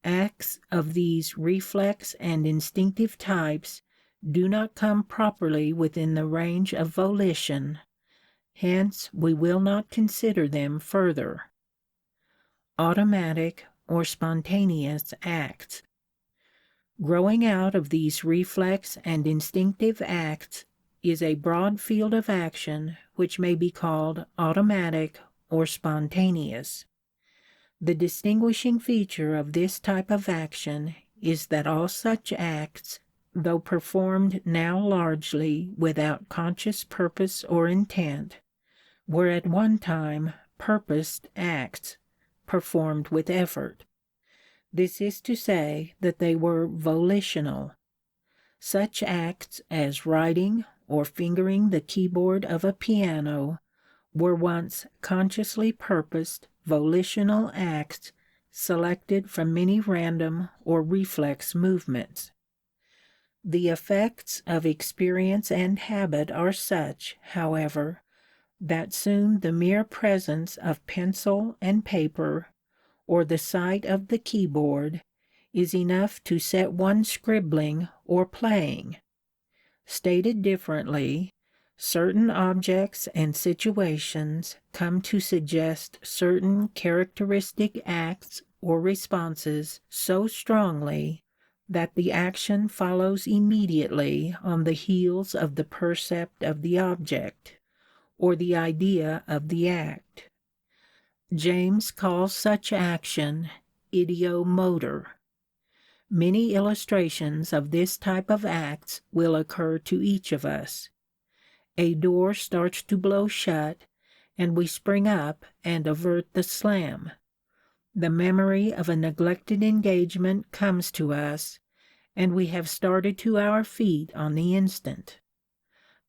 Acts of these reflex and instinctive types do not come properly within the range of volition, hence we will not consider them further. Automatic or spontaneous acts. Growing out of these reflex and instinctive acts is a broad field of action which may be called automatic or spontaneous. The distinguishing feature of this type of action is that all such acts, though performed now largely without conscious purpose or intent, were at one time purposed acts, performed with effort. This is to say that they were volitional. Such acts as writing or fingering the keyboard of a piano were once consciously purposed volitional acts selected from many random or reflex movements. The effects of experience and habit are such, however, that soon the mere presence of pencil and paper, or the sight of the keyboard, is enough to set one scribbling or playing. Stated differently, certain objects and situations come to suggest certain characteristic acts or responses so strongly that the action follows immediately on the heels of the percept of the object, or the idea of the act. James calls such action idiomotor. Many illustrations of this type of acts will occur to each of us. A door starts to blow shut, and we spring up and avert the slam. The memory of a neglected engagement comes to us, and we have started to our feet on the instant.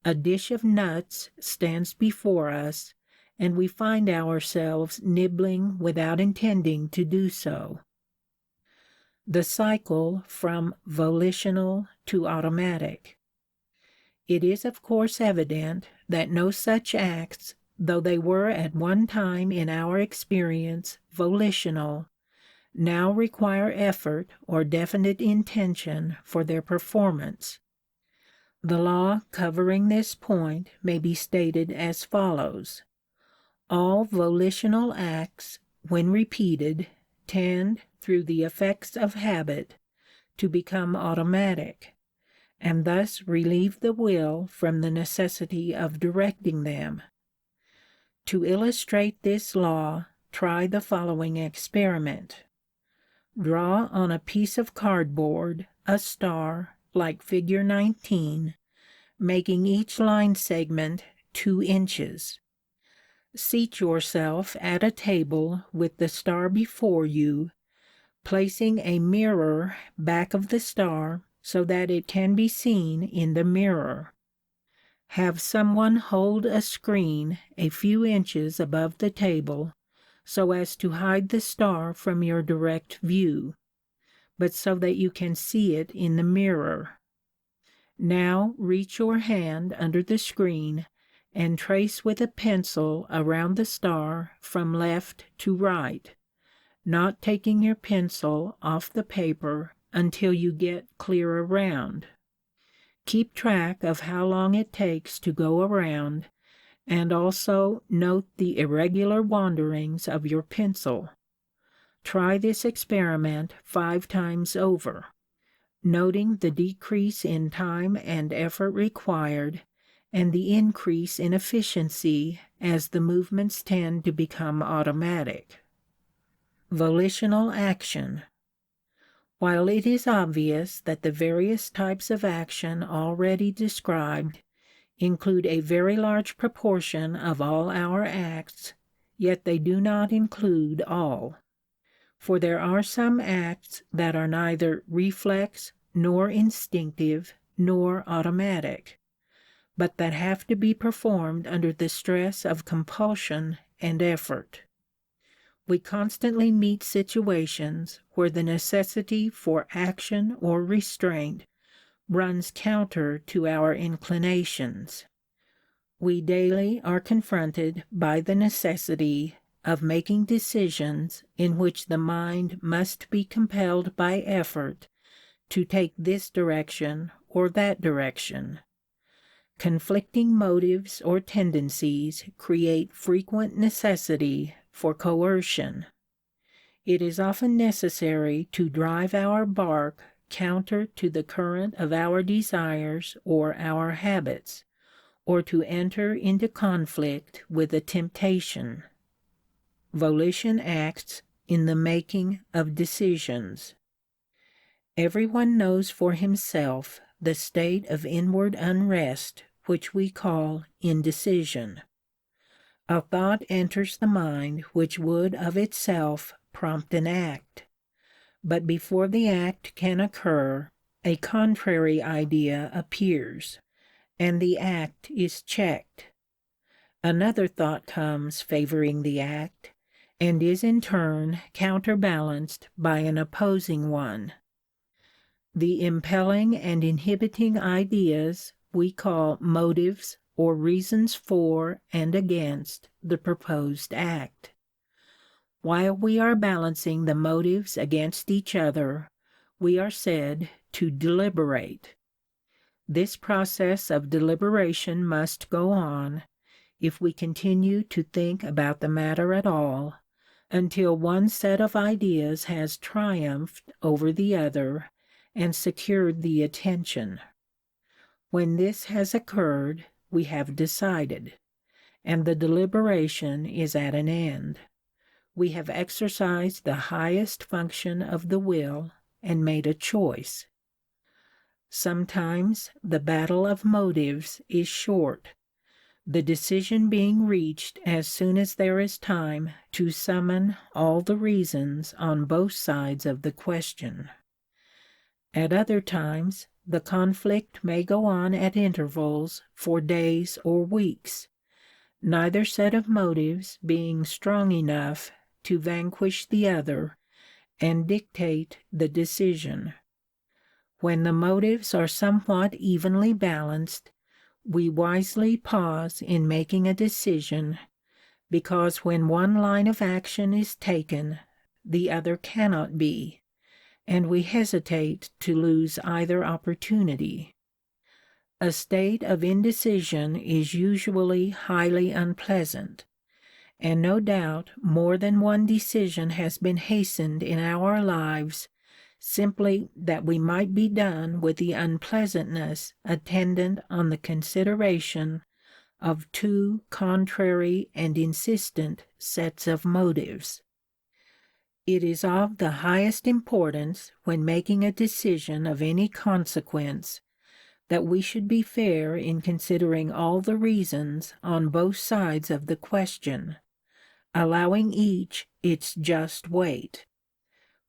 A dish of nuts stands before us, and we find ourselves nibbling without intending to do so. The cycle from volitional to automatic. It is of course evident that no such acts, though they were at one time in our experience volitional, now require effort or definite intention for their performance. The law covering this point may be stated as follows. All volitional acts, when repeated, tend, through the effects of habit, to become automatic, and thus relieve the will from the necessity of directing them. To illustrate this law, try the following experiment. Draw on a piece of cardboard a star like figure 19, making each line segment 2 inches. Seat yourself at a table with the star before you, placing a mirror back of the star so that it can be seen in the mirror. Have someone hold a screen a few inches above the table so as to hide the star from your direct view, but so that you can see it in the mirror. Now reach your hand under the screen and trace with a pencil around the star from left to right, not taking your pencil off the paper until you get clear around. Keep track of how long it takes to go around, and also note the irregular wanderings of your pencil. Try this experiment 5 times over, noting the decrease in time and effort required and the increase in efficiency as the movements tend to become automatic. Volitional action. While it is obvious that the various types of action already described include a very large proportion of all our acts, yet they do not include all. For there are some acts that are neither reflex, nor instinctive, nor automatic, but that have to be performed under the stress of compulsion and effort. We constantly meet situations where the necessity for action or restraint runs counter to our inclinations. We daily are confronted by the necessity of making decisions in which the mind must be compelled by effort to take this direction or that direction. Conflicting motives or tendencies create frequent necessity for coercion. It is often necessary to drive our bark counter to the current of our desires or our habits, or to enter into conflict with a temptation. Volition acts in the making of decisions. Everyone knows for himself the state of inward unrest which we call indecision. A thought enters the mind which would of itself prompt an act, but before the act can occur, a contrary idea appears, and the act is checked. Another thought comes favoring the act, and is in turn counterbalanced by an opposing one. The impelling and inhibiting ideas we call motives or reasons for and against the proposed act. While we are balancing the motives against each other, we are said to deliberate. This process of deliberation must go on, if we continue to think about the matter at all, until one set of ideas has triumphed over the other and secured the attention. When this has occurred, we have decided, and the deliberation is at an end. We have exercised the highest function of the will and made a choice. Sometimes the battle of motives is short, the decision being reached as soon as there is time to summon all the reasons on both sides of the question. At other times, the conflict may go on at intervals for days or weeks, neither set of motives being strong enough to vanquish the other and dictate the decision. When the motives are somewhat evenly balanced, we wisely pause in making a decision, because when one line of action is taken, the other cannot be, and we hesitate to lose either opportunity. A state of indecision is usually highly unpleasant, and no doubt more than one decision has been hastened in our lives simply that we might be done with the unpleasantness attendant on the consideration of two contrary and insistent sets of motives. It is of the highest importance, when making a decision of any consequence, that we should be fair in considering all the reasons on both sides of the question, allowing each its just weight.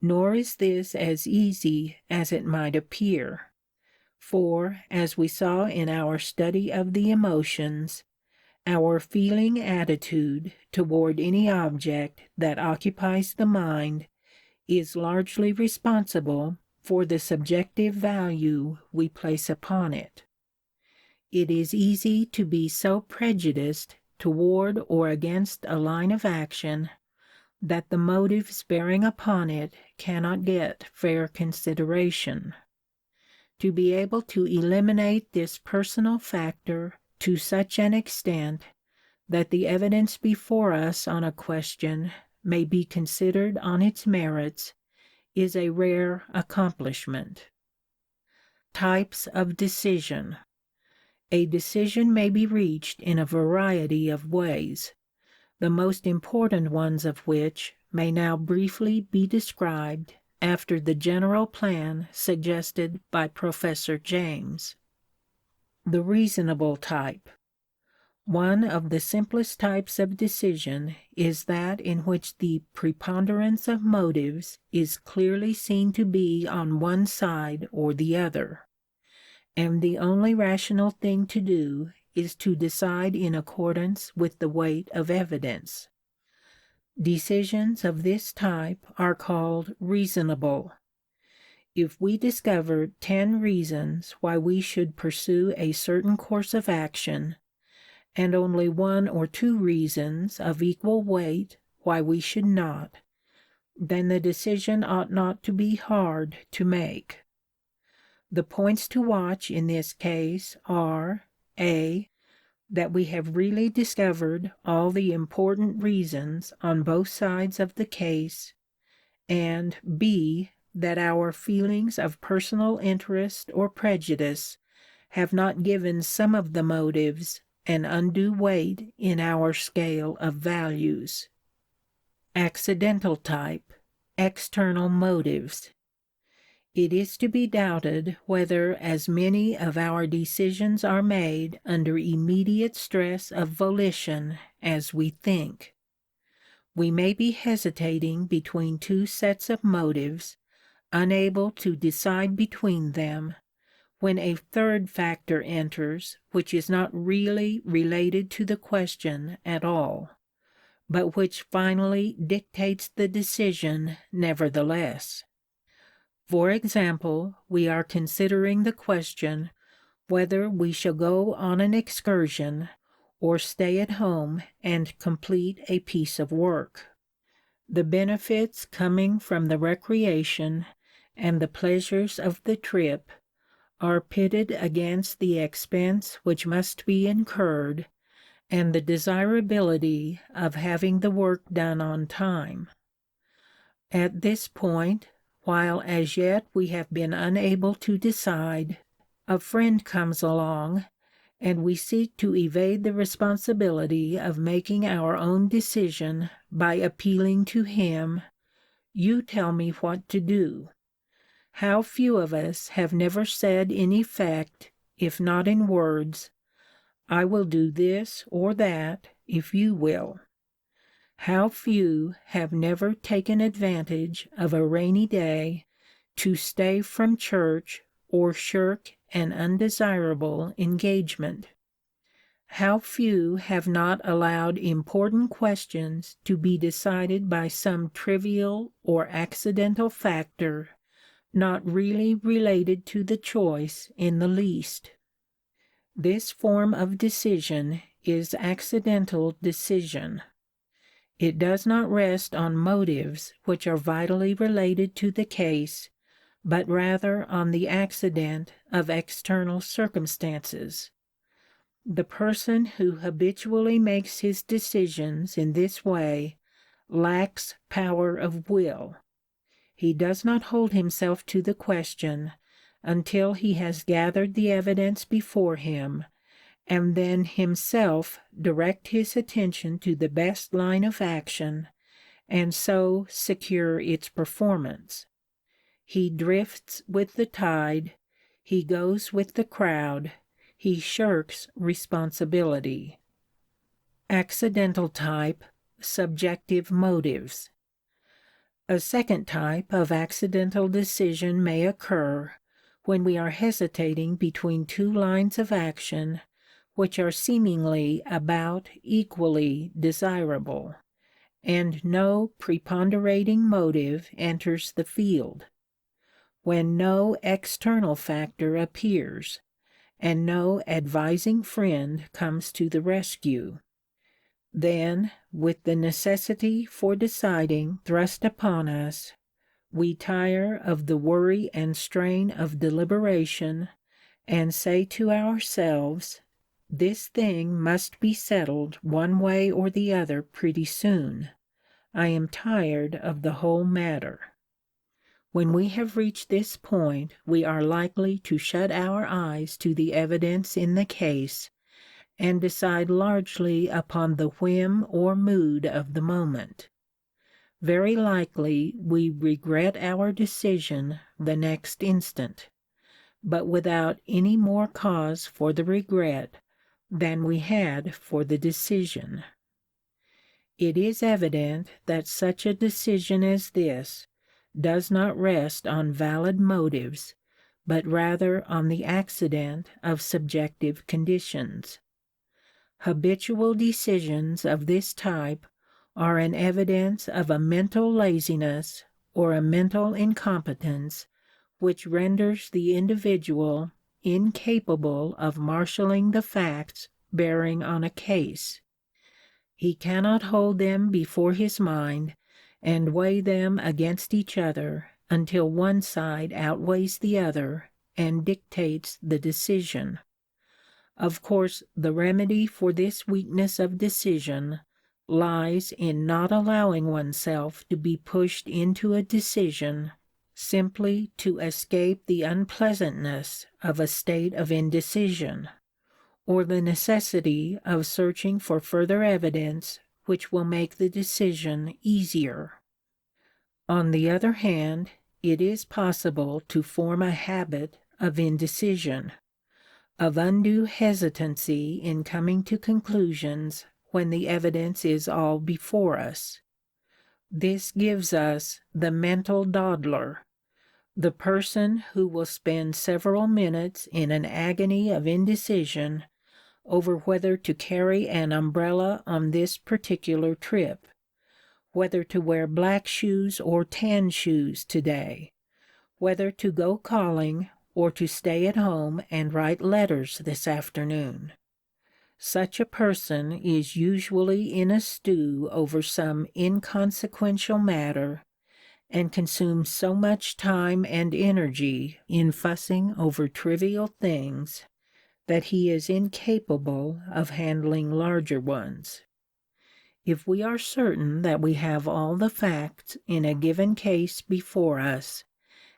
Nor is this as easy as it might appear. For, as we saw in our study of the emotions, our feeling attitude toward any object that occupies the mind is largely responsible for the subjective value we place upon it. It is easy to be so prejudiced toward or against a line of action that the motives bearing upon it cannot get fair consideration. To be able to eliminate this personal factor to such an extent that the evidence before us on a question may be considered on its merits is a rare accomplishment. Types of decision. A decision may be reached in a variety of ways, the most important ones of which may now briefly be described after the general plan suggested by Professor James. The reasonable type. One of the simplest types of decision is that in which the preponderance of motives is clearly seen to be on one side or the other, and the only rational thing to do is to decide in accordance with the weight of evidence. Decisions of this type are called reasonable. If we discover 10 reasons why we should pursue a certain course of action, and only 1 or 2 reasons of equal weight why we should not, then the decision ought not to be hard to make. The points to watch in this case are a. That we have really discovered all the important reasons on both sides of the case, and b. That our feelings of personal interest or prejudice have not given some of the motives an undue weight in our scale of values. Accidental type, external motives. It is to be doubted whether as many of our decisions are made under immediate stress of volition as we think. We may be hesitating between 2 sets of motives, unable to decide between them, when a third factor enters which is not really related to the question at all, but which finally dictates the decision nevertheless. For example, we are considering the question whether we shall go on an excursion or stay at home and complete a piece of work. The benefits coming from the recreation and the pleasures of the trip are pitted against the expense which must be incurred and the desirability of having the work done on time. At this point, while as yet we have been unable to decide, a friend comes along, and we seek to evade the responsibility of making our own decision by appealing to him, "You tell me what to do." How few of us have never said in effect, if not in words, "I will do this or that, if you will." How few have never taken advantage of a rainy day to stay from church or shirk an undesirable engagement? How few have not allowed important questions to be decided by some trivial or accidental factor not really related to the choice in the least? This form of decision is accidental decision. It does not rest on motives which are vitally related to the case, but rather on the accident of external circumstances. The person who habitually makes his decisions in this way lacks power of will. He does not hold himself to the question until he has gathered the evidence before him, and then himself direct his attention to the best line of action, and so secure its performance. He drifts with the tide, He goes with the crowd. He shirks responsibility. Accidental type, subjective motives. A second type of accidental decision may occur when we are hesitating between two lines of action which are seemingly about equally desirable, and no preponderating motive enters the field, when no external factor appears, and no advising friend comes to the rescue. Then, with the necessity for deciding thrust upon us, we tire of the worry and strain of deliberation, and say to ourselves, "This thing must be settled one way or the other pretty soon. I am tired of the whole matter." When we have reached this point, we are likely to shut our eyes to the evidence in the case, and decide largely upon the whim or mood of the moment. Very likely we regret our decision the next instant, but without any more cause for the regret than we had for the decision. It is evident that such a decision as this does not rest on valid motives, but rather on the accident of subjective conditions. Habitual decisions of this type are an evidence of a mental laziness or a mental incompetence which renders the individual incapable of marshalling the facts bearing on a case. He cannot hold them before his mind and weigh them against each other until one side outweighs the other and dictates the decision. Of course, the remedy for this weakness of decision lies in not allowing oneself to be pushed into a decision simply to escape the unpleasantness of a state of indecision, or the necessity of searching for further evidence which will make the decision easier. On the other hand, it is possible to form a habit of indecision, of undue hesitancy in coming to conclusions when the evidence is all before us. This gives us the mental dawdler, the person who will spend several minutes in an agony of indecision over whether to carry an umbrella on this particular trip, whether to wear black shoes or tan shoes today, whether to go calling or to stay at home and write letters this afternoon. Such a person is usually in a stew over some inconsequential matter, and consumes so much time and energy in fussing over trivial things that he is incapable of handling larger ones. If we are certain that we have all the facts in a given case before us,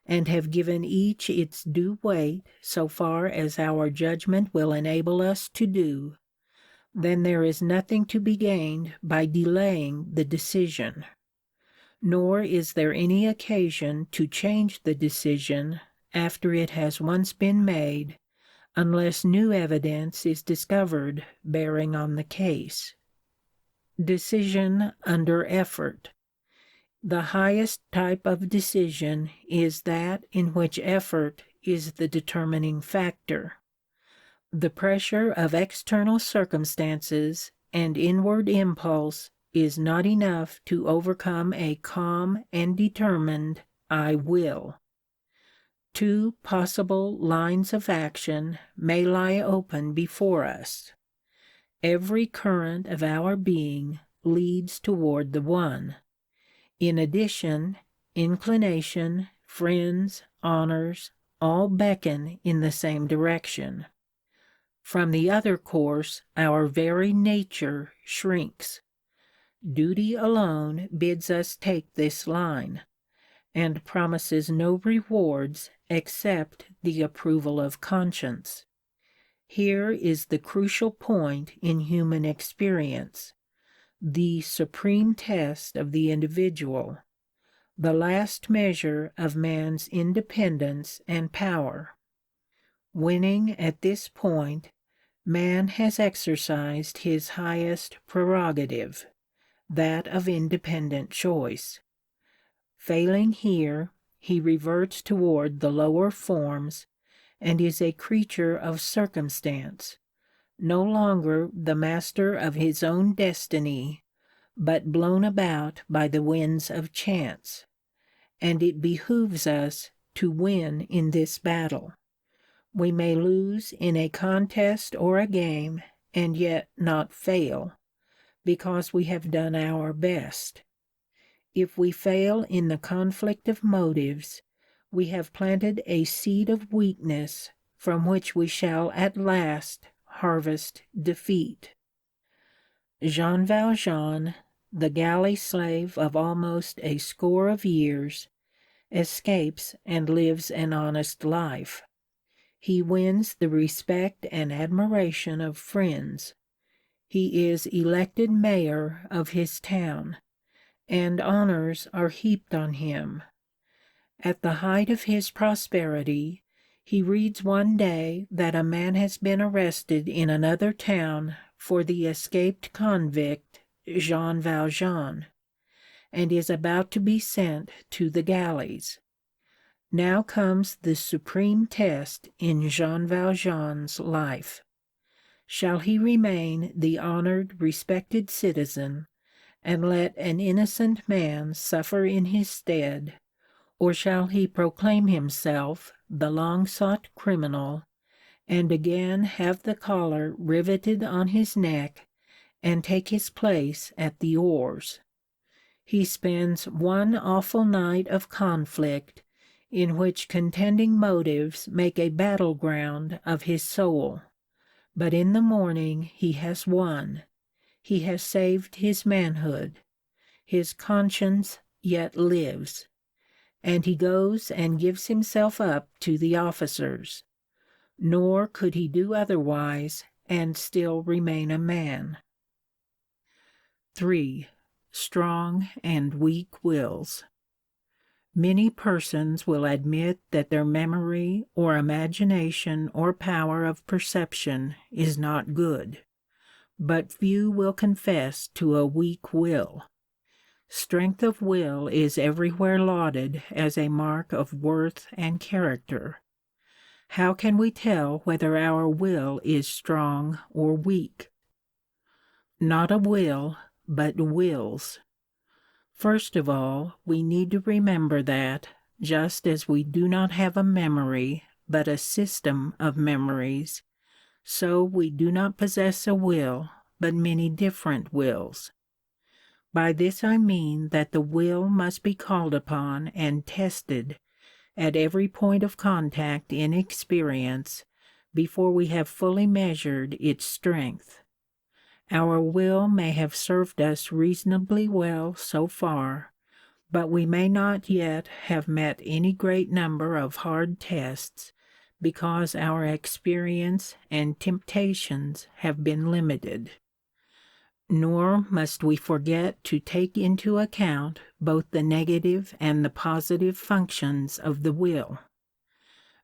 and have given each its due weight so far as our judgment will enable us to do, then there is nothing to be gained by delaying the decision. Nor is there any occasion to change the decision after it has once been made, unless new evidence is discovered bearing on the case. Decision under effort. The highest type of decision is that in which effort is the determining factor. The pressure of external circumstances and inward impulse is not enough to overcome a calm and determined "I will." Two possible lines of action may lie open before us. Every current of our being leads toward the one. In addition, inclination, friends, honors, all beckon in the same direction. From the other course our very nature shrinks. Duty alone bids us take this line, and promises no rewards except the approval of conscience. Here is the crucial point in human experience, the supreme test of the individual, the last measure of man's independence and power. Winning at this point, man has exercised his highest prerogative, that of independent choice. Failing here, he reverts toward the lower forms and is a creature of circumstance, no longer the master of his own destiny, but blown about by the winds of chance. And it behooves us to win in this battle. We may lose in a contest or a game, and yet not fail, because we have done our best. If we fail in the conflict of motives, we have planted a seed of weakness from which we shall at last harvest defeat. Jean Valjean, the galley slave of almost a score of years, escapes and lives an honest life. He wins the respect and admiration of friends. He is elected mayor of his town, and honors are heaped on him. At the height of his prosperity, he reads one day that a man has been arrested in another town for the escaped convict Jean Valjean, and is about to be sent to the galleys. Now comes the supreme test in Jean Valjean's life. Shall he remain the honored, respected citizen, and let an innocent man suffer in his stead, or shall he proclaim himself the long-sought criminal, and again have the collar riveted on his neck, and take his place at the oars? He spends one awful night of conflict, in which contending motives make a battleground of his soul. But in the morning he has won. He has saved his manhood. His conscience yet lives. And he goes and gives himself up to the officers. Nor could he do otherwise and still remain a man. 3. Strong and weak wills. Many persons will admit that their memory or imagination or power of perception is not good, but few will confess to a weak will. Strength of will is everywhere lauded as a mark of worth and character. How can we tell whether our will is strong or weak? Not a will, but wills. First of all, we need to remember that, just as we do not have a memory, but a system of memories, so we do not possess a will, but many different wills. By this I mean that the will must be called upon and tested at every point of contact in experience before we have fully measured its strength. Our will may have served us reasonably well so far, but we may not yet have met any great number of hard tests because our experience and temptations have been limited. Nor must we forget to take into account both the negative and the positive functions of the will.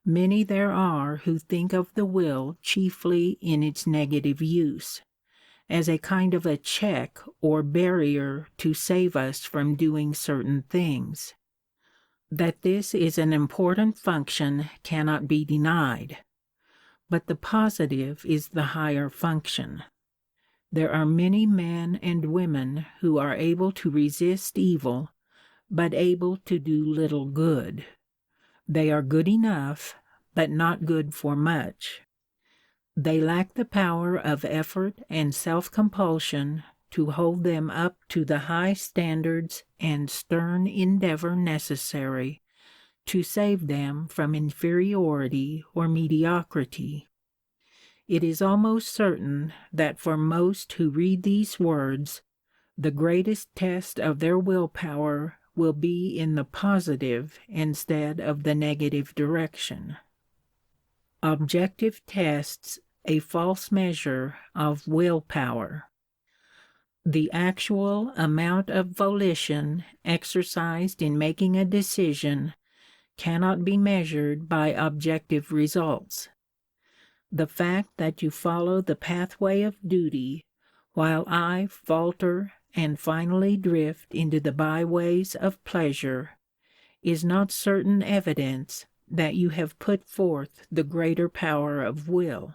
Many there are who think of the will chiefly in its negative use, as a kind of a check or barrier to save us from doing certain things. That this is an important function cannot be denied, but the positive is the higher function. There are many men and women who are able to resist evil, but able to do little good. They are good enough, but not good for much. They lack the power of effort and self-compulsion to hold them up to the high standards and stern endeavor necessary to save them from inferiority or mediocrity. It is almost certain that for most who read these words, the greatest test of their willpower will be in the positive instead of the negative direction. Objective tests a false measure of willpower. The actual amount of volition exercised in making a decision cannot be measured by objective results. the fact that you follow the pathway of duty, while I falter and finally drift into the byways of pleasure, is not certain evidence that you have put forth the greater power of will.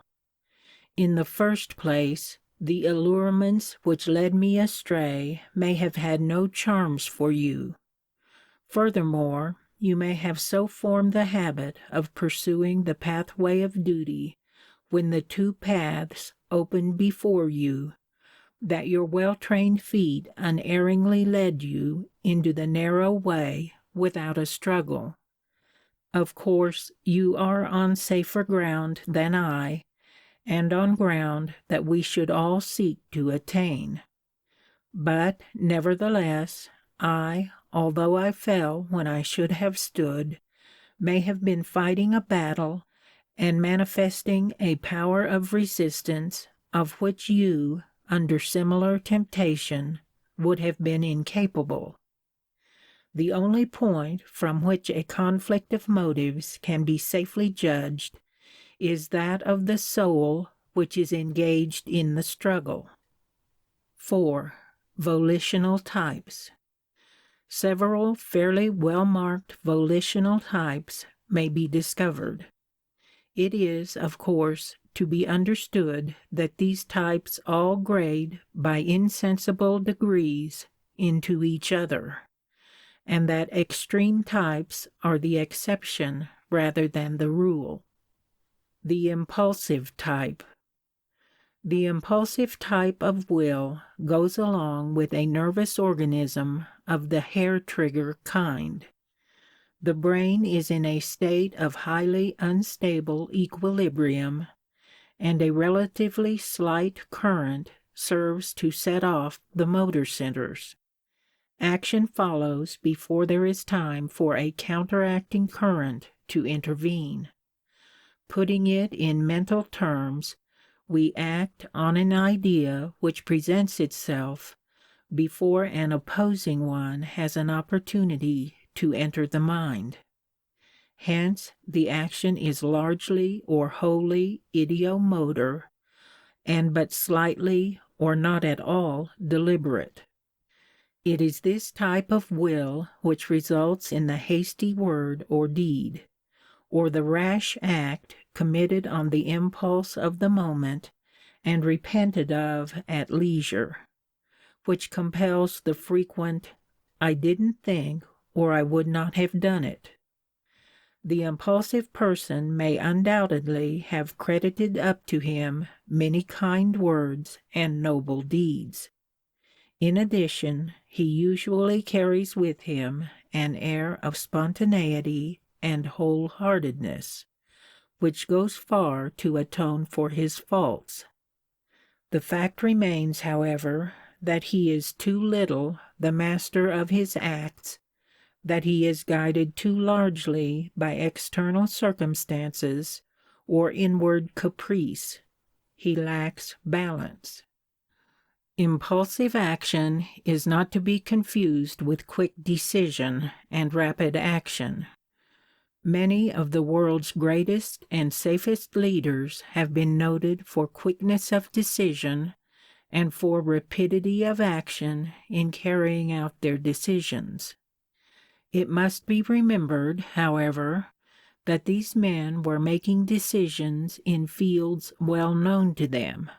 In the first place, the allurements which led me astray may have had no charms for you. Furthermore, you may have so formed the habit of pursuing the pathway of duty when the two paths opened before you, that your well-trained feet unerringly led you into the narrow way without a struggle. Of course, you are on safer ground than I, and on ground that we should all seek to attain. But, nevertheless, I, although I fell when I should have stood, may have been fighting a battle and manifesting a power of resistance of which you, under similar temptation, would have been incapable. The only point from which a conflict of motives can be safely judged is that of the soul which is engaged in the struggle. 4. Volitional types. Several fairly well-marked volitional types may be discovered. It is, of course, to be understood that these types all grade by insensible degrees into each other, and that extreme types are the exception rather than the rule. The impulsive type. The impulsive type of will goes along with a nervous organism of the hair-trigger kind. The brain is in a state of highly unstable equilibrium, and a relatively slight current serves to set off the motor centers. Action follows before there is time for a counteracting current to intervene. Putting it in mental terms, we act on an idea which presents itself before an opposing one has an opportunity to enter the mind. Hence, the action is largely or wholly ideomotor, and but slightly or not at all deliberate. It is this type of will which results in the hasty word or deed, or the rash act committed on the impulse of the moment and repented of at leisure, which compels the frequent, "I didn't think," or "I would not have done it." The impulsive person may undoubtedly have credited up to him many kind words and noble deeds. In addition, he usually carries with him an air of spontaneity and wholeheartedness, which goes far to atone for his faults. The fact remains, however, that he is too little the master of his acts, that he is guided too largely by external circumstances or inward caprice. He lacks balance. Impulsive action is not to be confused with quick decision and rapid action. Many of the world's greatest and safest leaders have been noted for quickness of decision and for rapidity of action in carrying out their decisions. It must be remembered, however, that these men were making decisions in fields well known to them.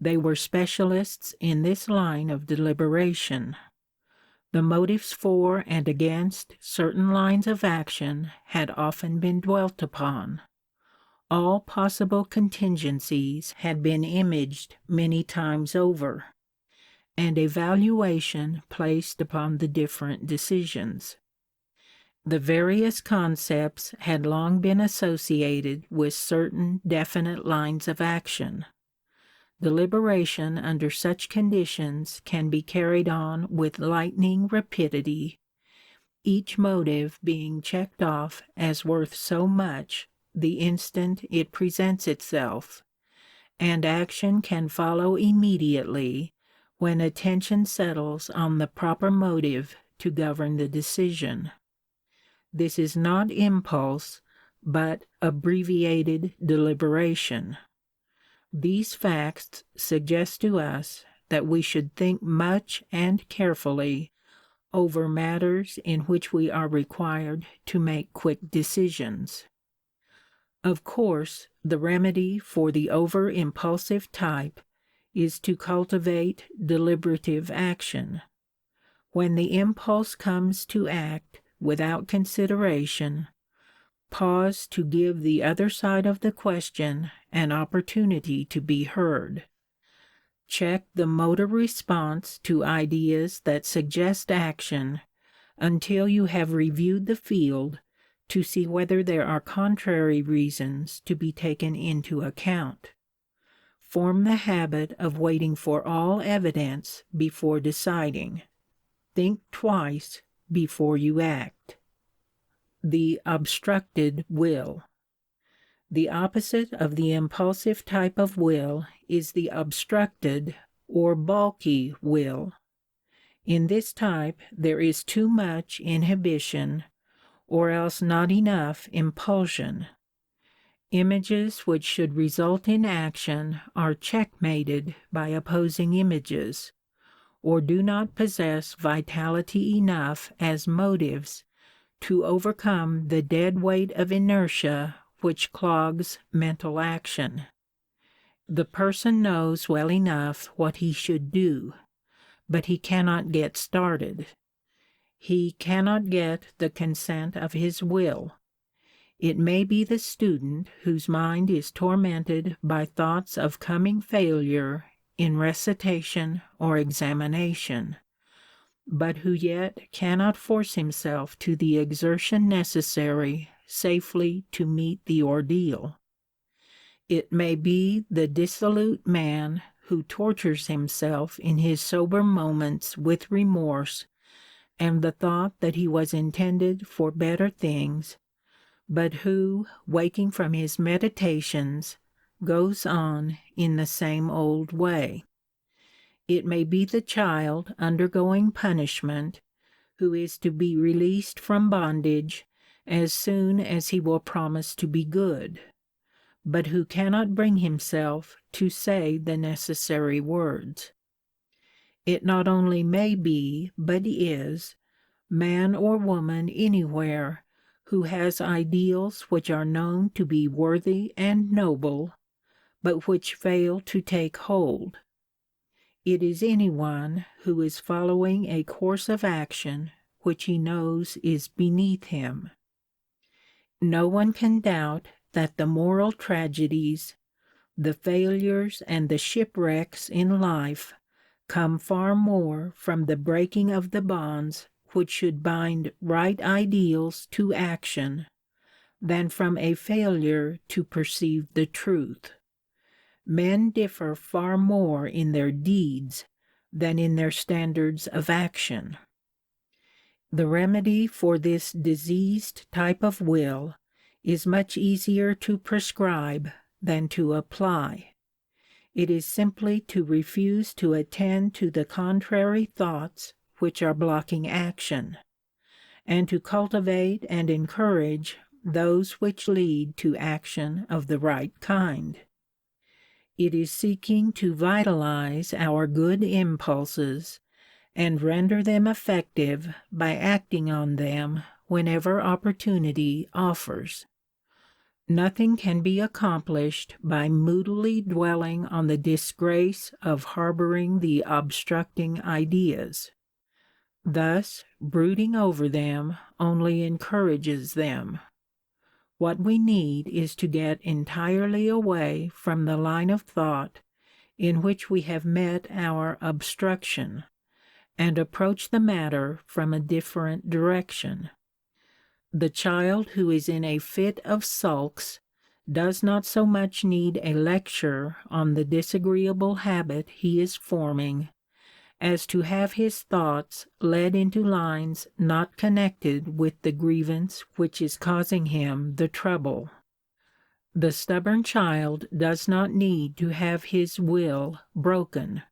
They were specialists in this line of deliberation. The motives for and against certain lines of action had often been dwelt upon. All possible contingencies had been imaged many times over, and a valuation placed upon the different decisions. The various concepts had long been associated with certain definite lines of action. Deliberation under such conditions can be carried on with lightning rapidity, each motive being checked off as worth so much the instant it presents itself, and action can follow immediately when attention settles on the proper motive to govern the decision. This is not impulse, but abbreviated deliberation. These facts suggest to us that we should think much and carefully over matters in which we are required to make quick decisions. Of course, the remedy for the over-impulsive type is to cultivate deliberative action. When the impulse comes to act without consideration, pause to give the other side of the question an opportunity to be heard. Check the motor response to ideas that suggest action until you have reviewed the field to see whether there are contrary reasons to be taken into account. Form the habit of waiting for all evidence before deciding. Think twice before you act. The obstructed will. The opposite of the impulsive type of will is the obstructed or balky will. In this type, there is too much inhibition or else not enough impulsion. Images which should result in action are checkmated by opposing images, or do not possess vitality enough as motives to overcome the dead weight of inertia which clogs mental action. The person knows well enough what he should do, but he cannot get started. He cannot get the consent of his will. It may be the student whose mind is tormented by thoughts of coming failure in recitation or examination, but who yet cannot force himself to the exertion necessary safely to meet the ordeal. It may be the dissolute man who tortures himself in his sober moments with remorse and the thought that he was intended for better things, but who, waking from his meditations, goes on in the same old way. It may be the child undergoing punishment, who is to be released from bondage as soon as he will promise to be good, but who cannot bring himself to say the necessary words. It not only may be, but is, man or woman anywhere who has ideals which are known to be worthy and noble, but which fail to take hold. It is anyone who is following a course of action which he knows is beneath him. No one can doubt that the moral tragedies, the failures and the shipwrecks in life come far more from the breaking of the bonds which should bind right ideals to action than from a failure to perceive the truth. Men differ far more in their deeds than in their standards of action. The remedy for this diseased type of will is much easier to prescribe than to apply. It is simply to refuse to attend to the contrary thoughts which are blocking action, and to cultivate and encourage those which lead to action of the right kind. It is seeking to vitalize our good impulses and render them effective by acting on them whenever opportunity offers. Nothing can be accomplished by moodily dwelling on the disgrace of harboring the obstructing ideas. Thus, brooding over them only encourages them. What we need is to get entirely away from the line of thought in which we have met our obstruction, and approach the matter from a different direction. The child who is in a fit of sulks does not so much need a lecture on the disagreeable habit he is forming as to have his thoughts led into lines not connected with the grievance which is causing him the trouble. The stubborn child does not need to have his will broken,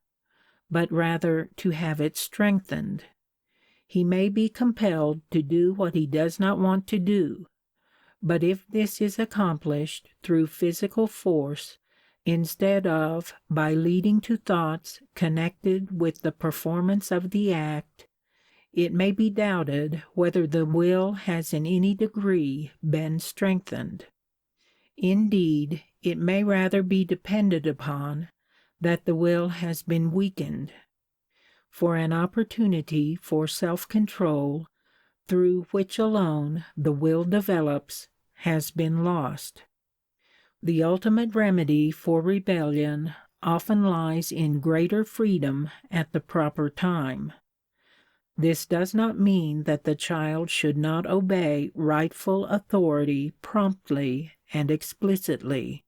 but rather to have it strengthened. He may be compelled to do what he does not want to do, But if this is accomplished through physical force, instead of by leading to thoughts connected with the performance of the act, it may be doubted whether the will has in any degree been strengthened. Indeed, it may rather be depended upon that the will has been weakened, for an opportunity for self-control, through which alone the will develops, has been lost. The ultimate remedy for rebellion often lies in greater freedom at the proper time. This does not mean that the child should not obey rightful authority promptly and explicitly,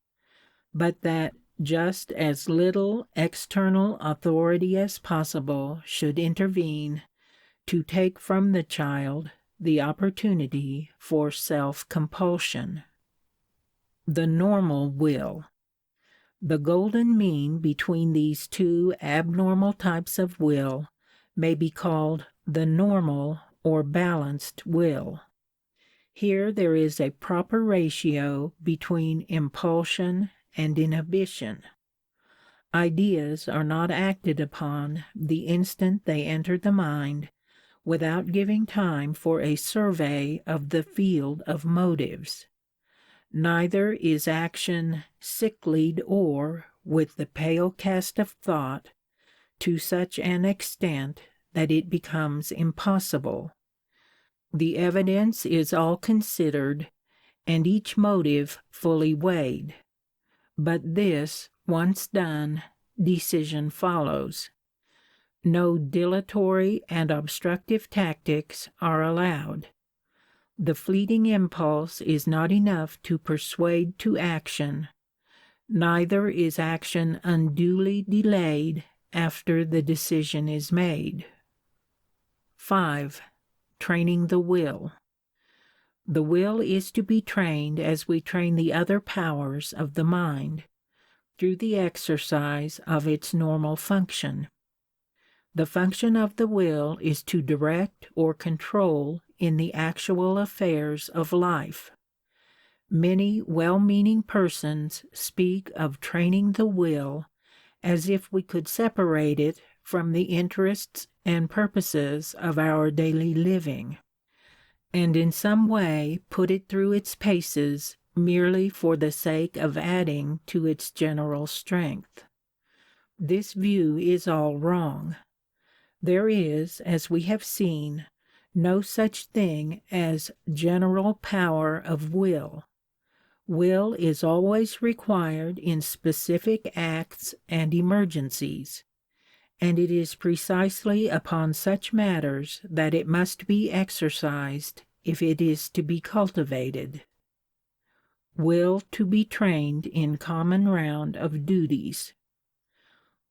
but that just as little external authority as possible should intervene to take from the child the opportunity for self-compulsion. The normal will. The golden mean between these two abnormal types of will may be called the normal or balanced will. Here there is a proper ratio between impulsion and inhibition. Ideas are not acted upon the instant they enter the mind without giving time for a survey of the field of motives. Neither is action sicklied or, with the pale cast of thought, to such an extent that it becomes impossible. The evidence is all considered, and each motive fully weighed. But this once done, decision follows. No dilatory and obstructive tactics are allowed. The fleeting impulse is not enough to persuade to action, neither is action unduly delayed after the decision is made. 5. Training the will. The will is to be trained as we train the other powers of the mind, through the exercise of its normal function. The function of the will is to direct or control in the actual affairs of life. Many well-meaning persons speak of training the will as if we could separate it from the interests and purposes of our daily living, and in some way put it through its paces merely for the sake of adding to its general strength. This view is all wrong. There is, as we have seen, no such thing as general power of will. Will is always required in specific acts and emergencies, and it is precisely upon such matters that it must be exercised if it is to be cultivated. Will to be trained in common round of duties.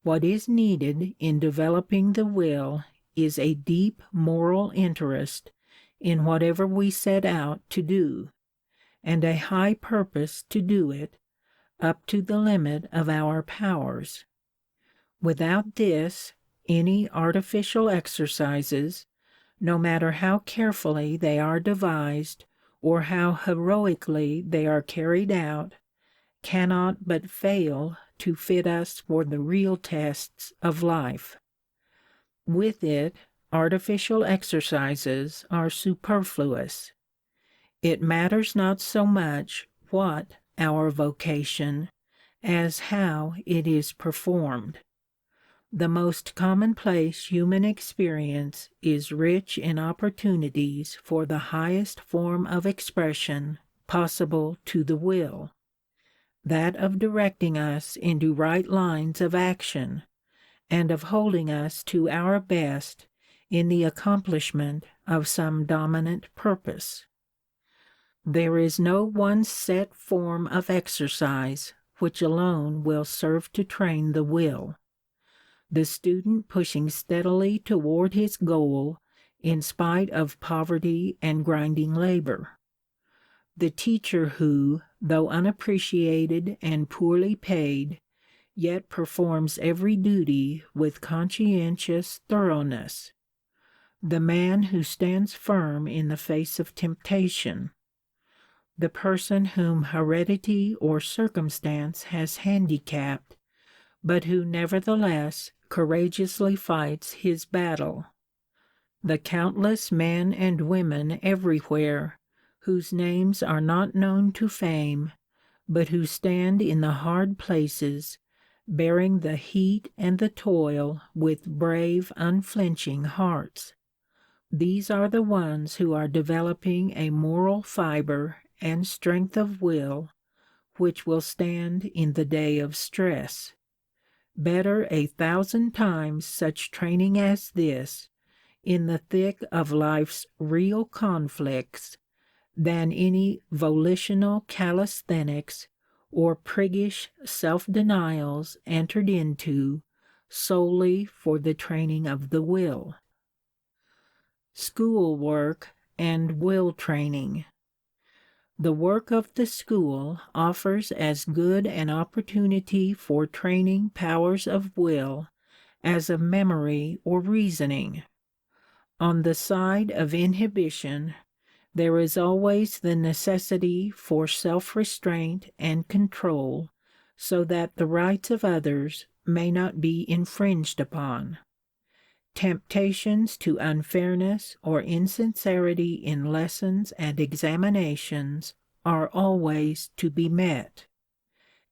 What is needed in developing the will is a deep moral interest in whatever we set out to do, and a high purpose to do it up to the limit of our powers. Without this, any artificial exercises, no matter how carefully they are devised or how heroically they are carried out, cannot but fail to fit us for the real tests of life. With it, artificial exercises are superfluous. It matters not so much what our vocation as how it is performed. The most commonplace human experience is rich in opportunities for the highest form of expression possible to the will, that of directing us into right lines of action, and of holding us to our best in the accomplishment of some dominant purpose. There is no one set form of exercise which alone will serve to train the will. The student pushing steadily toward his goal in spite of poverty and grinding labor. The teacher who, though unappreciated and poorly paid, yet performs every duty with conscientious thoroughness. The man who stands firm in the face of temptation. the person whom heredity or circumstance has handicapped, but who nevertheless courageously fights his battle. The countless men and women everywhere whose names are not known to fame, but who stand in the hard places, bearing the heat and the toil with brave, unflinching hearts. These are the ones who are developing a moral fiber and strength of will which will stand in the day of stress. Better 1,000 times such training as this, in the thick of life's real conflicts, than any volitional calisthenics or priggish self-denials entered into solely for the training of the will. School work and will training. The work of the school offers as good an opportunity for training powers of will as of memory or reasoning. On the side of inhibition, there is always the necessity for self-restraint and control, so that the rights of others may not be infringed upon. Temptations to unfairness or insincerity in lessons and examinations are always to be met.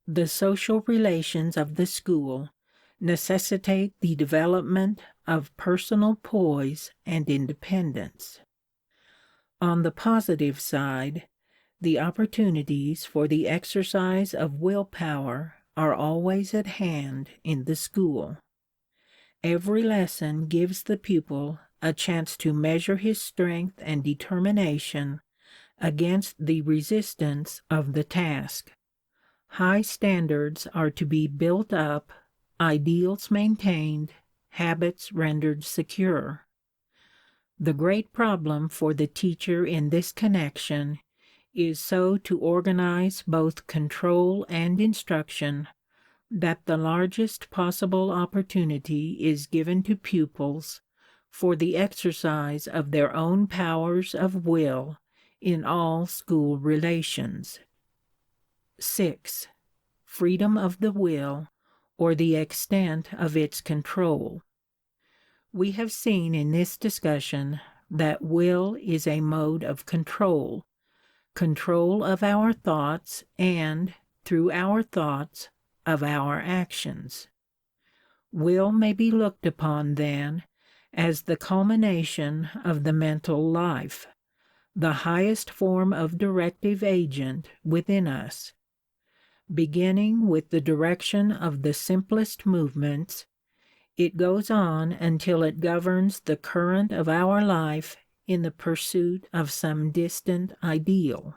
The social relations of the school necessitate the development of personal poise and independence. On the positive side, the opportunities for the exercise of willpower are always at hand in the school. Every lesson gives the pupil a chance to measure his strength and determination against the resistance of the task. High standards are to be built up, ideals maintained, habits rendered secure. The great problem for the teacher in this connection is so to organize both control and instruction that the largest possible opportunity is given to pupils for the exercise of their own powers of will in all school relations. 6. Freedom of the will, or the extent of its control. We have seen in this discussion that will is a mode of control of our thoughts and, through our thoughts, of our actions. Will may be looked upon, then, as the culmination of the mental life, the highest form of directive agent within us. Beginning with the direction of the simplest movements, it goes on until it governs the current of our life in the pursuit of some distant ideal.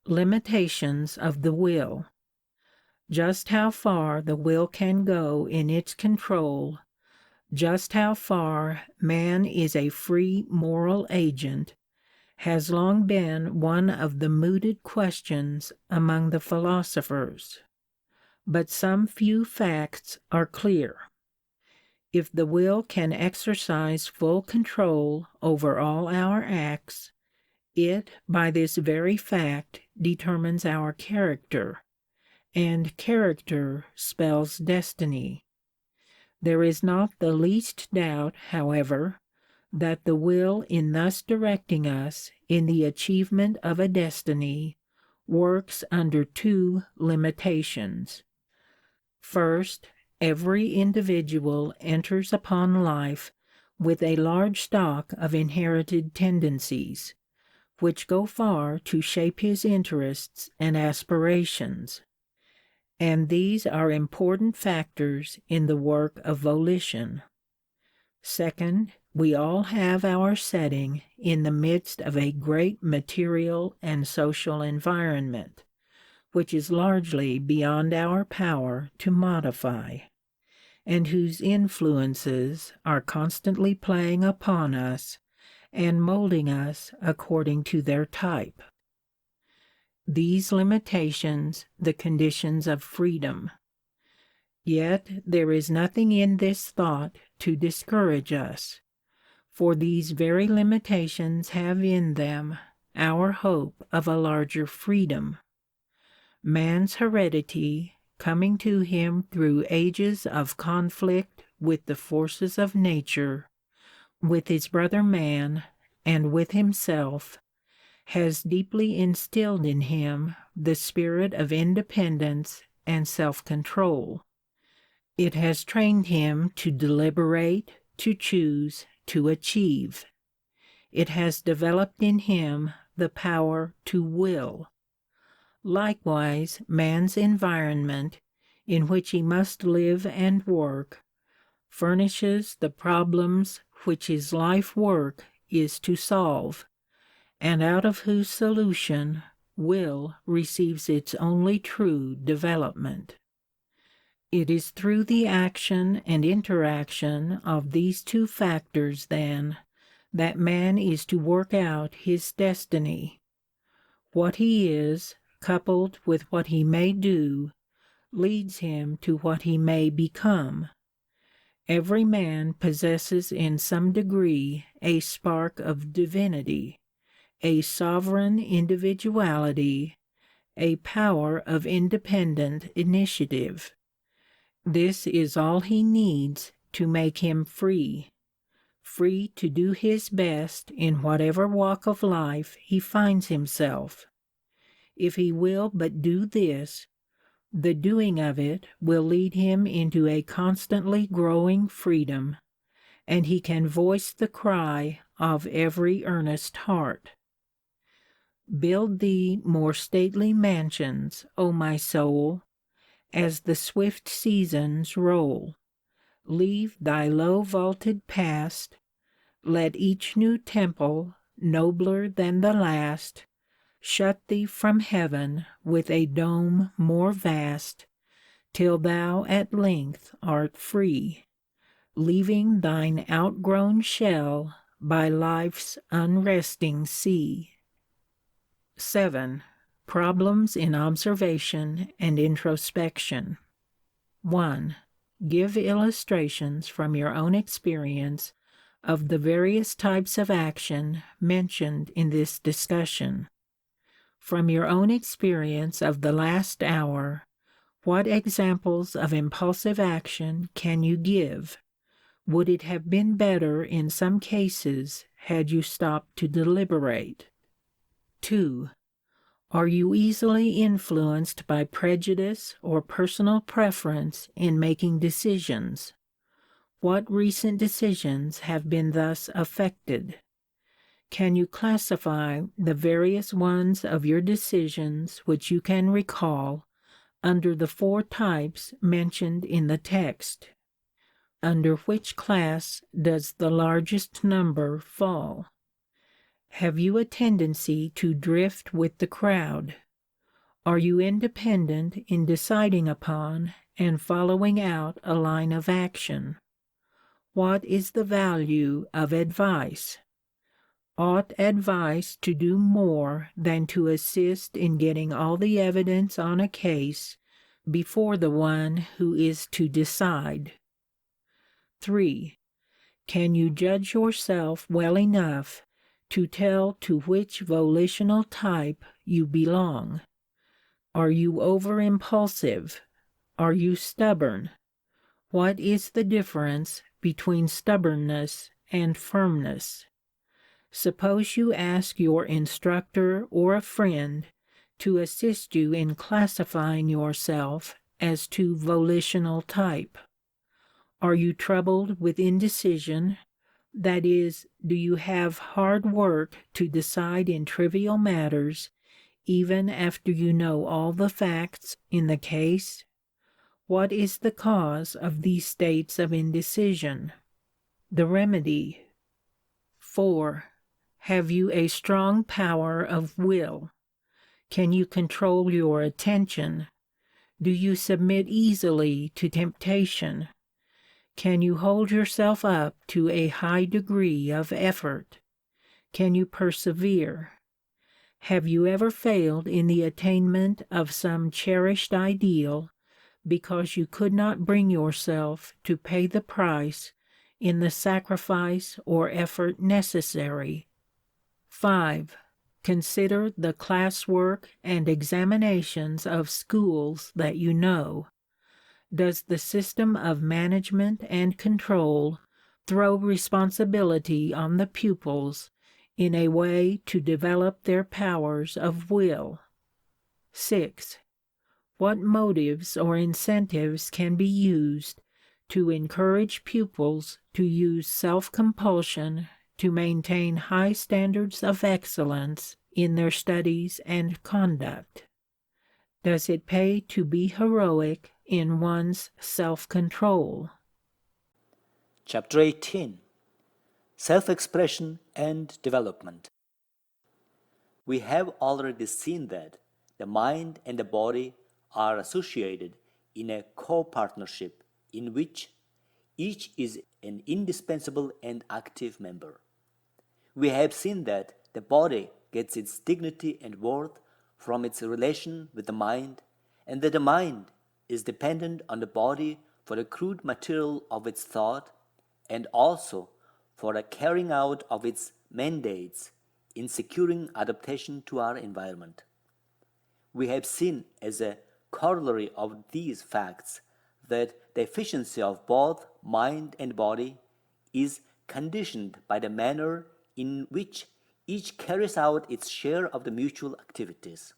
Limitations of the will. Just how far the will can go in its control, just how far man is a free moral agent, has long been one of the mooted questions among the philosophers. But some few facts are clear. If the will can exercise full control over all our acts, it, by this very fact, determines our character, and character spells destiny. There is not the least doubt, however, that the will in thus directing us in the achievement of a destiny works under 2 limitations. First, every individual enters upon life with a large stock of inherited tendencies, which go far to shape his interests and aspirations. And these are important factors in the work of volition. Second, we all have our setting in the midst of a great material and social environment, which is largely beyond our power to modify, and whose influences are constantly playing upon us and molding us according to their type. These limitations, the conditions of freedom. Yet there is nothing in this thought to discourage us, for these very limitations have in them our hope of a larger freedom. Man's heredity, coming to him through ages of conflict with the forces of nature, with his brother man, and with himself, has deeply instilled in him the spirit of independence and self-control. It has trained him to deliberate, to choose, to achieve. It has developed in him the power to will. Likewise, man's environment, in which he must live and work, furnishes the problems which his life work is to solve, and out of whose solution will receives its only true development. It is through the action and interaction of these two factors, then, that man is to work out his destiny. What he is, coupled with what he may do, leads him to what he may become. Every man possesses in some degree a spark of divinity, a sovereign individuality, a power of independent initiative. This is all he needs to make him free, free to do his best in whatever walk of life he finds himself. If he will but do this, the doing of it will lead him into a constantly growing freedom, and he can voice the cry of every earnest heart. Build thee more stately mansions, O my soul, as the swift seasons roll. Leave thy low vaulted past, let each new temple, nobler than the last, shut thee from heaven with a dome more vast, till thou at length art free, leaving thine outgrown shell by life's unresting sea. 7. Problems in observation and introspection. 1. Give illustrations from your own experience of the various types of action mentioned in this discussion. From your own experience of the last hour, what examples of impulsive action can you give? Would it have been better in some cases had you stopped to deliberate? 2. Are you easily influenced by prejudice or personal preference in making decisions? What recent decisions have been thus affected? Can you classify the various ones of your decisions which you can recall under the 4 types mentioned in the text? Under which class does the largest number fall? Have you a tendency to drift with the crowd? Are you independent in deciding upon and following out a line of action? What is the value of advice? Ought advice to do more than to assist in getting all the evidence on a case before the one who is to decide? 3. Can you judge yourself well enough to tell to which volitional type you belong? Are you over-impulsive? Are you stubborn? What is the difference between stubbornness and firmness? Suppose you ask your instructor or a friend to assist you in classifying yourself as to volitional type. Are you troubled with indecision? That is, do you have hard work to decide in trivial matters, even after you know all the facts in the case? What is the cause of these states of indecision? The remedy. 4. Have you a strong power of will? Can you control your attention? Do you submit easily to temptation? Can you hold yourself up to a high degree of effort? Can you persevere? Have you ever failed in the attainment of some cherished ideal because you could not bring yourself to pay the price in the sacrifice or effort necessary? 5. Consider the classwork and examinations of schools that you know. Does the system of management and control throw responsibility on the pupils in a way to develop their powers of will? 6. What motives or incentives can be used to encourage pupils to use self-compulsion to maintain high standards of excellence in their studies and conduct? Does it pay to be heroic in one's self-control? Chapter 18. Self-expression and development. We have already seen that the mind and the body are associated in a co-partnership in which each is an indispensable and active member. We have seen that the body gets its dignity and worth from its relation with the mind, and that the mind is dependent on the body for the crude material of its thought and also for the carrying out of its mandates in securing adaptation to our environment. We have seen as a corollary of these facts that the efficiency of both mind and body is conditioned by the manner in which each carries out its share of the mutual activities.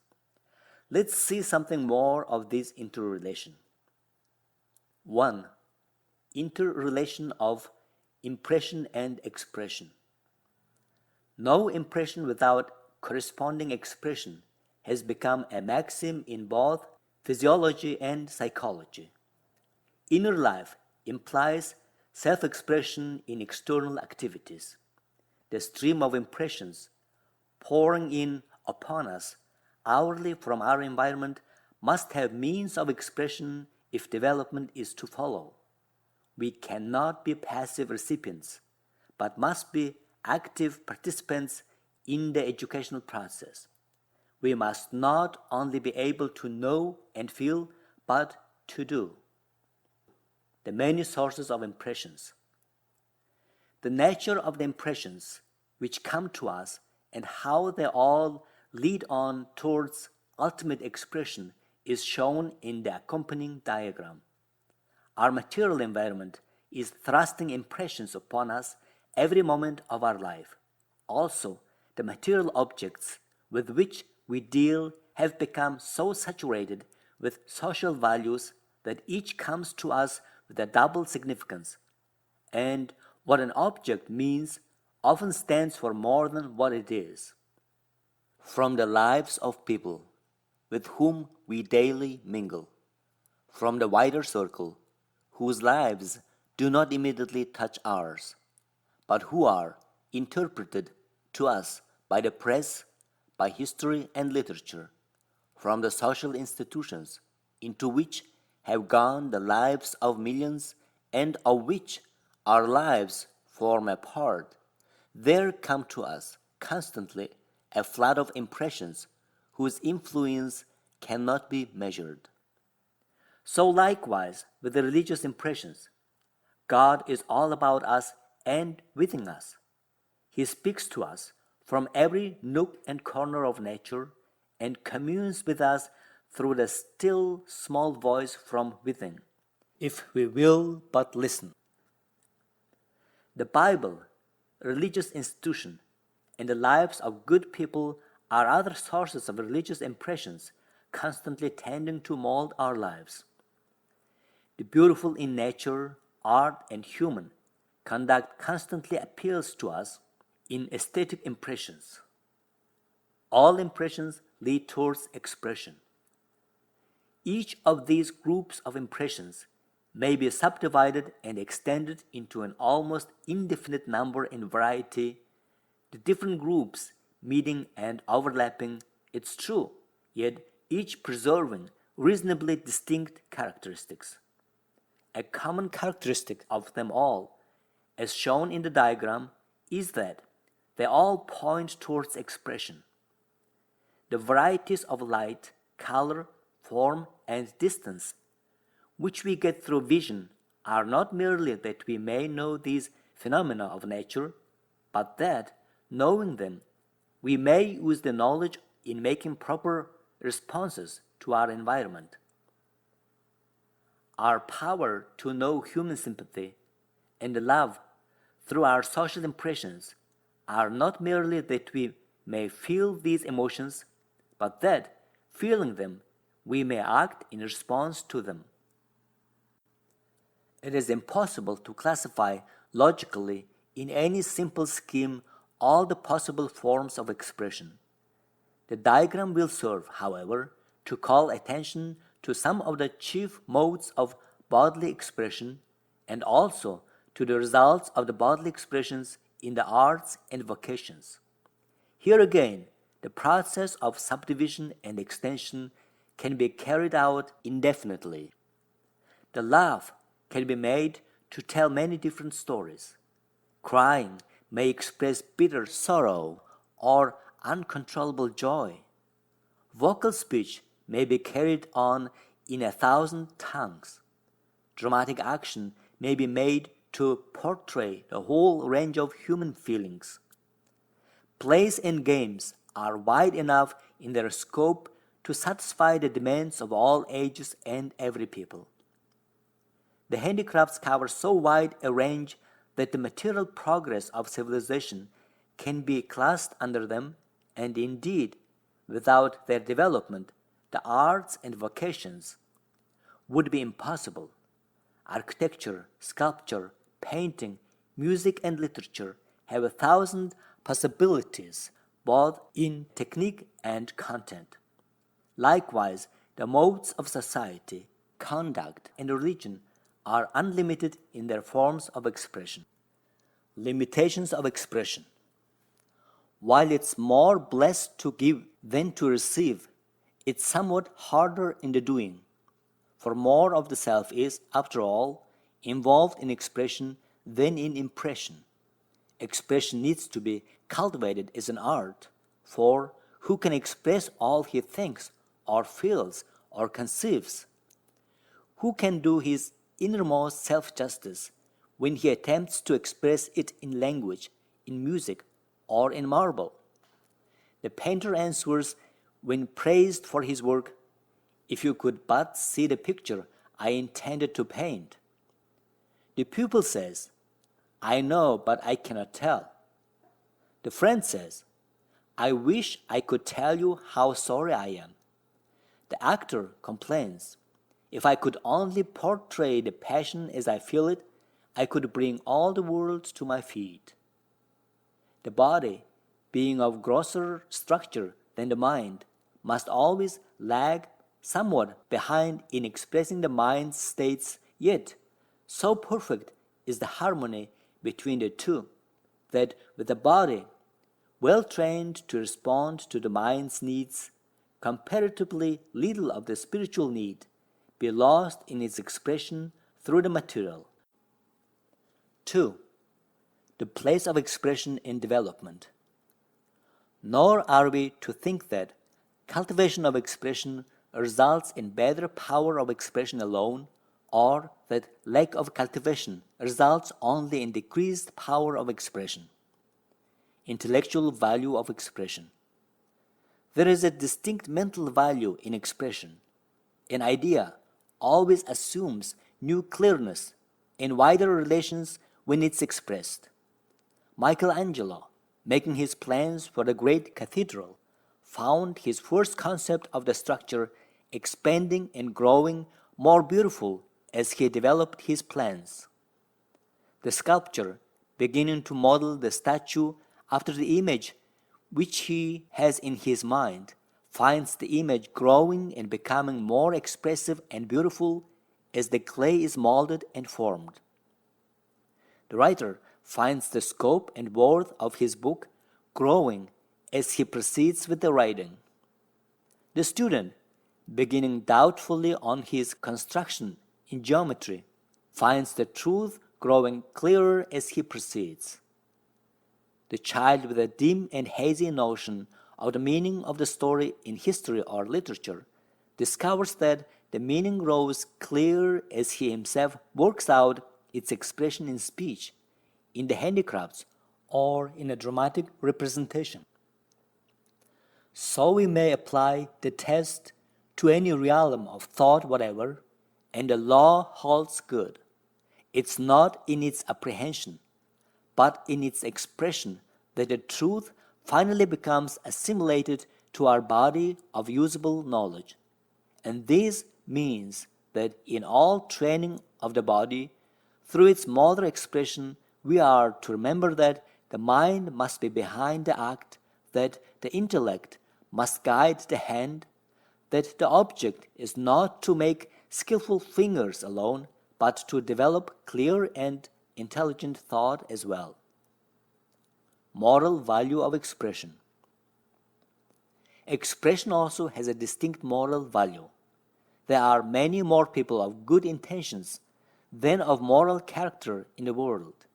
Let's see something more of this interrelation. 1. Interrelation of impression and expression. No impression without corresponding expression has become a maxim in both physiology and psychology. Inner life implies self-expression in external activities. The stream of impressions pouring in upon us hourly from our environment must have means of expression if development is to follow. We cannot be passive recipients, but must be active participants in the educational process. We must not only be able to know and feel, but to do. The many sources of impressions. The nature of the impressions which come to us and how they all lead on towards ultimate expression is shown in the accompanying diagram. Our material environment is thrusting impressions upon us every moment of our life. Also, the material objects with which we deal have become so saturated with social values that each comes to us with a double significance, and what an object means often stands for more than what it is. From the lives of people with whom we daily mingle, from the wider circle whose lives do not immediately touch ours, but who are interpreted to us by the press, by history and literature, from the social institutions into which have gone the lives of millions and of which our lives form a part, there come to us constantly a flood of impressions whose influence cannot be measured. So likewise with the religious impressions, God is all about us and within us. He speaks to us from every nook and corner of nature and communes with us through the still small voice from within, if we will but listen. The Bible, religious institution, and the lives of good people are other sources of religious impressions constantly tending to mold our lives. The beautiful in nature, art, and human conduct constantly appeals to us in aesthetic impressions. All impressions lead towards expression. Each of these groups of impressions may be subdivided and extended into an almost indefinite number in variety, the different groups meeting and overlapping, it's true, yet each preserving reasonably distinct characteristics. A common characteristic of them all, as shown in the diagram, is that they all point towards expression. The varieties of light, color, form, and distance which we get through vision are not merely that we may know these phenomena of nature, but that, knowing them, We may use the knowledge in making proper responses to our environment. Our power to know human sympathy and love through our social impressions are not merely that we may feel these emotions, but that, feeling them, we may act in response to them. It is impossible to classify logically in any simple scheme all the possible forms of expression. The diagram will serve, however, to call attention to some of the chief modes of bodily expression and also to the results of the bodily expressions in the arts and vocations. Here again, the process of subdivision and extension can be carried out indefinitely. The laugh can be made to tell many different stories. Crying may express bitter sorrow or uncontrollable joy. Vocal speech may be carried on in 1,000 tongues. Dramatic action may be made to portray the whole range of human feelings. Plays and games are wide enough in their scope to satisfy the demands of all ages and every people. The handicrafts cover so wide a range that the material progress of civilization can be classed under them, and indeed, without their development, the arts and vocations would be impossible. Architecture, sculpture, painting, music, and literature have 1,000 possibilities, both in technique and content. Likewise, the modes of society, conduct, and religion are unlimited in their forms of expression. Limitations of expression. While it's more blessed to give than to receive, it's somewhat harder in the doing, for more of the self is, after all, involved in expression than in impression. Expression needs to be cultivated as an art, for who can express all he thinks or feels or conceives? Who can do his innermost self-justice when he attempts to express it in language, in music, or in marble? The painter answers when praised for his work, "If you could but see the picture I intended to paint." The pupil says, "I know, but I cannot tell." The friend says, "I wish I could tell you how sorry I am." The actor complains, "If I could only portray the passion as I feel it, I could bring all the world to my feet." The body, being of grosser structure than the mind, must always lag somewhat behind in expressing the mind's states, yet so perfect is the harmony between the two, that with the body, well trained to respond to the mind's needs, comparatively little of the spiritual need be lost in its expression through the material. 2. The place of expression in development. Nor are we to think that cultivation of expression results in better power of expression alone, or that lack of cultivation results only in decreased power of expression. Intellectual value of expression. There is a distinct mental value in expression. An idea always assumes new clearness and wider relations when it's expressed. Michelangelo, making his plans for the great cathedral, found his first concept of the structure expanding and growing more beautiful as he developed his plans. The sculptor, beginning to model the statue after the image which he has in his mind, finds the image growing and becoming more expressive and beautiful as the clay is molded and formed. The writer finds the scope and worth of his book growing as he proceeds with the writing. The student, beginning doubtfully on his construction in geometry, finds the truth growing clearer as he proceeds. The child with a dim and hazy notion of the meaning of the story in history or literature discovers that the meaning grows clear as he himself works out its expression in speech, in the handicrafts, or in a dramatic representation. So we may apply the test to any realm of thought whatever, and the law holds good. It's not in its apprehension, but in its expression that the truth finally becomes assimilated to our body of usable knowledge. And this means that in all training of the body, through its motor expression, we are to remember that the mind must be behind the act, that the intellect must guide the hand, that the object is not to make skillful fingers alone, but to develop clear and intelligent thought as well. Moral value of expression. Expression also has a distinct moral value. There are many more people of good intentions than of moral character in the world.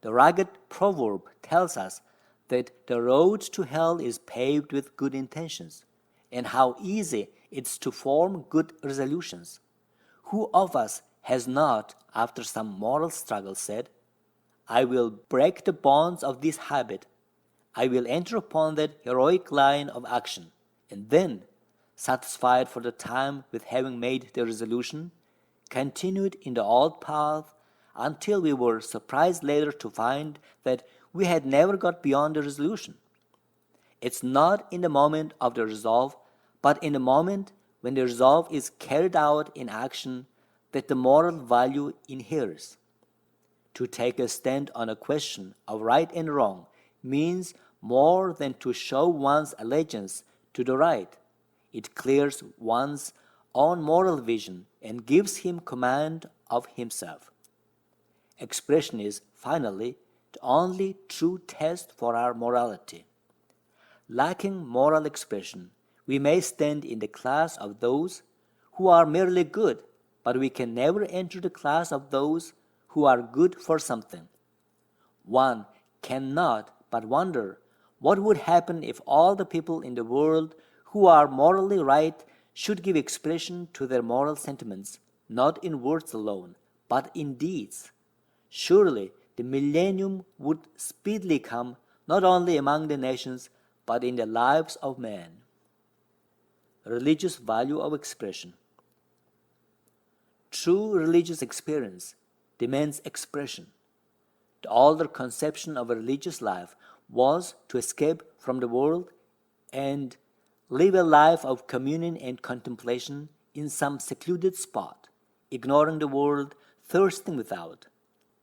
The rugged proverb tells us that the road to hell is paved with good intentions, and how easy it's to form good resolutions. Who of us has not, after some moral struggle, said, "I will break the bonds of this habit, I will enter upon that heroic line of action," and then, satisfied for the time with having made the resolution, continued in the old path until we were surprised later to find that we had never got beyond the resolution? It's not in the moment of the resolve, but in the moment when the resolve is carried out in action, that the moral value inheres. To take a stand on a question of right and wrong means more than to show one's allegiance to the right. It clears one's own moral vision and gives him command of himself. Expression is, finally, the only true test for our morality. Lacking moral expression, we may stand in the class of those who are merely good, but we can never enter the class of those who are good for something. One cannot but wonder what would happen if all the people in the world who are morally right should give expression to their moral sentiments, not in words alone, but in deeds. Surely the millennium would speedily come, not only among the nations, but in the lives of men. Religious value of expression. True religious experience demands expression. The older conception of a religious life was to escape from the world and live a life of communion and contemplation in some secluded spot, ignoring the world, thirsting without.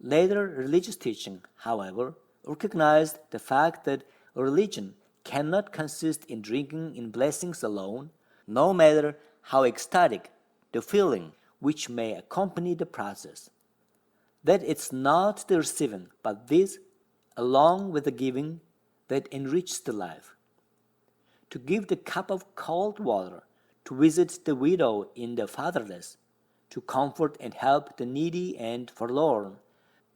Later religious teaching, however, recognized the fact that religion cannot consist in drinking in blessings alone, no matter how ecstatic the feeling which may accompany the process. That it's not the receiving, but this, along with the giving, that enriches the life. To give the cup of cold water, to visit the widow and the fatherless, to comfort and help the needy and forlorn,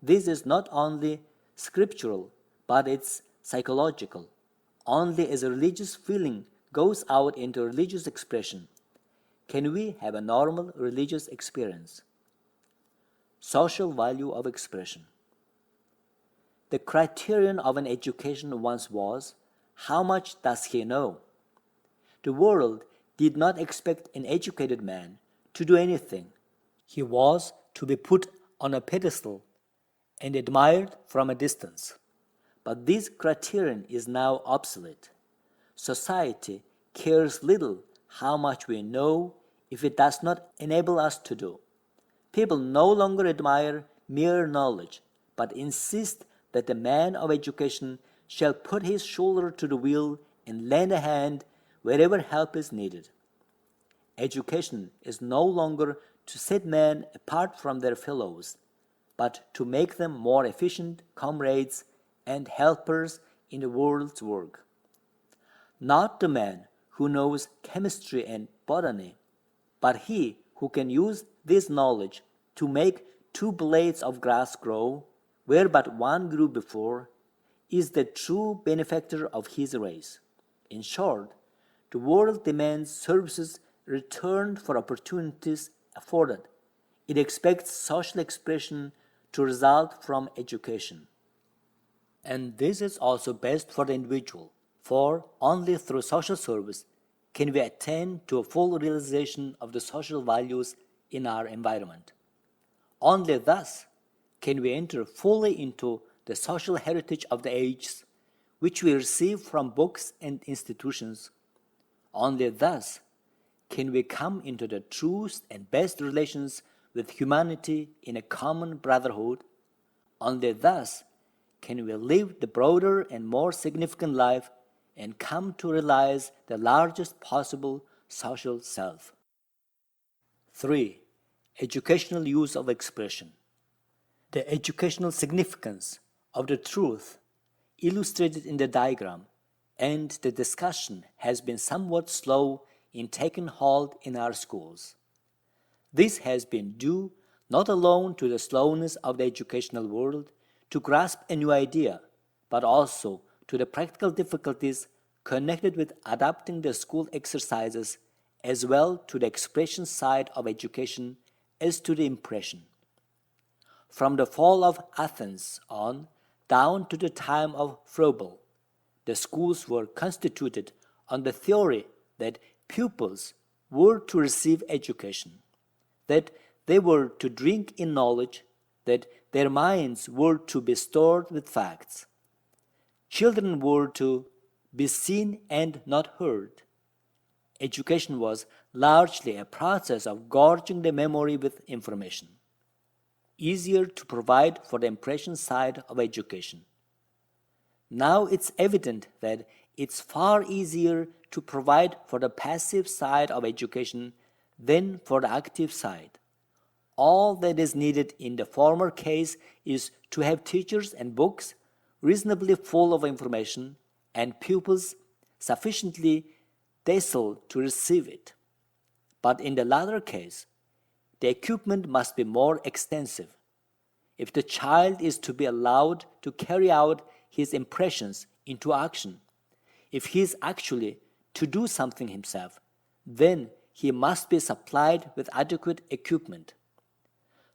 this is not only scriptural, but it's psychological. Only as a religious feeling goes out into religious expression can we have a normal religious experience. Social value of expression. The criterion of an education once was, how much does he know? The world did not expect an educated man to do anything. He was to be put on a pedestal and admired from a distance. But this criterion is now obsolete. Society cares little how much we know if it does not enable us to do. People no longer admire mere knowledge, but insist that the man of education shall put his shoulder to the wheel and lend a hand wherever help is needed. Education is no longer to set men apart from their fellows, but to make them more efficient comrades and helpers in the world's work. Not the man who knows chemistry and botany, but he who can use this knowledge to make 2 blades of grass grow where but one grew before, is the true benefactor of his race. In short, the world demands services returned for opportunities afforded. It expects social expression to result from education. And this is also best for the individual. for only through social service can we attain to a full realization of the social values in our environment. Only thus can we enter fully into the social heritage of the ages, which we receive from books and institutions. Only thus can we come into the truest and best relations with humanity in a common brotherhood. Only thus can we live the broader and more significant life and come to realize the largest possible social self. 3. Educational use of expression. The educational significance of the truth illustrated in the diagram and the discussion has been somewhat slow in taking hold in our schools. This has been due not alone to the slowness of the educational world to grasp a new idea, but also to the practical difficulties connected with adapting the school exercises as well to the expression side of education as to the impression. From the fall of Athens on down to the time of Froebel, the schools were constituted on the theory that pupils were to receive education, that they were to drink in knowledge, that their minds were to be stored with facts. Children were to be seen and not heard. Education was largely a process of gorging the memory with information. Easier to provide for the impression side of education. Now it's evident that it's far easier to provide for the passive side of education than for the active side. All that is needed in the former case is to have teachers and books reasonably full of information and pupils sufficiently docile to receive it. But in the latter case, the equipment must be more extensive. If the child is to be allowed to carry out his impressions into action, if he is actually to do something himself, then he must be supplied with adequate equipment.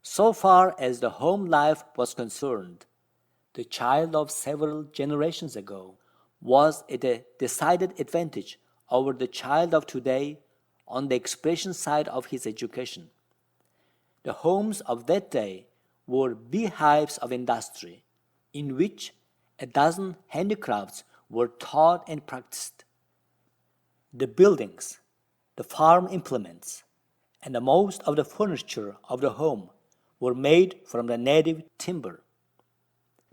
So far as the home life was concerned, the child of several generations ago was at a decided advantage over the child of today on the expression side of his education. The homes of that day were beehives of industry, in which a dozen handicrafts were taught and practiced. The buildings, the farm implements, and the most of the furniture of the home were made from the native timber.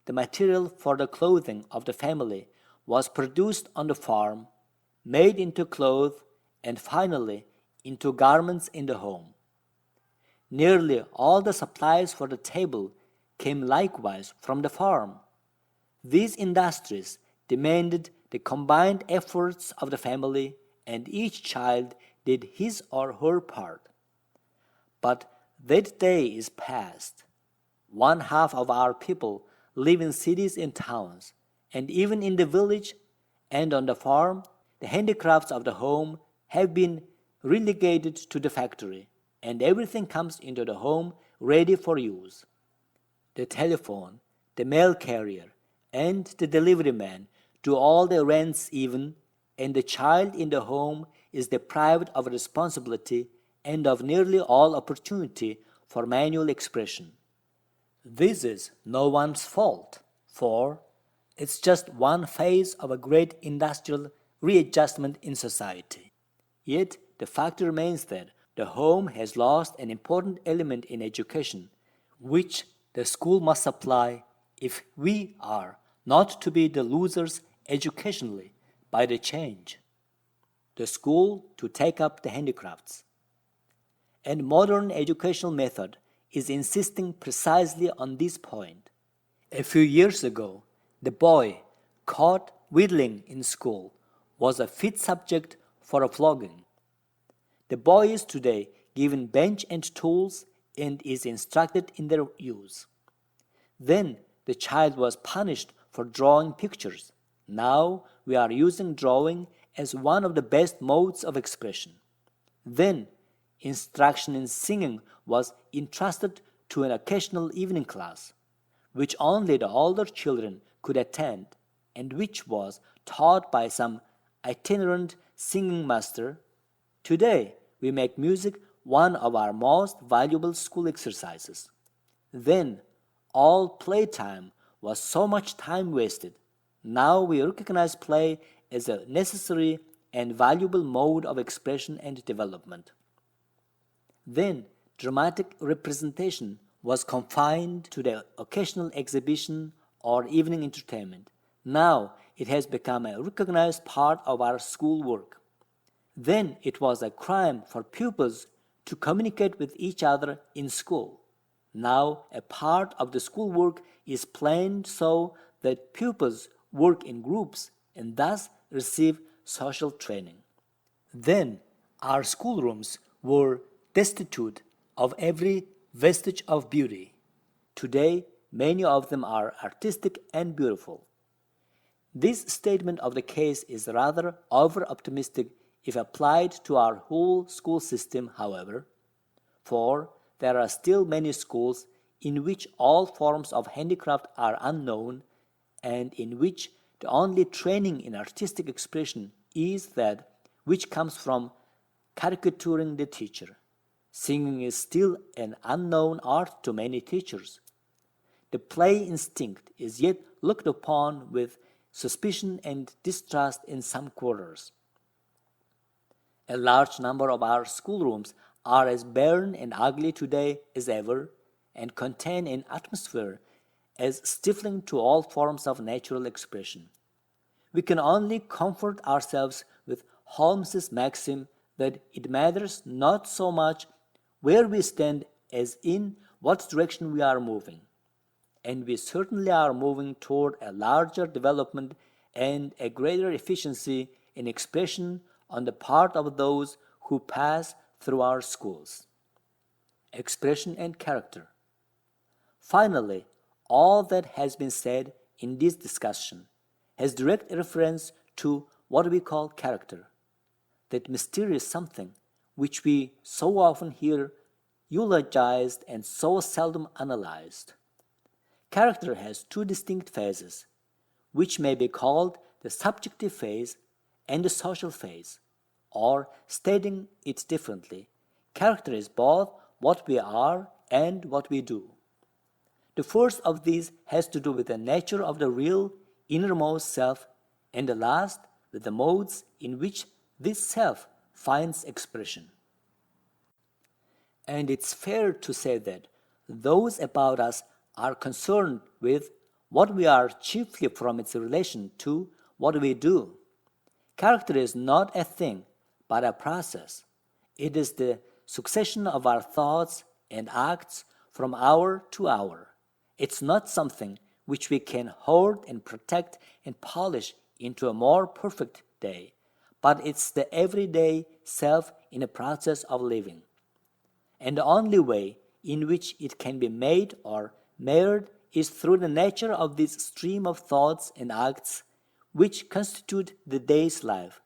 The material for the clothing of the family was produced on the farm, made into clothes, and finally into garments in the home. Nearly all the supplies for the table came likewise from the farm. These industries demanded the combined efforts of the family, and each child did his or her part. But that day is past. One half of our people live in cities and towns, and even in the village and on the farm, the handicrafts of the home have been relegated to the factory, and everything comes into the home ready for use. The telephone, the mail carrier, and the delivery man do all the errands even, and the child in the home is deprived of responsibility and of nearly all opportunity for manual expression. This is no one's fault, for it's just one phase of a great industrial readjustment in society. Yet the fact remains that the home has lost an important element in education, which the school must supply if we are not to be the losers educationally by the change. The school to take up the handicrafts. And modern educational method is insisting precisely on this point. A few years ago, the boy caught whittling in school was a fit subject for a flogging. The boy is today given bench and tools and is instructed in their use. Then the child was punished for drawing pictures. Now we are using drawing as one of the best modes of expression. Then instruction in singing was entrusted to an occasional evening class, which only the older children could attend, and which was taught by some itinerant singing master. Today, we make music one of our most valuable school exercises. Then, all playtime was so much time wasted. Now we recognize play as a necessary and valuable mode of expression and development. Then, dramatic representation was confined to the occasional exhibition or evening entertainment. Now it has become a recognized part of our school work. Then it was a crime for pupils to communicate with each other in school. Now a part of the schoolwork is planned so that pupils work in groups and thus receive social training. Then our schoolrooms were destitute of every vestige of beauty. Today, many of them are artistic and beautiful. This statement of the case is rather over-optimistic if applied to our whole school system, however, for there are still many schools in which all forms of handicraft are unknown and in which the only training in artistic expression is that which comes from caricaturing the teacher. Singing is still an unknown art to many teachers. The play instinct is yet looked upon with suspicion and distrust in some quarters. A large number of our schoolrooms are as barren and ugly today as ever, and contain an atmosphere as stifling to all forms of natural expression. We can only comfort ourselves with Holmes's maxim that it matters not so much where we stand as in what direction we are moving. And we certainly are moving toward a larger development and a greater efficiency in expression on the part of those who pass through our schools. Expression and character. Finally, all that has been said in this discussion has direct reference to what we call character, that mysterious something which we so often hear eulogized and so seldom analyzed. Character has two distinct phases, which may be called the subjective phase and the social phase, or stating it differently, character is both what we are and what we do. The first of these has to do with the nature of the real innermost self, and the last with the modes in which this self finds expression. And it's fair to say that those about us are concerned with what we are chiefly from its relation to what we do. Character is not a thing, but a process. It is the succession of our thoughts and acts from hour to hour. It's not something which we can hoard and protect and polish into a more perfect day, but it's the everyday self in a process of living. And the only way in which it can be made or marred is through the nature of this stream of thoughts and acts which constitute the day's life,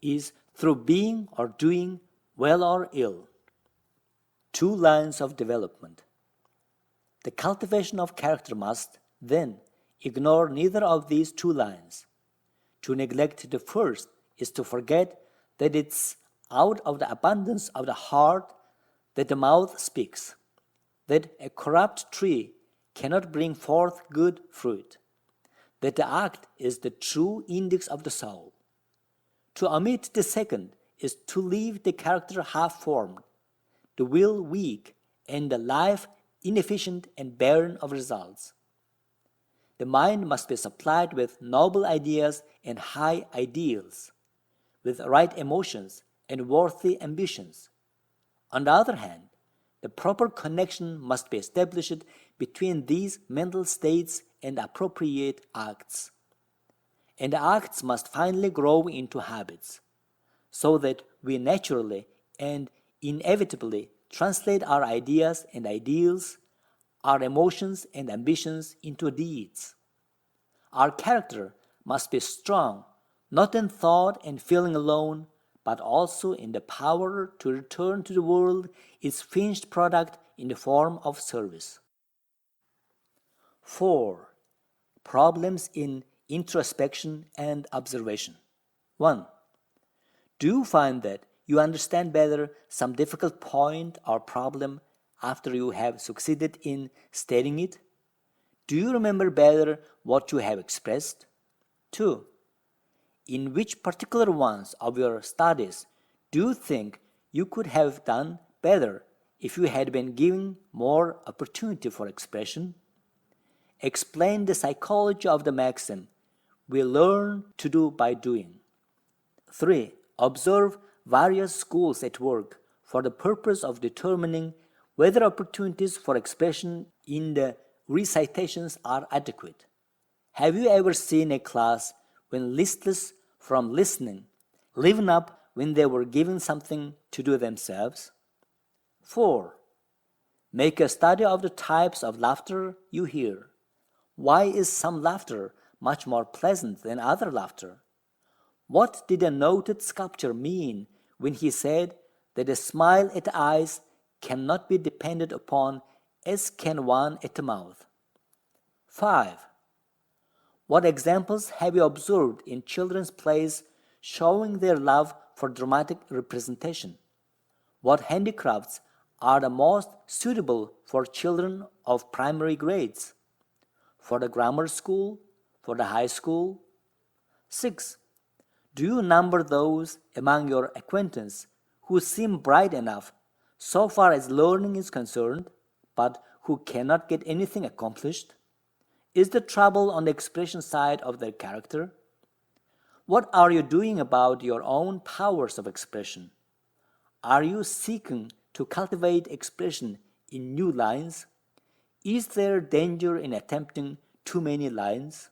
is through being or doing, well or ill. Two lines of development. The cultivation of character must, then, ignore neither of these two lines. To neglect the first is to forget that it's out of the abundance of the heart that the mouth speaks, that a corrupt tree cannot bring forth good fruit, that the act is the true index of the soul. To omit the second is to leave the character half-formed, the will weak, and the life inefficient and barren of results. The mind must be supplied with noble ideas and high ideals, with right emotions and worthy ambitions. On the other hand, the proper connection must be established between these mental states and appropriate acts. And the acts must finally grow into habits, so that we naturally and inevitably translate our ideas and ideals, our emotions and ambitions into deeds. Our character must be strong, not in thought and feeling alone, but also in the power to return to the world its finished product in the form of service. 4. Problems in introspection, and observation. 1. Do you find that you understand better some difficult point or problem after you have succeeded in stating it? Do you remember better what you have expressed? 2. In which particular ones of your studies do you think you could have done better if you had been given more opportunity for expression? Explain the psychology of the maxim, we learn to do by doing. 3. Observe various schools at work for the purpose of determining whether opportunities for expression in the recitations are adequate. Have you ever seen a class, when listless from listening, liven up when they were given something to do themselves? 4. Make a study of the types of laughter you hear. Why is some laughter much more pleasant than other laughter? What did a noted sculptor mean when he said that a smile at the eyes cannot be depended upon as can one at the mouth? 5. What examples have you observed in children's plays showing their love for dramatic representation? What handicrafts are the most suitable for children of primary grades? For the grammar school? For the high school? 6. Do you number those among your acquaintance who seem bright enough so far as learning is concerned, but who cannot get anything accomplished? Is the trouble on the expression side of their character? What are you doing about your own powers of expression? Are you seeking to cultivate expression in new lines? Is there danger in attempting too many lines?